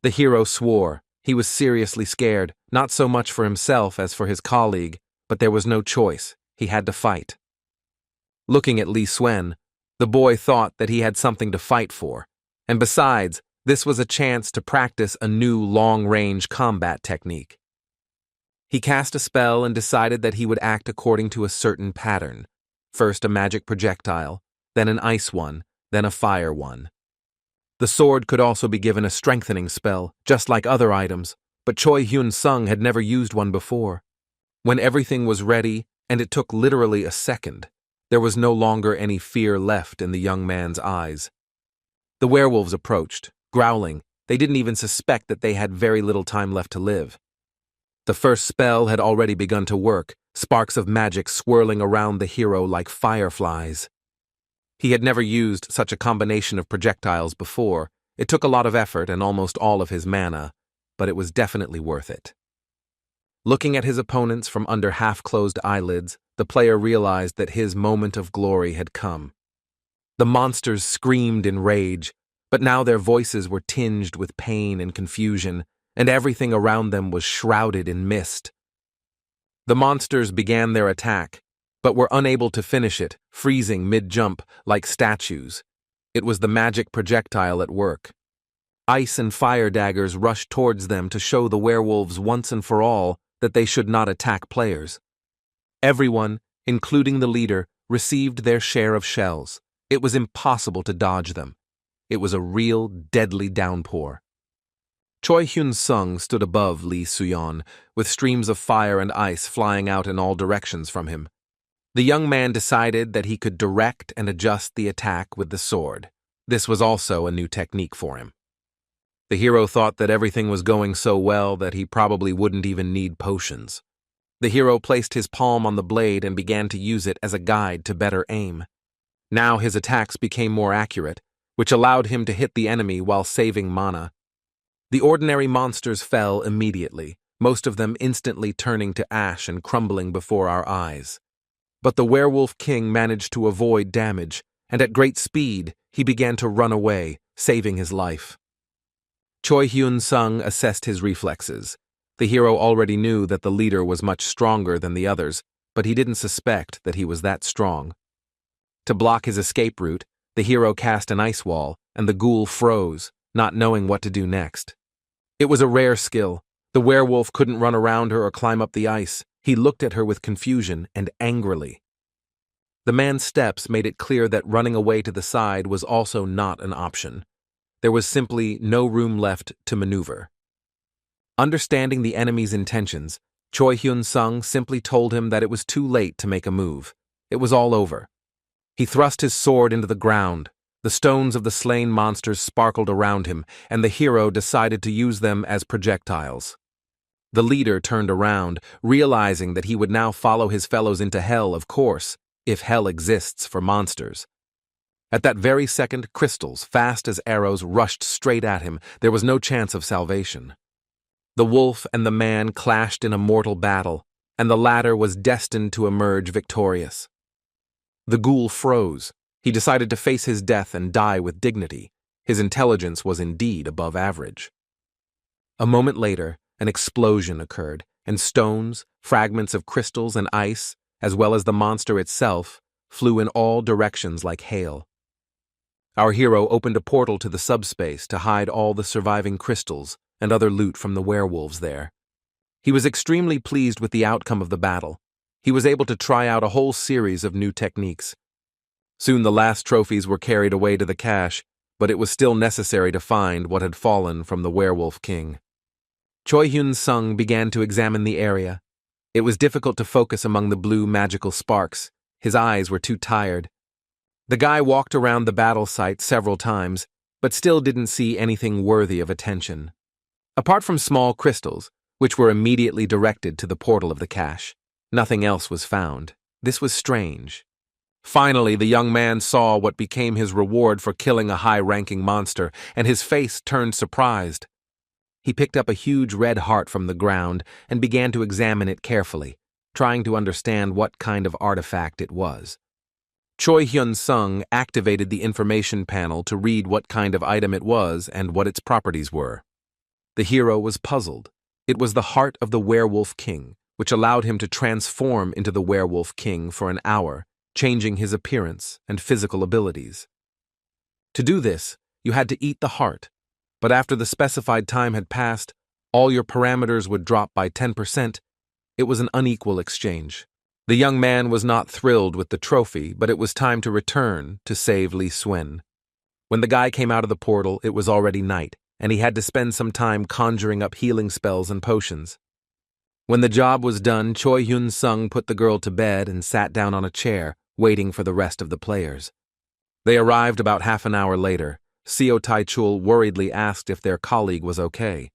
The hero swore. He was seriously scared, not so much for himself as for his colleague, but there was no choice. He had to fight. Looking at Li Suen, the boy thought that he had something to fight for, and besides, this was a chance to practice a new long-range combat technique. He cast a spell and decided that he would act according to a certain pattern. First a magic projectile, then an ice one, then a fire one. The sword could also be given a strengthening spell, just like other items, but Choi Hyun-sung had never used one before. When everything was ready, and it took literally a second, There was no longer any fear left in the young man's eyes. The werewolves approached, growling. They didn't even suspect that they had very little time left to live. The first spell had already begun to work, sparks of magic swirling around the hero like fireflies. He had never used such a combination of projectiles before. It took a lot of effort and almost all of his mana, but it was definitely worth it. Looking at his opponents from under half-closed eyelids, the player realized that his moment of glory had come. The monsters screamed in rage, but now their voices were tinged with pain and confusion, and everything around them was shrouded in mist. The monsters began their attack, but were unable to finish it, freezing mid-jump like statues. It was the magic projectile at work. Ice and fire daggers rushed towards them to show the werewolves once and for all that they should not attack players. Everyone, including the leader, received their share of shells. It was impossible to dodge them. It was a real, deadly downpour. Choi Hyun-sung stood above Lee Suyeon, with streams of fire and ice flying out in all directions from him. The young man decided that he could direct and adjust the attack with the sword. This was also a new technique for him. The hero thought that everything was going so well that he probably wouldn't even need potions. The hero placed his palm on the blade and began to use it as a guide to better aim. Now his attacks became more accurate, which allowed him to hit the enemy while saving mana. The ordinary monsters fell immediately, most of them instantly turning to ash and crumbling before our eyes. But the werewolf king managed to avoid damage, and at great speed he began to run away, saving his life. Choi Hyun-sung assessed his reflexes. The hero already knew that the leader was much stronger than the others, but he didn't suspect that he was that strong. To block his escape route, the hero cast an ice wall, and the ghoul froze, not knowing what to do next. It was a rare skill. The werewolf couldn't run around her or climb up the ice. He looked at her with confusion and angrily. The man's steps made it clear that running away to the side was also not an option. There was simply no room left to maneuver. Understanding the enemy's intentions, Choi Hyun-sung simply told him that it was too late to make a move. It was all over. He thrust his sword into the ground. The stones of the slain monsters sparkled around him, and the hero decided to use them as projectiles. The leader turned around, realizing that he would now follow his fellows into hell, of course, if hell exists for monsters. At that very second, crystals, fast as arrows, rushed straight at him. There was no chance of salvation. The wolf and the man clashed in a mortal battle, and the latter was destined to emerge victorious. The ghoul froze. He decided to face his death and die with dignity. His intelligence was indeed above average. A moment later, an explosion occurred, and stones, fragments of crystals and ice, as well as the monster itself, flew in all directions like hail. Our hero opened a portal to the subspace to hide all the surviving crystals and other loot from the werewolves there. He was extremely pleased with the outcome of the battle. He was able to try out a whole series of new techniques. Soon the last trophies were carried away to the cache, but it was still necessary to find what had fallen from the werewolf king. Choi Hyun-sung began to examine the area. It was difficult to focus among the blue magical sparks. His eyes were too tired. The guy walked around the battle site several times, but still didn't see anything worthy of attention. Apart from small crystals, which were immediately directed to the portal of the cache, nothing else was found. This was strange. Finally, the young man saw what became his reward for killing a high-ranking monster, and his face turned surprised. He picked up a huge red heart from the ground and began to examine it carefully, trying to understand what kind of artifact it was. Choi Hyun-sung activated the information panel to read what kind of item it was and what its properties were. The hero was puzzled. It was the heart of the werewolf king, which allowed him to transform into the werewolf king for an hour, changing his appearance and physical abilities. To do this, you had to eat the heart, but after the specified time had passed, all your parameters would drop by 10%. It was an unequal exchange. The young man was not thrilled with the trophy, but it was time to return to save Lee Suen. When the guy came out of the portal, it was already night, and he had to spend some time conjuring up healing spells and potions. When the job was done, Choi Hyun-sung put the girl to bed and sat down on a chair, waiting for the rest of the players. They arrived about half an hour later. Seo Taichul worriedly asked if their colleague was okay.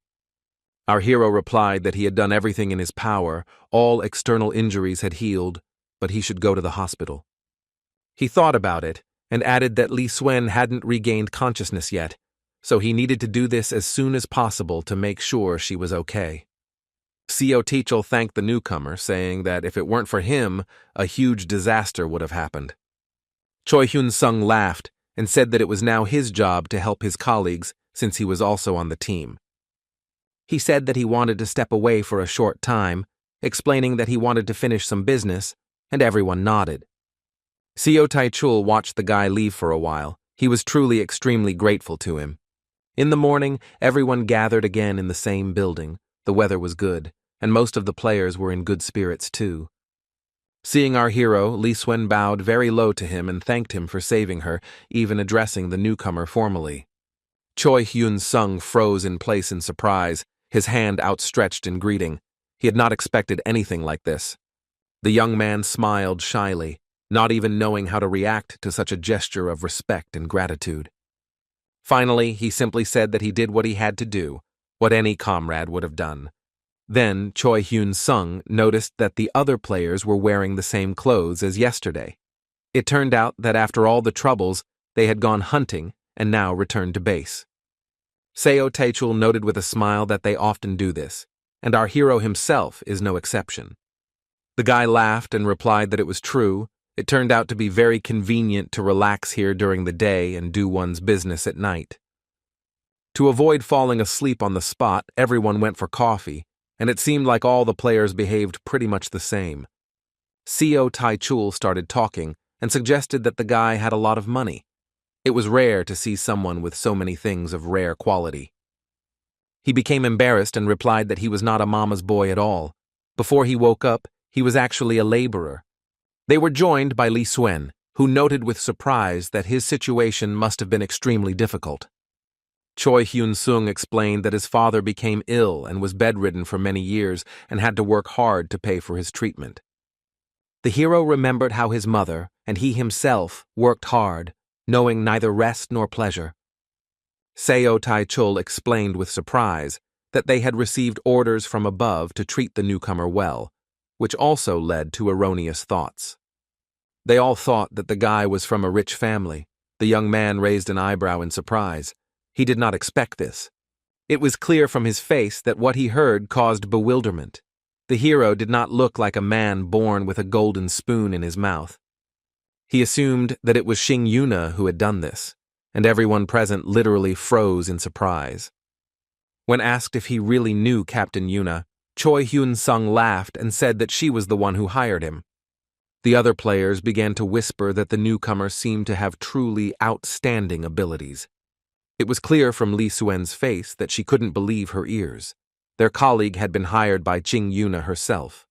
Our hero replied that he had done everything in his power, all external injuries had healed, but he should go to the hospital. He thought about it and added that Li Suen hadn't regained consciousness yet, so he needed to do this as soon as possible to make sure she was okay. Seo Taichul thanked the newcomer, saying that if it weren't for him, a huge disaster would have happened. Choi Hyun-sung laughed and said that it was now his job to help his colleagues since he was also on the team. He said that he wanted to step away for a short time, explaining that he wanted to finish some business, and everyone nodded. Seo Taichul watched the guy leave for a while. He was truly extremely grateful to him. In the morning, everyone gathered again in the same building. The weather was good, and most of the players were in good spirits too. Seeing our hero, Li Suen bowed very low to him and thanked him for saving her, even addressing the newcomer formally. Choi Hyun-sung froze in place in surprise, his hand outstretched in greeting. He had not expected anything like this. The young man smiled shyly, not even knowing how to react to such a gesture of respect and gratitude. Finally, he simply said that he did what he had to do, what any comrade would have done. Then Choi Hyun-sung noticed that the other players were wearing the same clothes as yesterday. It turned out that after all the troubles, they had gone hunting and now returned to base. Seo Taichul noted with a smile that they often do this, and our hero himself is no exception. The guy laughed and replied that it was true. It turned out to be very convenient to relax here during the day and do one's business at night. To avoid falling asleep on the spot, everyone went for coffee, and it seemed like all the players behaved pretty much the same. Seo Taichul started talking and suggested that the guy had a lot of money. It was rare to see someone with so many things of rare quality. He became embarrassed and replied that he was not a mama's boy at all. Before he woke up, he was actually a laborer. They were joined by Li Suen, who noted with surprise that his situation must have been extremely difficult. Choi Hyun-sung explained that his father became ill and was bedridden for many years and had to work hard to pay for his treatment. The hero remembered how his mother and he himself worked hard, knowing neither rest nor pleasure. Seo Taichul explained with surprise that they had received orders from above to treat the newcomer well, which also led to erroneous thoughts. They all thought that the guy was from a rich family. The young man raised an eyebrow in surprise. He did not expect this. It was clear from his face that what he heard caused bewilderment. The hero did not look like a man born with a golden spoon in his mouth. He assumed that it was Xing Yuna who had done this, and everyone present literally froze in surprise. When asked if he really knew Captain Yuna, Choi Hyun-sung laughed and said that she was the one who hired him. The other players began to whisper that the newcomer seemed to have truly outstanding abilities. It was clear from Li Suen's face that she couldn't believe her ears. Their colleague had been hired by Xing Yuna herself.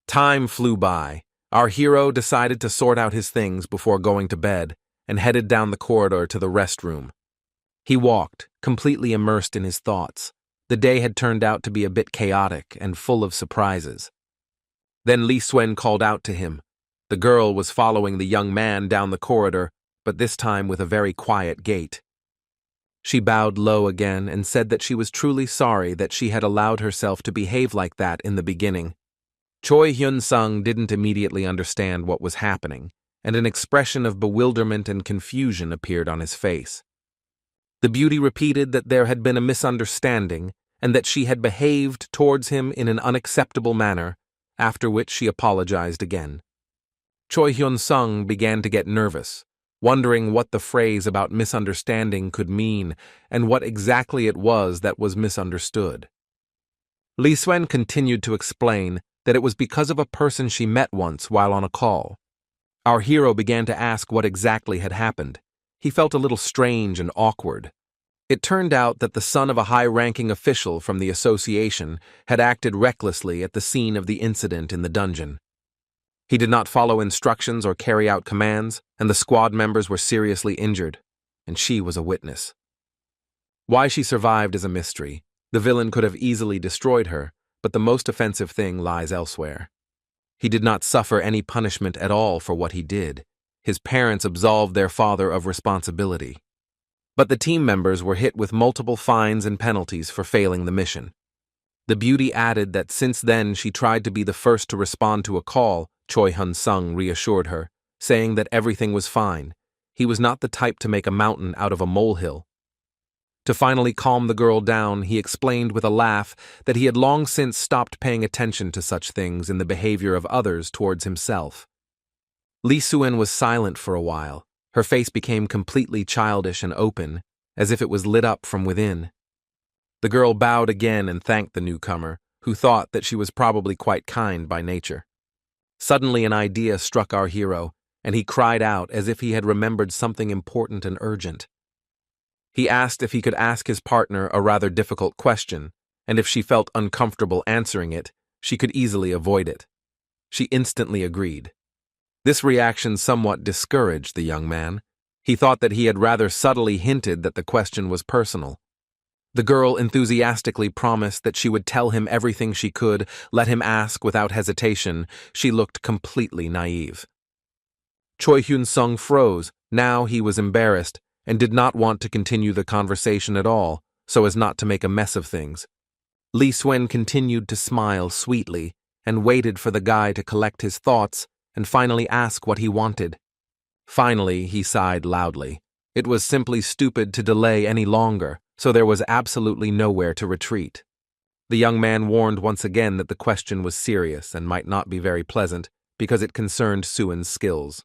Time flew by. Our hero decided to sort out his things before going to bed and headed down the corridor to the restroom. He walked, completely immersed in his thoughts. The day had turned out to be a bit chaotic and full of surprises. Then Li Suen called out to him. The girl was following the young man down the corridor, but this time with a very quiet gait. She bowed low again and said that she was truly sorry that she had allowed herself to behave like that in the beginning. Choi Hyun-sung didn't immediately understand what was happening, and an expression of bewilderment and confusion appeared on his face. The beauty repeated that there had been a misunderstanding and that she had behaved towards him in an unacceptable manner, after which she apologized again. Choi Hyun-sung began to get nervous, wondering what the phrase about misunderstanding could mean and what exactly it was that was misunderstood. Li Suen continued to explain that it was because of a person she met once while on a call. Our hero began to ask what exactly had happened. He felt a little strange and awkward. It turned out that the son of a high-ranking official from the association had acted recklessly at the scene of the incident in the dungeon. He did not follow instructions or carry out commands, and the squad members were seriously injured, and she was a witness. Why she survived is a mystery. The villain could have easily destroyed her, but the most offensive thing lies elsewhere. He did not suffer any punishment at all for what he did. His parents absolved their father of responsibility. But the team members were hit with multiple fines and penalties for failing the mission. The beauty added that since then she tried to be the first to respond to a call. Choi Hyun-sung reassured her, saying that everything was fine. He was not the type to make a mountain out of a molehill. To finally calm the girl down, he explained with a laugh that he had long since stopped paying attention to such things in the behavior of others towards himself. Lee Soo-in was silent for a while. Her face became completely childish and open, as if it was lit up from within. The girl bowed again and thanked the newcomer, who thought that she was probably quite kind by nature. Suddenly an idea struck our hero, and he cried out as if he had remembered something important and urgent. He asked if he could ask his partner a rather difficult question, and if she felt uncomfortable answering it, she could easily avoid it. She instantly agreed. This reaction somewhat discouraged the young man. He thought that he had rather subtly hinted that the question was personal. The girl enthusiastically promised that she would tell him everything she could, let him ask without hesitation. She looked completely naive. Choi Hyun-sung froze. Now he was embarrassed and did not want to continue the conversation at all, so as not to make a mess of things. Lee Soo-in continued to smile sweetly and waited for the guy to collect his thoughts and finally ask what he wanted. Finally, he sighed loudly. It was simply stupid to delay any longer, so there was absolutely nowhere to retreat. The young man warned once again that the question was serious and might not be very pleasant because it concerned Soo-in's skills.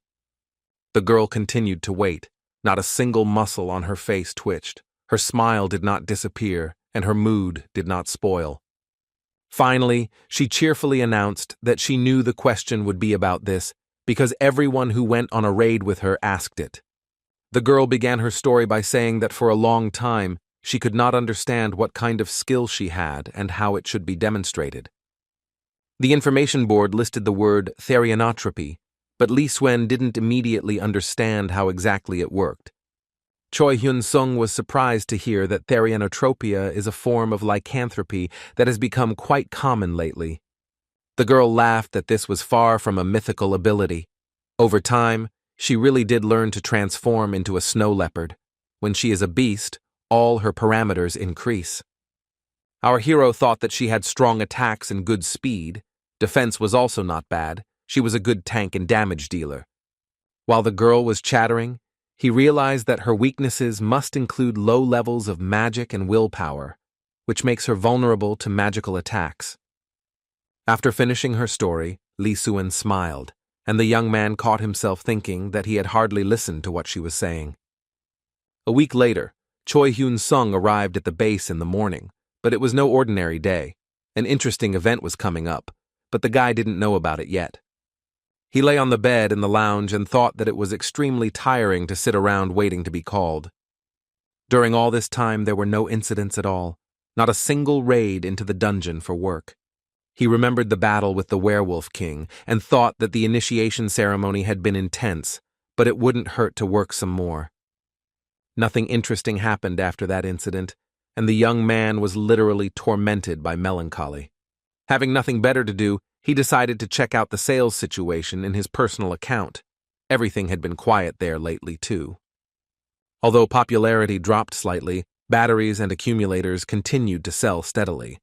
The girl continued to wait. Not a single muscle on her face twitched. Her smile did not disappear, and her mood did not spoil. Finally, she cheerfully announced that she knew the question would be about this because everyone who went on a raid with her asked it. The girl began her story by saying that for a long time she could not understand what kind of skill she had and how it should be demonstrated. The information board listed the word therianotropy, but Lee Soo-in didn't immediately understand how exactly it worked. Choi Hyun-sung was surprised to hear that therianotropia is a form of lycanthropy that has become quite common lately. The girl laughed that this was far from a mythical ability. Over time, she really did learn to transform into a snow leopard. When she is a beast, all her parameters increase. Our hero thought that she had strong attacks and good speed. Defense was also not bad. She was a good tank and damage dealer. While the girl was chattering, he realized that her weaknesses must include low levels of magic and willpower, which makes her vulnerable to magical attacks. After finishing her story, Lee Soo-in smiled, and the young man caught himself thinking that he had hardly listened to what she was saying. A week later, Choi Hyun-sung arrived at the base in the morning, but it was no ordinary day. An interesting event was coming up, but the guy didn't know about it yet. He lay on the bed in the lounge and thought that it was extremely tiring to sit around waiting to be called. During all this time, there were no incidents at all, not a single raid into the dungeon for work. He remembered the battle with the Werewolf King and thought that the initiation ceremony had been intense, but it wouldn't hurt to work some more. Nothing interesting happened after that incident, and the young man was literally tormented by melancholy. Having nothing better to do, he decided to check out the sales situation in his personal account. Everything had been quiet there lately, too. Although popularity dropped slightly, batteries and accumulators continued to sell steadily.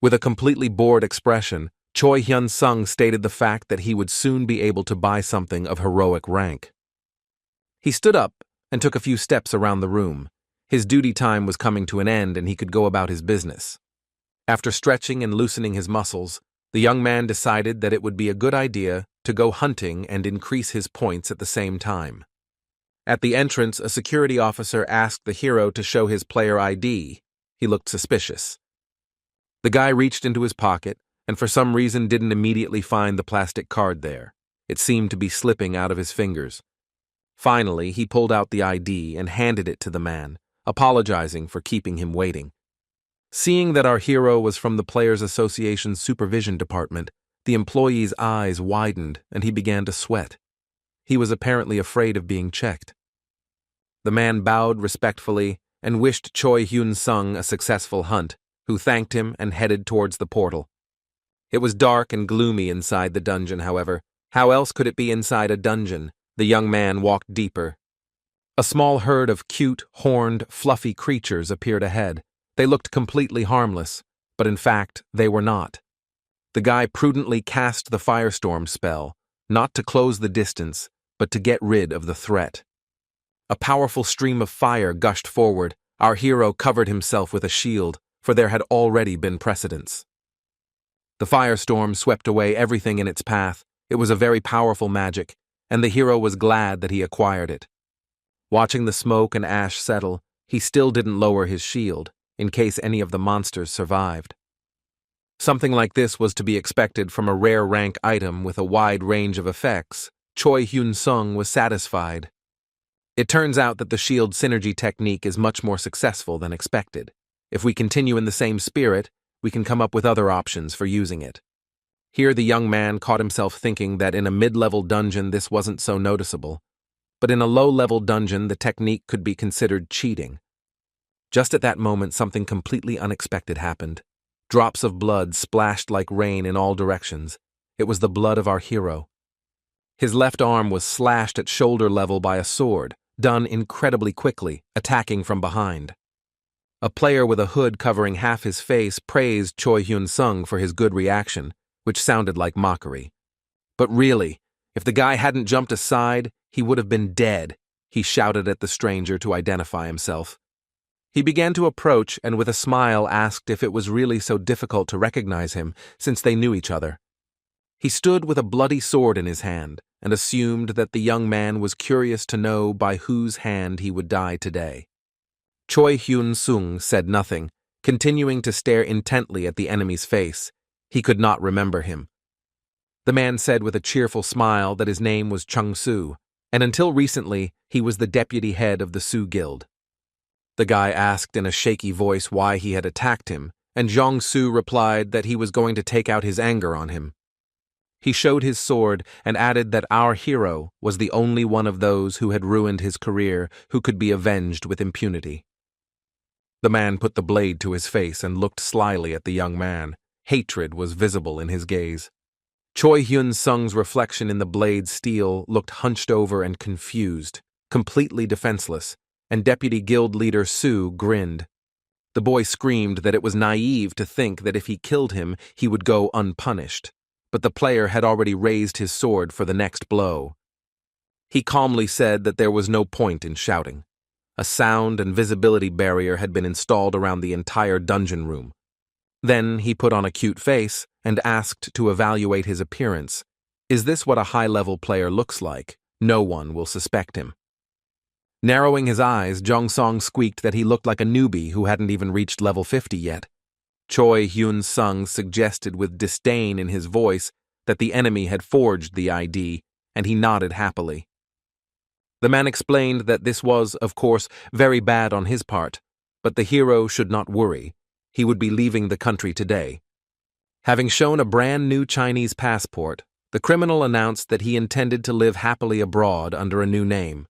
With a completely bored expression, Choi Hyun-sung stated the fact that he would soon be able to buy something of heroic rank. He stood up and took a few steps around the room. His duty time was coming to an end and he could go about his business. After stretching and loosening his muscles, the young man decided that it would be a good idea to go hunting and increase his points at the same time. At the entrance, a security officer asked the hero to show his player ID. He looked suspicious. The guy reached into his pocket and for some reason didn't immediately find the plastic card there. It seemed to be slipping out of his fingers. Finally, he pulled out the ID and handed it to the man, apologizing for keeping him waiting. Seeing that our hero was from the Players Association's supervision department, the employee's eyes widened and he began to sweat. He was apparently afraid of being checked. The man bowed respectfully and wished Choi Hyun-sung a successful hunt, who thanked him and headed towards the portal. It was dark and gloomy inside the dungeon, however. How else could it be inside a dungeon? The young man walked deeper. A small herd of cute, horned, fluffy creatures appeared ahead. They looked completely harmless, but in fact, they were not. The guy prudently cast the firestorm spell, not to close the distance, but to get rid of the threat. A powerful stream of fire gushed forward. Our hero covered himself with a shield, for there had already been precedents. The firestorm swept away everything in its path. It was a very powerful magic, and the hero was glad that he acquired it. Watching the smoke and ash settle, he still didn't lower his shield, in case any of the monsters survived. Something like this was to be expected from a rare rank item with a wide range of effects. Choi Hyun-sung was satisfied. It turns out that the shield synergy technique is much more successful than expected. If we continue in the same spirit, we can come up with other options for using it. Here the young man caught himself thinking that in a mid-level dungeon this wasn't so noticeable, but in a low-level dungeon the technique could be considered cheating. Just at that moment something completely unexpected happened. Drops of blood splashed like rain in all directions. It was the blood of our hero. His left arm was slashed at shoulder level by a sword, done incredibly quickly, attacking from behind. A player with a hood covering half his face praised Choi Hyun-sung for his good reaction, which sounded like mockery. But really, if the guy hadn't jumped aside, he would have been dead, he shouted at the stranger to identify himself. He began to approach and with a smile asked if it was really so difficult to recognize him, since they knew each other. He stood with a bloody sword in his hand and assumed that the young man was curious to know by whose hand he would die today. Choi Hyun-sung said nothing, continuing to stare intently at the enemy's face. He could not remember him. The man said with a cheerful smile that his name was Chung-soo, and until recently he was the deputy head of the Soo Guild. The guy asked in a shaky voice why he had attacked him, and Jong-soo replied that he was going to take out his anger on him. He showed his sword and added that our hero was the only one of those who had ruined his career who could be avenged with impunity. The man put the blade to his face and looked slyly at the young man. Hatred was visible in his gaze. Choi Hyun-sung's reflection in the blade's steel looked hunched over and confused, completely defenseless, and Deputy Guild Leader Soo grinned. The boy screamed that it was naive to think that if he killed him, he would go unpunished, but the player had already raised his sword for the next blow. He calmly said that there was no point in shouting. A sound and visibility barrier had been installed around the entire dungeon room. Then he put on a cute face and asked to evaluate his appearance. Is this what a high-level player looks like? No one will suspect him. Narrowing his eyes, Jong-song squeaked that he looked like a newbie who hadn't even reached level 50 yet. Choi Hyun-sung suggested with disdain in his voice that the enemy had forged the ID, and he nodded happily. The man explained that this was, of course, very bad on his part, but the hero should not worry. He would be leaving the country today. Having shown a brand new Chinese passport, the criminal announced that he intended to live happily abroad under a new name.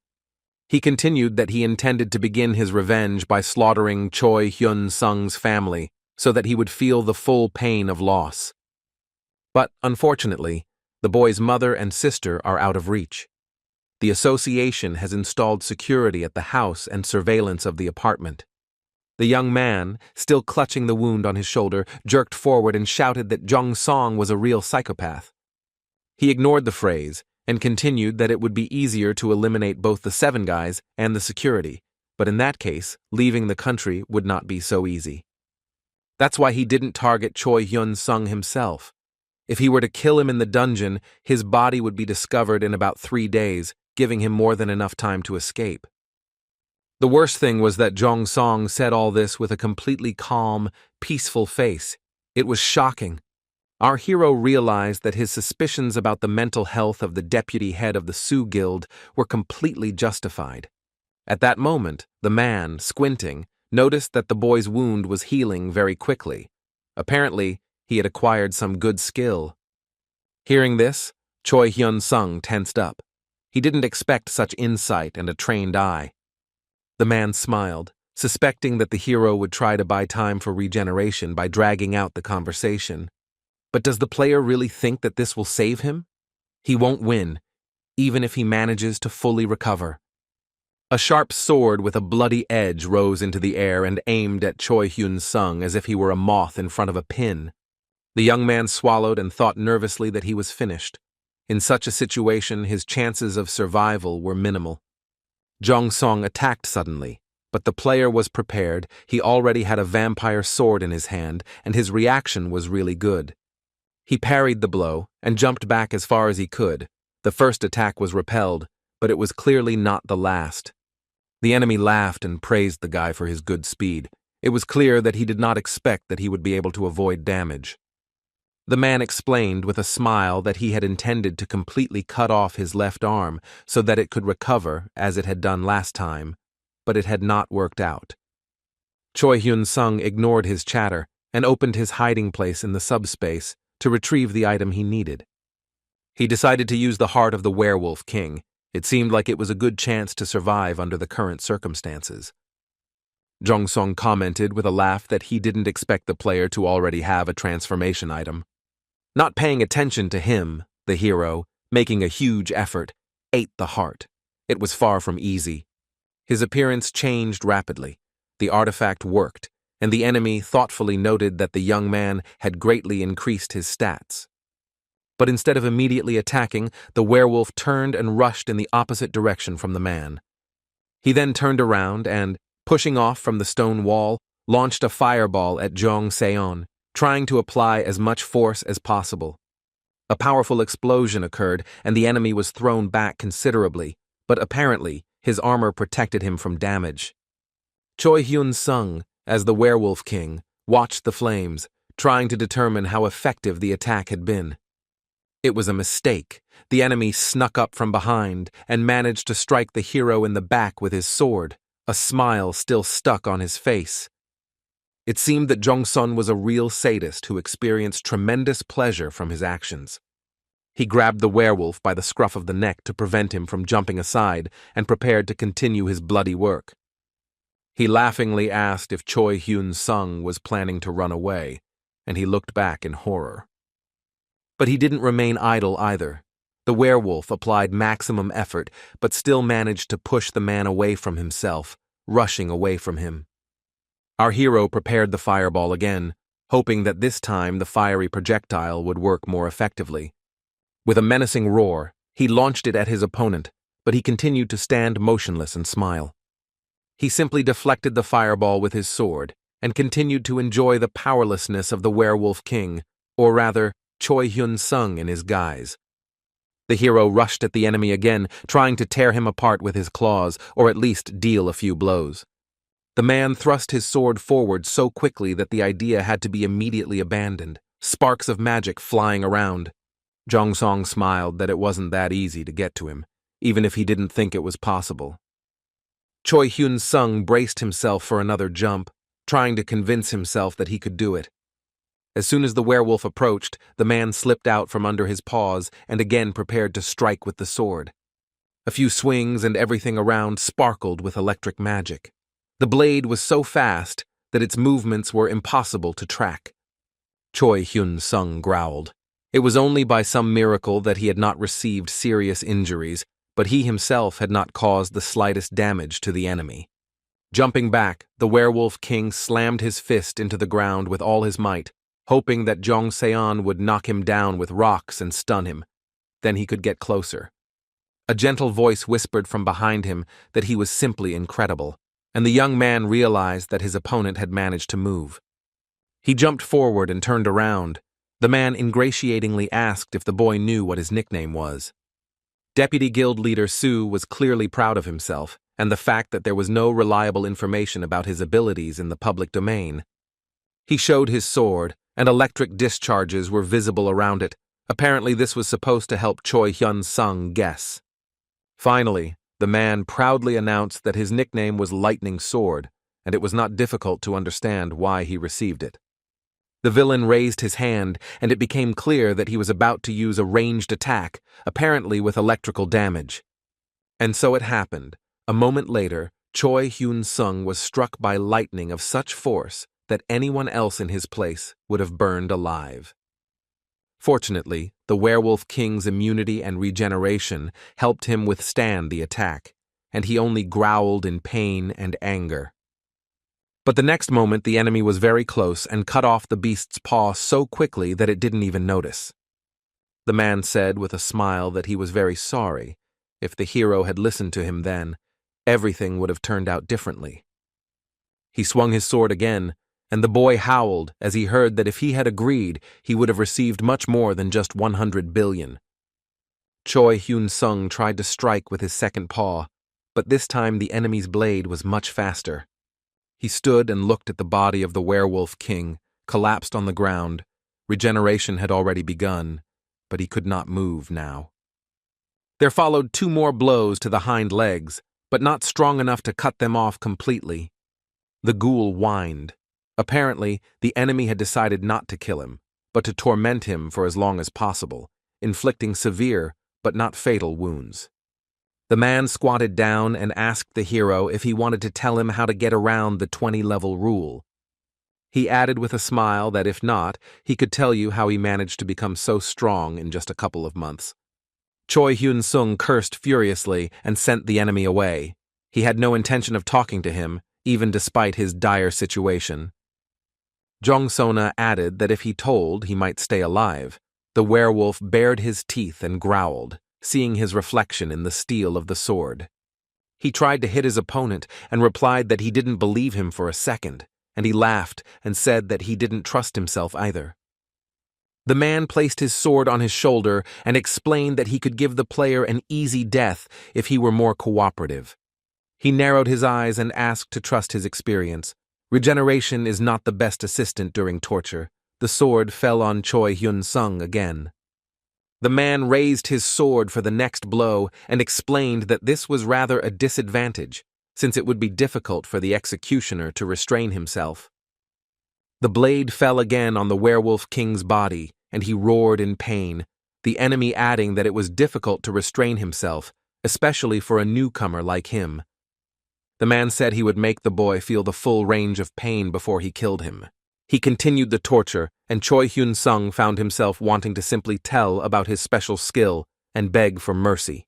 He continued that he intended to begin his revenge by slaughtering Choi Hyun-sung's family so that he would feel the full pain of loss. But, unfortunately, the boy's mother and sister are out of reach. The association has installed security at the house and surveillance of the apartment. The young man, still clutching the wound on his shoulder, jerked forward and shouted that Jong-song was a real psychopath. He ignored the phrase and continued that it would be easier to eliminate both the 7 guys and the security, but in that case, leaving the country would not be so easy. That's why he didn't target Choi Hyun-sung himself. If he were to kill him in the dungeon, his body would be discovered in about 3 days, giving him more than enough time to escape. The worst thing was that Jong-song said all this with a completely calm, peaceful face. It was shocking. Our hero realized that his suspicions about the mental health of the deputy head of the Soo Guild were completely justified. At that moment, the man, squinting, noticed that the boy's wound was healing very quickly. Apparently, he had acquired some good skill. Hearing this, Choi Hyun-sung tensed up. He didn't expect such insight and a trained eye. The man smiled, suspecting that the hero would try to buy time for regeneration by dragging out the conversation. But does the player really think that this will save him? He won't win, even if he manages to fully recover. A sharp sword with a bloody edge rose into the air and aimed at Choi Hyun-sung as if he were a moth in front of a pin. The young man swallowed and thought nervously that he was finished. In such a situation, his chances of survival were minimal. Jong-sung attacked suddenly, but the player was prepared. He already had a vampire sword in his hand, and his reaction was really good. He parried the blow and jumped back as far as he could. The first attack was repelled, but it was clearly not the last. The enemy laughed and praised the guy for his good speed. It was clear that he did not expect that he would be able to avoid damage. The man explained with a smile that he had intended to completely cut off his left arm so that it could recover as it had done last time, but it had not worked out. Choi Hyun-sung ignored his chatter and opened his hiding place in the subspace to retrieve the item he needed. He decided to use the heart of the werewolf king. It seemed like it was a good chance to survive under the current circumstances. Jong-sung commented with a laugh that he didn't expect the player to already have a transformation item. Not paying attention to him, the hero, making a huge effort, ate the heart. It was far from easy. His appearance changed rapidly. The artifact worked, and the enemy thoughtfully noted that the young man had greatly increased his stats. But instead of immediately attacking, the werewolf turned and rushed in the opposite direction from the man. He then turned around and, pushing off from the stone wall, launched a fireball at Jong Seon, trying to apply as much force as possible. A powerful explosion occurred, and the enemy was thrown back considerably, but apparently his armor protected him from damage. Choi Hyun-sung, as the werewolf king, watched the flames, trying to determine how effective the attack had been. It was a mistake. The enemy snuck up from behind and managed to strike the hero in the back with his sword, a smile still stuck on his face. It seemed that Jong-sun was a real sadist who experienced tremendous pleasure from his actions. He grabbed the werewolf by the scruff of the neck to prevent him from jumping aside and prepared to continue his bloody work. He laughingly asked if Choi Hyun-sung was planning to run away, and he looked back in horror. But he didn't remain idle either. The werewolf applied maximum effort, but still managed to push the man away from himself, rushing away from him. Our hero prepared the fireball again, hoping that this time the fiery projectile would work more effectively. With a menacing roar, he launched it at his opponent, but he continued to stand motionless and smile. He simply deflected the fireball with his sword and continued to enjoy the powerlessness of the werewolf king, or rather, Choi Hyun-sung in his guise. The hero rushed at the enemy again, trying to tear him apart with his claws, or at least deal a few blows. The man thrust his sword forward so quickly that the idea had to be immediately abandoned, sparks of magic flying around. Jong-sung smiled that it wasn't that easy to get to him, even if he didn't think it was possible. Choi Hyun-sung braced himself for another jump, trying to convince himself that he could do it. As soon as the werewolf approached, the man slipped out from under his paws and again prepared to strike with the sword. A few swings and everything around sparkled with electric magic. The blade was so fast that its movements were impossible to track. Choi Hyun-sung growled. It was only by some miracle that he had not received serious injuries, but he himself had not caused the slightest damage to the enemy. Jumping back, the werewolf king slammed his fist into the ground with all his might, hoping that Jong Seon would knock him down with rocks and stun him. Then he could get closer. A gentle voice whispered from behind him that he was simply incredible, and the young man realized that his opponent had managed to move. He jumped forward and turned around. The man ingratiatingly asked if the boy knew what his nickname was. Deputy Guild Leader Su was clearly proud of himself, and the fact that there was no reliable information about his abilities in the public domain. He showed his sword, and electric discharges were visible around it. Apparently this was supposed to help Choi Hyun-sung guess. Finally, the man proudly announced that his nickname was Lightning Sword, and it was not difficult to understand why he received it. The villain raised his hand, and it became clear that he was about to use a ranged attack, apparently with electrical damage. And so it happened. A moment later, Choi Hyun-sung was struck by lightning of such force that anyone else in his place would have burned alive. Fortunately, the Werewolf King's immunity and regeneration helped him withstand the attack, and he only growled in pain and anger. But the next moment the enemy was very close and cut off the beast's paw so quickly that it didn't even notice. The man said with a smile that he was very sorry. If the hero had listened to him then, everything would have turned out differently. He swung his sword again, and the boy howled as he heard that if he had agreed, he would have received much more than just 100 billion. Choi Hyun-sung tried to strike with his second paw, but this time the enemy's blade was much faster. He stood and looked at the body of the Werewolf King, collapsed on the ground. Regeneration had already begun, but he could not move now. There followed 2 more blows to the hind legs, but not strong enough to cut them off completely. The ghoul whined. Apparently, the enemy had decided not to kill him, but to torment him for as long as possible, inflicting severe but not fatal wounds. The man squatted down and asked the hero if he wanted to tell him how to get around the 20-level rule. He added with a smile that if not, he could tell you how he managed to become so strong in just a couple of months. Choi Hyun-sung cursed furiously and sent the enemy away. He had no intention of talking to him, even despite his dire situation. Jong-sona added that if he told, he might stay alive. The werewolf bared his teeth and growled, seeing his reflection in the steel of the sword. He tried to hit his opponent and replied that he didn't believe him for a second, and he laughed and said that he didn't trust himself either. The man placed his sword on his shoulder and explained that he could give the player an easy death if he were more cooperative. He narrowed his eyes and asked to trust his experience. Regeneration is not the best assistant during torture. The sword fell on Choi Hyun-sung again. The man raised his sword for the next blow and explained that this was rather a disadvantage, since it would be difficult for the executioner to restrain himself. The blade fell again on the Werewolf King's body, and he roared in pain, the enemy adding that it was difficult to restrain himself, especially for a newcomer like him. The man said he would make the boy feel the full range of pain before he killed him. He continued the torture, and Choi Hyun-sung found himself wanting to simply tell about his special skill and beg for mercy.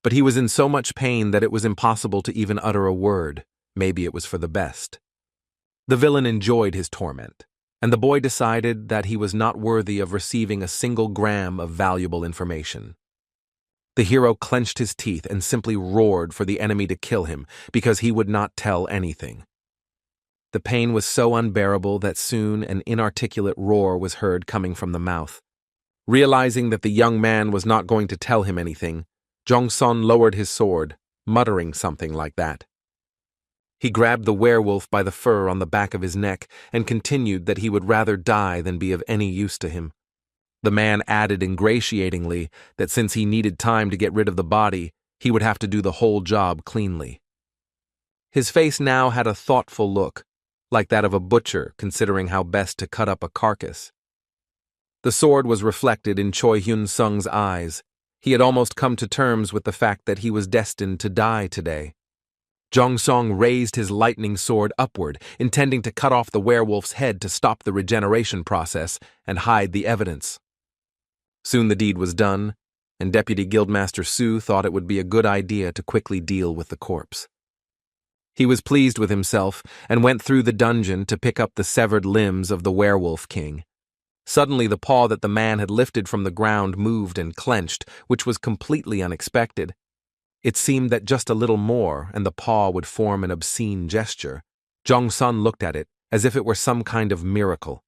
But he was in so much pain that it was impossible to even utter a word. Maybe it was for the best. The villain enjoyed his torment, and the boy decided that he was not worthy of receiving a single gram of valuable information. The hero clenched his teeth and simply roared for the enemy to kill him because he would not tell anything. The pain was so unbearable that soon an inarticulate roar was heard coming from the mouth. Realizing that the young man was not going to tell him anything, Jong-son lowered his sword, muttering something like that. He grabbed the werewolf by the fur on the back of his neck and continued that he would rather die than be of any use to him. The man added ingratiatingly that since he needed time to get rid of the body, he would have to do the whole job cleanly. His face now had a thoughtful look, like that of a butcher considering how best to cut up a carcass. The sword was reflected in Choi Hyun-sung's eyes. He had almost come to terms with the fact that he was destined to die today. Jong-song raised his lightning sword upward, intending to cut off the werewolf's head to stop the regeneration process and hide the evidence. Soon the deed was done, and Deputy Guildmaster Su thought it would be a good idea to quickly deal with the corpse. He was pleased with himself and went through the dungeon to pick up the severed limbs of the Werewolf King. Suddenly the paw that the man had lifted from the ground moved and clenched, which was completely unexpected. It seemed that just a little more and the paw would form an obscene gesture. Jong-sun looked at it as if it were some kind of miracle.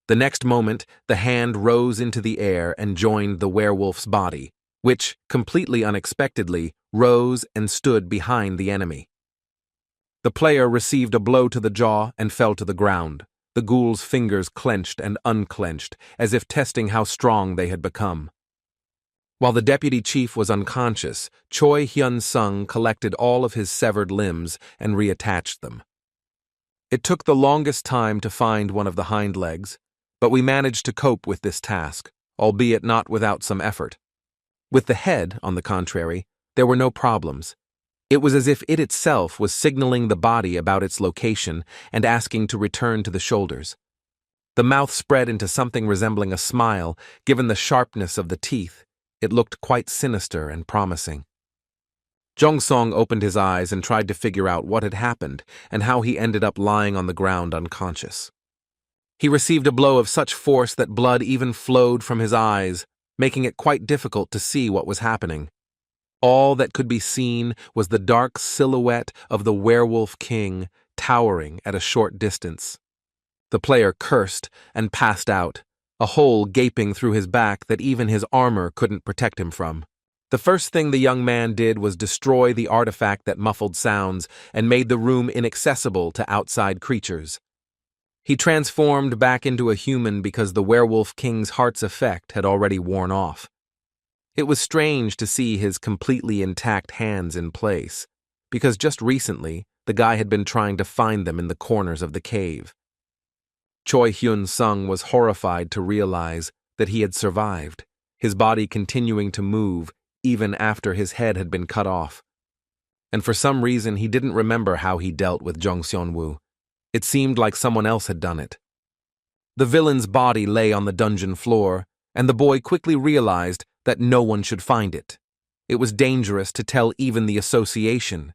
The next moment, the hand rose into the air and joined the werewolf's body, which, completely unexpectedly, rose and stood behind the enemy. The player received a blow to the jaw and fell to the ground. The ghoul's fingers clenched and unclenched, as if testing how strong they had become. While the deputy chief was unconscious, Choi Hyun-sung collected all of his severed limbs and reattached them. It took the longest time to find one of the hind legs, but we managed to cope with this task, albeit not without some effort. With the head, on the contrary, there were no problems. It was as if it itself was signaling the body about its location and asking to return to the shoulders. The mouth spread into something resembling a smile. Given the sharpness of the teeth, it looked quite sinister and promising. Jongsong opened his eyes and tried to figure out what had happened and how he ended up lying on the ground unconscious. He received a blow of such force that blood even flowed from his eyes, making it quite difficult to see what was happening. All that could be seen was the dark silhouette of the werewolf king towering at a short distance. The player cursed and passed out, a hole gaping through his back that even his armor couldn't protect him from. The first thing the young man did was destroy the artifact that muffled sounds and made the room inaccessible to outside creatures. He transformed back into a human because the werewolf king's heart's effect had already worn off. It was strange to see his completely intact hands in place, because just recently the guy had been trying to find them in the corners of the cave. Choi Hyun-sung was horrified to realize that he had survived, his body continuing to move even after his head had been cut off. And for some reason he didn't remember how he dealt with Jung Seon-woo. It seemed like someone else had done it. The villain's body lay on the dungeon floor, and the boy quickly realized that no one should find it. It was dangerous to tell even the association.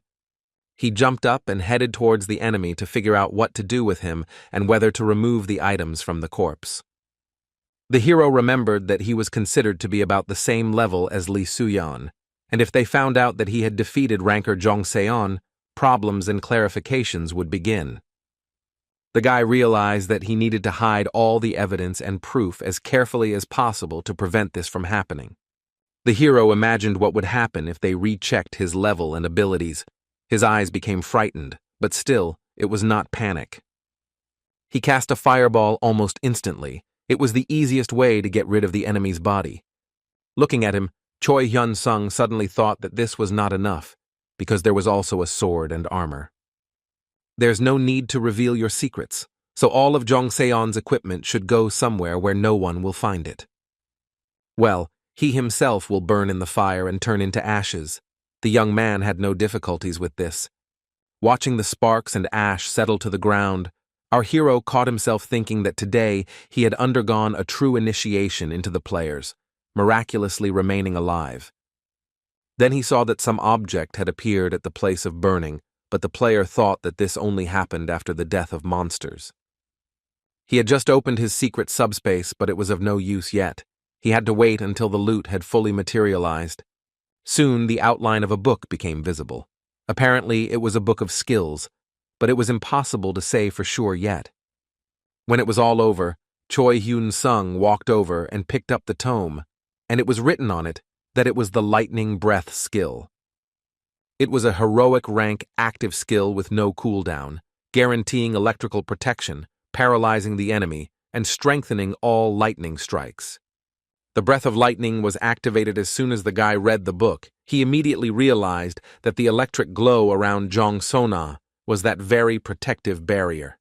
He jumped up and headed towards the enemy to figure out what to do with him and whether to remove the items from the corpse. The hero remembered that he was considered to be about the same level as Lee Suyan, and if they found out that he had defeated ranker Jong Seon, problems and clarifications would begin. The guy realized that he needed to hide all the evidence and proof as carefully as possible to prevent this from happening. The hero imagined what would happen if they rechecked his level and abilities. His eyes became frightened, but still, it was not panic. He cast a fireball almost instantly. It was the easiest way to get rid of the enemy's body. Looking at him, Choi Hyun-sung suddenly thought that this was not enough, because there was also a sword and armor. There's no need to reveal your secrets, so all of Jong Seon's equipment should go somewhere where no one will find it. Well, he himself will burn in the fire and turn into ashes. The young man had no difficulties with this. Watching the sparks and ash settle to the ground, our hero caught himself thinking that today he had undergone a true initiation into the players, miraculously remaining alive. Then he saw that some object had appeared at the place of burning, but the player thought that this only happened after the death of monsters. He had just opened his secret subspace, but it was of no use yet. He had to wait until the loot had fully materialized. Soon, the outline of a book became visible. Apparently, it was a book of skills, but it was impossible to say for sure yet. When it was all over, Choi Hyun-sung walked over and picked up the tome, and it was written on it that it was the Lightning Breath skill. It was a heroic rank active skill with no cooldown, guaranteeing electrical protection, paralyzing the enemy, and strengthening all lightning strikes. The breath of lightning was activated as soon as the guy read the book. He immediately realized that the electric glow around Jong Sona was that very protective barrier.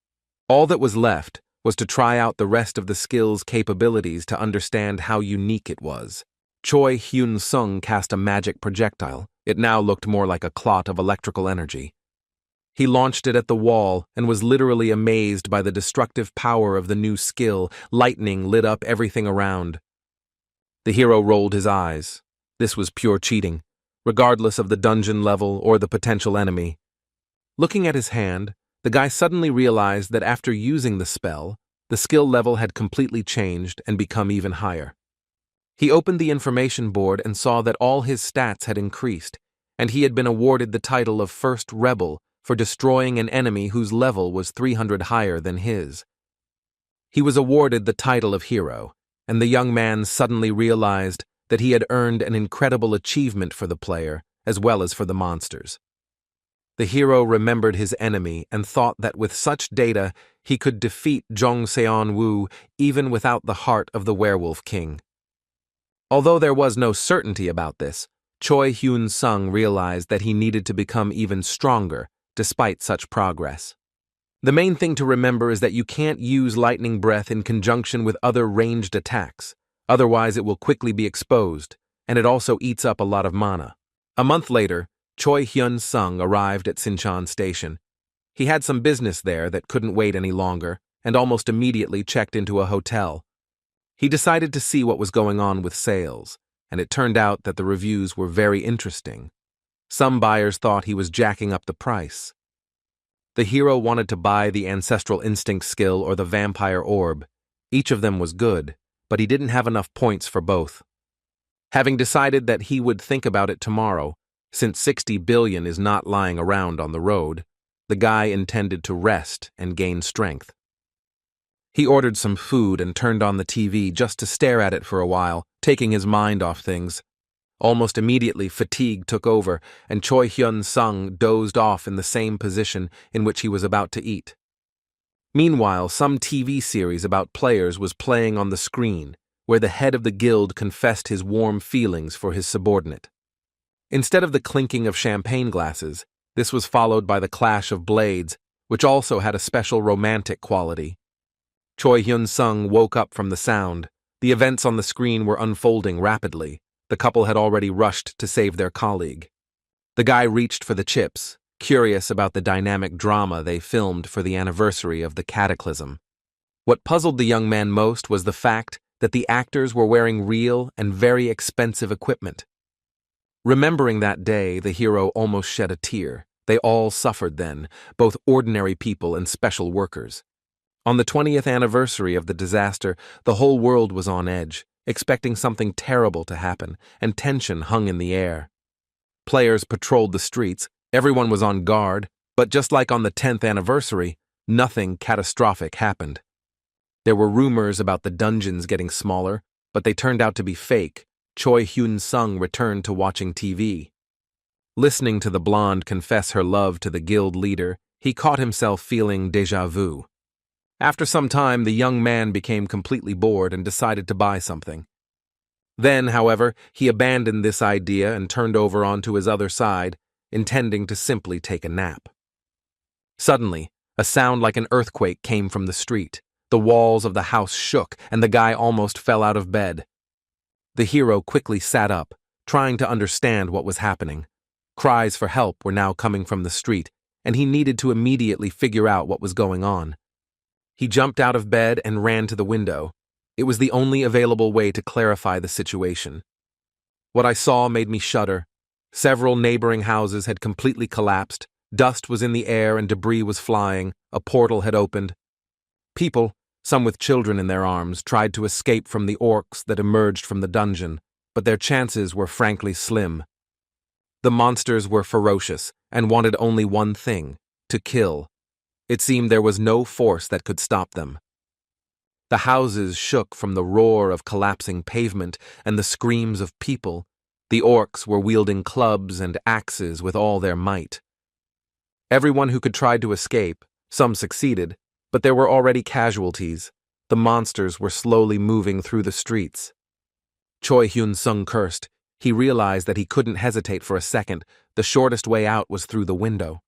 All that was left was to try out the rest of the skill's capabilities to understand how unique it was. Choi Hyun-sung cast a magic projectile. It now looked more like a clot of electrical energy. He launched it at the wall and was literally amazed by the destructive power of the new skill. Lightning lit up everything around. The hero rolled his eyes. This was pure cheating, regardless of the dungeon level or the potential enemy. Looking at his hand, the guy suddenly realized that after using the spell, the skill level had completely changed and become even higher. He opened the information board and saw that all his stats had increased, and he had been awarded the title of First Rebel for destroying an enemy whose level was 300 higher than his. He was awarded the title of Hero, and the young man suddenly realized that he had earned an incredible achievement for the player as well as for the monsters. The hero remembered his enemy and thought that with such data he could defeat Jong Seon-woo even without the heart of the Werewolf King. Although there was no certainty about this, Choi Hyun-sung realized that he needed to become even stronger despite such progress. The main thing to remember is that you can't use Lightning Breath in conjunction with other ranged attacks, otherwise it will quickly be exposed, and it also eats up a lot of mana. A month later, Choi Hyun-sung arrived at Sinchon Station. He had some business there that couldn't wait any longer, and almost immediately checked into a hotel. He decided to see what was going on with sales, and it turned out that the reviews were very interesting. Some buyers thought he was jacking up the price. The hero wanted to buy the Ancestral Instinct skill or the Vampire Orb. Each of them was good, but he didn't have enough points for both. Having decided that he would think about it tomorrow, since 60 billion is not lying around on the road, the guy intended to rest and gain strength. He ordered some food and turned on the TV just to stare at it for a while, taking his mind off things. Almost immediately, fatigue took over, and Choi Hyun-sung dozed off in the same position in which he was about to eat. Meanwhile, some TV series about players was playing on the screen, where the head of the guild confessed his warm feelings for his subordinate. Instead of the clinking of champagne glasses, this was followed by the clash of blades, which also had a special romantic quality. Choi Hyun-sung woke up from the sound. The events on the screen were unfolding rapidly. The couple had already rushed to save their colleague. The guy reached for the chips, curious about the dynamic drama they filmed for the anniversary of the cataclysm. What puzzled the young man most was the fact that the actors were wearing real and very expensive equipment. Remembering that day, the hero almost shed a tear. They all suffered then, both ordinary people and special workers. On the 20th anniversary of the disaster, the whole world was on edge, expecting something terrible to happen, and tension hung in the air. Players patrolled the streets, everyone was on guard, but just like on the 10th anniversary, nothing catastrophic happened. There were rumors about the dungeons getting smaller, but they turned out to be fake. Choi Hyun-sung returned to watching TV. Listening to the blonde confess her love to the guild leader, he caught himself feeling déjà vu. After some time, the young man became completely bored and decided to buy something. Then, however, he abandoned this idea and turned over onto his other side, intending to simply take a nap. Suddenly, a sound like an earthquake came from the street. The walls of the house shook, and the guy almost fell out of bed. The hero quickly sat up, trying to understand what was happening. Cries for help were now coming from the street, and he needed to immediately figure out what was going on. He jumped out of bed and ran to the window. It was the only available way to clarify the situation. What I saw made me shudder. Several neighboring houses had completely collapsed. Dust was in the air and debris was flying. A portal had opened. People, some with children in their arms, tried to escape from the orcs that emerged from the dungeon, but their chances were frankly slim. The monsters were ferocious and wanted only one thing: to kill. It seemed there was no force that could stop them. The houses shook from the roar of collapsing pavement and the screams of people. The orcs were wielding clubs and axes with all their might. Everyone who could try to escape, some succeeded, but there were already casualties. The monsters were slowly moving through the streets. Choi Hyun-sung cursed. He realized that he couldn't hesitate for a second. The shortest way out was through the window.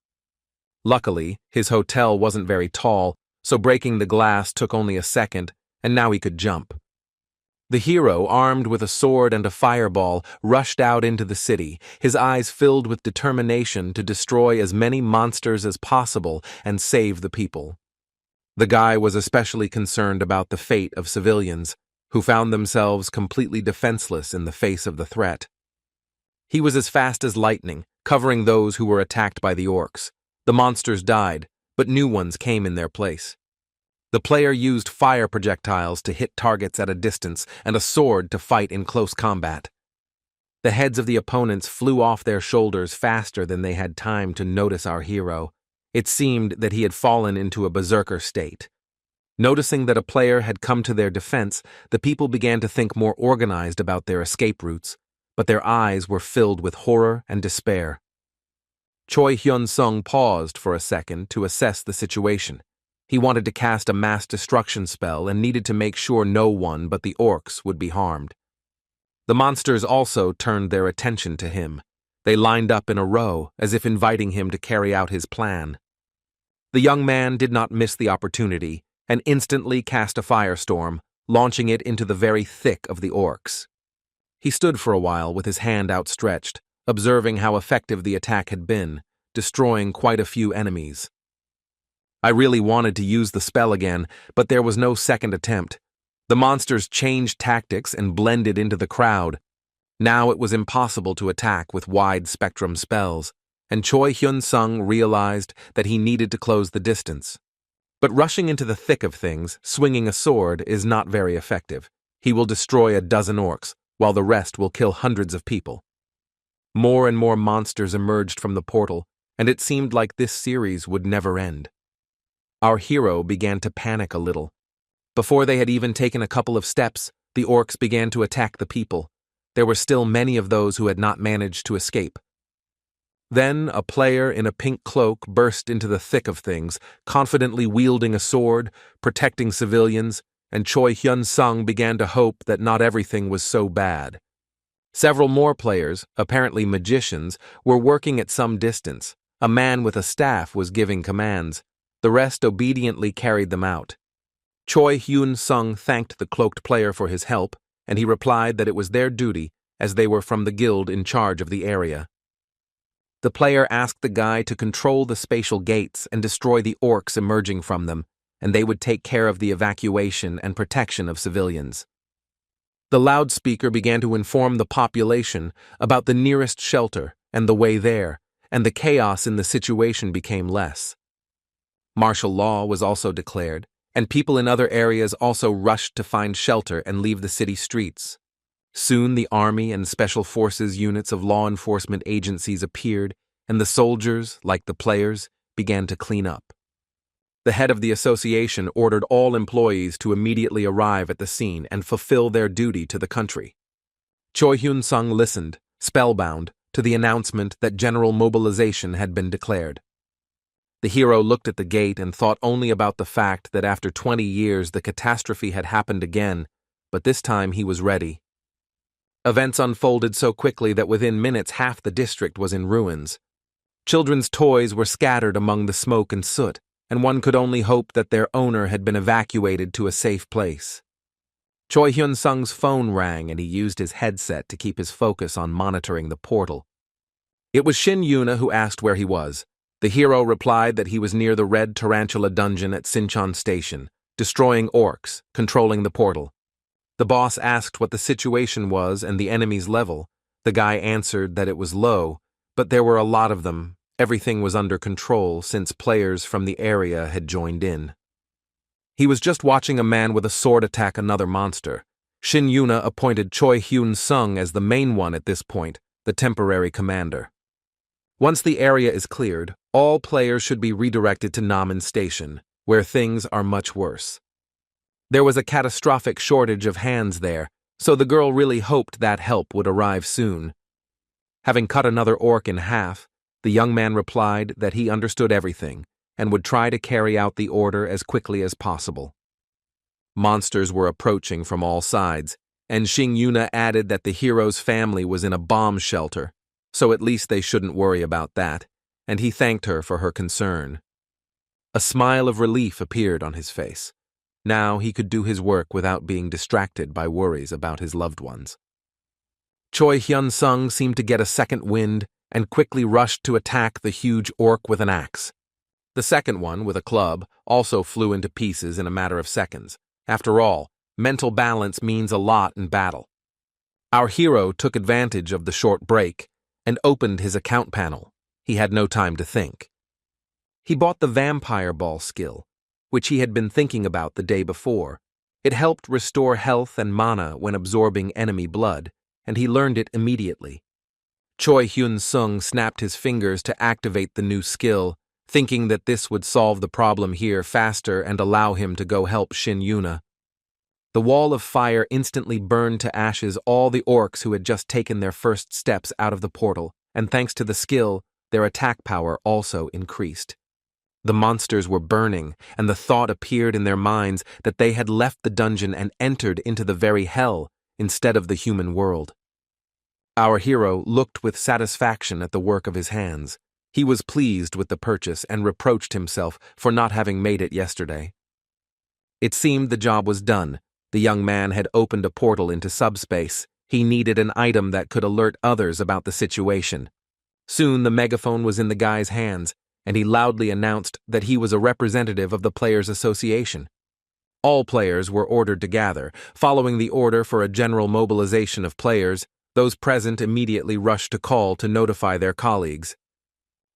Luckily, his hotel wasn't very tall, so breaking the glass took only a second, and now he could jump. The hero, armed with a sword and a fireball, rushed out into the city, his eyes filled with determination to destroy as many monsters as possible and save the people. The guy was especially concerned about the fate of civilians, who found themselves completely defenseless in the face of the threat. He was as fast as lightning, covering those who were attacked by the orcs. The monsters died, but new ones came in their place. The player used fire projectiles to hit targets at a distance and a sword to fight in close combat. The heads of the opponents flew off their shoulders faster than they had time to notice our hero. It seemed that he had fallen into a berserker state. Noticing that a player had come to their defense, the people began to think more organized about their escape routes, but their eyes were filled with horror and despair. Choi Hyun-sung paused for a second to assess the situation. He wanted to cast a mass destruction spell and needed to make sure no one but the orcs would be harmed. The monsters also turned their attention to him. They lined up in a row, as if inviting him to carry out his plan. The young man did not miss the opportunity and instantly cast a firestorm, launching it into the very thick of the orcs. He stood for a while with his hand outstretched, observing how effective the attack had been, destroying quite a few enemies. I really wanted to use the spell again, but there was no second attempt. The monsters changed tactics and blended into the crowd. Now it was impossible to attack with wide-spectrum spells, and Choi Hyun-sung realized that he needed to close the distance. But rushing into the thick of things, swinging a sword, is not very effective. He will destroy a dozen orcs, while the rest will kill hundreds of people. More and more monsters emerged from the portal, and it seemed like this series would never end. Our hero began to panic a little. Before they had even taken a couple of steps, the orcs began to attack the people. There were still many of those who had not managed to escape. Then a player in a pink cloak burst into the thick of things, confidently wielding a sword, protecting civilians, and Choi Hyun-sung began to hope that not everything was so bad. Several more players, apparently magicians, were working at some distance. A man with a staff was giving commands. The rest obediently carried them out. Choi Hyun-sung thanked the cloaked player for his help, and he replied that it was their duty, as they were from the guild in charge of the area. The player asked the guy to control the spatial gates and destroy the orcs emerging from them, and they would take care of the evacuation and protection of civilians. The loudspeaker began to inform the population about the nearest shelter and the way there, and the chaos in the situation became less. Martial law was also declared, and people in other areas also rushed to find shelter and leave the city streets. Soon the army and special forces units of law enforcement agencies appeared, and the soldiers, like the players, began to clean up. The head of the association ordered all employees to immediately arrive at the scene and fulfill their duty to the country. Choi Hyun-sung listened, spellbound, to the announcement that general mobilization had been declared. The hero looked at the gate and thought only about the fact that after 20 years the catastrophe had happened again, but this time he was ready. Events unfolded so quickly that within minutes half the district was in ruins. Children's toys were scattered among the smoke and soot, and one could only hope that their owner had been evacuated to a safe place. Choi Hyun-sung's phone rang and he used his headset to keep his focus on monitoring the portal. It was Shin Yuna who asked where he was. The hero replied that he was near the Red Tarantula dungeon at Sinchon Station, destroying orcs, controlling the portal. The boss asked what the situation was and the enemy's level. The guy answered that it was low, but there were a lot of them. Everything was under control since players from the area had joined in. He was just watching a man with a sword attack another monster. Shin Yuna appointed Choi Hyun-sung as the main one at this point, the temporary commander. Once the area is cleared, all players should be redirected to Namen Station, where things are much worse. There was a catastrophic shortage of hands there, so the girl really hoped that help would arrive soon. Having cut another orc in half, the young man replied that he understood everything and would try to carry out the order as quickly as possible. Monsters were approaching from all sides, and Shin Yuna added that the hero's family was in a bomb shelter, so at least they shouldn't worry about that, and he thanked her for her concern. A smile of relief appeared on his face. Now he could do his work without being distracted by worries about his loved ones. Choi Hyun-sung seemed to get a second wind and quickly rushed to attack the huge orc with an axe. The second one, with a club, also flew into pieces in a matter of seconds. After all, mental balance means a lot in battle. Our hero took advantage of the short break and opened his account panel. He had no time to think. He bought the Vampire Ball skill, which he had been thinking about the day before. It helped restore health and mana when absorbing enemy blood, and he learned it immediately. Choi Hyun-sung snapped his fingers to activate the new skill, thinking that this would solve the problem here faster and allow him to go help Shin Yuna. The wall of fire instantly burned to ashes all the orcs who had just taken their first steps out of the portal, and thanks to the skill, their attack power also increased. The monsters were burning, and the thought appeared in their minds that they had left the dungeon and entered into the very hell instead of the human world. Our hero looked with satisfaction at the work of his hands. He was pleased with the purchase and reproached himself for not having made it yesterday. It seemed the job was done. The young man had opened a portal into subspace. He needed an item that could alert others about the situation. Soon the megaphone was in the guy's hands, and he loudly announced that he was a representative of the Players' Association. All players were ordered to gather. Following the order for a general mobilization of players, those present immediately rushed to call to notify their colleagues.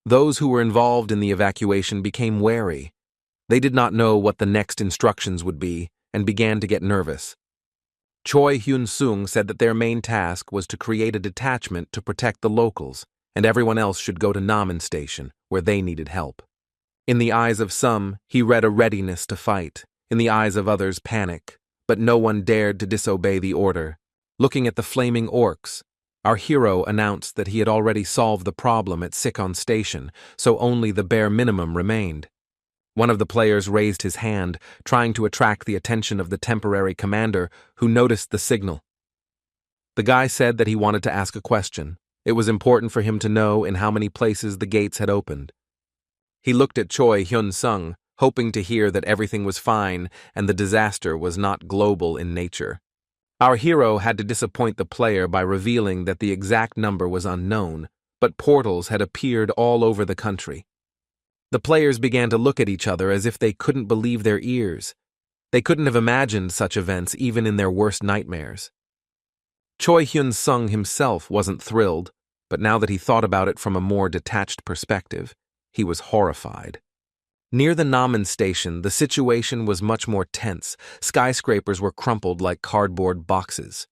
Those who were involved in the evacuation became wary. They did not know what the next instructions would be and began to get nervous. Choi Hyun-sung said that their main task was to create a detachment to protect the locals, and everyone else should go to Namen Station, where they needed help. In the eyes of some, he read a readiness to fight. In the eyes of others, panic, but no one dared to disobey the order. Looking at the flaming orcs, our hero announced that he had already solved the problem at Sikon Station, so only the bare minimum remained. One of the players raised his hand, trying to attract the attention of the temporary commander, who noticed the signal. The guy said that he wanted to ask a question. It was important for him to know in how many places the gates had opened. He looked at Choi Hyun-sung, hoping to hear that everything was fine and the disaster was not global in nature. Our hero had to disappoint the player by revealing that the exact number was unknown, but portals had appeared all over the country. The players began to look at each other as if they couldn't believe their ears. They couldn't have imagined such events even in their worst nightmares. Choi Hyun-sung himself wasn't thrilled, but now that he thought about it from a more detached perspective, he was horrified. Near the Namen Station, the situation was much more tense. Skyscrapers were crumpled like cardboard boxes.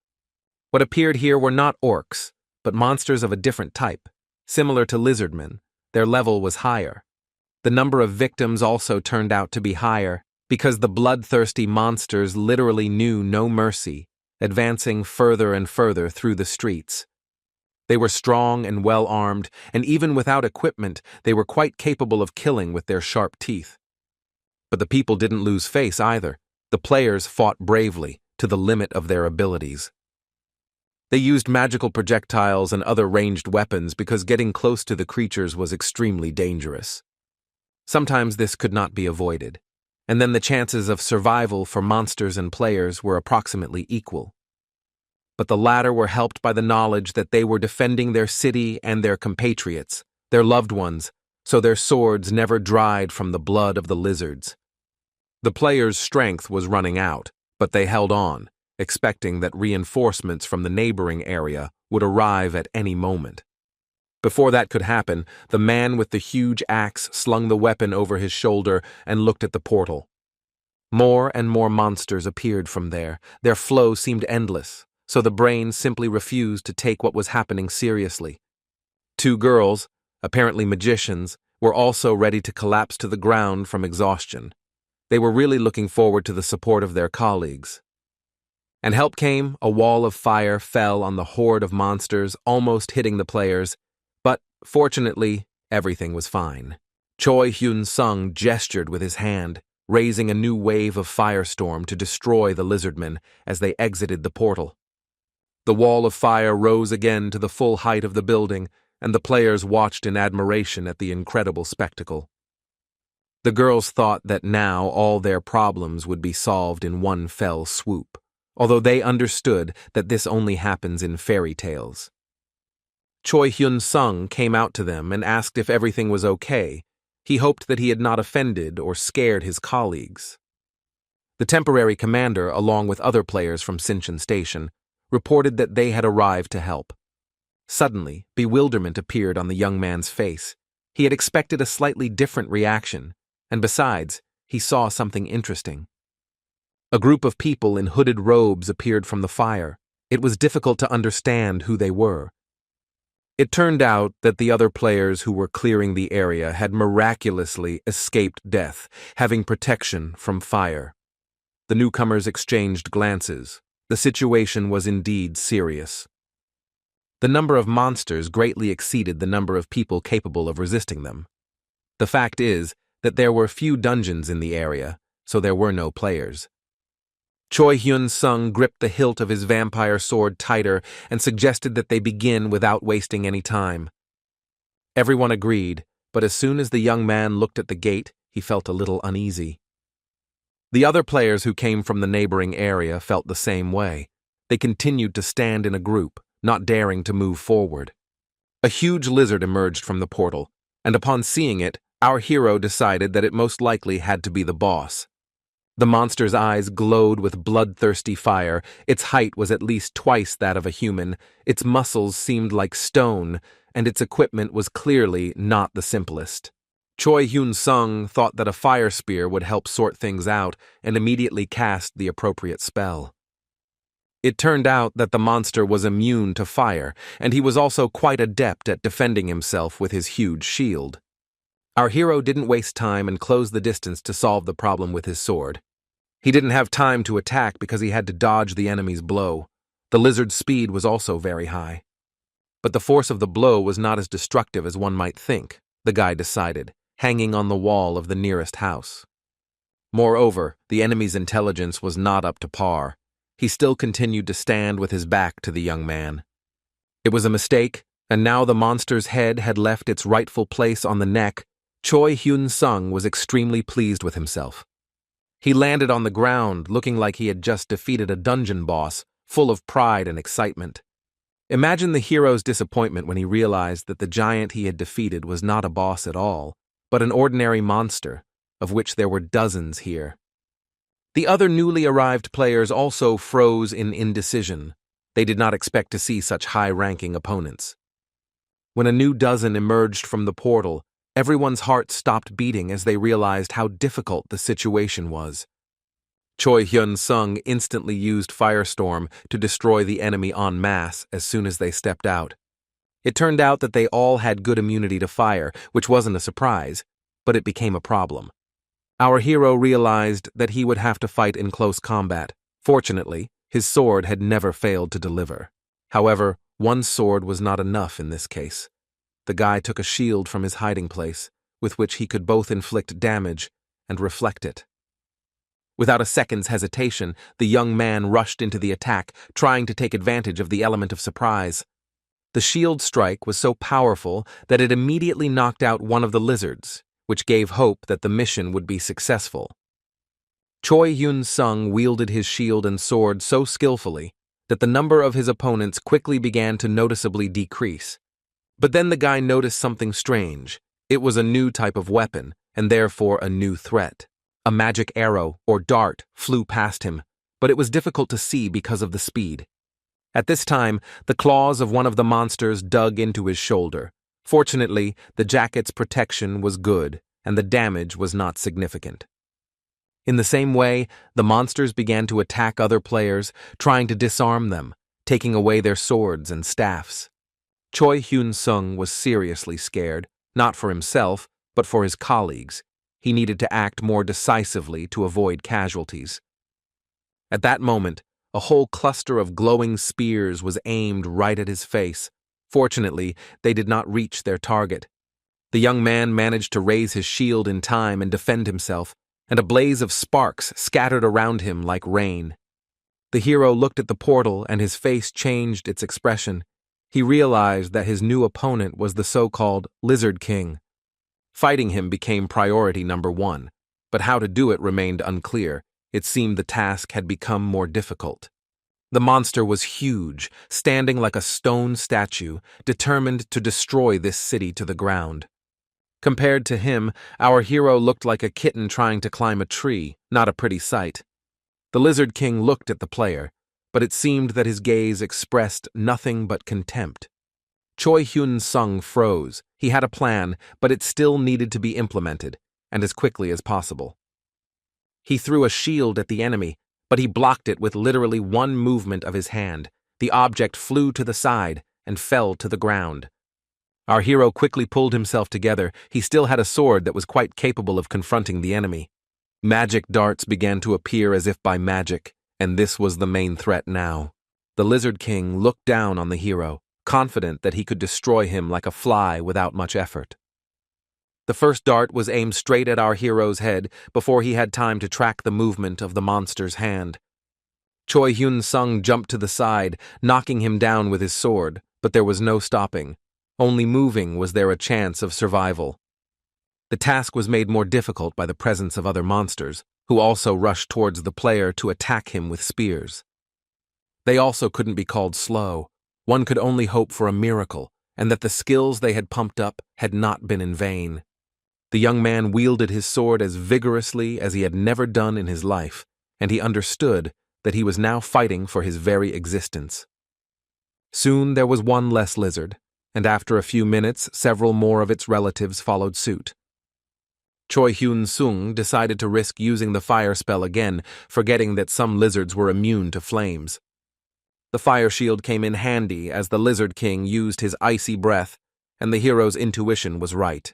What appeared here were not orcs, but monsters of a different type. Similar to lizardmen, their level was higher. The number of victims also turned out to be higher, because the bloodthirsty monsters literally knew no mercy, advancing further and further through the streets. They were strong and well-armed, and even without equipment, they were quite capable of killing with their sharp teeth. But the people didn't lose face either. The players fought bravely, to the limit of their abilities. They used magical projectiles and other ranged weapons because getting close to the creatures was extremely dangerous. Sometimes this could not be avoided, and then the chances of survival for monsters and players were approximately equal. But the latter were helped by the knowledge that they were defending their city and their compatriots, their loved ones, so their swords never dried from the blood of the lizards. The players' strength was running out, but they held on, expecting that reinforcements from the neighboring area would arrive at any moment. Before that could happen, the man with the huge axe slung the weapon over his shoulder and looked at the portal. More and more monsters appeared from there. Their flow seemed endless, so the brain simply refused to take what was happening seriously. Two girls, apparently magicians, were also ready to collapse to the ground from exhaustion. They were really looking forward to the support of their colleagues. And help came. A wall of fire fell on the horde of monsters, almost hitting the players, but fortunately, everything was fine. Choi Hyun-sung gestured with his hand, raising a new wave of firestorm to destroy the lizardmen as they exited the portal. The wall of fire rose again to the full height of the building, and the players watched in admiration at the incredible spectacle. The girls thought that now all their problems would be solved in one fell swoop, although they understood that this only happens in fairy tales. Choi Hyun-sung came out to them and asked if everything was okay. He hoped that he had not offended or scared his colleagues. The temporary commander, along with other players from Sinchon Station, reported that they had arrived to help. Suddenly, bewilderment appeared on the young man's face. He had expected a slightly different reaction, and besides, he saw something interesting. A group of people in hooded robes appeared from the fire. It was difficult to understand who they were. It turned out that the other players who were clearing the area had miraculously escaped death, having protection from fire. The newcomers exchanged glances. The situation was indeed serious. The number of monsters greatly exceeded the number of people capable of resisting them. The fact is that there were few dungeons in the area, so there were no players. Choi Hyun-sung gripped the hilt of his vampire sword tighter and suggested that they begin without wasting any time. Everyone agreed, but as soon as the young man looked at the gate, he felt a little uneasy. The other players who came from the neighboring area felt the same way. They continued to stand in a group, not daring to move forward. A huge lizard emerged from the portal, and upon seeing it, Our hero decided that it most likely had to be the boss. The monster's eyes glowed with bloodthirsty fire, its height was at least twice that of a human, its muscles seemed like stone, and its equipment was clearly not the simplest. Choi Hyun-sung thought that a fire spear would help sort things out and immediately cast the appropriate spell. It turned out that the monster was immune to fire, and he was also quite adept at defending himself with his huge shield. Our hero didn't waste time and closed the distance to solve the problem with his sword. He didn't have time to attack because he had to dodge the enemy's blow. The lizard's speed was also very high. But the force of the blow was not as destructive as one might think, the guy decided, hanging on the wall of the nearest house. Moreover, the enemy's intelligence was not up to par. He still continued to stand with his back to the young man. It was a mistake, and now the monster's head had left its rightful place on the neck. Choi Hyun-sung was extremely pleased with himself. He landed on the ground, looking like he had just defeated a dungeon boss, full of pride and excitement. Imagine the hero's disappointment when he realized that the giant he had defeated was not a boss at all, but an ordinary monster, of which there were dozens here. The other newly arrived players also froze in indecision. They did not expect to see such high-ranking opponents. When a new dozen emerged from the portal, everyone's heart stopped beating as they realized how difficult the situation was. Choi Hyun-sung instantly used Firestorm to destroy the enemy en masse as soon as they stepped out. It turned out that they all had good immunity to fire, which wasn't a surprise, but it became a problem. Our hero realized that he would have to fight in close combat. Fortunately, his sword had never failed to deliver. However, one sword was not enough in this case. The guy took a shield from his hiding place, with which he could both inflict damage and reflect it. Without a second's hesitation, the young man rushed into the attack, trying to take advantage of the element of surprise. The shield strike was so powerful that it immediately knocked out one of the lizards, which gave hope that the mission would be successful. Choi Hyun-sung wielded his shield and sword so skillfully that the number of his opponents quickly began to noticeably decrease. But then the guy noticed something strange. It was a new type of weapon, and therefore a new threat. A magic arrow, or dart, flew past him, but it was difficult to see because of the speed. At this time, the claws of one of the monsters dug into his shoulder. Fortunately, the jacket's protection was good, and the damage was not significant. In the same way, the monsters began to attack other players, trying to disarm them, taking away their swords and staffs. Choi Hyun-sung was seriously scared, not for himself, but for his colleagues. He needed to act more decisively to avoid casualties. At that moment, a whole cluster of glowing spears was aimed right at his face. Fortunately, they did not reach their target. The young man managed to raise his shield in time and defend himself, and a blaze of sparks scattered around him like rain. The hero looked at the portal and his face changed its expression. He realized that his new opponent was the so-called Lizard King. Fighting him became priority number one, but how to do it remained unclear. It seemed the task had become more difficult. The monster was huge, standing like a stone statue, determined to destroy this city to the ground. Compared to him, our hero looked like a kitten trying to climb a tree, not a pretty sight. The Lizard King looked at the player, but it seemed that his gaze expressed nothing but contempt. Choi Hyun-sung froze. He had a plan, but it still needed to be implemented, and as quickly as possible. He threw a shield at the enemy, but he blocked it with literally one movement of his hand. The object flew to the side and fell to the ground. Our hero quickly pulled himself together. He still had a sword that was quite capable of confronting the enemy. Magic darts began to appear as if by magic, and this was the main threat now. The Lizard King looked down on the hero, confident that he could destroy him like a fly without much effort. The first dart was aimed straight at our hero's head before he had time to track the movement of the monster's hand. Choi Hyun-sung jumped to the side, knocking him down with his sword, but there was no stopping. Only moving was there a chance of survival. The task was made more difficult by the presence of other monsters, who also rushed towards the player to attack him with spears. They also couldn't be called slow. One could only hope for a miracle, and that the skills they had pumped up had not been in vain. The young man wielded his sword as vigorously as he had never done in his life, and he understood that he was now fighting for his very existence. Soon there was one less lizard, and after a few minutes several more of its relatives followed suit. Choi Hyun-sung decided to risk using the fire spell again, forgetting that some lizards were immune to flames. The fire shield came in handy as the Lizard King used his icy breath, and the hero's intuition was right.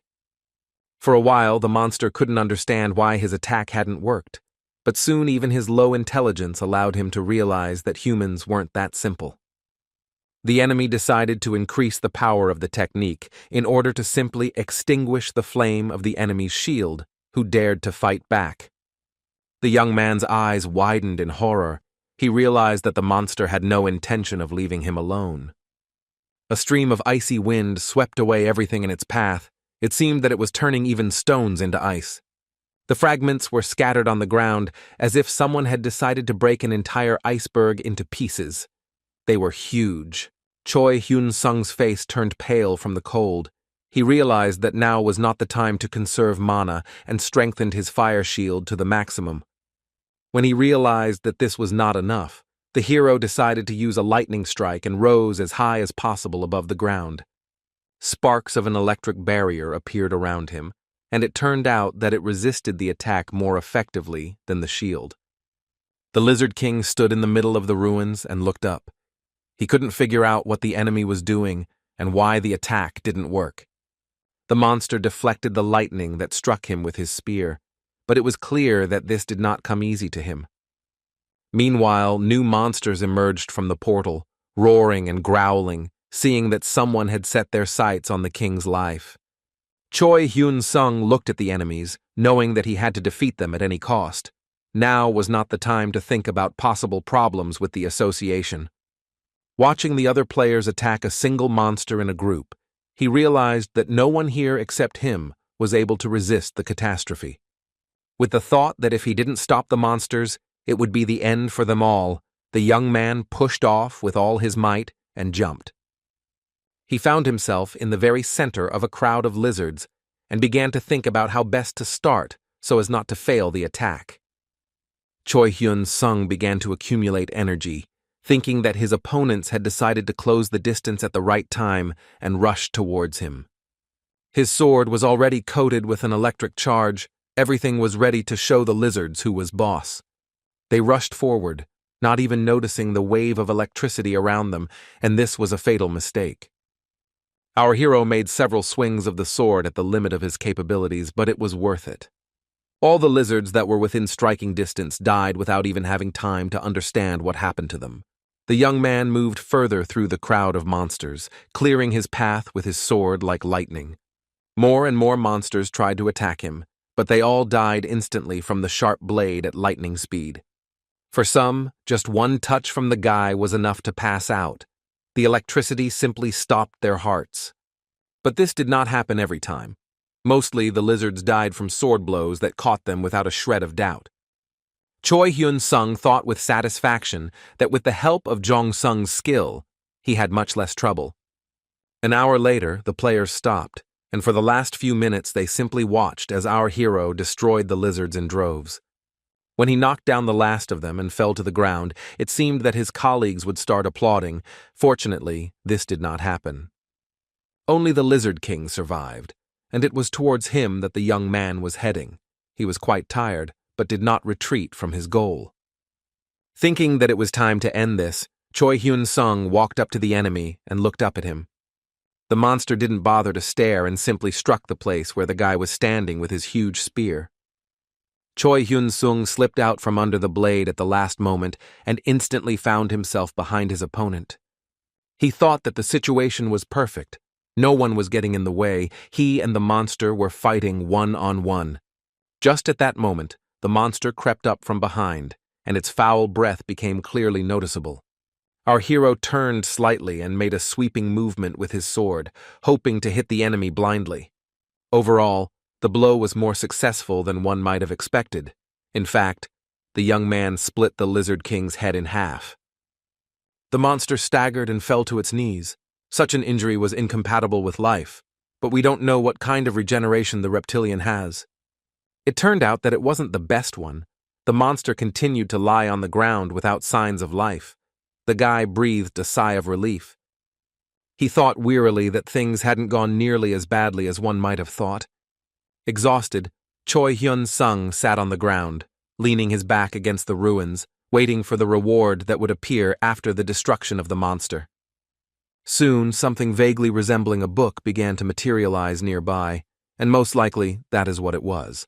For a while, the monster couldn't understand why his attack hadn't worked, but soon even his low intelligence allowed him to realize that humans weren't that simple. The enemy decided to increase the power of the technique in order to simply extinguish the flame of the enemy's shield, who dared to fight back. The young man's eyes widened in horror. He realized that the monster had no intention of leaving him alone. A stream of icy wind swept away everything in its path. It seemed that it was turning even stones into ice. The fragments were scattered on the ground as if someone had decided to break an entire iceberg into pieces. They were huge. Choi Hyun-sung's face turned pale from the cold. He realized that now was not the time to conserve mana and strengthened his fire shield to the maximum. When he realized that this was not enough, the hero decided to use a lightning strike and rose as high as possible above the ground. Sparks of an electric barrier appeared around him, and it turned out that it resisted the attack more effectively than the shield. The Lizard King stood in the middle of the ruins and looked up. He couldn't figure out what the enemy was doing and why the attack didn't work. The monster deflected the lightning that struck him with his spear, but it was clear that this did not come easy to him. Meanwhile, new monsters emerged from the portal, roaring and growling, seeing that someone had set their sights on the king's life. Choi Hyun-sung looked at the enemies, knowing that he had to defeat them at any cost. Now was not the time to think about possible problems with the association. Watching the other players attack a single monster in a group, he realized that no one here except him was able to resist the catastrophe. With the thought that if he didn't stop the monsters, it would be the end for them all, the young man pushed off with all his might and jumped. He found himself in the very center of a crowd of lizards and began to think about how best to start so as not to fail the attack. Choi Hyun-sung began to accumulate energy, thinking that his opponents had decided to close the distance at the right time and rushed towards him. His sword was already coated with an electric charge. Everything was ready to show the lizards who was boss. They rushed forward, not even noticing the wave of electricity around them, and this was a fatal mistake. Our hero made several swings of the sword at the limit of his capabilities, but it was worth it. All the lizards that were within striking distance died without even having time to understand what happened to them. The young man moved further through the crowd of monsters, clearing his path with his sword like lightning. More and more monsters tried to attack him, but they all died instantly from the sharp blade at lightning speed. For some, just one touch from the guy was enough to pass out. The electricity simply stopped their hearts. But this did not happen every time. Mostly, the lizards died from sword blows that caught them without a shred of doubt. Choi Hyun-sung thought with satisfaction that with the help of Jong-sung's skill, he had much less trouble. An hour later, the players stopped, and for the last few minutes they simply watched as our hero destroyed the lizards in droves. When he knocked down the last of them and fell to the ground, it seemed that his colleagues would start applauding. Fortunately, this did not happen. Only the Lizard King survived, and it was towards him that the young man was heading. He was quite tired, but did not retreat from his goal. Thinking that it was time to end this, Choi Hyun-sung walked up to the enemy and looked up at him. The monster didn't bother to stare and simply struck the place where the guy was standing with his huge spear. Choi Hyun-sung slipped out from under the blade at the last moment and instantly found himself behind his opponent. He thought that the situation was perfect. No one was getting in the way. He and the monster were fighting one-on-one. Just at that moment, the monster crept up from behind, and its foul breath became clearly noticeable. Our hero turned slightly and made a sweeping movement with his sword, hoping to hit the enemy blindly. Overall, the blow was more successful than one might have expected. In fact, the young man split the Lizard King's head in half. The monster staggered and fell to its knees. Such an injury was incompatible with life. but we don't know what kind of regeneration the reptilian has. It turned out that it wasn't the best one. The monster continued to lie on the ground without signs of life. The guy breathed a sigh of relief. He thought wearily that things hadn't gone nearly as badly as one might have thought. Exhausted, Choi Hyun-sung sat on the ground, leaning his back against the ruins, waiting for the reward that would appear after the destruction of the monster. Soon, something vaguely resembling a book began to materialize nearby, and most likely that is what it was.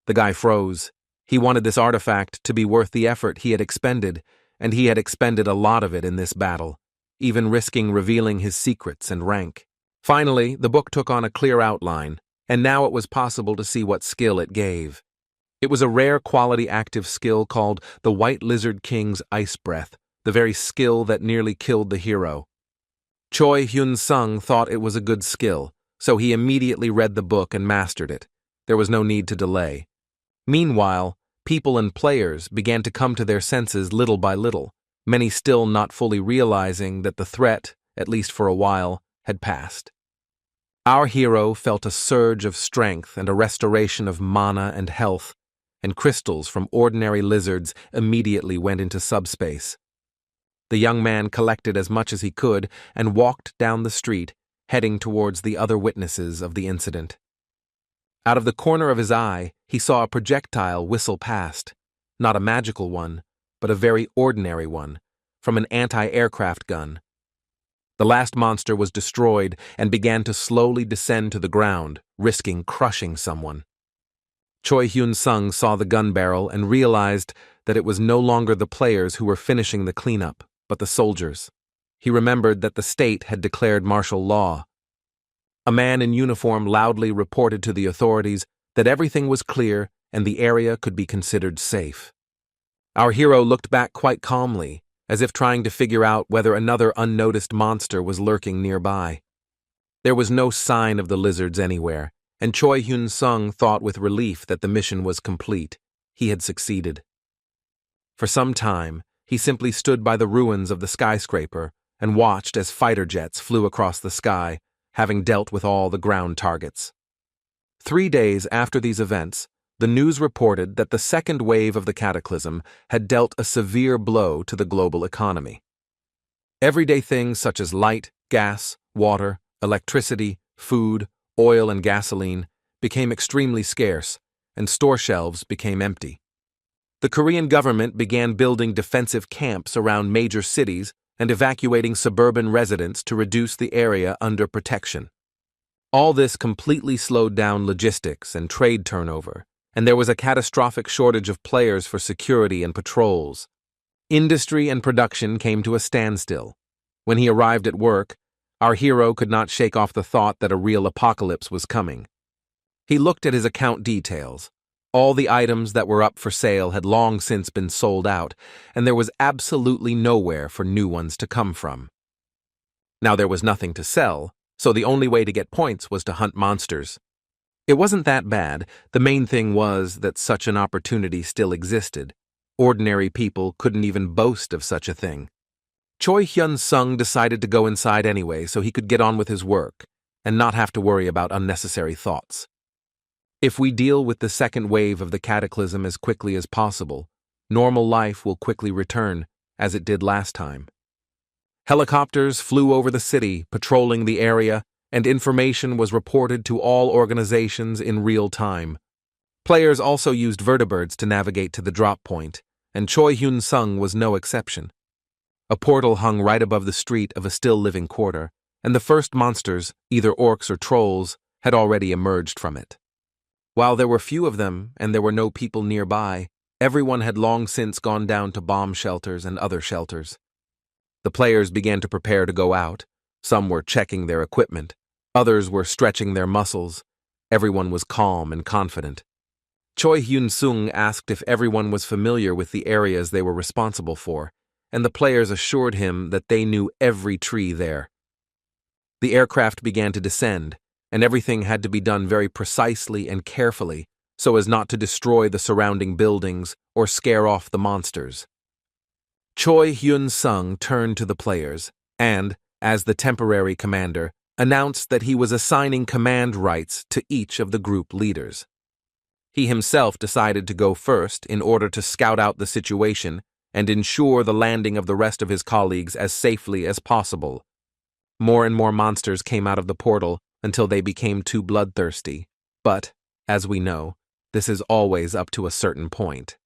The guy froze. He wanted this artifact to be worth the effort he had expended, and he had expended a lot of it in this battle, even risking revealing his secrets and rank. Finally, the book took on a clear outline, and now it was possible to see what skill it gave. It was a rare quality active skill called the White Lizard King's Ice Breath, the very skill that nearly killed the hero. Choi Hyun-sung thought it was a good skill, so he immediately read the book and mastered it. There was no need to delay. Meanwhile, people and players began to come to their senses little by little, many still not fully realizing that the threat, at least for a while, had passed. Our hero felt a surge of strength and a restoration of mana and health, and crystals from ordinary lizards immediately went into subspace. The young man collected as much as he could and walked down the street, heading towards the other witnesses of the incident. Out of the corner of his eye, he saw a projectile whistle past, not a magical one, but a very ordinary one, from an anti-aircraft gun. The last monster was destroyed and began to slowly descend to the ground, risking crushing someone. Choi Hyun-sung saw the gun barrel and realized that it was no longer the players who were finishing the cleanup, but the soldiers. He remembered that the state had declared martial law. A man in uniform loudly reported to the authorities that everything was clear and the area could be considered safe. Our hero looked back quite calmly, as if trying to figure out whether another unnoticed monster was lurking nearby. There was no sign of the lizards anywhere, and Choi Hyun-sung thought with relief that the mission was complete. He had succeeded. For some time, he simply stood by the ruins of the skyscraper and watched as fighter jets flew across the sky, having dealt with all the ground targets. 3 days after these events, the news reported that the second wave of the cataclysm had dealt a severe blow to the global economy. Everyday things such as light, gas, water, electricity, food, oil, and gasoline became extremely scarce, and store shelves became empty. The Korean government began building defensive camps around major cities and evacuating suburban residents to reduce the area under protection. All this completely slowed down logistics and trade turnover, and there was a catastrophic shortage of players for security and patrols. Industry and production came to a standstill. When he arrived at work, our hero could not shake off the thought that a real apocalypse was coming. He looked at his account details. All the items that were up for sale had long since been sold out, and there was absolutely nowhere for new ones to come from. Now there was nothing to sell, so the only way to get points was to hunt monsters. It wasn't that bad. The main thing was that such an opportunity still existed. Ordinary people couldn't even boast of such a thing. Choi Hyun-sung decided to go inside anyway so he could get on with his work and not have to worry about unnecessary thoughts. If we deal with the second wave of the cataclysm as quickly as possible, normal life will quickly return, as it did last time. Helicopters flew over the city, patrolling the area, and information was reported to all organizations in real time. Players also used vertibirds to navigate to the drop point, and Choi Hyun-sung was no exception. A portal hung right above the street of a still-living quarter, and the first monsters, either orcs or trolls, had already emerged from it. While there were few of them and there were no people nearby, everyone had long since gone down to bomb shelters and other shelters. The players began to prepare to go out. Some were checking their equipment. Others were stretching their muscles. Everyone was calm and confident. Choi Hyun-sung asked if everyone was familiar with the areas they were responsible for, and the players assured him that they knew every tree there. The aircraft began to descend, and everything had to be done very precisely and carefully so as not to destroy the surrounding buildings or scare off the monsters. Choi Hyun-sung turned to the players and, as the temporary commander, announced that he was assigning command rights to each of the group leaders. He himself decided to go first in order to scout out the situation and ensure the landing of the rest of his colleagues as safely as possible. More and more monsters came out of the portal until they became too bloodthirsty. But, as we know, this is always up to a certain point.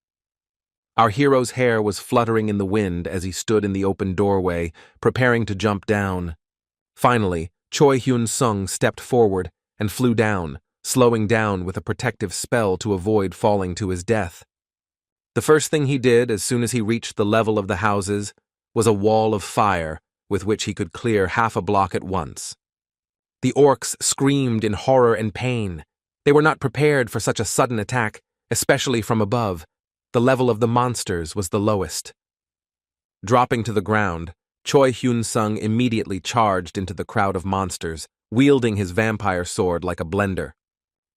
Our hero's hair was fluttering in the wind as he stood in the open doorway, preparing to jump down. Finally, Choi Hyun-sung stepped forward and flew down, slowing down with a protective spell to avoid falling to his death. The first thing he did as soon as he reached the level of the houses was a wall of fire with which he could clear half a block at once. The orcs screamed in horror and pain. They were not prepared for such a sudden attack, especially from above. The level of the monsters was the lowest. Dropping to the ground, Choi Hyun-sung immediately charged into the crowd of monsters, wielding his vampire sword like a blender.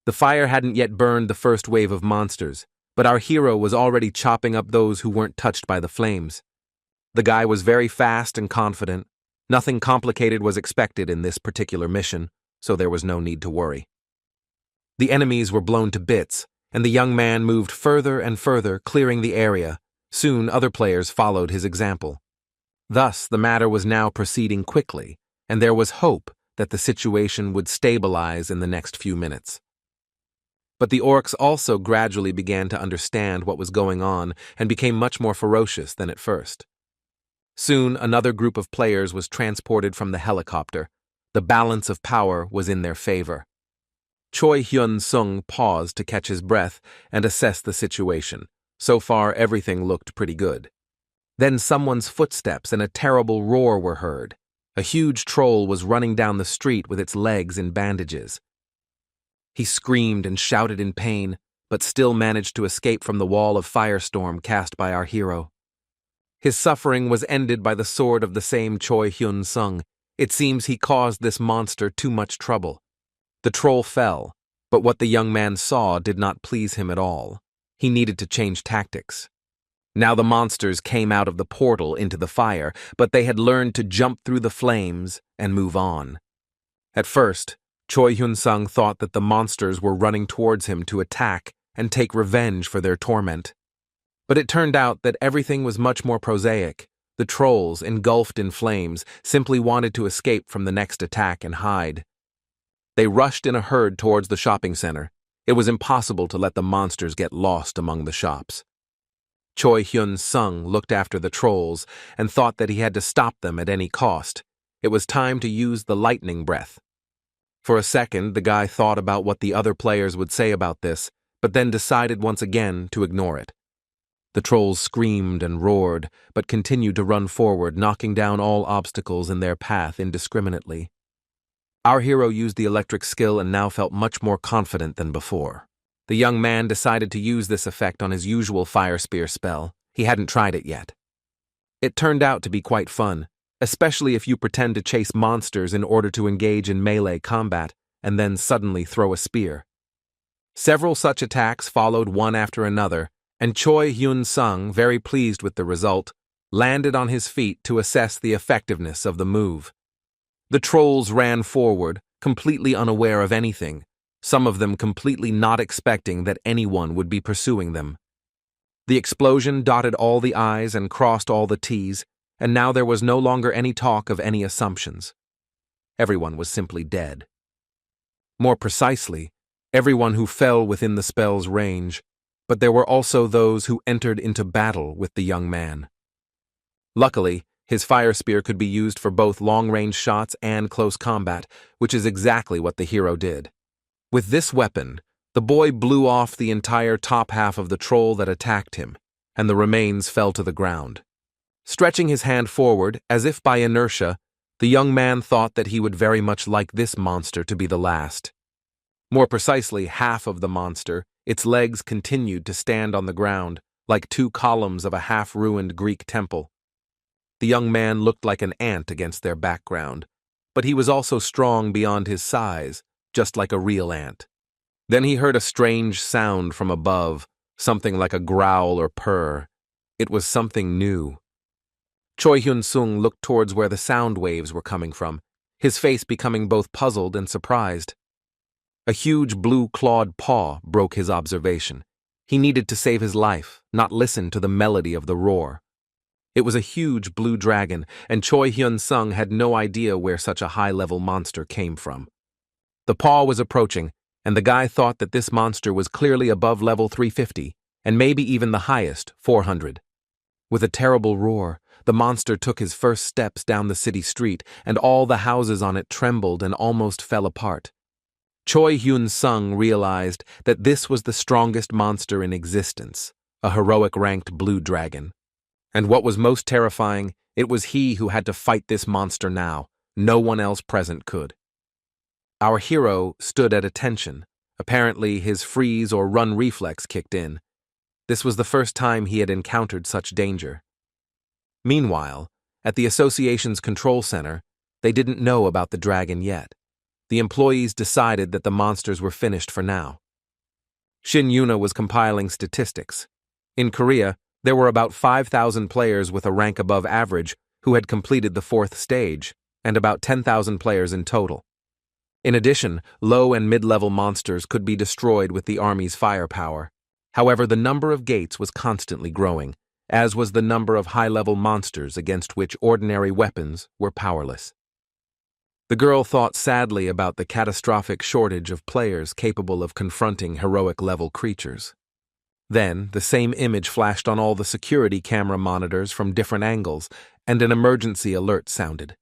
The fire hadn't yet burned the first wave of monsters, but our hero was already chopping up those who weren't touched by the flames. The guy was very fast and confident. Nothing complicated was expected in this particular mission, so there was no need to worry. The enemies were blown to bits, and the young man moved further and further, clearing the area. Soon other players followed his example. Thus, the matter was now proceeding quickly, and there was hope that the situation would stabilize in the next few minutes. But the orcs also gradually began to understand what was going on and became much more ferocious than at first. Soon, another group of players was transported from the helicopter. The balance of power was in their favor. Choi Hyun-sung paused to catch his breath and assess the situation. So far, everything looked pretty good. Then someone's footsteps and a terrible roar were heard. A huge troll was running down the street with its legs in bandages. He screamed and shouted in pain, but still managed to escape from the wall of firestorm cast by our hero. His suffering was ended by the sword of the same Choi Hyun-sung. It seems he caused this monster too much trouble. The troll fell, but what the young man saw did not please him at all. He needed to change tactics. Now the monsters came out of the portal into the fire, but they had learned to jump through the flames and move on. At first, Choi Hyun-sung thought that the monsters were running towards him to attack and take revenge for their torment. But it turned out that everything was much more prosaic. The trolls, engulfed in flames, simply wanted to escape from the next attack and hide. They rushed in a herd towards the shopping center. It was impossible to let the monsters get lost among the shops. Choi Hyun-sung looked after the trolls and thought that he had to stop them at any cost. It was time to use the lightning breath. For a second, the guy thought about what the other players would say about this, but then decided once again to ignore it. The trolls screamed and roared, but continued to run forward, knocking down all obstacles in their path indiscriminately. Our hero used the electric skill and now felt much more confident than before. The young man decided to use this effect on his usual fire spear spell. He hadn't tried it yet. It turned out to be quite fun, especially if you pretend to chase monsters in order to engage in melee combat and then suddenly throw a spear. Several such attacks followed one after another, and Choi Hyun-sung, very pleased with the result, landed on his feet to assess the effectiveness of the move. The trolls ran forward, completely unaware of anything, some of them completely not expecting that anyone would be pursuing them. The explosion dotted all the I's and crossed all the T's, and now there was no longer any talk of any assumptions. Everyone was simply dead. More precisely, everyone who fell within the spell's range, but there were also those who entered into battle with the young man. Luckily, his fire spear could be used for both long-range shots and close combat, which is exactly what the hero did. With this weapon, the boy blew off the entire top half of the troll that attacked him, and the remains fell to the ground. Stretching his hand forward, as if by inertia, the young man thought that he would very much like this monster to be the last. More precisely, half of the monster, its legs continued to stand on the ground, like two columns of a half-ruined Greek temple. The young man looked like an ant against their background, but he was also strong beyond his size, just like a real ant. Then he heard a strange sound from above, something like a growl or purr. It was something new. Choi Hyun-sung looked towards where the sound waves were coming from. his face becoming both puzzled and surprised. A huge blue-clawed paw broke his observation. He needed to save his life, not listen to the melody of the roar. It was a huge blue dragon, and Choi Hyun-sung had no idea where such a high-level monster came from. The paw was approaching, and the guy thought that this monster was clearly above level 350, and maybe even the highest, 400. With a terrible roar, the monster took his first steps down the city street, and all the houses on it trembled and almost fell apart. Choi Hyun-sung realized that this was the strongest monster in existence, a heroic-ranked blue dragon. And what was most terrifying, it was he who had to fight this monster now. No one else present could. Our hero stood at attention. Apparently, his freeze or run reflex kicked in. This was the first time he had encountered such danger. Meanwhile, at the association's control center, they didn't know about the dragon yet. The employees decided that the monsters were finished for now. Shin Yuna was compiling statistics. In Korea, there were about 5,000 players with a rank above average who had completed the 4th stage, and about 10,000 players in total. In addition, low and mid-level monsters could be destroyed with the army's firepower. However, the number of gates was constantly growing, as was the number of high-level monsters against which ordinary weapons were powerless. The girl thought sadly about the catastrophic shortage of players capable of confronting heroic-level creatures. Then, the same image flashed on all the security camera monitors from different angles, and an emergency alert sounded.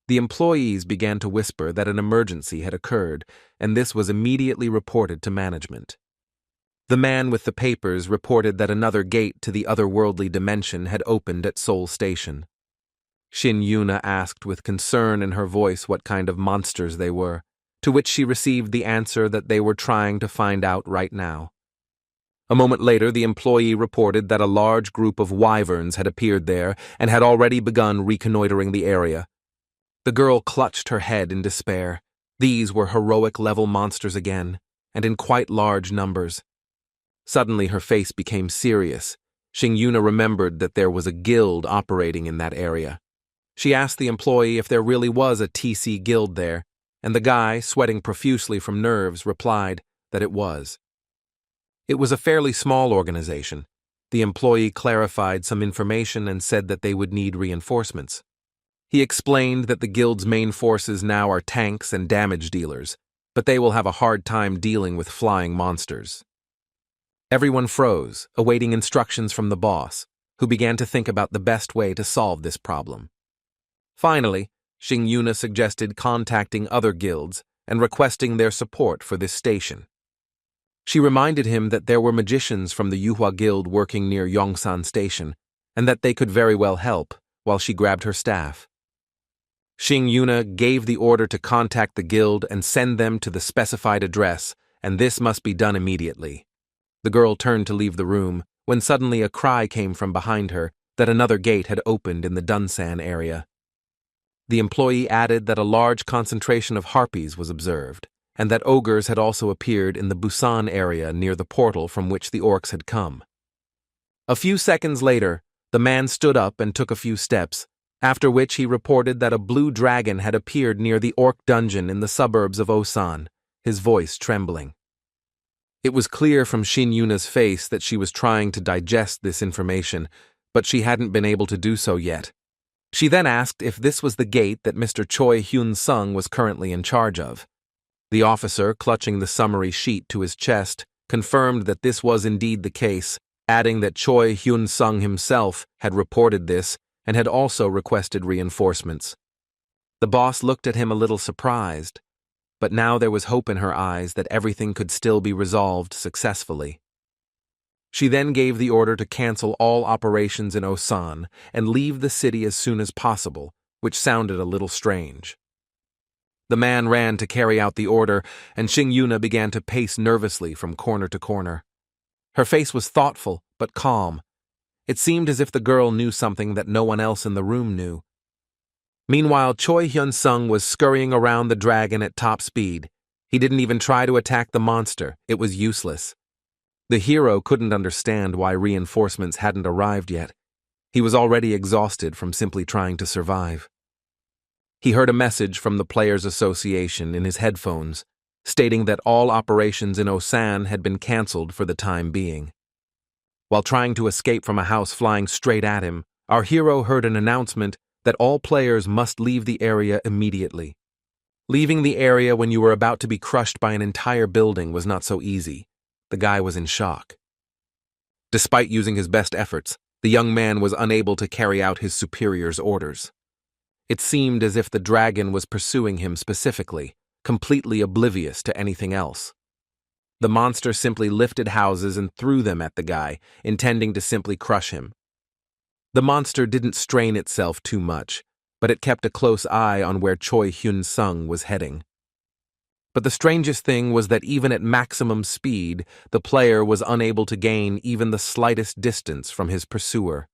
The employees began to whisper that an emergency had occurred, and this was immediately reported to management. The man with the papers reported that another gate to the otherworldly dimension had opened at Seoul Station. Shin Yuna asked with concern in her voice what kind of monsters they were, to which she received the answer that they were trying to find out right now. A moment later, the employee reported that a large group of wyverns had appeared there and had already begun reconnoitering the area. The girl clutched her head in despair. These were heroic-level monsters again, and in quite large numbers. Suddenly, her face became serious. Shin Yuna remembered that there was a guild operating in that area. She asked the employee if there really was a TC guild there, and the guy, sweating profusely from nerves, replied that it was. It was a fairly small organization. The employee clarified some information and said that they would need reinforcements. He explained that the guild's main forces now are tanks and damage dealers, but they will have a hard time dealing with flying monsters. Everyone froze, awaiting instructions from the boss, who began to think about the best way to solve this problem. Finally, Shin Yuna suggested contacting other guilds and requesting their support for this station. She reminded him that there were magicians from the Yuhua Guild working near Yongsan Station, and that they could very well help, while she grabbed her staff. Shin Yuna gave the order to contact the guild and send them to the specified address, and this must be done immediately. The girl turned to leave the room, when suddenly a cry came from behind her that another gate had opened in the Dunsan area. The employee added that a large concentration of harpies was observed, and that ogres had also appeared in the Busan area near the portal from which the orcs had come. A few seconds later, the man stood up and took a few steps, after which he reported that a blue dragon had appeared near the orc dungeon in the suburbs of Osan, his voice trembling. It was clear from Shin Yuna's face that she was trying to digest this information, but she hadn't been able to do so yet. She then asked if this was the gate that Mr. Choi Hyun-sung was currently in charge of. The officer, clutching the summary sheet to his chest, confirmed that this was indeed the case, adding that Choi Hyun-sung himself had reported this and had also requested reinforcements. The boss looked at him a little surprised, but now there was hope in her eyes that everything could still be resolved successfully. She then gave the order to cancel all operations in Osan and leave the city as soon as possible, which sounded a little strange. The man ran to carry out the order, and Shin Yuna began to pace nervously from corner to corner. Her face was thoughtful, but calm. It seemed as if the girl knew something that no one else in the room knew. Meanwhile, Choi Hyun-sung was scurrying around the dragon at top speed. He didn't even try to attack the monster. It was useless. The hero couldn't understand why reinforcements hadn't arrived yet. He was already exhausted from simply trying to survive. He heard a message from the Players Association in his headphones, stating that all operations in Osan had been cancelled for the time being. While trying to escape from a house flying straight at him, our hero heard an announcement that all players must leave the area immediately. Leaving the area when you were about to be crushed by an entire building was not so easy. The guy was in shock. Despite using his best efforts, the young man was unable to carry out his superior's orders. It seemed as if the dragon was pursuing him specifically, completely oblivious to anything else. The monster simply lifted houses and threw them at the guy, intending to simply crush him. The monster didn't strain itself too much, but it kept a close eye on where Choi Hyun-sung was heading. But the strangest thing was that even at maximum speed, the player was unable to gain even the slightest distance from his pursuer.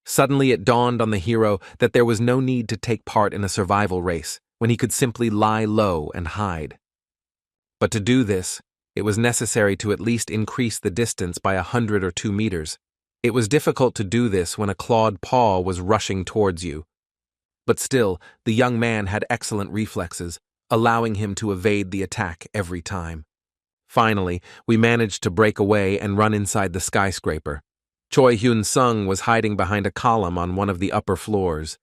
Suddenly it dawned on the hero that there was no need to take part in a survival race when he could simply lie low and hide. But to do this, it was necessary to at least increase the distance by 100 or 2 meters. It was difficult to do this when a clawed paw was rushing towards you. But still, the young man had excellent reflexes, allowing him to evade the attack every time. Finally, we managed to break away and run inside the skyscraper. Choi Hyun-sung was hiding behind a column on one of the upper floors.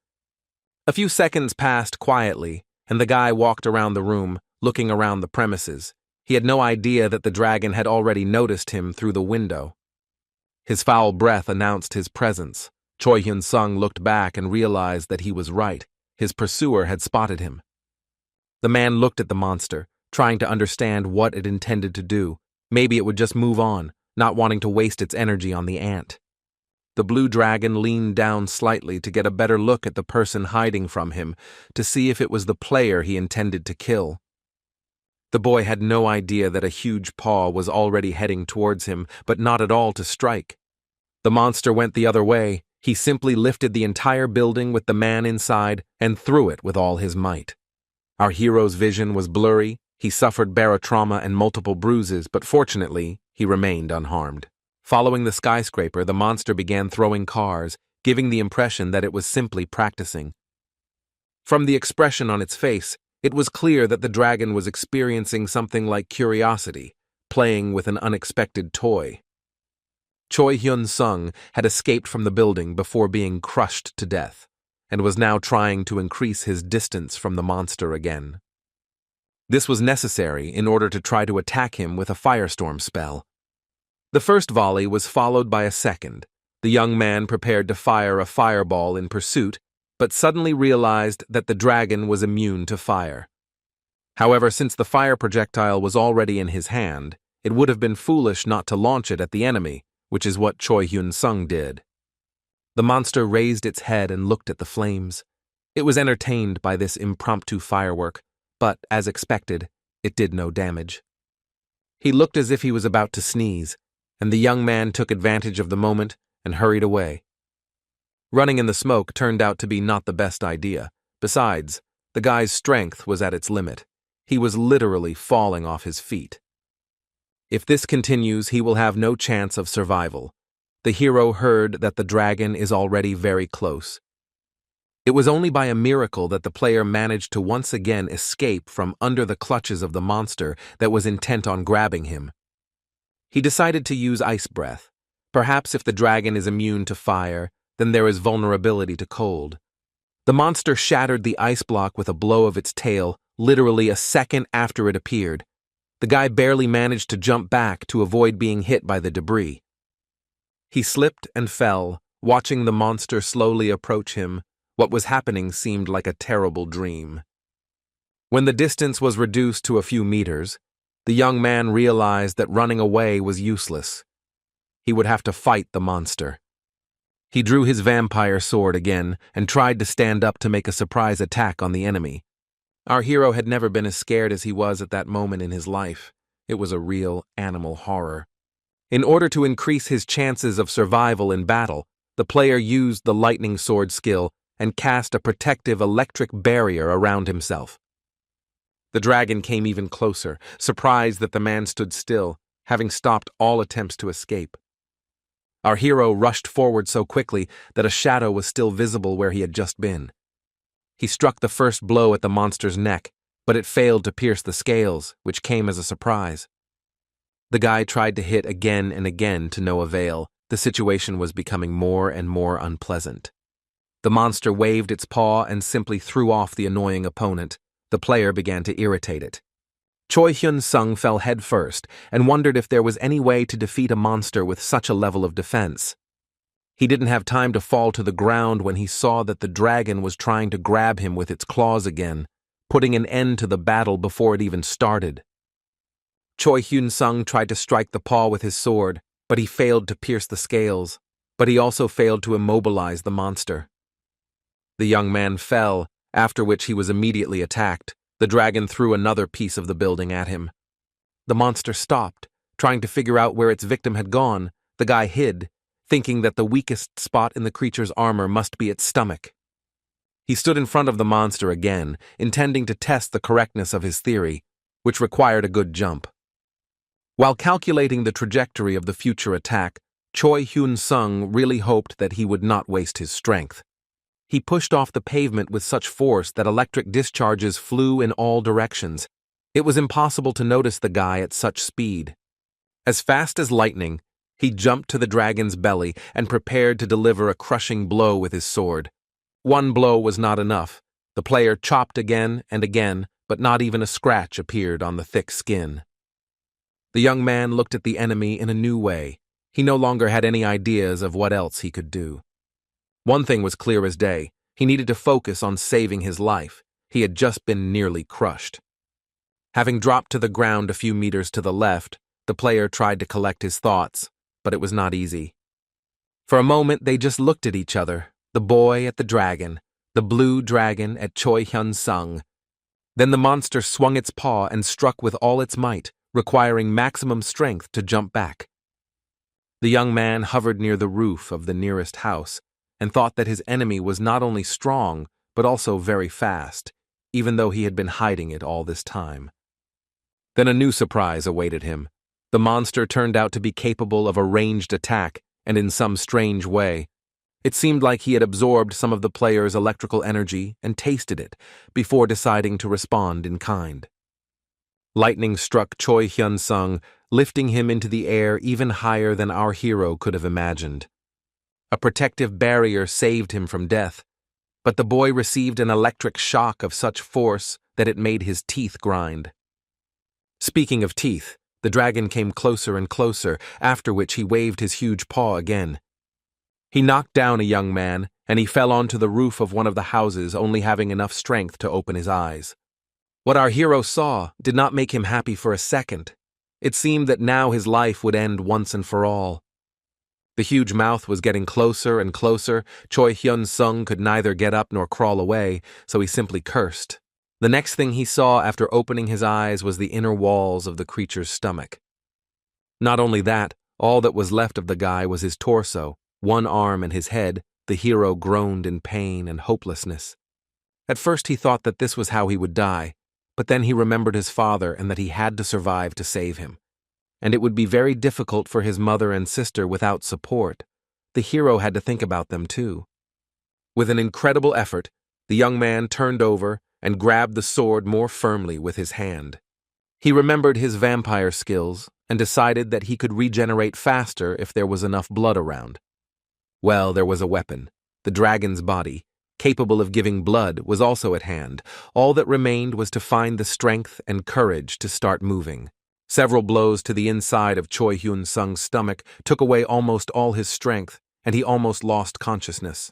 A few seconds passed quietly, and the guy walked around the room, looking around the premises. He had no idea that the dragon had already noticed him through the window. His foul breath announced his presence. Choi Hyun-sung looked back and realized that he was right. His pursuer had spotted him. The man looked at the monster, trying to understand what it intended to do. Maybe it would just move on, not wanting to waste its energy on the ant. The blue dragon leaned down slightly to get a better look at the person hiding from him, to see if it was the player he intended to kill. The boy had no idea that a huge paw was already heading towards him, but not at all to strike. The monster went the other way. He simply lifted the entire building with the man inside and threw it with all his might. Our hero's vision was blurry. He suffered barotrauma and multiple bruises, but fortunately, he remained unharmed. Following the skyscraper, the monster began throwing cars, giving the impression that it was simply practicing. From the expression on its face, it was clear that the dragon was experiencing something like curiosity, playing with an unexpected toy. Choi Hyun-sung had escaped from the building before being crushed to death, and was now trying to increase his distance from the monster again. This was necessary in order to try to attack him with a firestorm spell. The first volley was followed by a second. The young man prepared to fire a fireball in pursuit, but suddenly realized that the dragon was immune to fire. However, since the fire projectile was already in his hand, it would have been foolish not to launch it at the enemy, which is what Choi Hyun-sung did. The monster raised its head and looked at the flames. It was entertained by this impromptu firework, but, as expected, it did no damage. He looked as if he was about to sneeze, and the young man took advantage of the moment and hurried away. Running in the smoke turned out to be not the best idea. Besides, the guy's strength was at its limit. He was literally falling off his feet. If this continues, he will have no chance of survival. The hero heard that the dragon is already very close. It was only by a miracle that the player managed to once again escape from under the clutches of the monster that was intent on grabbing him. He decided to use ice breath. Perhaps if the dragon is immune to fire, then there is vulnerability to cold. The monster shattered the ice block with a blow of its tail, literally a second after it appeared. The guy barely managed to jump back to avoid being hit by the debris. He slipped and fell, watching the monster slowly approach him. What was happening seemed like a terrible dream. When the distance was reduced to a few meters, the young man realized that running away was useless. He would have to fight the monster. He drew his vampire sword again and tried to stand up to make a surprise attack on the enemy. Our hero had never been as scared as he was at that moment in his life. It was a real animal horror. In order to increase his chances of survival in battle, the player used the lightning sword skill and cast a protective electric barrier around himself. The dragon came even closer, surprised that the man stood still, having stopped all attempts to escape. Our hero rushed forward so quickly that a shadow was still visible where he had just been. He struck the first blow at the monster's neck, but it failed to pierce the scales, which came as a surprise. The guy tried to hit again and again to no avail. The situation was becoming more and more unpleasant. The monster waved its paw and simply threw off the annoying opponent. The player began to irritate it. Choi Hyun-sung fell headfirst and wondered if there was any way to defeat a monster with such a level of defense. He didn't have time to fall to the ground when he saw that the dragon was trying to grab him with its claws again, putting an end to the battle before it even started. Choi Hyun-sung tried to strike the paw with his sword, but he failed to pierce the scales, but he also failed to immobilize the monster. The young man fell, after which he was immediately attacked. The dragon threw another piece of the building at him. The monster stopped, trying to figure out where its victim had gone. The guy hid, thinking that the weakest spot in the creature's armor must be its stomach. He stood in front of the monster again, intending to test the correctness of his theory, which required a good jump. While calculating the trajectory of the future attack, Choi Hyun-sung really hoped that he would not waste his strength. He pushed off the pavement with such force that electric discharges flew in all directions. It was impossible to notice the guy at such speed. As fast as lightning, he jumped to the dragon's belly and prepared to deliver a crushing blow with his sword. One blow was not enough. The player chopped again and again, but not even a scratch appeared on the thick skin. The young man looked at the enemy in a new way. He no longer had any ideas of what else he could do. One thing was clear as day. He needed to focus on saving his life. He had just been nearly crushed. Having dropped to the ground a few meters to the left, the player tried to collect his thoughts, but it was not easy. For a moment, they just looked at each other, the boy at the dragon, the blue dragon at Choi Hyun-sung. Then the monster swung its paw and struck with all its might, requiring maximum strength to jump back. The young man hovered near the roof of the nearest house and thought that his enemy was not only strong, but also very fast, even though he had been hiding it all this time. Then a new surprise awaited him. The monster turned out to be capable of a ranged attack, and in some strange way. It seemed like he had absorbed some of the player's electrical energy and tasted it, before deciding to respond in kind. Lightning struck Choi Hyun-sung, lifting him into the air even higher than our hero could have imagined. A protective barrier saved him from death, but the boy received an electric shock of such force that it made his teeth grind. Speaking of teeth, the dragon came closer and closer, after which he waved his huge paw again. He knocked down a young man, and he fell onto the roof of one of the houses, only having enough strength to open his eyes. What our hero saw did not make him happy for a second. It seemed that now his life would end once and for all. The huge mouth was getting closer and closer. Choi Hyun-sung could neither get up nor crawl away, so he simply cursed. The next thing he saw after opening his eyes was the inner walls of the creature's stomach. Not only that, all that was left of the guy was his torso, one arm and his head. The hero groaned in pain and hopelessness. At first he thought that this was how he would die, but then he remembered his father and that he had to survive to save him. And it would be very difficult for his mother and sister without support. The hero had to think about them too. With an incredible effort, the young man turned over and grabbed the sword more firmly with his hand. He remembered his vampire skills and decided that he could regenerate faster if there was enough blood around. Well, there was a weapon. The dragon's body, capable of giving blood, was also at hand. All that remained was to find the strength and courage to start moving. Several blows to the inside of Choi Hyun-sung's stomach took away almost all his strength, and he almost lost consciousness.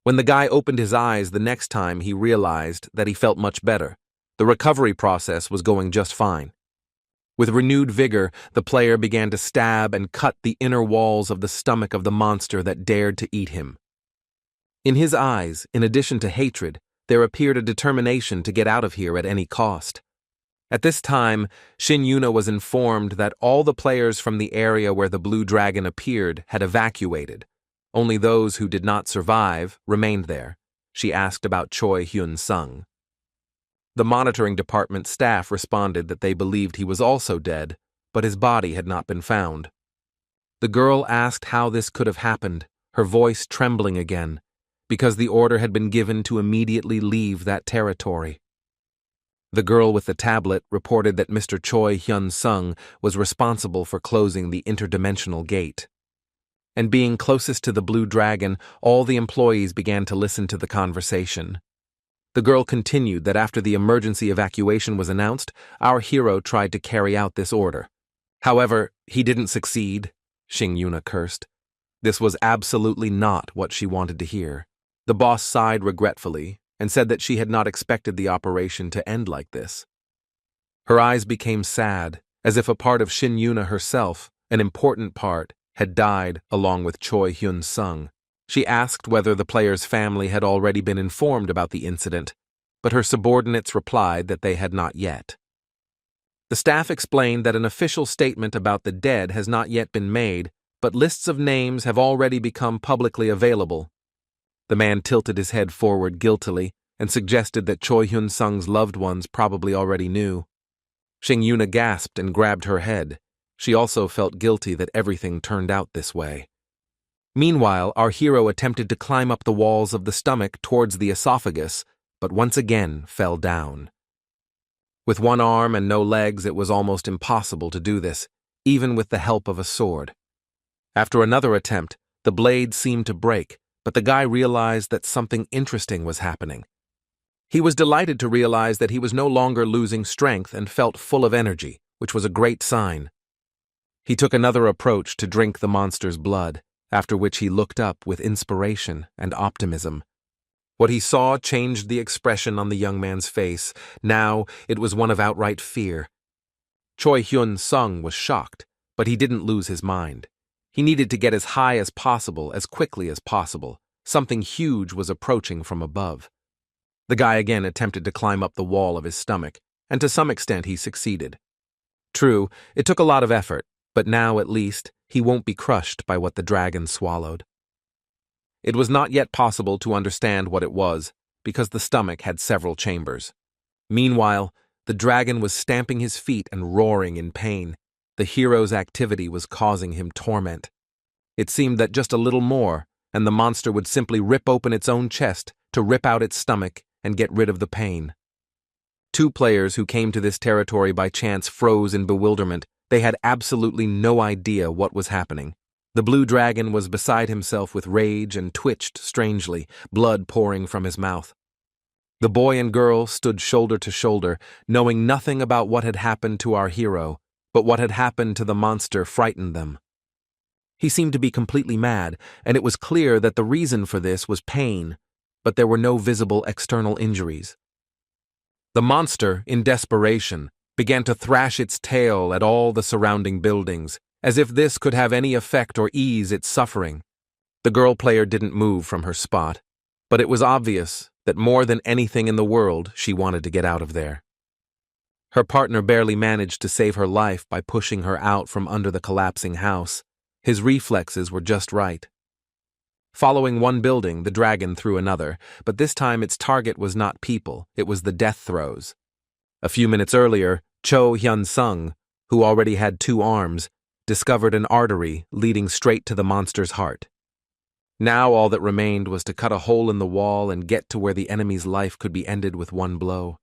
When the guy opened his eyes the next time, he realized that he felt much better. The recovery process was going just fine. With renewed vigor, the player began to stab and cut the inner walls of the stomach of the monster that dared to eat him. In his eyes, in addition to hatred, there appeared a determination to get out of here at any cost. At this time, Shin Yuna was informed that all the players from the area where the blue dragon appeared had evacuated. Only those who did not survive remained there. She asked about Choi Hyun-sung. The monitoring department staff responded that they believed he was also dead, but his body had not been found. The girl asked how this could have happened, her voice trembling again. because the order had been given to immediately leave that territory. The girl with the tablet reported that Mr. Choi Hyun-sung was responsible for closing the interdimensional gate. And being closest to the Blue Dragon, all the employees began to listen to the conversation. The girl continued that after the emergency evacuation was announced, our hero tried to carry out this order. However, he didn't succeed, Xing Yuna cursed. This was absolutely not what she wanted to hear. The boss sighed regretfully and said that she had not expected the operation to end like this. Her eyes became sad, as if a part of Xing Yuna herself, an important part, had died along with Choi Hyun-sung. She asked whether the player's family had already been informed about the incident, but her subordinates replied that they had not yet. The staff explained that an official statement about the dead has not yet been made, but lists of names have already become publicly available. The man tilted his head forward guiltily and suggested that Choi Hyun-sung's loved ones probably already knew. Xing Yuna gasped and grabbed her head. She also felt guilty that everything turned out this way. Meanwhile, our hero attempted to climb up the walls of the stomach towards the esophagus, but once again fell down. With one arm and no legs, it was almost impossible to do this, even with the help of a sword. After another attempt, the blade seemed to break, but the guy realized that something interesting was happening. He was delighted to realize that he was no longer losing strength and felt full of energy, which was a great sign. He took another approach to drink the monster's blood, after which he looked up with inspiration and optimism. What he saw changed the expression on the young man's face. Now it was one of outright fear. Choi Hyun-sung was shocked, but he didn't lose his mind. He needed to get as high as possible, as quickly as possible. Something huge was approaching from above. The guy again attempted to climb up the wall of his stomach, and to some extent he succeeded. True, it took a lot of effort, but now at least he won't be crushed by what the dragon swallowed. It was not yet possible to understand what it was, because the stomach had several chambers. Meanwhile, the dragon was stamping his feet and roaring in pain. The hero's activity was causing him torment. It seemed that just a little more, and the monster would simply rip open its own chest to rip out its stomach and get rid of the pain. Two players who came to this territory by chance froze in bewilderment. They had absolutely no idea what was happening. The blue dragon was beside himself with rage and twitched strangely, blood pouring from his mouth. The boy and girl stood shoulder to shoulder, knowing nothing about what had happened to our hero, but what had happened to the monster frightened them. He seemed to be completely mad, and it was clear that the reason for this was pain, but there were no visible external injuries. The monster, in desperation, began to thrash its tail at all the surrounding buildings, as if this could have any effect or ease its suffering. The girl player didn't move from her spot, but it was obvious that more than anything in the world she wanted to get out of there. Her partner barely managed to save her life by pushing her out from under the collapsing house. His reflexes were just right. Following one building, the dragon threw another, but this time its target was not people, it was the death throws. A few minutes earlier, Cho Hyun-sung, who already had 2 arms, discovered an artery leading straight to the monster's heart. Now all that remained was to cut a hole in the wall and get to where the enemy's life could be ended with one blow.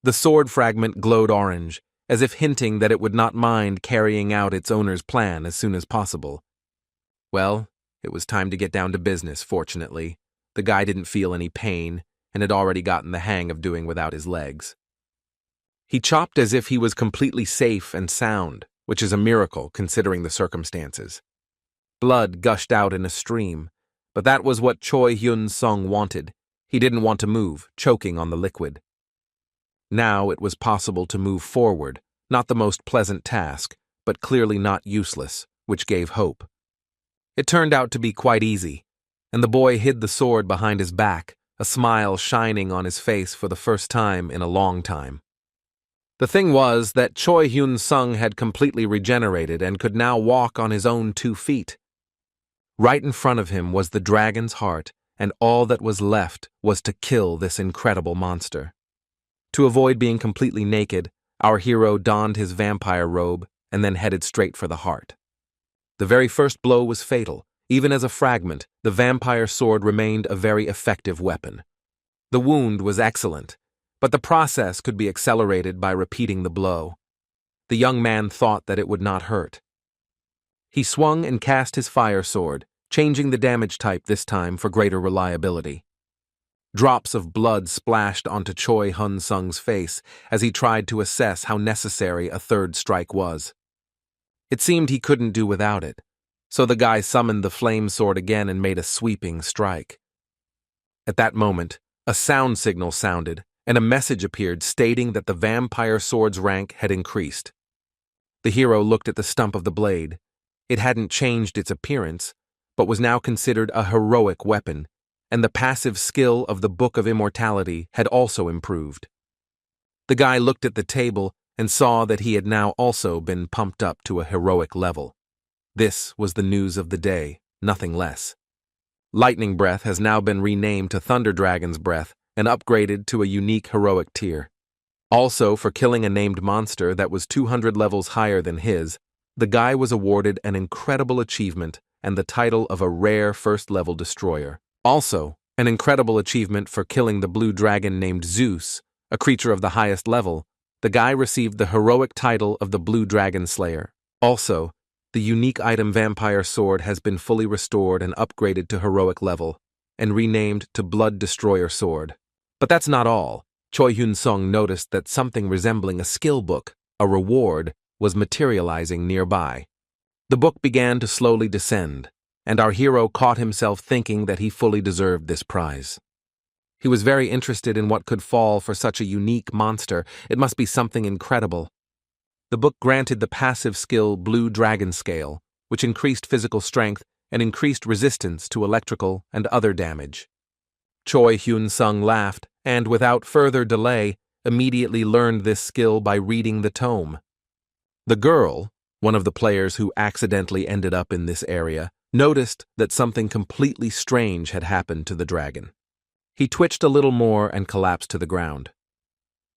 The sword fragment glowed orange, as if hinting that it would not mind carrying out its owner's plan as soon as possible. Well, it was time to get down to business, fortunately. The guy didn't feel any pain, and had already gotten the hang of doing without his legs. He chopped as if he was completely safe and sound, which is a miracle considering the circumstances. Blood gushed out in a stream, but that was what Choi Hyun-sung wanted. He didn't want to move, choking on the liquid. Now it was possible to move forward, not the most pleasant task, but clearly not useless, which gave hope. It turned out to be quite easy, and the boy hid the sword behind his back, a smile shining on his face for the first time in a long time. The thing was that Choi Hyun-sung had completely regenerated and could now walk on his own 2 feet. Right in front of him was the dragon's heart, and all that was left was to kill this incredible monster. To avoid being completely naked, our hero donned his vampire robe and then headed straight for the heart. The very first blow was fatal, Even as a fragment, the vampire sword remained a very effective weapon. The wound was excellent, but the process could be accelerated by repeating the blow. The young man thought that it would not hurt. He swung and cast his fire sword, changing the damage type this time for greater reliability. Drops of blood splashed onto Choi Hun-sung's face as he tried to assess how necessary a third strike was. It seemed he couldn't do without it, so the guy summoned the flame sword again and made a sweeping strike. At that moment, a sound signal sounded, and a message appeared stating that the vampire sword's rank had increased. The hero looked at the stump of the blade. It hadn't changed its appearance, but was now considered a heroic weapon, and the passive skill of the Book of Immortality had also improved. The guy looked at the table and saw that he had now also been pumped up to a heroic level. This was the news of the day, nothing less. Lightning Breath has now been renamed to Thunder Dragon's Breath and upgraded to a unique heroic tier. Also, for killing a named monster that was 200 levels higher than his, the guy was awarded an incredible achievement and the title of a rare first-level destroyer. Also, an incredible achievement for killing the blue dragon named Zeus, a creature of the highest level. The guy received the heroic title of the Blue Dragon Slayer. Also, the unique item Vampire Sword has been fully restored and upgraded to heroic level, and renamed to Blood Destroyer Sword. But that's not all. Choi Hyun-sung noticed that something resembling a skill book, a reward, was materializing nearby. The book began to slowly descend, and our hero caught himself thinking that he fully deserved this prize. He was very interested in what could fall for such a unique monster. It must be something incredible. The book granted the passive skill Blue Dragon Scale, which increased physical strength and increased resistance to electrical and other damage. Choi Hyun-sung laughed and, without further delay, immediately learned this skill by reading the tome. The girl, one of the players who accidentally ended up in this area, noticed that something completely strange had happened to the dragon. He twitched a little more and collapsed to the ground.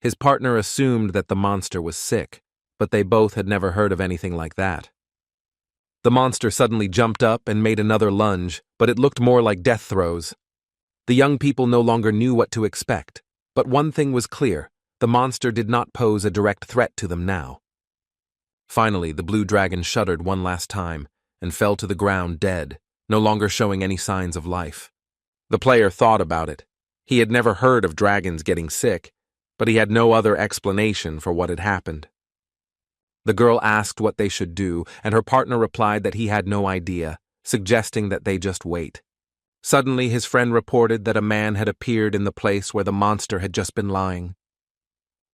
His partner assumed that the monster was sick, but they both had never heard of anything like that. The monster suddenly jumped up and made another lunge, but it looked more like death throes. The young people no longer knew what to expect, but one thing was clear: the monster did not pose a direct threat to them now. Finally, the blue dragon shuddered one last time and fell to the ground dead, no longer showing any signs of life. The player thought about it. He had never heard of dragons getting sick, but he had no other explanation for what had happened. The girl asked what they should do, and her partner replied that he had no idea, suggesting that they just wait. Suddenly, his friend reported that a man had appeared in the place where the monster had just been lying.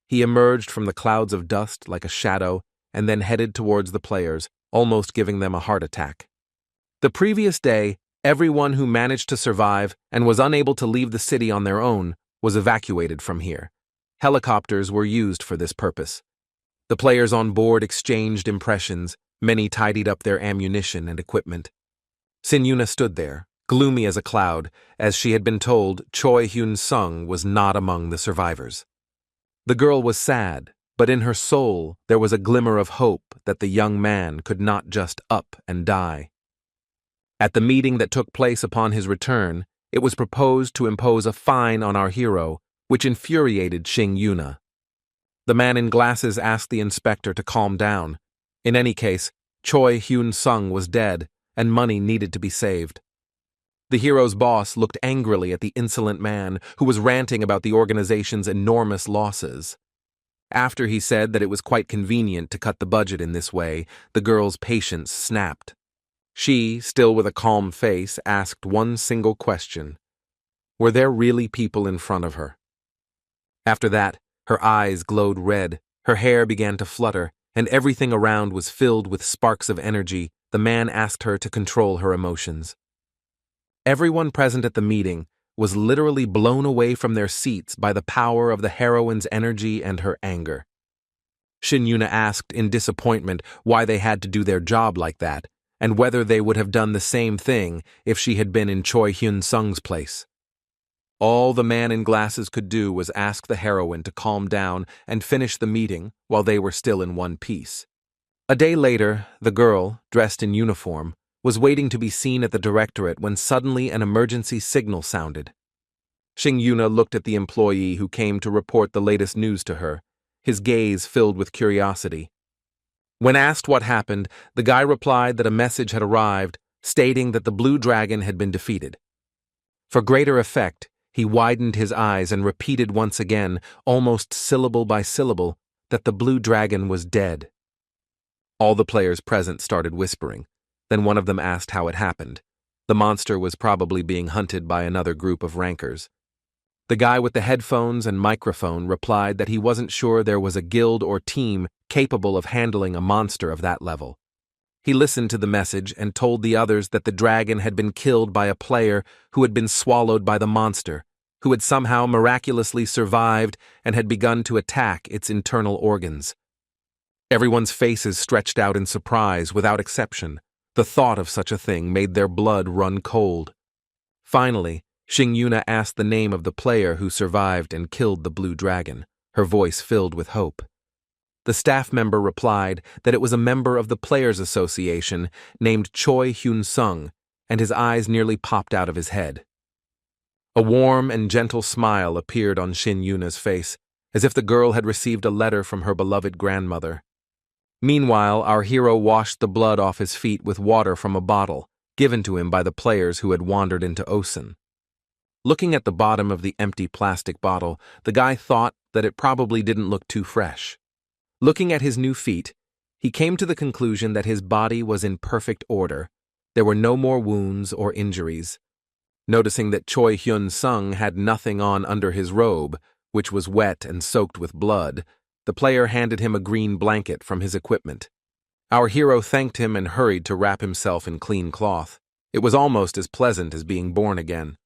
He emerged from the clouds of dust like a shadow and then headed towards the players, almost giving them a heart attack. The previous day, everyone who managed to survive and was unable to leave the city on their own was evacuated from here. Helicopters were used for this purpose. The players on board exchanged impressions, many tidied up their ammunition and equipment. Sin-Yuna stood there, gloomy as a cloud, as she had been told Choi Hyun-sung was not among the survivors. The girl was sad, but in her soul there was a glimmer of hope that the young man could not just up and die. At the meeting that took place upon his return, it was proposed to impose a fine on our hero, which infuriated Sin-Yuna. The man in glasses asked the inspector to calm down. In any case, Choi Hyun-sung was dead, and money needed to be saved. The hero's boss looked angrily at the insolent man who was ranting about the organization's enormous losses. After he said that it was quite convenient to cut the budget in this way, the girl's patience snapped. She, still with a calm face, asked one single question. Were there really people in front of her? After that, her eyes glowed red, her hair began to flutter, and everything around was filled with sparks of energy. The man asked her to control her emotions. Everyone present at the meeting was literally blown away from their seats by the power of the heroine's energy and her anger. Sin-Yuna asked in disappointment why they had to do their job like that, and whether they would have done the same thing if she had been in Choi Hyun-sung's place. All the man in glasses could do was ask the heroine to calm down and finish the meeting while they were still in one piece. A day later, the girl, dressed in uniform, was waiting to be seen at the directorate when suddenly an emergency signal sounded. Xing Yuna looked at the employee who came to report the latest news to her, his gaze filled with curiosity. When asked what happened, the guy replied that a message had arrived stating that the blue dragon had been defeated. For greater effect, he widened his eyes and repeated once again, almost syllable by syllable, that the blue dragon was dead. All the players present started whispering. Then one of them asked how it happened. The monster was probably being hunted by another group of rankers. The guy with the headphones and microphone replied that he wasn't sure there was a guild or team capable of handling a monster of that level. He listened to the message and told the others that the dragon had been killed by a player who had been swallowed by the monster, who had somehow miraculously survived and had begun to attack its internal organs. Everyone's faces stretched out in surprise without exception. The thought of such a thing made their blood run cold. Finally, Xing Yuna asked the name of the player who survived and killed the blue dragon, her voice filled with hope. The staff member replied that it was a member of the Players Association named Choi Hyun-sung, and his eyes nearly popped out of his head. A warm and gentle smile appeared on Xing Yuna's face, as if the girl had received a letter from her beloved grandmother. Meanwhile, our hero washed the blood off his feet with water from a bottle, given to him by the players who had wandered into Osen. Looking at the bottom of the empty plastic bottle, the guy thought that it probably didn't look too fresh. Looking at his new feet, he came to the conclusion that his body was in perfect order. There were no more wounds or injuries. Noticing that Choi Hyun-sung had nothing on under his robe, which was wet and soaked with blood, the player handed him a green blanket from his equipment. Our hero thanked him and hurried to wrap himself in clean cloth. It was almost as pleasant as being born again.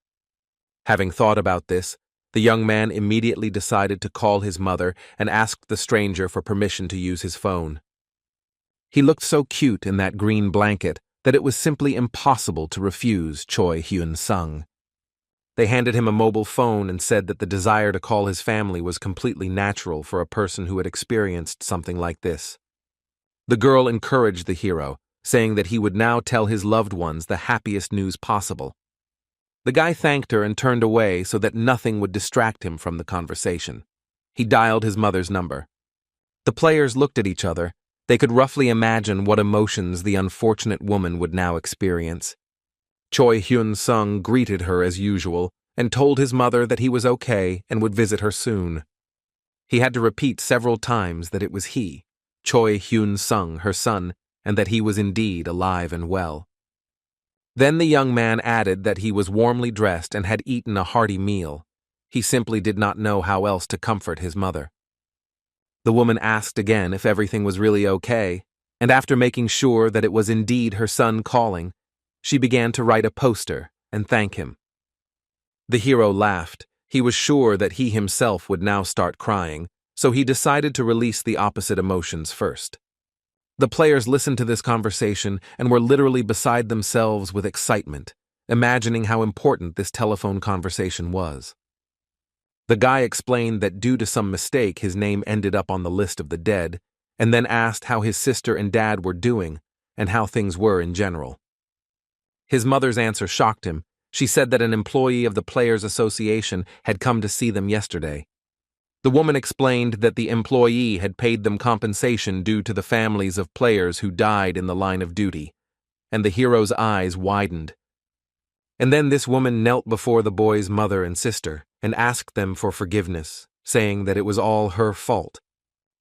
Having thought about this, the young man immediately decided to call his mother and asked the stranger for permission to use his phone. He looked so cute in that green blanket that it was simply impossible to refuse Choi Hyun-sung. They handed him a mobile phone and said that the desire to call his family was completely natural for a person who had experienced something like this. The girl encouraged the hero, saying that he would now tell his loved ones the happiest news possible. The guy thanked her and turned away so that nothing would distract him from the conversation. He dialed his mother's number. The players looked at each other. They could roughly imagine what emotions the unfortunate woman would now experience. Choi Hyun-sung greeted her as usual and told his mother that he was okay and would visit her soon. He had to repeat several times that it was he, Choi Hyun-sung, her son, and that he was indeed alive and well. Then the young man added that he was warmly dressed and had eaten a hearty meal. He simply did not know how else to comfort his mother. The woman asked again if everything was really okay, and after making sure that it was indeed her son calling, she began to write a poster and thank him. The hero laughed. He was sure that he himself would now start crying, so he decided to release the opposite emotions first. The players listened to this conversation and were literally beside themselves with excitement, imagining how important this telephone conversation was. The guy explained that due to some mistake his name ended up on the list of the dead, and then asked how his sister and dad were doing and how things were in general. His mother's answer shocked him. She said that an employee of the Players Association had come to see them yesterday. The woman explained that the employee had paid them compensation due to the families of players who died in the line of duty, and the hero's eyes widened. And then this woman knelt before the boy's mother and sister and asked them for forgiveness, saying that it was all her fault.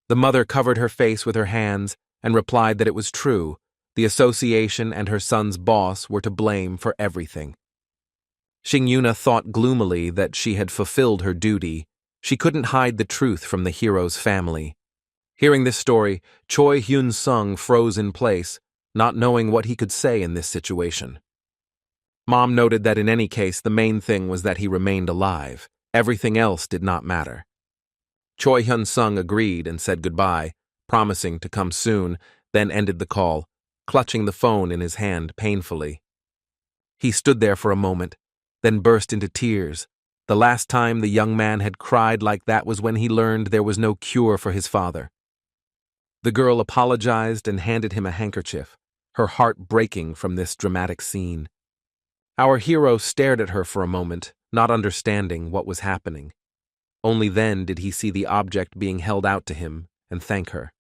The mother covered her face with her hands and replied that it was true. The association and her son's boss were to blame for everything. Xing Yuna thought gloomily that she had fulfilled her duty. She couldn't hide the truth from the hero's family. Hearing this story, Choi Hyun-sung froze in place, not knowing what he could say in this situation. Mom noted that in any case the main thing was that he remained alive. Everything else did not matter. Choi Hyun-sung agreed and said goodbye, promising to come soon, then ended the call, clutching the phone in his hand painfully. He stood there for a moment, then burst into tears. The last time the young man had cried like that was when he learned there was no cure for his father. The girl apologized and handed him a handkerchief. her heart breaking from this dramatic scene. Our hero stared at her for a moment, not understanding what was happening. Only then did he see the object being held out to him and thank her.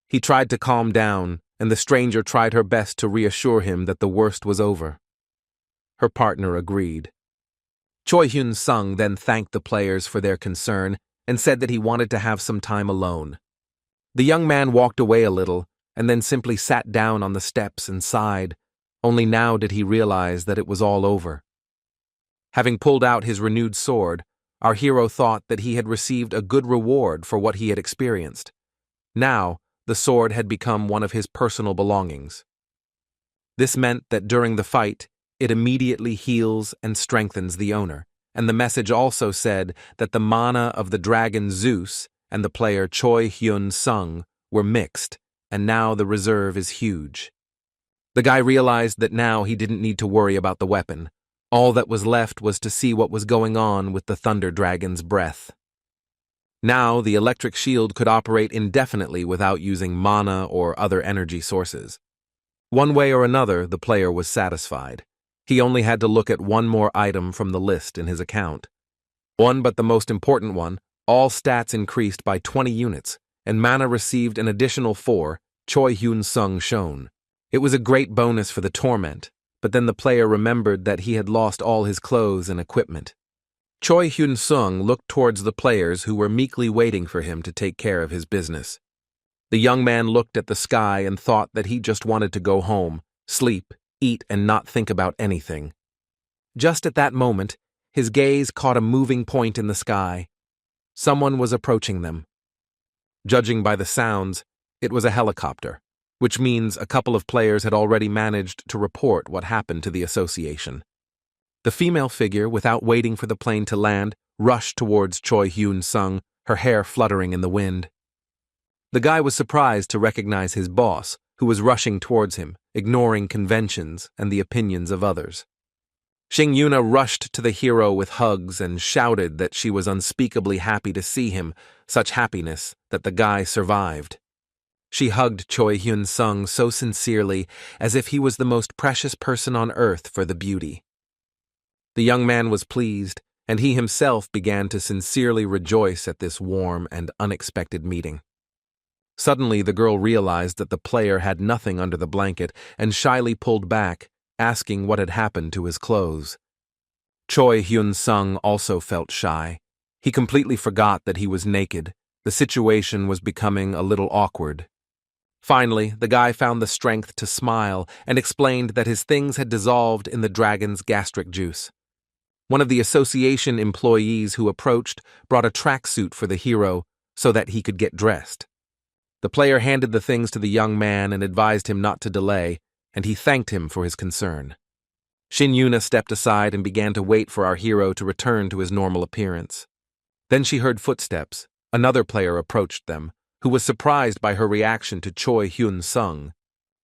He tried to calm down, and the stranger tried her best to reassure him that the worst was over. Her partner agreed. Choi Hyun-sung then thanked the players for their concern and said that he wanted to have some time alone. The young man walked away a little and then simply sat down on the steps and sighed. Only now did he realize that it was all over. Having pulled out his renewed sword, our hero thought that he had received a good reward for what he had experienced. Now, the sword had become one of his personal belongings. This meant that during the fight, it immediately heals and strengthens the owner, and the message also said that the mana of the dragon Zeus and the player Choi Hyun-sung were mixed, and now the reserve is huge. The guy realized that now he didn't need to worry about the weapon. All that was left was to see what was going on with the Thunder Dragon's breath. Now the electric shield could operate indefinitely without using mana or other energy sources. One way or another, the player was satisfied. He only had to look at one more item from the list in his account. But the most important one, all stats increased by 20 units, and mana received an additional 4, Choi Hyun-sung shown. It was a great bonus for the torment, but then the player remembered that he had lost all his clothes and equipment. Choi Hyun-sung looked towards the players who were meekly waiting for him to take care of his business. The young man looked at the sky and thought that he just wanted to go home, sleep, eat, and not think about anything. Just at that moment, his gaze caught a moving point in the sky. Someone was approaching them. Judging by the sounds, it was a helicopter, which means a couple of players had already managed to report what happened to the association. The female figure, without waiting for the plane to land, rushed towards Choi Hyun-sung, her hair fluttering in the wind. The guy was surprised to recognize his boss, who was rushing towards him, ignoring conventions and the opinions of others. Shing Yuna rushed to the hero with hugs and shouted that she was unspeakably happy to see him, such happiness that the guy survived. She hugged Choi Hyun-sung so sincerely, as if he was the most precious person on earth for the beauty. The young man was pleased, and he himself began to sincerely rejoice at this warm and unexpected meeting. Suddenly, the girl realized that the player had nothing under the blanket and shyly pulled back, asking what had happened to his clothes. Choi Hyun-sung also felt shy. He completely forgot that he was naked. The situation was becoming a little awkward. Finally, the guy found the strength to smile and explained that his things had dissolved in the dragon's gastric juice. One of the association employees who approached brought a tracksuit for the hero so that he could get dressed. The player handed the things to the young man and advised him not to delay, and he thanked him for his concern. Shin Yuna stepped aside and began to wait for our hero to return to his normal appearance. Then she heard footsteps. Another player approached them, who was surprised by her reaction to Choi Hyun-sung.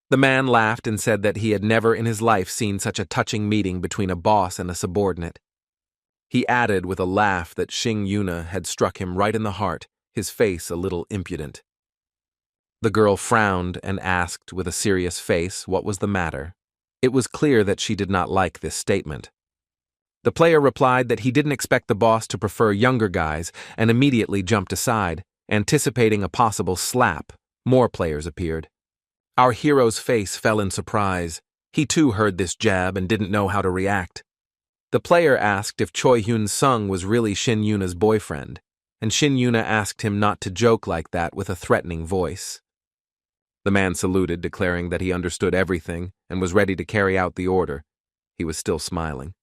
The man laughed and said that he had never in his life seen such a touching meeting between a boss and a subordinate. He added with a laugh that Shing Yuna had struck him right in the heart, his face a little impudent. The girl frowned and asked with a serious face what was the matter. It was clear that she did not like this statement. The player replied that he didn't expect the boss to prefer younger guys and immediately jumped aside, anticipating a possible slap. More players appeared. Our hero's face fell in surprise. He too heard this jab and didn't know how to react. The player asked if Choi Hyun-sung was really Shin Yuna's boyfriend, and Shin Yuna asked him not to joke like that with a threatening voice. The man saluted, declaring that he understood everything and was ready to carry out the order. He was still smiling.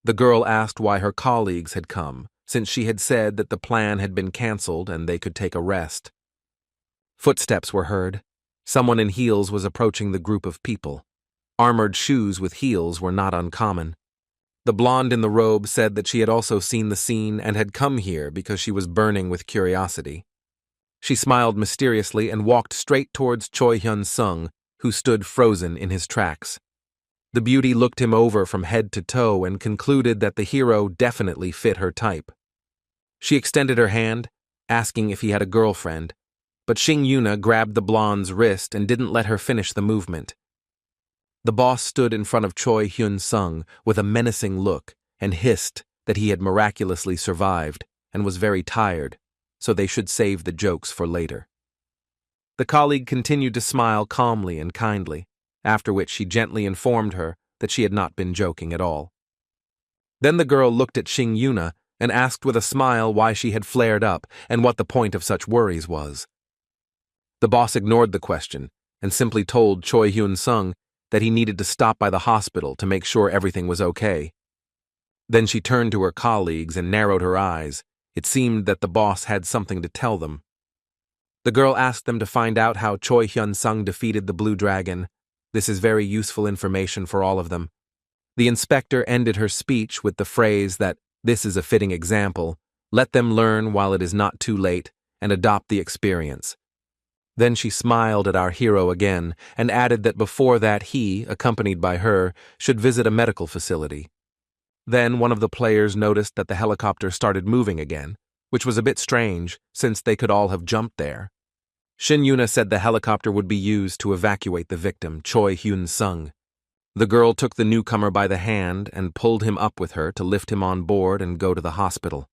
The girl asked why her colleagues had come, since she had said that the plan had been cancelled and they could take a rest. Footsteps were heard. Someone in heels was approaching the group of people. Armored shoes with heels were not uncommon. The blonde in the robe said that she had also seen the scene and had come here because she was burning with curiosity. She smiled mysteriously and walked straight towards Choi Hyun-sung, who stood frozen in his tracks. The beauty looked him over from head to toe and concluded that the hero definitely fit her type. She extended her hand, asking if he had a girlfriend, but Xing Yuna grabbed the blonde's wrist and didn't let her finish the movement. The boss stood in front of Choi Hyun-sung with a menacing look and hissed that he had miraculously survived and was very tired, so they should save the jokes for later. The colleague continued to smile calmly and kindly, after which she gently informed her that she had not been joking at all. Then the girl looked at Xing Yuna and asked with a smile why she had flared up and what the point of such worries was. The boss ignored the question and simply told Choi Hyun-sung that he needed to stop by the hospital to make sure everything was okay. Then she turned to her colleagues and narrowed her eyes. It seemed that the boss had something to tell them. The girl asked them to find out how Choi Hyun-sung defeated the Blue Dragon. This is very useful information for all of them. The inspector ended her speech with the phrase that this is a fitting example. Let them learn while it is not too late and adopt the experience. Then she smiled at our hero again and added that before that he, accompanied by her, should visit a medical facility. Then one of the players noticed that the helicopter started moving again, which was a bit strange since they could all have jumped there. Xing Yuna said the helicopter would be used to evacuate the victim, Choi Hyun-sung. The girl took the newcomer by the hand and pulled him up with her to lift him on board and go to the hospital.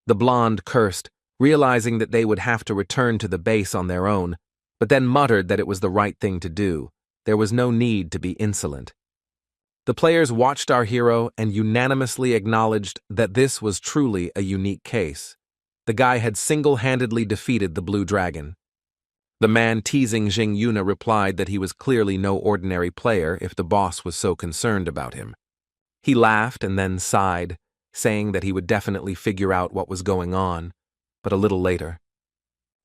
The blonde cursed, realizing that they would have to return to the base on their own, but then muttered that it was the right thing to do. There was no need to be insolent. The players watched our hero and unanimously acknowledged that this was truly a unique case. The guy had single-handedly defeated the Blue Dragon. The man teasing Xing Yuna replied that he was clearly no ordinary player if the boss was so concerned about him. He laughed and then sighed, saying that he would definitely figure out what was going on. But a little later,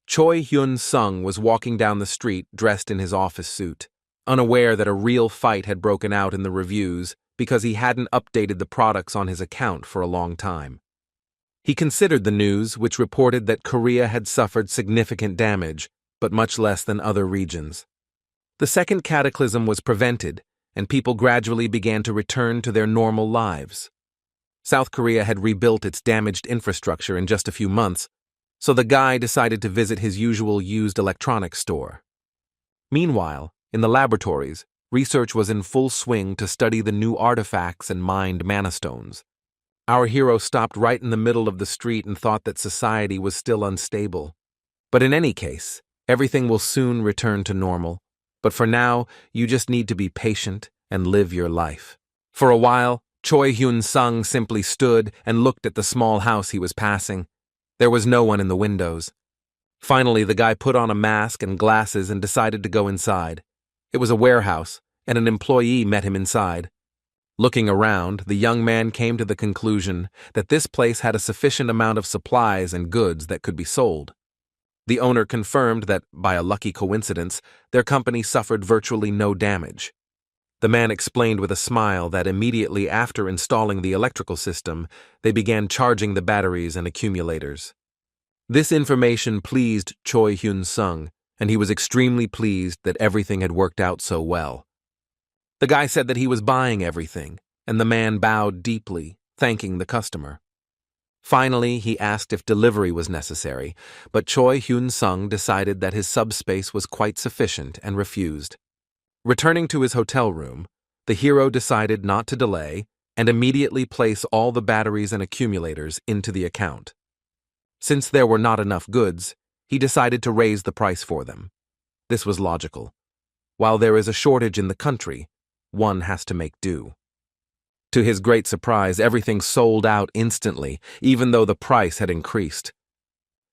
Choi Hyun-sung was walking down the street dressed in his office suit, unaware that a real fight had broken out in the reviews because he hadn't updated the products on his account for a long time. He considered the news, which reported that Korea had suffered significant damage, but much less than other regions. The second cataclysm was prevented, and people gradually began to return to their normal lives. South Korea had rebuilt its damaged infrastructure in just a few months, so the guy decided to visit his usual used electronics store. Meanwhile, in the laboratories, research was in full swing to study the new artifacts and mined mana stones. Our hero stopped right in the middle of the street and thought that society was still unstable. But in any case, everything will soon return to normal. But for now, you just need to be patient and live your life. For a while, Choi Hyun-sung simply stood and looked at the small house he was passing. There was no one in the windows. Finally, the guy put on a mask and glasses and decided to go inside. It was a warehouse, and an employee met him inside. Looking around, the young man came to the conclusion that this place had a sufficient amount of supplies and goods that could be sold. The owner confirmed that, by a lucky coincidence, their company suffered virtually no damage. The man explained with a smile that immediately after installing the electrical system, they began charging the batteries and accumulators. This information pleased Choi Hyun-sung, and he was extremely pleased that everything had worked out so well. The guy said that he was buying everything, and the man bowed deeply, thanking the customer. Finally, he asked if delivery was necessary, but Choi Hyun-sung decided that his subspace was quite sufficient and refused. Returning to his hotel room, the hero decided not to delay and immediately place all the batteries and accumulators into the account. Since there were not enough goods, he decided to raise the price for them. This was logical. While there is a shortage in the country, one has to make do. To his great surprise, everything sold out instantly, even though the price had increased.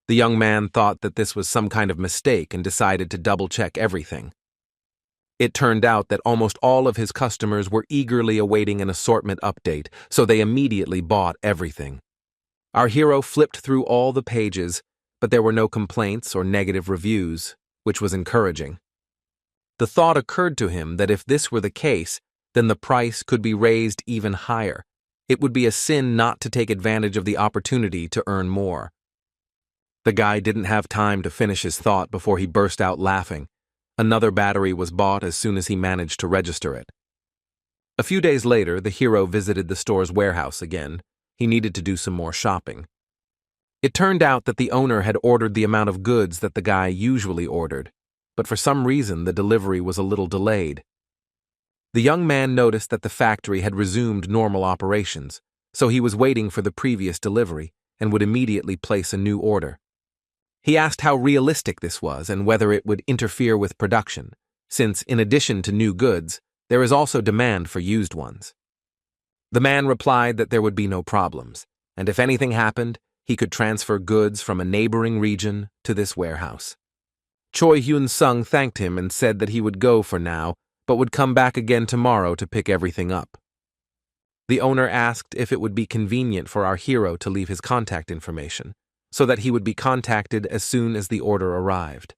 The young man thought that this was some kind of mistake and decided to double-check everything. It turned out that almost all of his customers were eagerly awaiting an assortment update, so they immediately bought everything. Our hero flipped through all the pages, but there were no complaints or negative reviews, which was encouraging. The thought occurred to him that if this were the case, then the price could be raised even higher. It would be a sin not to take advantage of the opportunity to earn more. The guy didn't have time to finish his thought before he burst out laughing. Another battery was bought as soon as he managed to register it. A few days later, the hero visited the store's warehouse again. He needed to do some more shopping. It turned out that the owner had ordered the amount of goods that the guy usually ordered, but for some reason the delivery was a little delayed. The young man noticed that the factory had resumed normal operations, so he was waiting for the previous delivery and would immediately place a new order. He asked how realistic this was and whether it would interfere with production, since, in addition to new goods, there is also demand for used ones. The man replied that there would be no problems, and if anything happened, he could transfer goods from a neighboring region to this warehouse. Choi Hyun-sung thanked him and said that he would go for now, but would come back again tomorrow to pick everything up. The owner asked if it would be convenient for our hero to leave his contact information, so that he would be contacted as soon as the order arrived.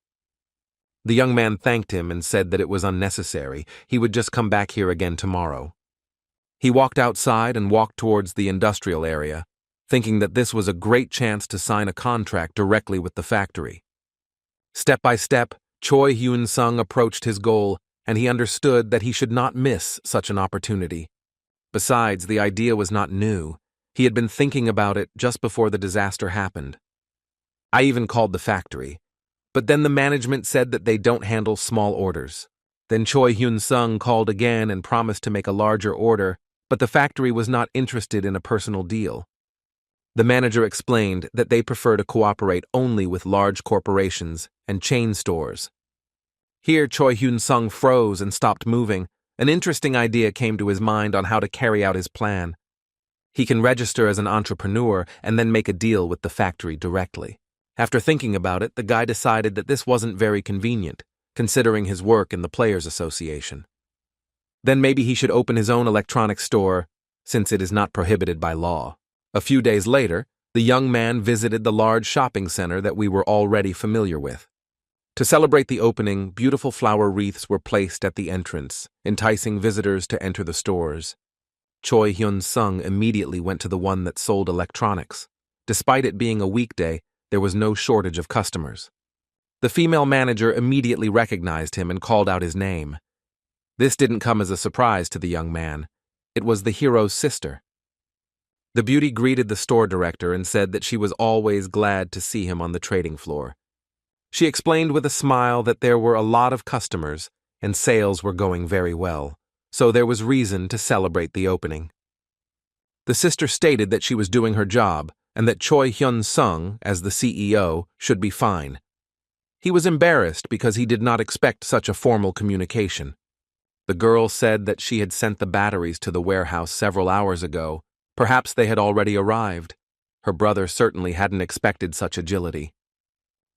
The young man thanked him and said that it was unnecessary, he would just come back here again tomorrow. He walked outside and walked towards the industrial area, thinking that this was a great chance to sign a contract directly with the factory. Step by step, Choi Hyun-sung approached his goal, and he understood that he should not miss such an opportunity. Besides, the idea was not new. He had been thinking about it just before the disaster happened. I even called the factory, but then the management said that they don't handle small orders. Then Choi Hyun-sung called again and promised to make a larger order, but the factory was not interested in a personal deal. The manager explained that they prefer to cooperate only with large corporations and chain stores. Here, Choi Hyun-sung froze and stopped moving. An interesting idea came to his mind on how to carry out his plan. He can register as an entrepreneur and then make a deal with the factory directly. After thinking about it, the guy decided that this wasn't very convenient, considering his work in the Players Association. Then maybe he should open his own electronics store, since it is not prohibited by law. A few days later, the young man visited the large shopping center that we were already familiar with. To celebrate the opening, beautiful flower wreaths were placed at the entrance, enticing visitors to enter the stores. Choi Hyun-sung immediately went to the one that sold electronics. Despite it being a weekday, there was no shortage of customers. The female manager immediately recognized him and called out his name. This didn't come as a surprise to the young man. It was the hero's sister. The beauty greeted the store director and said that she was always glad to see him on the trading floor. She explained with a smile that there were a lot of customers and sales were going very well, so there was reason to celebrate the opening. The sister stated that she was doing her job and that Choi Hyun-sung, as the CEO, should be fine. He was embarrassed because he did not expect such a formal communication. The girl said that she had sent the batteries to the warehouse several hours ago. Perhaps they had already arrived. Her brother certainly hadn't expected such agility.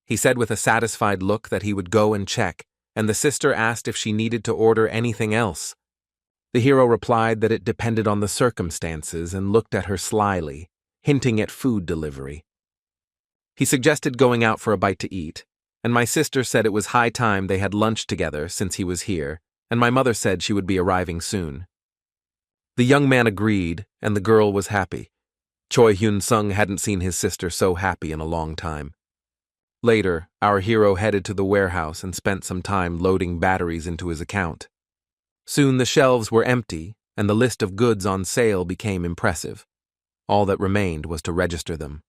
He said with a satisfied look that he would go and check, and the sister asked if she needed to order anything else. The hero replied that it depended on the circumstances and looked at her slyly, hinting at food delivery. He suggested going out for a bite to eat, and my sister said it was high time they had lunch together since he was here, and my mother said she would be arriving soon. The young man agreed, and the girl was happy. Choi Hyun-sung hadn't seen his sister so happy in a long time. Later, our hero headed to the warehouse and spent some time loading batteries into his account. Soon the shelves were empty, and the list of goods on sale became impressive. All that remained was to register them.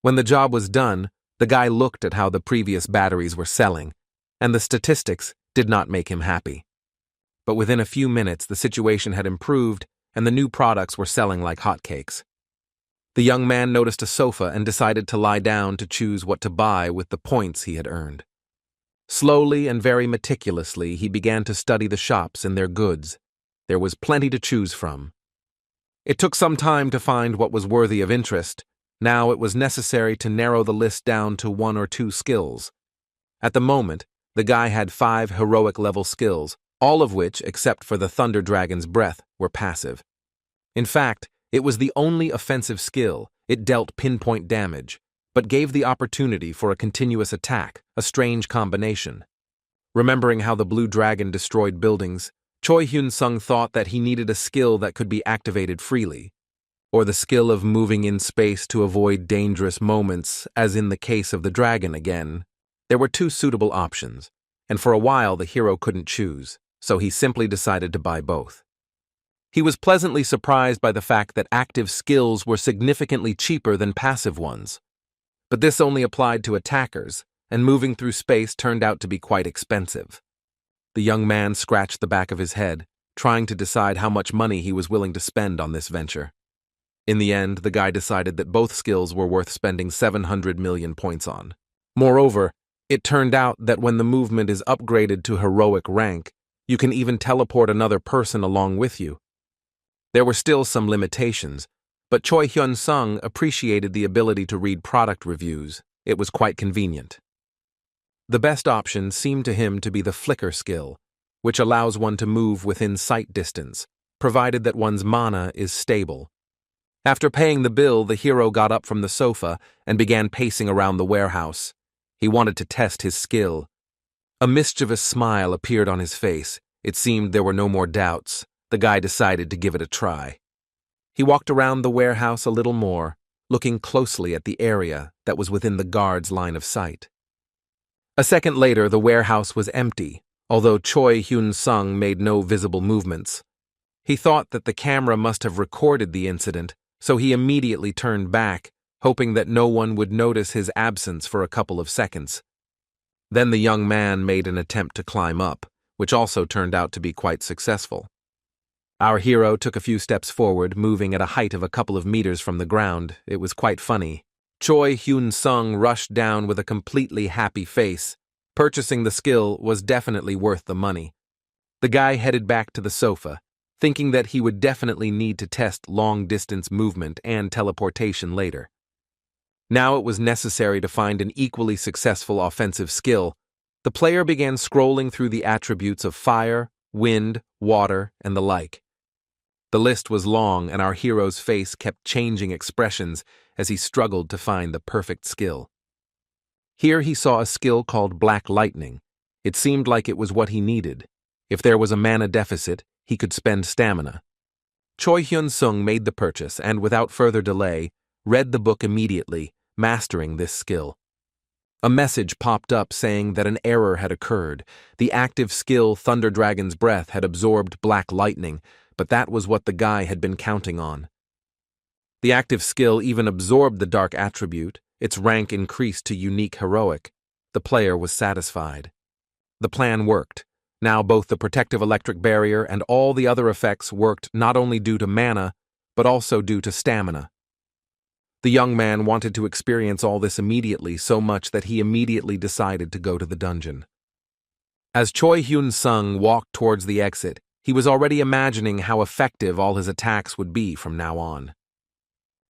When the job was done, the guy looked at how the previous batteries were selling, and the statistics did not make him happy. But within a few minutes, the situation had improved, and the new products were selling like hotcakes. The young man noticed a sofa and decided to lie down to choose what to buy with the points he had earned. Slowly and very meticulously, he began to study the shops and their goods. There was plenty to choose from. It took some time to find what was worthy of interest. Now it was necessary to narrow the list down to 1 or 2 skills. At the moment, the guy had 5 heroic-level skills, all of which, except for the Thunder Dragon's breath, were passive. In fact, it was the only offensive skill. It dealt pinpoint damage, but gave the opportunity for a continuous attack, a strange combination. Remembering how the Blue Dragon destroyed buildings, Choi Hyun-sung thought that he needed a skill that could be activated freely, or the skill of moving in space to avoid dangerous moments, as in the case of the dragon again. There were 2 suitable options, and for a while the hero couldn't choose, so he simply decided to buy both. He was pleasantly surprised by the fact that active skills were significantly cheaper than passive ones. But this only applied to attackers, and moving through space turned out to be quite expensive. The young man scratched the back of his head, trying to decide how much money he was willing to spend on this venture. In the end, the guy decided that both skills were worth spending 700 million points on. Moreover, it turned out that when the movement is upgraded to heroic rank, you can even teleport another person along with you. There were still some limitations, but Choi Hyun-sung appreciated the ability to read product reviews. It was quite convenient. The best option seemed to him to be the flicker skill, which allows one to move within sight distance, provided that one's mana is stable. After paying the bill, the hero got up from the sofa and began pacing around the warehouse. He wanted to test his skill. A mischievous smile appeared on his face. It seemed there were no more doubts. The guy decided to give it a try. He walked around the warehouse a little more, looking closely at the area that was within the guard's line of sight. A second later, the warehouse was empty, although Choi Hyun-sung made no visible movements. He thought that the camera must have recorded the incident, so he immediately turned back, hoping that no one would notice his absence for a couple of seconds. Then the young man made an attempt to climb up, which also turned out to be quite successful. Our hero took a few steps forward, moving at a height of a couple of meters from the ground. It was quite funny. Choi Hyun-sung rushed down with a completely happy face. Purchasing the skill was definitely worth the money. The guy headed back to the sofa, thinking that he would definitely need to test long-distance movement and teleportation later. Now it was necessary to find an equally successful offensive skill. The player began scrolling through the attributes of fire, wind, water, and the like. The list was long, and our hero's face kept changing expressions as he struggled to find the perfect skill. Here he saw a skill called Black Lightning. It seemed like it was what he needed. If there was a mana deficit, he could spend stamina. Choi Hyun-sung made the purchase and, without further delay, read the book immediately, mastering this skill. A message popped up saying that an error had occurred. The active skill Thunder Dragon's Breath had absorbed Black Lightning, but that was what the guy had been counting on. The active skill even absorbed the dark attribute. Its rank increased to unique heroic. The player was satisfied. The plan worked. Now both the protective electric barrier and all the other effects worked not only due to mana, but also due to stamina. The young man wanted to experience all this immediately, so much that he immediately decided to go to the dungeon. As Choi Hyun-sung walked towards the exit, he was already imagining how effective all his attacks would be from now on.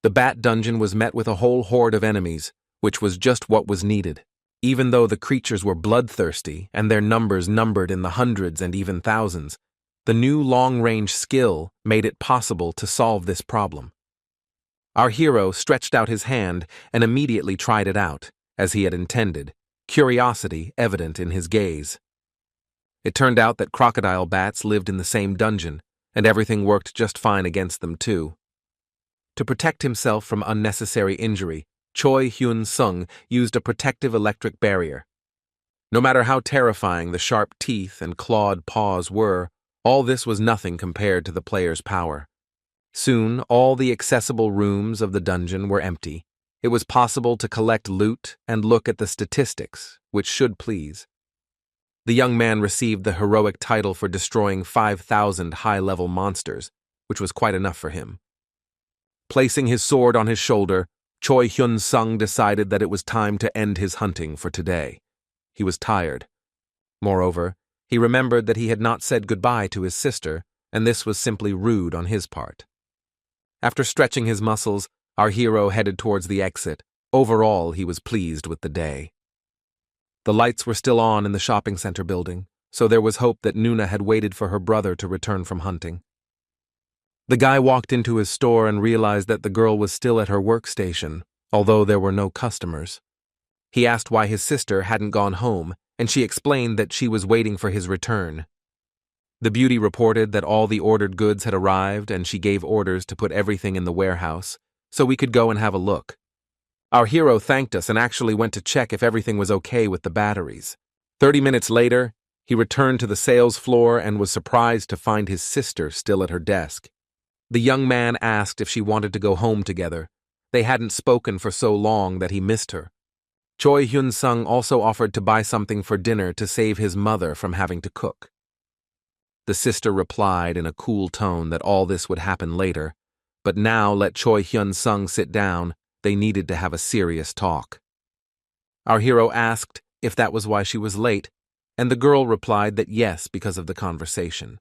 The Bat Dungeon was met with a whole horde of enemies, which was just what was needed. Even though the creatures were bloodthirsty and their numbers numbered in the hundreds and even thousands, the new long-range skill made it possible to solve this problem. Our hero stretched out his hand and immediately tried it out, as he had intended, curiosity evident in his gaze. It turned out that crocodile bats lived in the same dungeon, and everything worked just fine against them too. To protect himself from unnecessary injury, Choi Hyun-sung used a protective electric barrier. No matter how terrifying the sharp teeth and clawed paws were, all this was nothing compared to the player's power. Soon, all the accessible rooms of the dungeon were empty. It was possible to collect loot and look at the statistics, which should please. The young man received the heroic title for destroying 5,000 high-level monsters, which was quite enough for him. Placing his sword on his shoulder, Choi Hyun-sung decided that it was time to end his hunting for today. He was tired. Moreover, he remembered that he had not said goodbye to his sister, and this was simply rude on his part. After stretching his muscles, our hero headed towards the exit. Overall, he was pleased with the day. The lights were still on in the shopping center building, so there was hope that Nuna had waited for her brother to return from hunting. The guy walked into his store and realized that the girl was still at her workstation, although there were no customers. He asked why his sister hadn't gone home, and she explained that she was waiting for his return. The beauty reported that all the ordered goods had arrived, and she gave orders to put everything in the warehouse, so we could go and have a look. Our hero thanked us and actually went to check if everything was okay with the batteries. 30 minutes later, he returned to the sales floor and was surprised to find his sister still at her desk. The young man asked if she wanted to go home together. They hadn't spoken for so long that he missed her, Choi Hyun-sung also offered to buy something for dinner to save his mother from having to cook. The sister replied in a cool tone that all this would happen later, but now let Choi Hyun-sung sit down. They needed to have a serious talk. Our hero asked if that was why she was late, and the girl replied that yes, because of the conversation.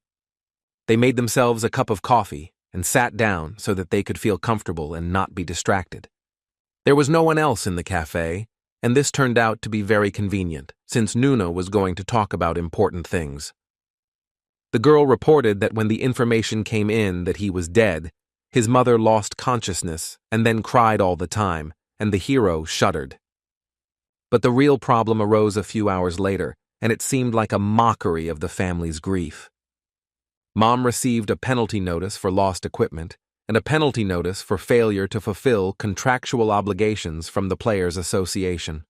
They made themselves a cup of coffee and sat down so that they could feel comfortable and not be distracted. There was no one else in the cafe, and this turned out to be very convenient, since Nuna was going to talk about important things. The girl reported that when the information came in that he was dead, his mother lost consciousness and then cried all the time, and the hero shuddered. But the real problem arose a few hours later, and it seemed like a mockery of the family's grief. Mom received a penalty notice for lost equipment and a penalty notice for failure to fulfill contractual obligations from the Players Association.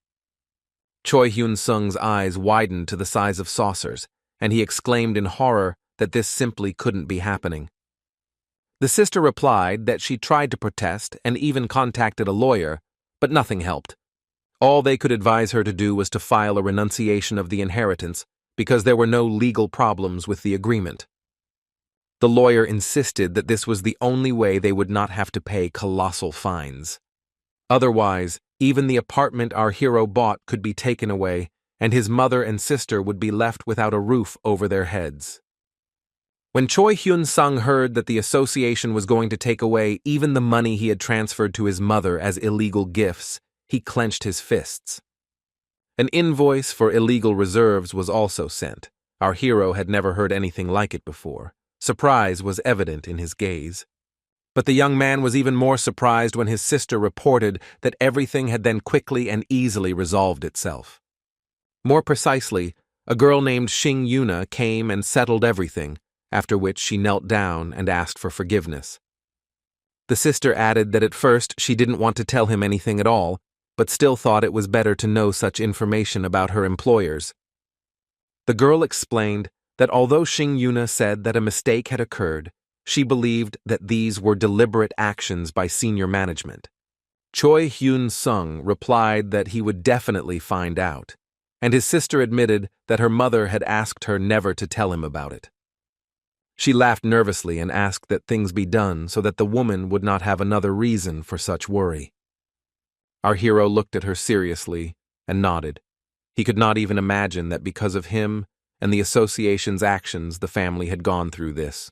Choi Hyun-sung's eyes widened to the size of saucers, and he exclaimed in horror that this simply couldn't be happening. The sister replied that she tried to protest and even contacted a lawyer, but nothing helped. All they could advise her to do was to file a renunciation of the inheritance because there were no legal problems with the agreement. The lawyer insisted that this was the only way they would not have to pay colossal fines. Otherwise, even the apartment our hero bought could be taken away, and his mother and sister would be left without a roof over their heads. When Choi Hyun-sung heard that the association was going to take away even the money he had transferred to his mother as illegal gifts, he clenched his fists. An invoice for illegal reserves was also sent. Our hero had never heard anything like it before. Surprise was evident in his gaze. But the young man was even more surprised when his sister reported that everything had then quickly and easily resolved itself. More precisely, a girl named Shing Yuna came and settled everything, after which she knelt down and asked for forgiveness. The sister added that at first she didn't want to tell him anything at all, but still thought it was better to know such information about her employers. The girl explained that although Shing Yuna said that a mistake had occurred, she believed that these were deliberate actions by senior management. Choi Hyun-sung replied that he would definitely find out, and his sister admitted that her mother had asked her never to tell him about it. She laughed nervously and asked that things be done so that the woman would not have another reason for such worry. Our hero looked at her seriously and nodded. He could not even imagine that because of him and the association's actions the family had gone through this.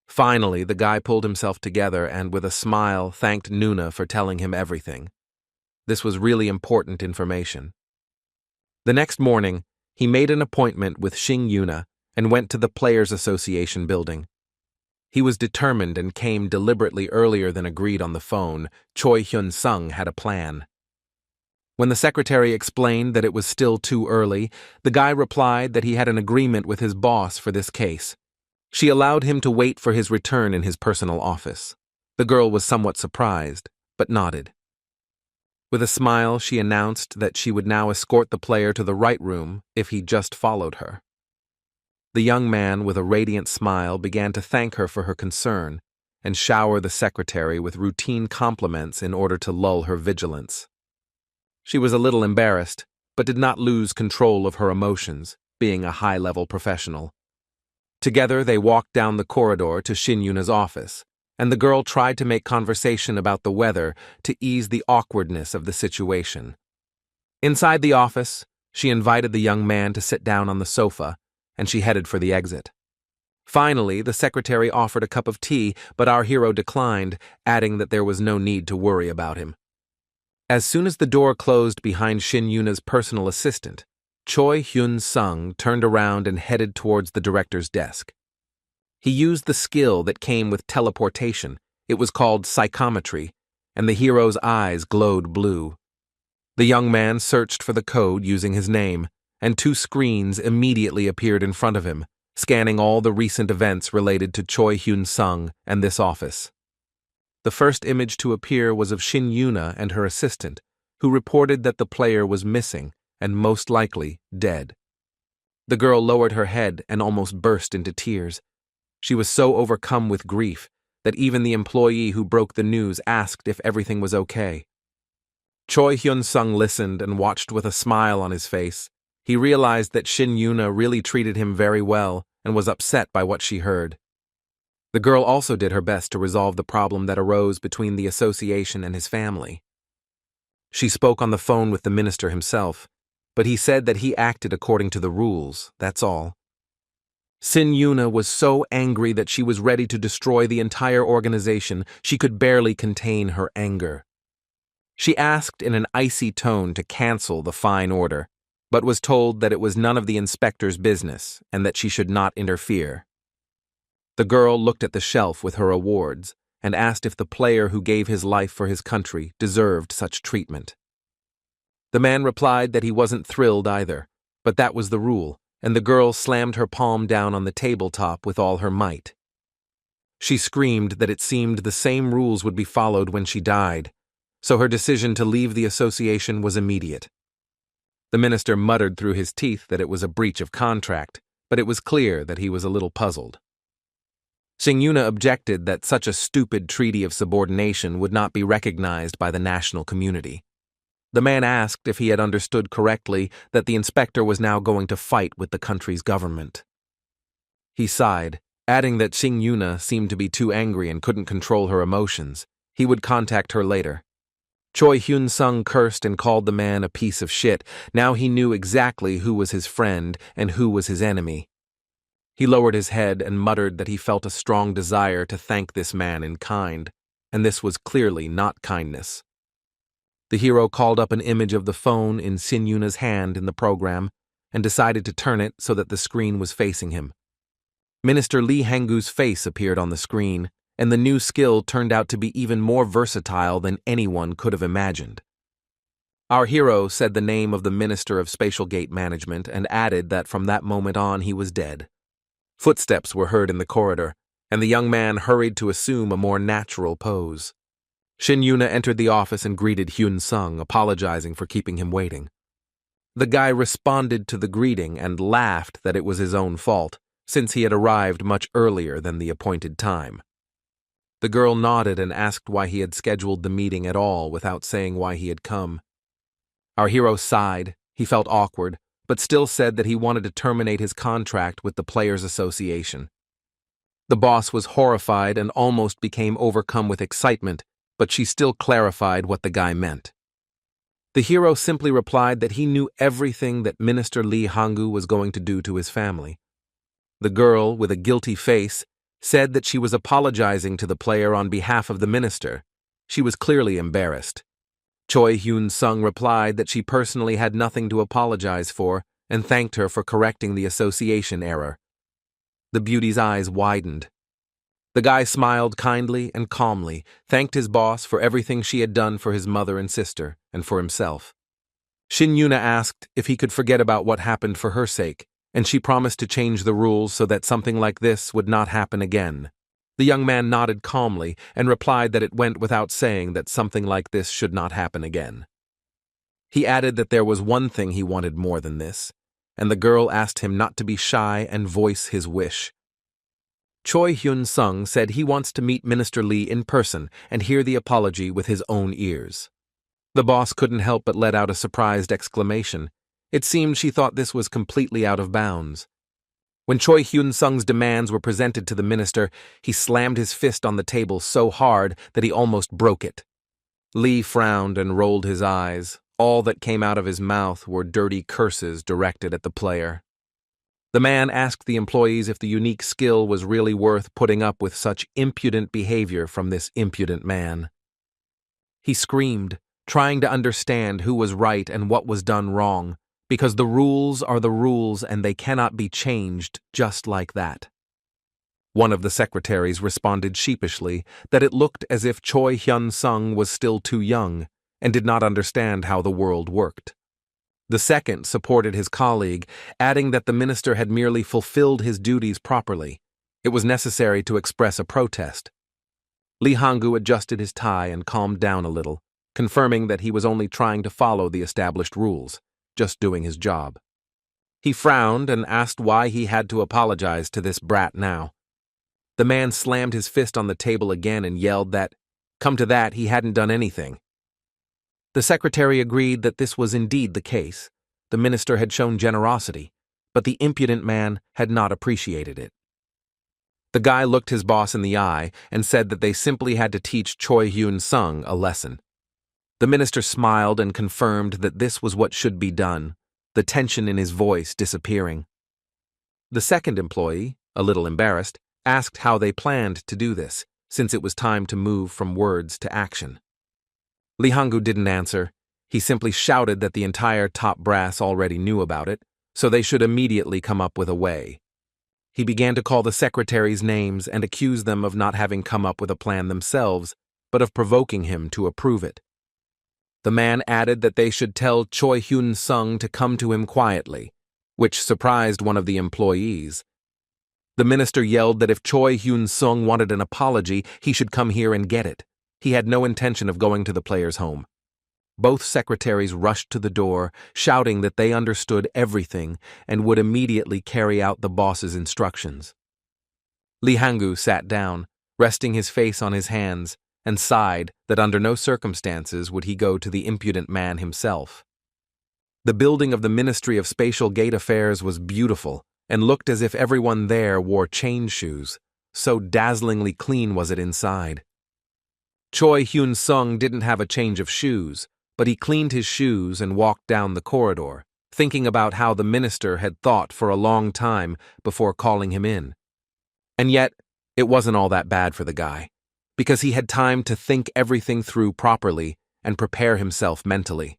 Finally, the guy pulled himself together and, with a smile, thanked Nuna for telling him everything. This was really important information. The next morning, he made an appointment with Shing Yuna and went to the Players Association building. He was determined and came deliberately earlier than agreed on the phone. Choi Hyun-sung had a plan. When the secretary explained that it was still too early, the guy replied that he had an agreement with his boss for this case. She allowed him to wait for his return in his personal office. The girl was somewhat surprised, but nodded. With a smile, she announced that she would now escort the player to the right room if he just followed her. The young man, with a radiant smile, began to thank her for her concern and shower the secretary with routine compliments in order to lull her vigilance. She was a little embarrassed, but did not lose control of her emotions, being a high-level professional. Together, they walked down the corridor to Shin Yuna's office, and the girl tried to make conversation about the weather to ease the awkwardness of the situation. Inside the office, she invited the young man to sit down on the sofa, and she headed for the exit. Finally, the secretary offered a cup of tea, but our hero declined, adding that there was no need to worry about him. As soon as the door closed behind Shin Yuna's personal assistant, Choi Hyun-sung turned around and headed towards the director's desk. He used the skill that came with teleportation. It was called psychometry, and the hero's eyes glowed blue. The young man searched for the code using his name, and 2 screens immediately appeared in front of him, scanning all the recent events related to Choi Hyun-sung and this office. The first image to appear was of Shin Yuna and her assistant, who reported that the player was missing and most likely dead. The girl lowered her head and almost burst into tears. She was so overcome with grief that even the employee who broke the news asked if everything was okay. Choi Hyun-sung listened and watched with a smile on his face. He realized that Shin Yuna really treated him very well and was upset by what she heard. The girl also did her best to resolve the problem that arose between the association and his family. She spoke on the phone with the minister himself, but he said that he acted according to the rules, that's all. Shin Yuna was so angry that she was ready to destroy the entire organization. She could barely contain her anger. She asked in an icy tone to cancel the fine order, but was told that it was none of the inspector's business and that she should not interfere. The girl looked at the shelf with her awards and asked if the player who gave his life for his country deserved such treatment. The man replied that he wasn't thrilled either, but that was the rule, and the girl slammed her palm down on the tabletop with all her might. She screamed that it seemed the same rules would be followed when she died, so her decision to leave the association was immediate. The minister muttered through his teeth that it was a breach of contract, but it was clear that he was a little puzzled. Shin Yuna objected that such a stupid treaty of subordination would not be recognized by the national community. The man asked if he had understood correctly that the inspector was now going to fight with the country's government. He sighed, adding that Shin Yuna seemed to be too angry and couldn't control her emotions. He would contact her later. Choi Hyun-sung cursed and called the man a piece of shit. Now he knew exactly who was his friend and who was his enemy. He lowered his head and muttered that he felt a strong desire to thank this man in kind, and this was clearly not kindness. The hero called up an image of the phone in Shin Yuna's hand in the program and decided to turn it so that the screen was facing him. Minister Lee Hanggu's face appeared on the screen, and the new skill turned out to be even more versatile than anyone could have imagined. Our hero said the name of the Minister of Spatial Gate Management and added that from that moment on he was dead. Footsteps were heard in the corridor, and the young man hurried to assume a more natural pose. Shin Yuna entered the office and greeted Hyun-sung, apologizing for keeping him waiting. The guy responded to the greeting and laughed that it was his own fault, since he had arrived much earlier than the appointed time. The girl nodded and asked why he had scheduled the meeting at all without saying why he had come. Our hero sighed. He felt awkward, but still said that he wanted to terminate his contract with the Players Association. The boss was horrified and almost became overcome with excitement, but she still clarified what the guy meant. The hero simply replied that he knew everything that Minister Lee Hanggu was going to do to his family. The girl, with a guilty face, said that she was apologizing to the player on behalf of the minister. She was clearly embarrassed. Choi Hyun-sung replied that she personally had nothing to apologize for and thanked her for correcting the association error. The beauty's eyes widened. The guy smiled kindly and calmly, thanked his boss for everything she had done for his mother and sister, and for himself. Shin Yuna asked if he could forget about what happened for her sake, and she promised to change the rules so that something like this would not happen again. The young man nodded calmly and replied that it went without saying that something like this should not happen again. He added that there was one thing he wanted more than this, and the girl asked him not to be shy and voice his wish. Choi Hyun-sung said he wants to meet Minister Lee in person and hear the apology with his own ears. The boss couldn't help but let out a surprised exclamation. It seemed she thought this was completely out of bounds. When Choi Hyun-sung's demands were presented to the minister, he slammed his fist on the table so hard that he almost broke it. Lee frowned and rolled his eyes. All that came out of his mouth were dirty curses directed at the player. The man asked the employees if the unique skill was really worth putting up with such impudent behavior from this impudent man. He screamed, trying to understand who was right and what was done wrong, because the rules are the rules and they cannot be changed just like that. One of the secretaries responded sheepishly that it looked as if Choi Hyun-sung was still too young and did not understand how the world worked. The second supported his colleague, adding that the minister had merely fulfilled his duties properly. It was necessary to express a protest. Lee Hanggu adjusted his tie and calmed down a little, confirming that he was only trying to follow the established rules, just doing his job. He frowned and asked why he had to apologize to this brat now. The man slammed his fist on the table again and yelled that, come to that, he hadn't done anything. The secretary agreed that this was indeed the case. The minister had shown generosity, but the impudent man had not appreciated it. The guy looked his boss in the eye and said that they simply had to teach Choi Hyun-sung a lesson. The minister smiled and confirmed that this was what should be done, the tension in his voice disappearing. The second employee, a little embarrassed, asked how they planned to do this, since it was time to move from words to action. Lee Hang-gu didn't answer. He simply shouted that the entire top brass already knew about it, so they should immediately come up with a way. He began to call the secretaries names and accuse them of not having come up with a plan themselves, but of provoking him to approve it. The man added that they should tell Choi Hyun-sung to come to him quietly, which surprised one of the employees. The minister yelled that if Choi Hyun-sung wanted an apology, he should come here and get it. He had no intention of going to the player's home. Both secretaries rushed to the door, shouting that they understood everything and would immediately carry out the boss's instructions. Lee Hang-gu sat down, resting his face on his hands, and sighed that under no circumstances would he go to the impudent man himself. The building of the Ministry of Spatial Gate Affairs was beautiful and looked as if everyone there wore chain shoes, so dazzlingly clean was it inside. Choi Hyun-sung didn't have a change of shoes, but he cleaned his shoes and walked down the corridor, thinking about how the minister had thought for a long time before calling him in. And yet, it wasn't all that bad for the guy, because he had time to think everything through properly and prepare himself mentally.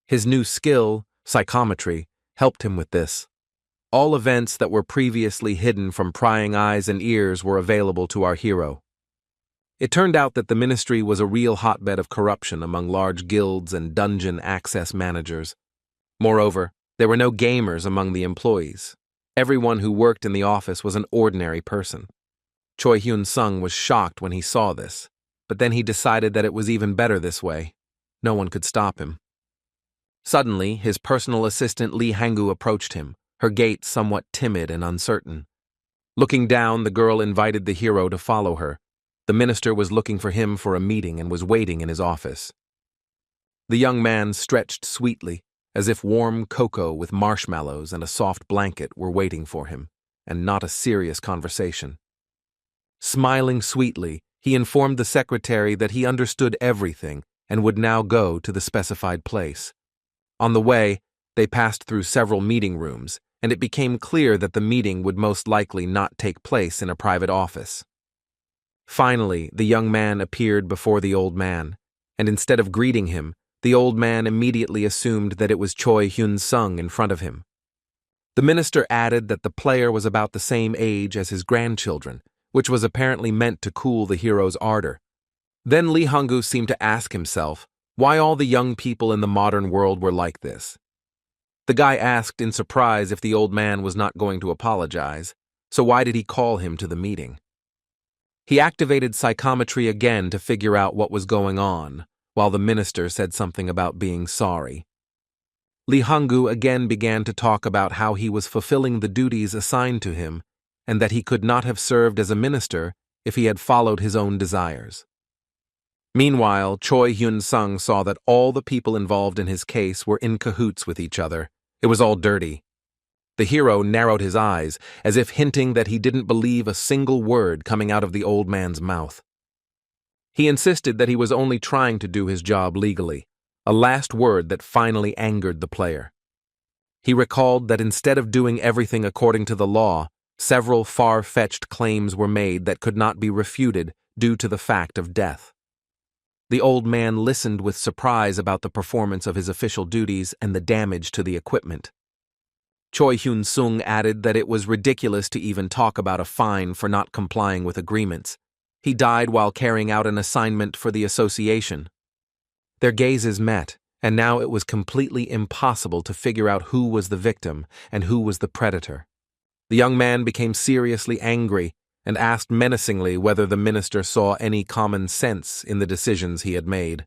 His new skill, psychometry, helped him with this. All events that were previously hidden from prying eyes and ears were available to our hero. It turned out that the ministry was a real hotbed of corruption among large guilds and dungeon access managers. Moreover, there were no gamers among the employees. Everyone who worked in the office was an ordinary person. Choi Hyun-sung was shocked when he saw this, but then he decided that it was even better this way. No one could stop him. Suddenly, his personal assistant Lee Hang-gu approached him, her gait somewhat timid and uncertain. Looking down, the girl invited the hero to follow her. The minister was looking for him for a meeting and was waiting in his office. The young man stretched sweetly, as if warm cocoa with marshmallows and a soft blanket were waiting for him, and not a serious conversation. Smiling sweetly, he informed the secretary that he understood everything and would now go to the specified place. On the way, they passed through several meeting rooms, and it became clear that the meeting would most likely not take place in a private office. Finally, the young man appeared before the old man, and instead of greeting him, the old man immediately assumed that it was Choi Hyun-sung in front of him. The minister added that the player was about the same age as his grandchildren, which was apparently meant to cool the hero's ardor. Then Lee Hang-gu seemed to ask himself why all the young people in the modern world were like this. The guy asked in surprise if the old man was not going to apologize, so why did he call him to the meeting? He activated psychometry again to figure out what was going on, while the minister said something about being sorry. Lee Hang-gu again began to talk about how he was fulfilling the duties assigned to him, and that he could not have served as a minister if he had followed his own desires. Meanwhile, Choi Hyun-sung saw that all the people involved in his case were in cahoots with each other. It was all dirty. The hero narrowed his eyes, as if hinting that he didn't believe a single word coming out of the old man's mouth. He insisted that he was only trying to do his job legally, a last word that finally angered the player. He recalled that instead of doing everything according to the law, several far-fetched claims were made that could not be refuted due to the fact of death. The old man listened with surprise about the performance of his official duties and the damage to the equipment. Choi Hyun-sung added that it was ridiculous to even talk about a fine for not complying with agreements. He died while carrying out an assignment for the association. Their gazes met, and now it was completely impossible to figure out who was the victim and who was the predator. The young man became seriously angry and asked menacingly whether the minister saw any common sense in the decisions he had made.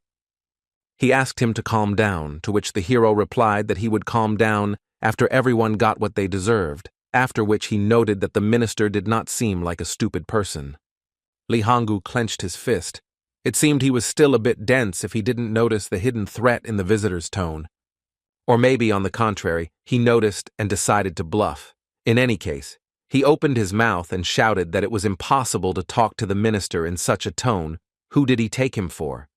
He asked him to calm down, to which the hero replied that he would calm down after everyone got what they deserved, after which he noted that the minister did not seem like a stupid person. Lee Hang-gu clenched his fist. It seemed he was still a bit dense if he didn't notice the hidden threat in the visitor's tone. Or maybe, on the contrary, he noticed and decided to bluff. In any case, he opened his mouth and shouted that it was impossible to talk to the minister in such a tone. Who did he take him for?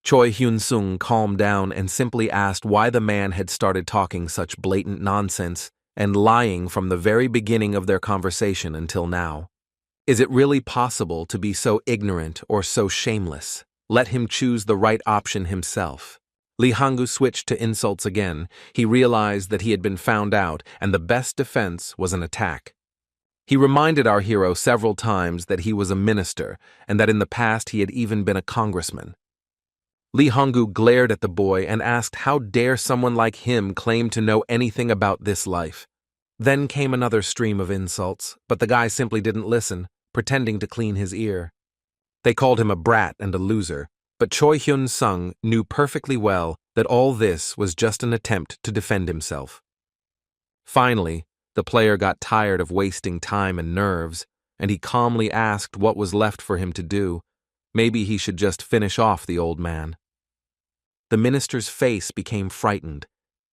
Choi Hyun-sung calmed down and simply asked why the man had started talking such blatant nonsense and lying from the very beginning of their conversation until now. Is it really possible to be so ignorant or so shameless? Let him choose the right option himself. Lee Hang-gu switched to insults again. He realized that he had been found out, and the best defense was an attack. He reminded our hero several times that he was a minister, and that in the past he had even been a congressman. Lee Hang-gu glared at the boy and asked how dare someone like him claim to know anything about this life. Then came another stream of insults, but the guy simply didn't listen, pretending to clean his ear. They called him a brat and a loser, but Choi Hyun-sung knew perfectly well that all this was just an attempt to defend himself. Finally, the player got tired of wasting time and nerves, and he calmly asked what was left for him to do. Maybe he should just finish off the old man. The minister's face became frightened.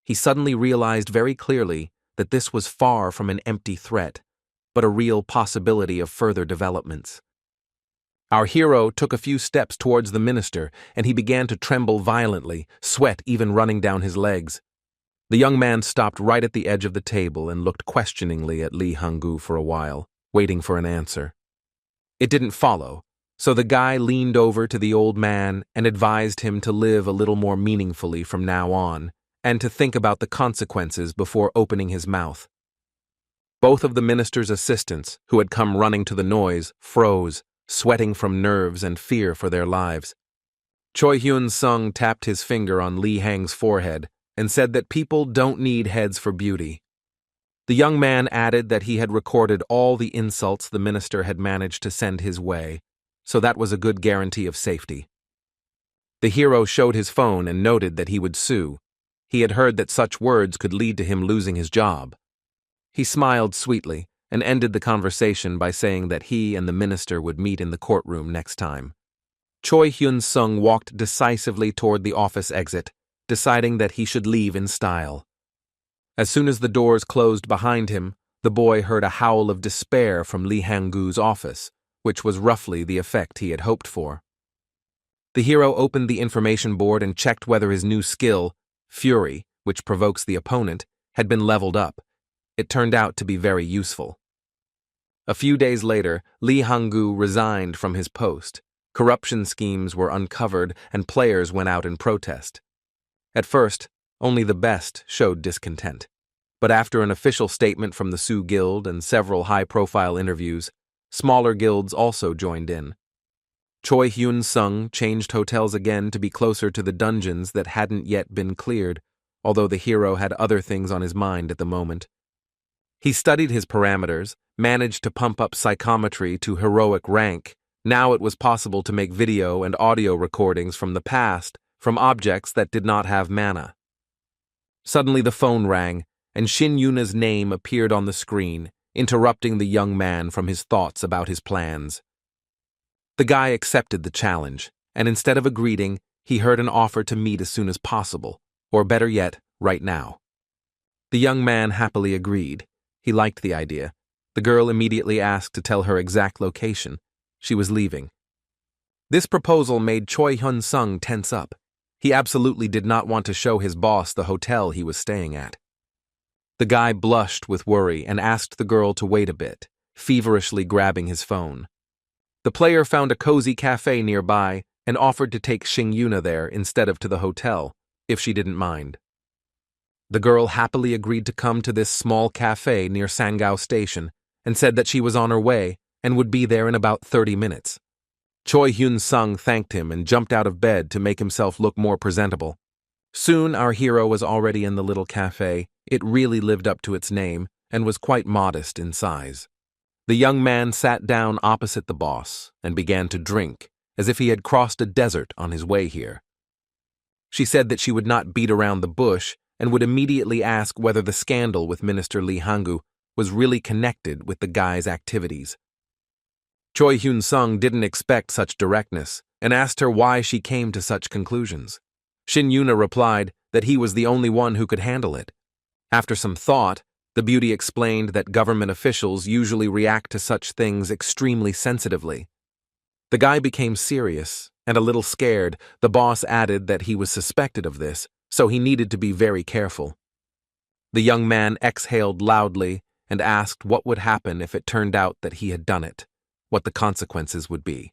He suddenly realized very clearly that this was far from an empty threat, but a real possibility of further developments. Our hero took a few steps towards the minister, and he began to tremble violently, sweat even running down his legs. The young man stopped right at the edge of the table and looked questioningly at Lee Hang-gu for a while, waiting for an answer. It didn't follow, so the guy leaned over to the old man and advised him to live a little more meaningfully from now on, and to think about the consequences before opening his mouth. Both of the minister's assistants, who had come running to the noise, froze, sweating from nerves and fear for their lives. Choi Hyun-sung tapped his finger on Lee Hang's forehead and said that people don't need heads for beauty. The young man added that he had recorded all the insults the minister had managed to send his way, so that was a good guarantee of safety. The hero showed his phone and noted that he would sue. He had heard that such words could lead to him losing his job. He smiled sweetly and ended the conversation by saying that he and the minister would meet in the courtroom next time. Choi Hyun-sung walked decisively toward the office exit, deciding that he should leave in style. As soon as the doors closed behind him, the boy heard a howl of despair from Lee Hang-gu's office, which was roughly the effect he had hoped for. The hero opened the information board and checked whether his new skill, Fury, which provokes the opponent, had been leveled up. It turned out to be very useful. A few days later, Lee Hang-gu resigned from his post. Corruption schemes were uncovered and players went out in protest. At first, only the best showed discontent. But after an official statement from the Sioux Guild and several high-profile interviews, smaller guilds also joined in. Choi Hyun-sung changed hotels again to be closer to the dungeons that hadn't yet been cleared, although the hero had other things on his mind at the moment. He studied his parameters, managed to pump up psychometry to heroic rank. Now it was possible to make video and audio recordings from the past, from objects that did not have mana. Suddenly the phone rang, and Shin Yuna's name appeared on the screen, interrupting the young man from his thoughts about his plans. The guy accepted the challenge, and instead of a greeting, he heard an offer to meet as soon as possible, or better yet, right now. The young man happily agreed. He liked the idea. The girl immediately asked to tell her exact location. She was leaving. This proposal made Choi Hyun-sung tense up. He absolutely did not want to show his boss the hotel he was staying at. The guy blushed with worry and asked the girl to wait a bit, feverishly grabbing his phone. The player found a cozy cafe nearby and offered to take Shin Yuna there instead of to the hotel, if she didn't mind. The girl happily agreed to come to this small cafe near Sangao Station and said that she was on her way and would be there in about 30 minutes. Choi Hyun-sung thanked him and jumped out of bed to make himself look more presentable. Soon our hero was already in the little cafe. It really lived up to its name and was quite modest in size. The young man sat down opposite the boss and began to drink, as if he had crossed a desert on his way here. She said that she would not beat around the bush and would immediately ask whether the scandal with Minister Lee Hang-gu was really connected with the guy's activities. Choi Hyun-sung didn't expect such directness and asked her why she came to such conclusions. Shin Yuna replied that he was the only one who could handle it. After some thought, the beauty explained that government officials usually react to such things extremely sensitively. The guy became serious and a little scared. The boss added that he was suspected of this, so he needed to be very careful. The young man exhaled loudly and asked what would happen if it turned out that he had done it, what the consequences would be.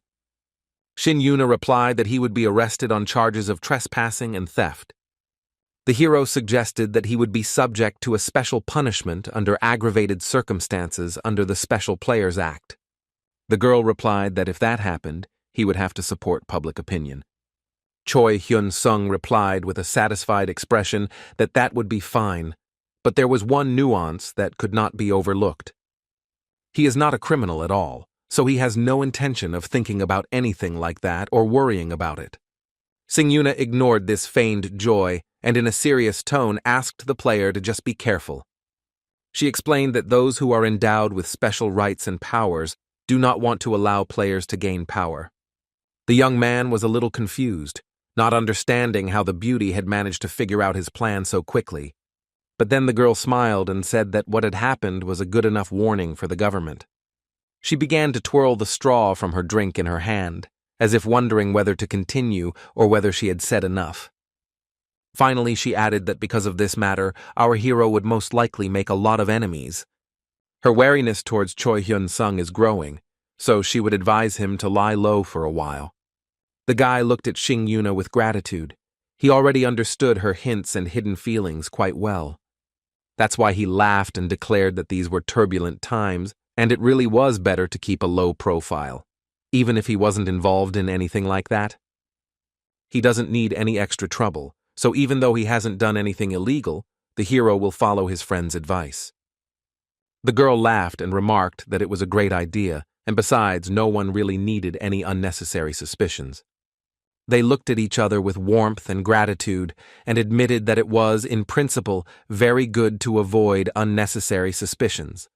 Shin Yuna replied that he would be arrested on charges of trespassing and theft. The hero suggested that he would be subject to a special punishment under aggravated circumstances under the Special Players Act. The girl replied that if that happened, he would have to support public opinion. Choi Hyun-sung replied with a satisfied expression that that would be fine, but there was one nuance that could not be overlooked. He is not a criminal at all, so he has no intention of thinking about anything like that or worrying about it. Singyuna ignored this feigned joy and in a serious tone asked the player to just be careful. She explained that those who are endowed with special rights and powers do not want to allow players to gain power. The young man was a little confused, not understanding how the beauty had managed to figure out his plan so quickly. But then the girl smiled and said that what had happened was a good enough warning for the government. She began to twirl the straw from her drink in her hand, as if wondering whether to continue or whether she had said enough. Finally, she added that because of this matter, our hero would most likely make a lot of enemies. Her wariness towards Choi Hyun-sung is growing, so she would advise him to lie low for a while. The guy looked at Shin Yuna with gratitude. He already understood her hints and hidden feelings quite well. That's why he laughed and declared that these were turbulent times, and it really was better to keep a low profile, even if he wasn't involved in anything like that. He doesn't need any extra trouble, so even though he hasn't done anything illegal, the hero will follow his friend's advice. The girl laughed and remarked that it was a great idea, and besides, no one really needed any unnecessary suspicions. They looked at each other with warmth and gratitude and admitted that it was, in principle, very good to avoid unnecessary suspicions.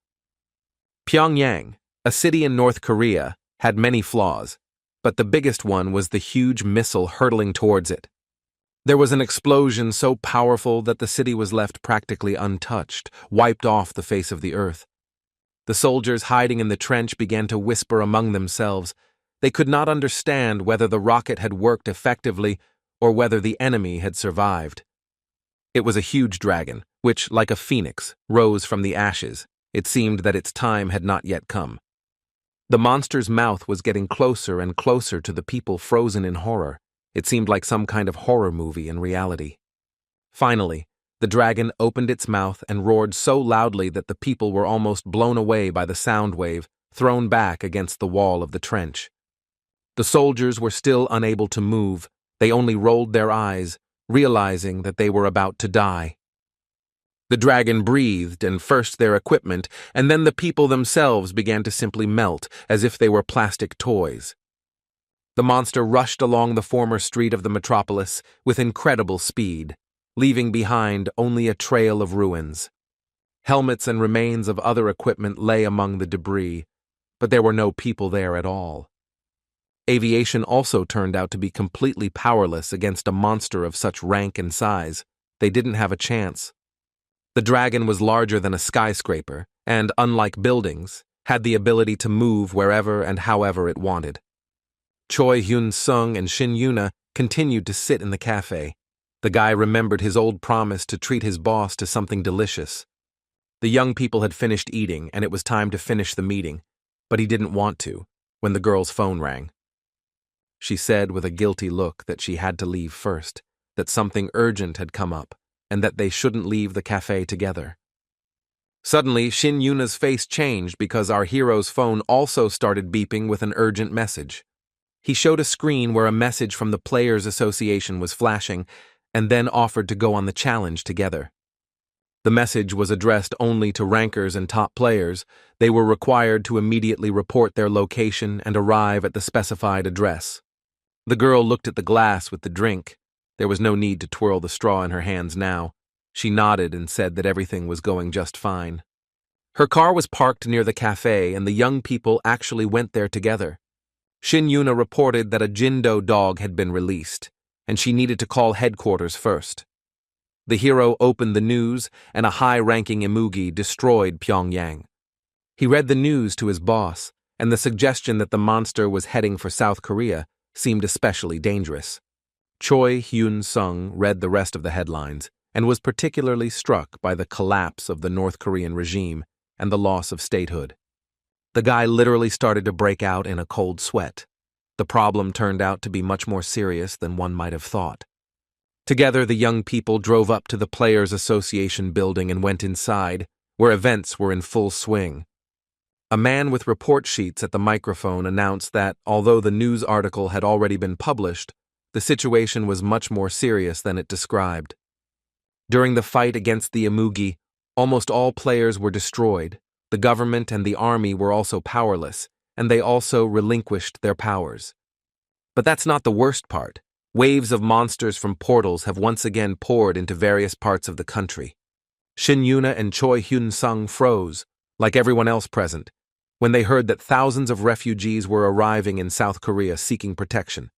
Pyongyang, a city in North Korea, had many flaws, but the biggest one was the huge missile hurtling towards it. There was an explosion so powerful that the city was left practically untouched, wiped off the face of the earth. The soldiers hiding in the trench began to whisper among themselves. They could not understand whether the rocket had worked effectively or whether the enemy had survived. It was a huge dragon, which, like a phoenix, rose from the ashes. It seemed that its time had not yet come. The monster's mouth was getting closer and closer to the people frozen in horror. It seemed like some kind of horror movie in reality. Finally, the dragon opened its mouth and roared so loudly that the people were almost blown away by the sound wave, thrown back against the wall of the trench. The soldiers were still unable to move. They only rolled their eyes, realizing that they were about to die. The dragon breathed, and first their equipment, and then the people themselves began to simply melt, as if they were plastic toys. The monster rushed along the former street of the metropolis with incredible speed, leaving behind only a trail of ruins. Helmets and remains of other equipment lay among the debris, but there were no people there at all. Aviation also turned out to be completely powerless against a monster of such rank and size. They didn't have a chance. The dragon was larger than a skyscraper, and, unlike buildings, had the ability to move wherever and however it wanted. Choi Hyun-sung and Shin Yuna continued to sit in the cafe. The guy remembered his old promise to treat his boss to something delicious. The young people had finished eating, and it was time to finish the meeting, but he didn't want to, when the girl's phone rang. She said with a guilty look that she had to leave first, that something urgent had come up, and that they shouldn't leave the cafe together. Suddenly, Shin Yuna's face changed because our hero's phone also started beeping with an urgent message. He showed a screen where a message from the Players Association was flashing, and then offered to go on the challenge together. The message was addressed only to rankers and top players. They were required to immediately report their location and arrive at the specified address. The girl looked at the glass with the drink. There was no need to twirl the straw in her hands now. She nodded and said that everything was going just fine. Her car was parked near the cafe, and the young people actually went there together. Shin Yuna reported that a Jindo dog had been released, and she needed to call headquarters first. The hero opened the news, and a high-ranking Imugi destroyed Pyongyang. He read the news to his boss, and the suggestion that the monster was heading for South Korea seemed especially dangerous. Choi Hyun-sung read the rest of the headlines and was particularly struck by the collapse of the North Korean regime and the loss of statehood. The guy literally started to break out in a cold sweat. The problem turned out to be much more serious than one might have thought. Together, the young people drove up to the Players Association building and went inside, where events were in full swing. A man with report sheets at the microphone announced that, although the news article had already been published, the situation was much more serious than it described. During the fight against the Imugi, almost all players were destroyed. The government and the army were also powerless, and they also relinquished their powers. But that's not the worst part. Waves of monsters from portals have once again poured into various parts of the country. Shin Yuna and Choi Hyun-sung froze, like everyone else present, when they heard that thousands of refugees were arriving in South Korea seeking protection.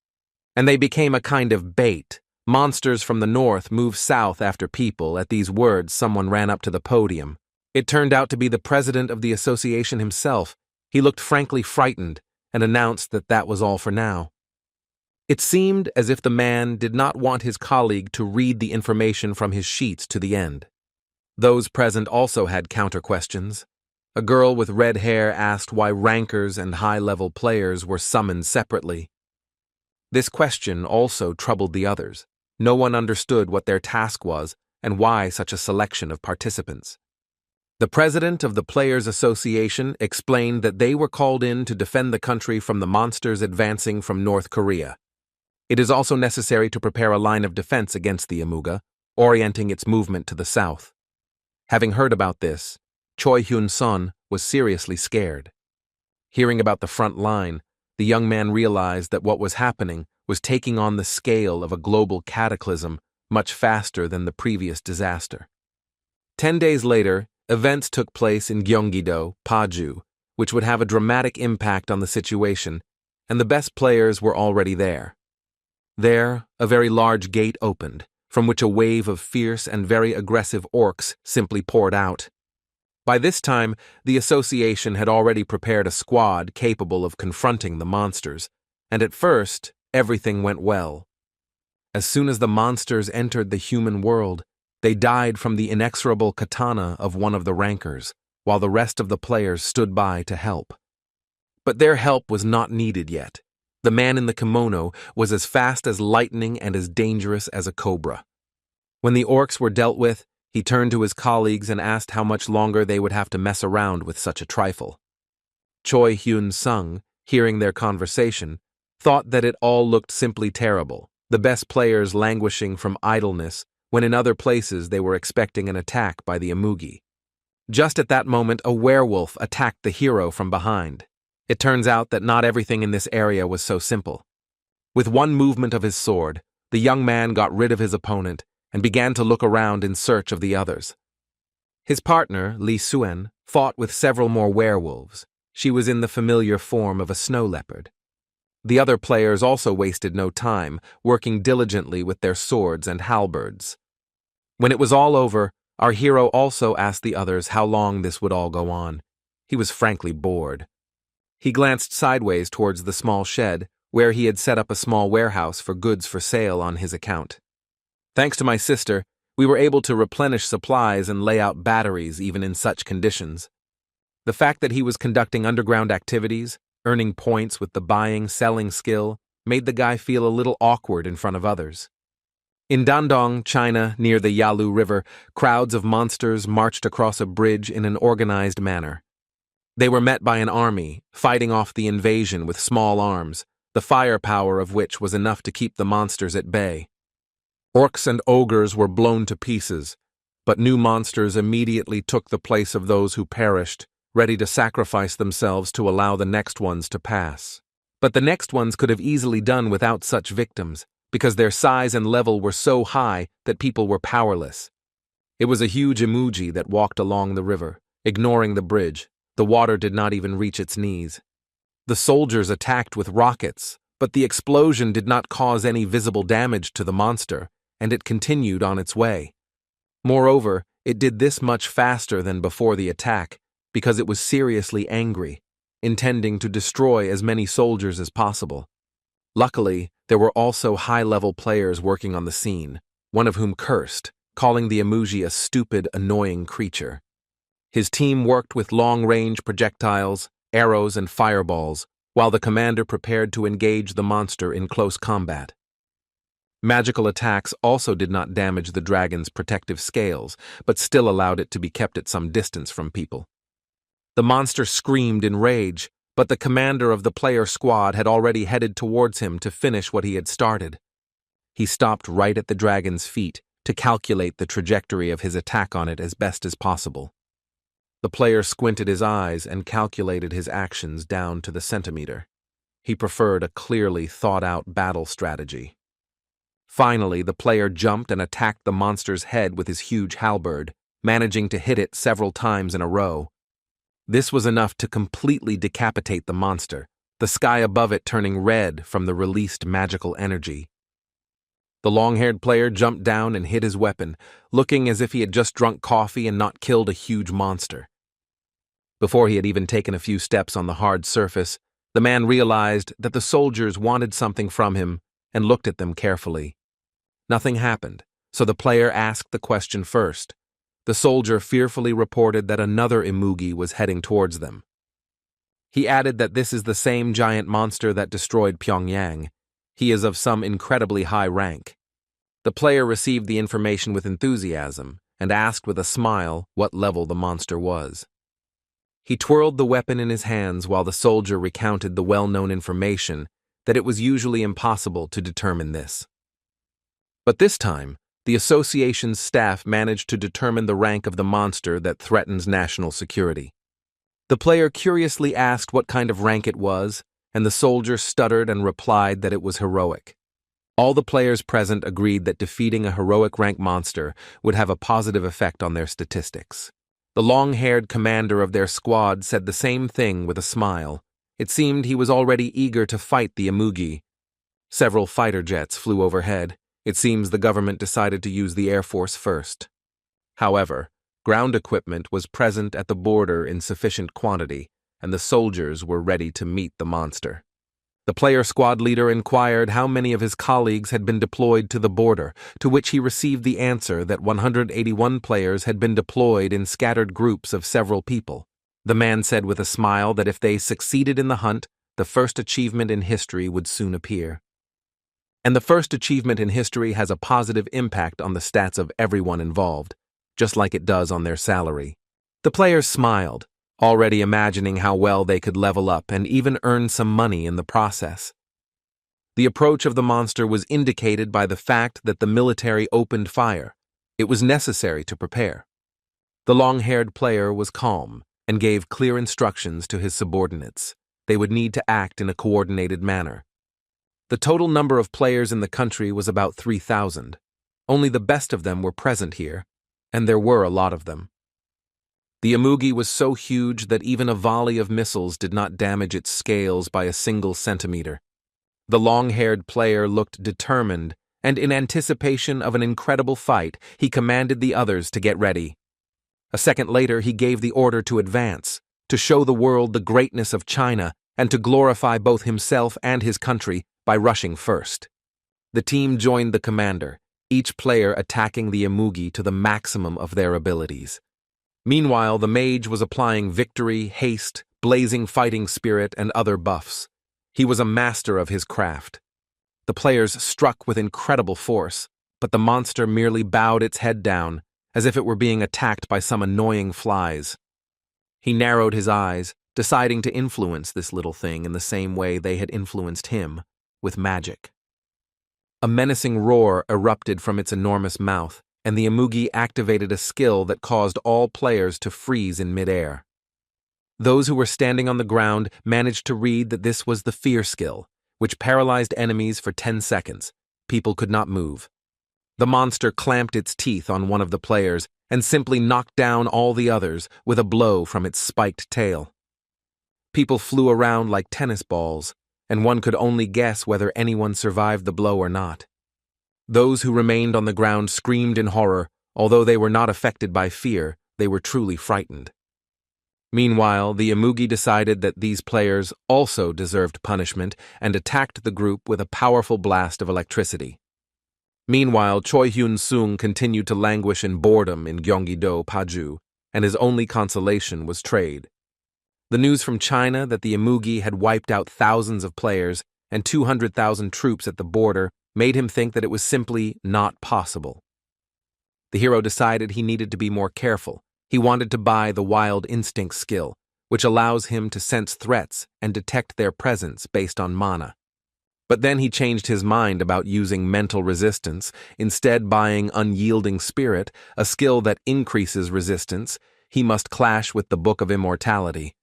And they became a kind of bait. Monsters from the north move south after people. At these words, someone ran up to the podium. It turned out to be the president of the association himself. He looked frankly frightened and announced that that was all for now. It seemed as if the man did not want his colleague to read the information from his sheets to the end. Those present also had counter-questions. A girl with red hair asked why rankers and high-level players were summoned separately. This question also troubled the others. No one understood what their task was and why such a selection of participants. The president of the Players Association explained that they were called in to defend the country from the monsters advancing from North Korea. It is also necessary to prepare a line of defense against the Imuga, orienting its movement to the south. Having heard about this, Choi Hyun-sun was seriously scared. Hearing about the front line, the young man realized that what was happening was taking on the scale of a global cataclysm much faster than the previous disaster. 10 days later, events took place in Gyeonggi-do, Paju, which would have a dramatic impact on the situation, and the best players were already there. There, a very large gate opened, from which a wave of fierce and very aggressive orcs simply poured out. By this time, the association had already prepared a squad capable of confronting the monsters, and at first, everything went well. As soon as the monsters entered the human world, they died from the inexorable katana of one of the rankers, while the rest of the players stood by to help. But their help was not needed yet. The man in the kimono was as fast as lightning and as dangerous as a cobra. When the orcs were dealt with, he turned to his colleagues and asked how much longer they would have to mess around with such a trifle. Choi Hyun-sung, hearing their conversation, thought that it all looked simply terrible, the best players languishing from idleness when in other places they were expecting an attack by the Imugi. Just at that moment, a werewolf attacked the hero from behind. It turns out that not everything in this area was so simple. With one movement of his sword, the young man got rid of his opponent and began to look around in search of the others. His partner, Lee Suen, fought with several more werewolves. She was in the familiar form of a snow leopard. The other players also wasted no time, working diligently with their swords and halberds. When it was all over, our hero also asked the others how long this would all go on. He was frankly bored. He glanced sideways towards the small shed, where he had set up a small warehouse for goods for sale on his account. Thanks to my sister, we were able to replenish supplies and lay out batteries even in such conditions. The fact that he was conducting underground activities, earning points with the buying-selling skill, made the guy feel a little awkward in front of others. In Dandong, China, near the Yalu River, crowds of monsters marched across a bridge in an organized manner. They were met by an army, fighting off the invasion with small arms, the firepower of which was enough to keep the monsters at bay. Orcs and ogres were blown to pieces, but new monsters immediately took the place of those who perished, ready to sacrifice themselves to allow the next ones to pass. But the next ones could have easily done without such victims, because their size and level were so high that people were powerless. It was a huge emoji that walked along the river, ignoring the bridge. The water did not even reach its knees. The soldiers attacked with rockets, but the explosion did not cause any visible damage to the monster, and it continued on its way. Moreover, it did this much faster than before the attack, because it was seriously angry, intending to destroy as many soldiers as possible. Luckily, there were also high-level players working on the scene, one of whom cursed, calling the emoji a stupid, annoying creature. His team worked with long-range projectiles, arrows, and fireballs, while the commander prepared to engage the monster in close combat. Magical attacks also did not damage the dragon's protective scales, but still allowed it to be kept at some distance from people. The monster screamed in rage, but the commander of the player squad had already headed towards him to finish what he had started. He stopped right at the dragon's feet to calculate the trajectory of his attack on it as best as possible. The player squinted his eyes and calculated his actions down to the centimeter. He preferred a clearly thought-out battle strategy. Finally, the player jumped and attacked the monster's head with his huge halberd, managing to hit it several times in a row. This was enough to completely decapitate the monster, the sky above it turning red from the released magical energy. The long-haired player jumped down and hid his weapon, looking as if he had just drunk coffee and not killed a huge monster. Before he had even taken a few steps on the hard surface, the man realized that the soldiers wanted something from him and looked at them carefully. Nothing happened, so the player asked the question first. The soldier fearfully reported that another emoji was heading towards them. He added that this is the same giant monster that destroyed Pyongyang. He is of some incredibly high rank. The player received the information with enthusiasm and asked with a smile what level the monster was. He twirled the weapon in his hands while the soldier recounted the well-known information that it was usually impossible to determine this. But this time, the association's staff managed to determine the rank of the monster that threatens national security. The player curiously asked what kind of rank it was, and the soldier stuttered and replied that it was heroic. All the players present agreed that defeating a heroic rank monster would have a positive effect on their statistics. The long-haired commander of their squad said the same thing with a smile. It seemed he was already eager to fight the emoji. Several fighter jets flew overhead. It seems the government decided to use the Air Force first. However, ground equipment was present at the border in sufficient quantity, and the soldiers were ready to meet the monster. The player squad leader inquired how many of his colleagues had been deployed to the border, to which he received the answer that 181 players had been deployed in scattered groups of several people. The man said with a smile that if they succeeded in the hunt, the first achievement in history would soon appear. And the first achievement in history has a positive impact on the stats of everyone involved, just like it does on their salary. The players smiled, already imagining how well they could level up and even earn some money in the process. The approach of the monster was indicated by the fact that the military opened fire. It was necessary to prepare. The long-haired player was calm and gave clear instructions to his subordinates. They would need to act in a coordinated manner. The total number of players in the country was about 3,000. Only the best of them were present here, and there were a lot of them. The emoji was so huge that even a volley of missiles did not damage its scales by a single centimeter. The long-haired player looked determined, and in anticipation of an incredible fight, he commanded the others to get ready. A second later, he gave the order to advance, to show the world the greatness of China, and to glorify both himself and his country by rushing first. The team joined the commander, each player attacking the emoji to the maximum of their abilities. Meanwhile, the mage was applying victory, haste, blazing fighting spirit, and other buffs. He was a master of his craft. The players struck with incredible force, but the monster merely bowed its head down, as if it were being attacked by some annoying flies. He narrowed his eyes, deciding to influence this little thing in the same way they had influenced him, with magic. A menacing roar erupted from its enormous mouth, and the emoji activated a skill that caused all players to freeze in midair. Those who were standing on the ground managed to read that this was the fear skill, which paralyzed enemies for 10 seconds. People could not move. The monster clamped its teeth on one of the players and simply knocked down all the others with a blow from its spiked tail. People flew around like tennis balls, and one could only guess whether anyone survived the blow or not. Those who remained on the ground screamed in horror. Although they were not affected by fear, they were truly frightened. Meanwhile, the Imugi decided that these players also deserved punishment and attacked the group with a powerful blast of electricity. Meanwhile, Choi Hyun-sung continued to languish in boredom in Gyeonggi-do, Paju, and his only consolation was trade. The news from China that the Imugi had wiped out thousands of players and 200,000 troops at the border made him think that it was simply not possible. The hero decided he needed to be more careful. He wanted to buy the Wild Instinct skill, which allows him to sense threats and detect their presence based on mana. But then he changed his mind about using mental resistance, instead buying Unyielding Spirit, a skill that increases resistance. He must clash with the Book of Immortality.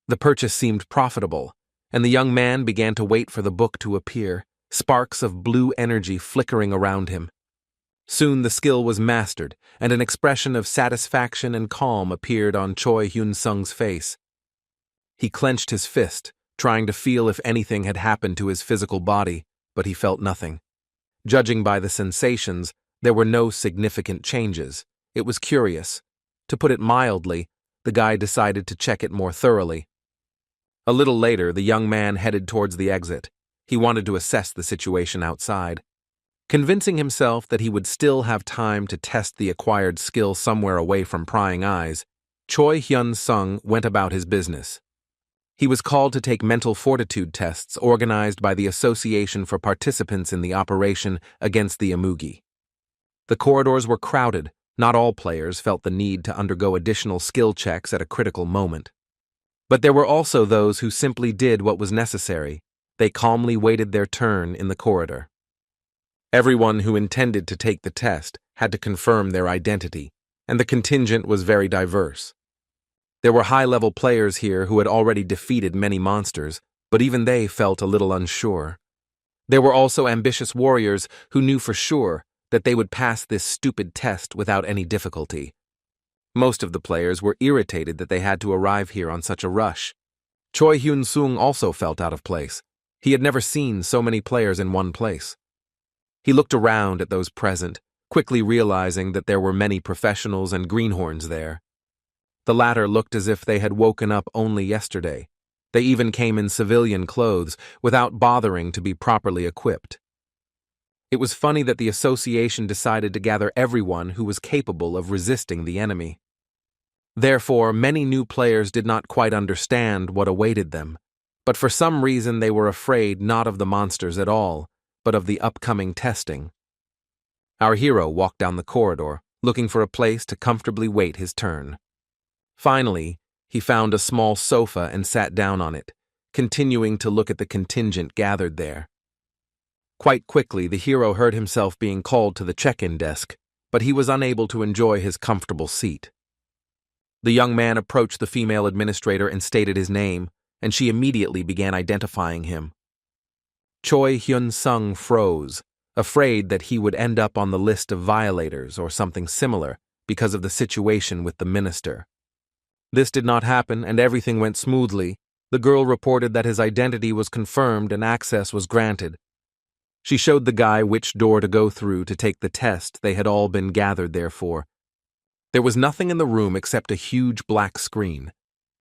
The purchase seemed profitable, and the young man began to wait for the book to appear, sparks of blue energy flickering around him. Soon the skill was mastered, and an expression of satisfaction and calm appeared on Choi Hyun-sung's face. He clenched his fist, trying to feel if anything had happened to his physical body, but he felt nothing. Judging by the sensations, there were no significant changes. It was curious. To put it mildly, the guy decided to check it more thoroughly. A little later, the young man headed towards the exit. He wanted to assess the situation outside. Convincing himself that he would still have time to test the acquired skill somewhere away from prying eyes, Choi Hyun-sung went about his business. He was called to take mental fortitude tests organized by the Association for Participants in the Operation Against the Imugi. The corridors were crowded. Not all players felt the need to undergo additional skill checks at a critical moment. But there were also those who simply did what was necessary. They calmly waited their turn in the corridor. Everyone who intended to take the test had to confirm their identity, and the contingent was very diverse. There were high-level players here who had already defeated many monsters, but even they felt a little unsure. There were also ambitious warriors who knew for sure that they would pass this stupid test without any difficulty. Most of the players were irritated that they had to arrive here on such a rush. Choi Hyun-sung also felt out of place. He had never seen so many players in one place. He looked around at those present, quickly realizing that there were many professionals and greenhorns there. The latter looked as if they had woken up only yesterday. They even came in civilian clothes, without bothering to be properly equipped. It was funny that the association decided to gather everyone who was capable of resisting the enemy. Therefore, many new players did not quite understand what awaited them, but for some reason they were afraid not of the monsters at all, but of the upcoming testing. Our hero walked down the corridor, looking for a place to comfortably wait his turn. Finally, he found a small sofa and sat down on it, continuing to look at the contingent gathered there. Quite quickly, the hero heard himself being called to the check-in desk, but he was unable to enjoy his comfortable seat. The young man approached the female administrator and stated his name, and she immediately began identifying him. Choi Hyun-sung froze, afraid that he would end up on the list of violators or something similar because of the situation with the minister. This did not happen, and everything went smoothly. The girl reported that his identity was confirmed and access was granted. She showed the guy which door to go through to take the test they had all been gathered there for. There was nothing in the room except a huge black screen,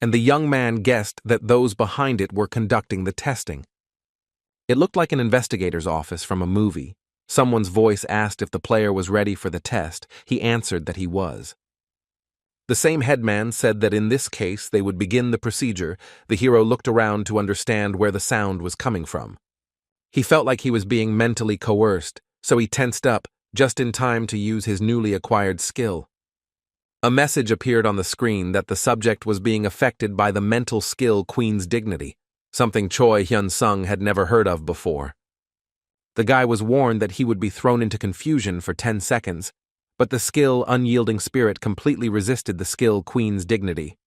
and the young man guessed that those behind it were conducting the testing. It looked like an investigator's office from a movie. Someone's voice asked if the player was ready for the test. He answered that he was. The same headman said that in this case they would begin the procedure. The hero looked around to understand where the sound was coming from. He felt like he was being mentally coerced, so he tensed up, just in time to use his newly acquired skill. A message appeared on the screen that the subject was being affected by the mental skill Queen's Dignity, something Choi Hyun-sung had never heard of before. The guy was warned that he would be thrown into confusion for 10 seconds, but the skill Unyielding Spirit completely resisted the skill Queen's Dignity.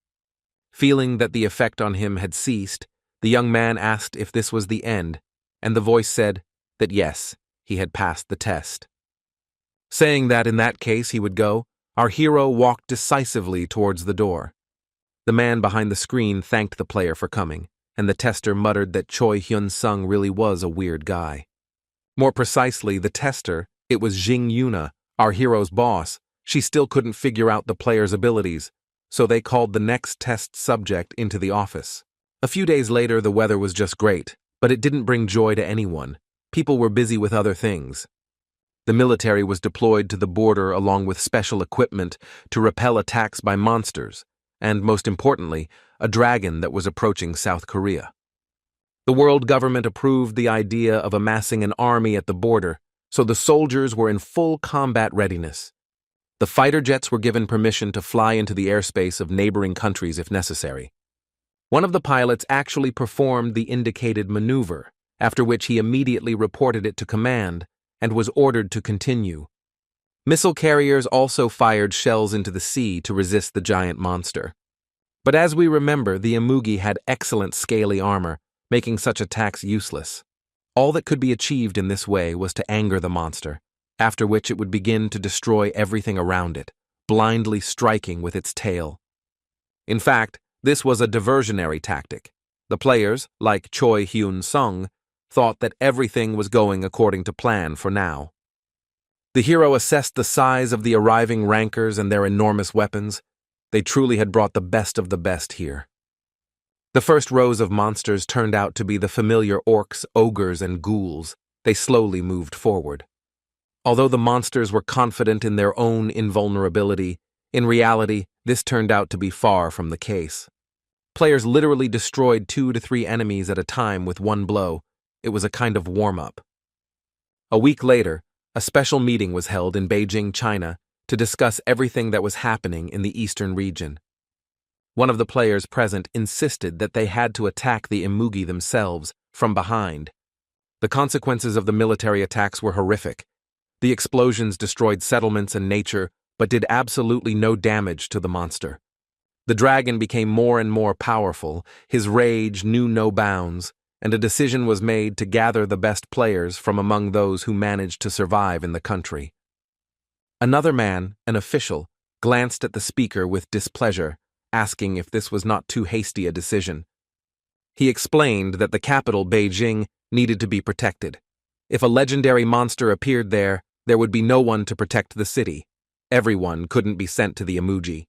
Feeling that the effect on him had ceased, the young man asked if this was the end, and the voice said that yes, he had passed the test. Saying that in that case he would go, our hero walked decisively towards the door. The man behind the screen thanked the player for coming, and the tester muttered that Choi Hyun-sung really was a weird guy. More precisely, the tester, it was Jing Yuna, our hero's boss. She still couldn't figure out the player's abilities, so they called the next test subject into the office. A few days later, the weather was just great, but it didn't bring joy to anyone. People were busy with other things. The military was deployed to the border along with special equipment to repel attacks by monsters, and most importantly, a dragon that was approaching South Korea. The world government approved the idea of amassing an army at the border, so the soldiers were in full combat readiness. The fighter jets were given permission to fly into the airspace of neighboring countries if necessary. One of the pilots actually performed the indicated maneuver, after which he immediately reported it to command and was ordered to continue. Missile carriers also fired shells into the sea to resist the giant monster. But as we remember, the Imugi had excellent scaly armor, making such attacks useless. All that could be achieved in this way was to anger the monster, after which it would begin to destroy everything around it, blindly striking with its tail. In fact, this was a diversionary tactic. The players, like Choi Hyun-sung, thought that everything was going according to plan for now. The hero assessed the size of the arriving rankers and their enormous weapons. They truly had brought the best of the best here. The first rows of monsters turned out to be the familiar orcs, ogres, and ghouls. They slowly moved forward. Although the monsters were confident in their own invulnerability, in reality, this turned out to be far from the case. Players literally destroyed 2 to 3 enemies at a time with one blow. It was a kind of warm-up. A week later, a special meeting was held in Beijing, China, to discuss everything that was happening in the eastern region. One of the players present insisted that they had to attack the Imugi themselves from behind. The consequences of the military attacks were horrific. The explosions destroyed settlements and nature, but did absolutely no damage to the monster. The dragon became more and more powerful, his rage knew no bounds, and a decision was made to gather the best players from among those who managed to survive in the country. Another man, an official, glanced at the speaker with displeasure, asking if this was not too hasty a decision. He explained that the capital, Beijing, needed to be protected. If a legendary monster appeared there, there would be no one to protect the city. Everyone couldn't be sent to the Imugi.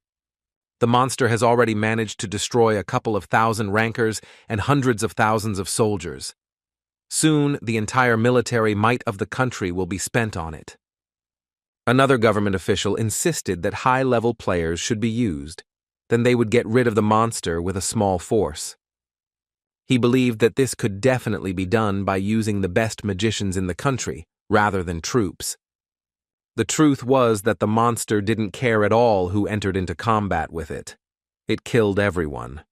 The monster has already managed to destroy a couple of thousand rankers and hundreds of thousands of soldiers. Soon, the entire military might of the country will be spent on it. Another government official insisted that high-level players should be used. Then they would get rid of the monster with a small force. He believed that this could definitely be done by using the best magicians in the country, rather than troops. The truth was that the monster didn't care at all who entered into combat with it. It killed everyone.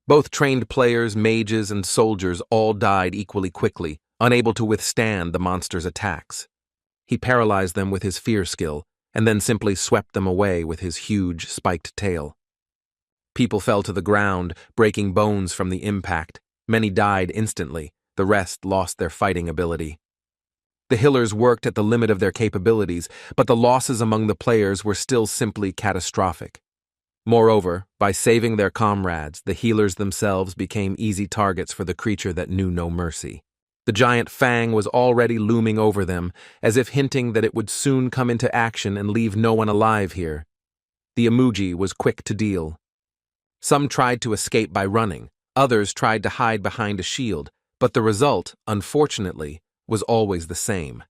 Both trained players, mages, and soldiers all died equally quickly, unable to withstand the monster's attacks. He paralyzed them with his fear skill, and then simply swept them away with his huge, spiked tail. People fell to the ground, breaking bones from the impact. Many died instantly, the rest lost their fighting ability. The healers worked at the limit of their capabilities, but the losses among the players were still simply catastrophic. Moreover, by saving their comrades, the healers themselves became easy targets for the creature that knew no mercy. The giant fang was already looming over them, as if hinting that it would soon come into action and leave no one alive here. The Imugi was quick to deal. Some tried to escape by running, others tried to hide behind a shield, but the result, unfortunately, was always the same.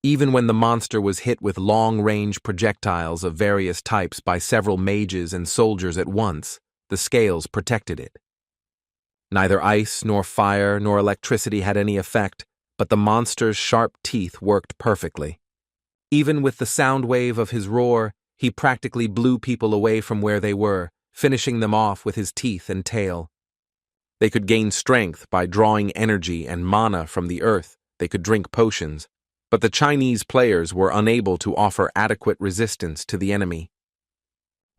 Even when the monster was hit with long-range projectiles of various types by several mages and soldiers at once, the scales protected it. Neither ice nor fire nor electricity had any effect, but the monster's sharp teeth worked perfectly. Even with the sound wave of his roar, he practically blew people away from where they were, finishing them off with his teeth and tail. They could gain strength by drawing energy and mana from the earth. They could drink potions, but the Chinese players were unable to offer adequate resistance to the enemy.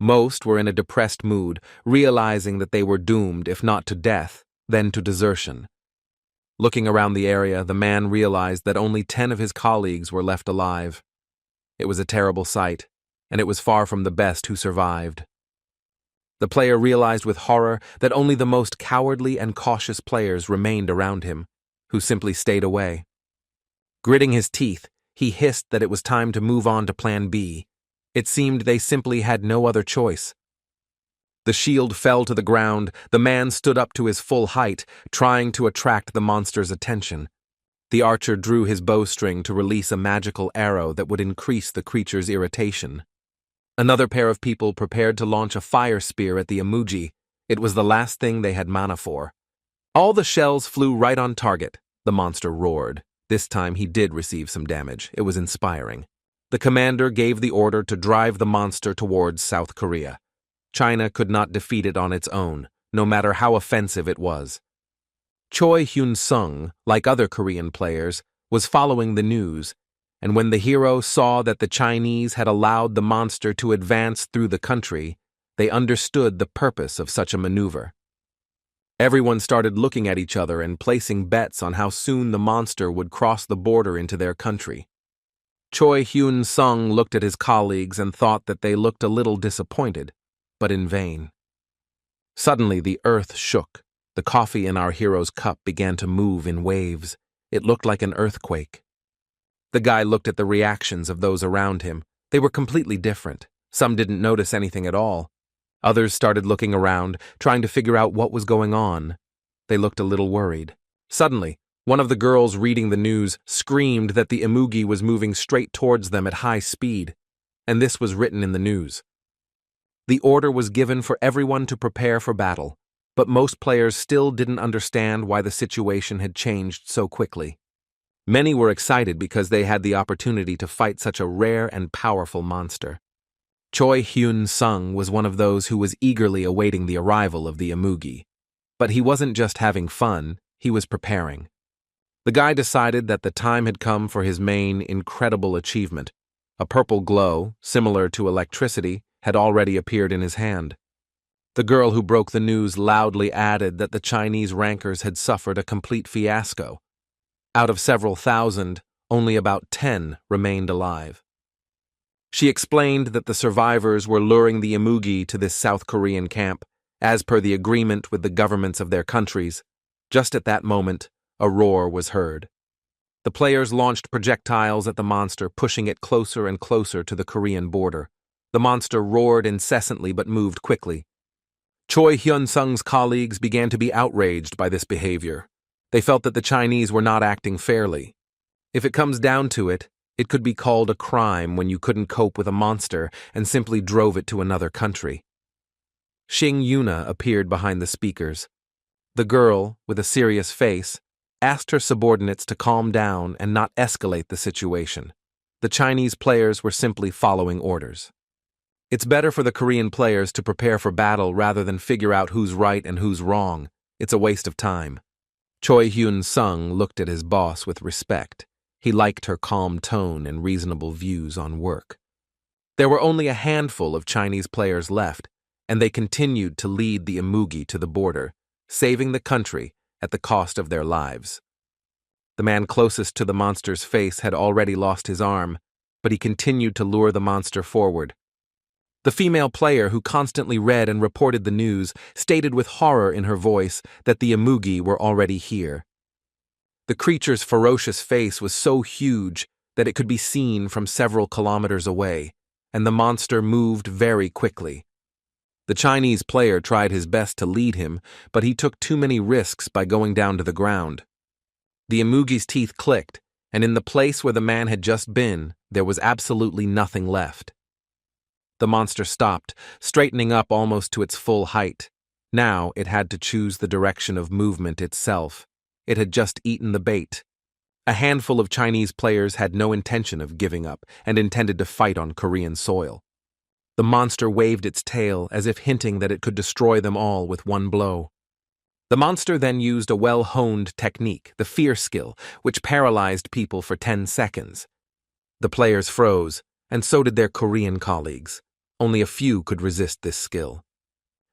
Most were in a depressed mood, realizing that they were doomed, if not to death, then to desertion. Looking around the area, the man realized that only 10 of his colleagues were left alive. It was a terrible sight, and it was far from the best who survived. The player realized with horror that only the most cowardly and cautious players remained around him, who simply stayed away. Gritting his teeth, he hissed that it was time to move on to Plan B. It seemed they simply had no other choice. The shield fell to the ground. The man stood up to his full height, trying to attract the monster's attention. The archer drew his bowstring to release a magical arrow that would increase the creature's irritation. Another pair of people prepared to launch a fire spear at the emoji. It was the last thing they had mana for. All the shells flew right on target. The monster roared. This time he did receive some damage. It was inspiring. The commander gave the order to drive the monster towards South Korea. China could not defeat it on its own, no matter how offensive it was. Choi Hyun-sung, like other Korean players, was following the news, and when the hero saw that the Chinese had allowed the monster to advance through the country, they understood the purpose of such a maneuver. Everyone started looking at each other and placing bets on how soon the monster would cross the border into their country. Choi Hyun-sung looked at his colleagues and thought that they looked a little disappointed, but in vain. Suddenly the earth shook. The coffee in our hero's cup began to move in waves. It looked like an earthquake. The guy looked at the reactions of those around him. They were completely different. Some didn't notice anything at all. Others started looking around, trying to figure out what was going on. They looked a little worried. Suddenly, one of the girls reading the news screamed that the emoji was moving straight towards them at high speed, and this was written in the news. The order was given for everyone to prepare for battle, but most players still didn't understand why the situation had changed so quickly. Many were excited because they had the opportunity to fight such a rare and powerful monster. Choi Hyun-sung was one of those who was eagerly awaiting the arrival of the emoji. But he wasn't just having fun, he was preparing. The guy decided that the time had come for his main incredible achievement. A purple glow, similar to electricity, had already appeared in his hand. The girl who broke the news loudly added that the Chinese rankers had suffered a complete fiasco. Out of several thousand, only about 10 remained alive. She explained that the survivors were luring the emoji to this South Korean camp, as per the agreement with the governments of their countries. Just at that moment, a roar was heard. The players launched projectiles at the monster, pushing it closer and closer to the Korean border. The monster roared incessantly but moved quickly. Choi Hyun-sung's colleagues began to be outraged by this behavior. They felt that the Chinese were not acting fairly. If it comes down to it, it could be called a crime when you couldn't cope with a monster and simply drove it to another country. Xing Yuna appeared behind the speakers. The girl, with a serious face, asked her subordinates to calm down and not escalate the situation. The Chinese players were simply following orders. It's better for the Korean players to prepare for battle rather than figure out who's right and who's wrong. It's a waste of time. Choi Hyun-sung looked at his boss with respect. He liked her calm tone and reasonable views on work. There were only a handful of Chinese players left, and they continued to lead the emoji to the border, saving the country at the cost of their lives. The man closest to the monster's face had already lost his arm, but he continued to lure the monster forward. The female player who constantly read and reported the news stated with horror in her voice that the emoji were already here. The creature's ferocious face was so huge that it could be seen from several kilometers away, and the monster moved very quickly. The Chinese player tried his best to lead him, but he took too many risks by going down to the ground. The emoji's teeth clicked, and in the place where the man had just been, there was absolutely nothing left. The monster stopped, straightening up almost to its full height. Now it had to choose the direction of movement itself. It had just eaten the bait. A handful of Chinese players had no intention of giving up and intended to fight on Korean soil. The monster waved its tail as if hinting that it could destroy them all with one blow. The monster then used a well-honed technique, the fear skill, which paralyzed people for 10 seconds. The players froze, and so did their Korean colleagues. Only a few could resist this skill.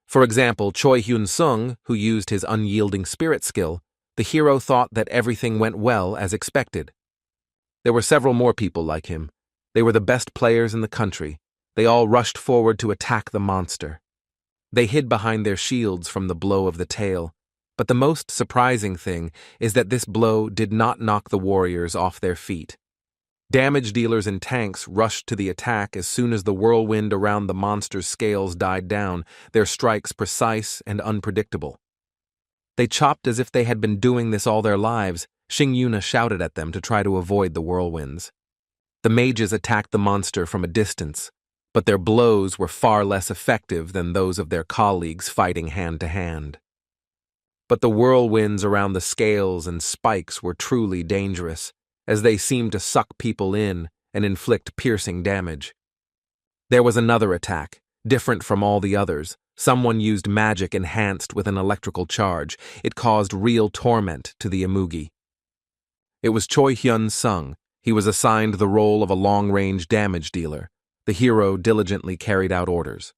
For example, Choi Hyun-sung, who used his unyielding spirit skill, the hero thought that everything went well as expected. There were several more people like him. They were the best players in the country. They all rushed forward to attack the monster. They hid behind their shields from the blow of the tail, but the most surprising thing is that this blow did not knock the warriors off their feet. Damage dealers and tanks rushed to the attack as soon as the whirlwind around the monster's scales died down, their strikes precise and unpredictable. They chopped as if they had been doing this all their lives. Xingyuna shouted at them to try to avoid the whirlwinds. The mages attacked the monster from a distance, but their blows were far less effective than those of their colleagues fighting hand to hand. But the whirlwinds around the scales and spikes were truly dangerous, as they seemed to suck people in and inflict piercing damage. There was another attack, different from all the others. Someone used magic enhanced with an electrical charge. It caused real torment to the Imugi. It was Choi Hyun-sung. He was assigned the role of a long-range damage dealer. The hero diligently carried out orders.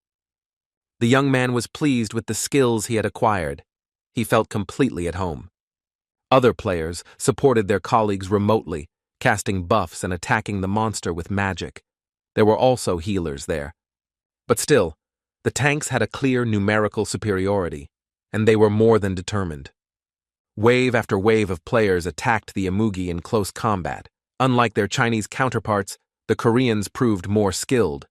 The young man was pleased with the skills he had acquired. He felt completely at home. Other players supported their colleagues remotely, casting buffs and attacking the monster with magic. There were also healers there. But still, the tanks had a clear numerical superiority, and they were more than determined. Wave after wave of players attacked the Imugi in close combat. Unlike their Chinese counterparts, the Koreans proved more skilled.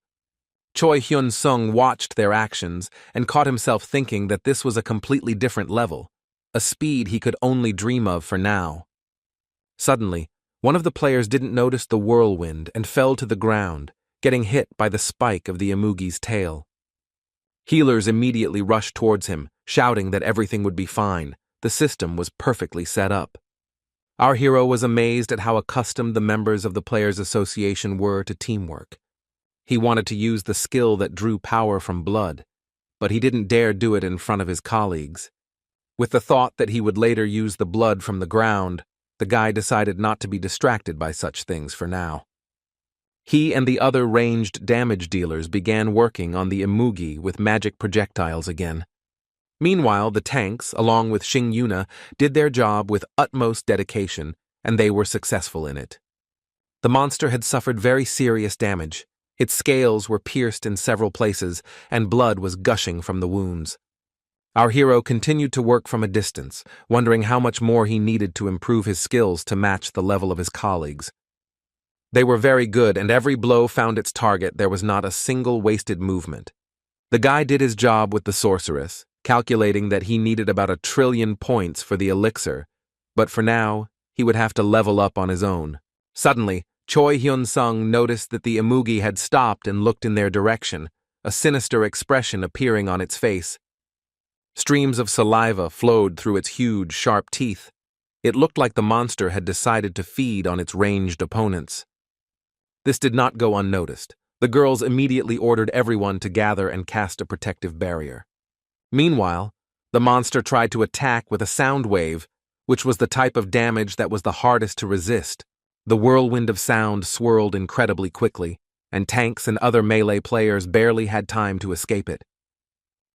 Choi Hyun-sung watched their actions and caught himself thinking that this was a completely different level, a speed he could only dream of for now. Suddenly, one of the players didn't notice the whirlwind and fell to the ground, getting hit by the spike of the Imugi's tail. Healers immediately rushed towards him, shouting that everything would be fine. The system was perfectly set up. Our hero was amazed at how accustomed the members of the Players' Association were to teamwork. He wanted to use the skill that drew power from blood, but he didn't dare do it in front of his colleagues. With the thought that he would later use the blood from the ground, the guy decided not to be distracted by such things for now. He and the other ranged damage dealers began working on the Imugi with magic projectiles again. Meanwhile, the tanks, along with Xingyuna, did their job with utmost dedication, and they were successful in it. The monster had suffered very serious damage. Its scales were pierced in several places, and blood was gushing from the wounds. Our hero continued to work from a distance, wondering how much more he needed to improve his skills to match the level of his colleagues. They were very good, and every blow found its target. There was not a single wasted movement. The guy did his job with the sorceress, calculating that he needed about 1 trillion points for the elixir, but for now, he would have to level up on his own. Suddenly, Choi Hyun-sung noticed that the Imugi had stopped and looked in their direction, a sinister expression appearing on its face. Streams of saliva flowed through its huge, sharp teeth. It looked like the monster had decided to feed on its ranged opponents. This did not go unnoticed. The girls immediately ordered everyone to gather and cast a protective barrier. Meanwhile, the monster tried to attack with a sound wave, which was the type of damage that was the hardest to resist. The whirlwind of sound swirled incredibly quickly, and tanks and other melee players barely had time to escape it.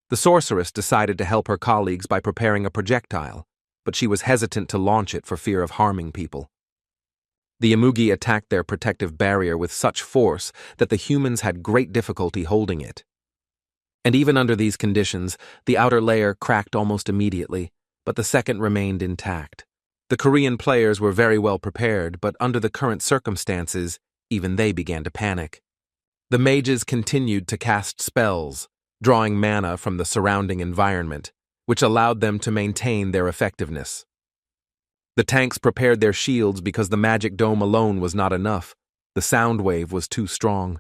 The sorceress decided to help her colleagues by preparing a projectile, but she was hesitant to launch it for fear of harming people. The Imugi attacked their protective barrier with such force that the humans had great difficulty holding it. And even under these conditions, the outer layer cracked almost immediately, but the second remained intact. The Korean players were very well prepared, but under the current circumstances, even they began to panic. The mages continued to cast spells, drawing mana from the surrounding environment, which allowed them to maintain their effectiveness. The tanks prepared their shields because the magic dome alone was not enough. The sound wave was too strong.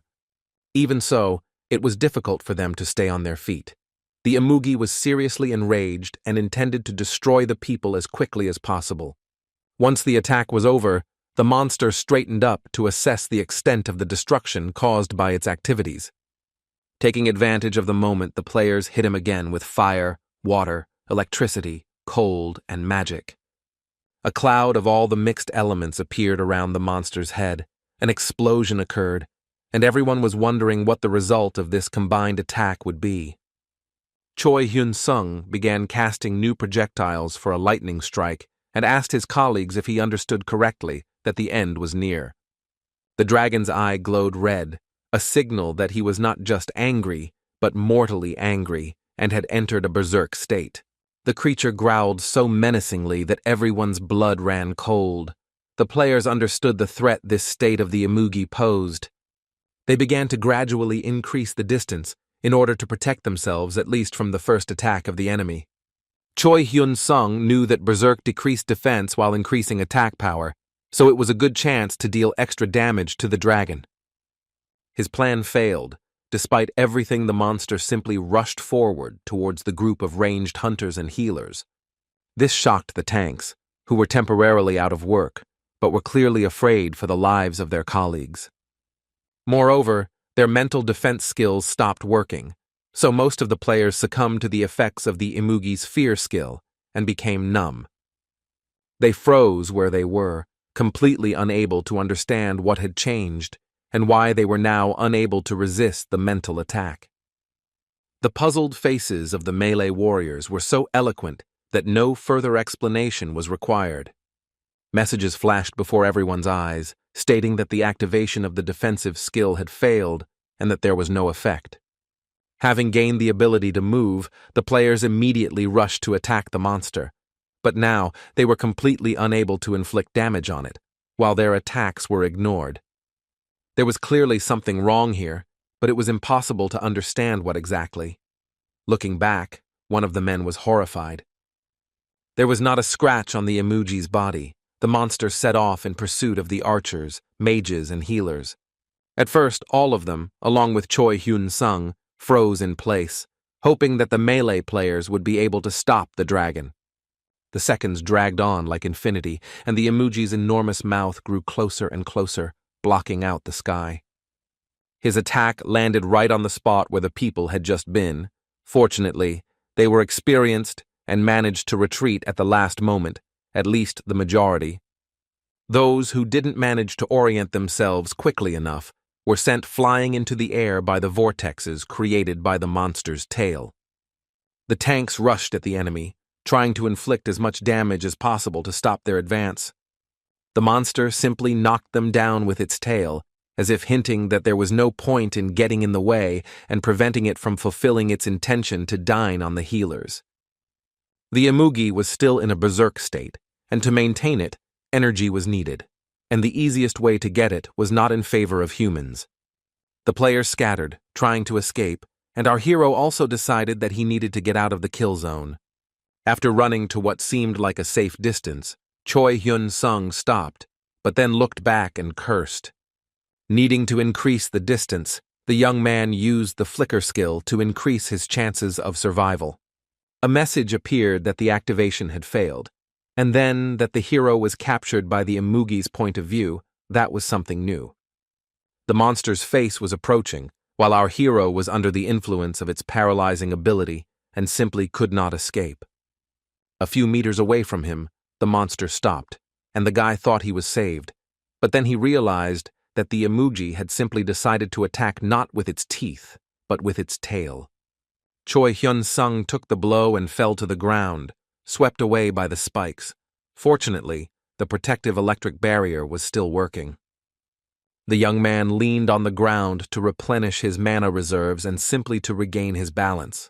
Even so, it was difficult for them to stay on their feet. The Imugi was seriously enraged and intended to destroy the people as quickly as possible. Once the attack was over, the monster straightened up to assess the extent of the destruction caused by its activities. Taking advantage of the moment, the players hit him again with fire, water, electricity, cold, and magic. A cloud of all the mixed elements appeared around the monster's head. An explosion occurred, and everyone was wondering what the result of this combined attack would be. Choi Hyun-sung began casting new projectiles for a lightning strike and asked his colleagues if he understood correctly that the end was near. The dragon's eye glowed red, a signal that he was not just angry, but mortally angry, and had entered a berserk state. The creature growled so menacingly that everyone's blood ran cold. The players understood the threat this state of the Imugi posed. They began to gradually increase the distance in order to protect themselves at least from the first attack of the enemy. Choi Hyun-sung knew that berserk decreased defense while increasing attack power, so it was a good chance to deal extra damage to the dragon. His plan failed. Despite everything, the monster simply rushed forward towards the group of ranged hunters and healers. This shocked the tanks, who were temporarily out of work, but were clearly afraid for the lives of their colleagues. Moreover, their mental defense skills stopped working, so most of the players succumbed to the effects of the Imugi's fear skill and became numb. They froze where they were, completely unable to understand what had changed and why they were now unable to resist the mental attack. The puzzled faces of the melee warriors were so eloquent that no further explanation was required. Messages flashed before everyone's eyes, stating that the activation of the defensive skill had failed and that there was no effect. Having gained the ability to move, the players immediately rushed to attack the monster, but now they were completely unable to inflict damage on it, while their attacks were ignored. There was clearly something wrong here, but it was impossible to understand what exactly. Looking back, one of the men was horrified. There was not a scratch on the Imugi's body. The monster set off in pursuit of the archers, mages, and healers. At first, all of them, along with Choi Hyun-sung, froze in place, hoping that the melee players would be able to stop the dragon. The seconds dragged on like infinity, and the Imugi's enormous mouth grew closer and closer, blocking out the sky. His attack landed right on the spot where the people had just been. Fortunately, they were experienced and managed to retreat at the last moment, at least the majority. Those who didn't manage to orient themselves quickly enough were sent flying into the air by the vortexes created by the monster's tail. The tanks rushed at the enemy, trying to inflict as much damage as possible to stop their advance. The monster simply knocked them down with its tail, as if hinting that there was no point in getting in the way and preventing it from fulfilling its intention to dine on the healers. The Imugi was still in a berserk state, and to maintain it, energy was needed, and the easiest way to get it was not in favor of humans. The players scattered, trying to escape, and our hero also decided that he needed to get out of the kill zone. After running to what seemed like a safe distance, Choi Hyun-sung stopped, but then looked back and cursed. Needing to increase the distance, the young man used the flicker skill to increase his chances of survival. A message appeared that the activation had failed, and then that the hero was captured by the Imugi's point of view. That was something new. The monster's face was approaching, while our hero was under the influence of its paralyzing ability and simply could not escape. A few meters away from him, the monster stopped, and the guy thought he was saved, but then he realized that the Imugi had simply decided to attack not with its teeth, but with its tail. Choi Hyun-sung took the blow and fell to the ground, swept away by the spikes. Fortunately, the protective electric barrier was still working. The young man leaned on the ground to replenish his mana reserves and simply to regain his balance.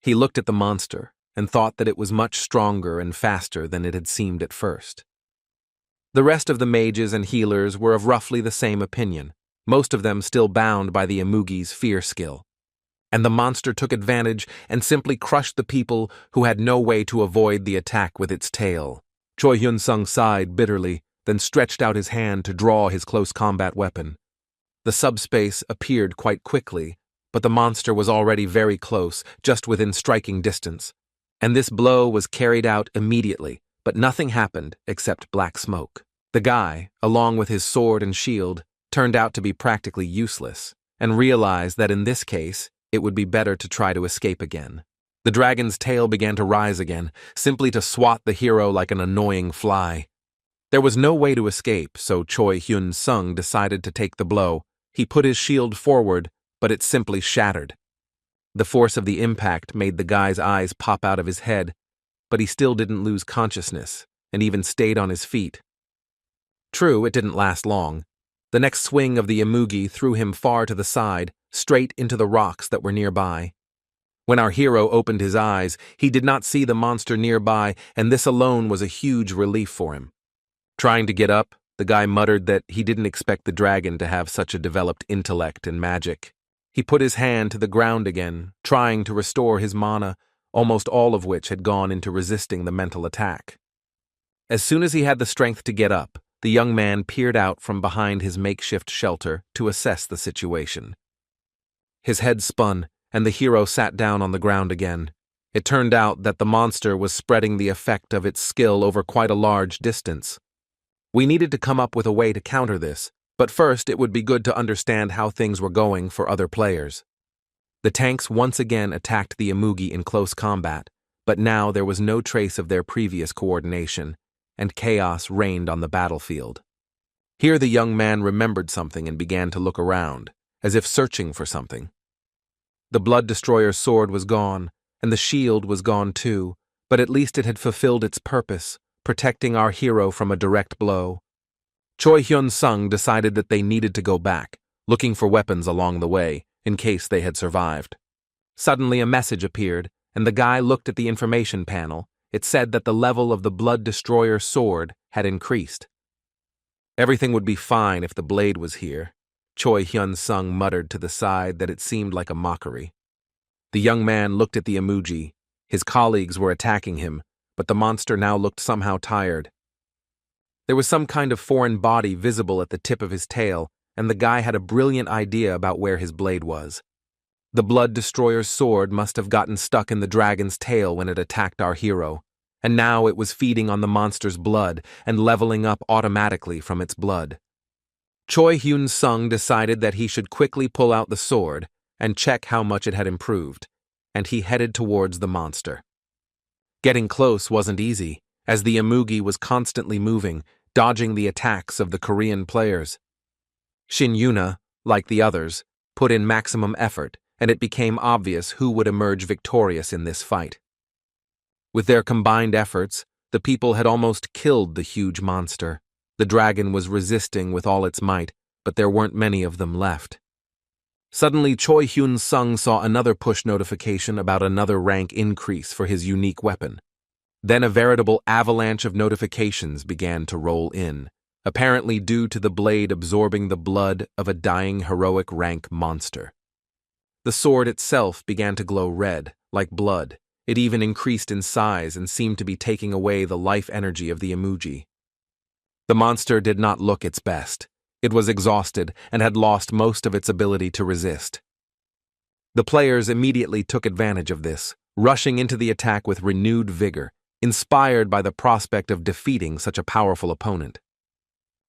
He looked at the monster and thought that it was much stronger and faster than it had seemed at first. The rest of the mages and healers were of roughly the same opinion, most of them still bound by the Imugi's fear skill. And the monster took advantage and simply crushed the people who had no way to avoid the attack with its tail. Choi Hyun-sung sighed bitterly, then stretched out his hand to draw his close combat weapon. The subspace appeared quite quickly, but the monster was already very close, just within striking distance. And this blow was carried out immediately, but nothing happened except black smoke. The guy, along with his sword and shield, turned out to be practically useless, and realized that in this case, it would be better to try to escape again. The dragon's tail began to rise again, simply to swat the hero like an annoying fly. There was no way to escape, so Choi Hyun-sung decided to take the blow. He put his shield forward, but it simply shattered. The force of the impact made the guy's eyes pop out of his head, but he still didn't lose consciousness, and even stayed on his feet. True, it didn't last long. The next swing of the Imugi threw him far to the side, straight into the rocks that were nearby. When our hero opened his eyes, he did not see the monster nearby, and this alone was a huge relief for him. Trying to get up, the guy muttered that he didn't expect the dragon to have such a developed intellect and magic. He put his hand to the ground again, trying to restore his mana, almost all of which had gone into resisting the mental attack. As soon as he had the strength to get up, the young man peered out from behind his makeshift shelter to assess the situation. His head spun, and the hero sat down on the ground again. It turned out that the monster was spreading the effect of its skill over quite a large distance. We needed to come up with a way to counter this, but first it would be good to understand how things were going for other players. The tanks once again attacked the Imugi in close combat, but now there was no trace of their previous coordination, and chaos reigned on the battlefield. Here the young man remembered something and began to look around, as if searching for something. The Blood Destroyer's sword was gone, and the shield was gone too, but at least it had fulfilled its purpose, protecting our hero from a direct blow. Choi Hyun-sung decided that they needed to go back, looking for weapons along the way, in case they had survived. Suddenly a message appeared, and the guy looked at the information panel. It said that the level of the Blood Destroyer sword had increased. Everything would be fine if the blade was here. Choi Hyun-sung muttered to the side that it seemed like a mockery. The young man looked at the Imugi. His colleagues were attacking him, but the monster now looked somehow tired. There was some kind of foreign body visible at the tip of his tail, and the guy had a brilliant idea about where his blade was. The Blood Destroyer's sword must have gotten stuck in the dragon's tail when it attacked our hero, and now it was feeding on the monster's blood and leveling up automatically from its blood. Choi Hyun-sung decided that he should quickly pull out the sword and check how much it had improved, and he headed towards the monster. Getting close wasn't easy, as the Imugi was constantly moving, dodging the attacks of the Korean players. Shin Yuna, like the others, put in maximum effort, and it became obvious who would emerge victorious in this fight. With their combined efforts, the people had almost killed the huge monster. The dragon was resisting with all its might, but there weren't many of them left. Suddenly, Choi Hyun-sung saw another push notification about another rank increase for his unique weapon. Then a veritable avalanche of notifications began to roll in, apparently due to the blade absorbing the blood of a dying heroic rank monster. The sword itself began to glow red, like blood. It even increased in size and seemed to be taking away the life energy of the Imugi. The monster did not look its best. It was exhausted and had lost most of its ability to resist. The players immediately took advantage of this, rushing into the attack with renewed vigor, inspired by the prospect of defeating such a powerful opponent.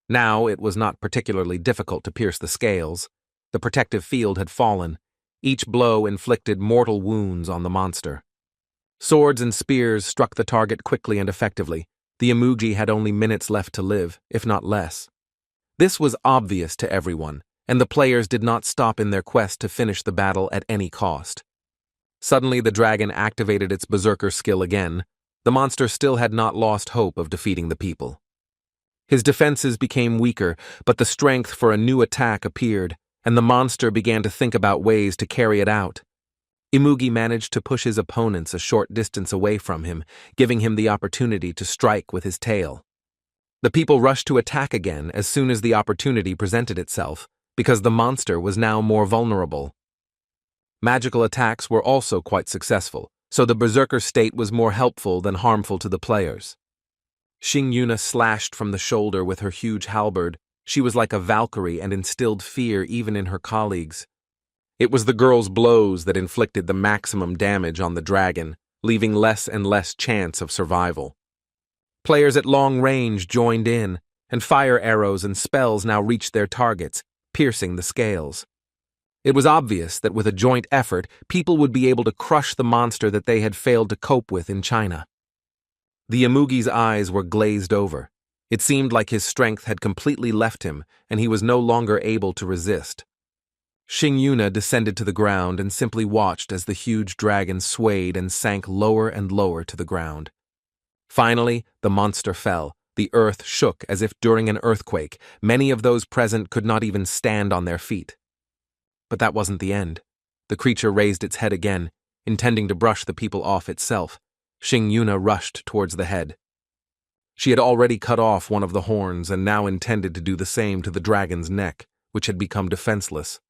Now it was not particularly difficult to pierce the scales. The protective field had fallen. Each blow inflicted mortal wounds on the monster. Swords and spears struck the target quickly and effectively. The Imugi had only minutes left to live, if not less. This was obvious to everyone, and the players did not stop in their quest to finish the battle at any cost. Suddenly the dragon activated its berserker skill again. The monster still had not lost hope of defeating the people. His defenses became weaker, but the strength for a new attack appeared, and the monster began to think about ways to carry it out. Imugi managed to push his opponents a short distance away from him, giving him the opportunity to strike with his tail. The people rushed to attack again as soon as the opportunity presented itself, because the monster was now more vulnerable. Magical attacks were also quite successful, so the berserker state was more helpful than harmful to the players. Shin Yuna slashed from the shoulder with her huge halberd. She was like a Valkyrie and instilled fear even in her colleagues. It was the girl's blows that inflicted the maximum damage on the dragon, leaving less and less chance of survival. Players at long range joined in, and fire arrows and spells now reached their targets, piercing the scales. It was obvious that with a joint effort, people would be able to crush the monster that they had failed to cope with in China. The Imugi's eyes were glazed over. It seemed like his strength had completely left him, and he was no longer able to resist. Shin Yuna descended to the ground and simply watched as the huge dragon swayed and sank lower and lower to the ground. Finally, the monster fell. The earth shook as if during an earthquake. Many of those present could not even stand on their feet. But that wasn't the end. The creature raised its head again. intending to brush the people off itself. Xing Yuna rushed towards the head. She had already cut off one of the horns and now intended to do the same to the dragon's neck, which had become defenseless.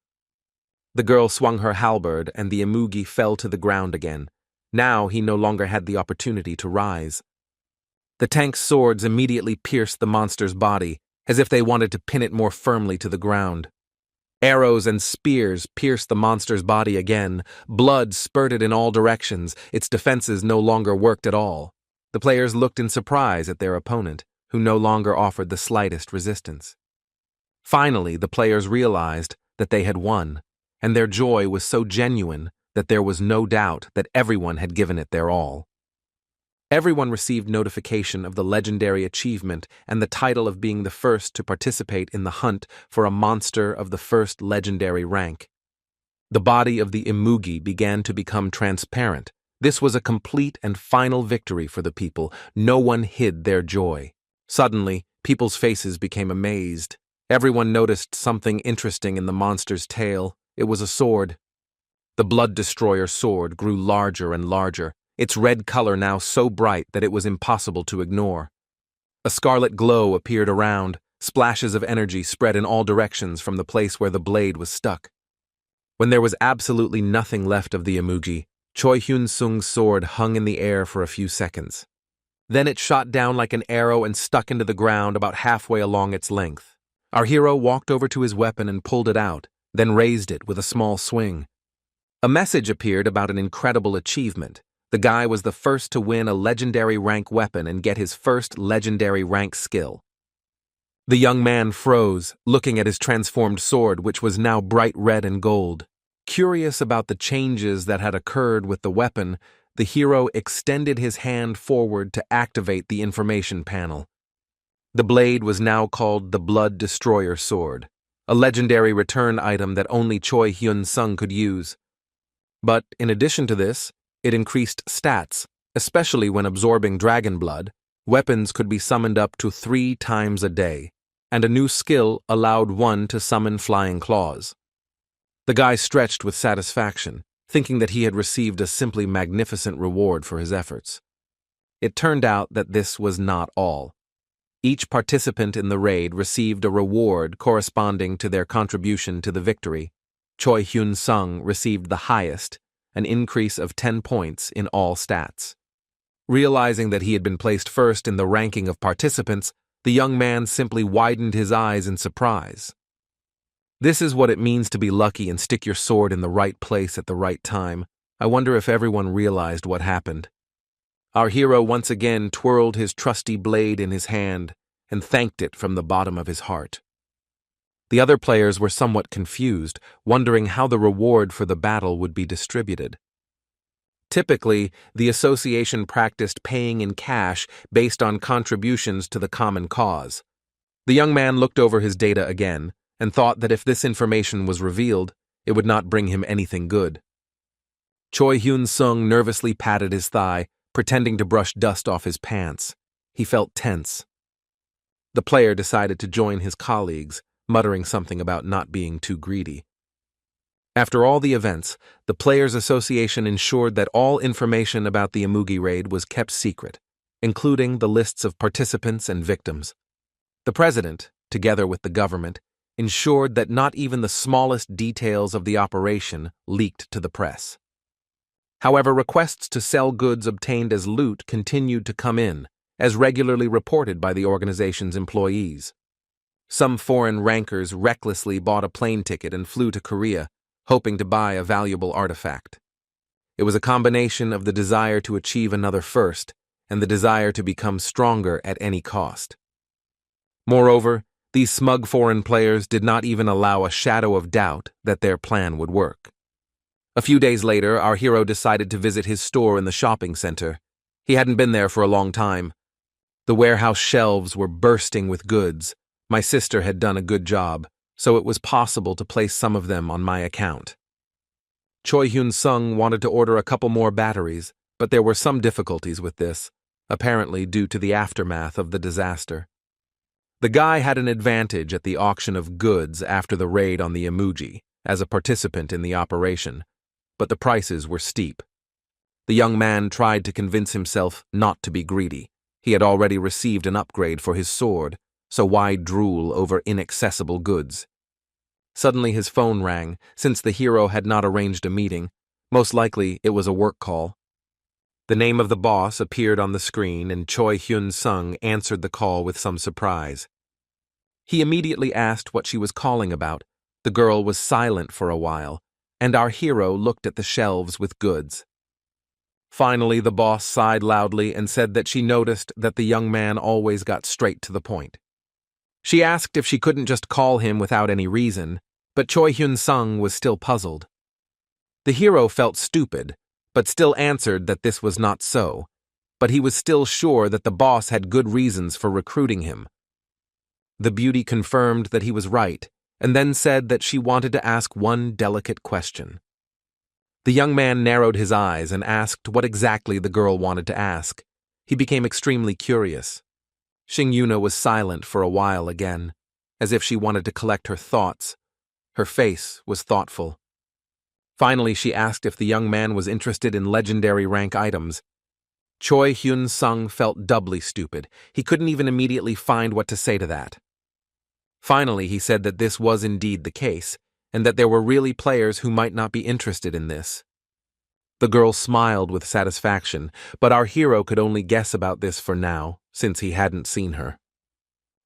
The girl swung her halberd and the Imugi fell to the ground again. Now he no longer had the opportunity to rise. The tank's swords immediately pierced the monster's body, as if they wanted to pin it more firmly to the ground. Arrows and spears pierced the monster's body again. Blood spurted in all directions. Its defenses no longer worked at all. The players looked in surprise at their opponent, who no longer offered the slightest resistance. Finally, the players realized that they had won, and their joy was so genuine that there was no doubt that everyone had given it their all. Everyone received notification of the legendary achievement and the title of being the first to participate in the hunt for a monster of the first legendary rank. The body of the Imugi began to become transparent. This was a complete and final victory for the people. No one hid their joy. Suddenly, people's faces became amazed. Everyone noticed something interesting in the monster's tail. It was a sword. The Blood Destroyer sword grew larger and larger, its red color now so bright that it was impossible to ignore. A scarlet glow appeared around. Splashes of energy spread in all directions from the place where the blade was stuck. When there was absolutely nothing left of the Imugi, Choi Hyun-sung's sword hung in the air for a few seconds. Then it shot down like an arrow and stuck into the ground about halfway along its length. Our hero walked over to his weapon and pulled it out, then raised it with a small swing. A message appeared about an incredible achievement. The guy was the first to win a legendary rank weapon and get his first legendary rank skill. The young man froze, looking at his transformed sword, which was now bright red and gold. Curious about the changes that had occurred with the weapon, the hero extended his hand forward to activate the information panel. The blade was now called the Blood Destroyer sword, a legendary return item that only Choi Hyun-sung could use. But in addition to this, it increased stats, especially when absorbing dragon blood. Weapons could be summoned up to 3 times a day, and a new skill allowed one to summon flying claws. The guy stretched with satisfaction, thinking that he had received a simply magnificent reward for his efforts. It turned out that this was not all. Each participant in the raid received a reward corresponding to their contribution to the victory. Choi Hyun-sung received the highest, an increase of 10 points in all stats. Realizing that he had been placed first in the ranking of participants, the young man simply widened his eyes in surprise. This is what it means to be lucky and stick your sword in the right place at the right time. I wonder if everyone realized what happened. Our hero once again twirled his trusty blade in his hand and thanked it from the bottom of his heart. The other players were somewhat confused, wondering how the reward for the battle would be distributed. Typically, the association practiced paying in cash based on contributions to the common cause. The young man looked over his data again and thought that if this information was revealed, it would not bring him anything good. Choi Hyun-sung nervously patted his thigh, pretending to brush dust off his pants. He felt tense. The player decided to join his colleagues, muttering something about not being too greedy. After all the events, the Players' Association ensured that all information about the Imugi raid was kept secret, including the lists of participants and victims. The president, together with the government, ensured that not even the smallest details of the operation leaked to the press. However, requests to sell goods obtained as loot continued to come in, as regularly reported by the organization's employees. Some foreign rankers recklessly bought a plane ticket and flew to Korea, hoping to buy a valuable artifact. It was a combination of the desire to achieve another first and the desire to become stronger at any cost. Moreover, these smug foreign players did not even allow a shadow of doubt that their plan would work. A few days later, our hero decided to visit his store in the shopping center. He hadn't been there for a long time. The warehouse shelves were bursting with goods. My sister had done a good job, so it was possible to place some of them on my account. Choi Hyun-sung wanted to order a couple more batteries, but there were some difficulties with this, apparently due to the aftermath of the disaster. The guy had an advantage at the auction of goods after the raid on the Imugi, as a participant in the operation, but the prices were steep. The young man tried to convince himself not to be greedy. He had already received an upgrade for his sword, so why drool over inaccessible goods? Suddenly his phone rang, since the hero had not arranged a meeting. Most likely it was a work call. The name of the boss appeared on the screen and Choi Hyun-sung answered the call with some surprise. He immediately asked what she was calling about. The girl was silent for a while, and our hero looked at the shelves with goods. Finally, the boss sighed loudly and said that she noticed that the young man always got straight to the point. She asked if she couldn't just call him without any reason, but Choi Hyun-sung was still puzzled. The hero felt stupid, but still answered that this was not so, but he was still sure that the boss had good reasons for recruiting him. The beauty confirmed that he was right, and then said that she wanted to ask one delicate question. The young man narrowed his eyes and asked what exactly the girl wanted to ask. He became extremely curious. Shin Yuna was silent for a while again, as if she wanted to collect her thoughts. Her face was thoughtful. Finally, she asked if the young man was interested in legendary rank items. Choi Hyun-sung felt doubly stupid. He couldn't even immediately find what to say to that. Finally, he said that this was indeed the case, and that there were really players who might not be interested in this. The girl smiled with satisfaction, but our hero could only guess about this for now, since he hadn't seen her.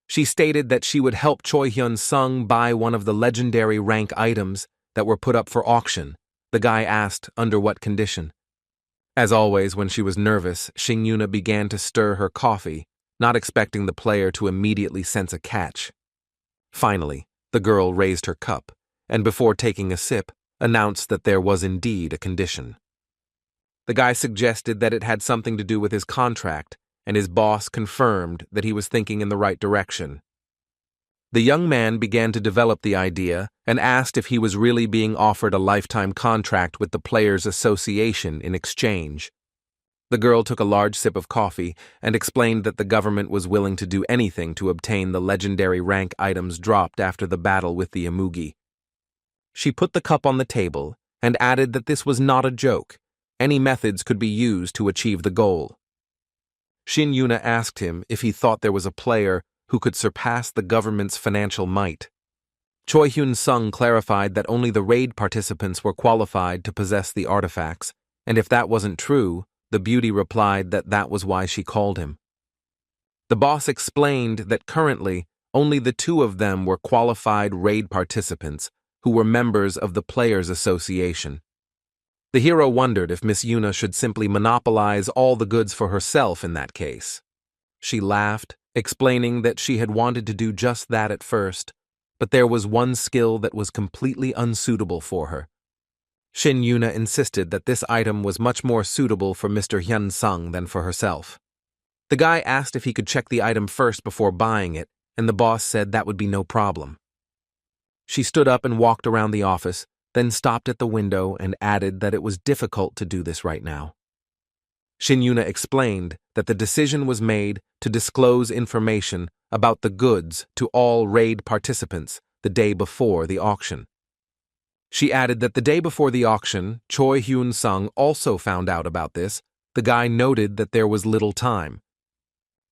She stated that she would help Choi Hyun-sung buy one of the legendary rank items that were put up for auction. The guy asked under what condition. As always, when she was nervous, Shin Yuna began to stir her coffee, not expecting the player to immediately sense a catch. Finally, the girl raised her cup, and before taking a sip, announced that there was indeed a condition. The guy suggested that it had something to do with his contract, and his boss confirmed that he was thinking in the right direction. The young man began to develop the idea and asked if he was really being offered a lifetime contract with the Players Association in exchange. The girl took a large sip of coffee and explained that the government was willing to do anything to obtain the legendary rank items dropped after the battle with the Imugi. She put the cup on the table and added that this was not a joke. Any methods could be used to achieve the goal. Shin Yuna asked him if he thought there was a player who could surpass the government's financial might. Choi Hyun-sung clarified that only the raid participants were qualified to possess the artifacts, and if that wasn't true, the beauty replied that that was why she called him. The boss explained that currently only the two of them were qualified raid participants who were members of the Players Association. The hero wondered if Miss Yuna should simply monopolize all the goods for herself in that case. She laughed, explaining that she had wanted to do just that at first, but there was one skill that was completely unsuitable for her. Shin Yuna insisted that this item was much more suitable for Mr. Hyun-sung than for herself. The guy asked if he could check the item first before buying it, and the boss said that would be no problem. She stood up and walked around the office, then stopped at the window and added that it was difficult to do this right now. Shin Yuna explained that the decision was made to disclose information about the goods to all raid participants the day before the auction. She added that the day before the auction, Choi Hyun-sung also found out about this. The guy noted that there was little time.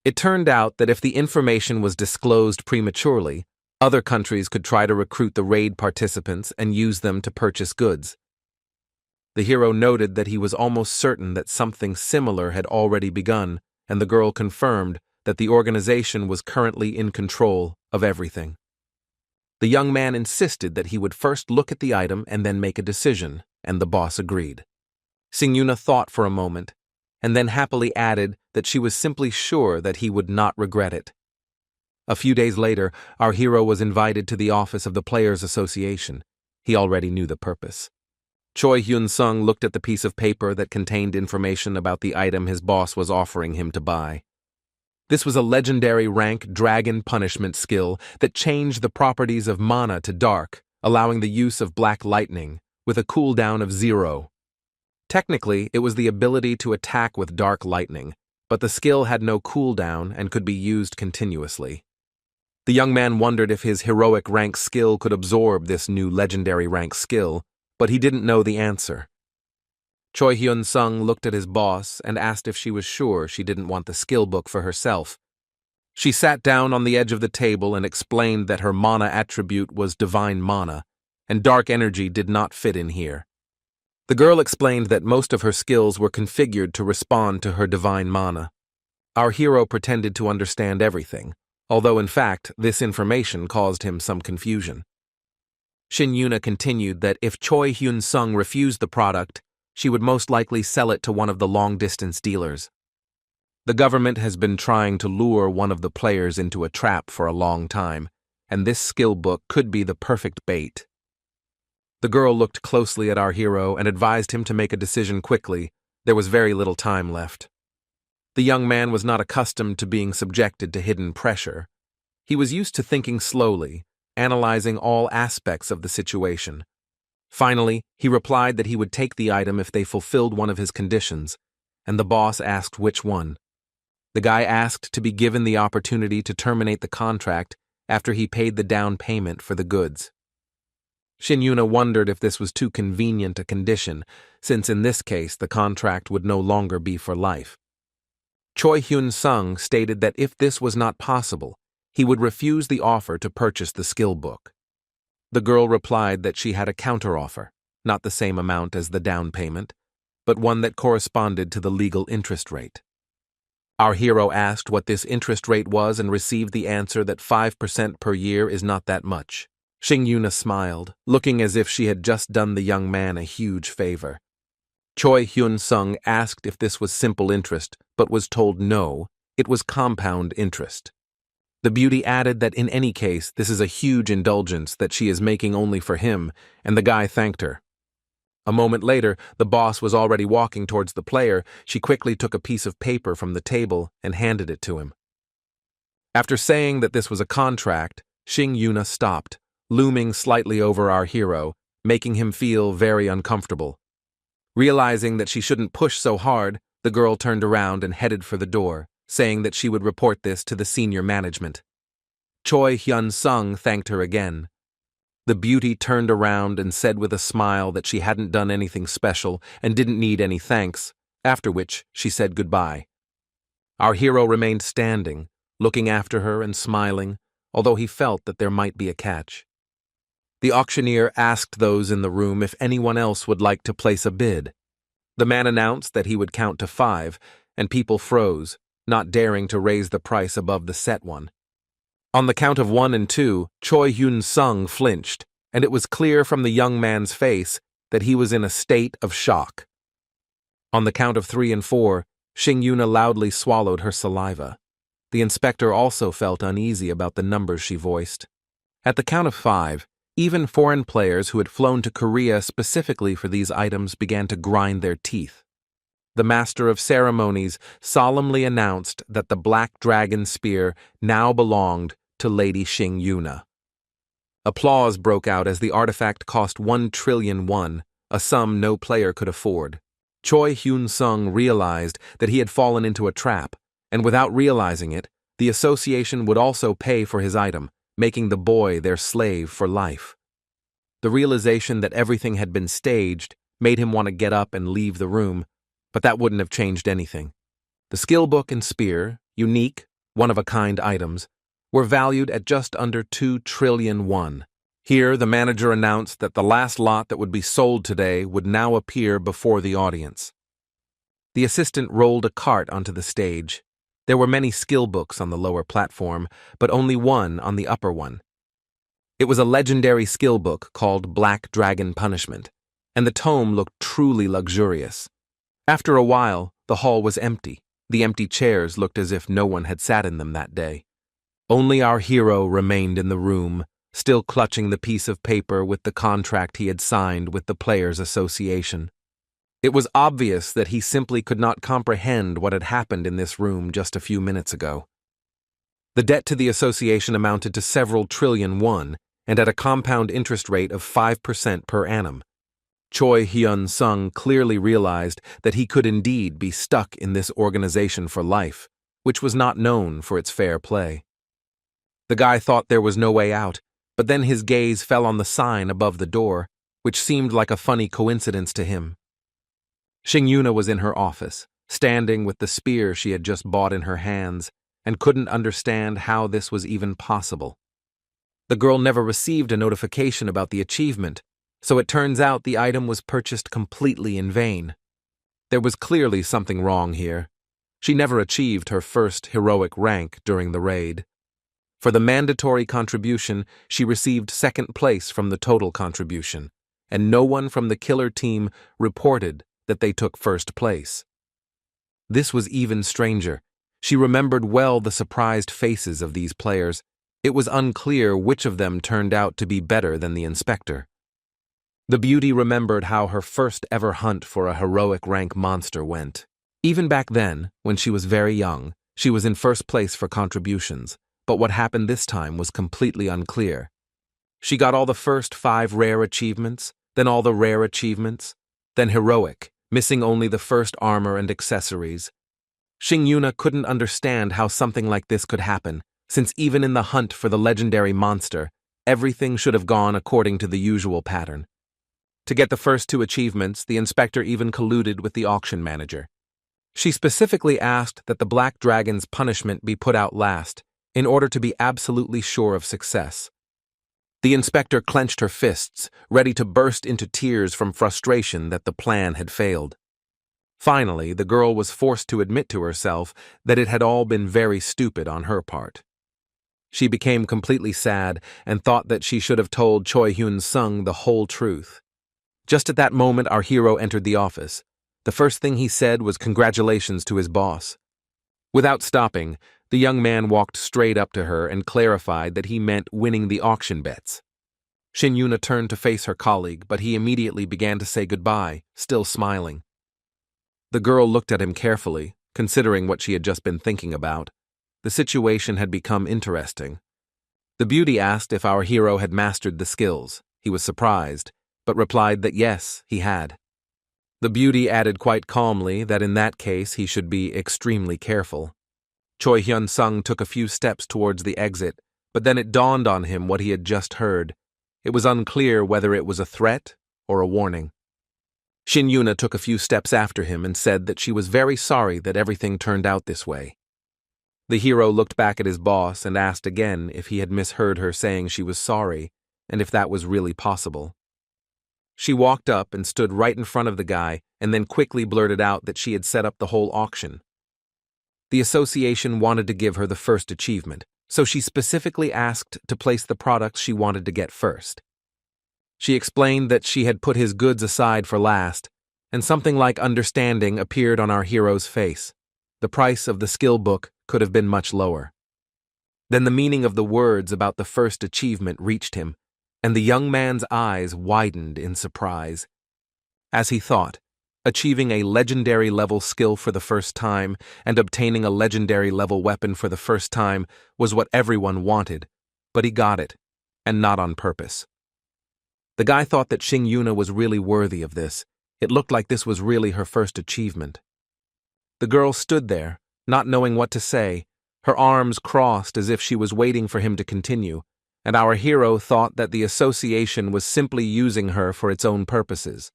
It turned out that if the information was disclosed prematurely, other countries could try to recruit the raid participants and use them to purchase goods. The hero noted that he was almost certain that something similar had already begun, and the girl confirmed that the organization was currently in control of everything. The young man insisted that he would first look at the item and then make a decision, and the boss agreed. Shin Yuna thought for a moment, and then happily added that she was simply sure that he would not regret it. A few days later, our hero was invited to the office of the Players Association. He already knew the purpose. Choi Hyun-sung looked at the piece of paper that contained information about the item his boss was offering him to buy. This was a legendary rank dragon punishment skill that changed the properties of mana to dark, allowing the use of black lightning, with a cooldown of 0. Technically, it was the ability to attack with dark lightning, but the skill had no cooldown and could be used continuously. The young man wondered if his heroic rank skill could absorb this new legendary rank skill, but he didn't know the answer. Choi Hyun-sung looked at his boss and asked if she was sure she didn't want the skill book for herself. She sat down on the edge of the table and explained that her mana attribute was divine mana, and dark energy did not fit in here. The girl explained that most of her skills were configured to respond to her divine mana. Our hero pretended to understand everything, although in fact this information caused him some confusion. Shin Yuna continued that if Choi Hyun-sung refused the product, she would most likely sell it to one of the long-distance dealers. The government has been trying to lure one of the players into a trap for a long time, and this skill book could be the perfect bait. The girl looked closely at our hero and advised him to make a decision quickly. There was very little time left. The young man was not accustomed to being subjected to hidden pressure. He was used to thinking slowly, analyzing all aspects of the situation. Finally, he replied that he would take the item if they fulfilled one of his conditions, and the boss asked which one. The guy asked to be given the opportunity to terminate the contract after he paid the down payment for the goods. Shin Yuna wondered if this was too convenient a condition, since in this case the contract would no longer be for life. Choi Hyun-sung stated that if this was not possible, he would refuse the offer to purchase the skill book. The girl replied that she had a counteroffer, not the same amount as the down payment, but one that corresponded to the legal interest rate. Our hero asked what this interest rate was and received the answer that 5% per year is not that much. Shin Yuna smiled, looking as if she had just done the young man a huge favor. Choi Hyun-sung asked if this was simple interest, but was told no, it was compound interest. The beauty added that in any case, this is a huge indulgence that she is making only for him, and the guy thanked her. A moment later, the boss was already walking towards the player. She quickly took a piece of paper from the table and handed it to him. After saying that this was a contract, Shin Yuna stopped, looming slightly over our hero, making him feel very uncomfortable. Realizing that she shouldn't push so hard, the girl turned around and headed for the door, saying that she would report this to the senior management. Choi Hyun-sung thanked her again. The beauty turned around and said with a smile that she hadn't done anything special and didn't need any thanks, after which she said goodbye. Our hero remained standing, looking after her and smiling, although he felt that there might be a catch. The auctioneer asked those in the room if anyone else would like to place a bid. The man announced that he would count to 5, and people froze, not daring to raise the price above the set one. On the count of 1 and 2, Choi Hyun-sung flinched, and it was clear from the young man's face that he was in a state of shock. On the count of 3 and 4, Shin Yuna loudly swallowed her saliva. The inspector also felt uneasy about the numbers she voiced. At the count of 5, even foreign players who had flown to Korea specifically for these items began to grind their teeth. The master of ceremonies solemnly announced that the Black Dragon Spear now belonged to Lady Shin Yuna. Applause broke out as the artifact cost 1 trillion won, a sum no player could afford. Choi Hyun-sung realized that he had fallen into a trap, and without realizing it, the association would also pay for his item, making the boy their slave for life. The realization that everything had been staged made him want to get up and leave the room, but that wouldn't have changed anything. The skill book and spear, unique, one-of-a-kind items, were valued at just under 2 trillion won. Here, the manager announced that the last lot that would be sold today would now appear before the audience. The assistant rolled a cart onto the stage. There were many skill books on the lower platform, but only one on the upper one. It was a legendary skill book called Black Dragon Punishment, and the tome looked truly luxurious. After a while, the hall was empty. The empty chairs looked as if no one had sat in them that day. Only our hero remained in the room, still clutching the piece of paper with the contract he had signed with the Players' Association. It was obvious that he simply could not comprehend what had happened in this room just a few minutes ago. The debt to the association amounted to several trillion won, and at a compound interest rate of 5% per annum. Choi Hyun-sung clearly realized that he could indeed be stuck in this organization for life, which was not known for its fair play. The guy thought there was no way out, but then his gaze fell on the sign above the door, which seemed like a funny coincidence to him. Yuna was in her office, standing with the spear she had just bought in her hands, and couldn't understand how this was even possible. The girl never received a notification about the achievement, so it turns out the item was purchased completely in vain. There was clearly something wrong here. She never achieved her first heroic rank during the raid. For the mandatory contribution, she received second place from the total contribution, and no one from the killer team reported that they took first place. This was even stranger. She remembered well the surprised faces of these players. It was unclear which of them turned out to be better than the inspector. The beauty remembered how her first ever hunt for a heroic rank monster went. Even back then, when she was very young, she was in first place for contributions, but what happened this time was completely unclear. She got all the first 5 rare achievements, then all the rare achievements, then heroic, missing only the first armor and accessories. Yuna couldn't understand how something like this could happen, since even in the hunt for the legendary monster, everything should have gone according to the usual pattern. To get the first 2 achievements, the inspector even colluded with the auction manager. She specifically asked that the Black Dragon's punishment be put out last, in order to be absolutely sure of success. The inspector clenched her fists, ready to burst into tears from frustration that the plan had failed. Finally, the girl was forced to admit to herself that it had all been very stupid on her part. She became completely sad and thought that she should have told Choi Hyun-sung the whole truth. Just at that moment, our hero entered the office. The first thing he said was congratulations to his boss. Without stopping, the young man walked straight up to her and clarified that he meant winning the auction bets. Yuna turned to face her colleague, but he immediately began to say goodbye, still smiling. The girl looked at him carefully, considering what she had just been thinking about. The situation had become interesting. The beauty asked if our hero had mastered the skills. He was surprised, but replied that yes, he had. The beauty added quite calmly that in that case he should be extremely careful. Choi Hyun-sung took a few steps towards the exit, but then it dawned on him what he had just heard. It was unclear whether it was a threat or a warning. Yuna took a few steps after him and said that she was very sorry that everything turned out this way. The hero looked back at his boss and asked again if he had misheard her saying she was sorry, and if that was really possible. She walked up and stood right in front of the guy and then quickly blurted out that she had set up the whole auction. The association wanted to give her the first achievement, so she specifically asked to place the products she wanted to get first. She explained that she had put his goods aside for last, and something like understanding appeared on our hero's face. The price of the skill book could have been much lower. Then the meaning of the words about the first achievement reached him, and the young man's eyes widened in surprise. As he thought, achieving a legendary level skill for the first time and obtaining a legendary level weapon for the first time was what everyone wanted, but he got it, and not on purpose. The guy thought that Yuna was really worthy of this. It looked like this was really her first achievement. The girl stood there, not knowing what to say, her arms crossed as if she was waiting for him to continue, and our hero thought that the association was simply using her for its own purposes.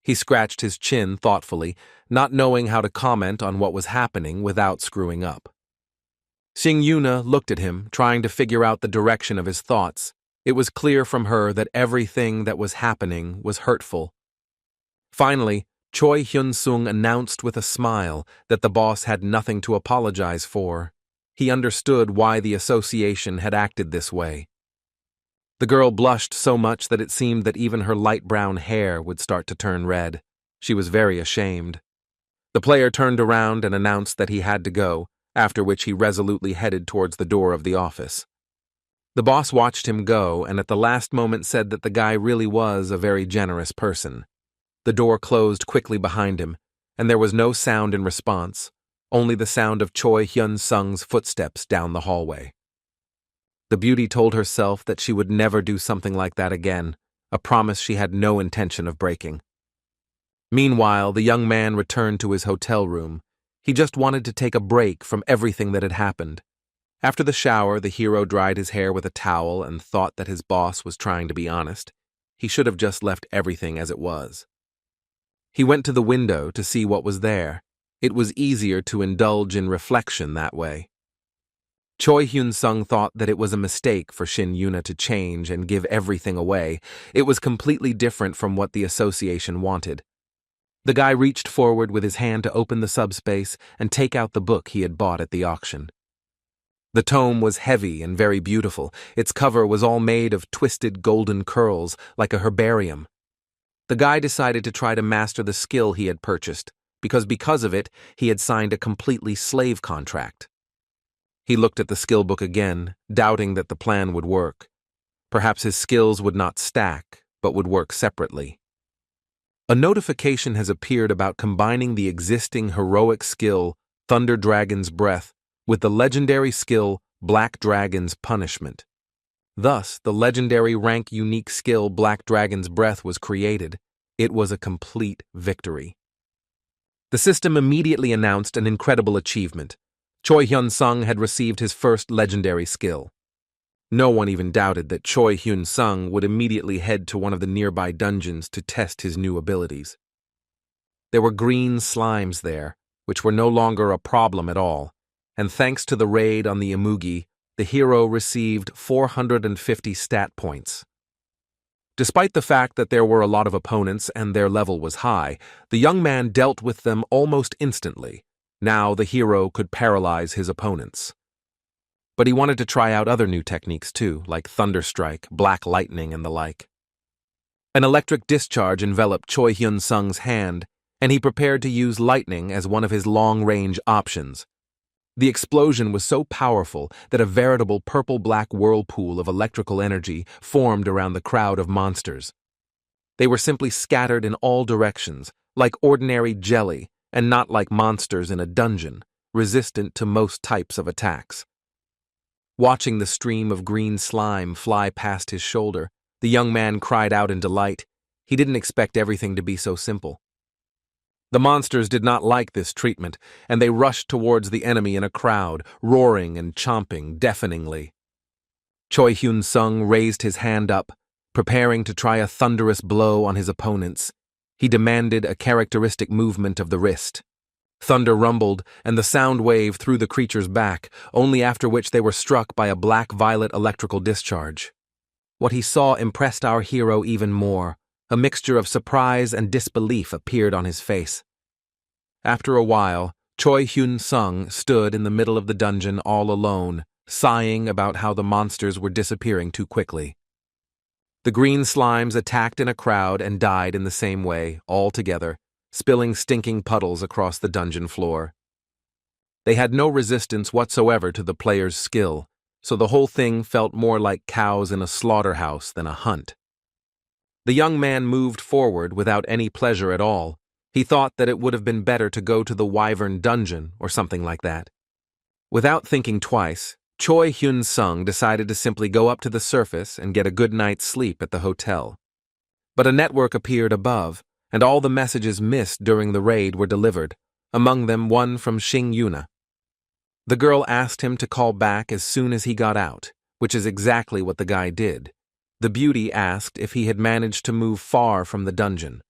He scratched his chin thoughtfully, not knowing how to comment on what was happening without screwing up. Yuna looked at him, trying to figure out the direction of his thoughts. It was clear from her that everything that was happening was hurtful. Finally, Choi Hyun-sung announced with a smile that the boss had nothing to apologize for. He understood why the association had acted this way. The girl blushed so much that it seemed that even her light brown hair would start to turn red. She was very ashamed. The player turned around and announced that he had to go, after which he resolutely headed towards the door of the office. The boss watched him go and at the last moment said that the guy really was a very generous person. The door closed quickly behind him, and there was no sound in response, only the sound of Choi Hyun-sung's footsteps down the hallway. The beauty told herself that she would never do something like that again, a promise she had no intention of breaking. Meanwhile, the young man returned to his hotel room. He just wanted to take a break from everything that had happened. After the shower, the hero dried his hair with a towel and thought that his boss was trying to be honest. He should have just left everything as it was. He went to the window to see what was there. It was easier to indulge in reflection that way. Choi Hyun-sung thought that it was a mistake for Shin Yuna to change and give everything away. It was completely different from what the association wanted. The guy reached forward with his hand to open the subspace and take out the book he had bought at the auction. The tome was heavy and very beautiful. Its cover was all made of twisted golden curls, like a herbarium. The guy decided to try to master the skill he had purchased, because of it, he had signed a completely slave contract. He looked at the skill book again, doubting that the plan would work. Perhaps his skills would not stack, but would work separately. A notification has appeared about combining the existing heroic skill, Thunder Dragon's Breath, with the legendary skill, Black Dragon's Punishment. Thus, the legendary rank-unique skill Black Dragon's Breath was created. It was a complete victory. The system immediately announced an incredible achievement. Choi Hyun-sung had received his first legendary skill. No one even doubted that Choi Hyun-sung would immediately head to one of the nearby dungeons to test his new abilities. There were green slimes there, which were no longer a problem at all, and thanks to the raid on the Imugi, the hero received 450 stat points. Despite the fact that there were a lot of opponents and their level was high, the young man dealt with them almost instantly. Now the hero could paralyze his opponents. But he wanted to try out other new techniques too, like Thunder Strike, Black Lightning, and the like. An electric discharge enveloped Choi Hyun-sung's hand, and he prepared to use lightning as one of his long-range options. The explosion was so powerful that a veritable purple-black whirlpool of electrical energy formed around the crowd of monsters. They were simply scattered in all directions, like ordinary jelly, and not like monsters in a dungeon, resistant to most types of attacks. Watching the stream of green slime fly past his shoulder, the young man cried out in delight. He didn't expect everything to be so simple. The monsters did not like this treatment, and they rushed towards the enemy in a crowd, roaring and chomping deafeningly. Choi Hyun-sung raised his hand up, preparing to try a thunderous blow on his opponents. He demanded a characteristic movement of the wrist. Thunder rumbled, and the sound wave threw the creature's back, only after which they were struck by a black-violet electrical discharge. What he saw impressed our hero even more. A mixture of surprise and disbelief appeared on his face. After a while, Choi Hyun-sung stood in the middle of the dungeon all alone, sighing about how the monsters were disappearing too quickly. The green slimes attacked in a crowd and died in the same way, all together, spilling stinking puddles across the dungeon floor. They had no resistance whatsoever to the player's skill, so the whole thing felt more like cows in a slaughterhouse than a hunt. The young man moved forward without any pleasure at all. He thought that it would have been better to go to the Wyvern Dungeon or something like that. Without thinking twice, Choi Hyun-sung decided to simply go up to the surface and get a good night's sleep at the hotel. But a network appeared above, and all the messages missed during the raid were delivered, among them one from Shin Yuna. The girl asked him to call back as soon as he got out, which is exactly what the guy did. The beauty asked if he had managed to move far from the dungeon.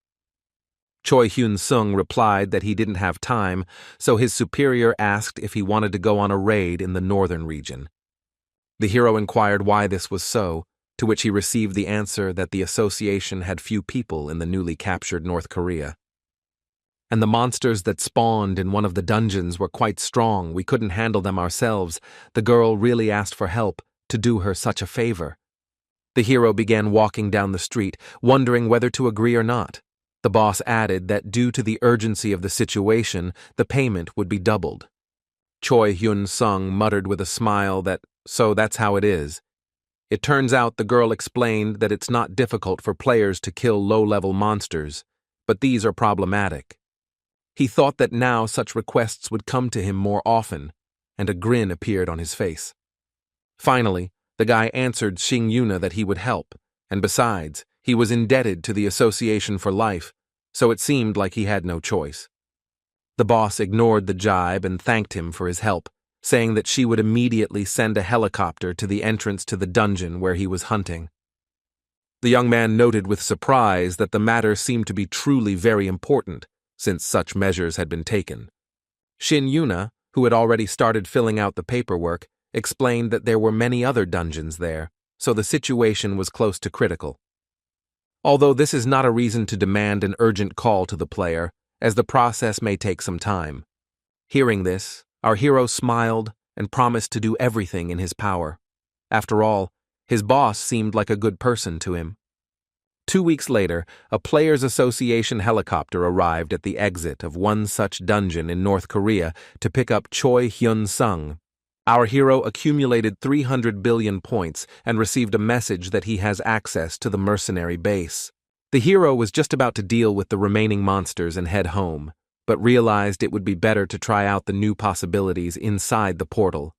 Choi Hyun-sung replied that he didn't have time, so his superior asked if he wanted to go on a raid in the northern region. The hero inquired why this was so, to which he received the answer that the association had few people in the newly captured North Korea. And the monsters that spawned in one of the dungeons were quite strong. We couldn't handle them ourselves. The girl really asked for help, to do her such a favor. The hero began walking down the street, wondering whether to agree or not. The boss added that due to the urgency of the situation, the payment would be doubled. Choi Hyun-sung muttered with a smile that, so that's how it is. It turns out the girl explained that it's not difficult for players to kill low-level monsters, but these are problematic. He thought that now such requests would come to him more often, and a grin appeared on his face. Finally, the guy answered Shin Yuna that he would help, and besides, he was indebted to the association for life, so it seemed like he had no choice. The boss ignored the jibe and thanked him for his help, saying that she would immediately send a helicopter to the entrance to the dungeon where he was hunting. The young man noted with surprise that the matter seemed to be truly very important, since such measures had been taken. Shin Yuna, who had already started filling out the paperwork, explained that there were many other dungeons there, so the situation was close to critical. Although this is not a reason to demand an urgent call to the player, as the process may take some time. Hearing this, our hero smiled and promised to do everything in his power. After all, his boss seemed like a good person to him. 2 weeks later, a Players Association helicopter arrived at the exit of one such dungeon in North Korea to pick up Choi Hyun-sung. Our hero accumulated 300 billion points and received a message that he has access to the mercenary base. The hero was just about to deal with the remaining monsters and head home, but realized it would be better to try out the new possibilities inside the portal.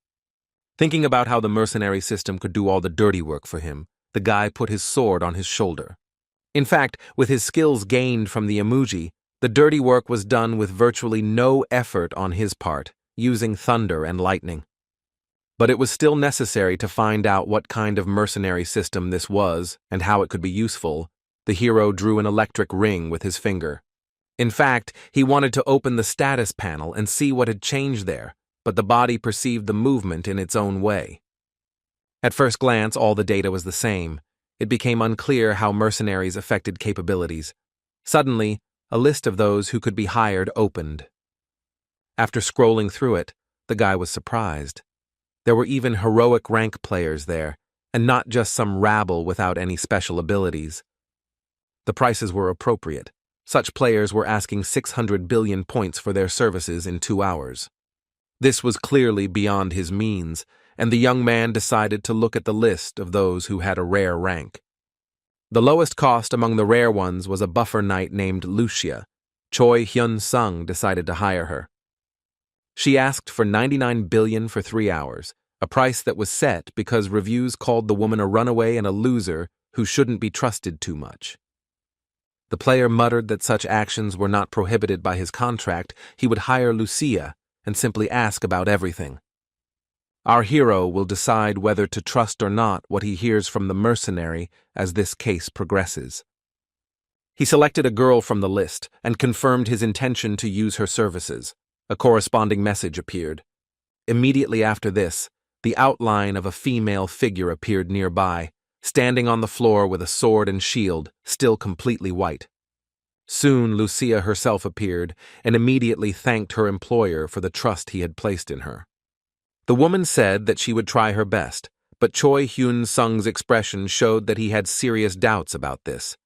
Thinking about how the mercenary system could do all the dirty work for him, the guy put his sword on his shoulder. In fact, with his skills gained from the emoji, the dirty work was done with virtually no effort on his part, using thunder and lightning. But it was still necessary to find out what kind of mercenary system this was and how it could be useful. The hero drew an electric ring with his finger. In fact, he wanted to open the status panel and see what had changed there, but the body perceived the movement in its own way. At first glance, all the data was the same. It became unclear how mercenaries affected capabilities. Suddenly, a list of those who could be hired opened. After scrolling through it, the guy was surprised. There were even heroic rank players there, and not just some rabble without any special abilities. The prices were appropriate. Such players were asking 600 billion points for their services in 2 hours. This was clearly beyond his means, and the young man decided to look at the list of those who had a rare rank. The lowest cost among the rare ones was a buffer knight named Lucia. Choi Hyun-sung decided to hire her. She asked for 99 billion for 3 hours, a price that was set because reviews called the woman a runaway and a loser who shouldn't be trusted too much. The player muttered that such actions were not prohibited by his contract. He would hire Lucia and simply ask about everything. Our hero will decide whether to trust or not what he hears from the mercenary as this case progresses. He selected a girl from the list and confirmed his intention to use her services. A corresponding message appeared. Immediately after this, the outline of a female figure appeared nearby, standing on the floor with a sword and shield, still completely white. Soon Lucia herself appeared and immediately thanked her employer for the trust he had placed in her. The woman said that she would try her best, but Choi Hyun-sung's expression showed that he had serious doubts about this.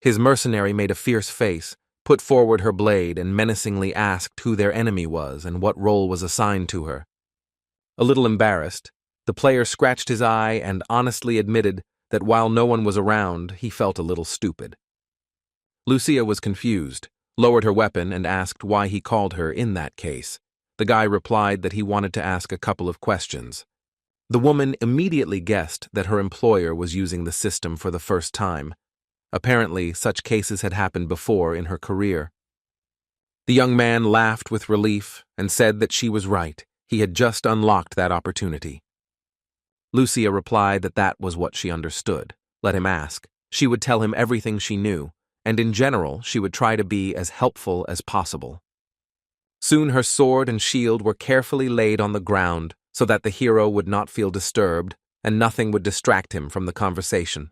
His mercenary made a fierce face, put forward her blade, and menacingly asked who their enemy was and what role was assigned to her. A little embarrassed, the player scratched his eye and honestly admitted that while no one was around, he felt a little stupid. Lucia was confused, lowered her weapon, and asked why he called her in that case. The guy replied that he wanted to ask a couple of questions. The woman immediately guessed that her employer was using the system for the first time. Apparently, such cases had happened before in her career. The young man laughed with relief and said that she was right. He had just unlocked that opportunity. Lucia replied that that was what she understood. Let him ask. She would tell him everything she knew, and in general, she would try to be as helpful as possible. Soon her sword and shield were carefully laid on the ground so that the hero would not feel disturbed and nothing would distract him from the conversation.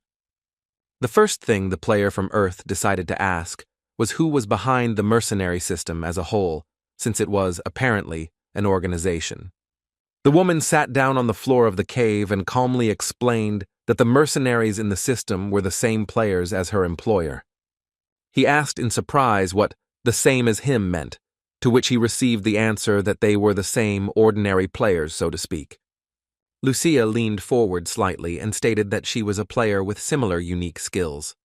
The first thing the player from Earth decided to ask was who was behind the mercenary system as a whole, since it was, apparently, an organization. The woman sat down on the floor of the cave and calmly explained that the mercenaries in the system were the same players as her employer. He asked in surprise what the same as him meant, to which he received the answer that they were the same ordinary players, so to speak. Lucia leaned forward slightly and stated that she was a player with similar unique skills.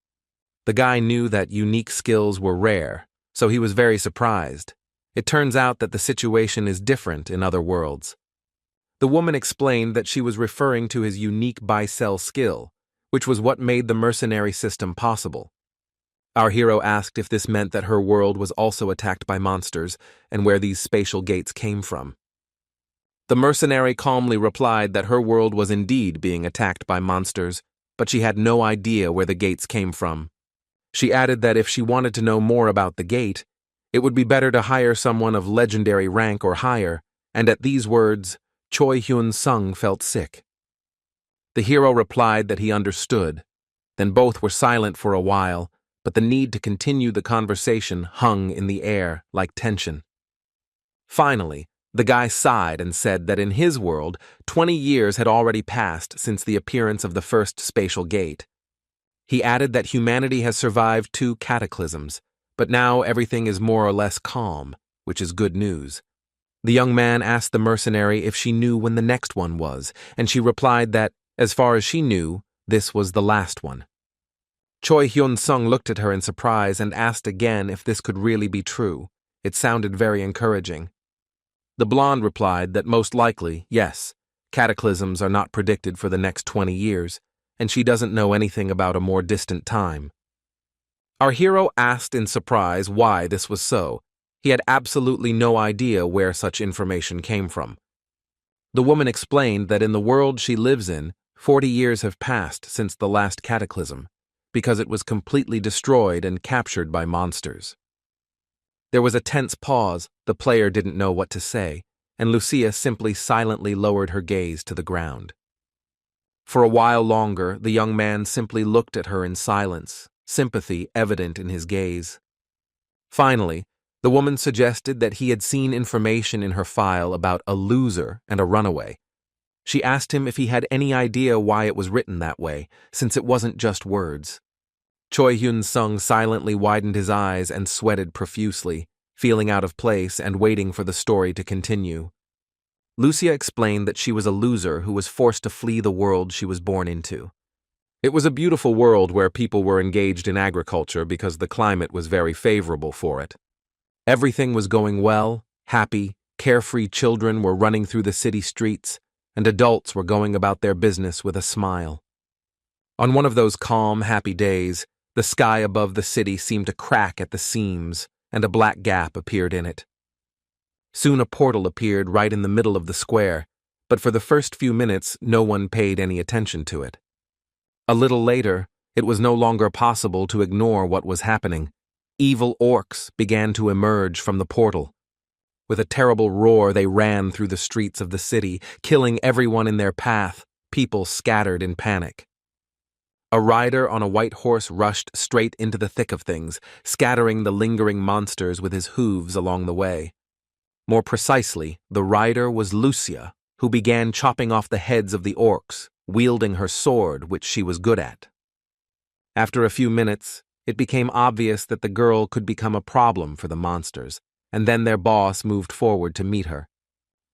The guy knew that unique skills were rare, so he was very surprised. It turns out that the situation is different in other worlds. The woman explained that she was referring to his unique buy-sell skill, which was what made the mercenary system possible. Our hero asked if this meant that her world was also attacked by monsters and where these spatial gates came from. The mercenary calmly replied that her world was indeed being attacked by monsters, but she had no idea where the gates came from. She added that if she wanted to know more about the gate, it would be better to hire someone of legendary rank or higher, and at these words, Choi Hyun-sung felt sick. The hero replied that he understood. Then both were silent for a while, but the need to continue the conversation hung in the air like tension. Finally, the guy sighed and said that in his world, 20 years had already passed since the appearance of the first spatial gate. He added that humanity has survived 2 cataclysms, but now everything is more or less calm, which is good news. The young man asked the mercenary if she knew when the next one was, and she replied that, as far as she knew, this was the last one. Choi Hyun-sung looked at her in surprise and asked again if this could really be true. It sounded very encouraging. The blonde replied that most likely, yes, cataclysms are not predicted for the next 20 years, and she doesn't know anything about a more distant time. Our hero asked in surprise why this was so. He had absolutely no idea where such information came from. The woman explained that in the world she lives in, 40 years have passed since the last cataclysm, because it was completely destroyed and captured by monsters. There was a tense pause. The player didn't know what to say, and Lucia simply silently lowered her gaze to the ground. For a while longer, the young man simply looked at her in silence, sympathy evident in his gaze. Finally, the woman suggested that he had seen information in her file about a loser and a runaway. She asked him if he had any idea why it was written that way, since it wasn't just words. Choi Hyun-sung silently widened his eyes and sweated profusely, feeling out of place and waiting for the story to continue. Lucia explained that she was a loser who was forced to flee the world she was born into. It was a beautiful world where people were engaged in agriculture because the climate was very favorable for it. Everything was going well, happy, carefree children were running through the city streets, and adults were going about their business with a smile. On one of those calm, happy days, the sky above the city seemed to crack at the seams, and a black gap appeared in it. Soon a portal appeared right in the middle of the square, but for the first few minutes no one paid any attention to it. A little later, it was no longer possible to ignore what was happening. Evil orcs began to emerge from the portal. With a terrible roar, they ran through the streets of the city, killing everyone in their path. People scattered in panic. A rider on a white horse rushed straight into the thick of things, scattering the lingering monsters with his hooves along the way. More precisely, the rider was Lucia, who began chopping off the heads of the orcs, wielding her sword, which she was good at. After a few minutes, it became obvious that the girl could become a problem for the monsters, and then their boss moved forward to meet her.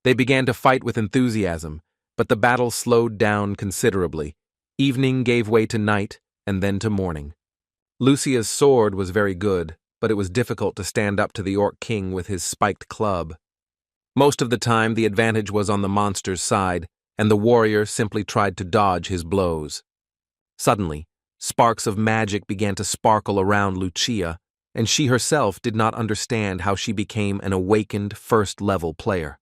They began to fight with enthusiasm, but the battle slowed down considerably. Evening gave way to night, and then to morning. Lucia's sword was very good, but it was difficult to stand up to the Orc King with his spiked club. Most of the time, the advantage was on the monster's side, and the warrior simply tried to dodge his blows. Suddenly, sparks of magic began to sparkle around Lucia, and she herself did not understand how she became an awakened first-level player.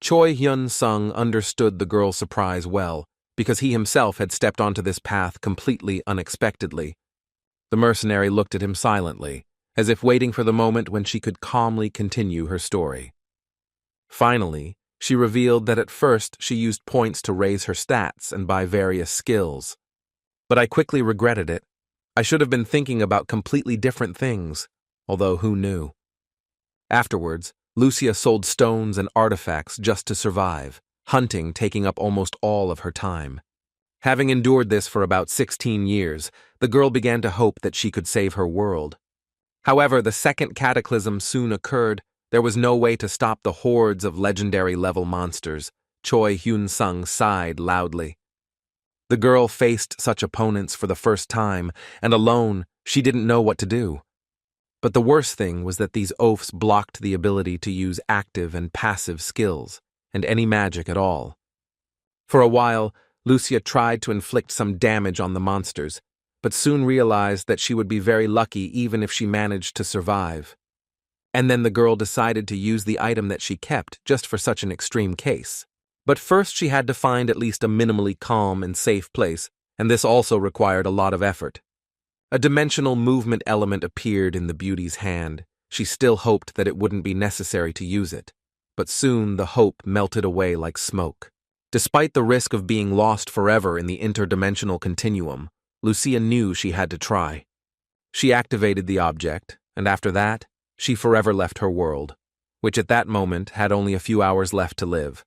Choi Hyun-sung understood the girl's surprise well, because he himself had stepped onto this path completely unexpectedly. The mercenary looked at him silently, as if waiting for the moment when she could calmly continue her story. Finally, she revealed that at first she used points to raise her stats and buy various skills. But I quickly regretted it. I should have been thinking about completely different things, although who knew? Afterwards, Lucia sold stones and artifacts just to survive, hunting taking up almost all of her time. Having endured this for about 16 years, the girl began to hope that she could save her world. However, the second cataclysm soon occurred. There was no way to stop the hordes of legendary-level monsters. Choi Hyun-sung sighed loudly. The girl faced such opponents for the first time, and alone, she didn't know what to do. But the worst thing was that these oafs blocked the ability to use active and passive skills, and any magic at all. For a while, Lucia tried to inflict some damage on the monsters, but soon realized that she would be very lucky even if she managed to survive. And then the girl decided to use the item that she kept just for such an extreme case. But first she had to find at least a minimally calm and safe place, and this also required a lot of effort. A dimensional movement element appeared in the beauty's hand. She still hoped that it wouldn't be necessary to use it, but soon the hope melted away like smoke. Despite the risk of being lost forever in the interdimensional continuum, Lucia knew she had to try. She activated the object, and after that, she forever left her world, which at that moment had only a few hours left to live.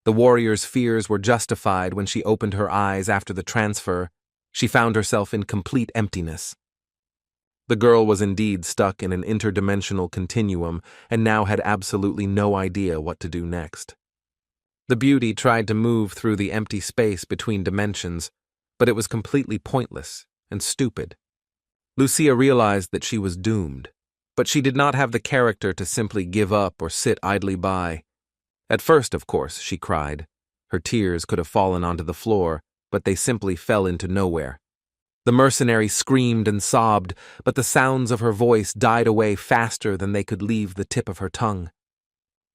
The warrior's fears were justified when she opened her eyes after the transfer. She found herself in complete emptiness. The girl was indeed stuck in an interdimensional continuum and now had absolutely no idea what to do next. The beauty tried to move through the empty space between dimensions, but it was completely pointless and stupid. Lucia realized that she was doomed, but she did not have the character to simply give up or sit idly by. At first, of course, she cried. Her tears could have fallen onto the floor, but they simply fell into nowhere. The mercenary screamed and sobbed, but the sounds of her voice died away faster than they could leave the tip of her tongue.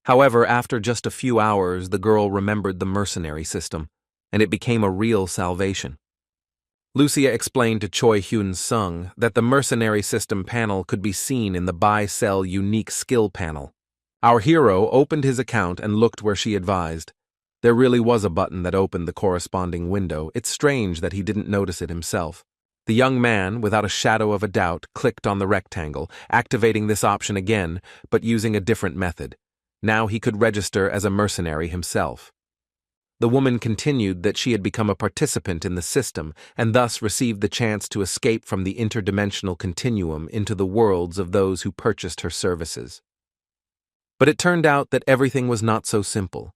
However, after just a few hours, the girl remembered the mercenary system, and it became a real salvation. Lucia explained to Choi Hyun-sung that the mercenary system panel could be seen in the buy-sell unique skill panel. Our hero opened his account and looked where she advised. There really was a button that opened the corresponding window. It's strange that he didn't notice it himself. The young man, without a shadow of a doubt, clicked on the rectangle, activating this option again, but using a different method. Now he could register as a mercenary himself. The woman continued that she had become a participant in the system and thus received the chance to escape from the interdimensional continuum into the worlds of those who purchased her services. But it turned out that everything was not so simple.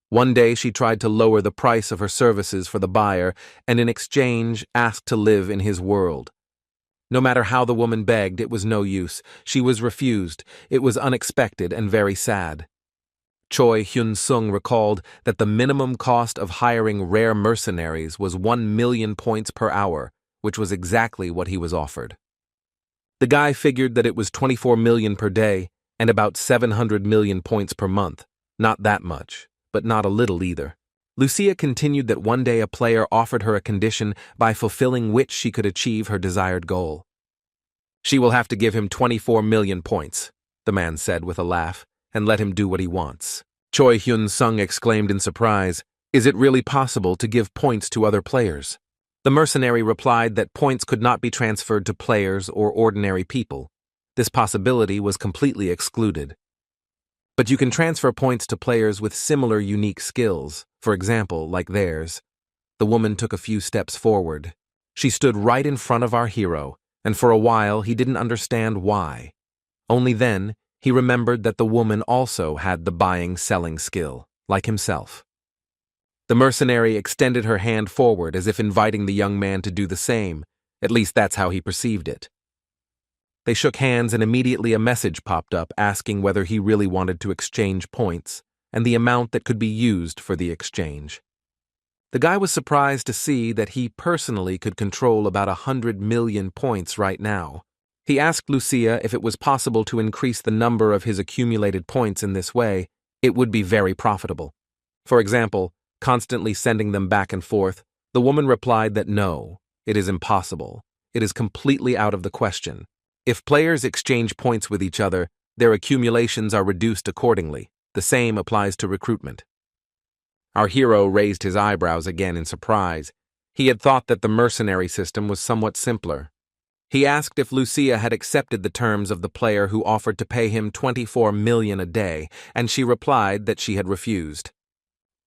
One day she tried to lower the price of her services for the buyer and in exchange asked to live in his world. No matter how the woman begged, it was no use. She was refused. It was unexpected and very sad. Choi Hyun-sung recalled that the minimum cost of hiring rare mercenaries was 1 million points per hour, which was exactly what he was offered. The guy figured that it was 24 million per day and about 700 million points per month. Not that much, but not a little either. Lucia continued that one day a player offered her a condition by fulfilling which she could achieve her desired goal. She will have to give him 24 million points, the man said with a laugh, and let him do what he wants. Choi Hyun-sung exclaimed in surprise, "Is it really possible to give points to other players?" The mercenary replied that points could not be transferred to players or ordinary people. This possibility was completely excluded. But you can transfer points to players with similar unique skills, for example, like theirs. The woman took a few steps forward. She stood right in front of our hero, and for a while he didn't understand why. Only then, he remembered that the woman also had the buying-selling skill, like himself. The mercenary extended her hand forward as if inviting the young man to do the same. At least that's how he perceived it. They shook hands and immediately a message popped up asking whether he really wanted to exchange points and the amount that could be used for the exchange. The guy was surprised to see that he personally could control about 100 million points right now. He asked Lucia if it was possible to increase the number of his accumulated points in this way. It would be very profitable. For example, constantly sending them back and forth. The woman replied that no, it is impossible. It is completely out of the question. If players exchange points with each other, their accumulations are reduced accordingly. The same applies to recruitment. Our hero raised his eyebrows again in surprise. He had thought that the mercenary system was somewhat simpler. He asked if Lucia had accepted the terms of the player who offered to pay him 24 million a day, and she replied that she had refused.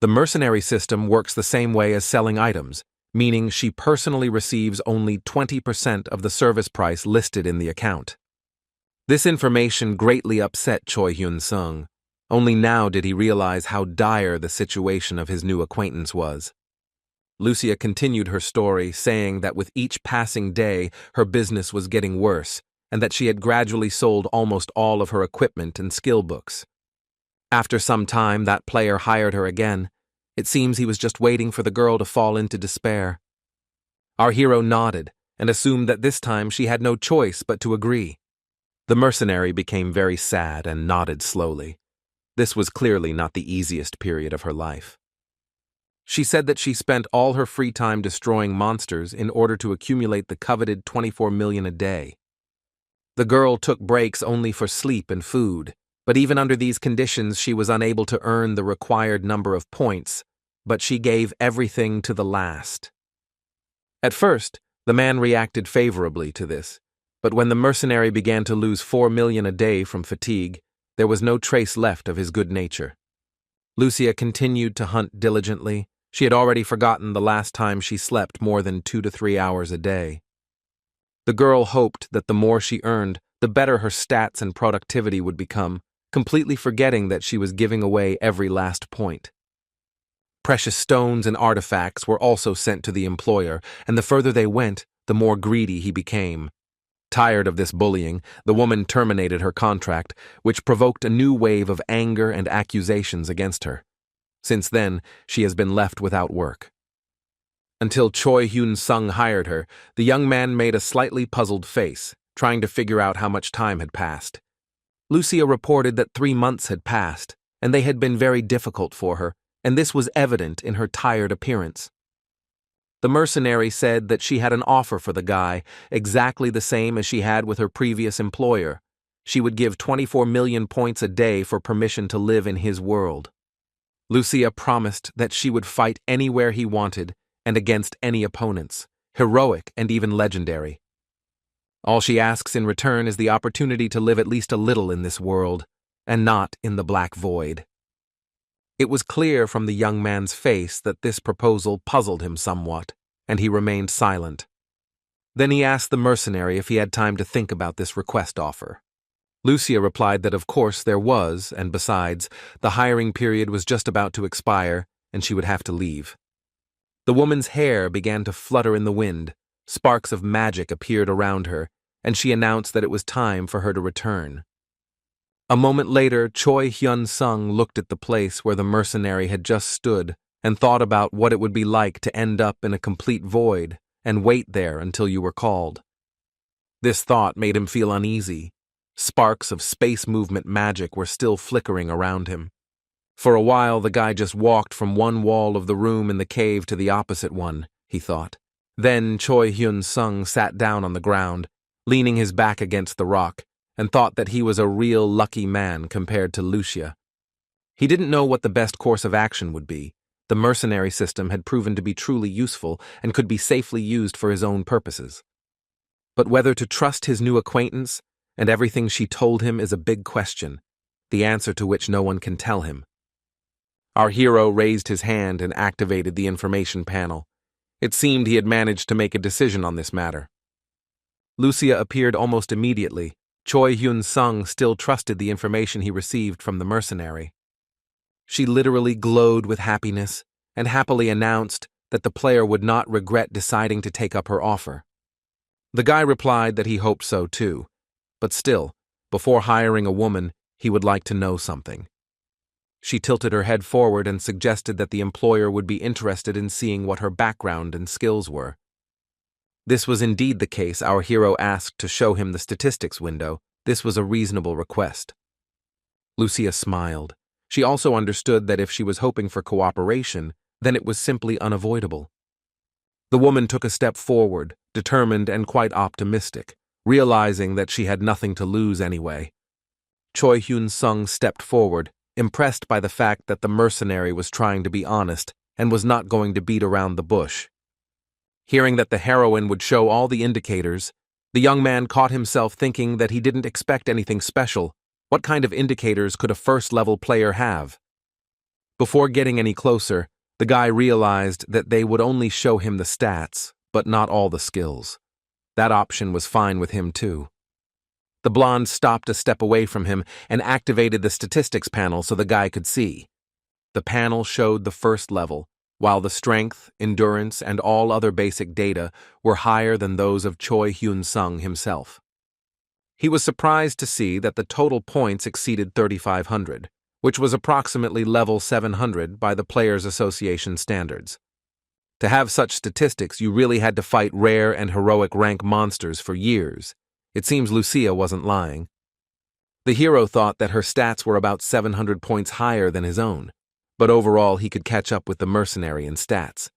The mercenary system works the same way as selling items, meaning she personally receives only 20% of the service price listed in the account. This information greatly upset Choi Hyun-sung. Only now did he realize how dire the situation of his new acquaintance was. Lucia continued her story, saying that with each passing day, her business was getting worse, and that she had gradually sold almost all of her equipment and skill books. After some time, that player hired her again. It seems he was just waiting for the girl to fall into despair. Our hero nodded and assumed that this time she had no choice but to agree. The mercenary became very sad and nodded slowly. This was clearly not the easiest period of her life. She said that she spent all her free time destroying monsters in order to accumulate the coveted 24 million a day. The girl took breaks only for sleep and food, but even under these conditions she was unable to earn the required number of points, but she gave everything to the last. At first, the man reacted favorably to this, but when the mercenary began to lose 4 million a day from fatigue, there was no trace left of his good nature. Lucia continued to hunt diligently. She had already forgotten the last time she slept more than 2 to 3 hours a day. The girl hoped that the more she earned, the better her stats and productivity would become, completely forgetting that she was giving away every last point. Precious stones and artifacts were also sent to the employer, and the further they went, the more greedy he became. Tired of this bullying, the woman terminated her contract, which provoked a new wave of anger and accusations against her. Since then, she has been left without work. Until Choi Hyun-sung hired her, the young man made a slightly puzzled face, trying to figure out how much time had passed. Lucia reported that 3 months had passed, and they had been very difficult for her, and this was evident in her tired appearance. The mercenary said that she had an offer for the guy, exactly the same as she had with her previous employer. She would give 24 million points a day for permission to live in his world. Lucia promised that she would fight anywhere he wanted and against any opponents, heroic and even legendary. All she asks in return is the opportunity to live at least a little in this world, and not in the black void. It was clear from the young man's face that this proposal puzzled him somewhat, and he remained silent. Then he asked the mercenary if he had time to think about this request offer. Lucia replied that of course there was, and besides, the hiring period was just about to expire, and she would have to leave. The woman's hair began to flutter in the wind, sparks of magic appeared around her, and she announced that it was time for her to return. A moment later, Choi Hyun-sung looked at the place where the mercenary had just stood and thought about what it would be like to end up in a complete void and wait there until you were called. This thought made him feel uneasy. Sparks of space movement magic were still flickering around him. For a while, the guy just walked from one wall of the room in the cave to the opposite one, he thought. Then Choi Hyun-sung sat down on the ground, leaning his back against the rock, and thought that he was a real lucky man compared to Lucia. He didn't know what the best course of action would be. The mercenary system had proven to be truly useful and could be safely used for his own purposes. But whether to trust his new acquaintance and everything she told him is a big question, the answer to which no one can tell him. Our hero raised his hand and activated the information panel. It seemed he had managed to make a decision on this matter. Lucia appeared almost immediately. Choi Hyun-sung still trusted the information he received from the mercenary. She literally glowed with happiness and happily announced that the player would not regret deciding to take up her offer. The guy replied that he hoped so too, but still, before hiring a woman, he would like to know something. She tilted her head forward and suggested that the employer would be interested in seeing what her background and skills were. This was indeed the case. Our hero asked to show him the statistics window. This was a reasonable request. Lucia smiled. She also understood that if she was hoping for cooperation, then it was simply unavoidable. The woman took a step forward, determined and quite optimistic, realizing that she had nothing to lose anyway. Choi Hyun-sung stepped forward, impressed by the fact that the mercenary was trying to be honest and was not going to beat around the bush. Hearing that the heroine would show all the indicators, the young man caught himself thinking that he didn't expect anything special. What kind of indicators could a first-level player have? Before getting any closer, the guy realized that they would only show him the stats, but not all the skills. That option was fine with him too. The blonde stopped a step away from him and activated the statistics panel so the guy could see. The panel showed the first level, while the strength, endurance, and all other basic data were higher than those of Choi Hyun-sung himself. He was surprised to see that the total points exceeded 3,500, which was approximately level 700 by the Players Association standards. To have such statistics, you really had to fight rare and heroic rank monsters for years. It seems Lucia wasn't lying. The hero thought that her stats were about 700 points higher than his own, but overall he could catch up with the mercenary in stats.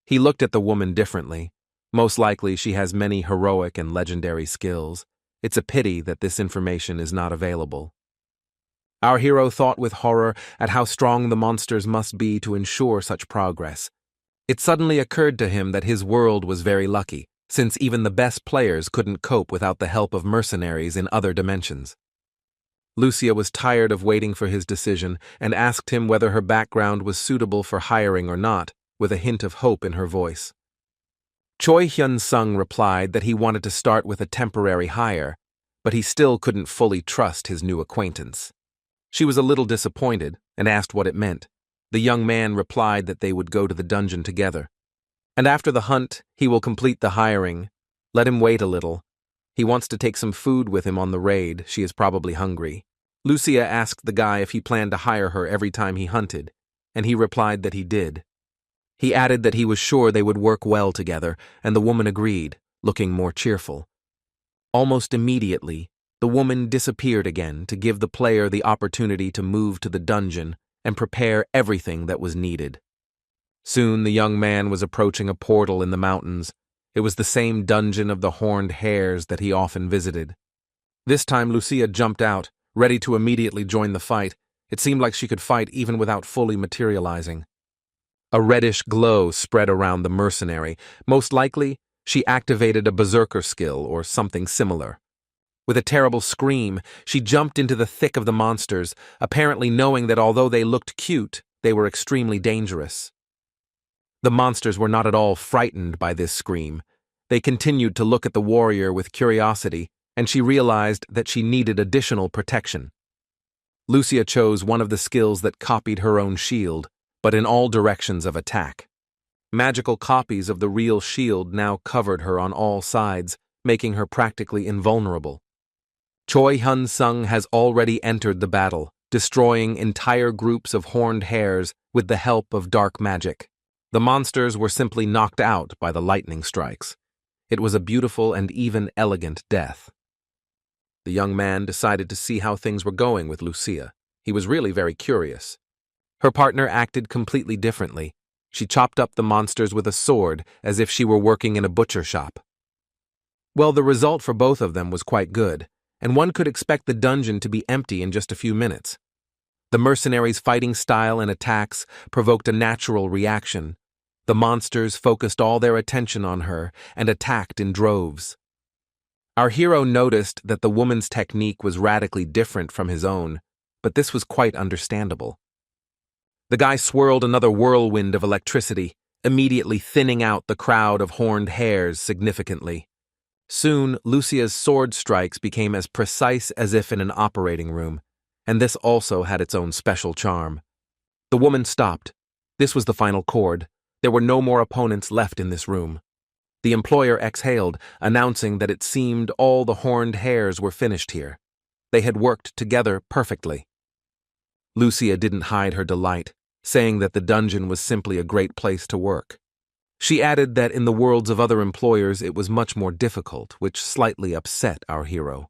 He looked at the woman differently. Most likely she has many heroic and legendary skills. It's a pity that this information is not available. Our hero thought with horror at how strong the monsters must be to ensure such progress. It suddenly occurred to him that his world was very lucky, since even the best players couldn't cope without the help of mercenaries in other dimensions. Lucia was tired of waiting for his decision and asked him whether her background was suitable for hiring or not, with a hint of hope in her voice. Choi Hyun-sung replied that he wanted to start with a temporary hire, but he still couldn't fully trust his new acquaintance. She was a little disappointed and asked what it meant. The young man replied that they would go to the dungeon together. And after the hunt, he will complete the hiring. Let him wait a little. He wants to take some food with him on the raid. She is probably hungry. Lucia asked the guy if he planned to hire her every time he hunted, and he replied that he did. He added that he was sure they would work well together, and the woman agreed, looking more cheerful. Almost immediately, the woman disappeared again to give the player the opportunity to move to the dungeon and prepare everything that was needed. Soon the young man was approaching a portal in the mountains. It was the same dungeon of the horned hares that he often visited. This time Lucia jumped out, ready to immediately join the fight. It seemed like she could fight even without fully materializing. A reddish glow spread around the mercenary. Most likely, she activated a berserker skill or something similar. With a terrible scream, she jumped into the thick of the monsters, apparently knowing that although they looked cute, they were extremely dangerous. The monsters were not at all frightened by this scream. They continued to look at the warrior with curiosity, and she realized that she needed additional protection. Lucia chose one of the skills that copied her own shield, but in all directions of attack. Magical copies of the real shield now covered her on all sides, making her practically invulnerable. Choi Hyun-sung has already entered the battle, destroying entire groups of horned hares with the help of dark magic. The monsters were simply knocked out by the lightning strikes. It was a beautiful and even elegant death. The young man decided to see how things were going with Lucia. He was really very curious. Her partner acted completely differently. She chopped up the monsters with a sword as if she were working in a butcher shop. Well, the result for both of them was quite good, and one could expect the dungeon to be empty in just a few minutes. The mercenaries' fighting style and attacks provoked a natural reaction. The monsters focused all their attention on her and attacked in droves. Our hero noticed that the woman's technique was radically different from his own, but this was quite understandable. The guy swirled another whirlwind of electricity, immediately thinning out the crowd of horned hares significantly. Soon, Lucia's sword strikes became as precise as if in an operating room, and this also had its own special charm. The woman stopped. This was the final chord. There were no more opponents left in this room. The employer exhaled, announcing that it seemed all the horned hares were finished here. They had worked together perfectly. Lucia didn't hide her delight, saying that the dungeon was simply a great place to work. She added that in the worlds of other employers it was much more difficult, which slightly upset our hero.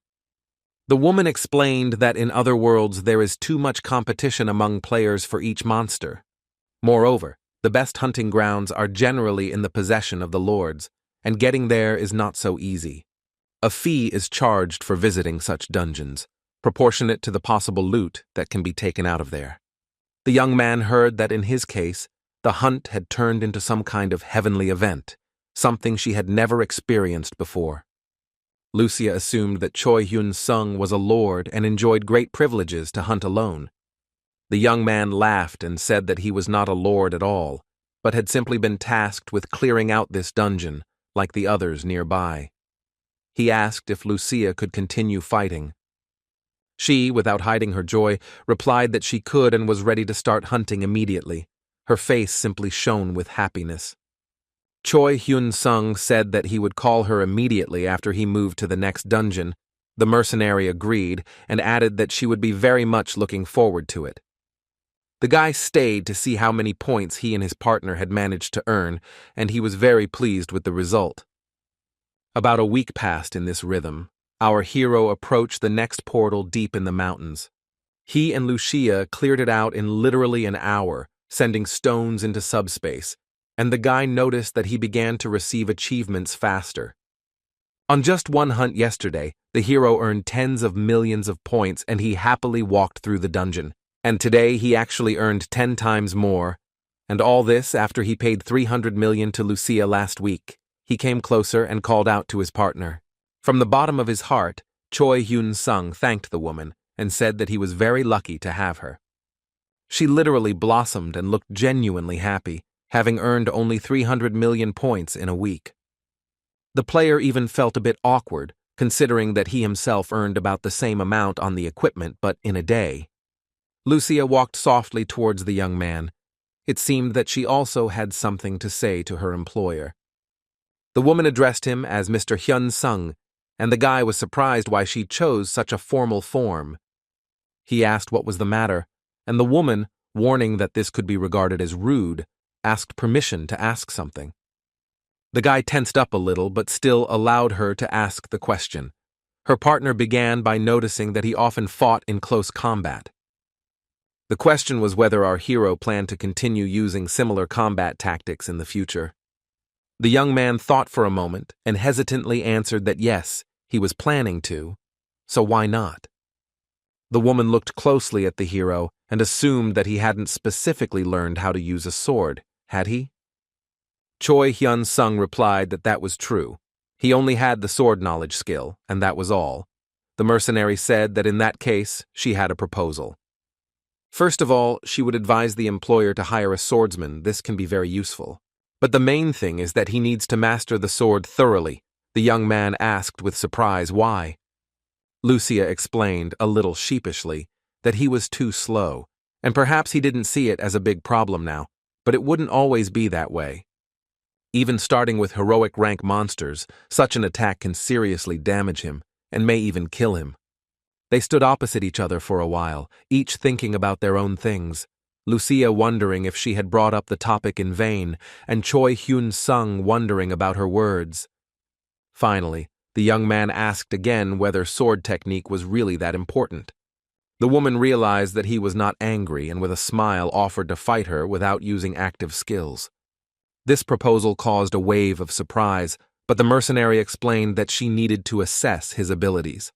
The woman explained that in other worlds there is too much competition among players for each monster. Moreover, the best hunting grounds are generally in the possession of the lords, and getting there is not so easy. A fee is charged for visiting such dungeons, proportionate to the possible loot that can be taken out of there. The young man heard that in his case, the hunt had turned into some kind of heavenly event, something she had never experienced before. Lucia assumed that Choi Hyun-sung was a lord and enjoyed great privileges to hunt alone. The young man laughed and said that he was not a lord at all, but had simply been tasked with clearing out this dungeon, like the others nearby. He asked if Lucia could continue fighting. She, without hiding her joy, replied that she could and was ready to start hunting immediately. Her face simply shone with happiness. Choi Hyun-sung said that he would call her immediately after he moved to the next dungeon. The mercenary agreed and added that she would be very much looking forward to it. The guy stayed to see how many points he and his partner had managed to earn, and he was very pleased with the result. About a week passed in this rhythm. Our hero approached the next portal deep in the mountains. He and Lucia cleared it out in literally an hour, sending stones into subspace, and the guy noticed that he began to receive achievements faster. On just one hunt yesterday, the hero earned tens of millions of points and he happily walked through the dungeon. And today he actually earned 10 times more. And all this after he paid 300 million to Lucia last week. He came closer and called out to his partner. From the bottom of his heart, Choi Hyun-sung thanked the woman and said that he was very lucky to have her. She literally blossomed and looked genuinely happy, having earned only 300 million points in a week. The player even felt a bit awkward, considering that he himself earned about the same amount on the equipment but in a day. Lucia walked softly towards the young man. It seemed that she also had something to say to her employer. The woman addressed him as Mr. Hyun-sung, and the guy was surprised why she chose such a formal form. He asked what was the matter, and the woman, warning that this could be regarded as rude, asked permission to ask something. The guy tensed up a little but still allowed her to ask the question. Her partner began by noticing that he often fought in close combat. The question was whether our hero planned to continue using similar combat tactics in the future. The young man thought for a moment and hesitantly answered that yes, he was planning to, so why not? The woman looked closely at the hero and assumed that he hadn't specifically learned how to use a sword, had he? Choi Hyun-sung replied that that was true. He only had the sword knowledge skill, and that was all. The mercenary said that in that case, she had a proposal. First of all, she would advise the employer to hire a swordsman. This can be very useful. But the main thing is that he needs to master the sword thoroughly. The young man asked with surprise why. Lucia explained, a little sheepishly, that he was too slow, and perhaps he didn't see it as a big problem now, but it wouldn't always be that way. Even starting with heroic rank monsters, such an attack can seriously damage him, and may even kill him. They stood opposite each other for a while, each thinking about their own things, Lucia wondering if she had brought up the topic in vain, and Choi Hyun-sung wondering about her words. Finally, the young man asked again whether sword technique was really that important. The woman realized that he was not angry and with a smile offered to fight her without using active skills. This proposal caused a wave of surprise, but the mercenary explained that she needed to assess his abilities.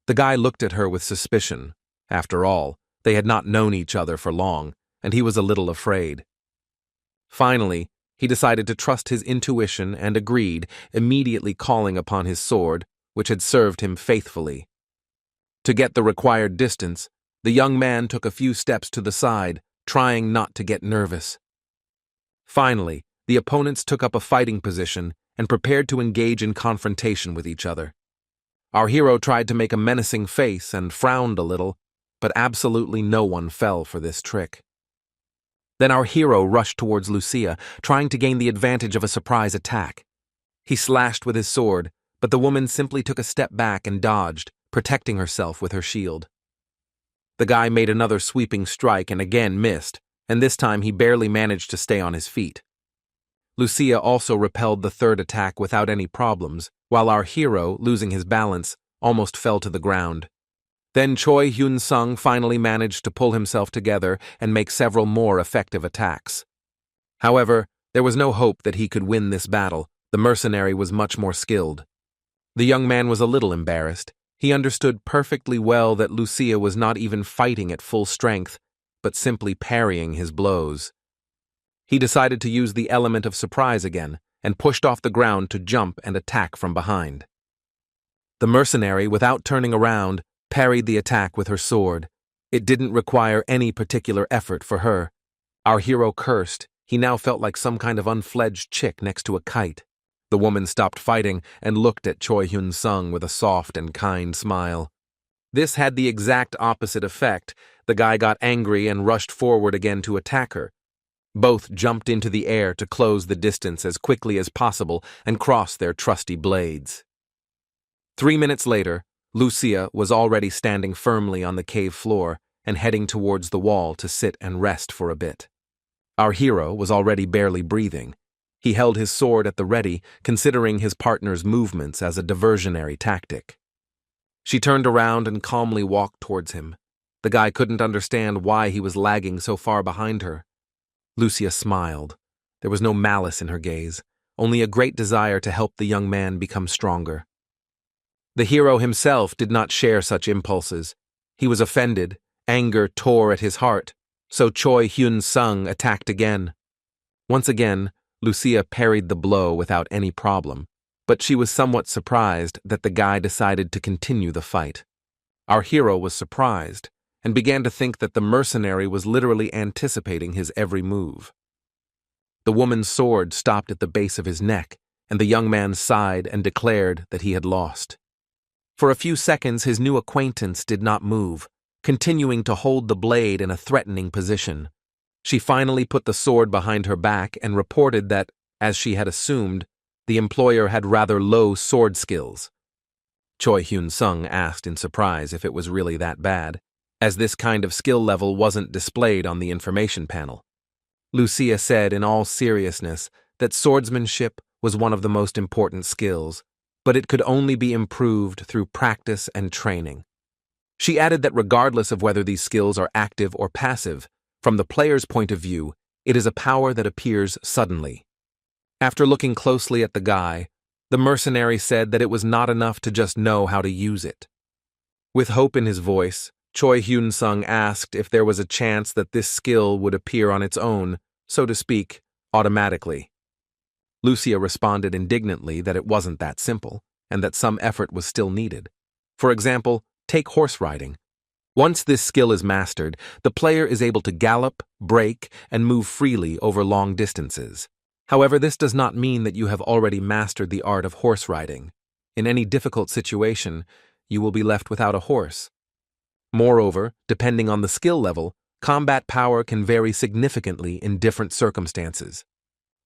The guy looked at her with suspicion. After all, they had not known each other for long, and he was a little afraid. Finally, he decided to trust his intuition and agreed, immediately calling upon his sword, which had served him faithfully. To get the required distance, the young man took a few steps to the side, trying not to get nervous. Finally, the opponents took up a fighting position and prepared to engage in confrontation with each other. Our hero tried to make a menacing face and frowned a little, but absolutely no one fell for this trick. Then our hero rushed towards Lucia, trying to gain the advantage of a surprise attack. He slashed with his sword, but the woman simply took a step back and dodged, protecting herself with her shield. The guy made another sweeping strike and again missed, and this time he barely managed to stay on his feet. Lucia also repelled the third attack without any problems, while our hero, losing his balance, almost fell to the ground. Then Choi Hyun-sung finally managed to pull himself together and make several more effective attacks. However, there was no hope that he could win this battle. The mercenary was much more skilled. The young man was a little embarrassed. He understood perfectly well that Lucia was not even fighting at full strength, but simply parrying his blows. He decided to use the element of surprise again and pushed off the ground to jump and attack from behind. The mercenary, without turning around, parried the attack with her sword. It didn't require any particular effort for her. Our hero cursed. He now felt like some kind of unfledged chick next to a kite. The woman stopped fighting and looked at Choi Hyun-sung with a soft and kind smile. This had the exact opposite effect. The guy got angry and rushed forward again to attack her. Both jumped into the air to close the distance as quickly as possible and cross their trusty blades. 3 minutes later, Lucia was already standing firmly on the cave floor and heading towards the wall to sit and rest for a bit. Our hero was already barely breathing. He held his sword at the ready, considering his partner's movements as a diversionary tactic. She turned around and calmly walked towards him. The guy couldn't understand why he was lagging so far behind her. Lucia smiled. There was no malice in her gaze, only a great desire to help the young man become stronger. The hero himself did not share such impulses. He was offended, anger tore at his heart, so Choi Hyun-sung attacked again. Once again, Lucia parried the blow without any problem, but she was somewhat surprised that the guy decided to continue the fight. Our hero was surprised and began to think that the mercenary was literally anticipating his every move. The woman's sword stopped at the base of his neck, and the young man sighed and declared that he had lost. For a few seconds, his new acquaintance did not move, continuing to hold the blade in a threatening position. She finally put the sword behind her back and reported that, as she had assumed, the employer had rather low sword skills. Choi Hyun-sung asked in surprise if it was really that bad, as this kind of skill level wasn't displayed on the information panel. Lucia said in all seriousness that swordsmanship was one of the most important skills, but it could only be improved through practice and training. She added that regardless of whether these skills are active or passive, from the player's point of view, it is a power that appears suddenly. After looking closely at the guy, the mercenary said that it was not enough to just know how to use it. With hope in his voice, Choi Hyun-sung asked if there was a chance that this skill would appear on its own, so to speak, automatically. Lucia responded indignantly that it wasn't that simple, and that some effort was still needed. For example, take horse riding. Once this skill is mastered, the player is able to gallop, brake, and move freely over long distances. However, this does not mean that you have already mastered the art of horse riding. In any difficult situation, you will be left without a horse. Moreover, depending on the skill level, combat power can vary significantly in different circumstances.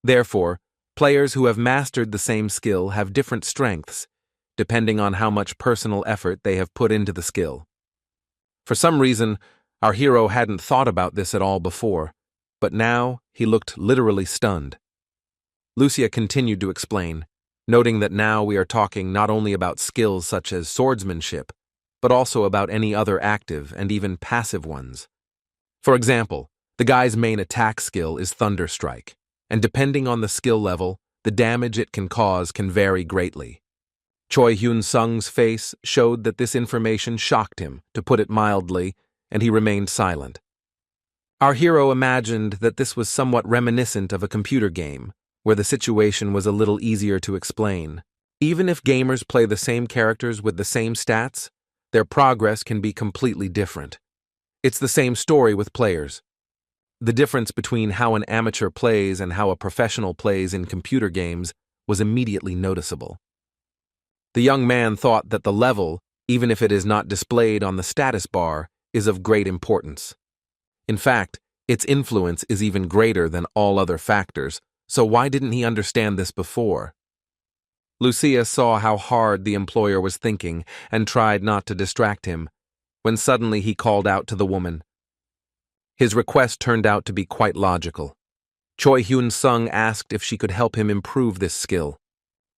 Therefore, players who have mastered the same skill have different strengths, depending on how much personal effort they have put into the skill. For some reason, our hero hadn't thought about this at all before, but now he looked literally stunned. Lucia continued to explain, noting that now we are talking not only about skills such as swordsmanship, but also about any other active and even passive ones. For example, the guy's main attack skill is Thunder Strike, and depending on the skill level, the damage it can cause can vary greatly. Choi Hyun-sung's face showed that this information shocked him, to put it mildly, and he remained silent. Our hero imagined that this was somewhat reminiscent of a computer game, where the situation was a little easier to explain. Even if gamers play the same characters with the same stats, their progress can be completely different. It's the same story with players. The difference between how an amateur plays and how a professional plays in computer games was immediately noticeable. The young man thought that the level, even if it is not displayed on the status bar, is of great importance. In fact, its influence is even greater than all other factors, so why didn't he understand this before? Lucia saw how hard the employer was thinking and tried not to distract him, when suddenly he called out to the woman. His request turned out to be quite logical. Choi Hyun-sung asked if she could help him improve this skill.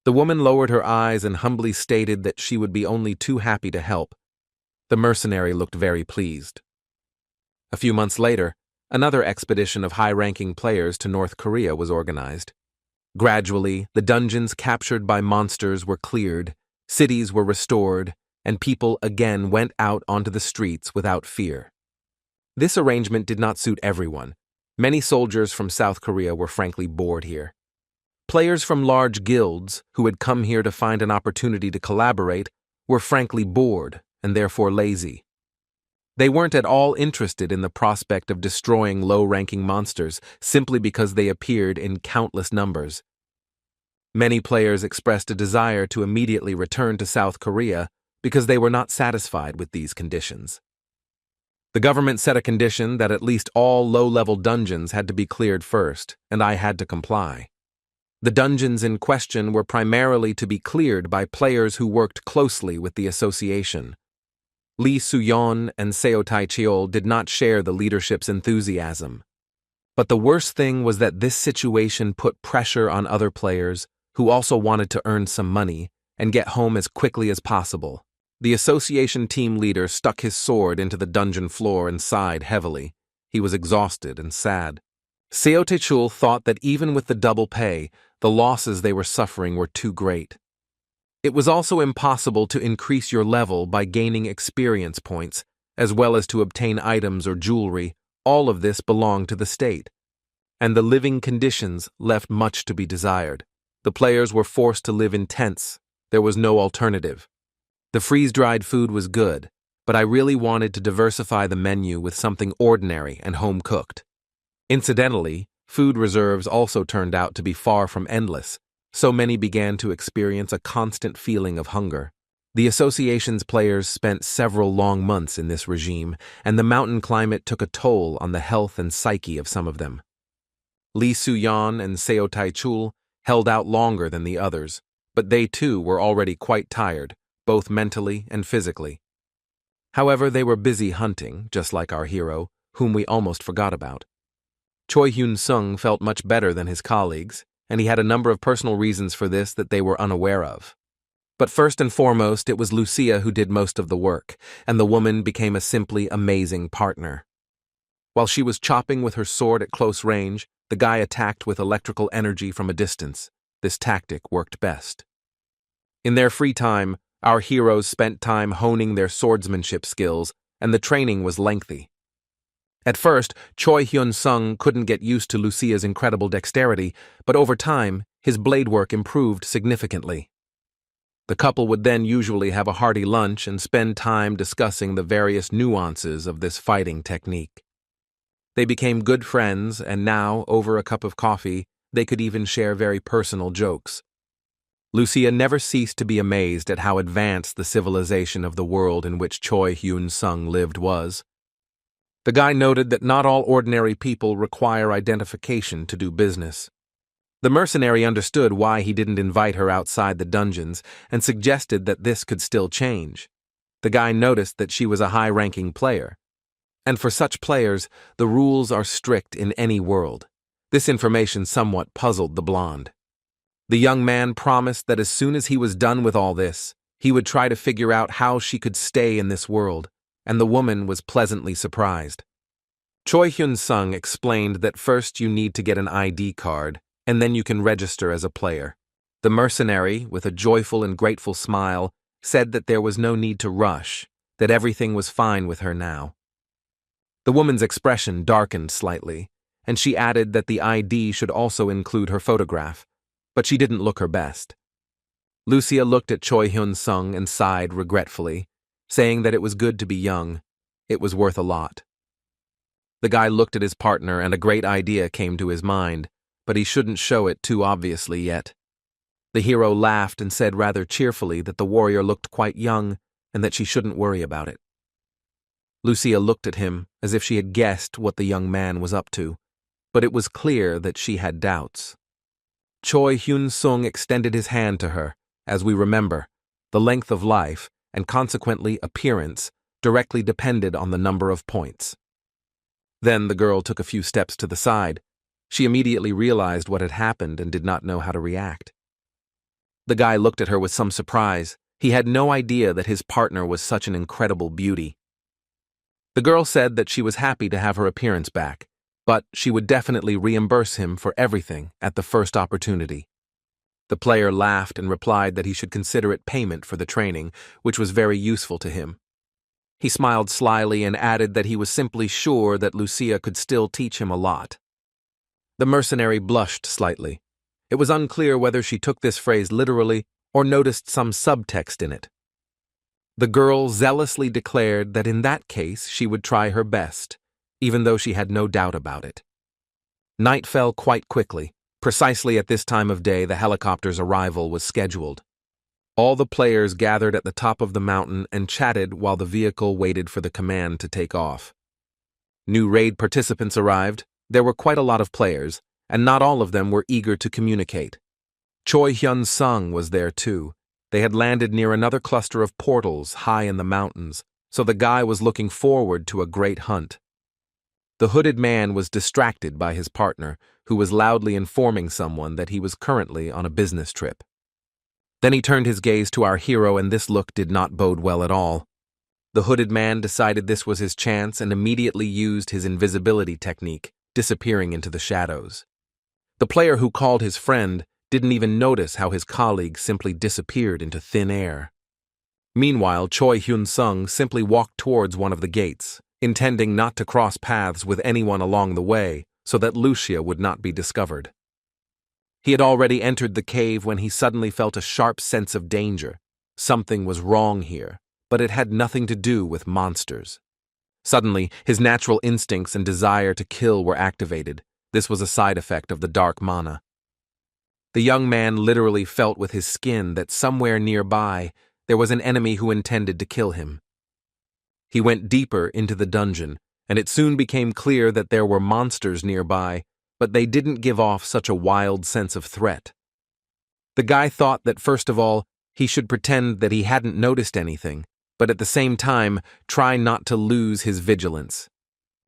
The woman lowered her eyes and humbly stated that she would be only too happy to help. The mercenary looked very pleased. A few months later, another expedition of high-ranking players to North Korea was organized. Gradually, the dungeons captured by monsters were cleared, cities were restored, and people again went out onto the streets without fear. This arrangement did not suit everyone. Many soldiers from South Korea were frankly bored here. Players from large guilds, who had come here to find an opportunity to collaborate, were frankly bored and therefore lazy. They weren't at all interested in the prospect of destroying low-ranking monsters simply because they appeared in countless numbers. Many players expressed a desire to immediately return to South Korea because they were not satisfied with these conditions. The government set a condition that at least all low-level dungeons had to be cleared first, and I had to comply. The dungeons in question were primarily to be cleared by players who worked closely with the association. Lee Soo-yeon and Seo Tae-cheol did not share the leadership's enthusiasm. But the worst thing was that this situation put pressure on other players who also wanted to earn some money and get home as quickly as possible. The association team leader stuck his sword into the dungeon floor and sighed heavily. He was exhausted and sad. Seo Taechul thought that even with the double pay, the losses they were suffering were too great. It was also impossible to increase your level by gaining experience points, as well as to obtain items or jewelry. All of this belonged to the state. And the living conditions left much to be desired. The players were forced to live in tents. There was no alternative. The freeze-dried food was good, but I really wanted to diversify the menu with something ordinary and home-cooked. Incidentally, food reserves also turned out to be far from endless, so many began to experience a constant feeling of hunger. The association's players spent several long months in this regime, and the mountain climate took a toll on the health and psyche of some of them. Lee Soo-yeon and Seo Taechul held out longer than the others, but they too were already quite tired, both mentally and physically. However, they were busy hunting, just like our hero, whom we almost forgot about. Choi Hyun-sung felt much better than his colleagues, and he had a number of personal reasons for this that they were unaware of. But first and foremost, it was Lucia who did most of the work, and the woman became a simply amazing partner. While she was chopping with her sword at close range, the guy attacked with electrical energy from a distance. This tactic worked best. In their free time, our heroes spent time honing their swordsmanship skills, and the training was lengthy. At first, Choi Hyun-sung couldn't get used to Lucia's incredible dexterity, but over time, his blade work improved significantly. The couple would then usually have a hearty lunch and spend time discussing the various nuances of this fighting technique. They became good friends, and now, over a cup of coffee, they could even share very personal jokes. Lucia never ceased to be amazed at how advanced the civilization of the world in which Choi Hyun-sung lived was. The guy noted that not all ordinary people require identification to do business. The mercenary understood why he didn't invite her outside the dungeons and suggested that this could still change. The guy noticed that she was a high-ranking player. And for such players, the rules are strict in any world. This information somewhat puzzled the blonde. The young man promised that as soon as he was done with all this, he would try to figure out how she could stay in this world, and the woman was pleasantly surprised. Choi Hyun-sung explained that first you need to get an ID card, and then you can register as a player. The mercenary, with a joyful and grateful smile, said that there was no need to rush, that everything was fine with her now. The woman's expression darkened slightly, and she added that the ID should also include her photograph, but she didn't look her best. Lucia looked at Choi Hyun-sung and sighed regretfully, saying that it was good to be young. It was worth a lot. The guy looked at his partner and a great idea came to his mind, but he shouldn't show it too obviously yet. The hero laughed and said rather cheerfully that the warrior looked quite young and that she shouldn't worry about it. Lucia looked at him as if she had guessed what the young man was up to, but it was clear that she had doubts. Choi Hyun-sung extended his hand to her. As we remember, the length of life, and consequently appearance, directly depended on the number of points. Then the girl took a few steps to the side. She immediately realized what had happened and did not know how to react. The guy looked at her with some surprise. He had no idea that his partner was such an incredible beauty. The girl said that she was happy to have her appearance back, but she would definitely reimburse him for everything at the first opportunity. The player laughed and replied that he should consider it payment for the training, which was very useful to him. He smiled slyly and added that he was simply sure that Lucia could still teach him a lot. The mercenary blushed slightly. It was unclear whether she took this phrase literally or noticed some subtext in it. The girl zealously declared that in that case she would try her best, even though she had no doubt about it. Night fell quite quickly. Precisely at this time of day, the helicopter's arrival was scheduled. All the players gathered at the top of the mountain and chatted while the vehicle waited for the command to take off. New raid participants arrived. There were quite a lot of players, and not all of them were eager to communicate. Choi Hyun-sung was there too. They had landed near another cluster of portals high in the mountains, so the guy was looking forward to a great hunt. The hooded man was distracted by his partner, who was loudly informing someone that he was currently on a business trip. Then he turned his gaze to our hero, and this look did not bode well at all. The hooded man decided this was his chance and immediately used his invisibility technique, disappearing into the shadows. The player who called his friend didn't even notice how his colleague simply disappeared into thin air. Meanwhile, Choi Hyun-sung simply walked towards one of the gates, intending not to cross paths with anyone along the way so that Lucia would not be discovered. He had already entered the cave when he suddenly felt a sharp sense of danger. Something was wrong here, but it had nothing to do with monsters. Suddenly, his natural instincts and desire to kill were activated. This was a side effect of the dark mana. The young man literally felt with his skin that somewhere nearby there was an enemy who intended to kill him. He went deeper into the dungeon, and it soon became clear that there were monsters nearby, but they didn't give off such a wild sense of threat. The guy thought that first of all, he should pretend that he hadn't noticed anything, but at the same time, try not to lose his vigilance.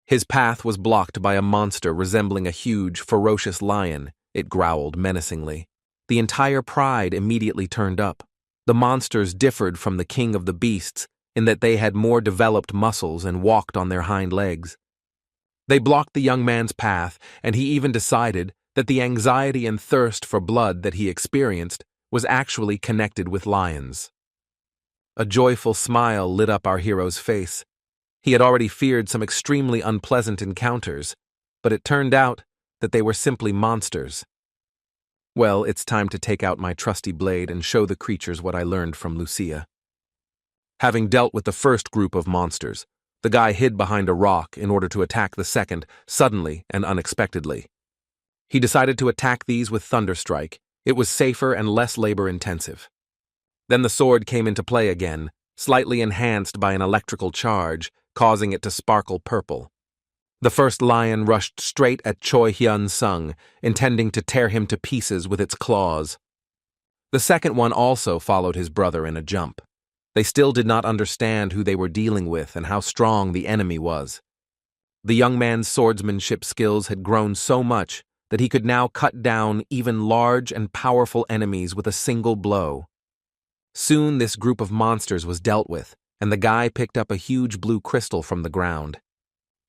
His path was blocked by a monster resembling a huge, ferocious lion. It growled menacingly. The entire pride immediately turned up. The monsters differed from the king of the beasts in that they had more developed muscles and walked on their hind legs. They blocked the young man's path, and he even decided that the anxiety and thirst for blood that he experienced was actually connected with lions. A joyful smile lit up our hero's face. He had already feared some extremely unpleasant encounters, but it turned out that they were simply monsters. Well, it's time to take out my trusty blade and show the creatures what I learned from Lucia. Having dealt with the first group of monsters, the guy hid behind a rock in order to attack the second, suddenly and unexpectedly. He decided to attack these with Thunderstrike. It was safer and less labor-intensive. Then the sword came into play again, slightly enhanced by an electrical charge, causing it to sparkle purple. The first lion rushed straight at Choi Hyun-sung, intending to tear him to pieces with its claws. The second one also followed his brother in a jump. They still did not understand who they were dealing with and how strong the enemy was. The young man's swordsmanship skills had grown so much that he could now cut down even large and powerful enemies with a single blow. Soon this group of monsters was dealt with, and the guy picked up a huge blue crystal from the ground.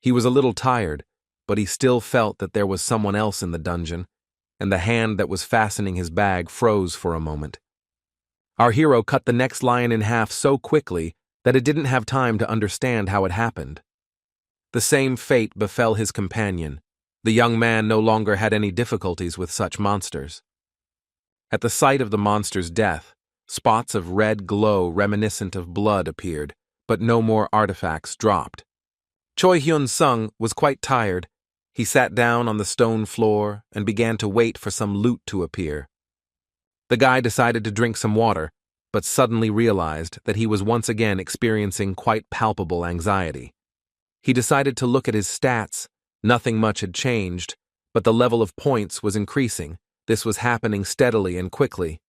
He was a little tired, but he still felt that there was someone else in the dungeon, and the hand that was fastening his bag froze for a moment. Our hero cut the next lion in half so quickly that it didn't have time to understand how it happened. The same fate befell his companion. The young man no longer had any difficulties with such monsters. At the sight of the monster's death, spots of red glow reminiscent of blood appeared, but no more artifacts dropped. Choi Hyun-sung was quite tired. He sat down on the stone floor and began to wait for some loot to appear. The guy decided to drink some water, but suddenly realized that he was once again experiencing quite palpable anxiety. He decided to look at his stats. Nothing much had changed, but the level of points was increasing. This was happening steadily and quickly.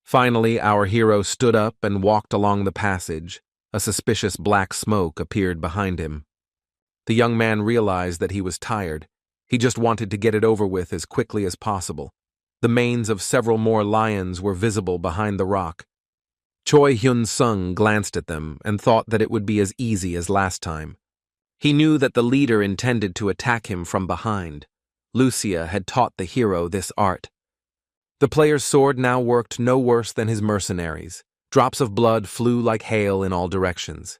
Finally, our hero stood up and walked along the passage. A suspicious black smoke appeared behind him. The young man realized that he was tired. He just wanted to get it over with as quickly as possible. The manes of several more lions were visible behind the rock. Choi Hyun-sung glanced at them and thought that it would be as easy as last time. He knew that the leader intended to attack him from behind. Lucia had taught the hero this art. The player's sword now worked no worse than his mercenaries. Drops of blood flew like hail in all directions.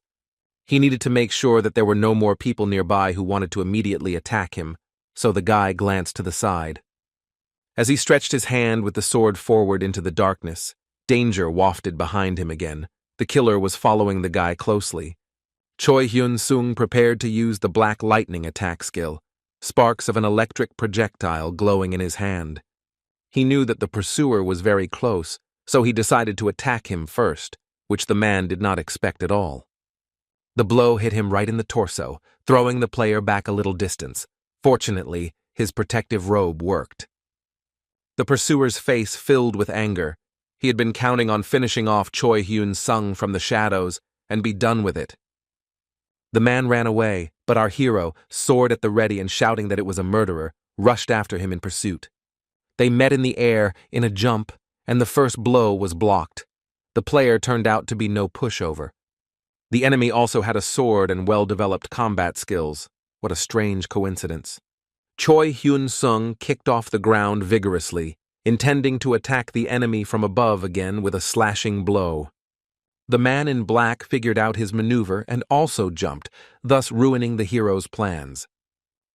He needed to make sure that there were no more people nearby who wanted to immediately attack him, so the guy glanced to the side. As he stretched his hand with the sword forward into the darkness, danger wafted behind him again. The killer was following the guy closely. Choi Hyun-sung prepared to use the black lightning attack skill, sparks of an electric projectile glowing in his hand. He knew that the pursuer was very close, so he decided to attack him first, which the man did not expect at all. The blow hit him right in the torso, throwing the player back a little distance. Fortunately, his protective robe worked. The pursuer's face filled with anger. He had been counting on finishing off Choi Hyun-sung from the shadows and be done with it. The man ran away, but our hero, sword at the ready and shouting that it was a murderer, rushed after him in pursuit. They met in the air in a jump, and the first blow was blocked. The player turned out to be no pushover. The enemy also had a sword and well-developed combat skills. What a strange coincidence. Choi Hyun-sung kicked off the ground vigorously, intending to attack the enemy from above again with a slashing blow. The man in black figured out his maneuver and also jumped, thus ruining the hero's plans.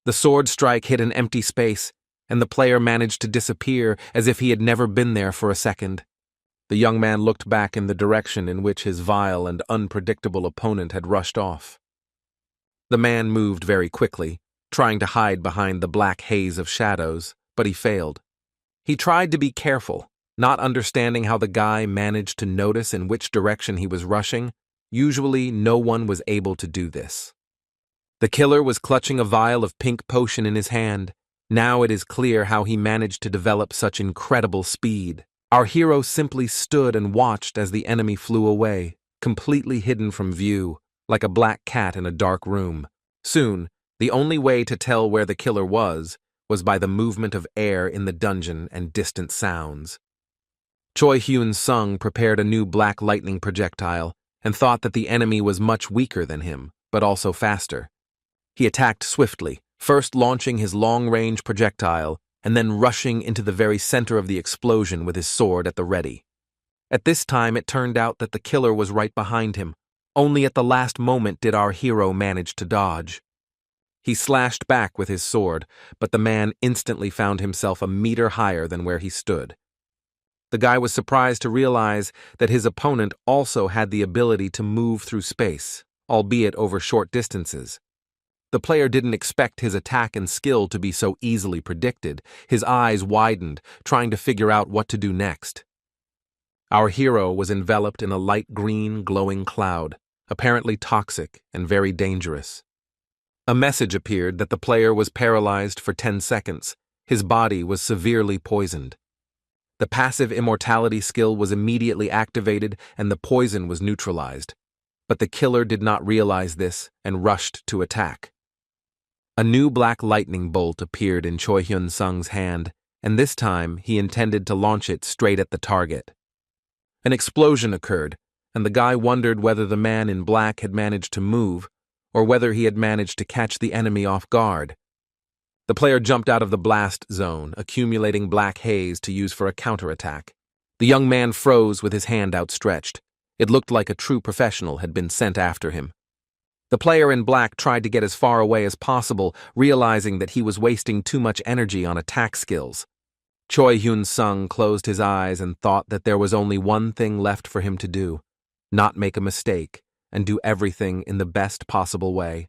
The sword strike hit an empty space, and the player managed to disappear as if he had never been there for a second. The young man looked back in the direction in which his vile and unpredictable opponent had rushed off. The man moved very quickly, trying to hide behind the black haze of shadows, but he failed. He tried to be careful, not understanding how the guy managed to notice in which direction he was rushing. Usually, no one was able to do this. The killer was clutching a vial of pink potion in his hand. Now it is clear how he managed to develop such incredible speed. Our hero simply stood and watched as the enemy flew away, completely hidden from view, like a black cat in a dark room. Soon, the only way to tell where the killer was by the movement of air in the dungeon and distant sounds. Choi Hyun-sung prepared a new black lightning projectile and thought that the enemy was much weaker than him, but also faster. He attacked swiftly, first launching his long-range projectile and then rushing into the very center of the explosion with his sword at the ready. At this time, it turned out that the killer was right behind him. Only at the last moment did our hero manage to dodge. He slashed back with his sword, but the man instantly found himself a meter higher than where he stood. The guy was surprised to realize that his opponent also had the ability to move through space, albeit over short distances. The player didn't expect his attack and skill to be so easily predicted. His eyes widened, trying to figure out what to do next. Our hero was enveloped in a light green, glowing cloud, apparently toxic and very dangerous. A message appeared that the player was paralyzed for 10 seconds. His body was severely poisoned. The passive immortality skill was immediately activated and the poison was neutralized. But the killer did not realize this and rushed to attack. A new black lightning bolt appeared in Choi Hyun-sung's hand, and this time he intended to launch it straight at the target. An explosion occurred, and the guy wondered whether the man in black had managed to move, or whether he had managed to catch the enemy off guard. The player jumped out of the blast zone, accumulating black haze to use for a counterattack. The young man froze with his hand outstretched. It looked like a true professional had been sent after him. The player in black tried to get as far away as possible, realizing that he was wasting too much energy on attack skills. Choi Hyun-sung closed his eyes and thought that there was only one thing left for him to do: not make a mistake and do everything in the best possible way.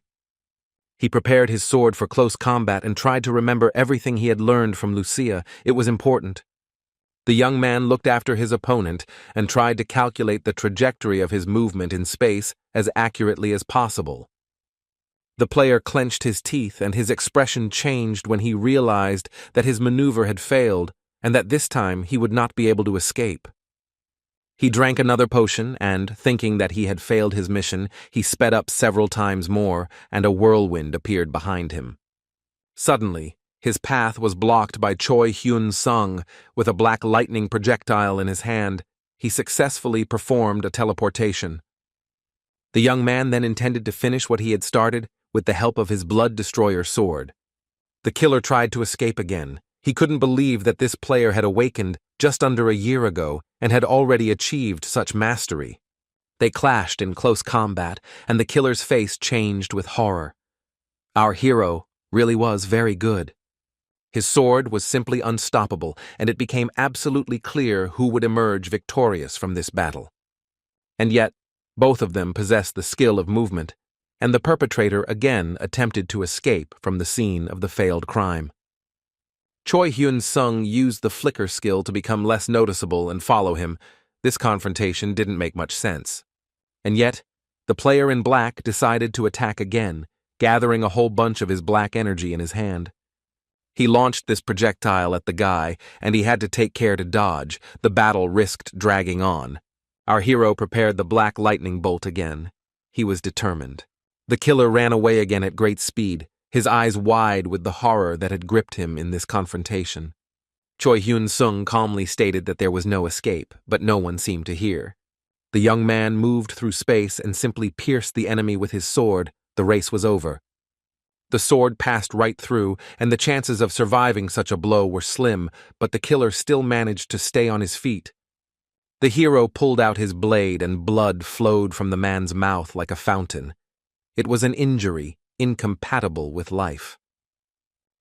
He prepared his sword for close combat and tried to remember everything he had learned from Lucia. It was important. The young man looked after his opponent and tried to calculate the trajectory of his movement in space as accurately as possible. The player clenched his teeth and his expression changed when he realized that his maneuver had failed and that this time he would not be able to escape. He drank another potion and, thinking that he had failed his mission, he sped up several times more and a whirlwind appeared behind him. Suddenly, his path was blocked by Choi Hyun-sung. With a black lightning projectile in his hand, he successfully performed a teleportation. The young man then intended to finish what he had started with the help of his blood destroyer sword. The killer tried to escape again. He couldn't believe that this player had awakened just under a year ago and had already achieved such mastery. They clashed in close combat, and the killer's face changed with horror. Our hero really was very good. His sword was simply unstoppable, and it became absolutely clear who would emerge victorious from this battle. And yet, both of them possessed the skill of movement, and the perpetrator again attempted to escape from the scene of the failed crime. Choi Hyun-sung used the flicker skill to become less noticeable and follow him. This confrontation didn't make much sense. And yet, the player in black decided to attack again, gathering a whole bunch of his black energy in his hand. He launched this projectile at the guy, and he had to take care to dodge. The battle risked dragging on. Our hero prepared the black lightning bolt again. He was determined. The killer ran away again at great speed, his eyes wide with the horror that had gripped him in this confrontation. Choi Hyun-sung calmly stated that there was no escape, but no one seemed to hear. The young man moved through space and simply pierced the enemy with his sword. The race was over. The sword passed right through, and the chances of surviving such a blow were slim, but the killer still managed to stay on his feet. The hero pulled out his blade and blood flowed from the man's mouth like a fountain. It was an injury incompatible with life.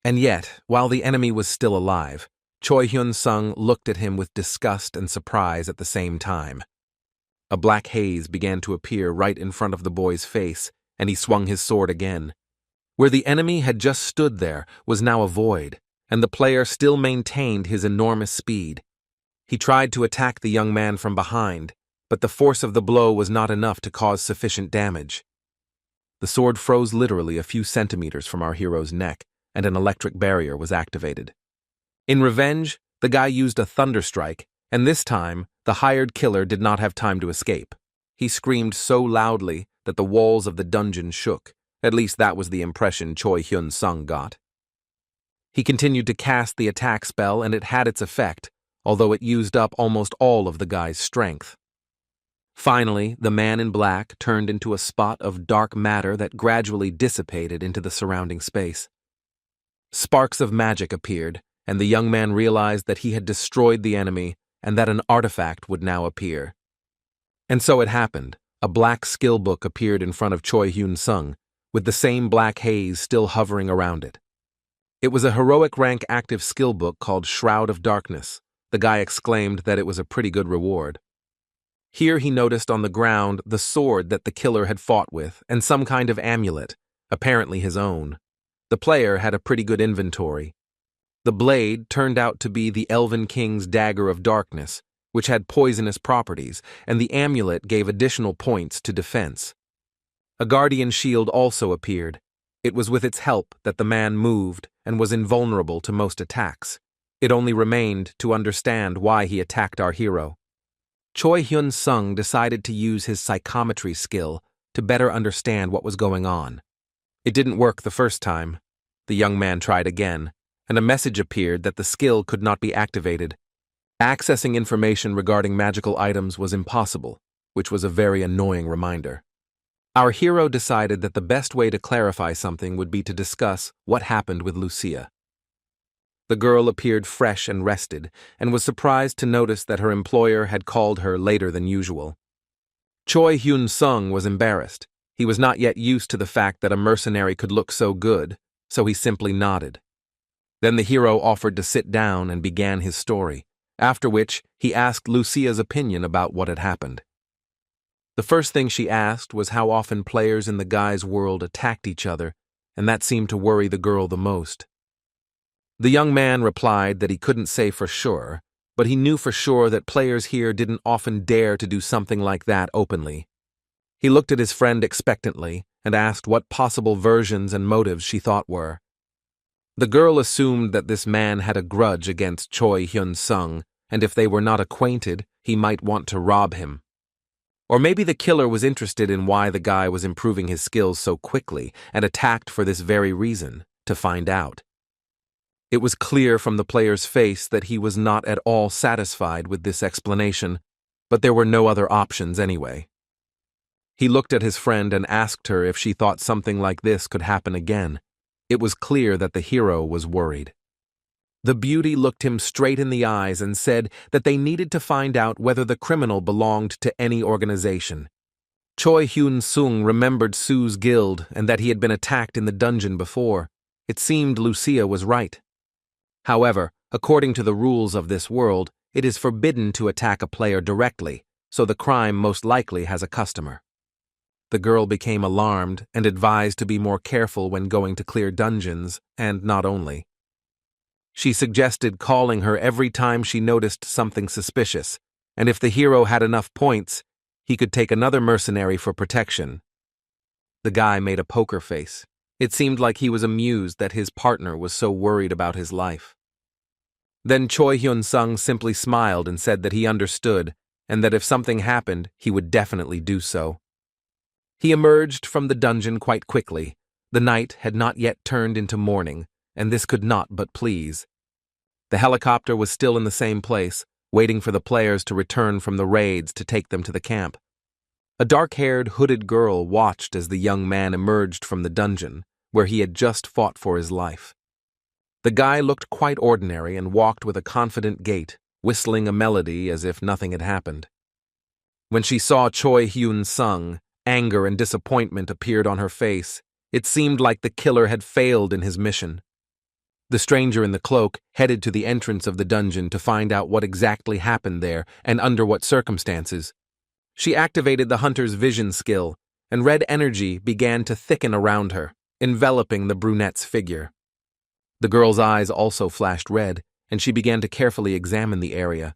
And yet, while the enemy was still alive, Choi Hyun-sung looked at him with disgust and surprise at the same time. A black haze began to appear right in front of the boy's face, and he swung his sword again. Where the enemy had just stood there was now a void, and the player still maintained his enormous speed. He tried to attack the young man from behind, but the force of the blow was not enough to cause sufficient damage. The sword froze literally a few centimeters from our hero's neck, and an electric barrier was activated. In revenge, the guy used a thunderstrike, and this time, the hired killer did not have time to escape. He screamed so loudly that the walls of the dungeon shook. At least that was the impression Choi Hyun-sung got. He continued to cast the attack spell, and it had its effect, although it used up almost all of the guy's strength. Finally, the man in black turned into a spot of dark matter that gradually dissipated into the surrounding space. Sparks of magic appeared, and the young man realized that he had destroyed the enemy and that an artifact would now appear. And so it happened. A black skill book appeared in front of Choi Hyun-sung, with the same black haze still hovering around it. It was a heroic rank active skill book called Shroud of Darkness. The guy exclaimed that it was a pretty good reward. Here he noticed on the ground the sword that the killer had fought with and some kind of amulet, apparently his own. The player had a pretty good inventory. The blade turned out to be the Elven King's Dagger of Darkness, which had poisonous properties, and the amulet gave additional points to defense. A guardian shield also appeared. It was with its help that the man moved and was invulnerable to most attacks. It only remained to understand why he attacked our hero. Choi Hyun-sung decided to use his psychometry skill to better understand what was going on. It didn't work the first time. The young man tried again, and a message appeared that the skill could not be activated. Accessing information regarding magical items was impossible, which was a very annoying reminder. Our hero decided that the best way to clarify something would be to discuss what happened with Lucia. The girl appeared fresh and rested, and was surprised to notice that her employer had called her later than usual. Choi Hyun-sung was embarrassed. He was not yet used to the fact that a mercenary could look so good, so he simply nodded. Then the hero offered to sit down and began his story, after which he asked Lucia's opinion about what had happened. The first thing she asked was how often players in the guy's world attacked each other, and that seemed to worry the girl the most. The young man replied that he couldn't say for sure, but he knew for sure that players here didn't often dare to do something like that openly. He looked at his friend expectantly and asked what possible versions and motives she thought were. The girl assumed that this man had a grudge against Choi Hyun-sung, and if they were not acquainted, he might want to rob him. Or maybe the killer was interested in why the guy was improving his skills so quickly and attacked for this very reason, to find out. It was clear from the player's face that he was not at all satisfied with this explanation, but there were no other options anyway. He looked at his friend and asked her if she thought something like this could happen again. It was clear that the hero was worried. The beauty looked him straight in the eyes and said that they needed to find out whether the criminal belonged to any organization. Choi Hyun-sung remembered Sue's guild and that he had been attacked in the dungeon before. It seemed Lucia was right. However, according to the rules of this world, it is forbidden to attack a player directly, so the crime most likely has a customer. The girl became alarmed and advised to be more careful when going to clear dungeons, and not only. She suggested calling her every time she noticed something suspicious, and if the hero had enough points, he could take another mercenary for protection. The guy made a poker face. It seemed like he was amused that his partner was so worried about his life. Then Choi Hyun-sung simply smiled and said that he understood, and that if something happened, he would definitely do so. He emerged from the dungeon quite quickly. The night had not yet turned into morning, and this could not but please. The helicopter was still in the same place, waiting for the players to return from the raids to take them to the camp. A dark-haired, hooded girl watched as the young man emerged from the dungeon, where he had just fought for his life. The guy looked quite ordinary and walked with a confident gait, whistling a melody as if nothing had happened. When she saw Choi Hyun-sung, anger and disappointment appeared on her face. It seemed like the killer had failed in his mission. The stranger in the cloak headed to the entrance of the dungeon to find out what exactly happened there and under what circumstances. She activated the hunter's vision skill, and red energy began to thicken around her, enveloping the brunette's figure. The girl's eyes also flashed red, and she began to carefully examine the area.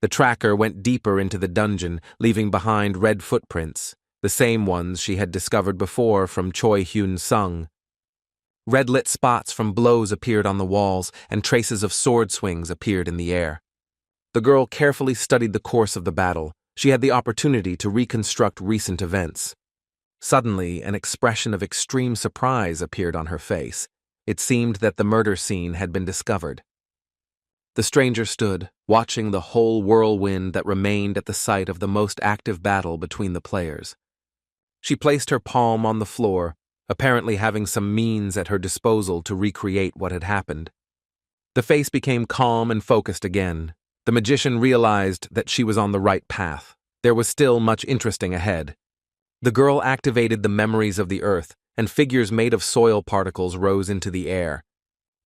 The tracker went deeper into the dungeon, leaving behind red footprints, the same ones she had discovered before from Choi Hyun-sung. Red-lit spots from blows appeared on the walls, and traces of sword swings appeared in the air. The girl carefully studied the course of the battle. She had the opportunity to reconstruct recent events. Suddenly, an expression of extreme surprise appeared on her face. It seemed that the murder scene had been discovered. The stranger stood, watching the whole whirlwind that remained at the site of the most active battle between the players. She placed her palm on the floor, apparently having some means at her disposal to recreate what had happened. The face became calm and focused again. The magician realized that she was on the right path. There was still much interesting ahead. The girl activated the memories of the earth, and figures made of soil particles rose into the air.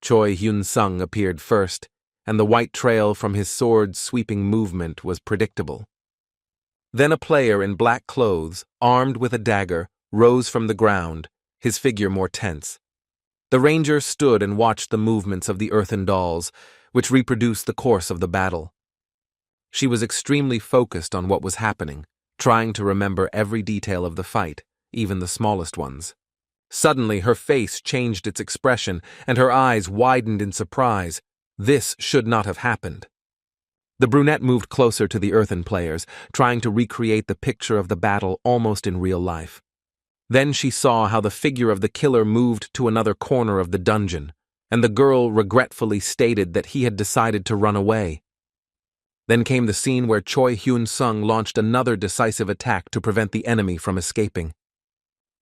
Choi Hyun-sung appeared first, and the white trail from his sword's sweeping movement was predictable. Then a player in black clothes, armed with a dagger, rose from the ground, his figure more tense. The ranger stood and watched the movements of the earthen dolls, which reproduced the course of the battle. She was extremely focused on what was happening, trying to remember every detail of the fight, even the smallest ones. Suddenly, her face changed its expression, and her eyes widened in surprise. This should not have happened. The brunette moved closer to the earthen players, trying to recreate the picture of the battle almost in real life. Then she saw how the figure of the killer moved to another corner of the dungeon, and the girl regretfully stated that he had decided to run away. Then came the scene where Choi Hyun-sung launched another decisive attack to prevent the enemy from escaping.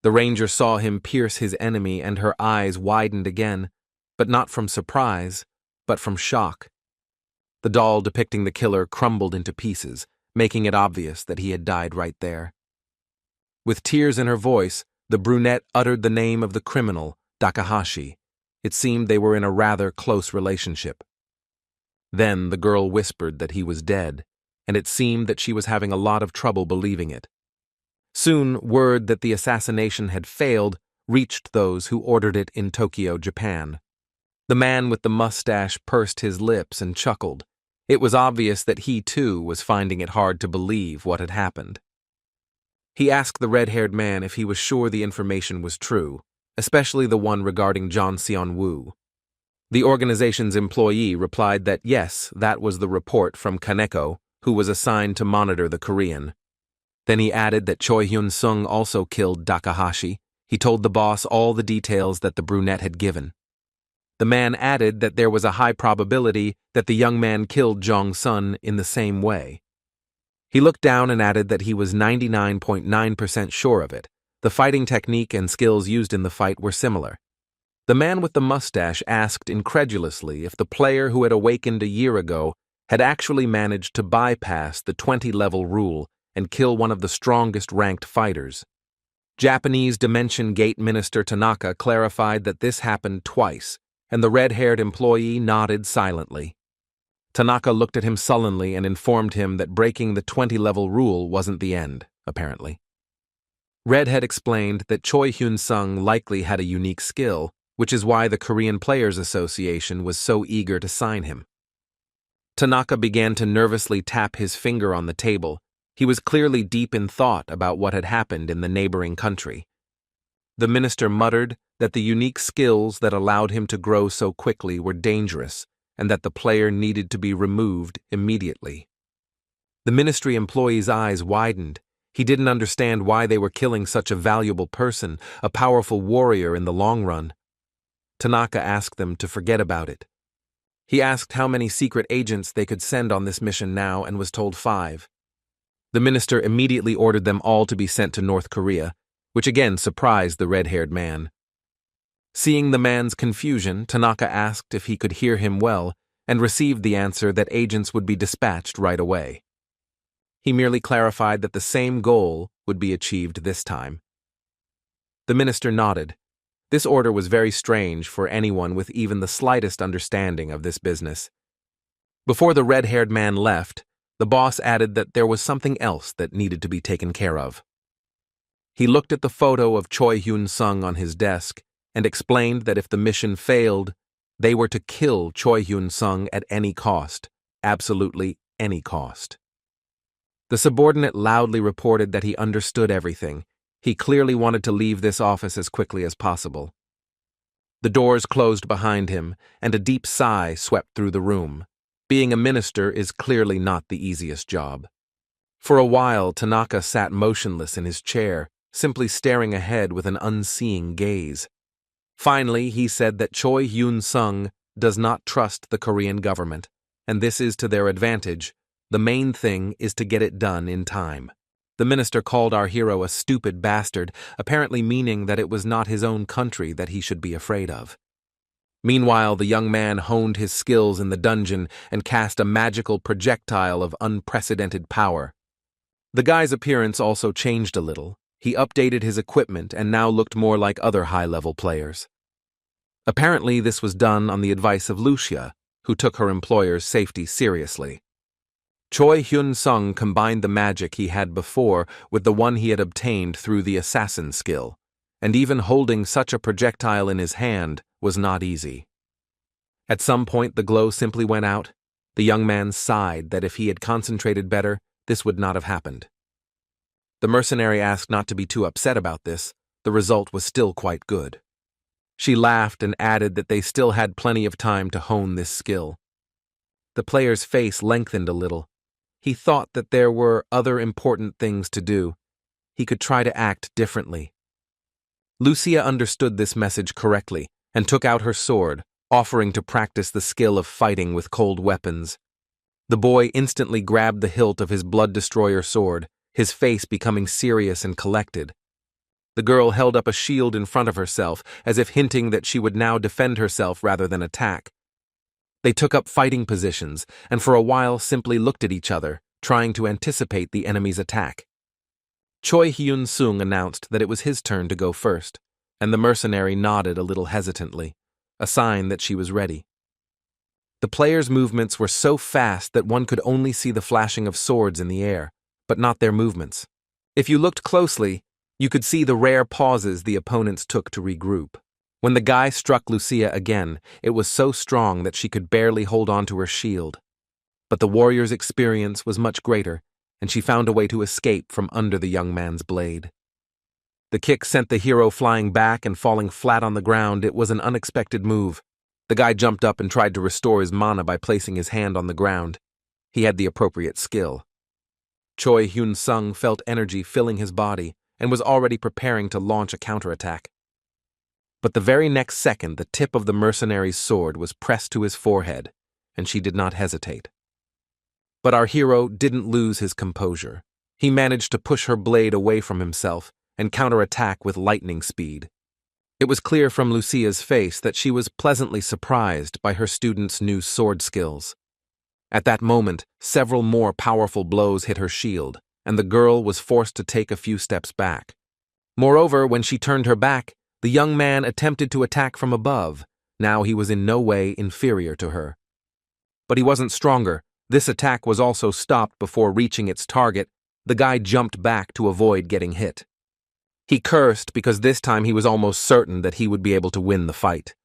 The ranger saw him pierce his enemy, and her eyes widened again, but not from surprise, but from shock. The doll depicting the killer crumbled into pieces, making it obvious that he had died right there. With tears in her voice, the brunette uttered the name of the criminal, Takahashi. It seemed they were in a rather close relationship. Then the girl whispered that he was dead, and it seemed that she was having a lot of trouble believing it. Soon, word that the assassination had failed reached those who ordered it in Tokyo, Japan. The man with the mustache pursed his lips and chuckled. It was obvious that he, too, was finding it hard to believe what had happened. He asked the red-haired man if he was sure the information was true, especially the one regarding John Seon-woo. The organization's employee replied that yes, that was the report from Kaneko, who was assigned to monitor the Korean. Then he added that Choi Hyun-sung also killed Takahashi. He told the boss all the details that the brunette had given. The man added that there was a high probability that the young man killed Jong-sun in the same way. He looked down and added that he was 99.9% sure of it. The fighting technique and skills used in the fight were similar. The man with the mustache asked incredulously if the player who had awakened a year ago had actually managed to bypass the 20-level rule and kill one of the strongest ranked fighters. Japanese Dimension Gate Minister Tanaka clarified that this happened twice, and the red-haired employee nodded silently. Tanaka looked at him sullenly and informed him that breaking the 20-level rule wasn't the end, apparently. Redhead explained that Choi Hyun-sung likely had a unique skill, which is why the Korean Players Association was so eager to sign him. Tanaka began to nervously tap his finger on the table. He was clearly deep in thought about what had happened in the neighboring country. The minister muttered that the unique skills that allowed him to grow so quickly were dangerous, and that the player needed to be removed immediately. The ministry employee's eyes widened. He didn't understand why they were killing such a valuable person, a powerful warrior in the long run. Tanaka asked them to forget about it. He asked how many secret agents they could send on this mission now and was told 5. The minister immediately ordered them all to be sent to North Korea, which again surprised the red-haired man. Seeing the man's confusion, Tanaka asked if he could hear him well and received the answer that agents would be dispatched right away. He merely clarified that the same goal would be achieved this time. The minister nodded. This order was very strange for anyone with even the slightest understanding of this business. Before the red-haired man left, the boss added that there was something else that needed to be taken care of. He looked at the photo of Choi Hyun-sung on his desk and explained that if the mission failed, they were to kill Choi Hyun-sung at any cost, absolutely any cost. The subordinate loudly reported that he understood everything. He clearly wanted to leave this office as quickly as possible. The doors closed behind him, and a deep sigh swept through the room. Being a minister is clearly not the easiest job. For a while, Tanaka sat motionless in his chair, simply staring ahead with an unseeing gaze. Finally, he said that Choi Hyun-sung does not trust the Korean government, and this is to their advantage. The main thing is to get it done in time. The minister called our hero a stupid bastard, apparently meaning that it was not his own country that he should be afraid of. Meanwhile, the young man honed his skills in the dungeon and cast a magical projectile of unprecedented power. The guy's appearance also changed a little. He updated his equipment and now looked more like other high-level players. Apparently, this was done on the advice of Lucia, who took her employer's safety seriously. Choi Hyun-sung combined the magic he had before with the one he had obtained through the assassin skill, and even holding such a projectile in his hand was not easy. At some point, the glow simply went out. The young man sighed that if he had concentrated better, this would not have happened. The mercenary asked not to be too upset about this. The result was still quite good. She laughed and added that they still had plenty of time to hone this skill. The player's face lengthened a little. He thought that there were other important things to do. He could try to act differently. Lucia understood this message correctly and took out her sword, offering to practice the skill of fighting with cold weapons. The boy instantly grabbed the hilt of his blood destroyer sword, his face becoming serious and collected. The girl held up a shield in front of herself, as if hinting that she would now defend herself rather than attack. They took up fighting positions, and for a while simply looked at each other, trying to anticipate the enemy's attack. Choi Hyun-sung announced that it was his turn to go first, and the mercenary nodded a little hesitantly, a sign that she was ready. The players' movements were so fast that one could only see the flashing of swords in the air, but not their movements. If you looked closely, you could see the rare pauses the opponents took to regroup. When the guy struck Lucia again, it was so strong that she could barely hold on to her shield. But the warrior's experience was much greater, and she found a way to escape from under the young man's blade. The kick sent the hero flying back and falling flat on the ground. It was an unexpected move. The guy jumped up and tried to restore his mana by placing his hand on the ground. He had the appropriate skill. Choi Hyun-sung felt energy filling his body and was already preparing to launch a counterattack. But the very next second, the tip of the mercenary's sword was pressed to his forehead, and she did not hesitate. But our hero didn't lose his composure. He managed to push her blade away from himself and counterattack with lightning speed. It was clear from Lucia's face that she was pleasantly surprised by her student's new sword skills. At that moment, several more powerful blows hit her shield, and the girl was forced to take a few steps back. Moreover, when she turned her back, the young man attempted to attack from above. Now he was in no way inferior to her. But he wasn't stronger. This attack was also stopped before reaching its target. The guy jumped back to avoid getting hit. He cursed because this time he was almost certain that he would be able to win the fight.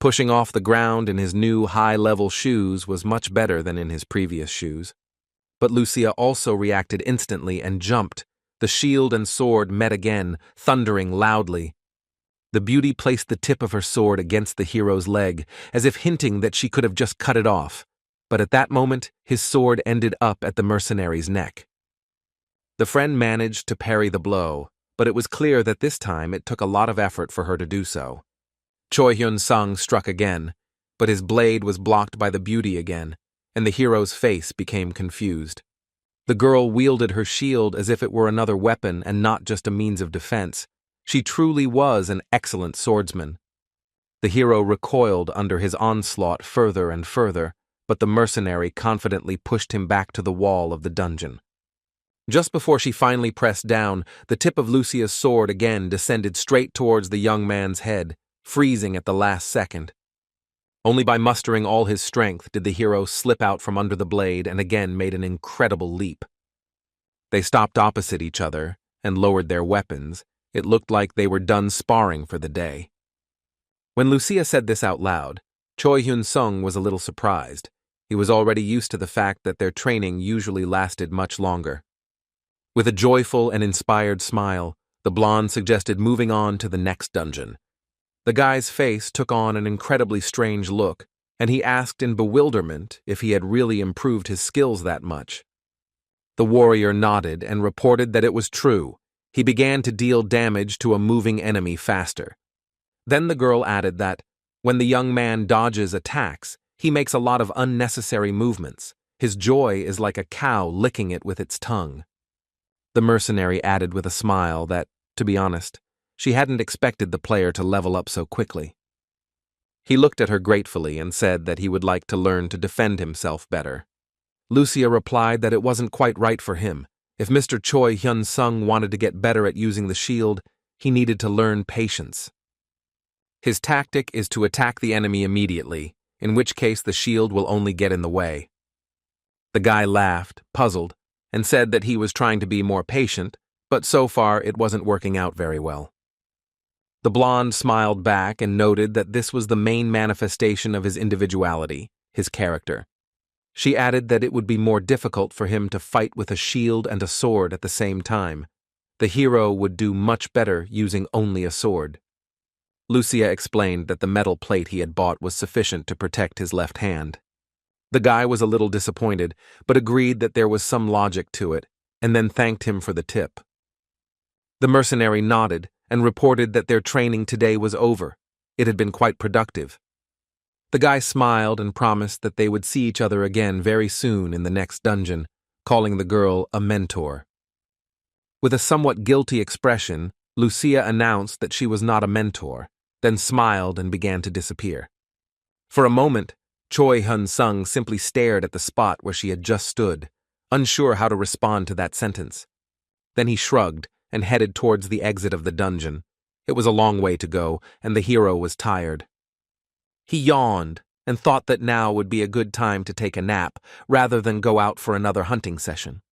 Pushing off the ground in his new high-level shoes was much better than in his previous shoes. But Lucia also reacted instantly and jumped. The shield and sword met again, thundering loudly. The beauty placed the tip of her sword against the hero's leg, as if hinting that she could have just cut it off. But at that moment, his sword ended up at the mercenary's neck. The friend managed to parry the blow, but it was clear that this time it took a lot of effort for her to do so. Choi Hyun-sung struck again. but his blade was blocked by the beauty again, and the hero's face became confused. The girl wielded her shield as if it were another weapon and not just a means of defense. She truly was an excellent swordsman. The hero recoiled under his onslaught further and further, but the mercenary confidently pushed him back to the wall of the dungeon. Just before she finally pressed down, the tip of Lucia's sword again descended straight towards the young man's head, freezing at the last second. Only by mustering all his strength did the hero slip out from under the blade and again made an incredible leap. They stopped opposite each other and lowered their weapons. It looked like they were done sparring for the day. When Lucia said this out loud, Choi Hyun-sung was a little surprised. He was already used to the fact that their training usually lasted much longer. With a joyful and inspired smile, the blonde suggested moving on to the next dungeon. The guy's face took on an incredibly strange look, and he asked in bewilderment if he had really improved his skills that much. The warrior nodded and reported that it was true. He began to deal damage to a moving enemy faster. Then the girl added that, when the young man dodges attacks, he makes a lot of unnecessary movements. His joy is like a cow licking it with its tongue. The mercenary added with a smile that, to be honest, she hadn't expected the player to level up so quickly. He looked at her gratefully and said that he would like to learn to defend himself better. Lucia replied that it wasn't quite right for him. If Mr. Choi Hyun-sung wanted to get better at using the shield, he needed to learn patience. His tactic is to attack the enemy immediately, in which case the shield will only get in the way. The guy laughed, puzzled, and said that he was trying to be more patient, but so far it wasn't working out very well. The blonde smiled back and noted that this was the main manifestation of his individuality, his character. She added that it would be more difficult for him to fight with a shield and a sword at the same time. The hero would do much better using only a sword. Lucia explained that the metal plate he had bought was sufficient to protect his left hand. The guy was a little disappointed, but agreed that there was some logic to it, and then thanked him for the tip. The mercenary nodded and reported that their training today was over. It had been quite productive. The guy smiled and promised that they would see each other again very soon in the next dungeon, calling the girl a mentor. With a somewhat guilty expression, Lucia announced that she was not a mentor, then smiled and began to disappear. For a moment, Choi Hyun-sung simply stared at the spot where she had just stood, unsure how to respond to that sentence. Then he shrugged and headed towards the exit of the dungeon. It was a long way to go, and the hero was tired. He yawned and thought that now would be a good time to take a nap rather than go out for another hunting session.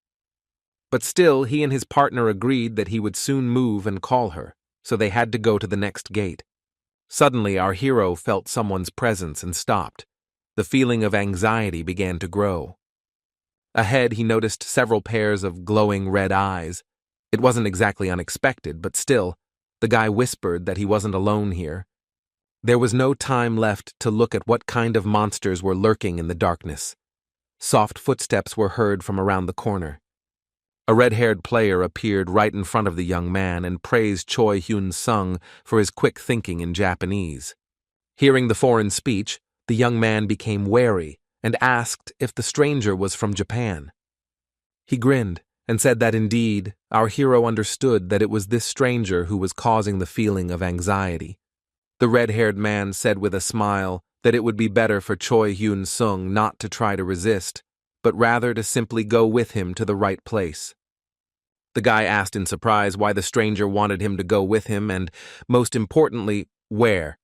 But still, he and his partner agreed that he would soon move and call her, so they had to go to the next gate. Suddenly, our hero felt someone's presence and stopped. The feeling of anxiety began to grow. Ahead, he noticed several pairs of glowing red eyes. It wasn't exactly unexpected, but still, the guy whispered that he wasn't alone here. There was no time left to look at what kind of monsters were lurking in the darkness. Soft footsteps were heard from around the corner. A red-haired player appeared right in front of the young man and praised Choi Hyun-sung for his quick thinking in Japanese. Hearing the foreign speech, the young man became wary and asked if the stranger was from Japan. He grinned and said that indeed, our hero understood that it was this stranger who was causing the feeling of anxiety. The red-haired man said with a smile that it would be better for Choi Hyun-sung not to try to resist, but rather to simply go with him to the right place. The guy asked in surprise why the stranger wanted him to go with him and, most importantly, where.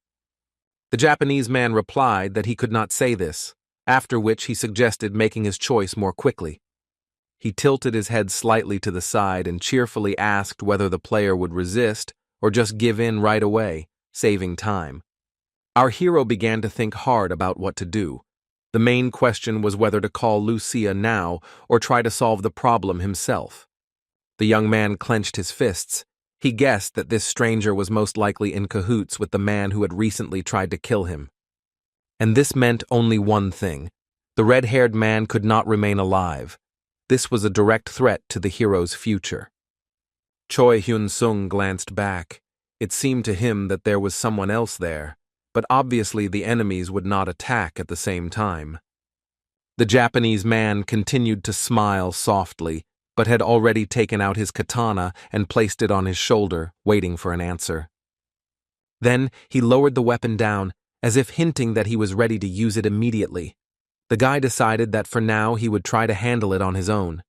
The Japanese man replied that he could not say this, after which he suggested making his choice more quickly. He tilted his head slightly to the side and cheerfully asked whether the player would resist or just give in right away, saving time. Our hero began to think hard about what to do. The main question was whether to call Lucia now or try to solve the problem himself. The young man clenched his fists. He guessed that this stranger was most likely in cahoots with the man who had recently tried to kill him. And this meant only one thing. The red-haired man could not remain alive. This was a direct threat to the hero's future. Choi Hyun-sung glanced back. It seemed to him that there was someone else there. but obviously the enemies would not attack at the same time. The Japanese man continued to smile softly, but had already taken out his katana and placed it on his shoulder, waiting for an answer. Then he lowered the weapon down, as if hinting that he was ready to use it immediately. The guy decided that for now he would try to handle it on his own.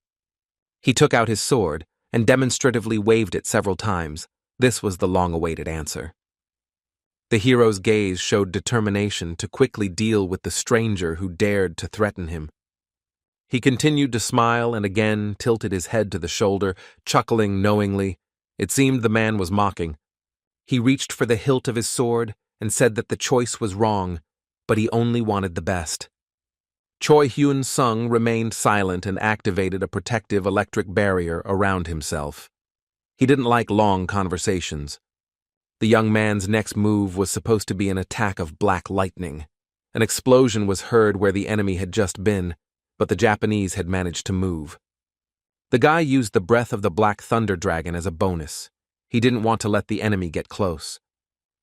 He took out his sword and demonstratively waved it several times. This was the long-awaited answer. The hero's gaze showed determination to quickly deal with the stranger who dared to threaten him. He continued to smile and again tilted his head to the shoulder, chuckling knowingly. It seemed the man was mocking. He reached for the hilt of his sword and said that the choice was wrong, but he only wanted the best. Choi Hyun-sung remained silent and activated a protective electric barrier around himself. He didn't like long conversations. The young man's next move was supposed to be an attack of black lightning. An explosion was heard where the enemy had just been, but the Japanese had managed to move. The guy used the breath of the Black Thunder Dragon as a bonus. He didn't want to let the enemy get close.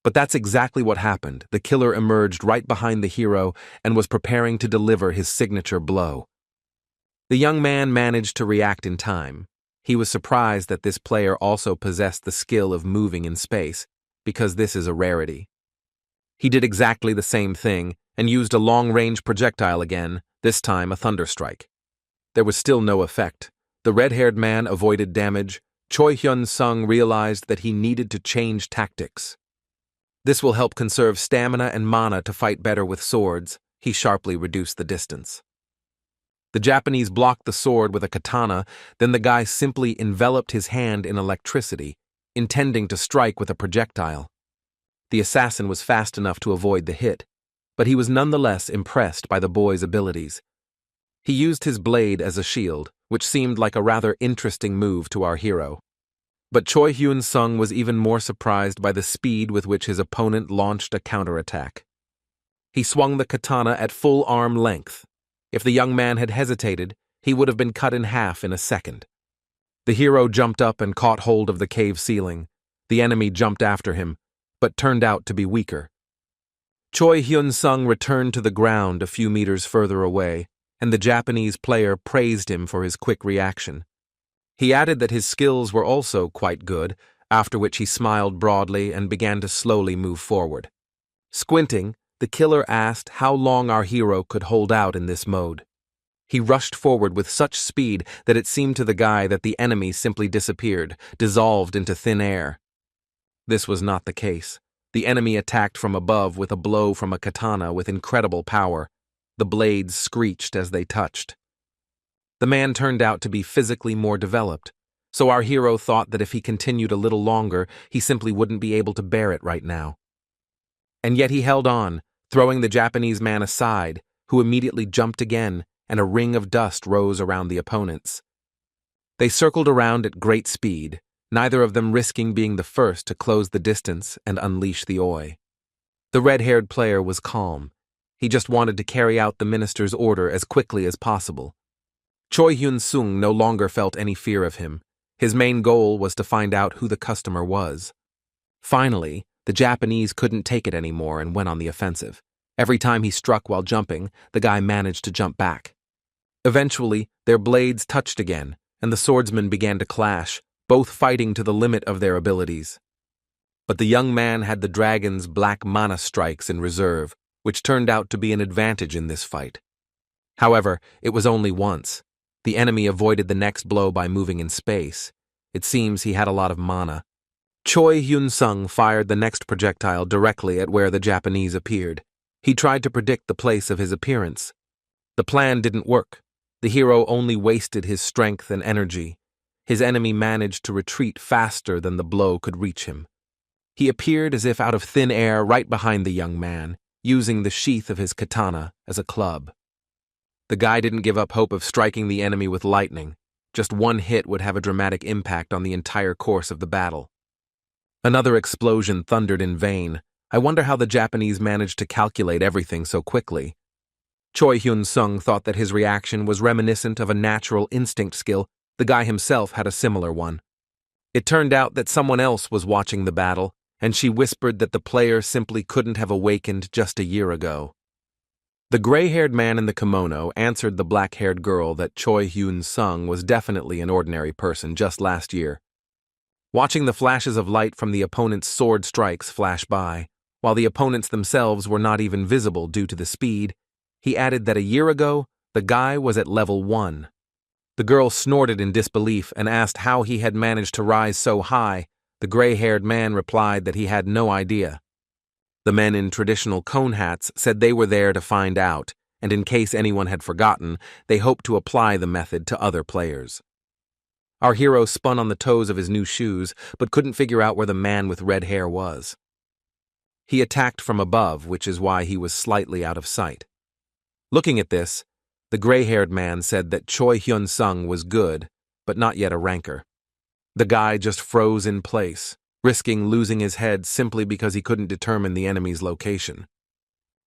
But that's exactly what happened. The killer emerged right behind the hero and was preparing to deliver his signature blow. The young man managed to react in time. He was surprised that this player also possessed the skill of moving in space, because this is a rarity. He did exactly the same thing and used a long-range projectile again, this time a thunderstrike. There was still no effect. The red-haired man avoided damage. Choi Hyun-sung realized that he needed to change tactics. This will help conserve stamina and mana to fight better with swords. He sharply reduced the distance. The Japanese blocked the sword with a katana, then the guy simply enveloped his hand in electricity, intending to strike with a projectile. The assassin was fast enough to avoid the hit, but he was nonetheless impressed by the boy's abilities. He used his blade as a shield, which seemed like a rather interesting move to our hero. But Choi Hyun-sung was even more surprised by the speed with which his opponent launched a counterattack. He swung the katana at full arm length. If the young man had hesitated, he would have been cut in half in a second. The hero jumped up and caught hold of the cave ceiling. The enemy jumped after him, but turned out to be weaker. Choi Hyun-sung returned to the ground a few meters further away, and the Japanese player praised him for his quick reaction. He added that his skills were also quite good, after which he smiled broadly and began to slowly move forward. Squinting, the killer asked how long our hero could hold out in this mode. He rushed forward with such speed that it seemed to the guy that the enemy simply disappeared, dissolved into thin air. This was not the case. The enemy attacked from above with a blow from a katana with incredible power. The blades screeched as they touched. The man turned out to be physically more developed, so our hero thought that if he continued a little longer, he simply wouldn't be able to bear it right now. And yet he held on, throwing the Japanese man aside, who immediately jumped again, and a ring of dust rose around the opponents. They circled around at great speed, neither of them risking being the first to close the distance and unleash the oi. The red-haired player was calm. He just wanted to carry out the minister's order as quickly as possible. Choi Hyun-sung no longer felt any fear of him. His main goal was to find out who the customer was. Finally, the Japanese couldn't take it anymore and went on the offensive. Every time he struck while jumping, the guy managed to jump back. Eventually, their blades touched again, and the swordsmen began to clash, both fighting to the limit of their abilities. But the young man had the dragon's black mana strikes in reserve, which turned out to be an advantage in this fight. However, it was only once. The enemy avoided the next blow by moving in space. It seems he had a lot of mana. Choi Hyun-sung fired the next projectile directly at where the Japanese appeared. He tried to predict the place of his appearance. The plan didn't work. The hero only wasted his strength and energy. His enemy managed to retreat faster than the blow could reach him. He appeared as if out of thin air right behind the young man, using the sheath of his katana as a club. The guy didn't give up hope of striking the enemy with lightning. Just one hit would have a dramatic impact on the entire course of the battle. Another explosion thundered in vain. I wonder how the Japanese managed to calculate everything so quickly. Choi Hyun-sung thought that his reaction was reminiscent of a natural instinct skill. The guy himself had a similar one. It turned out that someone else was watching the battle, and she whispered that the player simply couldn't have awakened just a year ago. The gray-haired man in the kimono answered the black-haired girl that Choi Hyun-sung was definitely an ordinary person just last year. Watching the flashes of light from the opponent's sword strikes flash by, while the opponents themselves were not even visible due to the speed, he added that a year ago, the guy was at level 1. The girl snorted in disbelief and asked how he had managed to rise so high. The gray-haired man replied that he had no idea. The men in traditional cone hats said they were there to find out, and in case anyone had forgotten, they hoped to apply the method to other players. Our hero spun on the toes of his new shoes, but couldn't figure out where the man with red hair was. He attacked from above, which is why he was slightly out of sight. Looking at this, the gray-haired man said that Choi Hyun-sung was good, but not yet a ranker. The guy just froze in place, risking losing his head simply because he couldn't determine the enemy's location.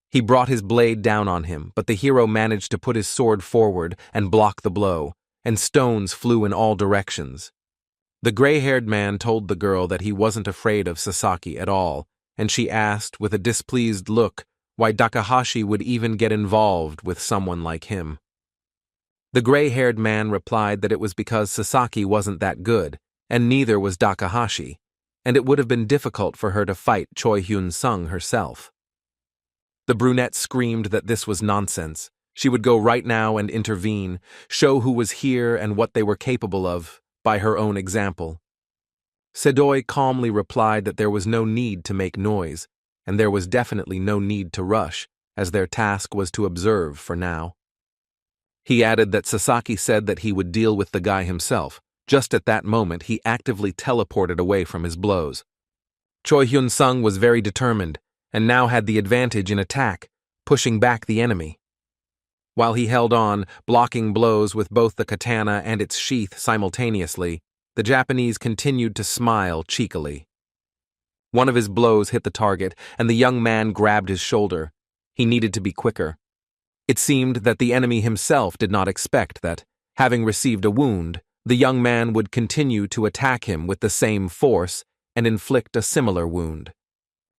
He brought his blade down on him, but the hero managed to put his sword forward and block the blow, and stones flew in all directions. The gray-haired man told the girl that he wasn't afraid of Sasaki at all, and she asked, with a displeased look, why Takahashi would even get involved with someone like him. The gray-haired man replied that it was because Sasaki wasn't that good, and neither was Takahashi, and it would have been difficult for her to fight Choi Hyun-sung herself. The brunette screamed that this was nonsense. She would go right now and intervene, show who was here and what they were capable of, by her own example. Sedoi calmly replied that there was no need to make noise, and there was definitely no need to rush, as their task was to observe for now. He added that Sasaki said that he would deal with the guy himself. Just at that moment, he actively teleported away from his blows. Choi Hyun-sung was very determined, and now had the advantage in attack, pushing back the enemy. While he held on, blocking blows with both the katana and its sheath simultaneously, the Japanese continued to smile cheekily. One of his blows hit the target, and the young man grabbed his shoulder. He needed to be quicker. It seemed that the enemy himself did not expect that, having received a wound, the young man would continue to attack him with the same force and inflict a similar wound.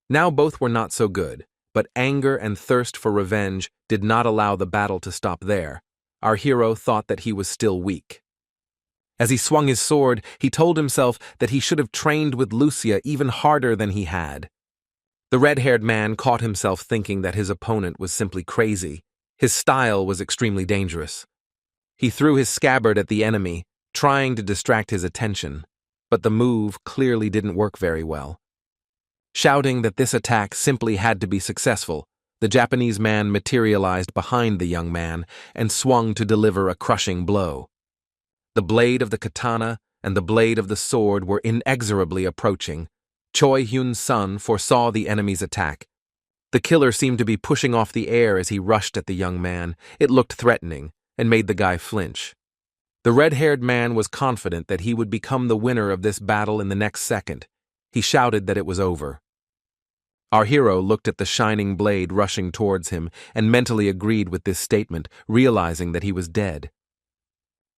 Now both were not so good, but anger and thirst for revenge did not allow the battle to stop there. Our hero thought that he was still weak. As he swung his sword, he told himself that he should have trained with Lucia even harder than he had. The red-haired man caught himself thinking that his opponent was simply crazy. His style was extremely dangerous. He threw his scabbard at the enemy, trying to distract his attention, but the move clearly didn't work very well. Shouting that this attack simply had to be successful, the Japanese man materialized behind the young man and swung to deliver a crushing blow. The blade of the katana and the blade of the sword were inexorably approaching. Choi Hyun-sung foresaw the enemy's attack. The killer seemed to be pushing off the air as he rushed at the young man. It looked threatening and made the guy flinch. The red-haired man was confident that he would become the winner of this battle in the next second. He shouted that it was over. Our hero looked at the shining blade rushing towards him and mentally agreed with this statement, realizing that he was dead.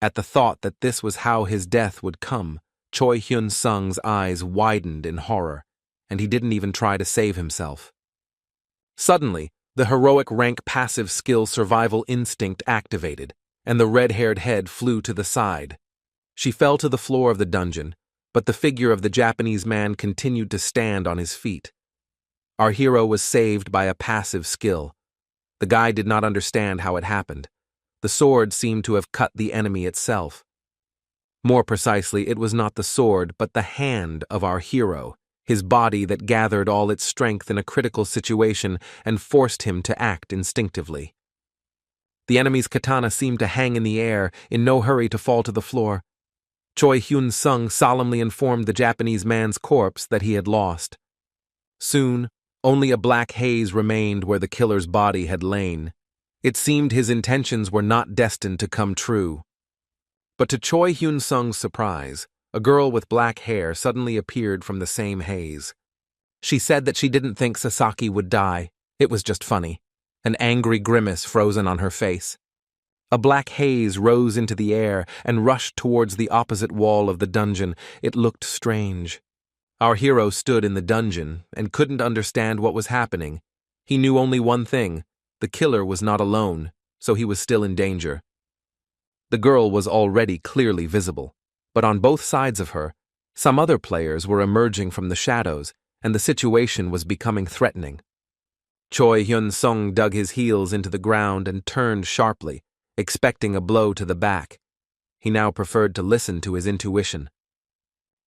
At the thought that this was how his death would come, Choi Hyun-sung's eyes widened in horror, and he didn't even try to save himself. Suddenly, the heroic rank passive skill survival instinct activated, and the red-haired head flew to the side. She fell to the floor of the dungeon, but the figure of the Japanese man continued to stand on his feet. Our hero was saved by a passive skill. The guy did not understand how it happened. The sword seemed to have cut the enemy itself. More precisely, it was not the sword, but the hand of our hero, his body that gathered all its strength in a critical situation and forced him to act instinctively. The enemy's katana seemed to hang in the air, in no hurry to fall to the floor. Choi Hyun-sung solemnly informed the Japanese man's corpse that he had lost. Soon, only a black haze remained where the killer's body had lain. It seemed his intentions were not destined to come true. But to Choi Hyun-sung's surprise, a girl with black hair suddenly appeared from the same haze. She said that she didn't think Sasaki would die. It was just funny. An angry grimace frozen on her face. A black haze rose into the air and rushed towards the opposite wall of the dungeon. It looked strange. Our hero stood in the dungeon and couldn't understand what was happening. He knew only one thing: the killer was not alone, so he was still in danger. The girl was already clearly visible, but on both sides of her, some other players were emerging from the shadows, and the situation was becoming threatening. Choi Hyun-sung dug his heels into the ground and turned sharply, expecting a blow to the back. He now preferred to listen to his intuition.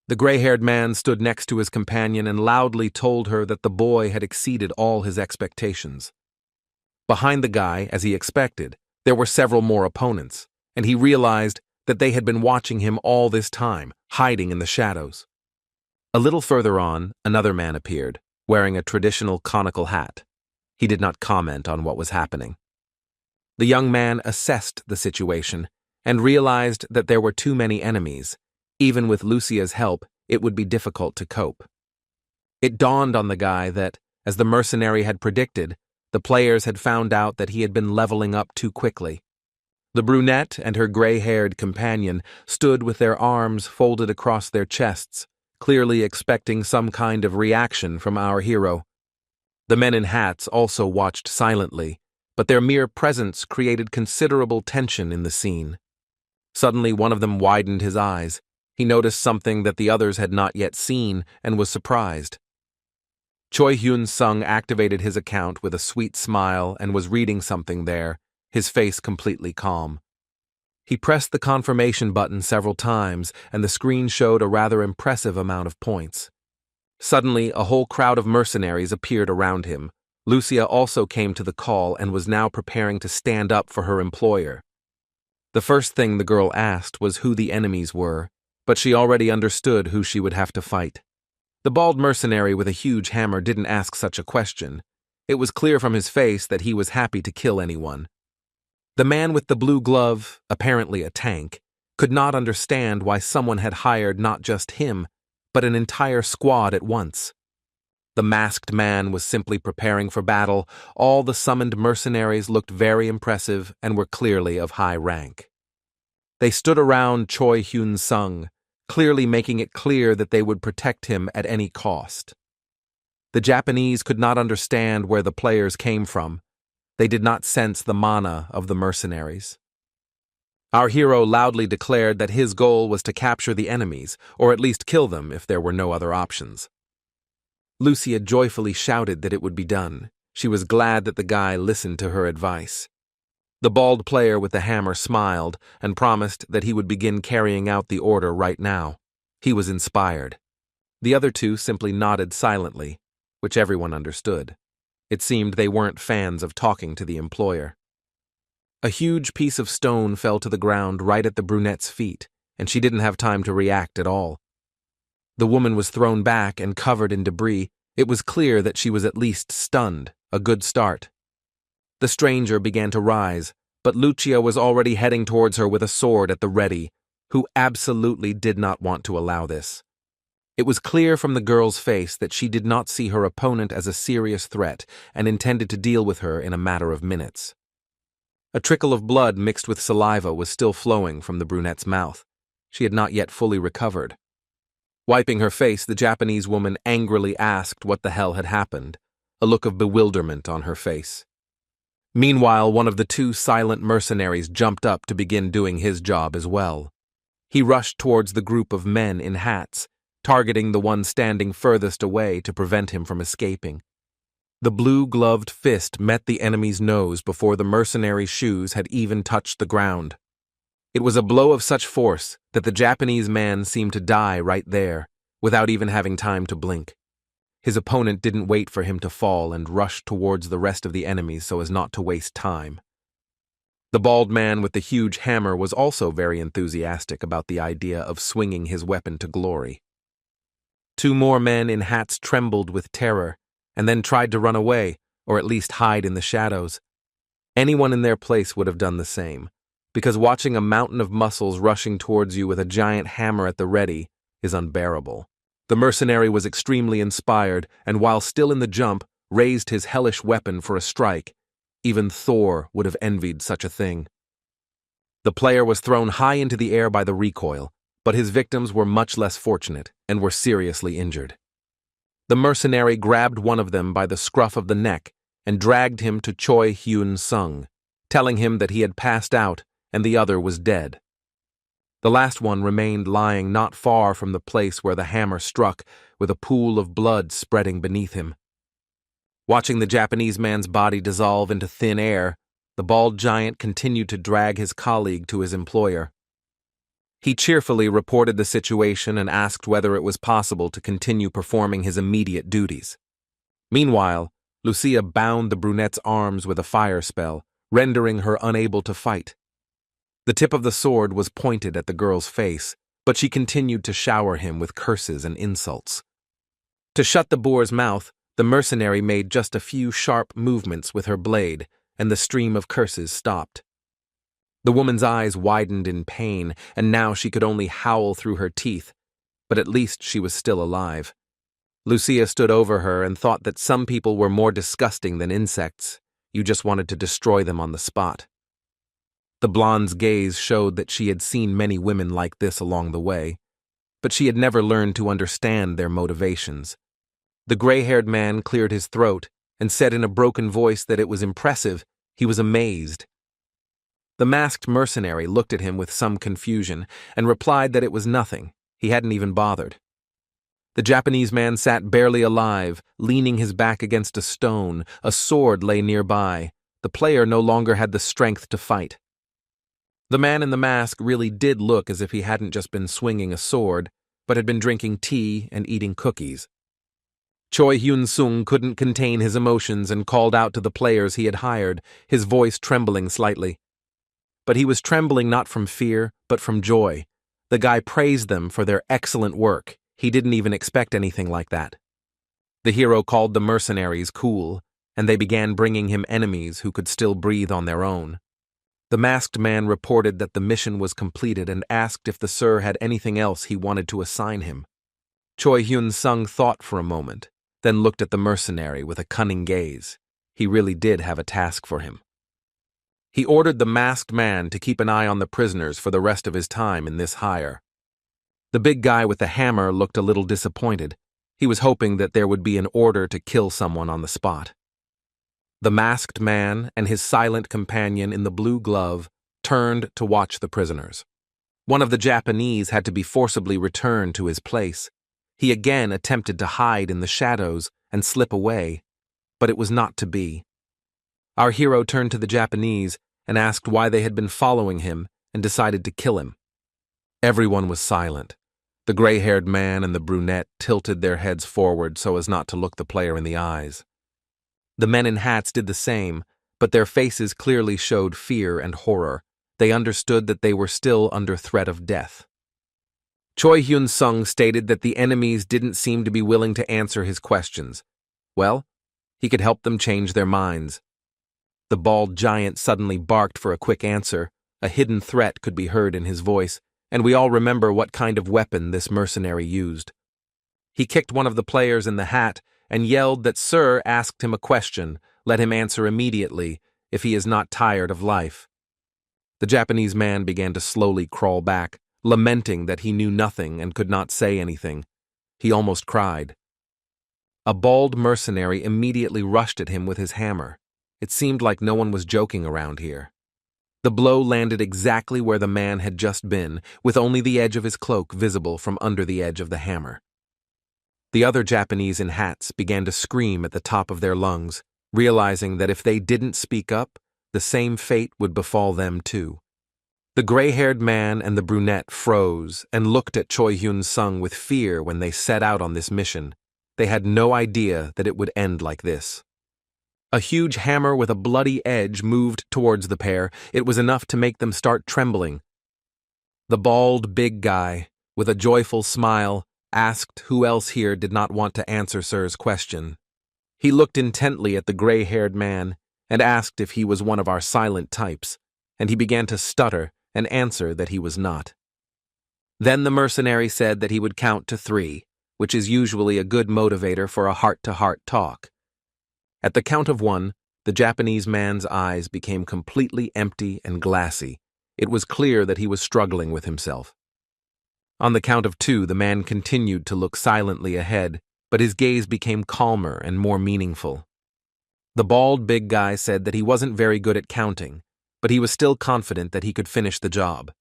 The gray-haired man stood next to his companion and loudly told her that the boy had exceeded all his expectations. Behind the guy, as he expected, there were several more opponents, and he realized that they had been watching him all this time, hiding in the shadows. A little further on, another man appeared, wearing a traditional conical hat. He did not comment on what was happening. The young man assessed the situation and realized that there were too many enemies. Even with Lucia's help, it would be difficult to cope. It dawned on the guy that, as the mercenary had predicted, the players had found out that he had been leveling up too quickly. The brunette and her gray-haired companion stood with their arms folded across their chests, clearly expecting some kind of reaction from our hero. The men in hats also watched silently, but their mere presence created considerable tension in the scene. Suddenly, one of them widened his eyes. He noticed something that the others had not yet seen and was surprised. Choi Hyun-sung activated his account with a sweet smile and was reading something there, his face completely calm. He pressed the confirmation button several times, and the screen showed a rather impressive amount of points. Suddenly, a whole crowd of mercenaries appeared around him. Lucia also came to the call and was now preparing to stand up for her employer. The first thing the girl asked was who the enemies were, but she already understood who she would have to fight. The bald mercenary with a huge hammer didn't ask such a question. It was clear from his face that he was happy to kill anyone. The man with the blue glove, apparently a tank, could not understand why someone had hired not just him, but an entire squad at once. The masked man was simply preparing for battle. All the summoned mercenaries looked very impressive and were clearly of high rank. They stood around Choi Hyun-sung, clearly making it clear that they would protect him at any cost. The Japanese could not understand where the players came from. They did not sense the mana of the mercenaries. Our hero loudly declared that his goal was to capture the enemies, or at least kill them if there were no other options. Lucia joyfully shouted that it would be done. She was glad that the guy listened to her advice. The bald player with the hammer smiled and promised that he would begin carrying out the order right now. He was inspired. The other two simply nodded silently, which everyone understood. It seemed they weren't fans of talking to the employer. A huge piece of stone fell to the ground right at the brunette's feet, and she didn't have time to react at all. The woman was thrown back and covered in debris. It was clear that she was at least stunned, a good start. The stranger began to rise, but Lucia was already heading towards her with a sword at the ready, who absolutely did not want to allow this. It was clear from the girl's face that she did not see her opponent as a serious threat and intended to deal with her in a matter of minutes. A trickle of blood mixed with saliva was still flowing from the brunette's mouth. She had not yet fully recovered. Wiping her face, the Japanese woman angrily asked what the hell had happened, a look of bewilderment on her face. Meanwhile, one of the two silent mercenaries jumped up to begin doing his job as well. He rushed towards the group of men in hats, targeting the one standing furthest away to prevent him from escaping. The blue-gloved fist met the enemy's nose before the mercenary's shoes had even touched the ground. It was a blow of such force that the Japanese man seemed to die right there, without even having time to blink. His opponent didn't wait for him to fall and rushed towards the rest of the enemies so as not to waste time. The bald man with the huge hammer was also very enthusiastic about the idea of swinging his weapon to glory. Two more men in hats trembled with terror, and then tried to run away, or at least hide in the shadows. Anyone in their place would have done the same, because watching a mountain of muscles rushing towards you with a giant hammer at the ready is unbearable. The mercenary was extremely inspired, and while still in the jump, raised his hellish weapon for a strike. Even Thor would have envied such a thing. The player was thrown high into the air by the recoil, but his victims were much less fortunate and were seriously injured. The mercenary grabbed one of them by the scruff of the neck and dragged him to Choi Hyun-sung, telling him that he had passed out and the other was dead. The last one remained lying not far from the place where the hammer struck, with a pool of blood spreading beneath him. Watching the Japanese man's body dissolve into thin air, the bald giant continued to drag his colleague to his employer. He cheerfully reported the situation and asked whether it was possible to continue performing his immediate duties. Meanwhile, Lucia bound the brunette's arms with a fire spell, rendering her unable to fight. The tip of the sword was pointed at the girl's face, but she continued to shower him with curses and insults. To shut the boar's mouth, the mercenary made just a few sharp movements with her blade, and the stream of curses stopped. The woman's eyes widened in pain, and now she could only howl through her teeth, but at least she was still alive. Lucia stood over her and thought that some people were more disgusting than insects. You just wanted to destroy them on the spot. The blonde's gaze showed that she had seen many women like this along the way, but she had never learned to understand their motivations. The gray-haired man cleared his throat and said in a broken voice that it was impressive. He was amazed. The masked mercenary looked at him with some confusion and replied that it was nothing. He hadn't even bothered. The Japanese man sat barely alive, leaning his back against a stone. A sword lay nearby. The player no longer had the strength to fight. The man in the mask really did look as if he hadn't just been swinging a sword, but had been drinking tea and eating cookies. Choi Hyun-sung couldn't contain his emotions and called out to the players he had hired, his voice trembling slightly. But he was trembling not from fear, but from joy. The guy praised them for their excellent work. He didn't even expect anything like that. The hero called the mercenaries cool, and they began bringing him enemies who could still breathe on their own. The masked man reported that the mission was completed and asked if the sir had anything else he wanted to assign him. Choi Hyun-sung thought for a moment, then looked at the mercenary with a cunning gaze. He really did have a task for him. He ordered the masked man to keep an eye on the prisoners for the rest of his time in this hire. The big guy with the hammer looked a little disappointed. He was hoping that there would be an order to kill someone on the spot. The masked man and his silent companion in the blue glove turned to watch the prisoners. One of the Japanese had to be forcibly returned to his place. He again attempted to hide in the shadows and slip away, but it was not to be. Our hero turned to the Japanese and asked why they had been following him and decided to kill him. Everyone was silent. The gray-haired man and the brunette tilted their heads forward so as not to look the player in the eyes. The men in hats did the same, but their faces clearly showed fear and horror. They understood that they were still under threat of death. Choi Hyun-sung stated that the enemies didn't seem to be willing to answer his questions. Well, he could help them change their minds. The bald giant suddenly barked for a quick answer. A hidden threat could be heard in his voice, and we all remember what kind of weapon this mercenary used. He kicked one of the players in the hat and yelled that Sir asked him a question. Let him answer immediately, if he is not tired of life. The Japanese man began to slowly crawl back, lamenting that he knew nothing and could not say anything. He almost cried. A bald mercenary immediately rushed at him with his hammer. It seemed like no one was joking around here. The blow landed exactly where the man had just been, with only the edge of his cloak visible from under the edge of the hammer. The other Japanese in hats began to scream at the top of their lungs, realizing that if they didn't speak up, the same fate would befall them too. The gray-haired man and the brunette froze and looked at Choi Hyun-sung with fear when they set out on this mission. They had no idea that it would end like this. A huge hammer with a bloody edge moved towards the pair. It was enough to make them start trembling. The bald big guy, with a joyful smile, asked who else here did not want to answer Sir's question. He looked intently at the gray-haired man and asked if he was one of our silent types, and he began to stutter and answer that he was not. Then the mercenary said that he would count to 3, which is usually a good motivator for a heart-to-heart talk. At the count of 1, the Japanese man's eyes became completely empty and glassy. It was clear that he was struggling with himself. On the count of 2, the man continued to look silently ahead, but his gaze became calmer and more meaningful. The bald big guy said that he wasn't very good at counting, but he was still confident that he could finish the job.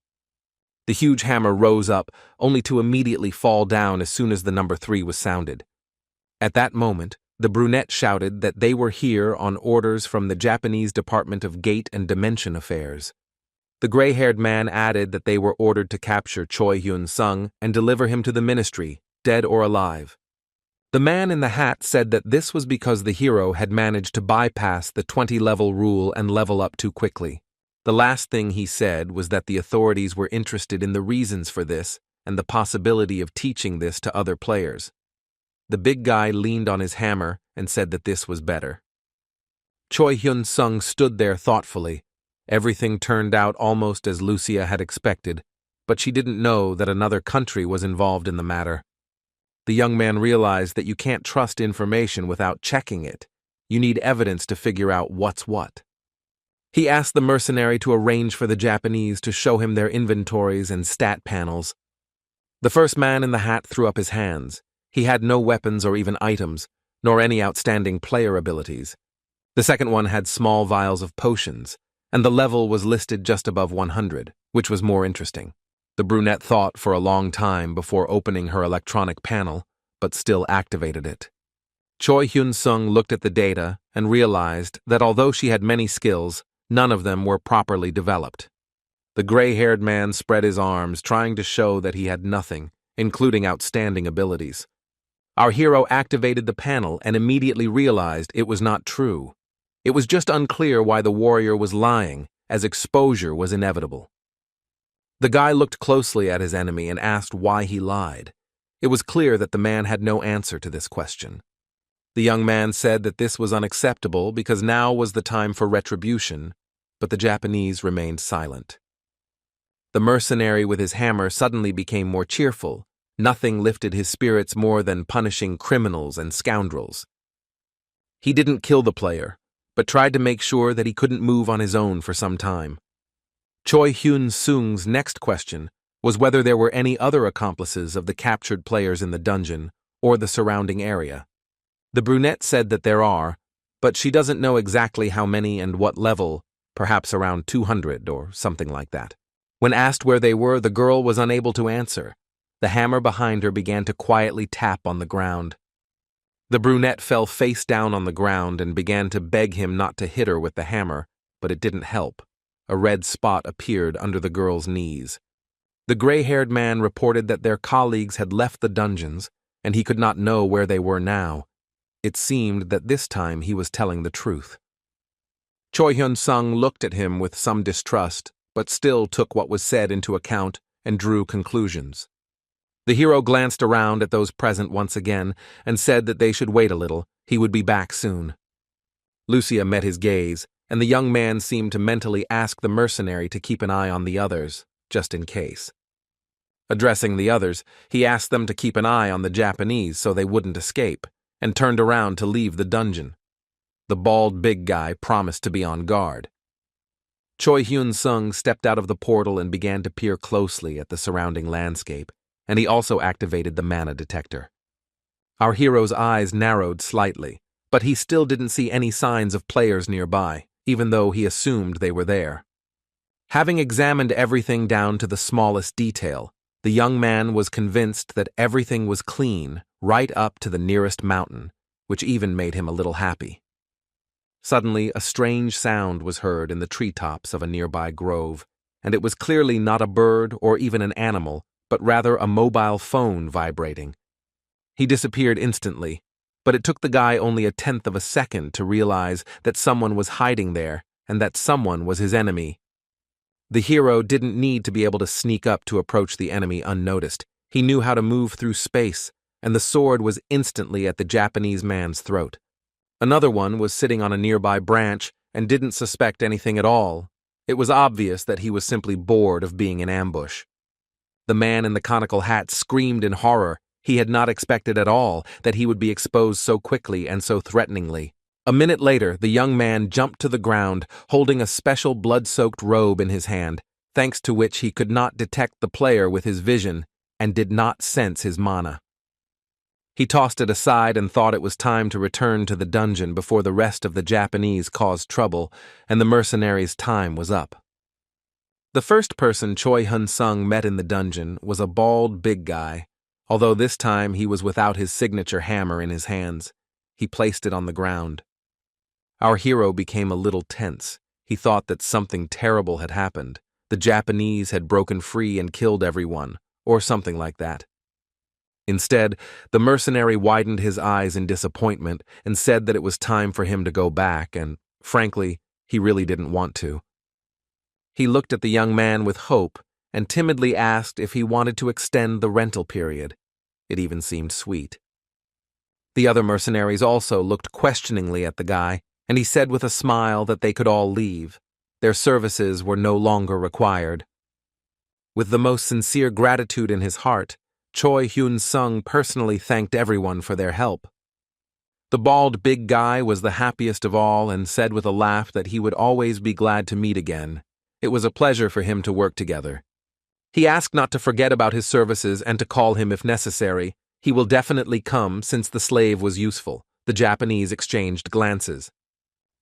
The huge hammer rose up, only to immediately fall down as soon as the number 3 was sounded. At that moment, the brunette shouted that they were here on orders from the Japanese Department of Gate and Dimension Affairs. The gray-haired man added that they were ordered to capture Choi Hyun-sung and deliver him to the ministry, dead or alive. The man in the hat said that this was because the hero had managed to bypass the 20-level rule and level up too quickly. The last thing he said was that the authorities were interested in the reasons for this and the possibility of teaching this to other players. The big guy leaned on his hammer and said that this was better. Choi Hyun-sung stood there thoughtfully. Everything turned out almost as Lucia had expected, but she didn't know that another country was involved in the matter. The young man realized that you can't trust information without checking it. You need evidence to figure out what's what. He asked the mercenary to arrange for the Japanese to show him their inventories and stat panels. The first man in the hat threw up his hands. He had no weapons or even items, nor any outstanding player abilities. The second one had small vials of potions, and the level was listed just above 100, which was more interesting. The brunette thought for a long time before opening her electronic panel, but still activated it. Choi Hyun-sung looked at the data and realized that although she had many skills, none of them were properly developed. The gray-haired man spread his arms, trying to show that he had nothing, including outstanding abilities. Our hero activated the panel and immediately realized it was not true. It was just unclear why the warrior was lying, as exposure was inevitable. The guy looked closely at his enemy and asked why he lied. It was clear that the man had no answer to this question. The young man said that this was unacceptable because now was the time for retribution, but the Japanese remained silent. The mercenary with his hammer suddenly became more cheerful. Nothing lifted his spirits more than punishing criminals and scoundrels. He didn't kill the player, but tried to make sure that he couldn't move on his own for some time. Choi Hyun-sung's next question was whether there were any other accomplices of the captured players in the dungeon or the surrounding area. The brunette said that there are, but she doesn't know exactly how many and what level, perhaps around 200 or something like that. When asked where they were, the girl was unable to answer. The hammer behind her began to quietly tap on the ground. The brunette fell face down on the ground and began to beg him not to hit her with the hammer, but it didn't help. A red spot appeared under the girl's knees. The gray-haired man reported that their colleagues had left the dungeons, and he could not know where they were now. It seemed that this time he was telling the truth. Choi Hyun-sung looked at him with some distrust, but still took what was said into account and drew conclusions. The hero glanced around at those present once again and said that they should wait a little. He would be back soon. Lucia met his gaze, and the young man seemed to mentally ask the mercenary to keep an eye on the others, just in case. Addressing the others, he asked them to keep an eye on the Japanese so they wouldn't escape, and turned around to leave the dungeon. The bald big guy promised to be on guard. Choi Hyun-sung stepped out of the portal and began to peer closely at the surrounding landscape, and he also activated the mana detector. Our hero's eyes narrowed slightly, but he still didn't see any signs of players nearby, even though he assumed they were there. Having examined everything down to the smallest detail, the young man was convinced that everything was clean right up to the nearest mountain, which even made him a little happy. Suddenly, a strange sound was heard in the treetops of a nearby grove, and it was clearly not a bird or even an animal, but rather a mobile phone vibrating. He disappeared instantly, but it took the guy only a tenth of a second to realize that someone was hiding there and that someone was his enemy. The hero didn't need to be able to sneak up to approach the enemy unnoticed. He knew how to move through space, and the sword was instantly at the Japanese man's throat. Another one was sitting on a nearby branch and didn't suspect anything at all. It was obvious that he was simply bored of being in ambush. The man in the conical hat screamed in horror. He had not expected at all that he would be exposed so quickly and so threateningly. A minute later, the young man jumped to the ground, holding a special blood-soaked robe in his hand, thanks to which he could not detect the player with his vision. and did not sense his mana. He tossed it aside and thought it was time to return to the dungeon before the rest of the Japanese caused trouble and the mercenaries' time was up. The first person Choi Hyun-sung met in the dungeon was a bald, big guy, although this time he was without his signature hammer in his hands. He placed it on the ground. Our hero became a little tense. He thought that something terrible had happened. The Japanese had broken free and killed everyone, or something like that. Instead, the mercenary widened his eyes in disappointment and said that it was time for him to go back, and, frankly, he really didn't want to. He looked at the young man with hope and timidly asked if he wanted to extend the rental period. It even seemed sweet. The other mercenaries also looked questioningly at the guy, and he said with a smile that they could all leave. Their services were no longer required. With the most sincere gratitude in his heart, Choi Hyun-sung personally thanked everyone for their help. The bald big guy was the happiest of all and said with a laugh that he would always be glad to meet again. It was a pleasure for him to work together. He asked not to forget about his services and to call him if necessary. He will definitely come since the slave was useful. The Japanese exchanged glances.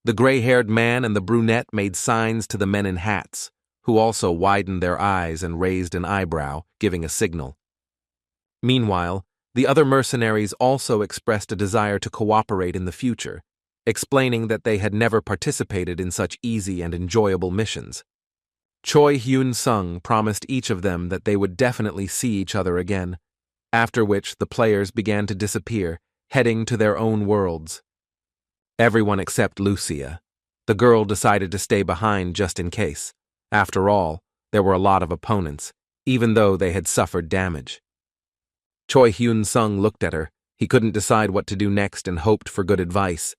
The gray-haired man and the brunette made signs to the men in hats, who also widened their eyes and raised an eyebrow, giving a signal. Meanwhile, the other mercenaries also expressed a desire to cooperate in the future, explaining that they had never participated in such easy and enjoyable missions. Choi Hyun-sung promised each of them that they would definitely see each other again, after which the players began to disappear, heading to their own worlds. Everyone except Lucia. The girl decided to stay behind just in case. After all, there were a lot of opponents, even though they had suffered damage. Choi Hyun-sung looked at her. He couldn't decide what to do next and hoped for good advice.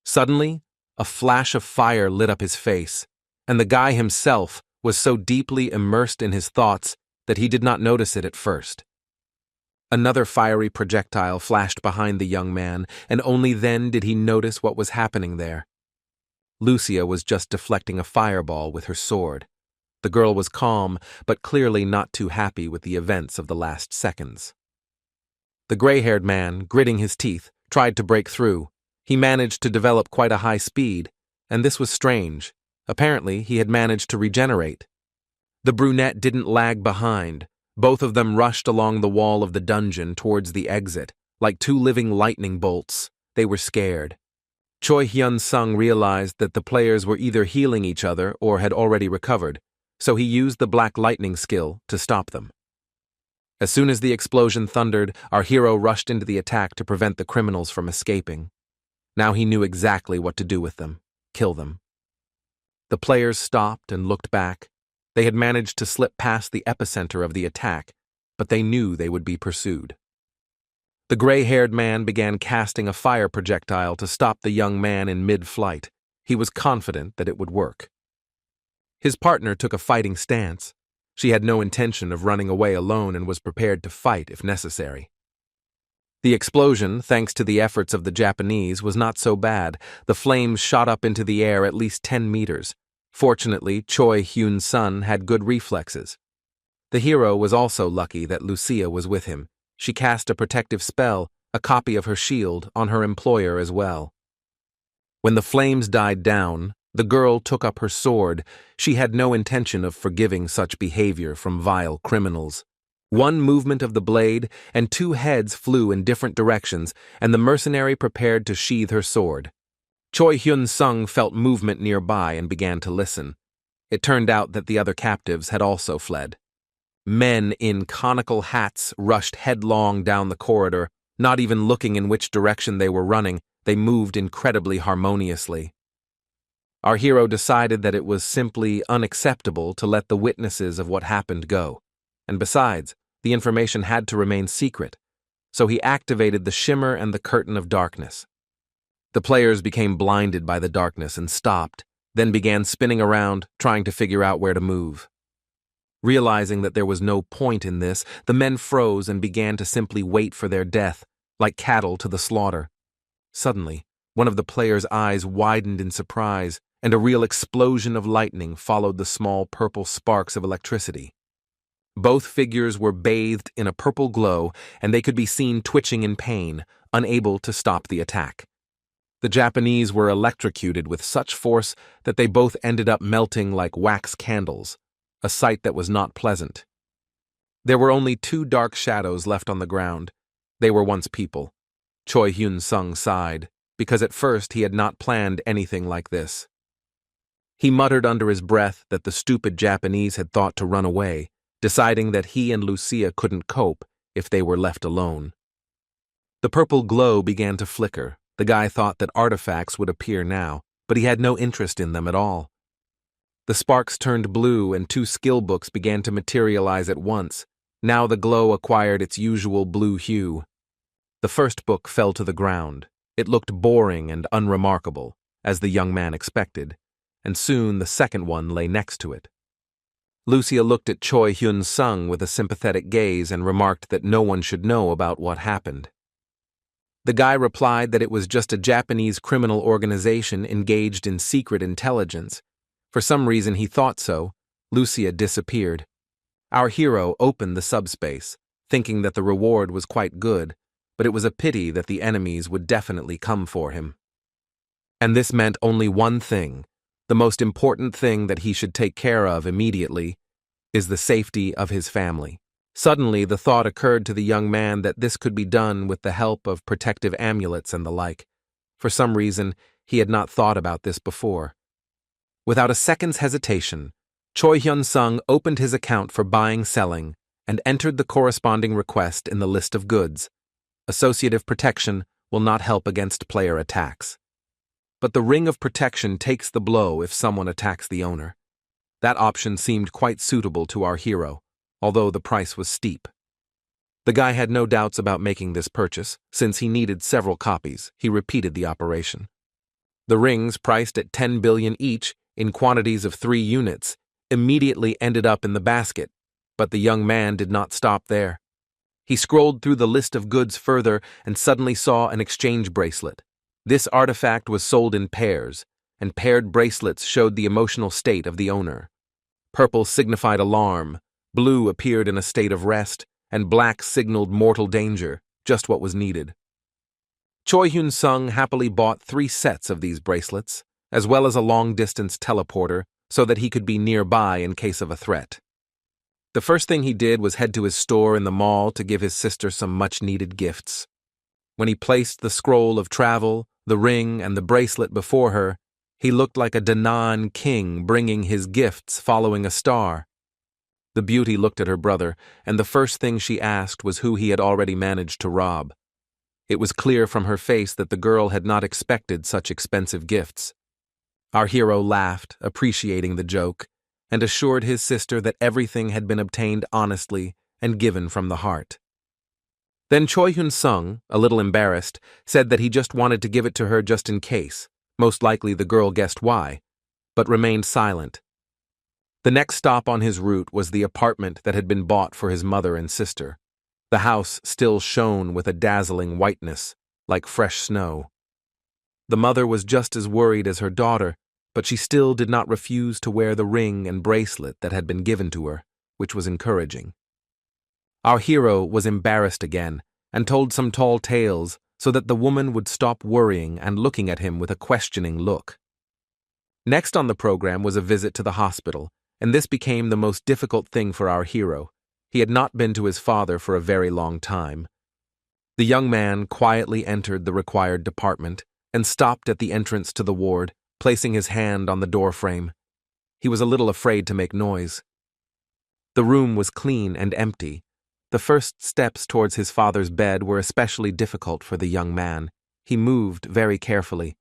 Suddenly, a flash of fire lit up his face, and the guy himself was so deeply immersed in his thoughts that he did not notice it at first. Another fiery projectile flashed behind the young man, and only then did he notice what was happening there. Lucia was just deflecting a fireball with her sword. The girl was calm, but clearly not too happy with the events of the last seconds. The gray-haired man, gritting his teeth, tried to break through. He managed to develop quite a high speed, and this was strange. Apparently, he had managed to regenerate. The brunette didn't lag behind. Both of them rushed along the wall of the dungeon towards the exit, like two living lightning bolts. They were scared. Choi Hyun-sung realized that the players were either healing each other or had already recovered, so he used the black lightning skill to stop them. As soon as the explosion thundered, our hero rushed into the attack to prevent the criminals from escaping. Now he knew exactly what to do with them: kill them. The players stopped and looked back. They had managed to slip past the epicenter of the attack, but they knew they would be pursued. The gray-haired man began casting a fire projectile to stop the young man in mid-flight. He was confident that it would work. His partner took a fighting stance. She had no intention of running away alone and was prepared to fight if necessary. The explosion, thanks to the efforts of the Japanese, was not so bad. The flames shot up into the air at least 10 meters. Fortunately, Choi Hyun-sung had good reflexes. The hero was also lucky that Lucia was with him. She cast a protective spell, a copy of her shield, on her employer as well. When the flames died down, the girl took up her sword. She had no intention of forgiving such behavior from vile criminals. One movement of the blade, and two heads flew in different directions, and the mercenary prepared to sheathe her sword. Choi Hyun-sung felt movement nearby and began to listen. It turned out that the other captives had also fled. Men in conical hats rushed headlong down the corridor, not even looking in which direction they were running. They moved incredibly harmoniously. Our hero decided that it was simply unacceptable to let the witnesses of what happened go. And besides, the information had to remain secret, so he activated the shimmer and the curtain of darkness. The players became blinded by the darkness and stopped, then began spinning around, trying to figure out where to move. Realizing that there was no point in this, the men froze and began to simply wait for their death, like cattle to the slaughter. Suddenly, one of the players' eyes widened in surprise, and a real explosion of lightning followed the small purple sparks of electricity. Both figures were bathed in a purple glow, and they could be seen twitching in pain, unable to stop the attack. The Japanese were electrocuted with such force that they both ended up melting like wax candles, a sight that was not pleasant. There were only 2 dark shadows left on the ground. They were once people. Choi Hyun-sung sighed, because at first he had not planned anything like this. He muttered under his breath that the stupid Japanese had thought to run away, deciding that he and Lucia couldn't cope if they were left alone. The purple glow began to flicker. The guy thought that artifacts would appear now, but he had no interest in them at all. The sparks turned blue and 2 skill books began to materialize at once. Now the glow acquired its usual blue hue. The first book fell to the ground. It looked boring and unremarkable, as the young man expected, and soon the second one lay next to it. Lucia looked at Choi Hyun-sung with a sympathetic gaze and remarked that no one should know about what happened. The guy replied that it was just a Japanese criminal organization engaged in secret intelligence. For some reason he thought so. Lucia disappeared. Our hero opened the subspace, thinking that the reward was quite good, but it was a pity that the enemies would definitely come for him. And this meant only one thing. The most important thing that he should take care of immediately is the safety of his family. Suddenly, the thought occurred to the young man that this could be done with the help of protective amulets and the like. For some reason, he had not thought about this before. Without a second's hesitation, Choi Hyun-sung opened his account for buying-selling and entered the corresponding request in the list of goods. Associative protection will not help against player attacks. But the ring of protection takes the blow if someone attacks the owner. That option seemed quite suitable to our hero, although the price was steep. The guy had no doubts about making this purchase. Since he needed several copies, he repeated the operation. The rings, priced at 10 billion each, in quantities of 3 units, immediately ended up in the basket, but the young man did not stop there. He scrolled through the list of goods further and suddenly saw an exchange bracelet. This artifact was sold in pairs, and paired bracelets showed the emotional state of the owner. Purple signified alarm, blue appeared in a state of rest, and black signaled mortal danger, just what was needed. Choi Hyun-sung happily bought 3 sets of these bracelets, as well as a long-distance teleporter, so that he could be nearby in case of a threat. The first thing he did was head to his store in the mall to give his sister some much-needed gifts. When he placed the scroll of travel, the ring, and the bracelet before her, he looked like a Danaan king bringing his gifts following a star. The beauty looked at her brother, and the first thing she asked was who he had already managed to rob. It was clear from her face that the girl had not expected such expensive gifts. Our hero laughed, appreciating the joke, and assured his sister that everything had been obtained honestly and given from the heart. Then Choi Hyun-sung, a little embarrassed, said that he just wanted to give it to her just in case. Most likely the girl guessed why, but remained silent. The next stop on his route was the apartment that had been bought for his mother and sister. The house still shone with a dazzling whiteness, like fresh snow. The mother was just as worried as her daughter, but she still did not refuse to wear the ring and bracelet that had been given to her, which was encouraging. Our hero was embarrassed again and told some tall tales so that the woman would stop worrying and looking at him with a questioning look. Next on the program was a visit to the hospital, and this became the most difficult thing for our hero. He had not been to his father for a very long time. The young man quietly entered the required department and stopped at the entrance to the ward, placing his hand on the doorframe. He was a little afraid to make noise. The room was clean and empty. The first steps towards his father's bed were especially difficult for the young man. He moved very carefully.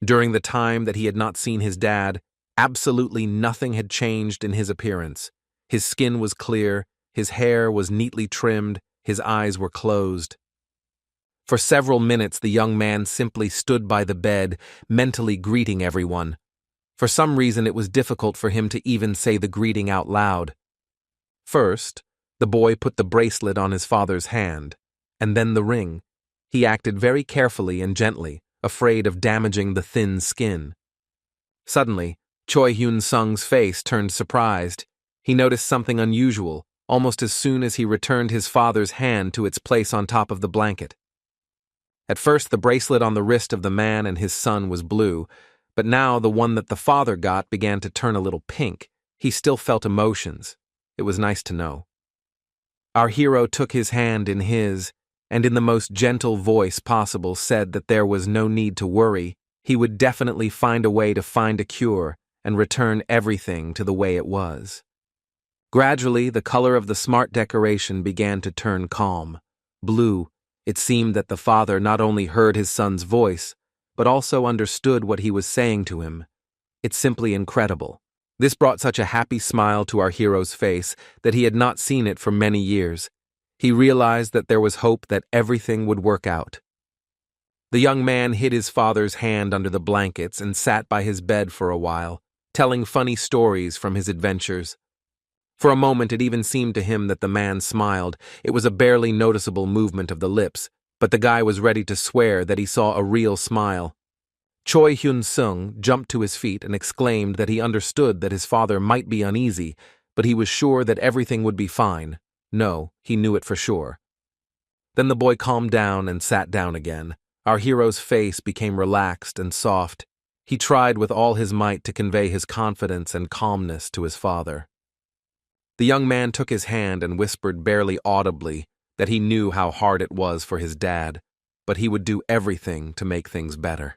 During the time that he had not seen his dad, absolutely nothing had changed in his appearance. His skin was clear, his hair was neatly trimmed, his eyes were closed. For several minutes, the young man simply stood by the bed, mentally greeting everyone. For some reason, it was difficult for him to even say the greeting out loud. First, the boy put the bracelet on his father's hand, and then the ring. He acted very carefully and gently, afraid of damaging the thin skin. Suddenly, Choi Hyun-sung's face turned surprised. He noticed something unusual. almost as soon as he returned his father's hand to its place on top of the blanket. At first, the bracelet on the wrist of the man and his son was blue, but now the one that the father got began to turn a little pink. He still felt emotions. It was nice to know. Our hero took his hand in his, and in the most gentle voice possible said that there was no need to worry. He would definitely find a way to find a cure and return everything to the way it was. Gradually, the color of the smart decoration began to turn calm. Blue. It seemed that the father not only heard his son's voice, but also understood what he was saying to him. It's simply incredible. This brought such a happy smile to our hero's face that he had not seen it for many years. He realized that there was hope that everything would work out. The young man hid his father's hand under the blankets and sat by his bed for a while, telling funny stories from his adventures. For a moment it even seemed to him that the man smiled. It was a barely noticeable movement of the lips, but the guy was ready to swear that he saw a real smile. Choi Hyun-sung jumped to his feet and exclaimed that he understood that his father might be uneasy, but he was sure that everything would be fine. No, he knew it for sure. Then the boy calmed down and sat down again. Our hero's face became relaxed and soft. He tried with all his might to convey his confidence and calmness to his father. The young man took his hand and whispered barely audibly that he knew how hard it was for his dad, but he would do everything to make things better.